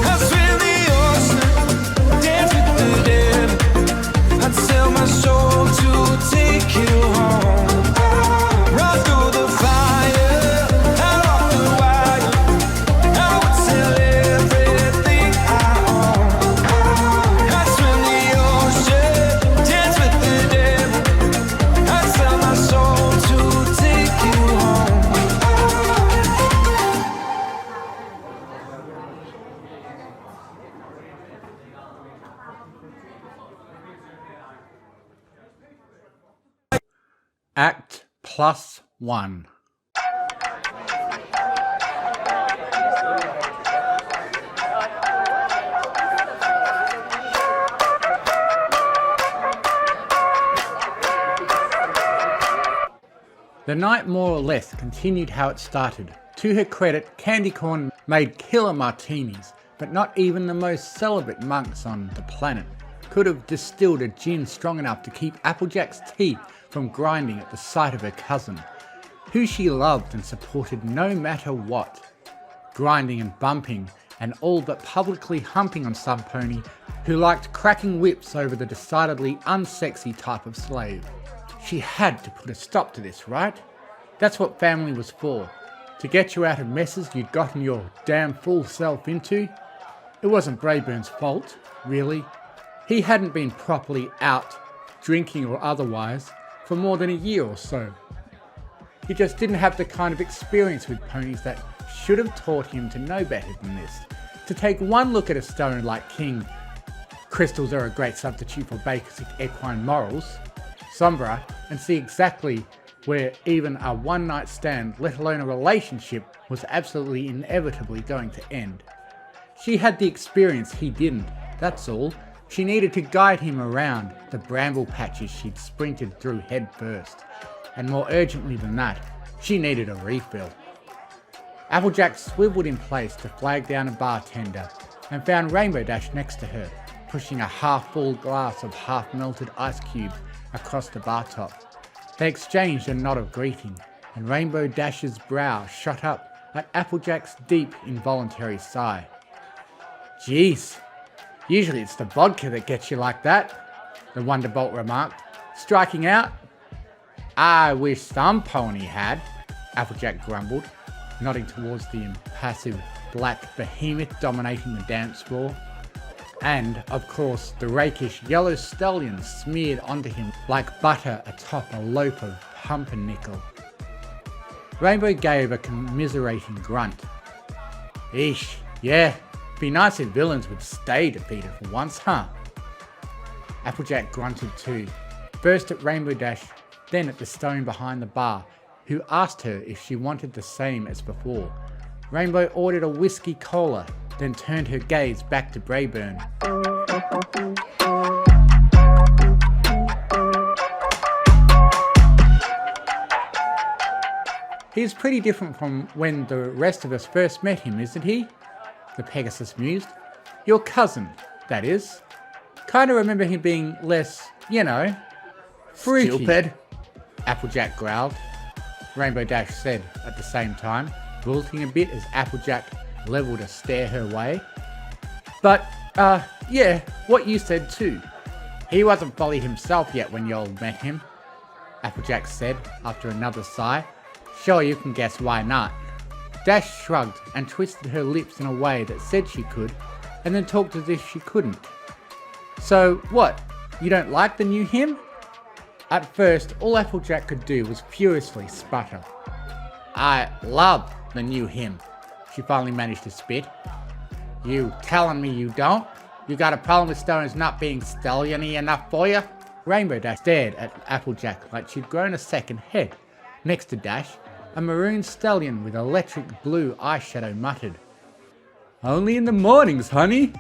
I'd swim the ocean, dance with the dead. I'd sell my soul to take you home. Run through the fire, out the wire. I would sell everything I own. I'd swim the ocean, dance with the dead. I sell my soul to take you home. Act +1. The night more or less continued how it started. To her credit, Candy Corn made killer martinis, but not even the most celibate monks on the planet could have distilled a gin strong enough to keep Applejack's teeth from grinding at the sight of her cousin, who she loved and supported no matter what. Grinding and bumping, and all but publicly humping on some pony who liked cracking whips over the decidedly unsexy type of slave. She had to put a stop to this, right? That's what family was for. To get you out of messes you'd gotten your damn fool self into. It wasn't Brayburn's fault, really. He hadn't been properly out, drinking or otherwise, for more than a year or so. He just didn't have the kind of experience with ponies that should have taught him to know better than this. To take one look at a stone like King, crystals are a great substitute for basic equine morals, Sombra, and see exactly where even a one-night stand, let alone a relationship, was absolutely inevitably going to end. She had the experience he didn't, that's all. She needed to guide him around the bramble patches she'd sprinted through head first. And more urgently than that, she needed a refill. Applejack swiveled in place to flag down a bartender and found Rainbow Dash next to her, pushing a half-full glass of half-melted ice cubes across the bar top. They exchanged a nod of greeting, and Rainbow Dash's brow shot up at Applejack's deep, involuntary sigh. "Jeez, usually it's the vodka that gets you like that," the Wonderbolt remarked, striking out. "I wish some pony had," Applejack grumbled, nodding towards the impassive black behemoth dominating the dance floor. And, of course, the rakish yellow stallion smeared onto him like butter atop a loaf of pumpernickel. Rainbow gave a commiserating grunt. "Eesh, yeah, be nice if villains would stay defeated for once, huh?" Applejack grunted too, first at Rainbow Dash, then at the stone behind the bar, who asked her if she wanted the same as before. Rainbow ordered a whiskey cola, then turned her gaze back to Brayburn. "He's pretty different from when the rest of us first met him, isn't he?" the Pegasus mused. "Your cousin, that is. Kinda remember him being less, freaky." "Stupid," Applejack growled. Rainbow Dash said at the same time, wilting a bit as Applejack levelled a stare her way. "But, yeah, what you said too. He wasn't fully himself yet when y'all met him, Applejack said after another sigh. Sure, you can guess why not. Dash shrugged and twisted her lips in a way that said she could, and then talked as if she couldn't. So what, you don't like the new him? At first, all Applejack could do was furiously sputter. I love the new him, she finally managed to spit. You telling me you don't? You got a problem with stones not being stallion-y enough for you? Rainbow Dash stared at Applejack like she'd grown a second head. Next to Dash, a maroon stallion with electric blue eyeshadow muttered. Only in the mornings, honey.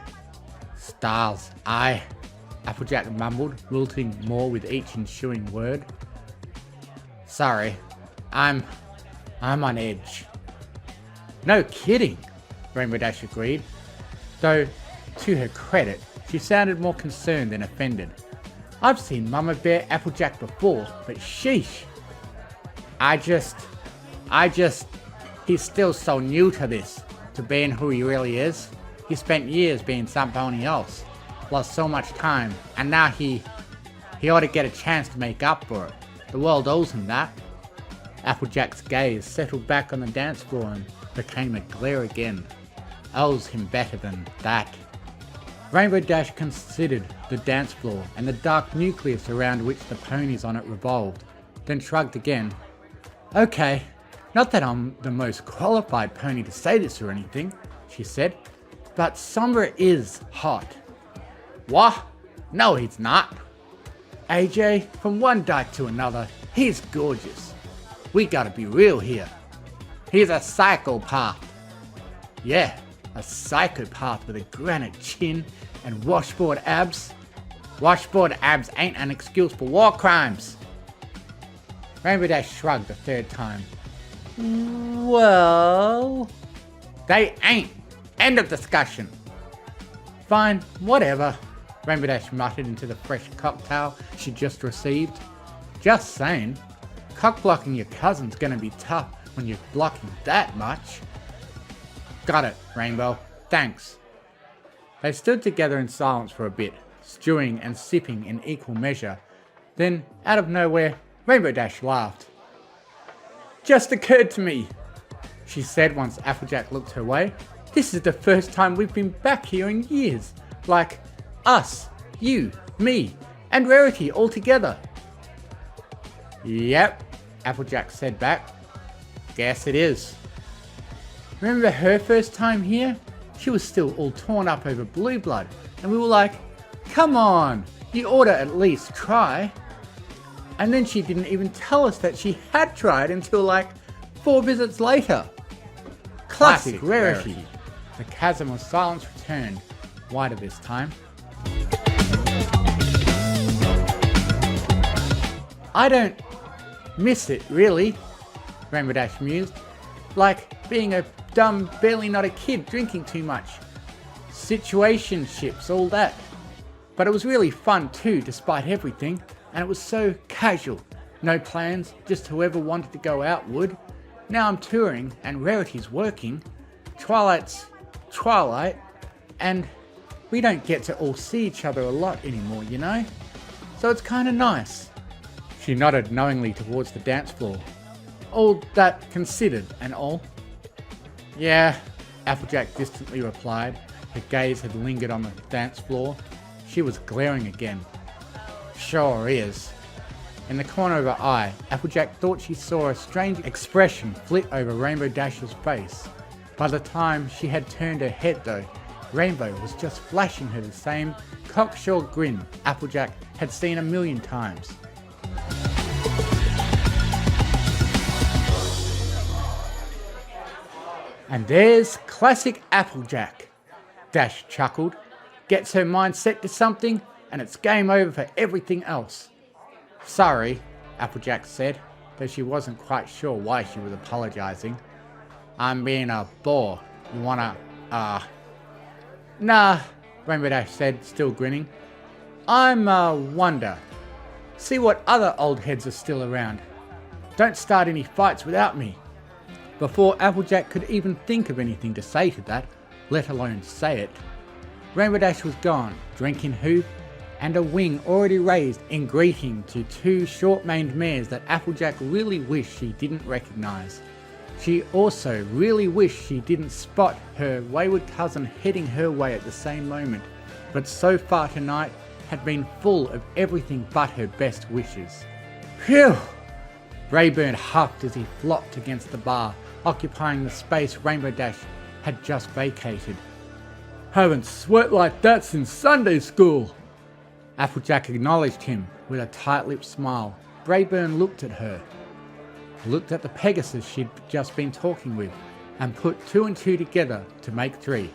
Stars, aye, Applejack mumbled, wilting more with each ensuing word. Sorry, I'm on edge. No kidding, Rainbow Dash agreed, though, to her credit, she sounded more concerned than offended. I've seen Mama Bear Applejack before, but sheesh. He's still so new to this, to being who he really is. He spent years being somebody else, lost so much time, and now he ought to get a chance to make up for it. The world owes him that. Applejack's gaze settled back on the dance floor and became a glare again. Owes him better than that. Rainbow Dash considered the dance floor and the dark nucleus around which the ponies on it revolved, then shrugged again. Okay, not that I'm the most qualified pony to say this or anything, she said, but Sombra is hot. What? No, he's not. AJ, from one dyke to another, he's gorgeous. We gotta be real here. He's a psychopath. Yeah, a psychopath with a granite chin and washboard abs. Washboard abs ain't an excuse for war crimes. Rainbow Dash shrugged a third time. Well, they ain't. End of discussion. Fine, whatever, Rainbow Dash muttered into the fresh cocktail she'd just received. Just saying, cock-blocking your cousin's gonna be tough when you're blocking that much. Got it, Rainbow. Thanks. They stood together in silence for a bit, stewing and sipping in equal measure. Then, out of nowhere, Rainbow Dash laughed. Just occurred to me, she said once Applejack looked her way. This is the first time we've been back here in years. Like, us, you, me, and Rarity all together. Yep, Applejack said back. Guess it is. Remember her first time here? She was still all torn up over blue blood, and we were like, come on, you ought to at least try. And then she didn't even tell us that she had tried until like 4 visits later. Classic Rarity. The chasm of silence returned, wider this time. I don't miss it, really, Rainbow Dash mused. Like being a dumb, barely not a kid drinking too much. Situationships, all that. But it was really fun too, despite everything. And it was so casual. No plans, just whoever wanted to go out would. Now I'm touring and Rarity's working. Twilight's Twilight. And we don't get to all see each other a lot anymore, you know? So it's kinda nice. She nodded knowingly towards the dance floor. All that considered and all. Yeah, Applejack distantly replied. Her gaze had lingered on the dance floor. She was glaring again. Sure is. In the corner of her eye, Applejack thought she saw a strange expression flit over Rainbow Dash's face. By the time she had turned her head though, Rainbow was just flashing her the same cocksure grin Applejack had seen 1,000,000 times. And there's classic Applejack, Dash chuckled. Gets her mind set to something and it's game over for everything else. Sorry, Applejack said, though she wasn't quite sure why she was apologizing. I'm being a bore. You wanna, Nah, Rainbow Dash said, still grinning. I'm a wonder. See what other old heads are still around. Don't start any fights without me. Before Applejack could even think of anything to say to that, let alone say it, Rainbow Dash was gone, drinking hoof, and a wing already raised in greeting to two short-maned mares that Applejack really wished she didn't recognise. She also really wished she didn't spot her wayward cousin heading her way at the same moment, but so far tonight had been full of everything but her best wishes. Phew! Rayburn huffed as he flopped against the bar, occupying the space Rainbow Dash had just vacated. Haven't sweat like that since Sunday school. Applejack acknowledged him with a tight-lipped smile. Rayburn looked at her, looked at the Pegasus she'd just been talking with, and put 2 and 2 together to make 3.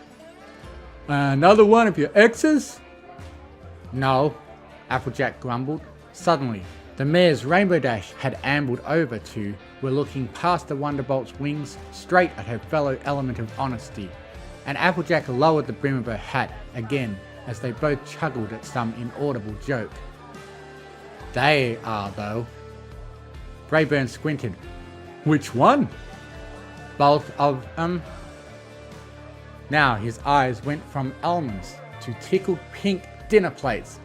Another one of your exes? No, Applejack grumbled. Suddenly, the mares Rainbow Dash had ambled over to were looking past the Wonderbolt's wings straight at her fellow element of honesty, and Applejack lowered the brim of her hat again as they both chuckled at some inaudible joke. They are, though. Rayburn squinted. Which one? Both of them. Now his eyes went from almonds to tickled pink dinner plates.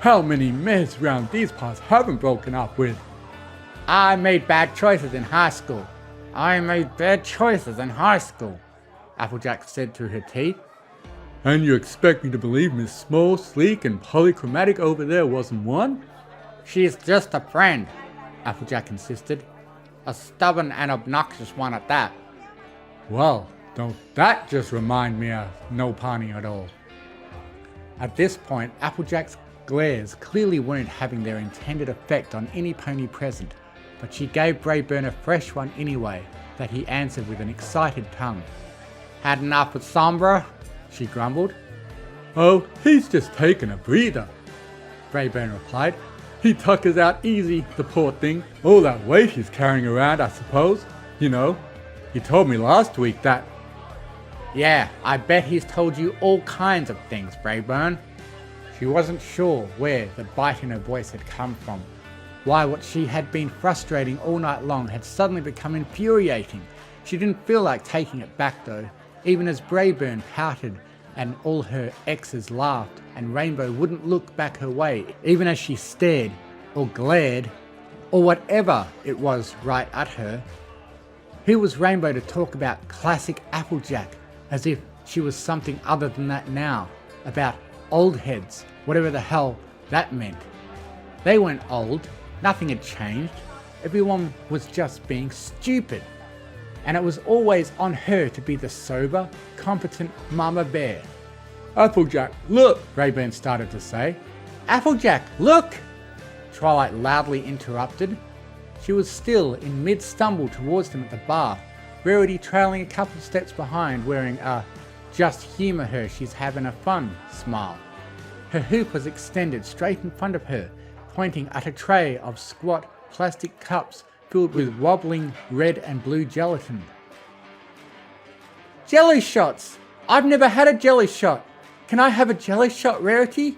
How many mares round these parts haven't broken up with? I made bad choices in high school. Applejack said through her teeth. And you expect me to believe Miss Small, Sleek, and Polychromatic over there wasn't one? She's just a friend, Applejack insisted. A stubborn and obnoxious one at that. Well, don't that just remind me of no pony at all? At this point, Applejack's glares clearly weren't having their intended effect on any pony present, but she gave Rayburn a fresh one anyway, that he answered with an excited tongue. Had enough with Sombra? She grumbled. Oh, he's just taking a breather, Rayburn replied. He tuckers out easy, the poor thing. All that weight he's carrying around, I suppose. You know, he told me last week that... Yeah, I bet he's told you all kinds of things, Rayburn. She wasn't sure where the bite in her voice had come from. Why what she had been frustrating all night long had suddenly become infuriating. She didn't feel like taking it back though, even as Rayburn pouted and all her exes laughed and Rainbow wouldn't look back her way, even as she stared, or glared, or whatever it was right at her. Who was Rainbow to talk about classic Applejack as if she was something other than that now, about old heads, whatever the hell that meant. They weren't old, nothing had changed, everyone was just being stupid. And it was always on her to be the sober, competent mama bear. Applejack, look, Rayburn started to say. Applejack, look! Twilight loudly interrupted. She was still in mid-stumble towards them at the bar, Rarity trailing a couple steps behind wearing a just humour her, she's having a fun smile. Her hoop was extended straight in front of her, pointing at a tray of squat plastic cups filled with wobbling red and blue gelatin. Jelly shots! I've never had a jelly shot! Can I have a jelly shot, Rarity?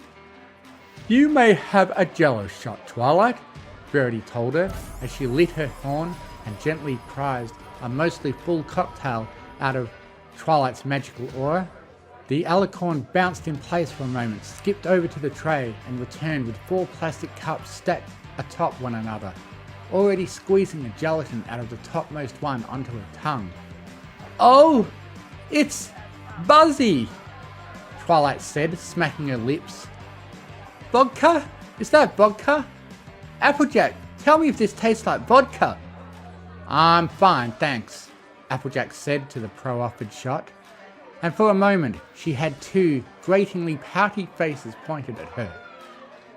You may have a jello shot, Twilight, Rarity told her as she lit her horn and gently prized a mostly full cocktail out of Twilight's magical aura. The alicorn bounced in place for a moment, skipped over to the tray and returned with 4 plastic cups stacked atop one another, already squeezing the gelatin out of the topmost one onto her tongue. Oh, it's Buzzy, Twilight said, smacking her lips. Vodka? Is that vodka? Applejack, tell me if this tastes like vodka. I'm fine, thanks, Applejack said to the pro-offered shot. And for a moment, she had 2 gratingly pouty faces pointed at her.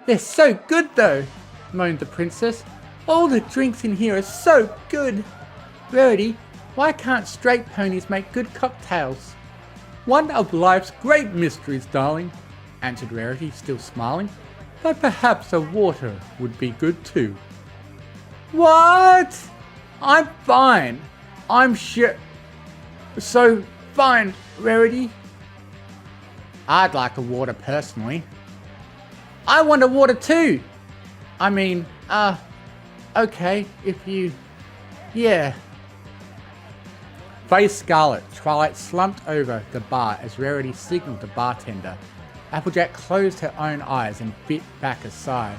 They're so good though, moaned the princess. All the drinks in here are so good. Rarity, why can't straight ponies make good cocktails? One of life's great mysteries, darling, answered Rarity, still smiling. But perhaps a water would be good too. What? I'm fine. I'm sure. So fine, Rarity. I'd like a water personally. I want a water too. I mean, okay, if you... Yeah. Face scarlet, Twilight slumped over the bar as Rarity signaled the bartender. Applejack closed her own eyes and bit back a sigh.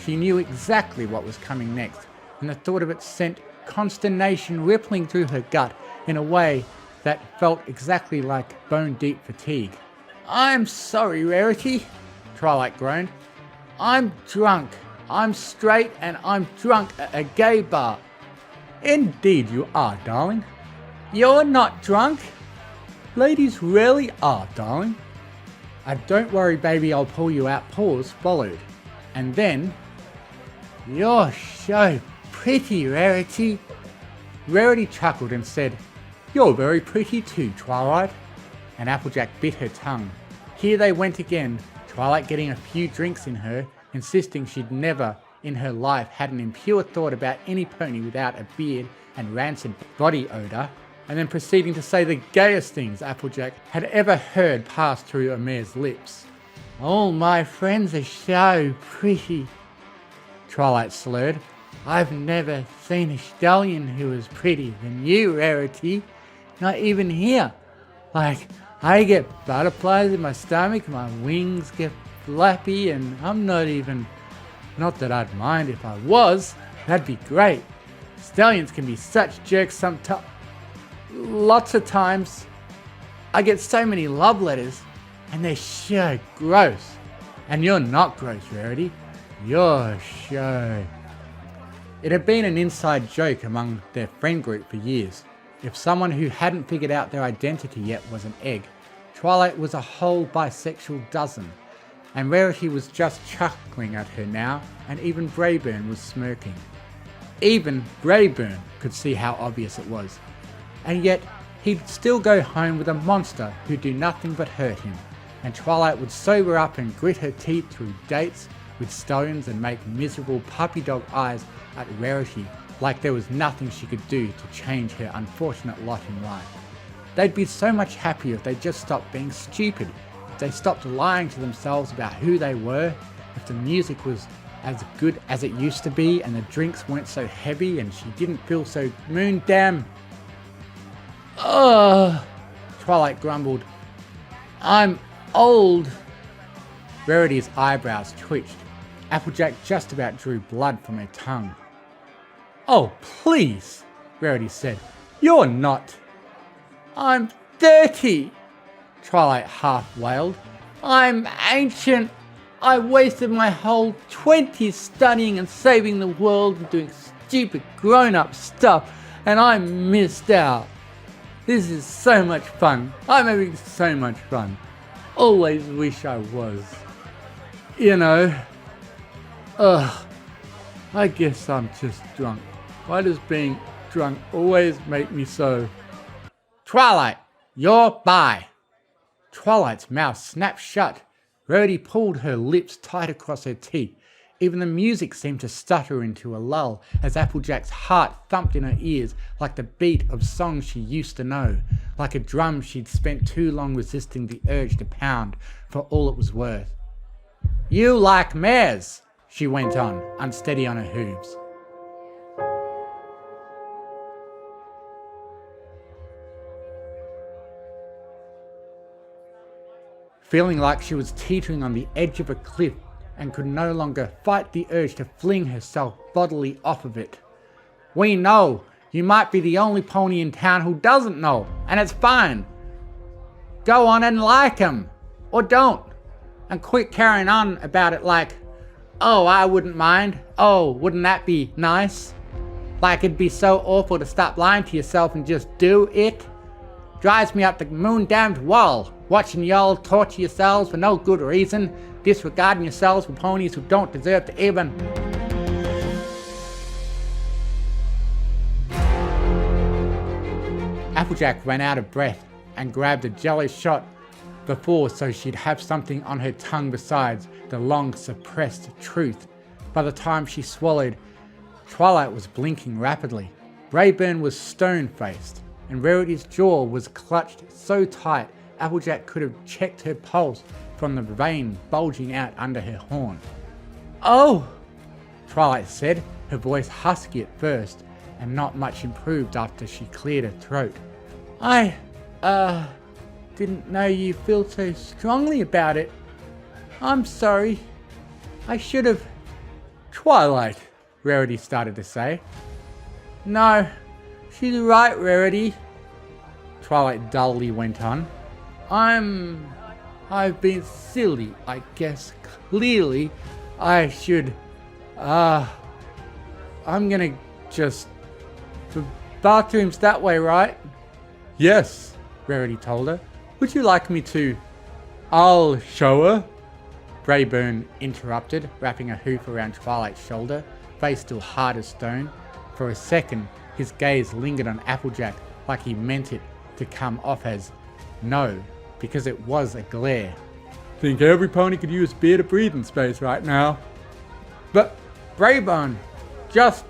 She knew exactly what was coming next, and the thought of it sent consternation rippling through her gut in a way that felt exactly like bone-deep fatigue. "I'm sorry, Rarity," Twilight groaned. "I'm drunk. I'm straight and I'm drunk at a gay bar." "Indeed you are, darling." "You're not drunk?" "Ladies rarely are, darling." "Don't worry, baby, I'll pull you out," pause followed. And then, "You're so pretty, Rarity." Rarity chuckled and said, "You're very pretty too, Twilight." And Applejack bit her tongue. Here they went again, Twilight getting a few drinks in her, insisting she'd never in her life had an impure thought about any pony without a beard and rancid body odour, and then proceeding to say the gayest things Applejack had ever heard pass through a mare's lips. "All my friends are so pretty," Twilight slurred. "I've never seen a stallion who was prettier than you, Rarity. Not even here. Like, I get butterflies in my stomach, my wings get flappy, and I'm not even... Not that I'd mind if I was. That'd be great. Stallions can be such jerks sometimes. Lots of times. I get so many love letters, and they're so gross. And you're not gross, Rarity. You're so..." It had been an inside joke among their friend group for years. If someone who hadn't figured out their identity yet was an egg, Twilight was a whole bisexual dozen. And Rarity was just chuckling at her now, and even Brayburn was smirking. Even Brayburn could see how obvious it was. And yet, he'd still go home with a monster who'd do nothing but hurt him, and Twilight would sober up and grit her teeth through dates with stones and make miserable puppy dog eyes at Rarity like there was nothing she could do to change her unfortunate lot in life. They'd be so much happier if they just stopped being stupid, if they stopped lying to themselves about who they were, if the music was as good as it used to be and the drinks weren't so heavy and she didn't feel so moon-damn... "Ugh," Twilight grumbled. "I'm old." Rarity's eyebrows twitched. Applejack just about drew blood from her tongue. "Oh, please," Rarity said. "You're not." "I'm 30, Twilight half wailed. "I'm ancient. I wasted my whole 20s studying and saving the world and doing stupid grown-up stuff, and I missed out. This is so much fun. I'm having so much fun. Always wish I was. You know. Ugh. I guess I'm just drunk. Why does being drunk always make me so..." "Twilight, you're by." Twilight's mouth snapped shut. Rarity pulled her lips tight across her teeth. Even the music seemed to stutter into a lull as Applejack's heart thumped in her ears like the beat of songs she used to know, like a drum she'd spent too long resisting the urge to pound for all it was worth. "You like mares," she went on, unsteady on her hooves. Feeling like she was teetering on the edge of a cliff and could no longer fight the urge to fling herself bodily off of it. "We know. You might be the only pony in town who doesn't know, and it's fine. Go on and like him. Or don't. And quit carrying on about it like, oh, I wouldn't mind. Oh, wouldn't that be nice? Like it'd be so awful to stop lying to yourself and just do it. Drives me up the moon-damned wall, watching y'all torture yourselves for no good reason, disregarding yourselves for ponies who don't deserve to even..." Applejack ran out of breath and grabbed a jelly shot before so she'd have something on her tongue besides the long suppressed truth. By the time she swallowed, Twilight was blinking rapidly. Brayburn was stone-faced, and Rarity's jaw was clutched so tight Applejack could have checked her pulse from the vein bulging out under her horn. "Oh," Twilight said, her voice husky at first, and not much improved after she cleared her throat. "I, didn't know you feel so strongly about it." I'm sorry. I should have... Twilight, Rarity started to say. No, she's right, Rarity. Twilight dully went on. I've been silly, I guess. Clearly, I should... I'm gonna just... The bathroom's that way, right? Yes, Rarity told her. Would you like me to... I'll show her. Brayburn interrupted, wrapping a hoof around Twilight's shoulder, face still hard as stone. For a second, his gaze lingered on Applejack like he meant it to come off as no, because it was a glare. Think every pony could use a bit of breathing space right now. But, Brayburn, just...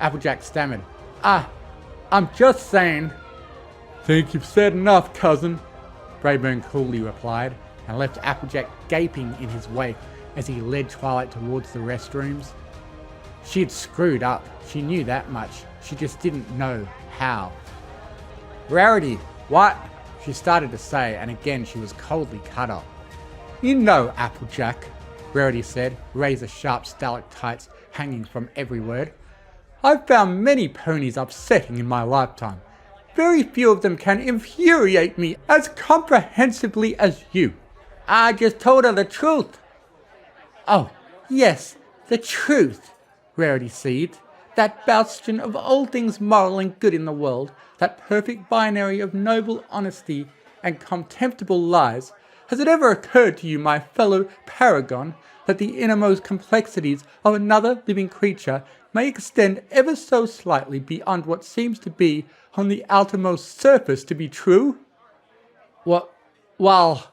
Applejack stammered. I'm just saying. Think you've said enough, cousin, Brayburn coolly replied, and left Applejack gaping in his wake as he led Twilight towards the restrooms. She had screwed up, she knew that much, she just didn't know how. Rarity, what? She started to say, and again she was coldly cut off. You know, Applejack, Rarity said, razor-sharp stalactites hanging from every word. I've found many ponies upsetting in my lifetime. Very few of them can infuriate me as comprehensively as you. I just told her the truth. Oh, yes, the truth, Rarity seethed. That bastion of all things moral and good in the world, that perfect binary of noble honesty and contemptible lies. Has it ever occurred to you, my fellow paragon, that the innermost complexities of another living creature may extend ever so slightly beyond what seems to be on the outermost surface to be true? Well,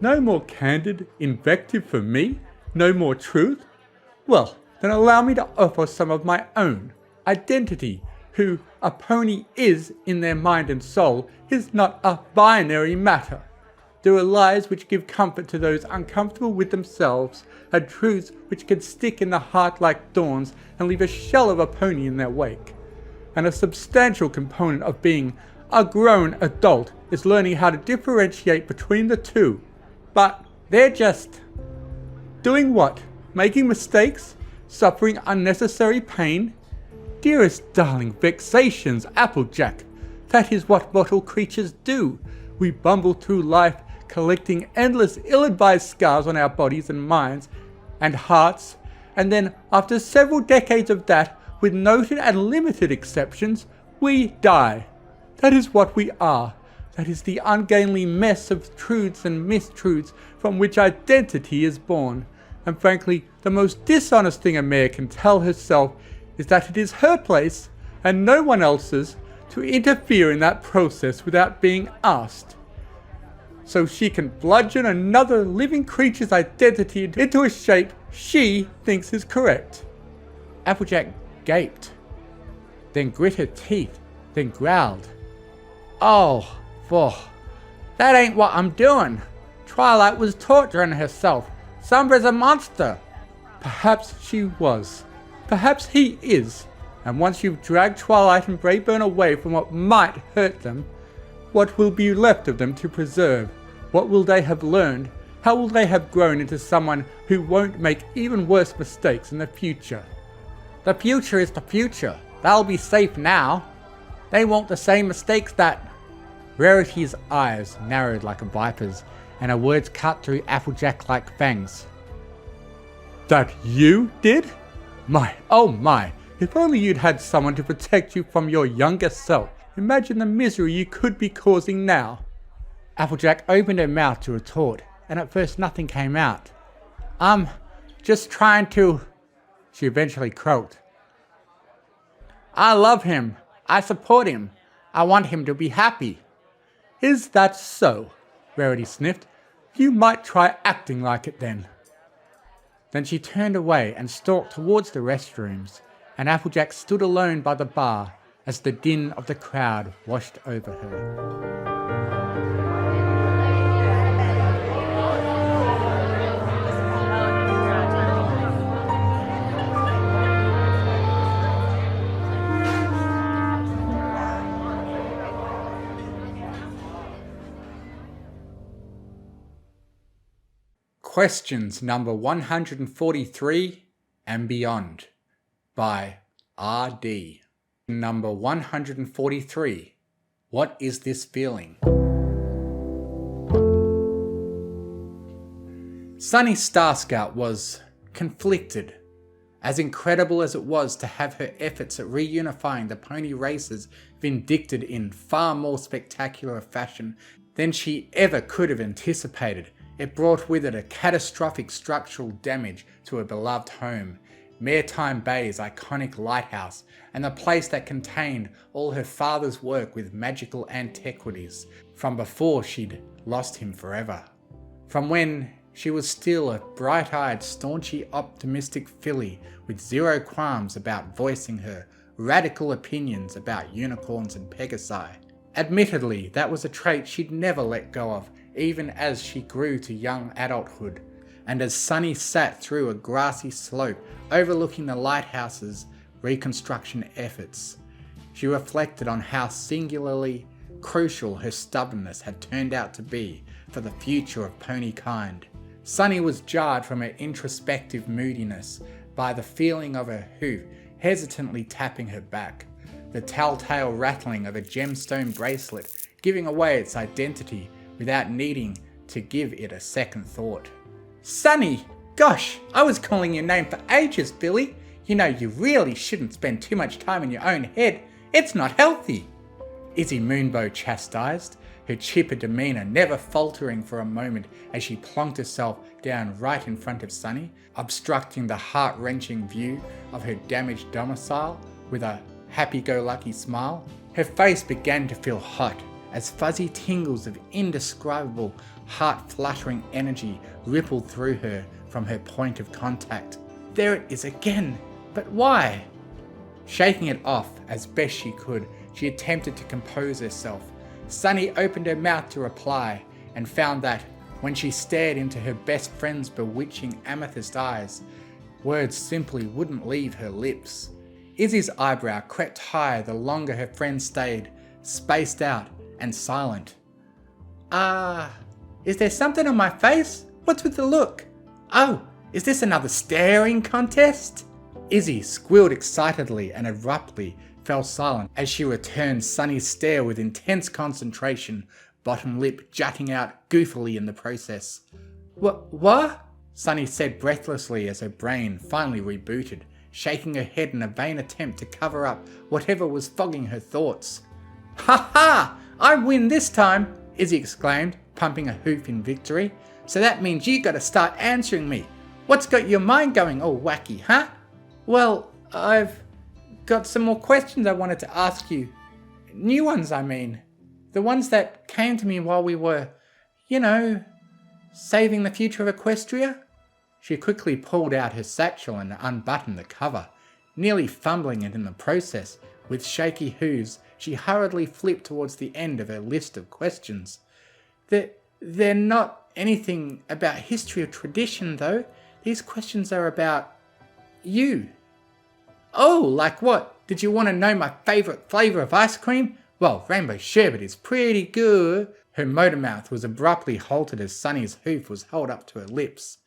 no more candid invective for me? No more truth? Well, then allow me to offer some of my own. Identity, who a pony is in their mind and soul, is not a binary matter. There are lies which give comfort to those uncomfortable with themselves, and truths which can stick in the heart like thorns and leave a shell of a pony in their wake. And a substantial component of being a grown adult is learning how to differentiate between the two. But they're just... doing what? Making mistakes? Suffering unnecessary pain? Dearest darling vexations, Applejack. That is what mortal creatures do. We bumble through life collecting endless ill-advised scars on our bodies and minds and hearts, and then after several decades of that, with noted and limited exceptions, we die. That is what we are. That is the ungainly mess of truths and mistruths from which identity is born. And frankly, the most dishonest thing a mare can tell herself is that it is her place, and no one else's, to interfere in that process without being asked. So she can bludgeon another living creature's identity into a shape she thinks is correct. Applejack gaped, then grit her teeth, then growled. Oh, that ain't what I'm doing. Twilight was torturing herself. Sombra's a monster. Perhaps she was. Perhaps he is. And once you've dragged Twilight and Brayburn away from what might hurt them, what will be left of them to preserve? What will they have learned? How will they have grown into someone who won't make even worse mistakes in the future? The future is the future. They'll be safe now. They won't the same mistakes that... Rarity's eyes narrowed like a viper's, and her words cut through Applejack like fangs. That you did? My, oh my, if only you'd had someone to protect you from your younger self. Imagine the misery you could be causing now. Applejack opened her mouth to retort, and at first nothing came out. Just trying to... She eventually croaked. I love him. I support him. I want him to be happy. Is that so? Rarity sniffed. You might try acting like it then. Then she turned away and stalked towards the restrooms, and Applejack stood alone by the bar as the din of the crowd washed over her. Questions number 143 and beyond by R.D. Number 143. What is this feeling? Sunny Starscout was conflicted. As incredible as it was to have her efforts at reunifying the pony races vindicted in far more spectacular fashion than she ever could have anticipated, it brought with it a catastrophic structural damage to her beloved home, Maritime Bay's iconic lighthouse, and the place that contained all her father's work with magical antiquities from before she'd lost him forever. From when she was still a bright-eyed, staunchy, optimistic filly with zero qualms about voicing her radical opinions about unicorns and pegasi. Admittedly, that was a trait she'd never let go of, even as she grew to young adulthood, and as Sunny sat through a grassy slope overlooking the lighthouse's reconstruction efforts, she reflected on how singularly crucial her stubbornness had turned out to be for the future of pony kind. Sunny was jarred from her introspective moodiness by the feeling of her hoof hesitantly tapping her back, the telltale rattling of a gemstone bracelet giving away its identity without needing to give it a second thought. Sunny! Gosh, I was calling your name for ages, Billy. You know you really shouldn't spend too much time in your own head. It's not healthy. Izzy Moonbow chastised, her chipper demeanour never faltering for a moment as she plonked herself down right in front of Sunny, obstructing the heart-wrenching view of her damaged domicile with a happy-go-lucky smile. Her face began to feel hot as fuzzy tingles of indescribable, heart-fluttering energy rippled through her from her point of contact. There it is again! But why? Shaking it off as best she could, she attempted to compose herself. Sunny opened her mouth to reply, and found that, when she stared into her best friend's bewitching amethyst eyes, words simply wouldn't leave her lips. Izzy's eyebrow crept higher the longer her friend stayed, spaced out and silent. Is there something on my face? What's with the look? Oh, is this another staring contest? Izzy squealed excitedly and abruptly fell silent as she returned Sunny's stare with intense concentration, bottom lip jutting out goofily in the process. What? Sunny said breathlessly as her brain finally rebooted, shaking her head in a vain attempt to cover up whatever was fogging her thoughts. Ha ha! I win this time! Izzy exclaimed, pumping a hoof in victory. So that means you gotta start answering me. What's got your mind going all wacky, huh? Well, I've got some more questions I wanted to ask you. New ones, I mean. The ones that came to me while we were, saving the future of Equestria. She quickly pulled out her satchel and unbuttoned the cover, nearly fumbling it in the process. With shaky hooves, she hurriedly flipped towards the end of her list of questions. They're not anything about history or tradition, though. These questions are about you. Oh, like what? Did you want to know my favourite flavour of ice cream? Well, rainbow sherbet is pretty good. Her motor mouth was abruptly halted as Sunny's hoof was held up to her lips.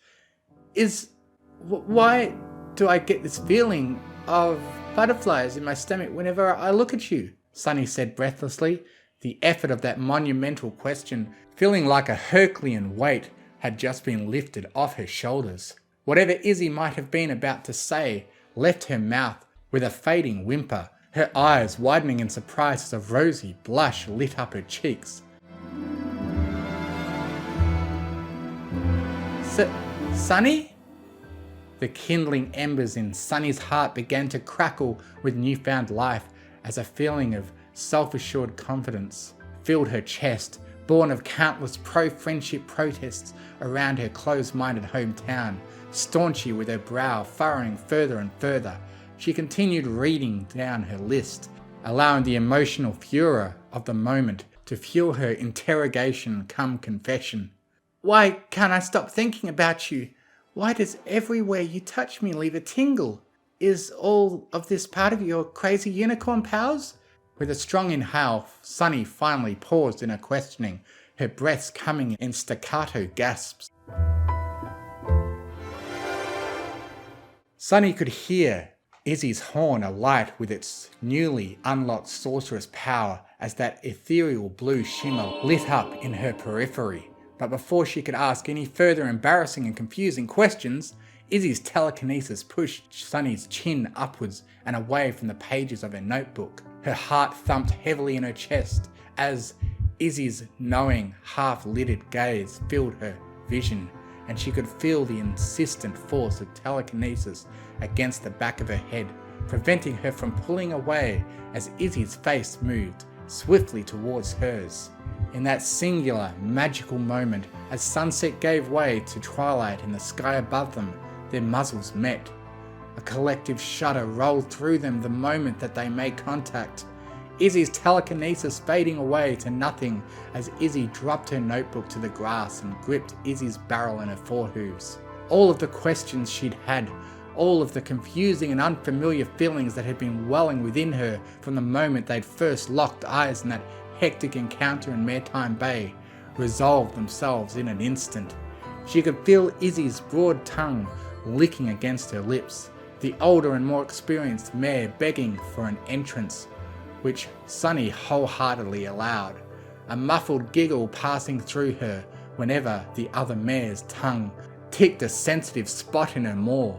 Why do I get this feeling of butterflies in my stomach whenever I look at you? Sunny said breathlessly, the effort of that monumental question feeling like a Herculean weight had just been lifted off her shoulders. Whatever Izzy might have been about to say left her mouth with a fading whimper, her eyes widening in surprise as a rosy blush lit up her cheeks. Sunny? The kindling embers in Sunny's heart began to crackle with newfound life as a feeling of self-assured confidence filled her chest, born of countless pro-friendship protests around her closed-minded hometown. Staunchy with her brow furrowing further and further, she continued reading down her list, allowing the emotional furor of the moment to fuel her interrogation cum confession. Why can't I stop thinking about you? Why does everywhere you touch me leave a tingle? Is all of this part of your crazy unicorn powers? With a strong inhale, Sunny finally paused in her questioning, her breaths coming in staccato gasps. Sunny could hear Izzy's horn alight with its newly unlocked sorceress power as that ethereal blue shimmer lit up in her periphery. But before she could ask any further embarrassing and confusing questions, Izzy's telekinesis pushed Sunny's chin upwards and away from the pages of her notebook. Her heart thumped heavily in her chest as Izzy's knowing, half-lidded gaze filled her vision, and she could feel the insistent force of telekinesis against the back of her head, preventing her from pulling away as Izzy's face moved swiftly towards hers. In that singular, magical moment, as sunset gave way to twilight in the sky above them, their muzzles met. A collective shudder rolled through them the moment that they made contact. Izzy's telekinesis fading away to nothing as Izzy dropped her notebook to the grass and gripped Izzy's barrel in her forehooves. All of the questions she'd had, all of the confusing and unfamiliar feelings that had been welling within her from the moment they'd first locked eyes in that hectic encounter in Maritime Bay, resolved themselves in an instant. She could feel Izzy's broad tongue licking against her lips, the older and more experienced mare begging for an entrance, which Sunny wholeheartedly allowed, a muffled giggle passing through her whenever the other mare's tongue ticked a sensitive spot in her maw,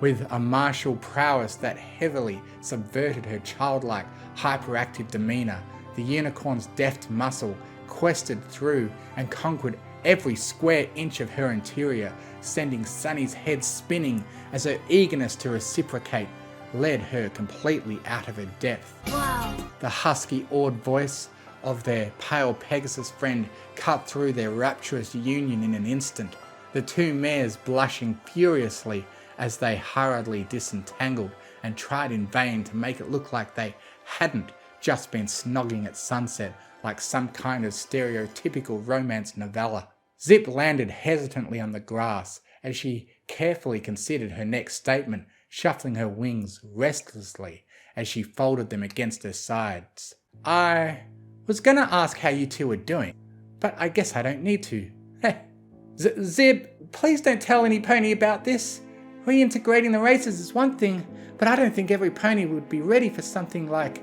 with a martial prowess that heavily subverted her childlike, hyperactive demeanour. The unicorn's deft muscle quested through and conquered every square inch of her interior, sending Sunny's head spinning as her eagerness to reciprocate led her completely out of her depth. Wow. The husky, awed voice of their pale Pegasus friend cut through their rapturous union in an instant, the two mares blushing furiously as they hurriedly disentangled and tried in vain to make it look like they hadn't just been snogging at sunset like some kind of stereotypical romance novella. Zip landed hesitantly on the grass as she carefully considered her next statement, shuffling her wings restlessly as she folded them against her sides. I was gonna ask how you two were doing, but I guess I don't need to. Zip, please don't tell any pony about this. Reintegrating the races is one thing, but I don't think every pony would be ready for something like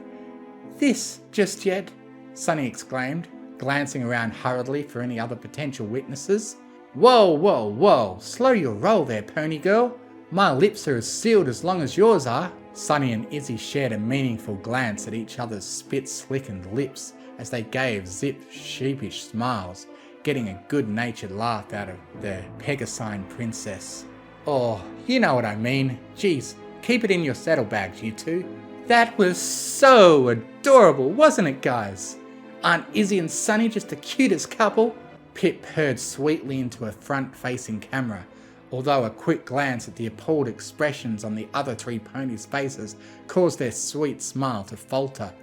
this just yet, Sunny exclaimed, glancing around hurriedly for any other potential witnesses. Whoa, whoa, whoa, slow your roll there, pony girl. My lips are as sealed as long as yours are. Sunny and Izzy shared a meaningful glance at each other's spit-slickened lips as they gave Zip sheepish smiles, getting a good-natured laugh out of the Pegasine princess. Oh, you know what I mean. Geez, keep it in your saddlebags, you two. That was so adorable, wasn't it, guys? Aren't Izzy and Sunny just the cutest couple? Pip purred sweetly into a front-facing camera, although a quick glance at the appalled expressions on the other three ponies' faces caused their sweet smile to falter,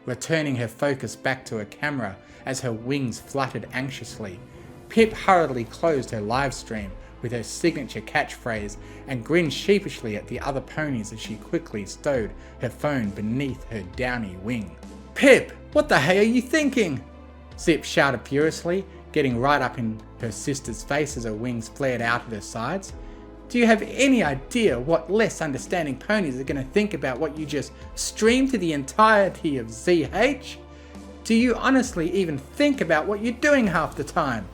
returning her focus back to her camera as her wings fluttered anxiously. Pip hurriedly closed her live stream with her signature catchphrase and grinned sheepishly at the other ponies as she quickly stowed her phone beneath her downy wing. Pip, what the hell are you thinking? Zip shouted furiously, getting right up in her sister's face as her wings flared out at her sides. Do you have any idea what less understanding ponies are going to think about what you just streamed to the entirety of ZH? Do you honestly even think about what you're doing half the time?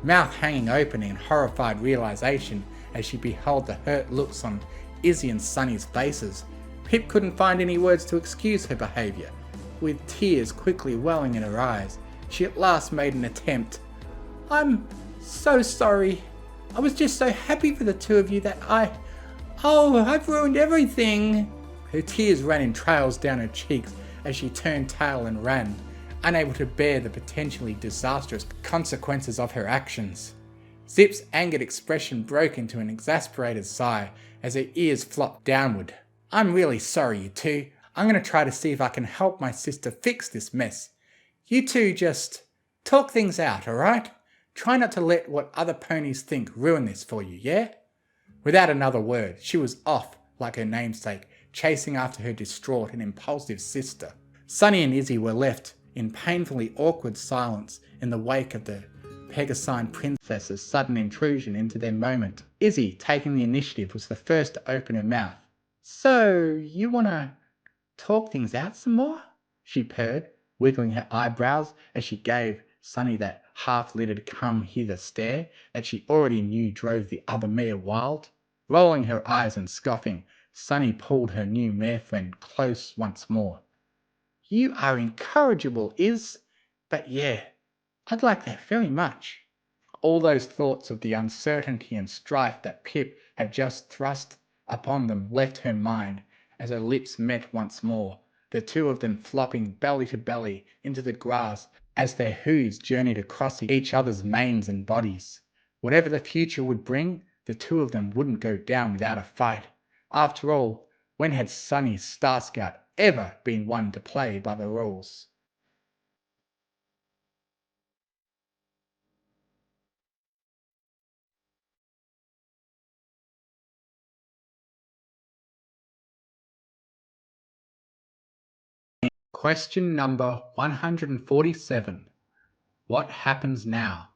Mouth hanging open in horrified realization as she beheld the hurt looks on Izzy and Sunny's faces, Pip couldn't find any words to excuse her behaviour. With tears quickly welling in her eyes, she at last made an attempt. I'm so sorry. I was just so happy for the two of you that I've ruined everything. Her tears ran in trails down her cheeks as she turned tail and ran, unable to bear the potentially disastrous consequences of her actions. Zip's angered expression broke into an exasperated sigh as her ears flopped downward. I'm really sorry, you two. I'm going to try to see if I can help my sister fix this mess. You two just talk things out, alright? Try not to let what other ponies think ruin this for you, yeah? Without another word, she was off like her namesake, chasing after her distraught and impulsive sister. Sunny and Izzy were left in painfully awkward silence in the wake of the Pegasyne princess's sudden intrusion into their moment. Izzy, taking the initiative, was the first to open her mouth. "So, you wanna talk things out some more?" she purred, wiggling her eyebrows as she gave Sunny that half-littered come-hither stare that she already knew drove the other mare wild. Rolling her eyes and scoffing, Sunny pulled her new mare friend close once more. "You are incorrigible, Iz. But yeah, I'd like that very much." All those thoughts of the uncertainty and strife that Pip had just thrust upon them left her mind as her lips met once more, the two of them flopping belly to belly into the grass as their hooves journeyed across each other's manes and bodies. Whatever the future would bring, the two of them wouldn't go down without a fight. After all, when had Sunny's Star Scout ever been one to play by the rules? Question number 147. What happens now?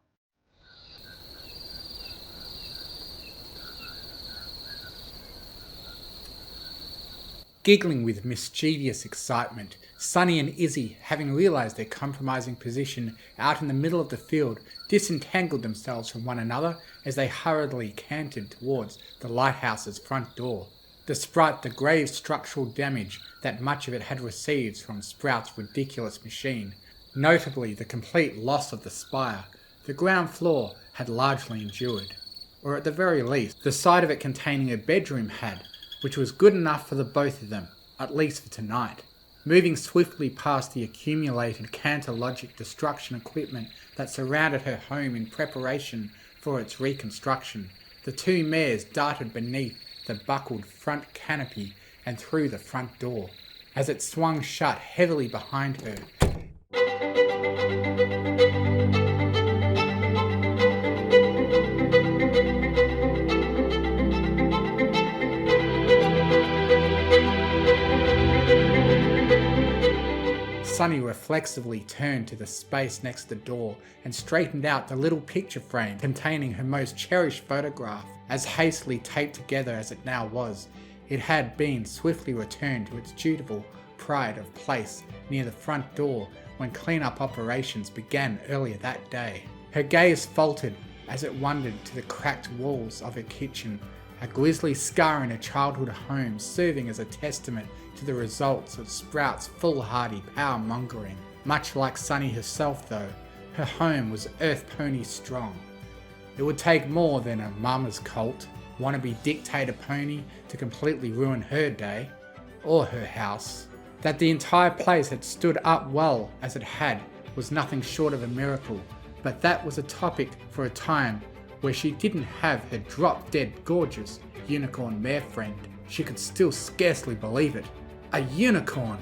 Giggling with mischievous excitement, Sunny and Izzy, having realised their compromising position out in the middle of the field, disentangled themselves from one another as they hurriedly cantered towards the lighthouse's front door. Despite the grave structural damage that much of it had received from Sprout's ridiculous machine, notably the complete loss of the spire, the ground floor had largely endured. Or at the very least, the side of it containing a bedroom had, which was good enough for the both of them, at least for tonight. Moving swiftly past the accumulated Cantalogic destruction equipment that surrounded her home in preparation for its reconstruction, the two mares darted beneath the buckled front canopy and through the front door. As it swung shut heavily behind her, Sunny reflexively turned to the space next to the door and straightened out the little picture frame containing her most cherished photograph. As hastily taped together as it now was, it had been swiftly returned to its dutiful pride of place near the front door when clean-up operations began earlier that day. Her gaze faltered as it wandered to the cracked walls of her kitchen, a grisly scar in her childhood home serving as a testament to the results of Sprout's foolhardy power-mongering. Much like Sunny herself though, her home was Earth Pony strong. It would take more than a mama's cult, wannabe dictator pony to completely ruin her day, or her house. That the entire place had stood up well as it had was nothing short of a miracle, but that was a topic for a time where she didn't have her drop-dead gorgeous unicorn mare friend. She could still scarcely believe it. A unicorn!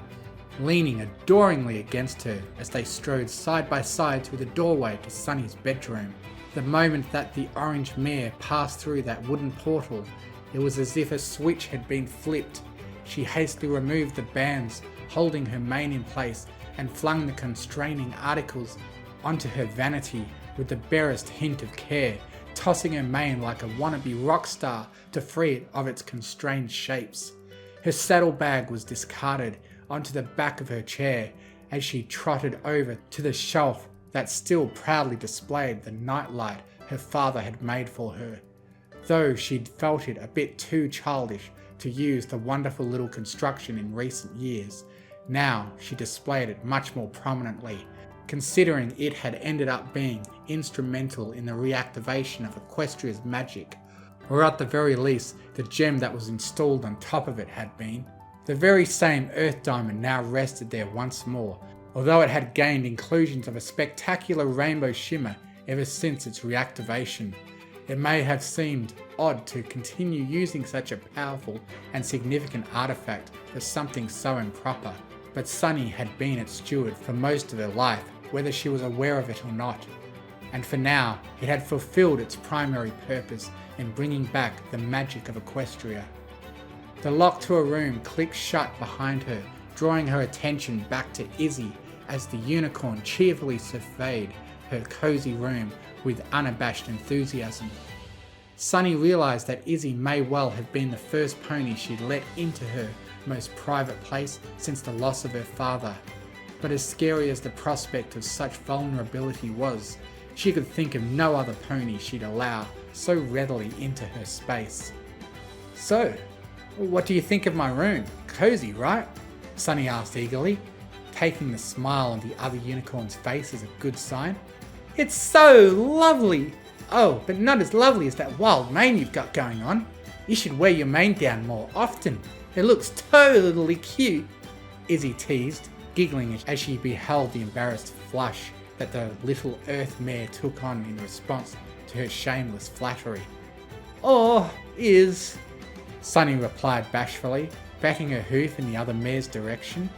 Leaning adoringly against her as they strode side by side through the doorway to Sunny's bedroom. The moment that the orange mare passed through that wooden portal, it was as if a switch had been flipped. She hastily removed the bands holding her mane in place and flung the constraining articles onto her vanity with the barest hint of care, tossing her mane like a wannabe rock star to free it of its constrained shapes. Her saddlebag was discarded onto the back of her chair as she trotted over to the shelf that still proudly displayed the nightlight her father had made for her. Though she'd felt it a bit too childish to use the wonderful little construction in recent years, now she displayed it much more prominently, considering it had ended up being instrumental in the reactivation of Equestria's magic, or at the very least the gem that was installed on top of it had been. The very same Earth Diamond now rested there once more, although it had gained inclusions of a spectacular rainbow shimmer ever since its reactivation. It may have seemed odd to continue using such a powerful and significant artifact for something so improper, but Sunny had been its steward for most of her life, whether she was aware of it or not. And for now, it had fulfilled its primary purpose in bringing back the magic of Equestria. The lock to her room clicked shut behind her, drawing her attention back to Izzy as the unicorn cheerfully surveyed her cozy room with unabashed enthusiasm. Sunny realised that Izzy may well have been the first pony she'd let into her most private place since the loss of her father. But as scary as the prospect of such vulnerability was, she could think of no other pony she'd allow so readily into her space. "So, what do you think of my room? Cozy, right?" Sunny asked eagerly, taking the smile on the other unicorn's face as a good sign. "It's so lovely! Oh, but not as lovely as that wild mane you've got going on. You should wear your mane down more often. It looks totally cute," Izzy teased, giggling as she beheld the embarrassed flush that the little earth mare took on in response to her shameless flattery. "Oh, Sunny replied bashfully, batting her hoof in the other mare's direction.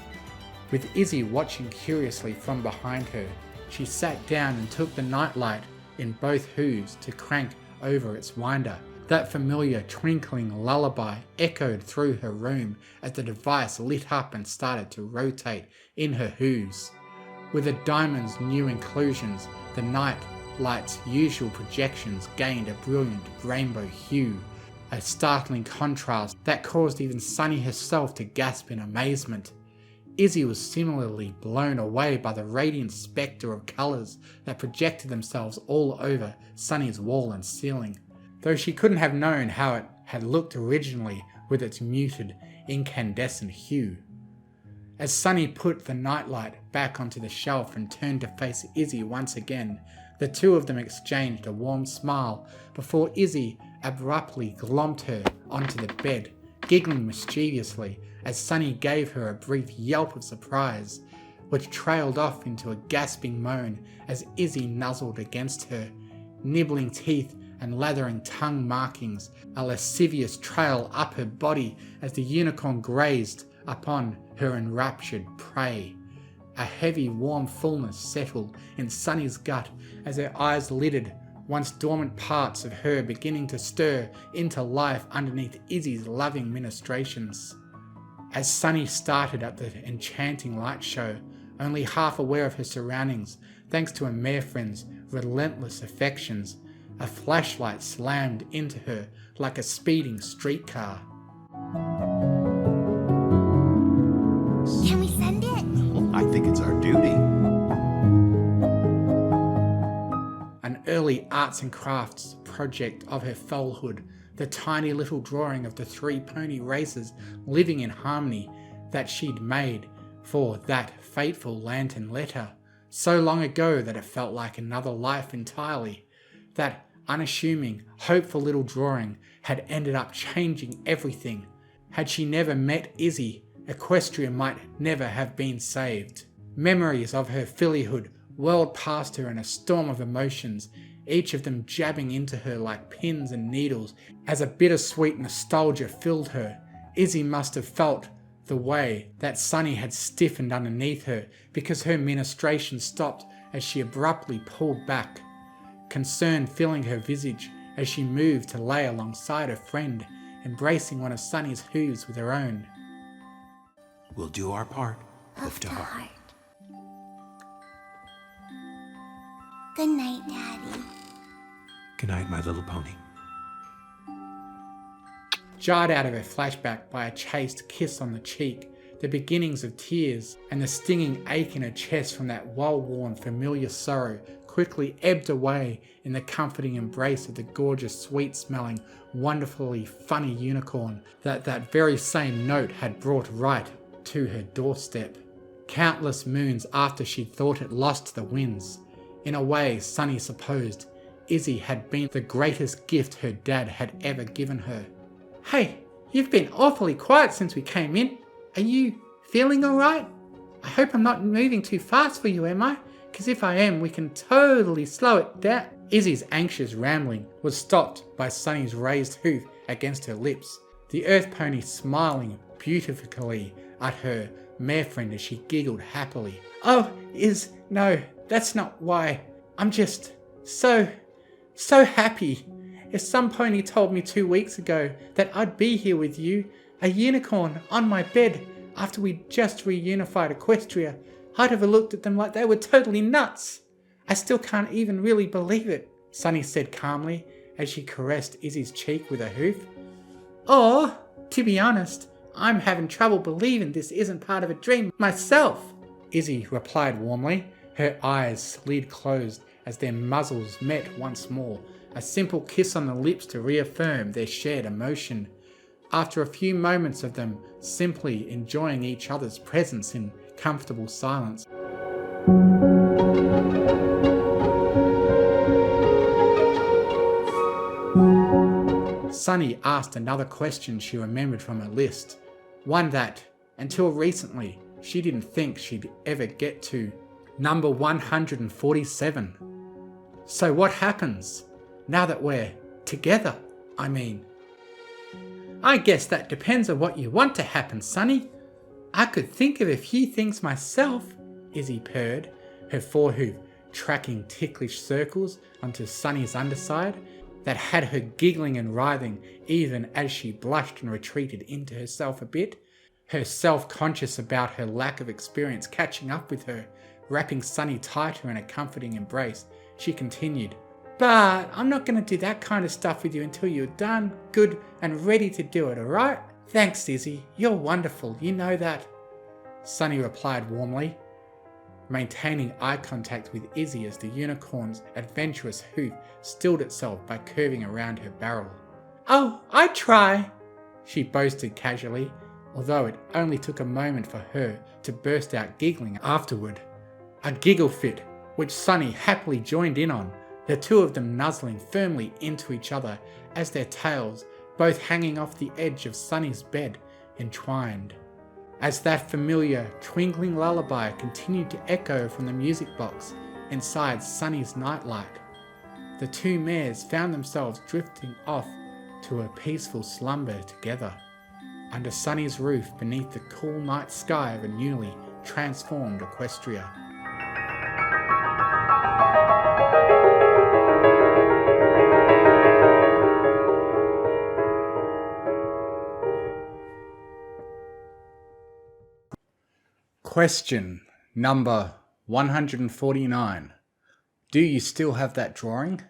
With Izzy watching curiously from behind her, she sat down and took the nightlight in both hooves to crank over its winder. That familiar twinkling lullaby echoed through her room as the device lit up and started to rotate in her hooves. With the diamond's new inclusions, the night light's usual projections gained a brilliant rainbow hue, a startling contrast that caused even Sunny herself to gasp in amazement. Izzy was similarly blown away by the radiant spectre of colours that projected themselves all over Sunny's wall and ceiling, though she couldn't have known how it had looked originally with its muted, incandescent hue. As Sunny put the nightlight back onto the shelf and turned to face Izzy once again, the two of them exchanged a warm smile before Izzy abruptly glomped her onto the bed, giggling mischievously as Sunny gave her a brief yelp of surprise, which trailed off into a gasping moan as Izzy nuzzled against her, nibbling teeth and lathering tongue markings, a lascivious trail up her body as the unicorn grazed upon her enraptured prey. A heavy warm fullness settled in Sunny's gut as her eyes lidded, once dormant parts of her beginning to stir into life underneath Izzy's loving ministrations. As Sunny started at the enchanting light show, only half aware of her surroundings, thanks to her mare friend's relentless affections, a flashlight slammed into her like a speeding streetcar. Can we send it? Well, I think it's our duty. An early arts and crafts project of her foalhood, the tiny little drawing of the 3 pony races living in harmony that she'd made for that fateful lantern letter, so long ago that it felt like another life entirely. That unassuming, hopeful little drawing had ended up changing everything. Had she never met Izzy, Equestria might never have been saved. Memories of her fillyhood whirled past her in a storm of emotions, each of them jabbing into her like pins and needles as a bittersweet nostalgia filled her. Izzy must have felt the way that Sunny had stiffened underneath her because her ministration stopped as she abruptly pulled back, concern filling her visage as she moved to lay alongside her friend, embracing one of Sunny's hooves with her own. We'll do our part, hoof to heart. Good night, Daddy. Good night, my little pony. Jarred out of her flashback by a chaste kiss on the cheek, the beginnings of tears, and the stinging ache in her chest from that well-worn familiar sorrow quickly ebbed away in the comforting embrace of the gorgeous, sweet-smelling, wonderfully funny unicorn that very same note had brought right to her doorstep. Countless moons after she'd thought it lost the winds. In a way, Sunny supposed Izzy had been the greatest gift her dad had ever given her. "Hey, you've been awfully quiet since we came in. Are you feeling alright? I hope I'm not moving too fast for you, am I? Because if I am, we can totally slow it down." Izzy's anxious rambling was stopped by Sunny's raised hoof against her lips, the earth pony smiling beautifully at her mare friend as she giggled happily. "Oh, no, that's not why. I'm just so happy. If some pony told me 2 weeks ago that I'd be here with you, a unicorn on my bed, after we'd just reunified Equestria, I'd have looked at them like they were totally nuts. I still can't even really believe it. Sunny said calmly as she caressed Izzy's cheek with a hoof. Or, to be honest, I'm having trouble believing this isn't part of a dream myself, Izzy replied warmly. Her eyes slid closed as their muzzles met once more, a simple kiss on the lips to reaffirm their shared emotion. After a few moments of them simply enjoying each other's presence in comfortable silence. Sunny asked another question she remembered from her list, one that, until recently, she didn't think she'd ever get to. Number 147. So what happens now that we're together, I mean? I guess that depends on what you want to happen, Sunny. I could think of a few things myself, Izzy purred, her forehoof tracking ticklish circles onto Sunny's underside that had her giggling and writhing even as she blushed and retreated into herself a bit, her self-conscious about her lack of experience catching up with her. Wrapping Sunny tighter in a comforting embrace, she continued, But I'm not going to do that kind of stuff with you until you're done, good, and ready to do it, alright? Thanks, Izzy. You're wonderful, you know that. Sunny replied warmly, maintaining eye contact with Izzy as the unicorn's adventurous hoof stilled itself by curving around her barrel. Oh, I try, she boasted casually, although it only took a moment for her to burst out giggling afterward. A giggle fit, which Sunny happily joined in on, the two of them nuzzling firmly into each other as their tails, both hanging off the edge of Sunny's bed, entwined. As that familiar, twinkling lullaby continued to echo from the music box inside Sunny's nightlight, the two mares found themselves drifting off to a peaceful slumber together, under Sunny's roof beneath the cool night sky of a newly transformed Equestria. Question number 149. Do you still have that drawing?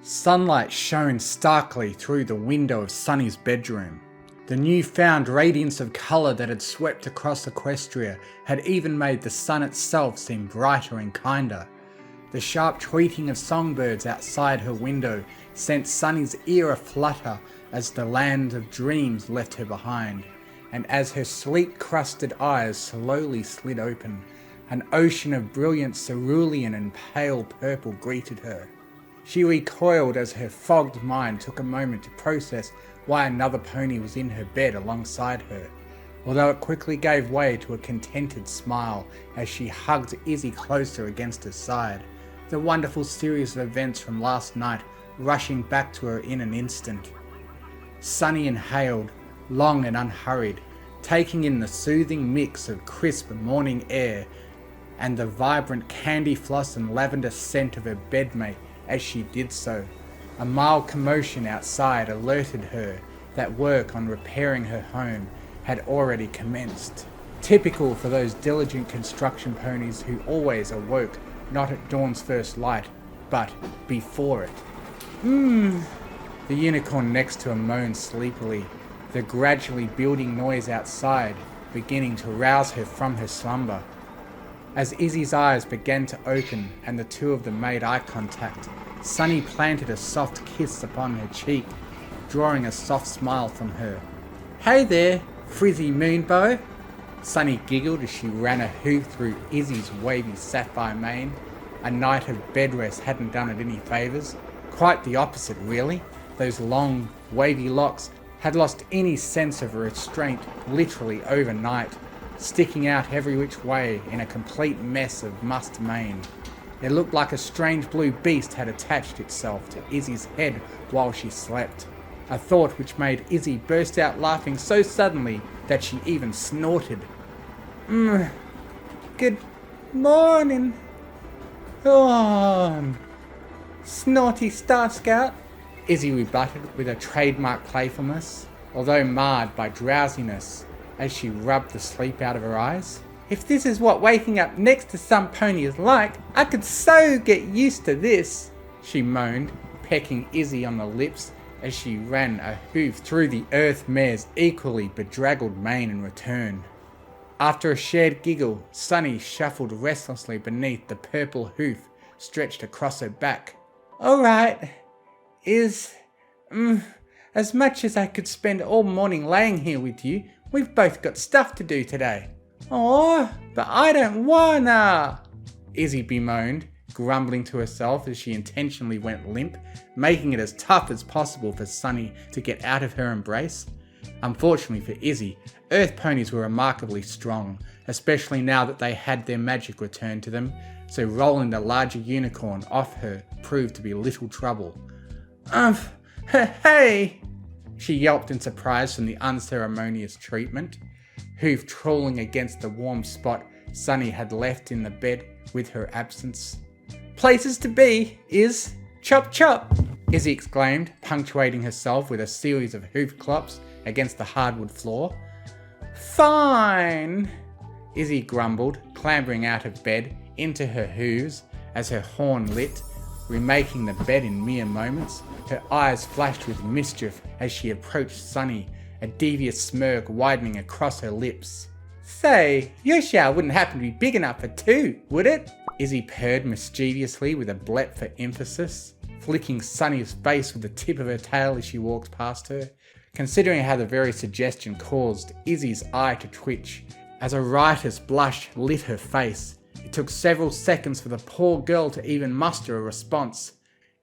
Sunlight shone starkly through the window of Sunny's bedroom. The newfound radiance of colour that had swept across Equestria had even made the sun itself seem brighter and kinder. The sharp tweeting of songbirds outside her window sent Sunny's ear aflutter as the land of dreams left her behind, and as her sleep-crusted eyes slowly slid open, an ocean of brilliant cerulean and pale purple greeted her. She recoiled as her fogged mind took a moment to process why another pony was in her bed alongside her, although it quickly gave way to a contented smile as she hugged Izzy closer against her side, the wonderful series of events from last night rushing back to her in an instant. Sunny inhaled, long and unhurried, taking in the soothing mix of crisp morning air and the vibrant candy floss and lavender scent of her bedmate as she did so. A mild commotion outside alerted her that work on repairing her home had already commenced. Typical for those diligent construction ponies who always awoke not at dawn's first light, but before it. The unicorn next to her moaned sleepily, the gradually building noise outside beginning to rouse her from her slumber. As Izzy's eyes began to open and the two of them made eye contact, Sunny planted a soft kiss upon her cheek, drawing a soft smile from her. Hey there, frizzy moonbow, Sunny giggled as she ran a hoof through Izzy's wavy sapphire mane. A night of bed rest hadn't done it any favours. Quite the opposite, really. Those long, wavy locks had lost any sense of restraint literally overnight, sticking out every which way in a complete mess of mussed mane. It looked like a strange blue beast had attached itself to Izzy's head while she slept, a thought which made Izzy burst out laughing so suddenly that she even snorted. Good morning. Snorty Star Scout, Izzy rebutted with a trademark playfulness, although marred by drowsiness as she rubbed the sleep out of her eyes. If this is what waking up next to some pony is like, I could so get used to this, she moaned, pecking Izzy on the lips as she ran a hoof through the earth mare's equally bedraggled mane in return. After a shared giggle, Sunny shuffled restlessly beneath the purple hoof stretched across her back. Alright, as much as I could spend all morning laying here with you, we've both got stuff to do today. Aw, but I don't wanna, Izzy bemoaned, grumbling to herself as she intentionally went limp, making it as tough as possible for Sunny to get out of her embrace. Unfortunately for Izzy, earth ponies were remarkably strong, especially now that they had their magic returned to them, so rolling the larger unicorn off her proved to be little trouble. Hey! She yelped in surprise from the unceremonious treatment, hoof trawling against the warm spot Sunny had left in the bed with her absence. Places to be is chop chop, Izzy exclaimed, punctuating herself with a series of hoof clops against the hardwood floor. Fine, Izzy grumbled, clambering out of bed into her hooves as her horn lit, remaking the bed in mere moments. Her eyes flashed with mischief as she approached Sunny, a devious smirk widening across her lips. Say, your shower wouldn't happen to be big enough for two, would it? Izzy purred mischievously with a blep for emphasis, flicking Sunny's face with the tip of her tail as she walked past her. Considering how the very suggestion caused Izzy's eye to twitch, as a riotous blush lit her face, it took several seconds for the poor girl to even muster a response.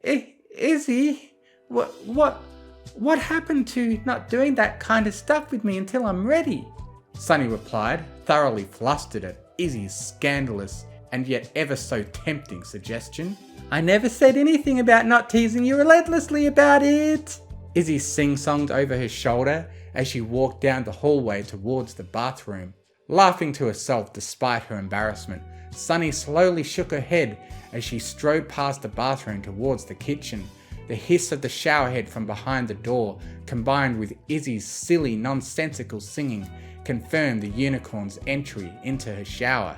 Izzy, what happened to not doing that kind of stuff with me until I'm ready? Sunny replied, thoroughly flustered at Izzy's scandalous and yet ever so tempting suggestion. I never said anything about not teasing you relentlessly about it. Izzy sing-songed over her shoulder as she walked down the hallway towards the bathroom. Laughing to herself despite her embarrassment, Sunny slowly shook her head as she strode past the bathroom towards the kitchen. The hiss of the showerhead from behind the door, combined with Izzy's silly, nonsensical singing, confirmed the unicorn's entry into her shower.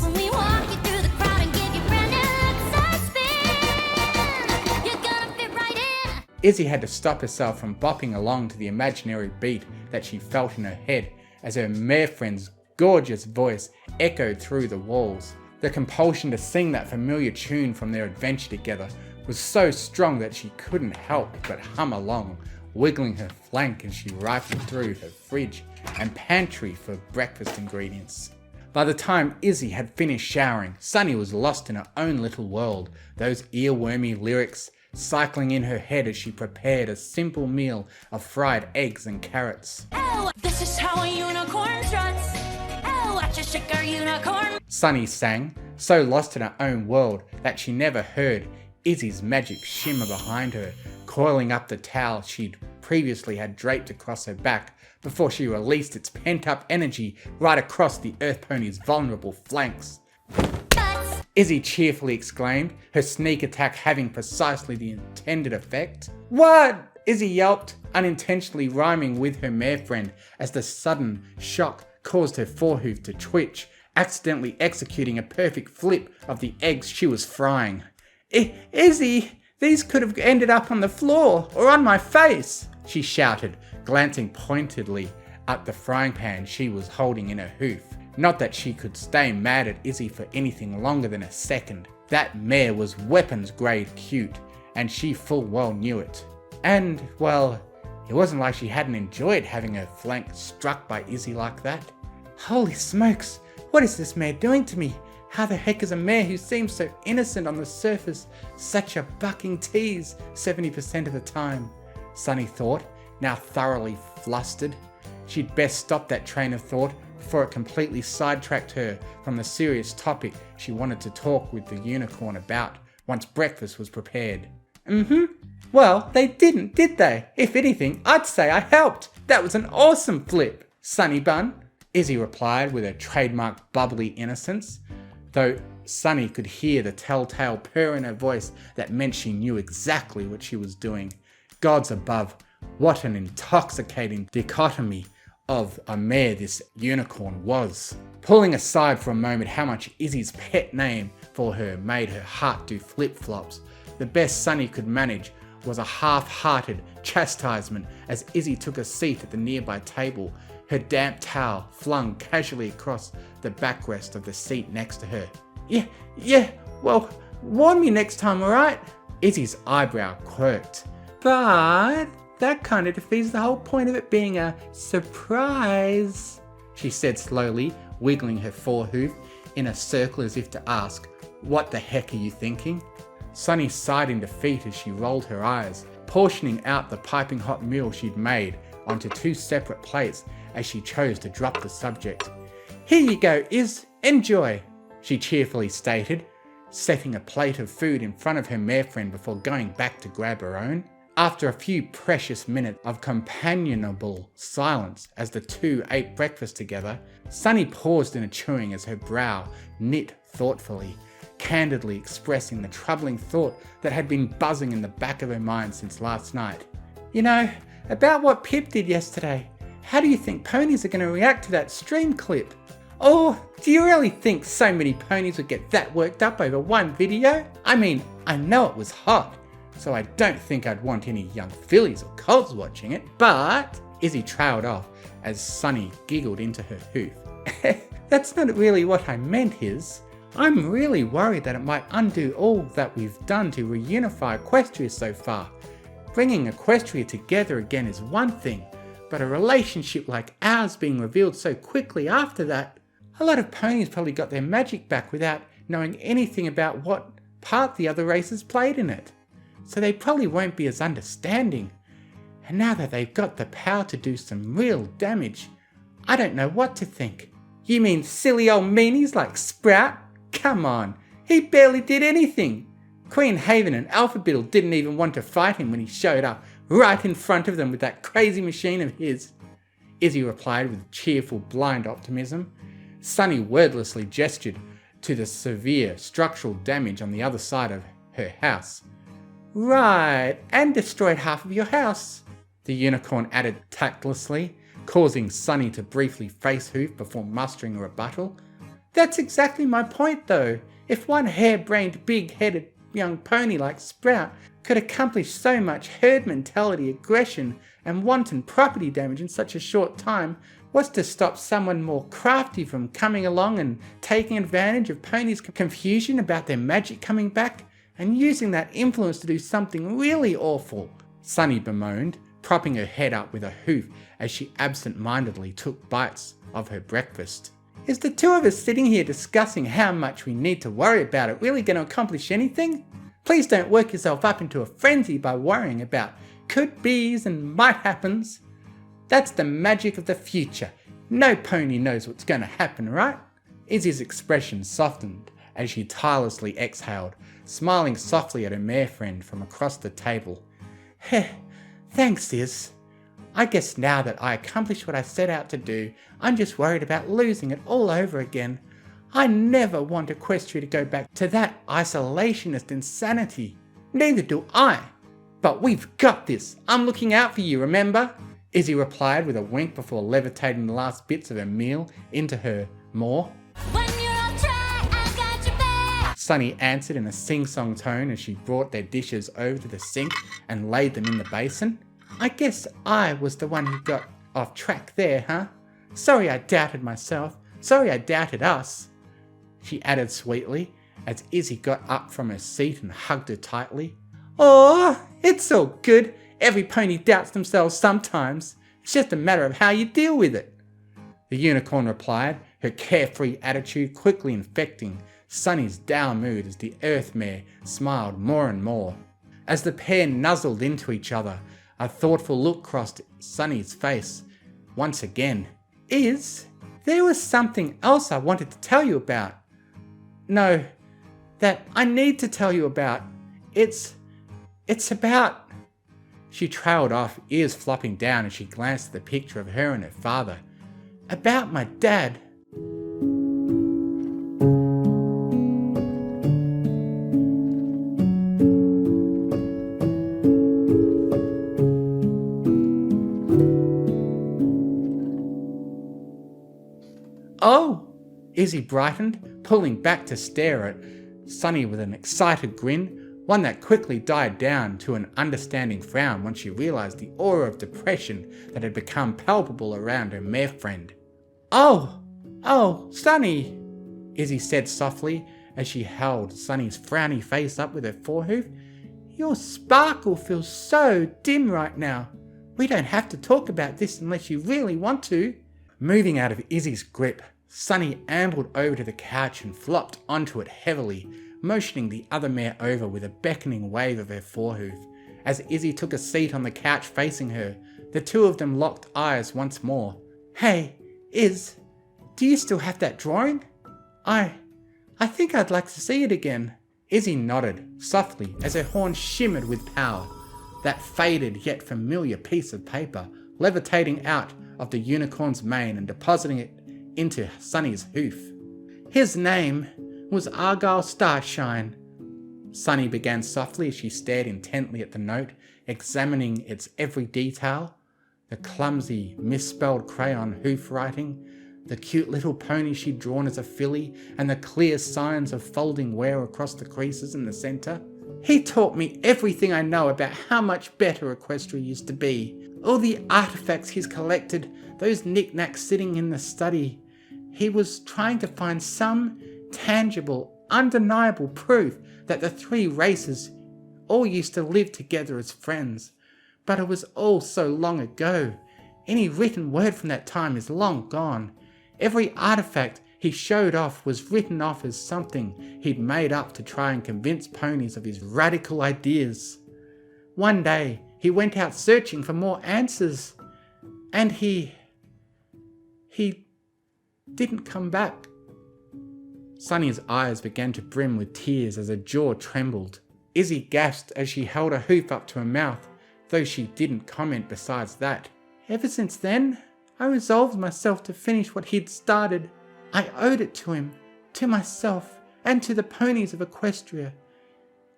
When we walk you through the crowd and give you brand new looks, I spin, you're gonna fit right in. Izzy had to stop herself from bopping along to the imaginary beat that she felt in her head as her mare friend's gorgeous voice echoed through the walls. The compulsion to sing that familiar tune from their adventure together was so strong that she couldn't help but hum along, wiggling her flank as she rifled through her fridge and pantry for breakfast ingredients. By the time Izzy had finished showering, Sunny was lost in her own little world, those earwormy lyrics cycling in her head as she prepared a simple meal of fried eggs and carrots. Oh, this is how a unicorn struts. Oh, watch us shake our unicorn. Sunny sang, so lost in her own world that she never heard Izzy's magic shimmer behind her, coiling up the towel she'd previously had draped across her back before she released its pent-up energy right across the earth pony's vulnerable flanks. Izzy cheerfully exclaimed, her sneak attack having precisely the intended effect. What? Izzy yelped, unintentionally rhyming with her mare friend as the sudden shock caused her forehoof to twitch, accidentally executing a perfect flip of the eggs she was frying. Izzy, these could have ended up on the floor or on my face, she shouted, glancing pointedly at the frying pan she was holding in her hoof. Not that she could stay mad at Izzy for anything longer than a second. That mare was weapons grade cute, and she full well knew it. And, well, it wasn't like she hadn't enjoyed having her flank struck by Izzy like that. Holy smokes, what is this mare doing to me? How the heck is a mare who seems so innocent on the surface such a bucking tease 70% of the time? Sunny thought, now thoroughly flustered. She'd best stop that train of thought before it completely sidetracked her from the serious topic she wanted to talk with the unicorn about once breakfast was prepared. Well, they didn't, did they? If anything, I'd say I helped. That was an awesome flip, Sunny Bun, Izzy replied with her trademark bubbly innocence, though Sunny could hear the telltale purr in her voice that meant she knew exactly what she was doing. Gods above, what an intoxicating dichotomy of a mare this unicorn was. Pulling aside for a moment how much Izzy's pet name for her made her heart do flip-flops, the best Sunny could manage was a half-hearted chastisement as Izzy took a seat at the nearby table, her damp towel flung casually across the backrest of the seat next to her. Yeah, well, warn me next time, alright? Izzy's eyebrow quirked. But that kind of defeats the whole point of it being a surprise, she said slowly, wiggling her forehoof in a circle as if to ask, what the heck are you thinking? Sunny sighed in defeat as she rolled her eyes, portioning out the piping hot meal she'd made onto 2 separate plates as she chose to drop the subject. Here you go, Iz, enjoy, she cheerfully stated, setting a plate of food in front of her mare friend before going back to grab her own. After a few precious minutes of companionable silence as the two ate breakfast together, Sunny paused in a chewing as her brow knit thoughtfully, candidly expressing the troubling thought that had been buzzing in the back of her mind since last night. You know, about what Pip did yesterday, how do you think ponies are going to react to that stream clip? Or do you really think so many ponies would get that worked up over one video? I mean, I know it was hot, so I don't think I'd want any young fillies or colts watching it, but Izzy trailed off as Sunny giggled into her hoof. That's not really what I meant, Iz. I'm really worried that it might undo all that we've done to reunify Equestria so far. Bringing Equestria together again is one thing, but a relationship like ours being revealed so quickly after that, a lot of ponies probably got their magic back without knowing anything about what part the other races played in it. So they probably won't be as understanding. And now that they've got the power to do some real damage, I don't know what to think. You mean silly old meanies like Sprout? Come on, he barely did anything. Queen Haven and Alphabeetle didn't even want to fight him when he showed up right in front of them with that crazy machine of his. Izzy replied with cheerful blind optimism. Sunny wordlessly gestured to the severe structural damage on the other side of her house. Right, and destroyed half of your house, the unicorn added tactlessly, causing Sunny to briefly face hoof before mustering a rebuttal. That's exactly my point though. If one harebrained, big-headed young pony like Sprout could accomplish so much herd mentality, aggression, and wanton property damage in such a short time, what's to stop someone more crafty from coming along and taking advantage of ponies' confusion about their magic coming back and using that influence to do something really awful? Sunny bemoaned, propping her head up with a hoof as she absent-mindedly took bites of her breakfast. Is the two of us sitting here discussing how much we need to worry about it really going to accomplish anything? Please don't work yourself up into a frenzy by worrying about could be's and might happens. That's the magic of the future. No pony knows what's going to happen, right? Izzy's expression softened as she tirelessly exhaled, smiling softly at her mare friend from across the table. Heh, thanks, Iz. I guess now that I accomplished what I set out to do, I'm just worried about losing it all over again. I never want Equestria to go back to that isolationist insanity. Neither do I. But we've got this. I'm looking out for you, remember? Izzy replied with a wink before levitating the last bits of her meal into her maw. When you're on track, I got your back. Sunny answered in a sing-song tone as she brought their dishes over to the sink and laid them in the basin. I guess I was the one who got off track there, huh? Sorry I doubted myself. Sorry I doubted us, she added sweetly as Izzy got up from her seat and hugged her tightly. Oh, it's all good. Every pony doubts themselves sometimes. It's just a matter of how you deal with it, the unicorn replied, her carefree attitude quickly infecting Sunny's down mood as the earth mare smiled more and more. As the pair nuzzled into each other, a thoughtful look crossed Sunny's face once again. There was something else I wanted to tell you about. No, that I need to tell you about. It's about... She trailed off, ears flopping down as she glanced at the picture of her and her father. About my dad. Oh! Izzy brightened, pulling back to stare at Sunny with an excited grin, one that quickly died down to an understanding frown when she realised the aura of depression that had become palpable around her mare friend. Oh, Sunny, Izzy said softly as she held Sunny's frowny face up with her forehoof. Your sparkle feels so dim right now. We don't have to talk about this unless you really want to. Moving out of Izzy's grip, Sunny ambled over to the couch and flopped onto it heavily, motioning the other mare over with a beckoning wave of her forehoof. As Izzy took a seat on the couch facing her, the two of them locked eyes once more. Hey, Iz, do you still have that drawing? I think I'd like to see it again. Izzy nodded, softly, as her horn shimmered with power. That faded yet familiar piece of paper, levitating out of the unicorn's mane and depositing it into Sunny's hoof. His name was Argyle Starshine. Sunny began softly as she stared intently at the note, examining its every detail. The clumsy, misspelled crayon hoof writing, the cute little pony she'd drawn as a filly, and the clear signs of folding wear across the creases in the centre. He taught me everything I know about how much better Equestria used to be. All the artefacts he's collected, those knickknacks sitting in the study. He was trying to find some tangible, undeniable proof that the three races all used to live together as friends. But it was all so long ago. Any written word from that time is long gone. Every artifact he showed off was written off as something he'd made up to try and convince ponies of his radical ideas. One day, he went out searching for more answers, and he didn't come back. Sunny's eyes began to brim with tears as her jaw trembled. Izzy gasped as she held her hoof up to her mouth, though she didn't comment besides that. Ever since then, I resolved myself to finish what he'd started. I owed it to him, to myself, and to the ponies of Equestria.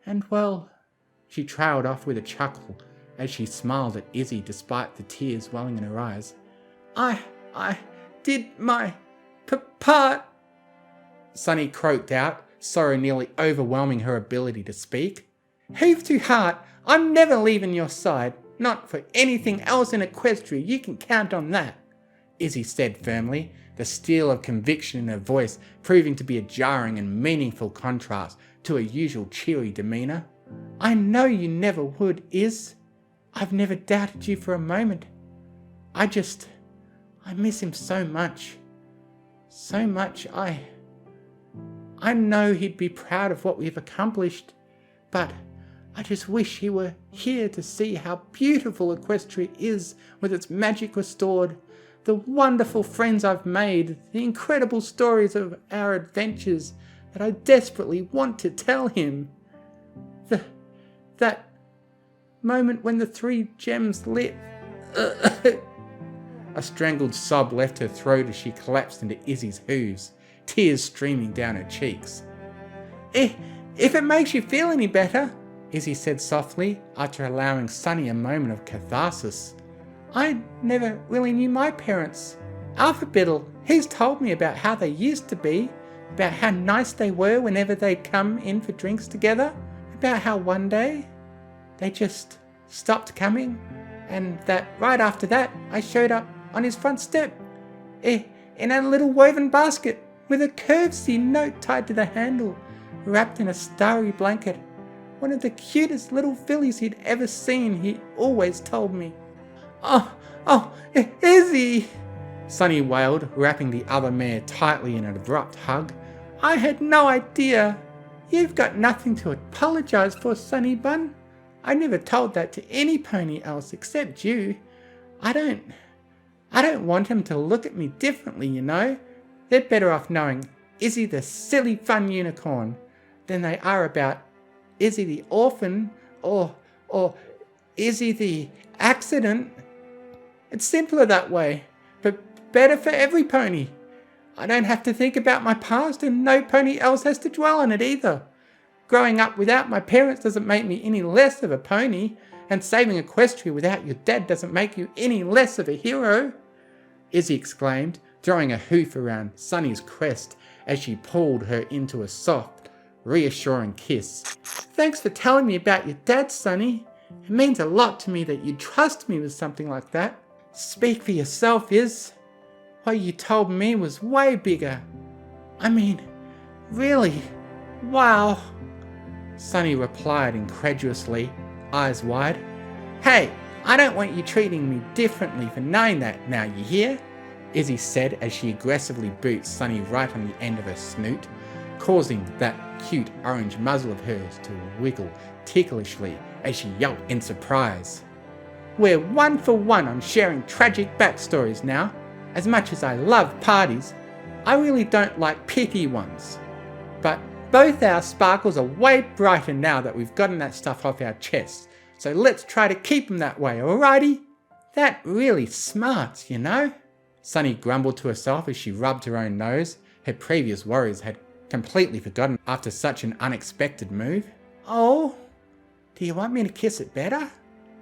And well, she trailed off with a chuckle as she smiled at Izzy despite the tears welling in her eyes. I did my part, Sunny croaked out, sorrow nearly overwhelming her ability to speak. Heave to heart, I'm never leaving your side. Not for anything else in Equestria, you can count on that, Izzy said firmly, the steel of conviction in her voice proving to be a jarring and meaningful contrast to her usual cheery demeanour. I know you never would, Iz. I've never doubted you for a moment. I miss him so much. So much. I know he'd be proud of what we've accomplished, but I just wish he were here to see how beautiful Equestria is with its magic restored, the wonderful friends I've made, the incredible stories of our adventures that I desperately want to tell him. That moment when the 3 gems lit. A strangled sob left her throat as she collapsed into Izzy's hooves, tears streaming down her cheeks. If it makes you feel any better, Izzy said softly, after allowing Sunny a moment of catharsis. I never really knew my parents. Alpha Biddle, he's told me about how they used to be, about how nice they were whenever they'd come in for drinks together, about how one day they just stopped coming, and that right after that I showed up on his front step, in a little woven basket with a curvy note tied to the handle, wrapped in a starry blanket. One of the cutest little fillies he'd ever seen, he always told me. Oh, Izzy, Sunny wailed, wrapping the other mare tightly in an abrupt hug. I had no idea. You've got nothing to apologise for, Sunny Bun. I never told that to any pony else except you. I don't want him to look at me differently, you know. They're better off knowing Izzy the silly fun unicorn than they are about Izzy the orphan or Izzy the accident. It's simpler that way, but better for every pony. I don't have to think about my past, and no pony else has to dwell on it either. Growing up without my parents doesn't make me any less of a pony, and saving Equestria without your dad doesn't make you any less of a hero, Izzy exclaimed, throwing a hoof around Sunny's crest as she pulled her into a soft, reassuring kiss. Thanks for telling me about your dad, Sunny. It means a lot to me that you trust me with something like that. Speak for yourself, Iz. What you told me was way bigger. I mean, really? Wow. Sunny replied incredulously, eyes wide. Hey, I don't want you treating me differently for knowing that now, you hear? Izzy said as she aggressively boots Sunny right on the end of her snoot, causing that cute orange muzzle of hers to wiggle ticklishly as she yelped in surprise. We're 1 for 1 on sharing tragic backstories now. As much as I love parties, I really don't like pithy ones. But both our sparkles are way brighter now that we've gotten that stuff off our chests, so let's try to keep them that way, alrighty? That really smarts, you know? Sunny grumbled to herself as she rubbed her own nose. Her previous worries had completely forgotten after such an unexpected move. Oh, do you want me to kiss it better?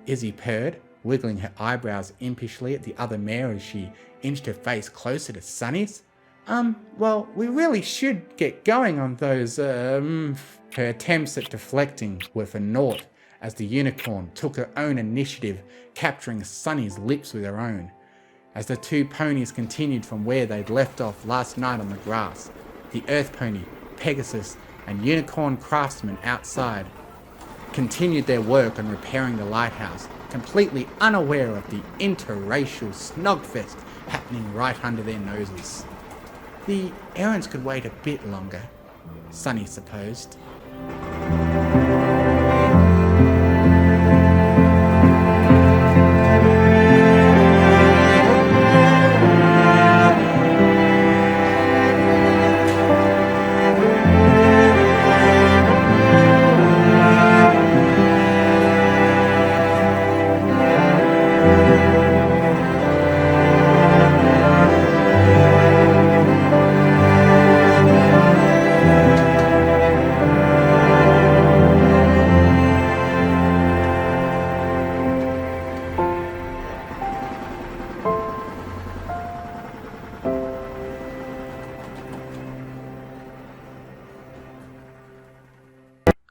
Izzy purred, wiggling her eyebrows impishly at the other mare as she inched her face closer to Sunny's. Well, we really should get going on those, Her attempts at deflecting were for naught as the unicorn took her own initiative, capturing Sunny's lips with her own. As the two ponies continued from where they'd left off last night on the grass, the Earth Pony, Pegasus, and Unicorn Craftsman outside continued their work on repairing the lighthouse, completely unaware of the interracial snogfest happening right under their noses. The errands could wait a bit longer, Sunny supposed.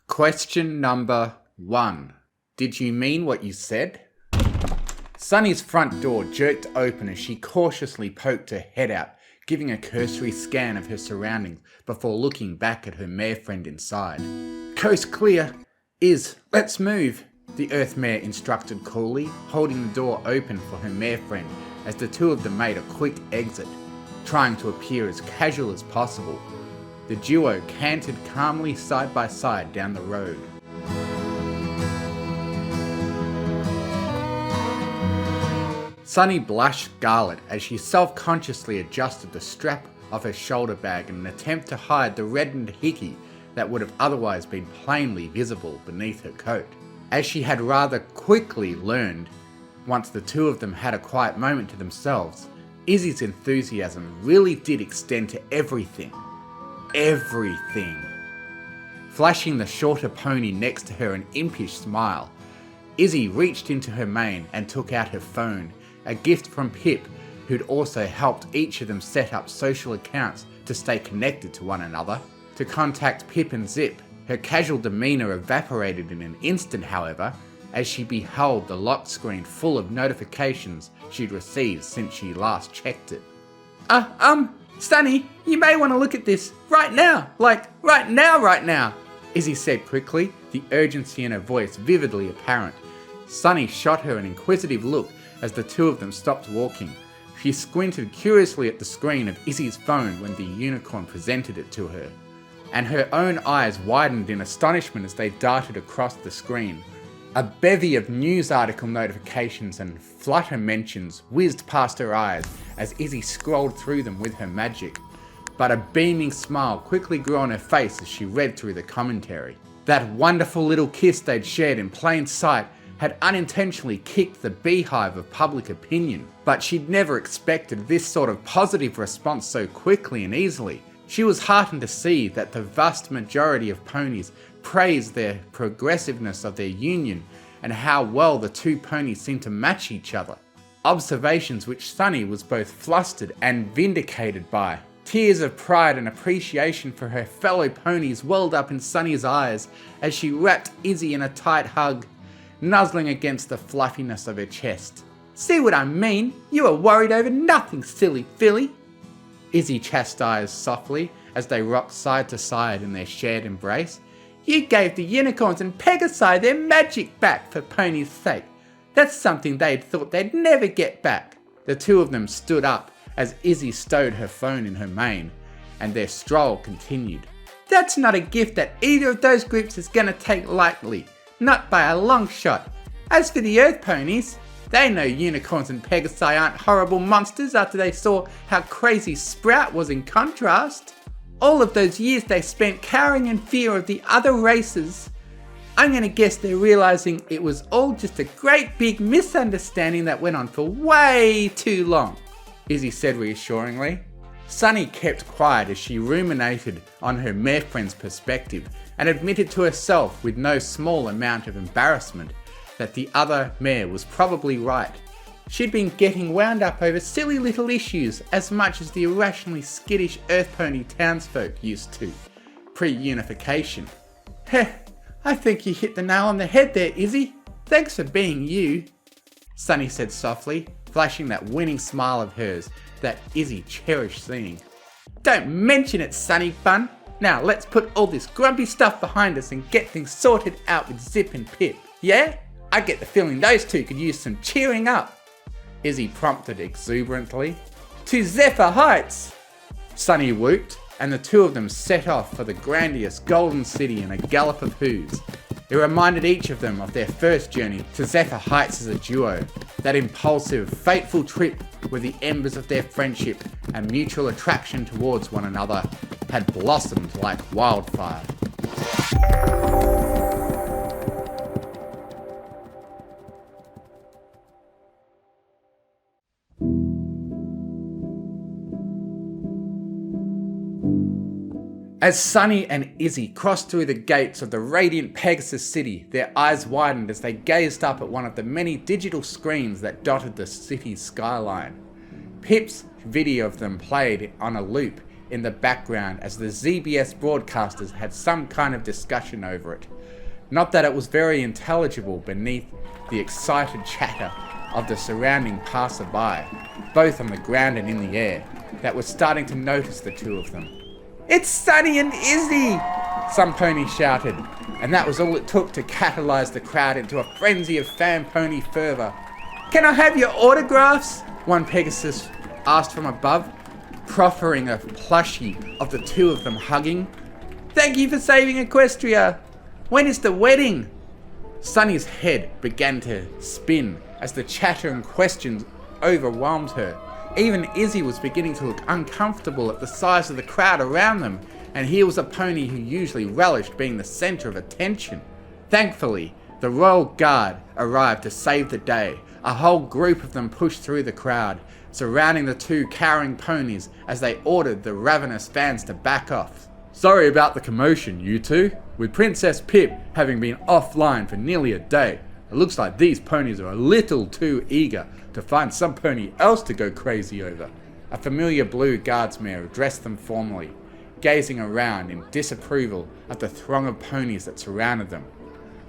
Question number 1. Did you mean what you said? Sunny's front door jerked open as she cautiously poked her head out, giving a cursory scan of her surroundings before looking back at her mare friend inside. Coast clear. Let's move, the Earth mare instructed coolly, holding the door open for her mare friend as the two of them made a quick exit, trying to appear as casual as possible. The duo cantered calmly side by side down the road. Sunny blushed scarlet as she self-consciously adjusted the strap of her shoulder bag in an attempt to hide the reddened hickey that would have otherwise been plainly visible beneath her coat. As she had rather quickly learned, once the two of them had a quiet moment to themselves, Izzy's enthusiasm really did extend to everything. Everything. Flashing the shorter pony next to her an impish smile, Izzy reached into her mane and took out her phone, a gift from Pip, who'd also helped each of them set up social accounts to stay connected to one another. To contact Pip and Zip, her casual demeanour evaporated in an instant, however, as she beheld the lock screen full of notifications she'd received since she last checked it. Sunny, you may want to look at this right now, like right now, Izzy said quickly, the urgency in her voice vividly apparent. Sunny shot her an inquisitive look as the two of them stopped walking. She squinted curiously at the screen of Izzy's phone when the unicorn presented it to her, and her own eyes widened in astonishment as they darted across the screen. A bevy of news article notifications and Flutter mentions whizzed past her eyes as Izzy scrolled through them with her magic, but a beaming smile quickly grew on her face as she read through the commentary. That wonderful little kiss they'd shared in plain sight had unintentionally kicked the beehive of public opinion, but she'd never expected this sort of positive response so quickly and easily. She was heartened to see that the vast majority of ponies praised the progressiveness of their union and how well the two ponies seemed to match each other. Observations which Sunny was both flustered and vindicated by. Tears of pride and appreciation for her fellow ponies welled up in Sunny's eyes as she wrapped Izzy in a tight hug, nuzzling against the fluffiness of her chest. "See what I mean? You were worried over nothing, silly filly," Izzy chastised softly as they rocked side to side in their shared embrace. "You gave the unicorns and Pegasi their magic back for Pony's sake. That's something they'd thought they'd never get back." The two of them stood up as Izzy stowed her phone in her mane, and their stroll continued. "That's not a gift that either of those groups is gonna take lightly, not by a long shot. As for the Earth ponies, they know unicorns and Pegasi aren't horrible monsters after they saw how crazy Sprout was in contrast. All of those years they spent cowering in fear of the other races. I'm gonna guess they're realizing it was all just a great big misunderstanding that went on for way too long," Izzy said reassuringly. Sunny kept quiet as she ruminated on her mare friend's perspective and admitted to herself with no small amount of embarrassment that the other mare was probably right. She'd been getting wound up over silly little issues as much as the irrationally skittish Earth Pony townsfolk used to, pre-unification. "Heh, I think you hit the nail on the head there, Izzy. Thanks for being you," Sunny said softly, flashing that winning smile of hers that Izzy cherished seeing. "Don't mention it, Sunny Bun. Now let's put all this grumpy stuff behind us and get things sorted out with Zip and Pip, yeah? I get the feeling those two could use some cheering up," Izzy prompted exuberantly. "To Zephyr Heights!" Sunny whooped, and the two of them set off for the grandiose Golden City in a gallop of hooves. It reminded each of them of their first journey to Zephyr Heights as a duo, that impulsive, fateful trip where the embers of their friendship and mutual attraction towards one another had blossomed like wildfire. As Sunny and Izzy crossed through the gates of the radiant Pegasus City, their eyes widened as they gazed up at one of the many digital screens that dotted the city's skyline. Pip's video of them played on a loop in the background as the ZBS broadcasters had some kind of discussion over it. Not that it was very intelligible beneath the excited chatter of the surrounding passerby, both on the ground and in the air, that were starting to notice the two of them. "It's Sunny and Izzy!" some pony shouted, and that was all it took to catalyze the crowd into a frenzy of fan pony fervor. "Can I have your autographs?" one Pegasus asked from above, proffering a plushie of the two of them hugging. "Thank you for saving Equestria! When is the wedding?" Sunny's head began to spin as the chatter and questions overwhelmed her. Even Izzy was beginning to look uncomfortable at the size of the crowd around them, and he was a pony who usually relished being the centre of attention. Thankfully, the Royal Guard arrived to save the day. A whole group of them pushed through the crowd, surrounding the two cowering ponies as they ordered the ravenous fans to back off. "Sorry about the commotion, you two. With Princess Pip having been offline for nearly a day, it looks like these ponies are a little too eager to find some pony else to go crazy over." A familiar blue guardsmare addressed them formally, gazing around in disapproval at the throng of ponies that surrounded them.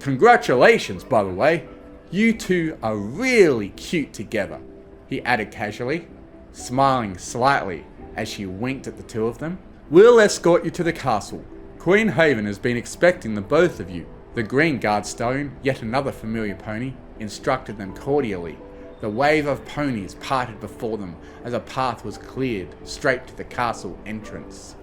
"Congratulations, by the way. You two are really cute together," he added casually, smiling slightly as she winked at the two of them. "We'll escort you to the castle. Queen Haven has been expecting the both of you." The green guard stallion, yet another familiar pony, instructed them cordially. The wave of ponies parted before them as a path was cleared straight to the castle entrance.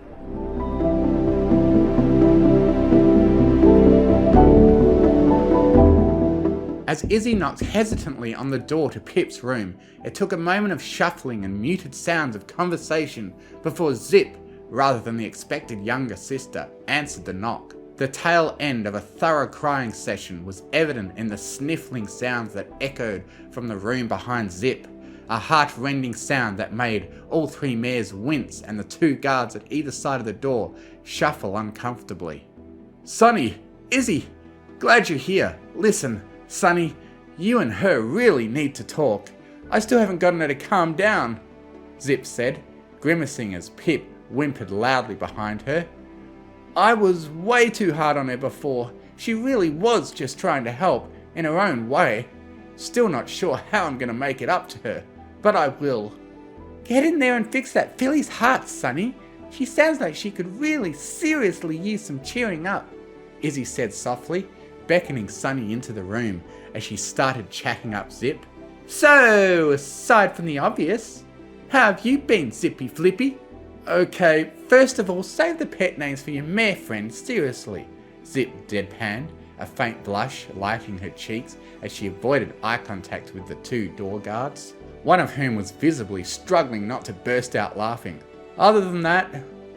As Izzy knocked hesitantly on the door to Pip's room, it took a moment of shuffling and muted sounds of conversation before Zip, rather than the expected younger sister, answered the knock. The tail end of a thorough crying session was evident in the sniffling sounds that echoed from the room behind Zip, a heart-rending sound that made all three mares wince and the two guards at either side of the door shuffle uncomfortably. "Sunny, Izzy, glad you're here. Listen, Sunny, you and her really need to talk. I still haven't gotten her to calm down, Zip said, grimacing as Pip whimpered loudly behind her. I was way too hard on her before. She really was just trying to help, in her own way. Still not sure how I'm gonna make it up to her, but I will. Get in there and fix that filly's heart, Sonny. She sounds like she could really seriously use some cheering up, Izzy said softly, beckoning Sonny into the room as she started chatting up Zip. So, aside from the obvious, how have you been, Zippy Flippy? Okay, first of all, save the pet names for your mare friend, seriously, Zip deadpanned, a faint blush lighting her cheeks as she avoided eye contact with the two door guards, one of whom was visibly struggling not to burst out laughing. Other than that,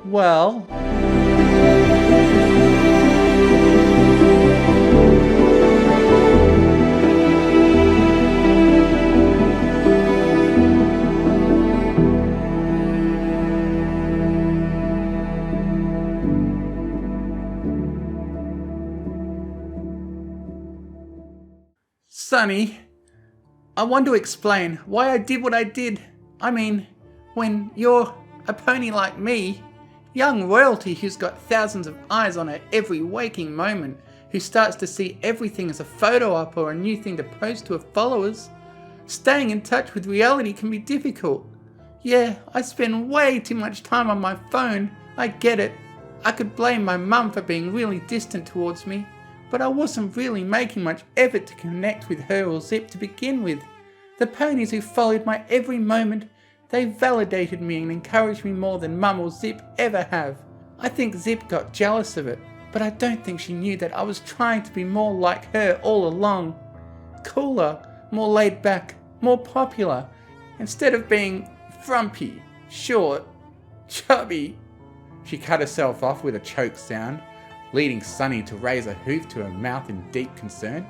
well... Sonny, I want to explain why I did what I did. I mean, when you're a pony like me, young royalty who's got thousands of eyes on her every waking moment, who starts to see everything as a photo op or a new thing to post to her followers, staying in touch with reality can be difficult. Yeah, I spend way too much time on my phone, I get it. I could blame my mum for being really distant towards me, but I wasn't really making much effort to connect with her or Zip to begin with. The ponies who followed my every moment, they validated me and encouraged me more than Mum or Zip ever have. I think Zip got jealous of it, but I don't think she knew that I was trying to be more like her all along. Cooler, more laid back, more popular, instead of being frumpy, short, chubby. She cut herself off with a choke sound, leading Sonny to raise a hoof to her mouth in deep concern.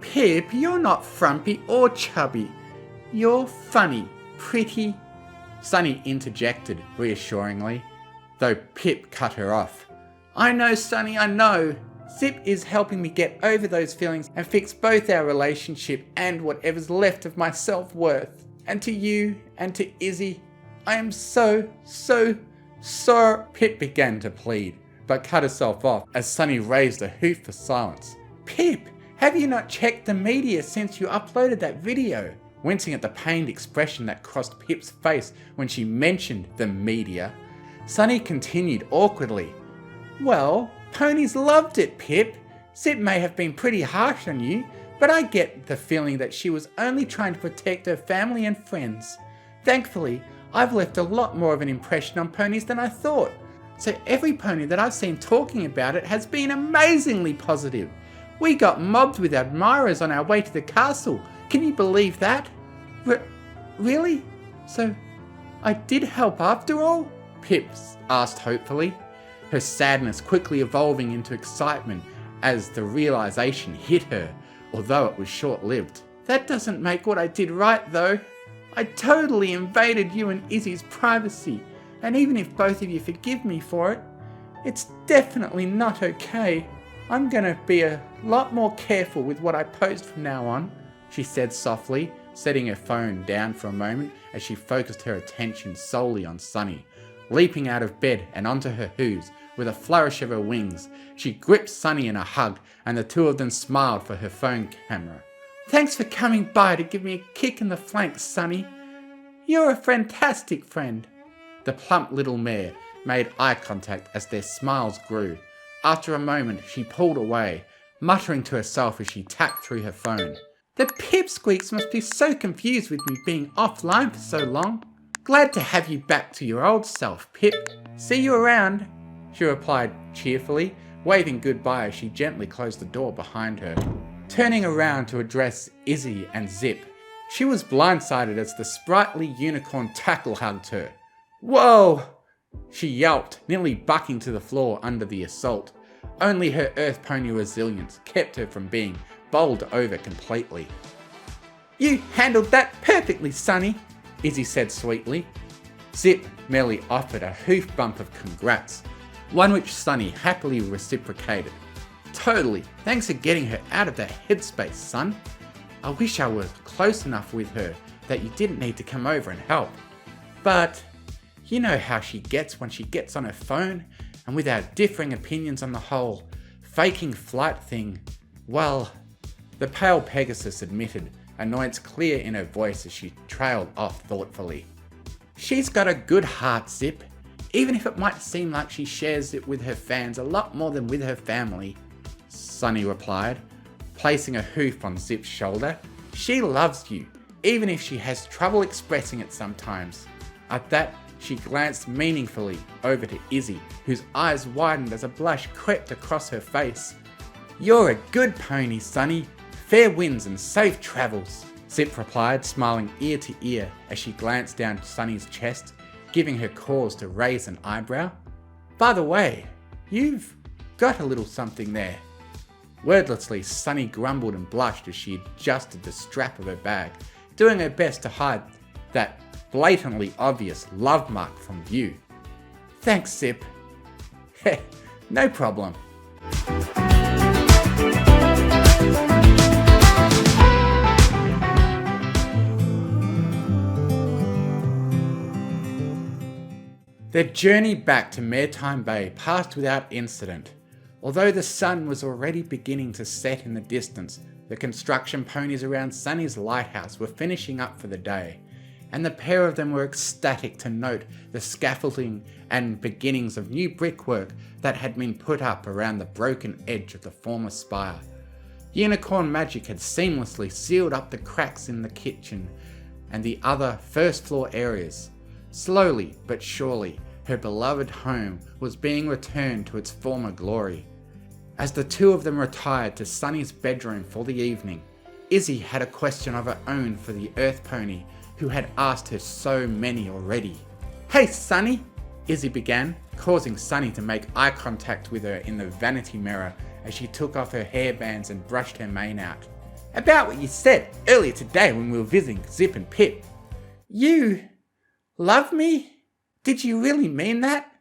Pip, you're not frumpy or chubby. You're funny, pretty. Sonny interjected reassuringly, though Pip cut her off. I know, Sonny, I know. Zip is helping me get over those feelings and fix both our relationship and whatever's left of my self-worth. And to you and to Izzy, I am so Pip began to plead, but cut herself off as Sonny raised a hoof for silence. Pip, have you not checked the media since you uploaded that video? Wincing at the pained expression that crossed Pip's face when she mentioned the media, Sonny continued awkwardly. Well, ponies loved it, Pip. Zip may have been pretty harsh on you, but I get the feeling that she was only trying to protect her family and friends. Thankfully, I've left a lot more of an impression on ponies than I thought. So every pony that I've seen talking about it has been amazingly positive. We got mobbed with admirers on our way to the castle. Can you believe that? Really? So I did help after all? Pip asked hopefully, her sadness quickly evolving into excitement as the realization hit her, although it was short-lived. That doesn't make what I did right though. I totally invaded you and Izzy's privacy. And even if both of you forgive me for it, it's definitely not okay. I'm gonna be a lot more careful with what I post from now on, she said softly, setting her phone down for a moment as she focused her attention solely on Sonny. Leaping out of bed and onto her hooves, with a flourish of her wings, she gripped Sonny in a hug and the two of them smiled for her phone camera. Thanks for coming by to give me a kick in the flank, Sonny. You're a fantastic friend. The plump little mare made eye contact as their smiles grew. After a moment, she pulled away, muttering to herself as she tapped through her phone. The pipsqueaks must be so confused with me being offline for so long. Glad to have you back to your old self, Pip. See you around, she replied cheerfully, waving goodbye as she gently closed the door behind her. Turning around to address Izzy and Zip, she was blindsided as the sprightly unicorn tackle hugged her. Whoa! She yelped, nearly bucking to the floor under the assault. Only her earth pony resilience kept her from being bowled over completely. You handled that perfectly, Sonny, Izzy said sweetly. Zip merely offered a hoof bump of congrats, one which Sonny happily reciprocated. Totally, thanks for getting her out of that headspace, son. I wish I was close enough with her that you didn't need to come over and help. But you know how she gets when she gets on her phone, and with our differing opinions on the whole faking flight thing, well, the pale Pegasus admitted, annoyance clear in her voice as she trailed off thoughtfully. She's got a good heart, Zip, even if it might seem like she shares it with her fans a lot more than with her family, Sunny replied, placing a hoof on Zip's shoulder. She loves you, even if she has trouble expressing it sometimes. At that, she glanced meaningfully over to Izzy, whose eyes widened as a blush crept across her face. You're a good pony, Sunny. Fair winds and safe travels, Zip replied, smiling ear to ear as she glanced down Sunny's chest, giving her cause to raise an eyebrow. By the way, you've got a little something there. Wordlessly, Sunny grumbled and blushed as she adjusted the strap of her bag, doing her best to hide that blatantly obvious love mark from view. Thanks, Zip. Heh, no problem. Their journey back to Maritime Bay passed without incident. Although the sun was already beginning to set in the distance, the construction ponies around Sunny's lighthouse were finishing up for the day, and the pair of them were ecstatic to note the scaffolding and beginnings of new brickwork that had been put up around the broken edge of the former spire. Unicorn magic had seamlessly sealed up the cracks in the kitchen and the other first floor areas. Slowly but surely, her beloved home was being returned to its former glory. As the two of them retired to Sunny's bedroom for the evening, Izzy had a question of her own for the Earth Pony, who had asked her so many already. Hey Sunny, Izzy began, causing Sunny to make eye contact with her in the vanity mirror as she took off her hairbands and brushed her mane out. About what you said earlier today when we were visiting Zip and Pip. You love me? Did you really mean that?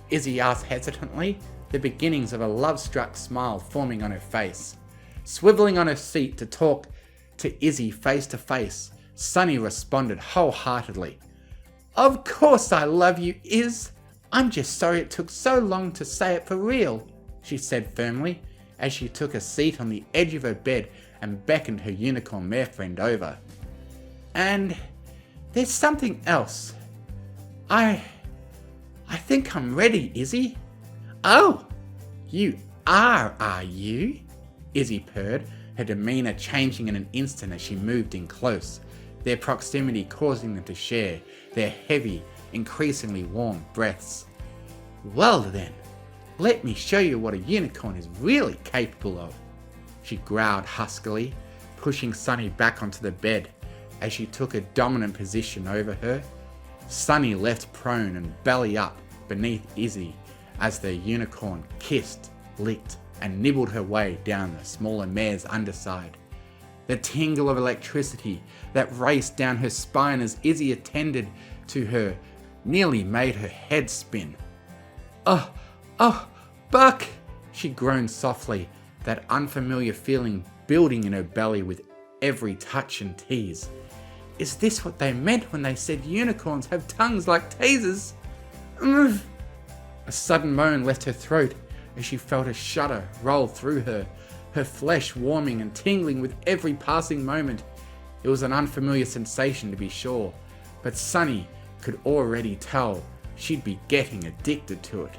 Izzy asked hesitantly, the beginnings of a love-struck smile forming on her face. Swiveling on her seat to talk to Izzy face to face, Sunny responded wholeheartedly. Of course I love you, Iz. I'm just sorry it took so long to say it for real, she said firmly, as she took a seat on the edge of her bed and beckoned her unicorn mare friend over. And there's something else. I think I'm ready, Izzy. Oh, you are you? Izzy purred, her demeanour changing in an instant as she moved in close, their proximity causing them to share their heavy, increasingly warm breaths. Well then, let me show you what a unicorn is really capable of, she growled huskily, pushing Sunny back onto the bed as she took a dominant position over her. Sunny left prone and belly up beneath Izzy as the unicorn kissed, licked, and nibbled her way down the smaller mare's underside. The tingle of electricity that raced down her spine as Izzy attended to her nearly made her head spin. Oh, Buck! She groaned softly, that unfamiliar feeling building in her belly with every touch and tease. Is this what they meant when they said unicorns have tongues like tasers? A sudden moan left her throat as she felt a shudder roll through her, her flesh warming and tingling with every passing moment. It was an unfamiliar sensation to be sure, but Sunny could already tell she'd be getting addicted to it.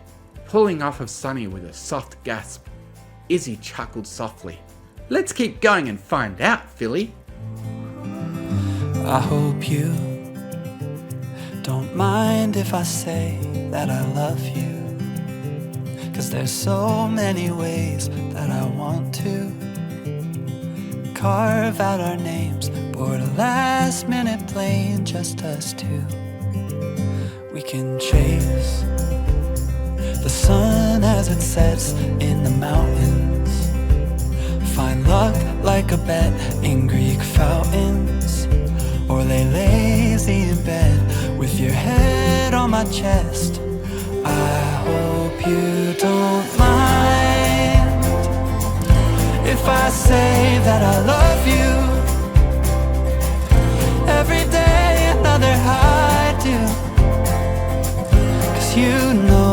Pulling off of Sunny with a soft gasp, Izzy chuckled softly. Let's keep going and find out, Philly. I hope you don't mind if I say that I love you, 'cause there's so many ways that I want to carve out our names, board a last minute plane, just us two. We can chase the sun as it sets in the mountains, find luck like a bet in Greek fountains, or lay lazy in bed with your head on my chest. I hope you don't mind if I say that I love you every day. you know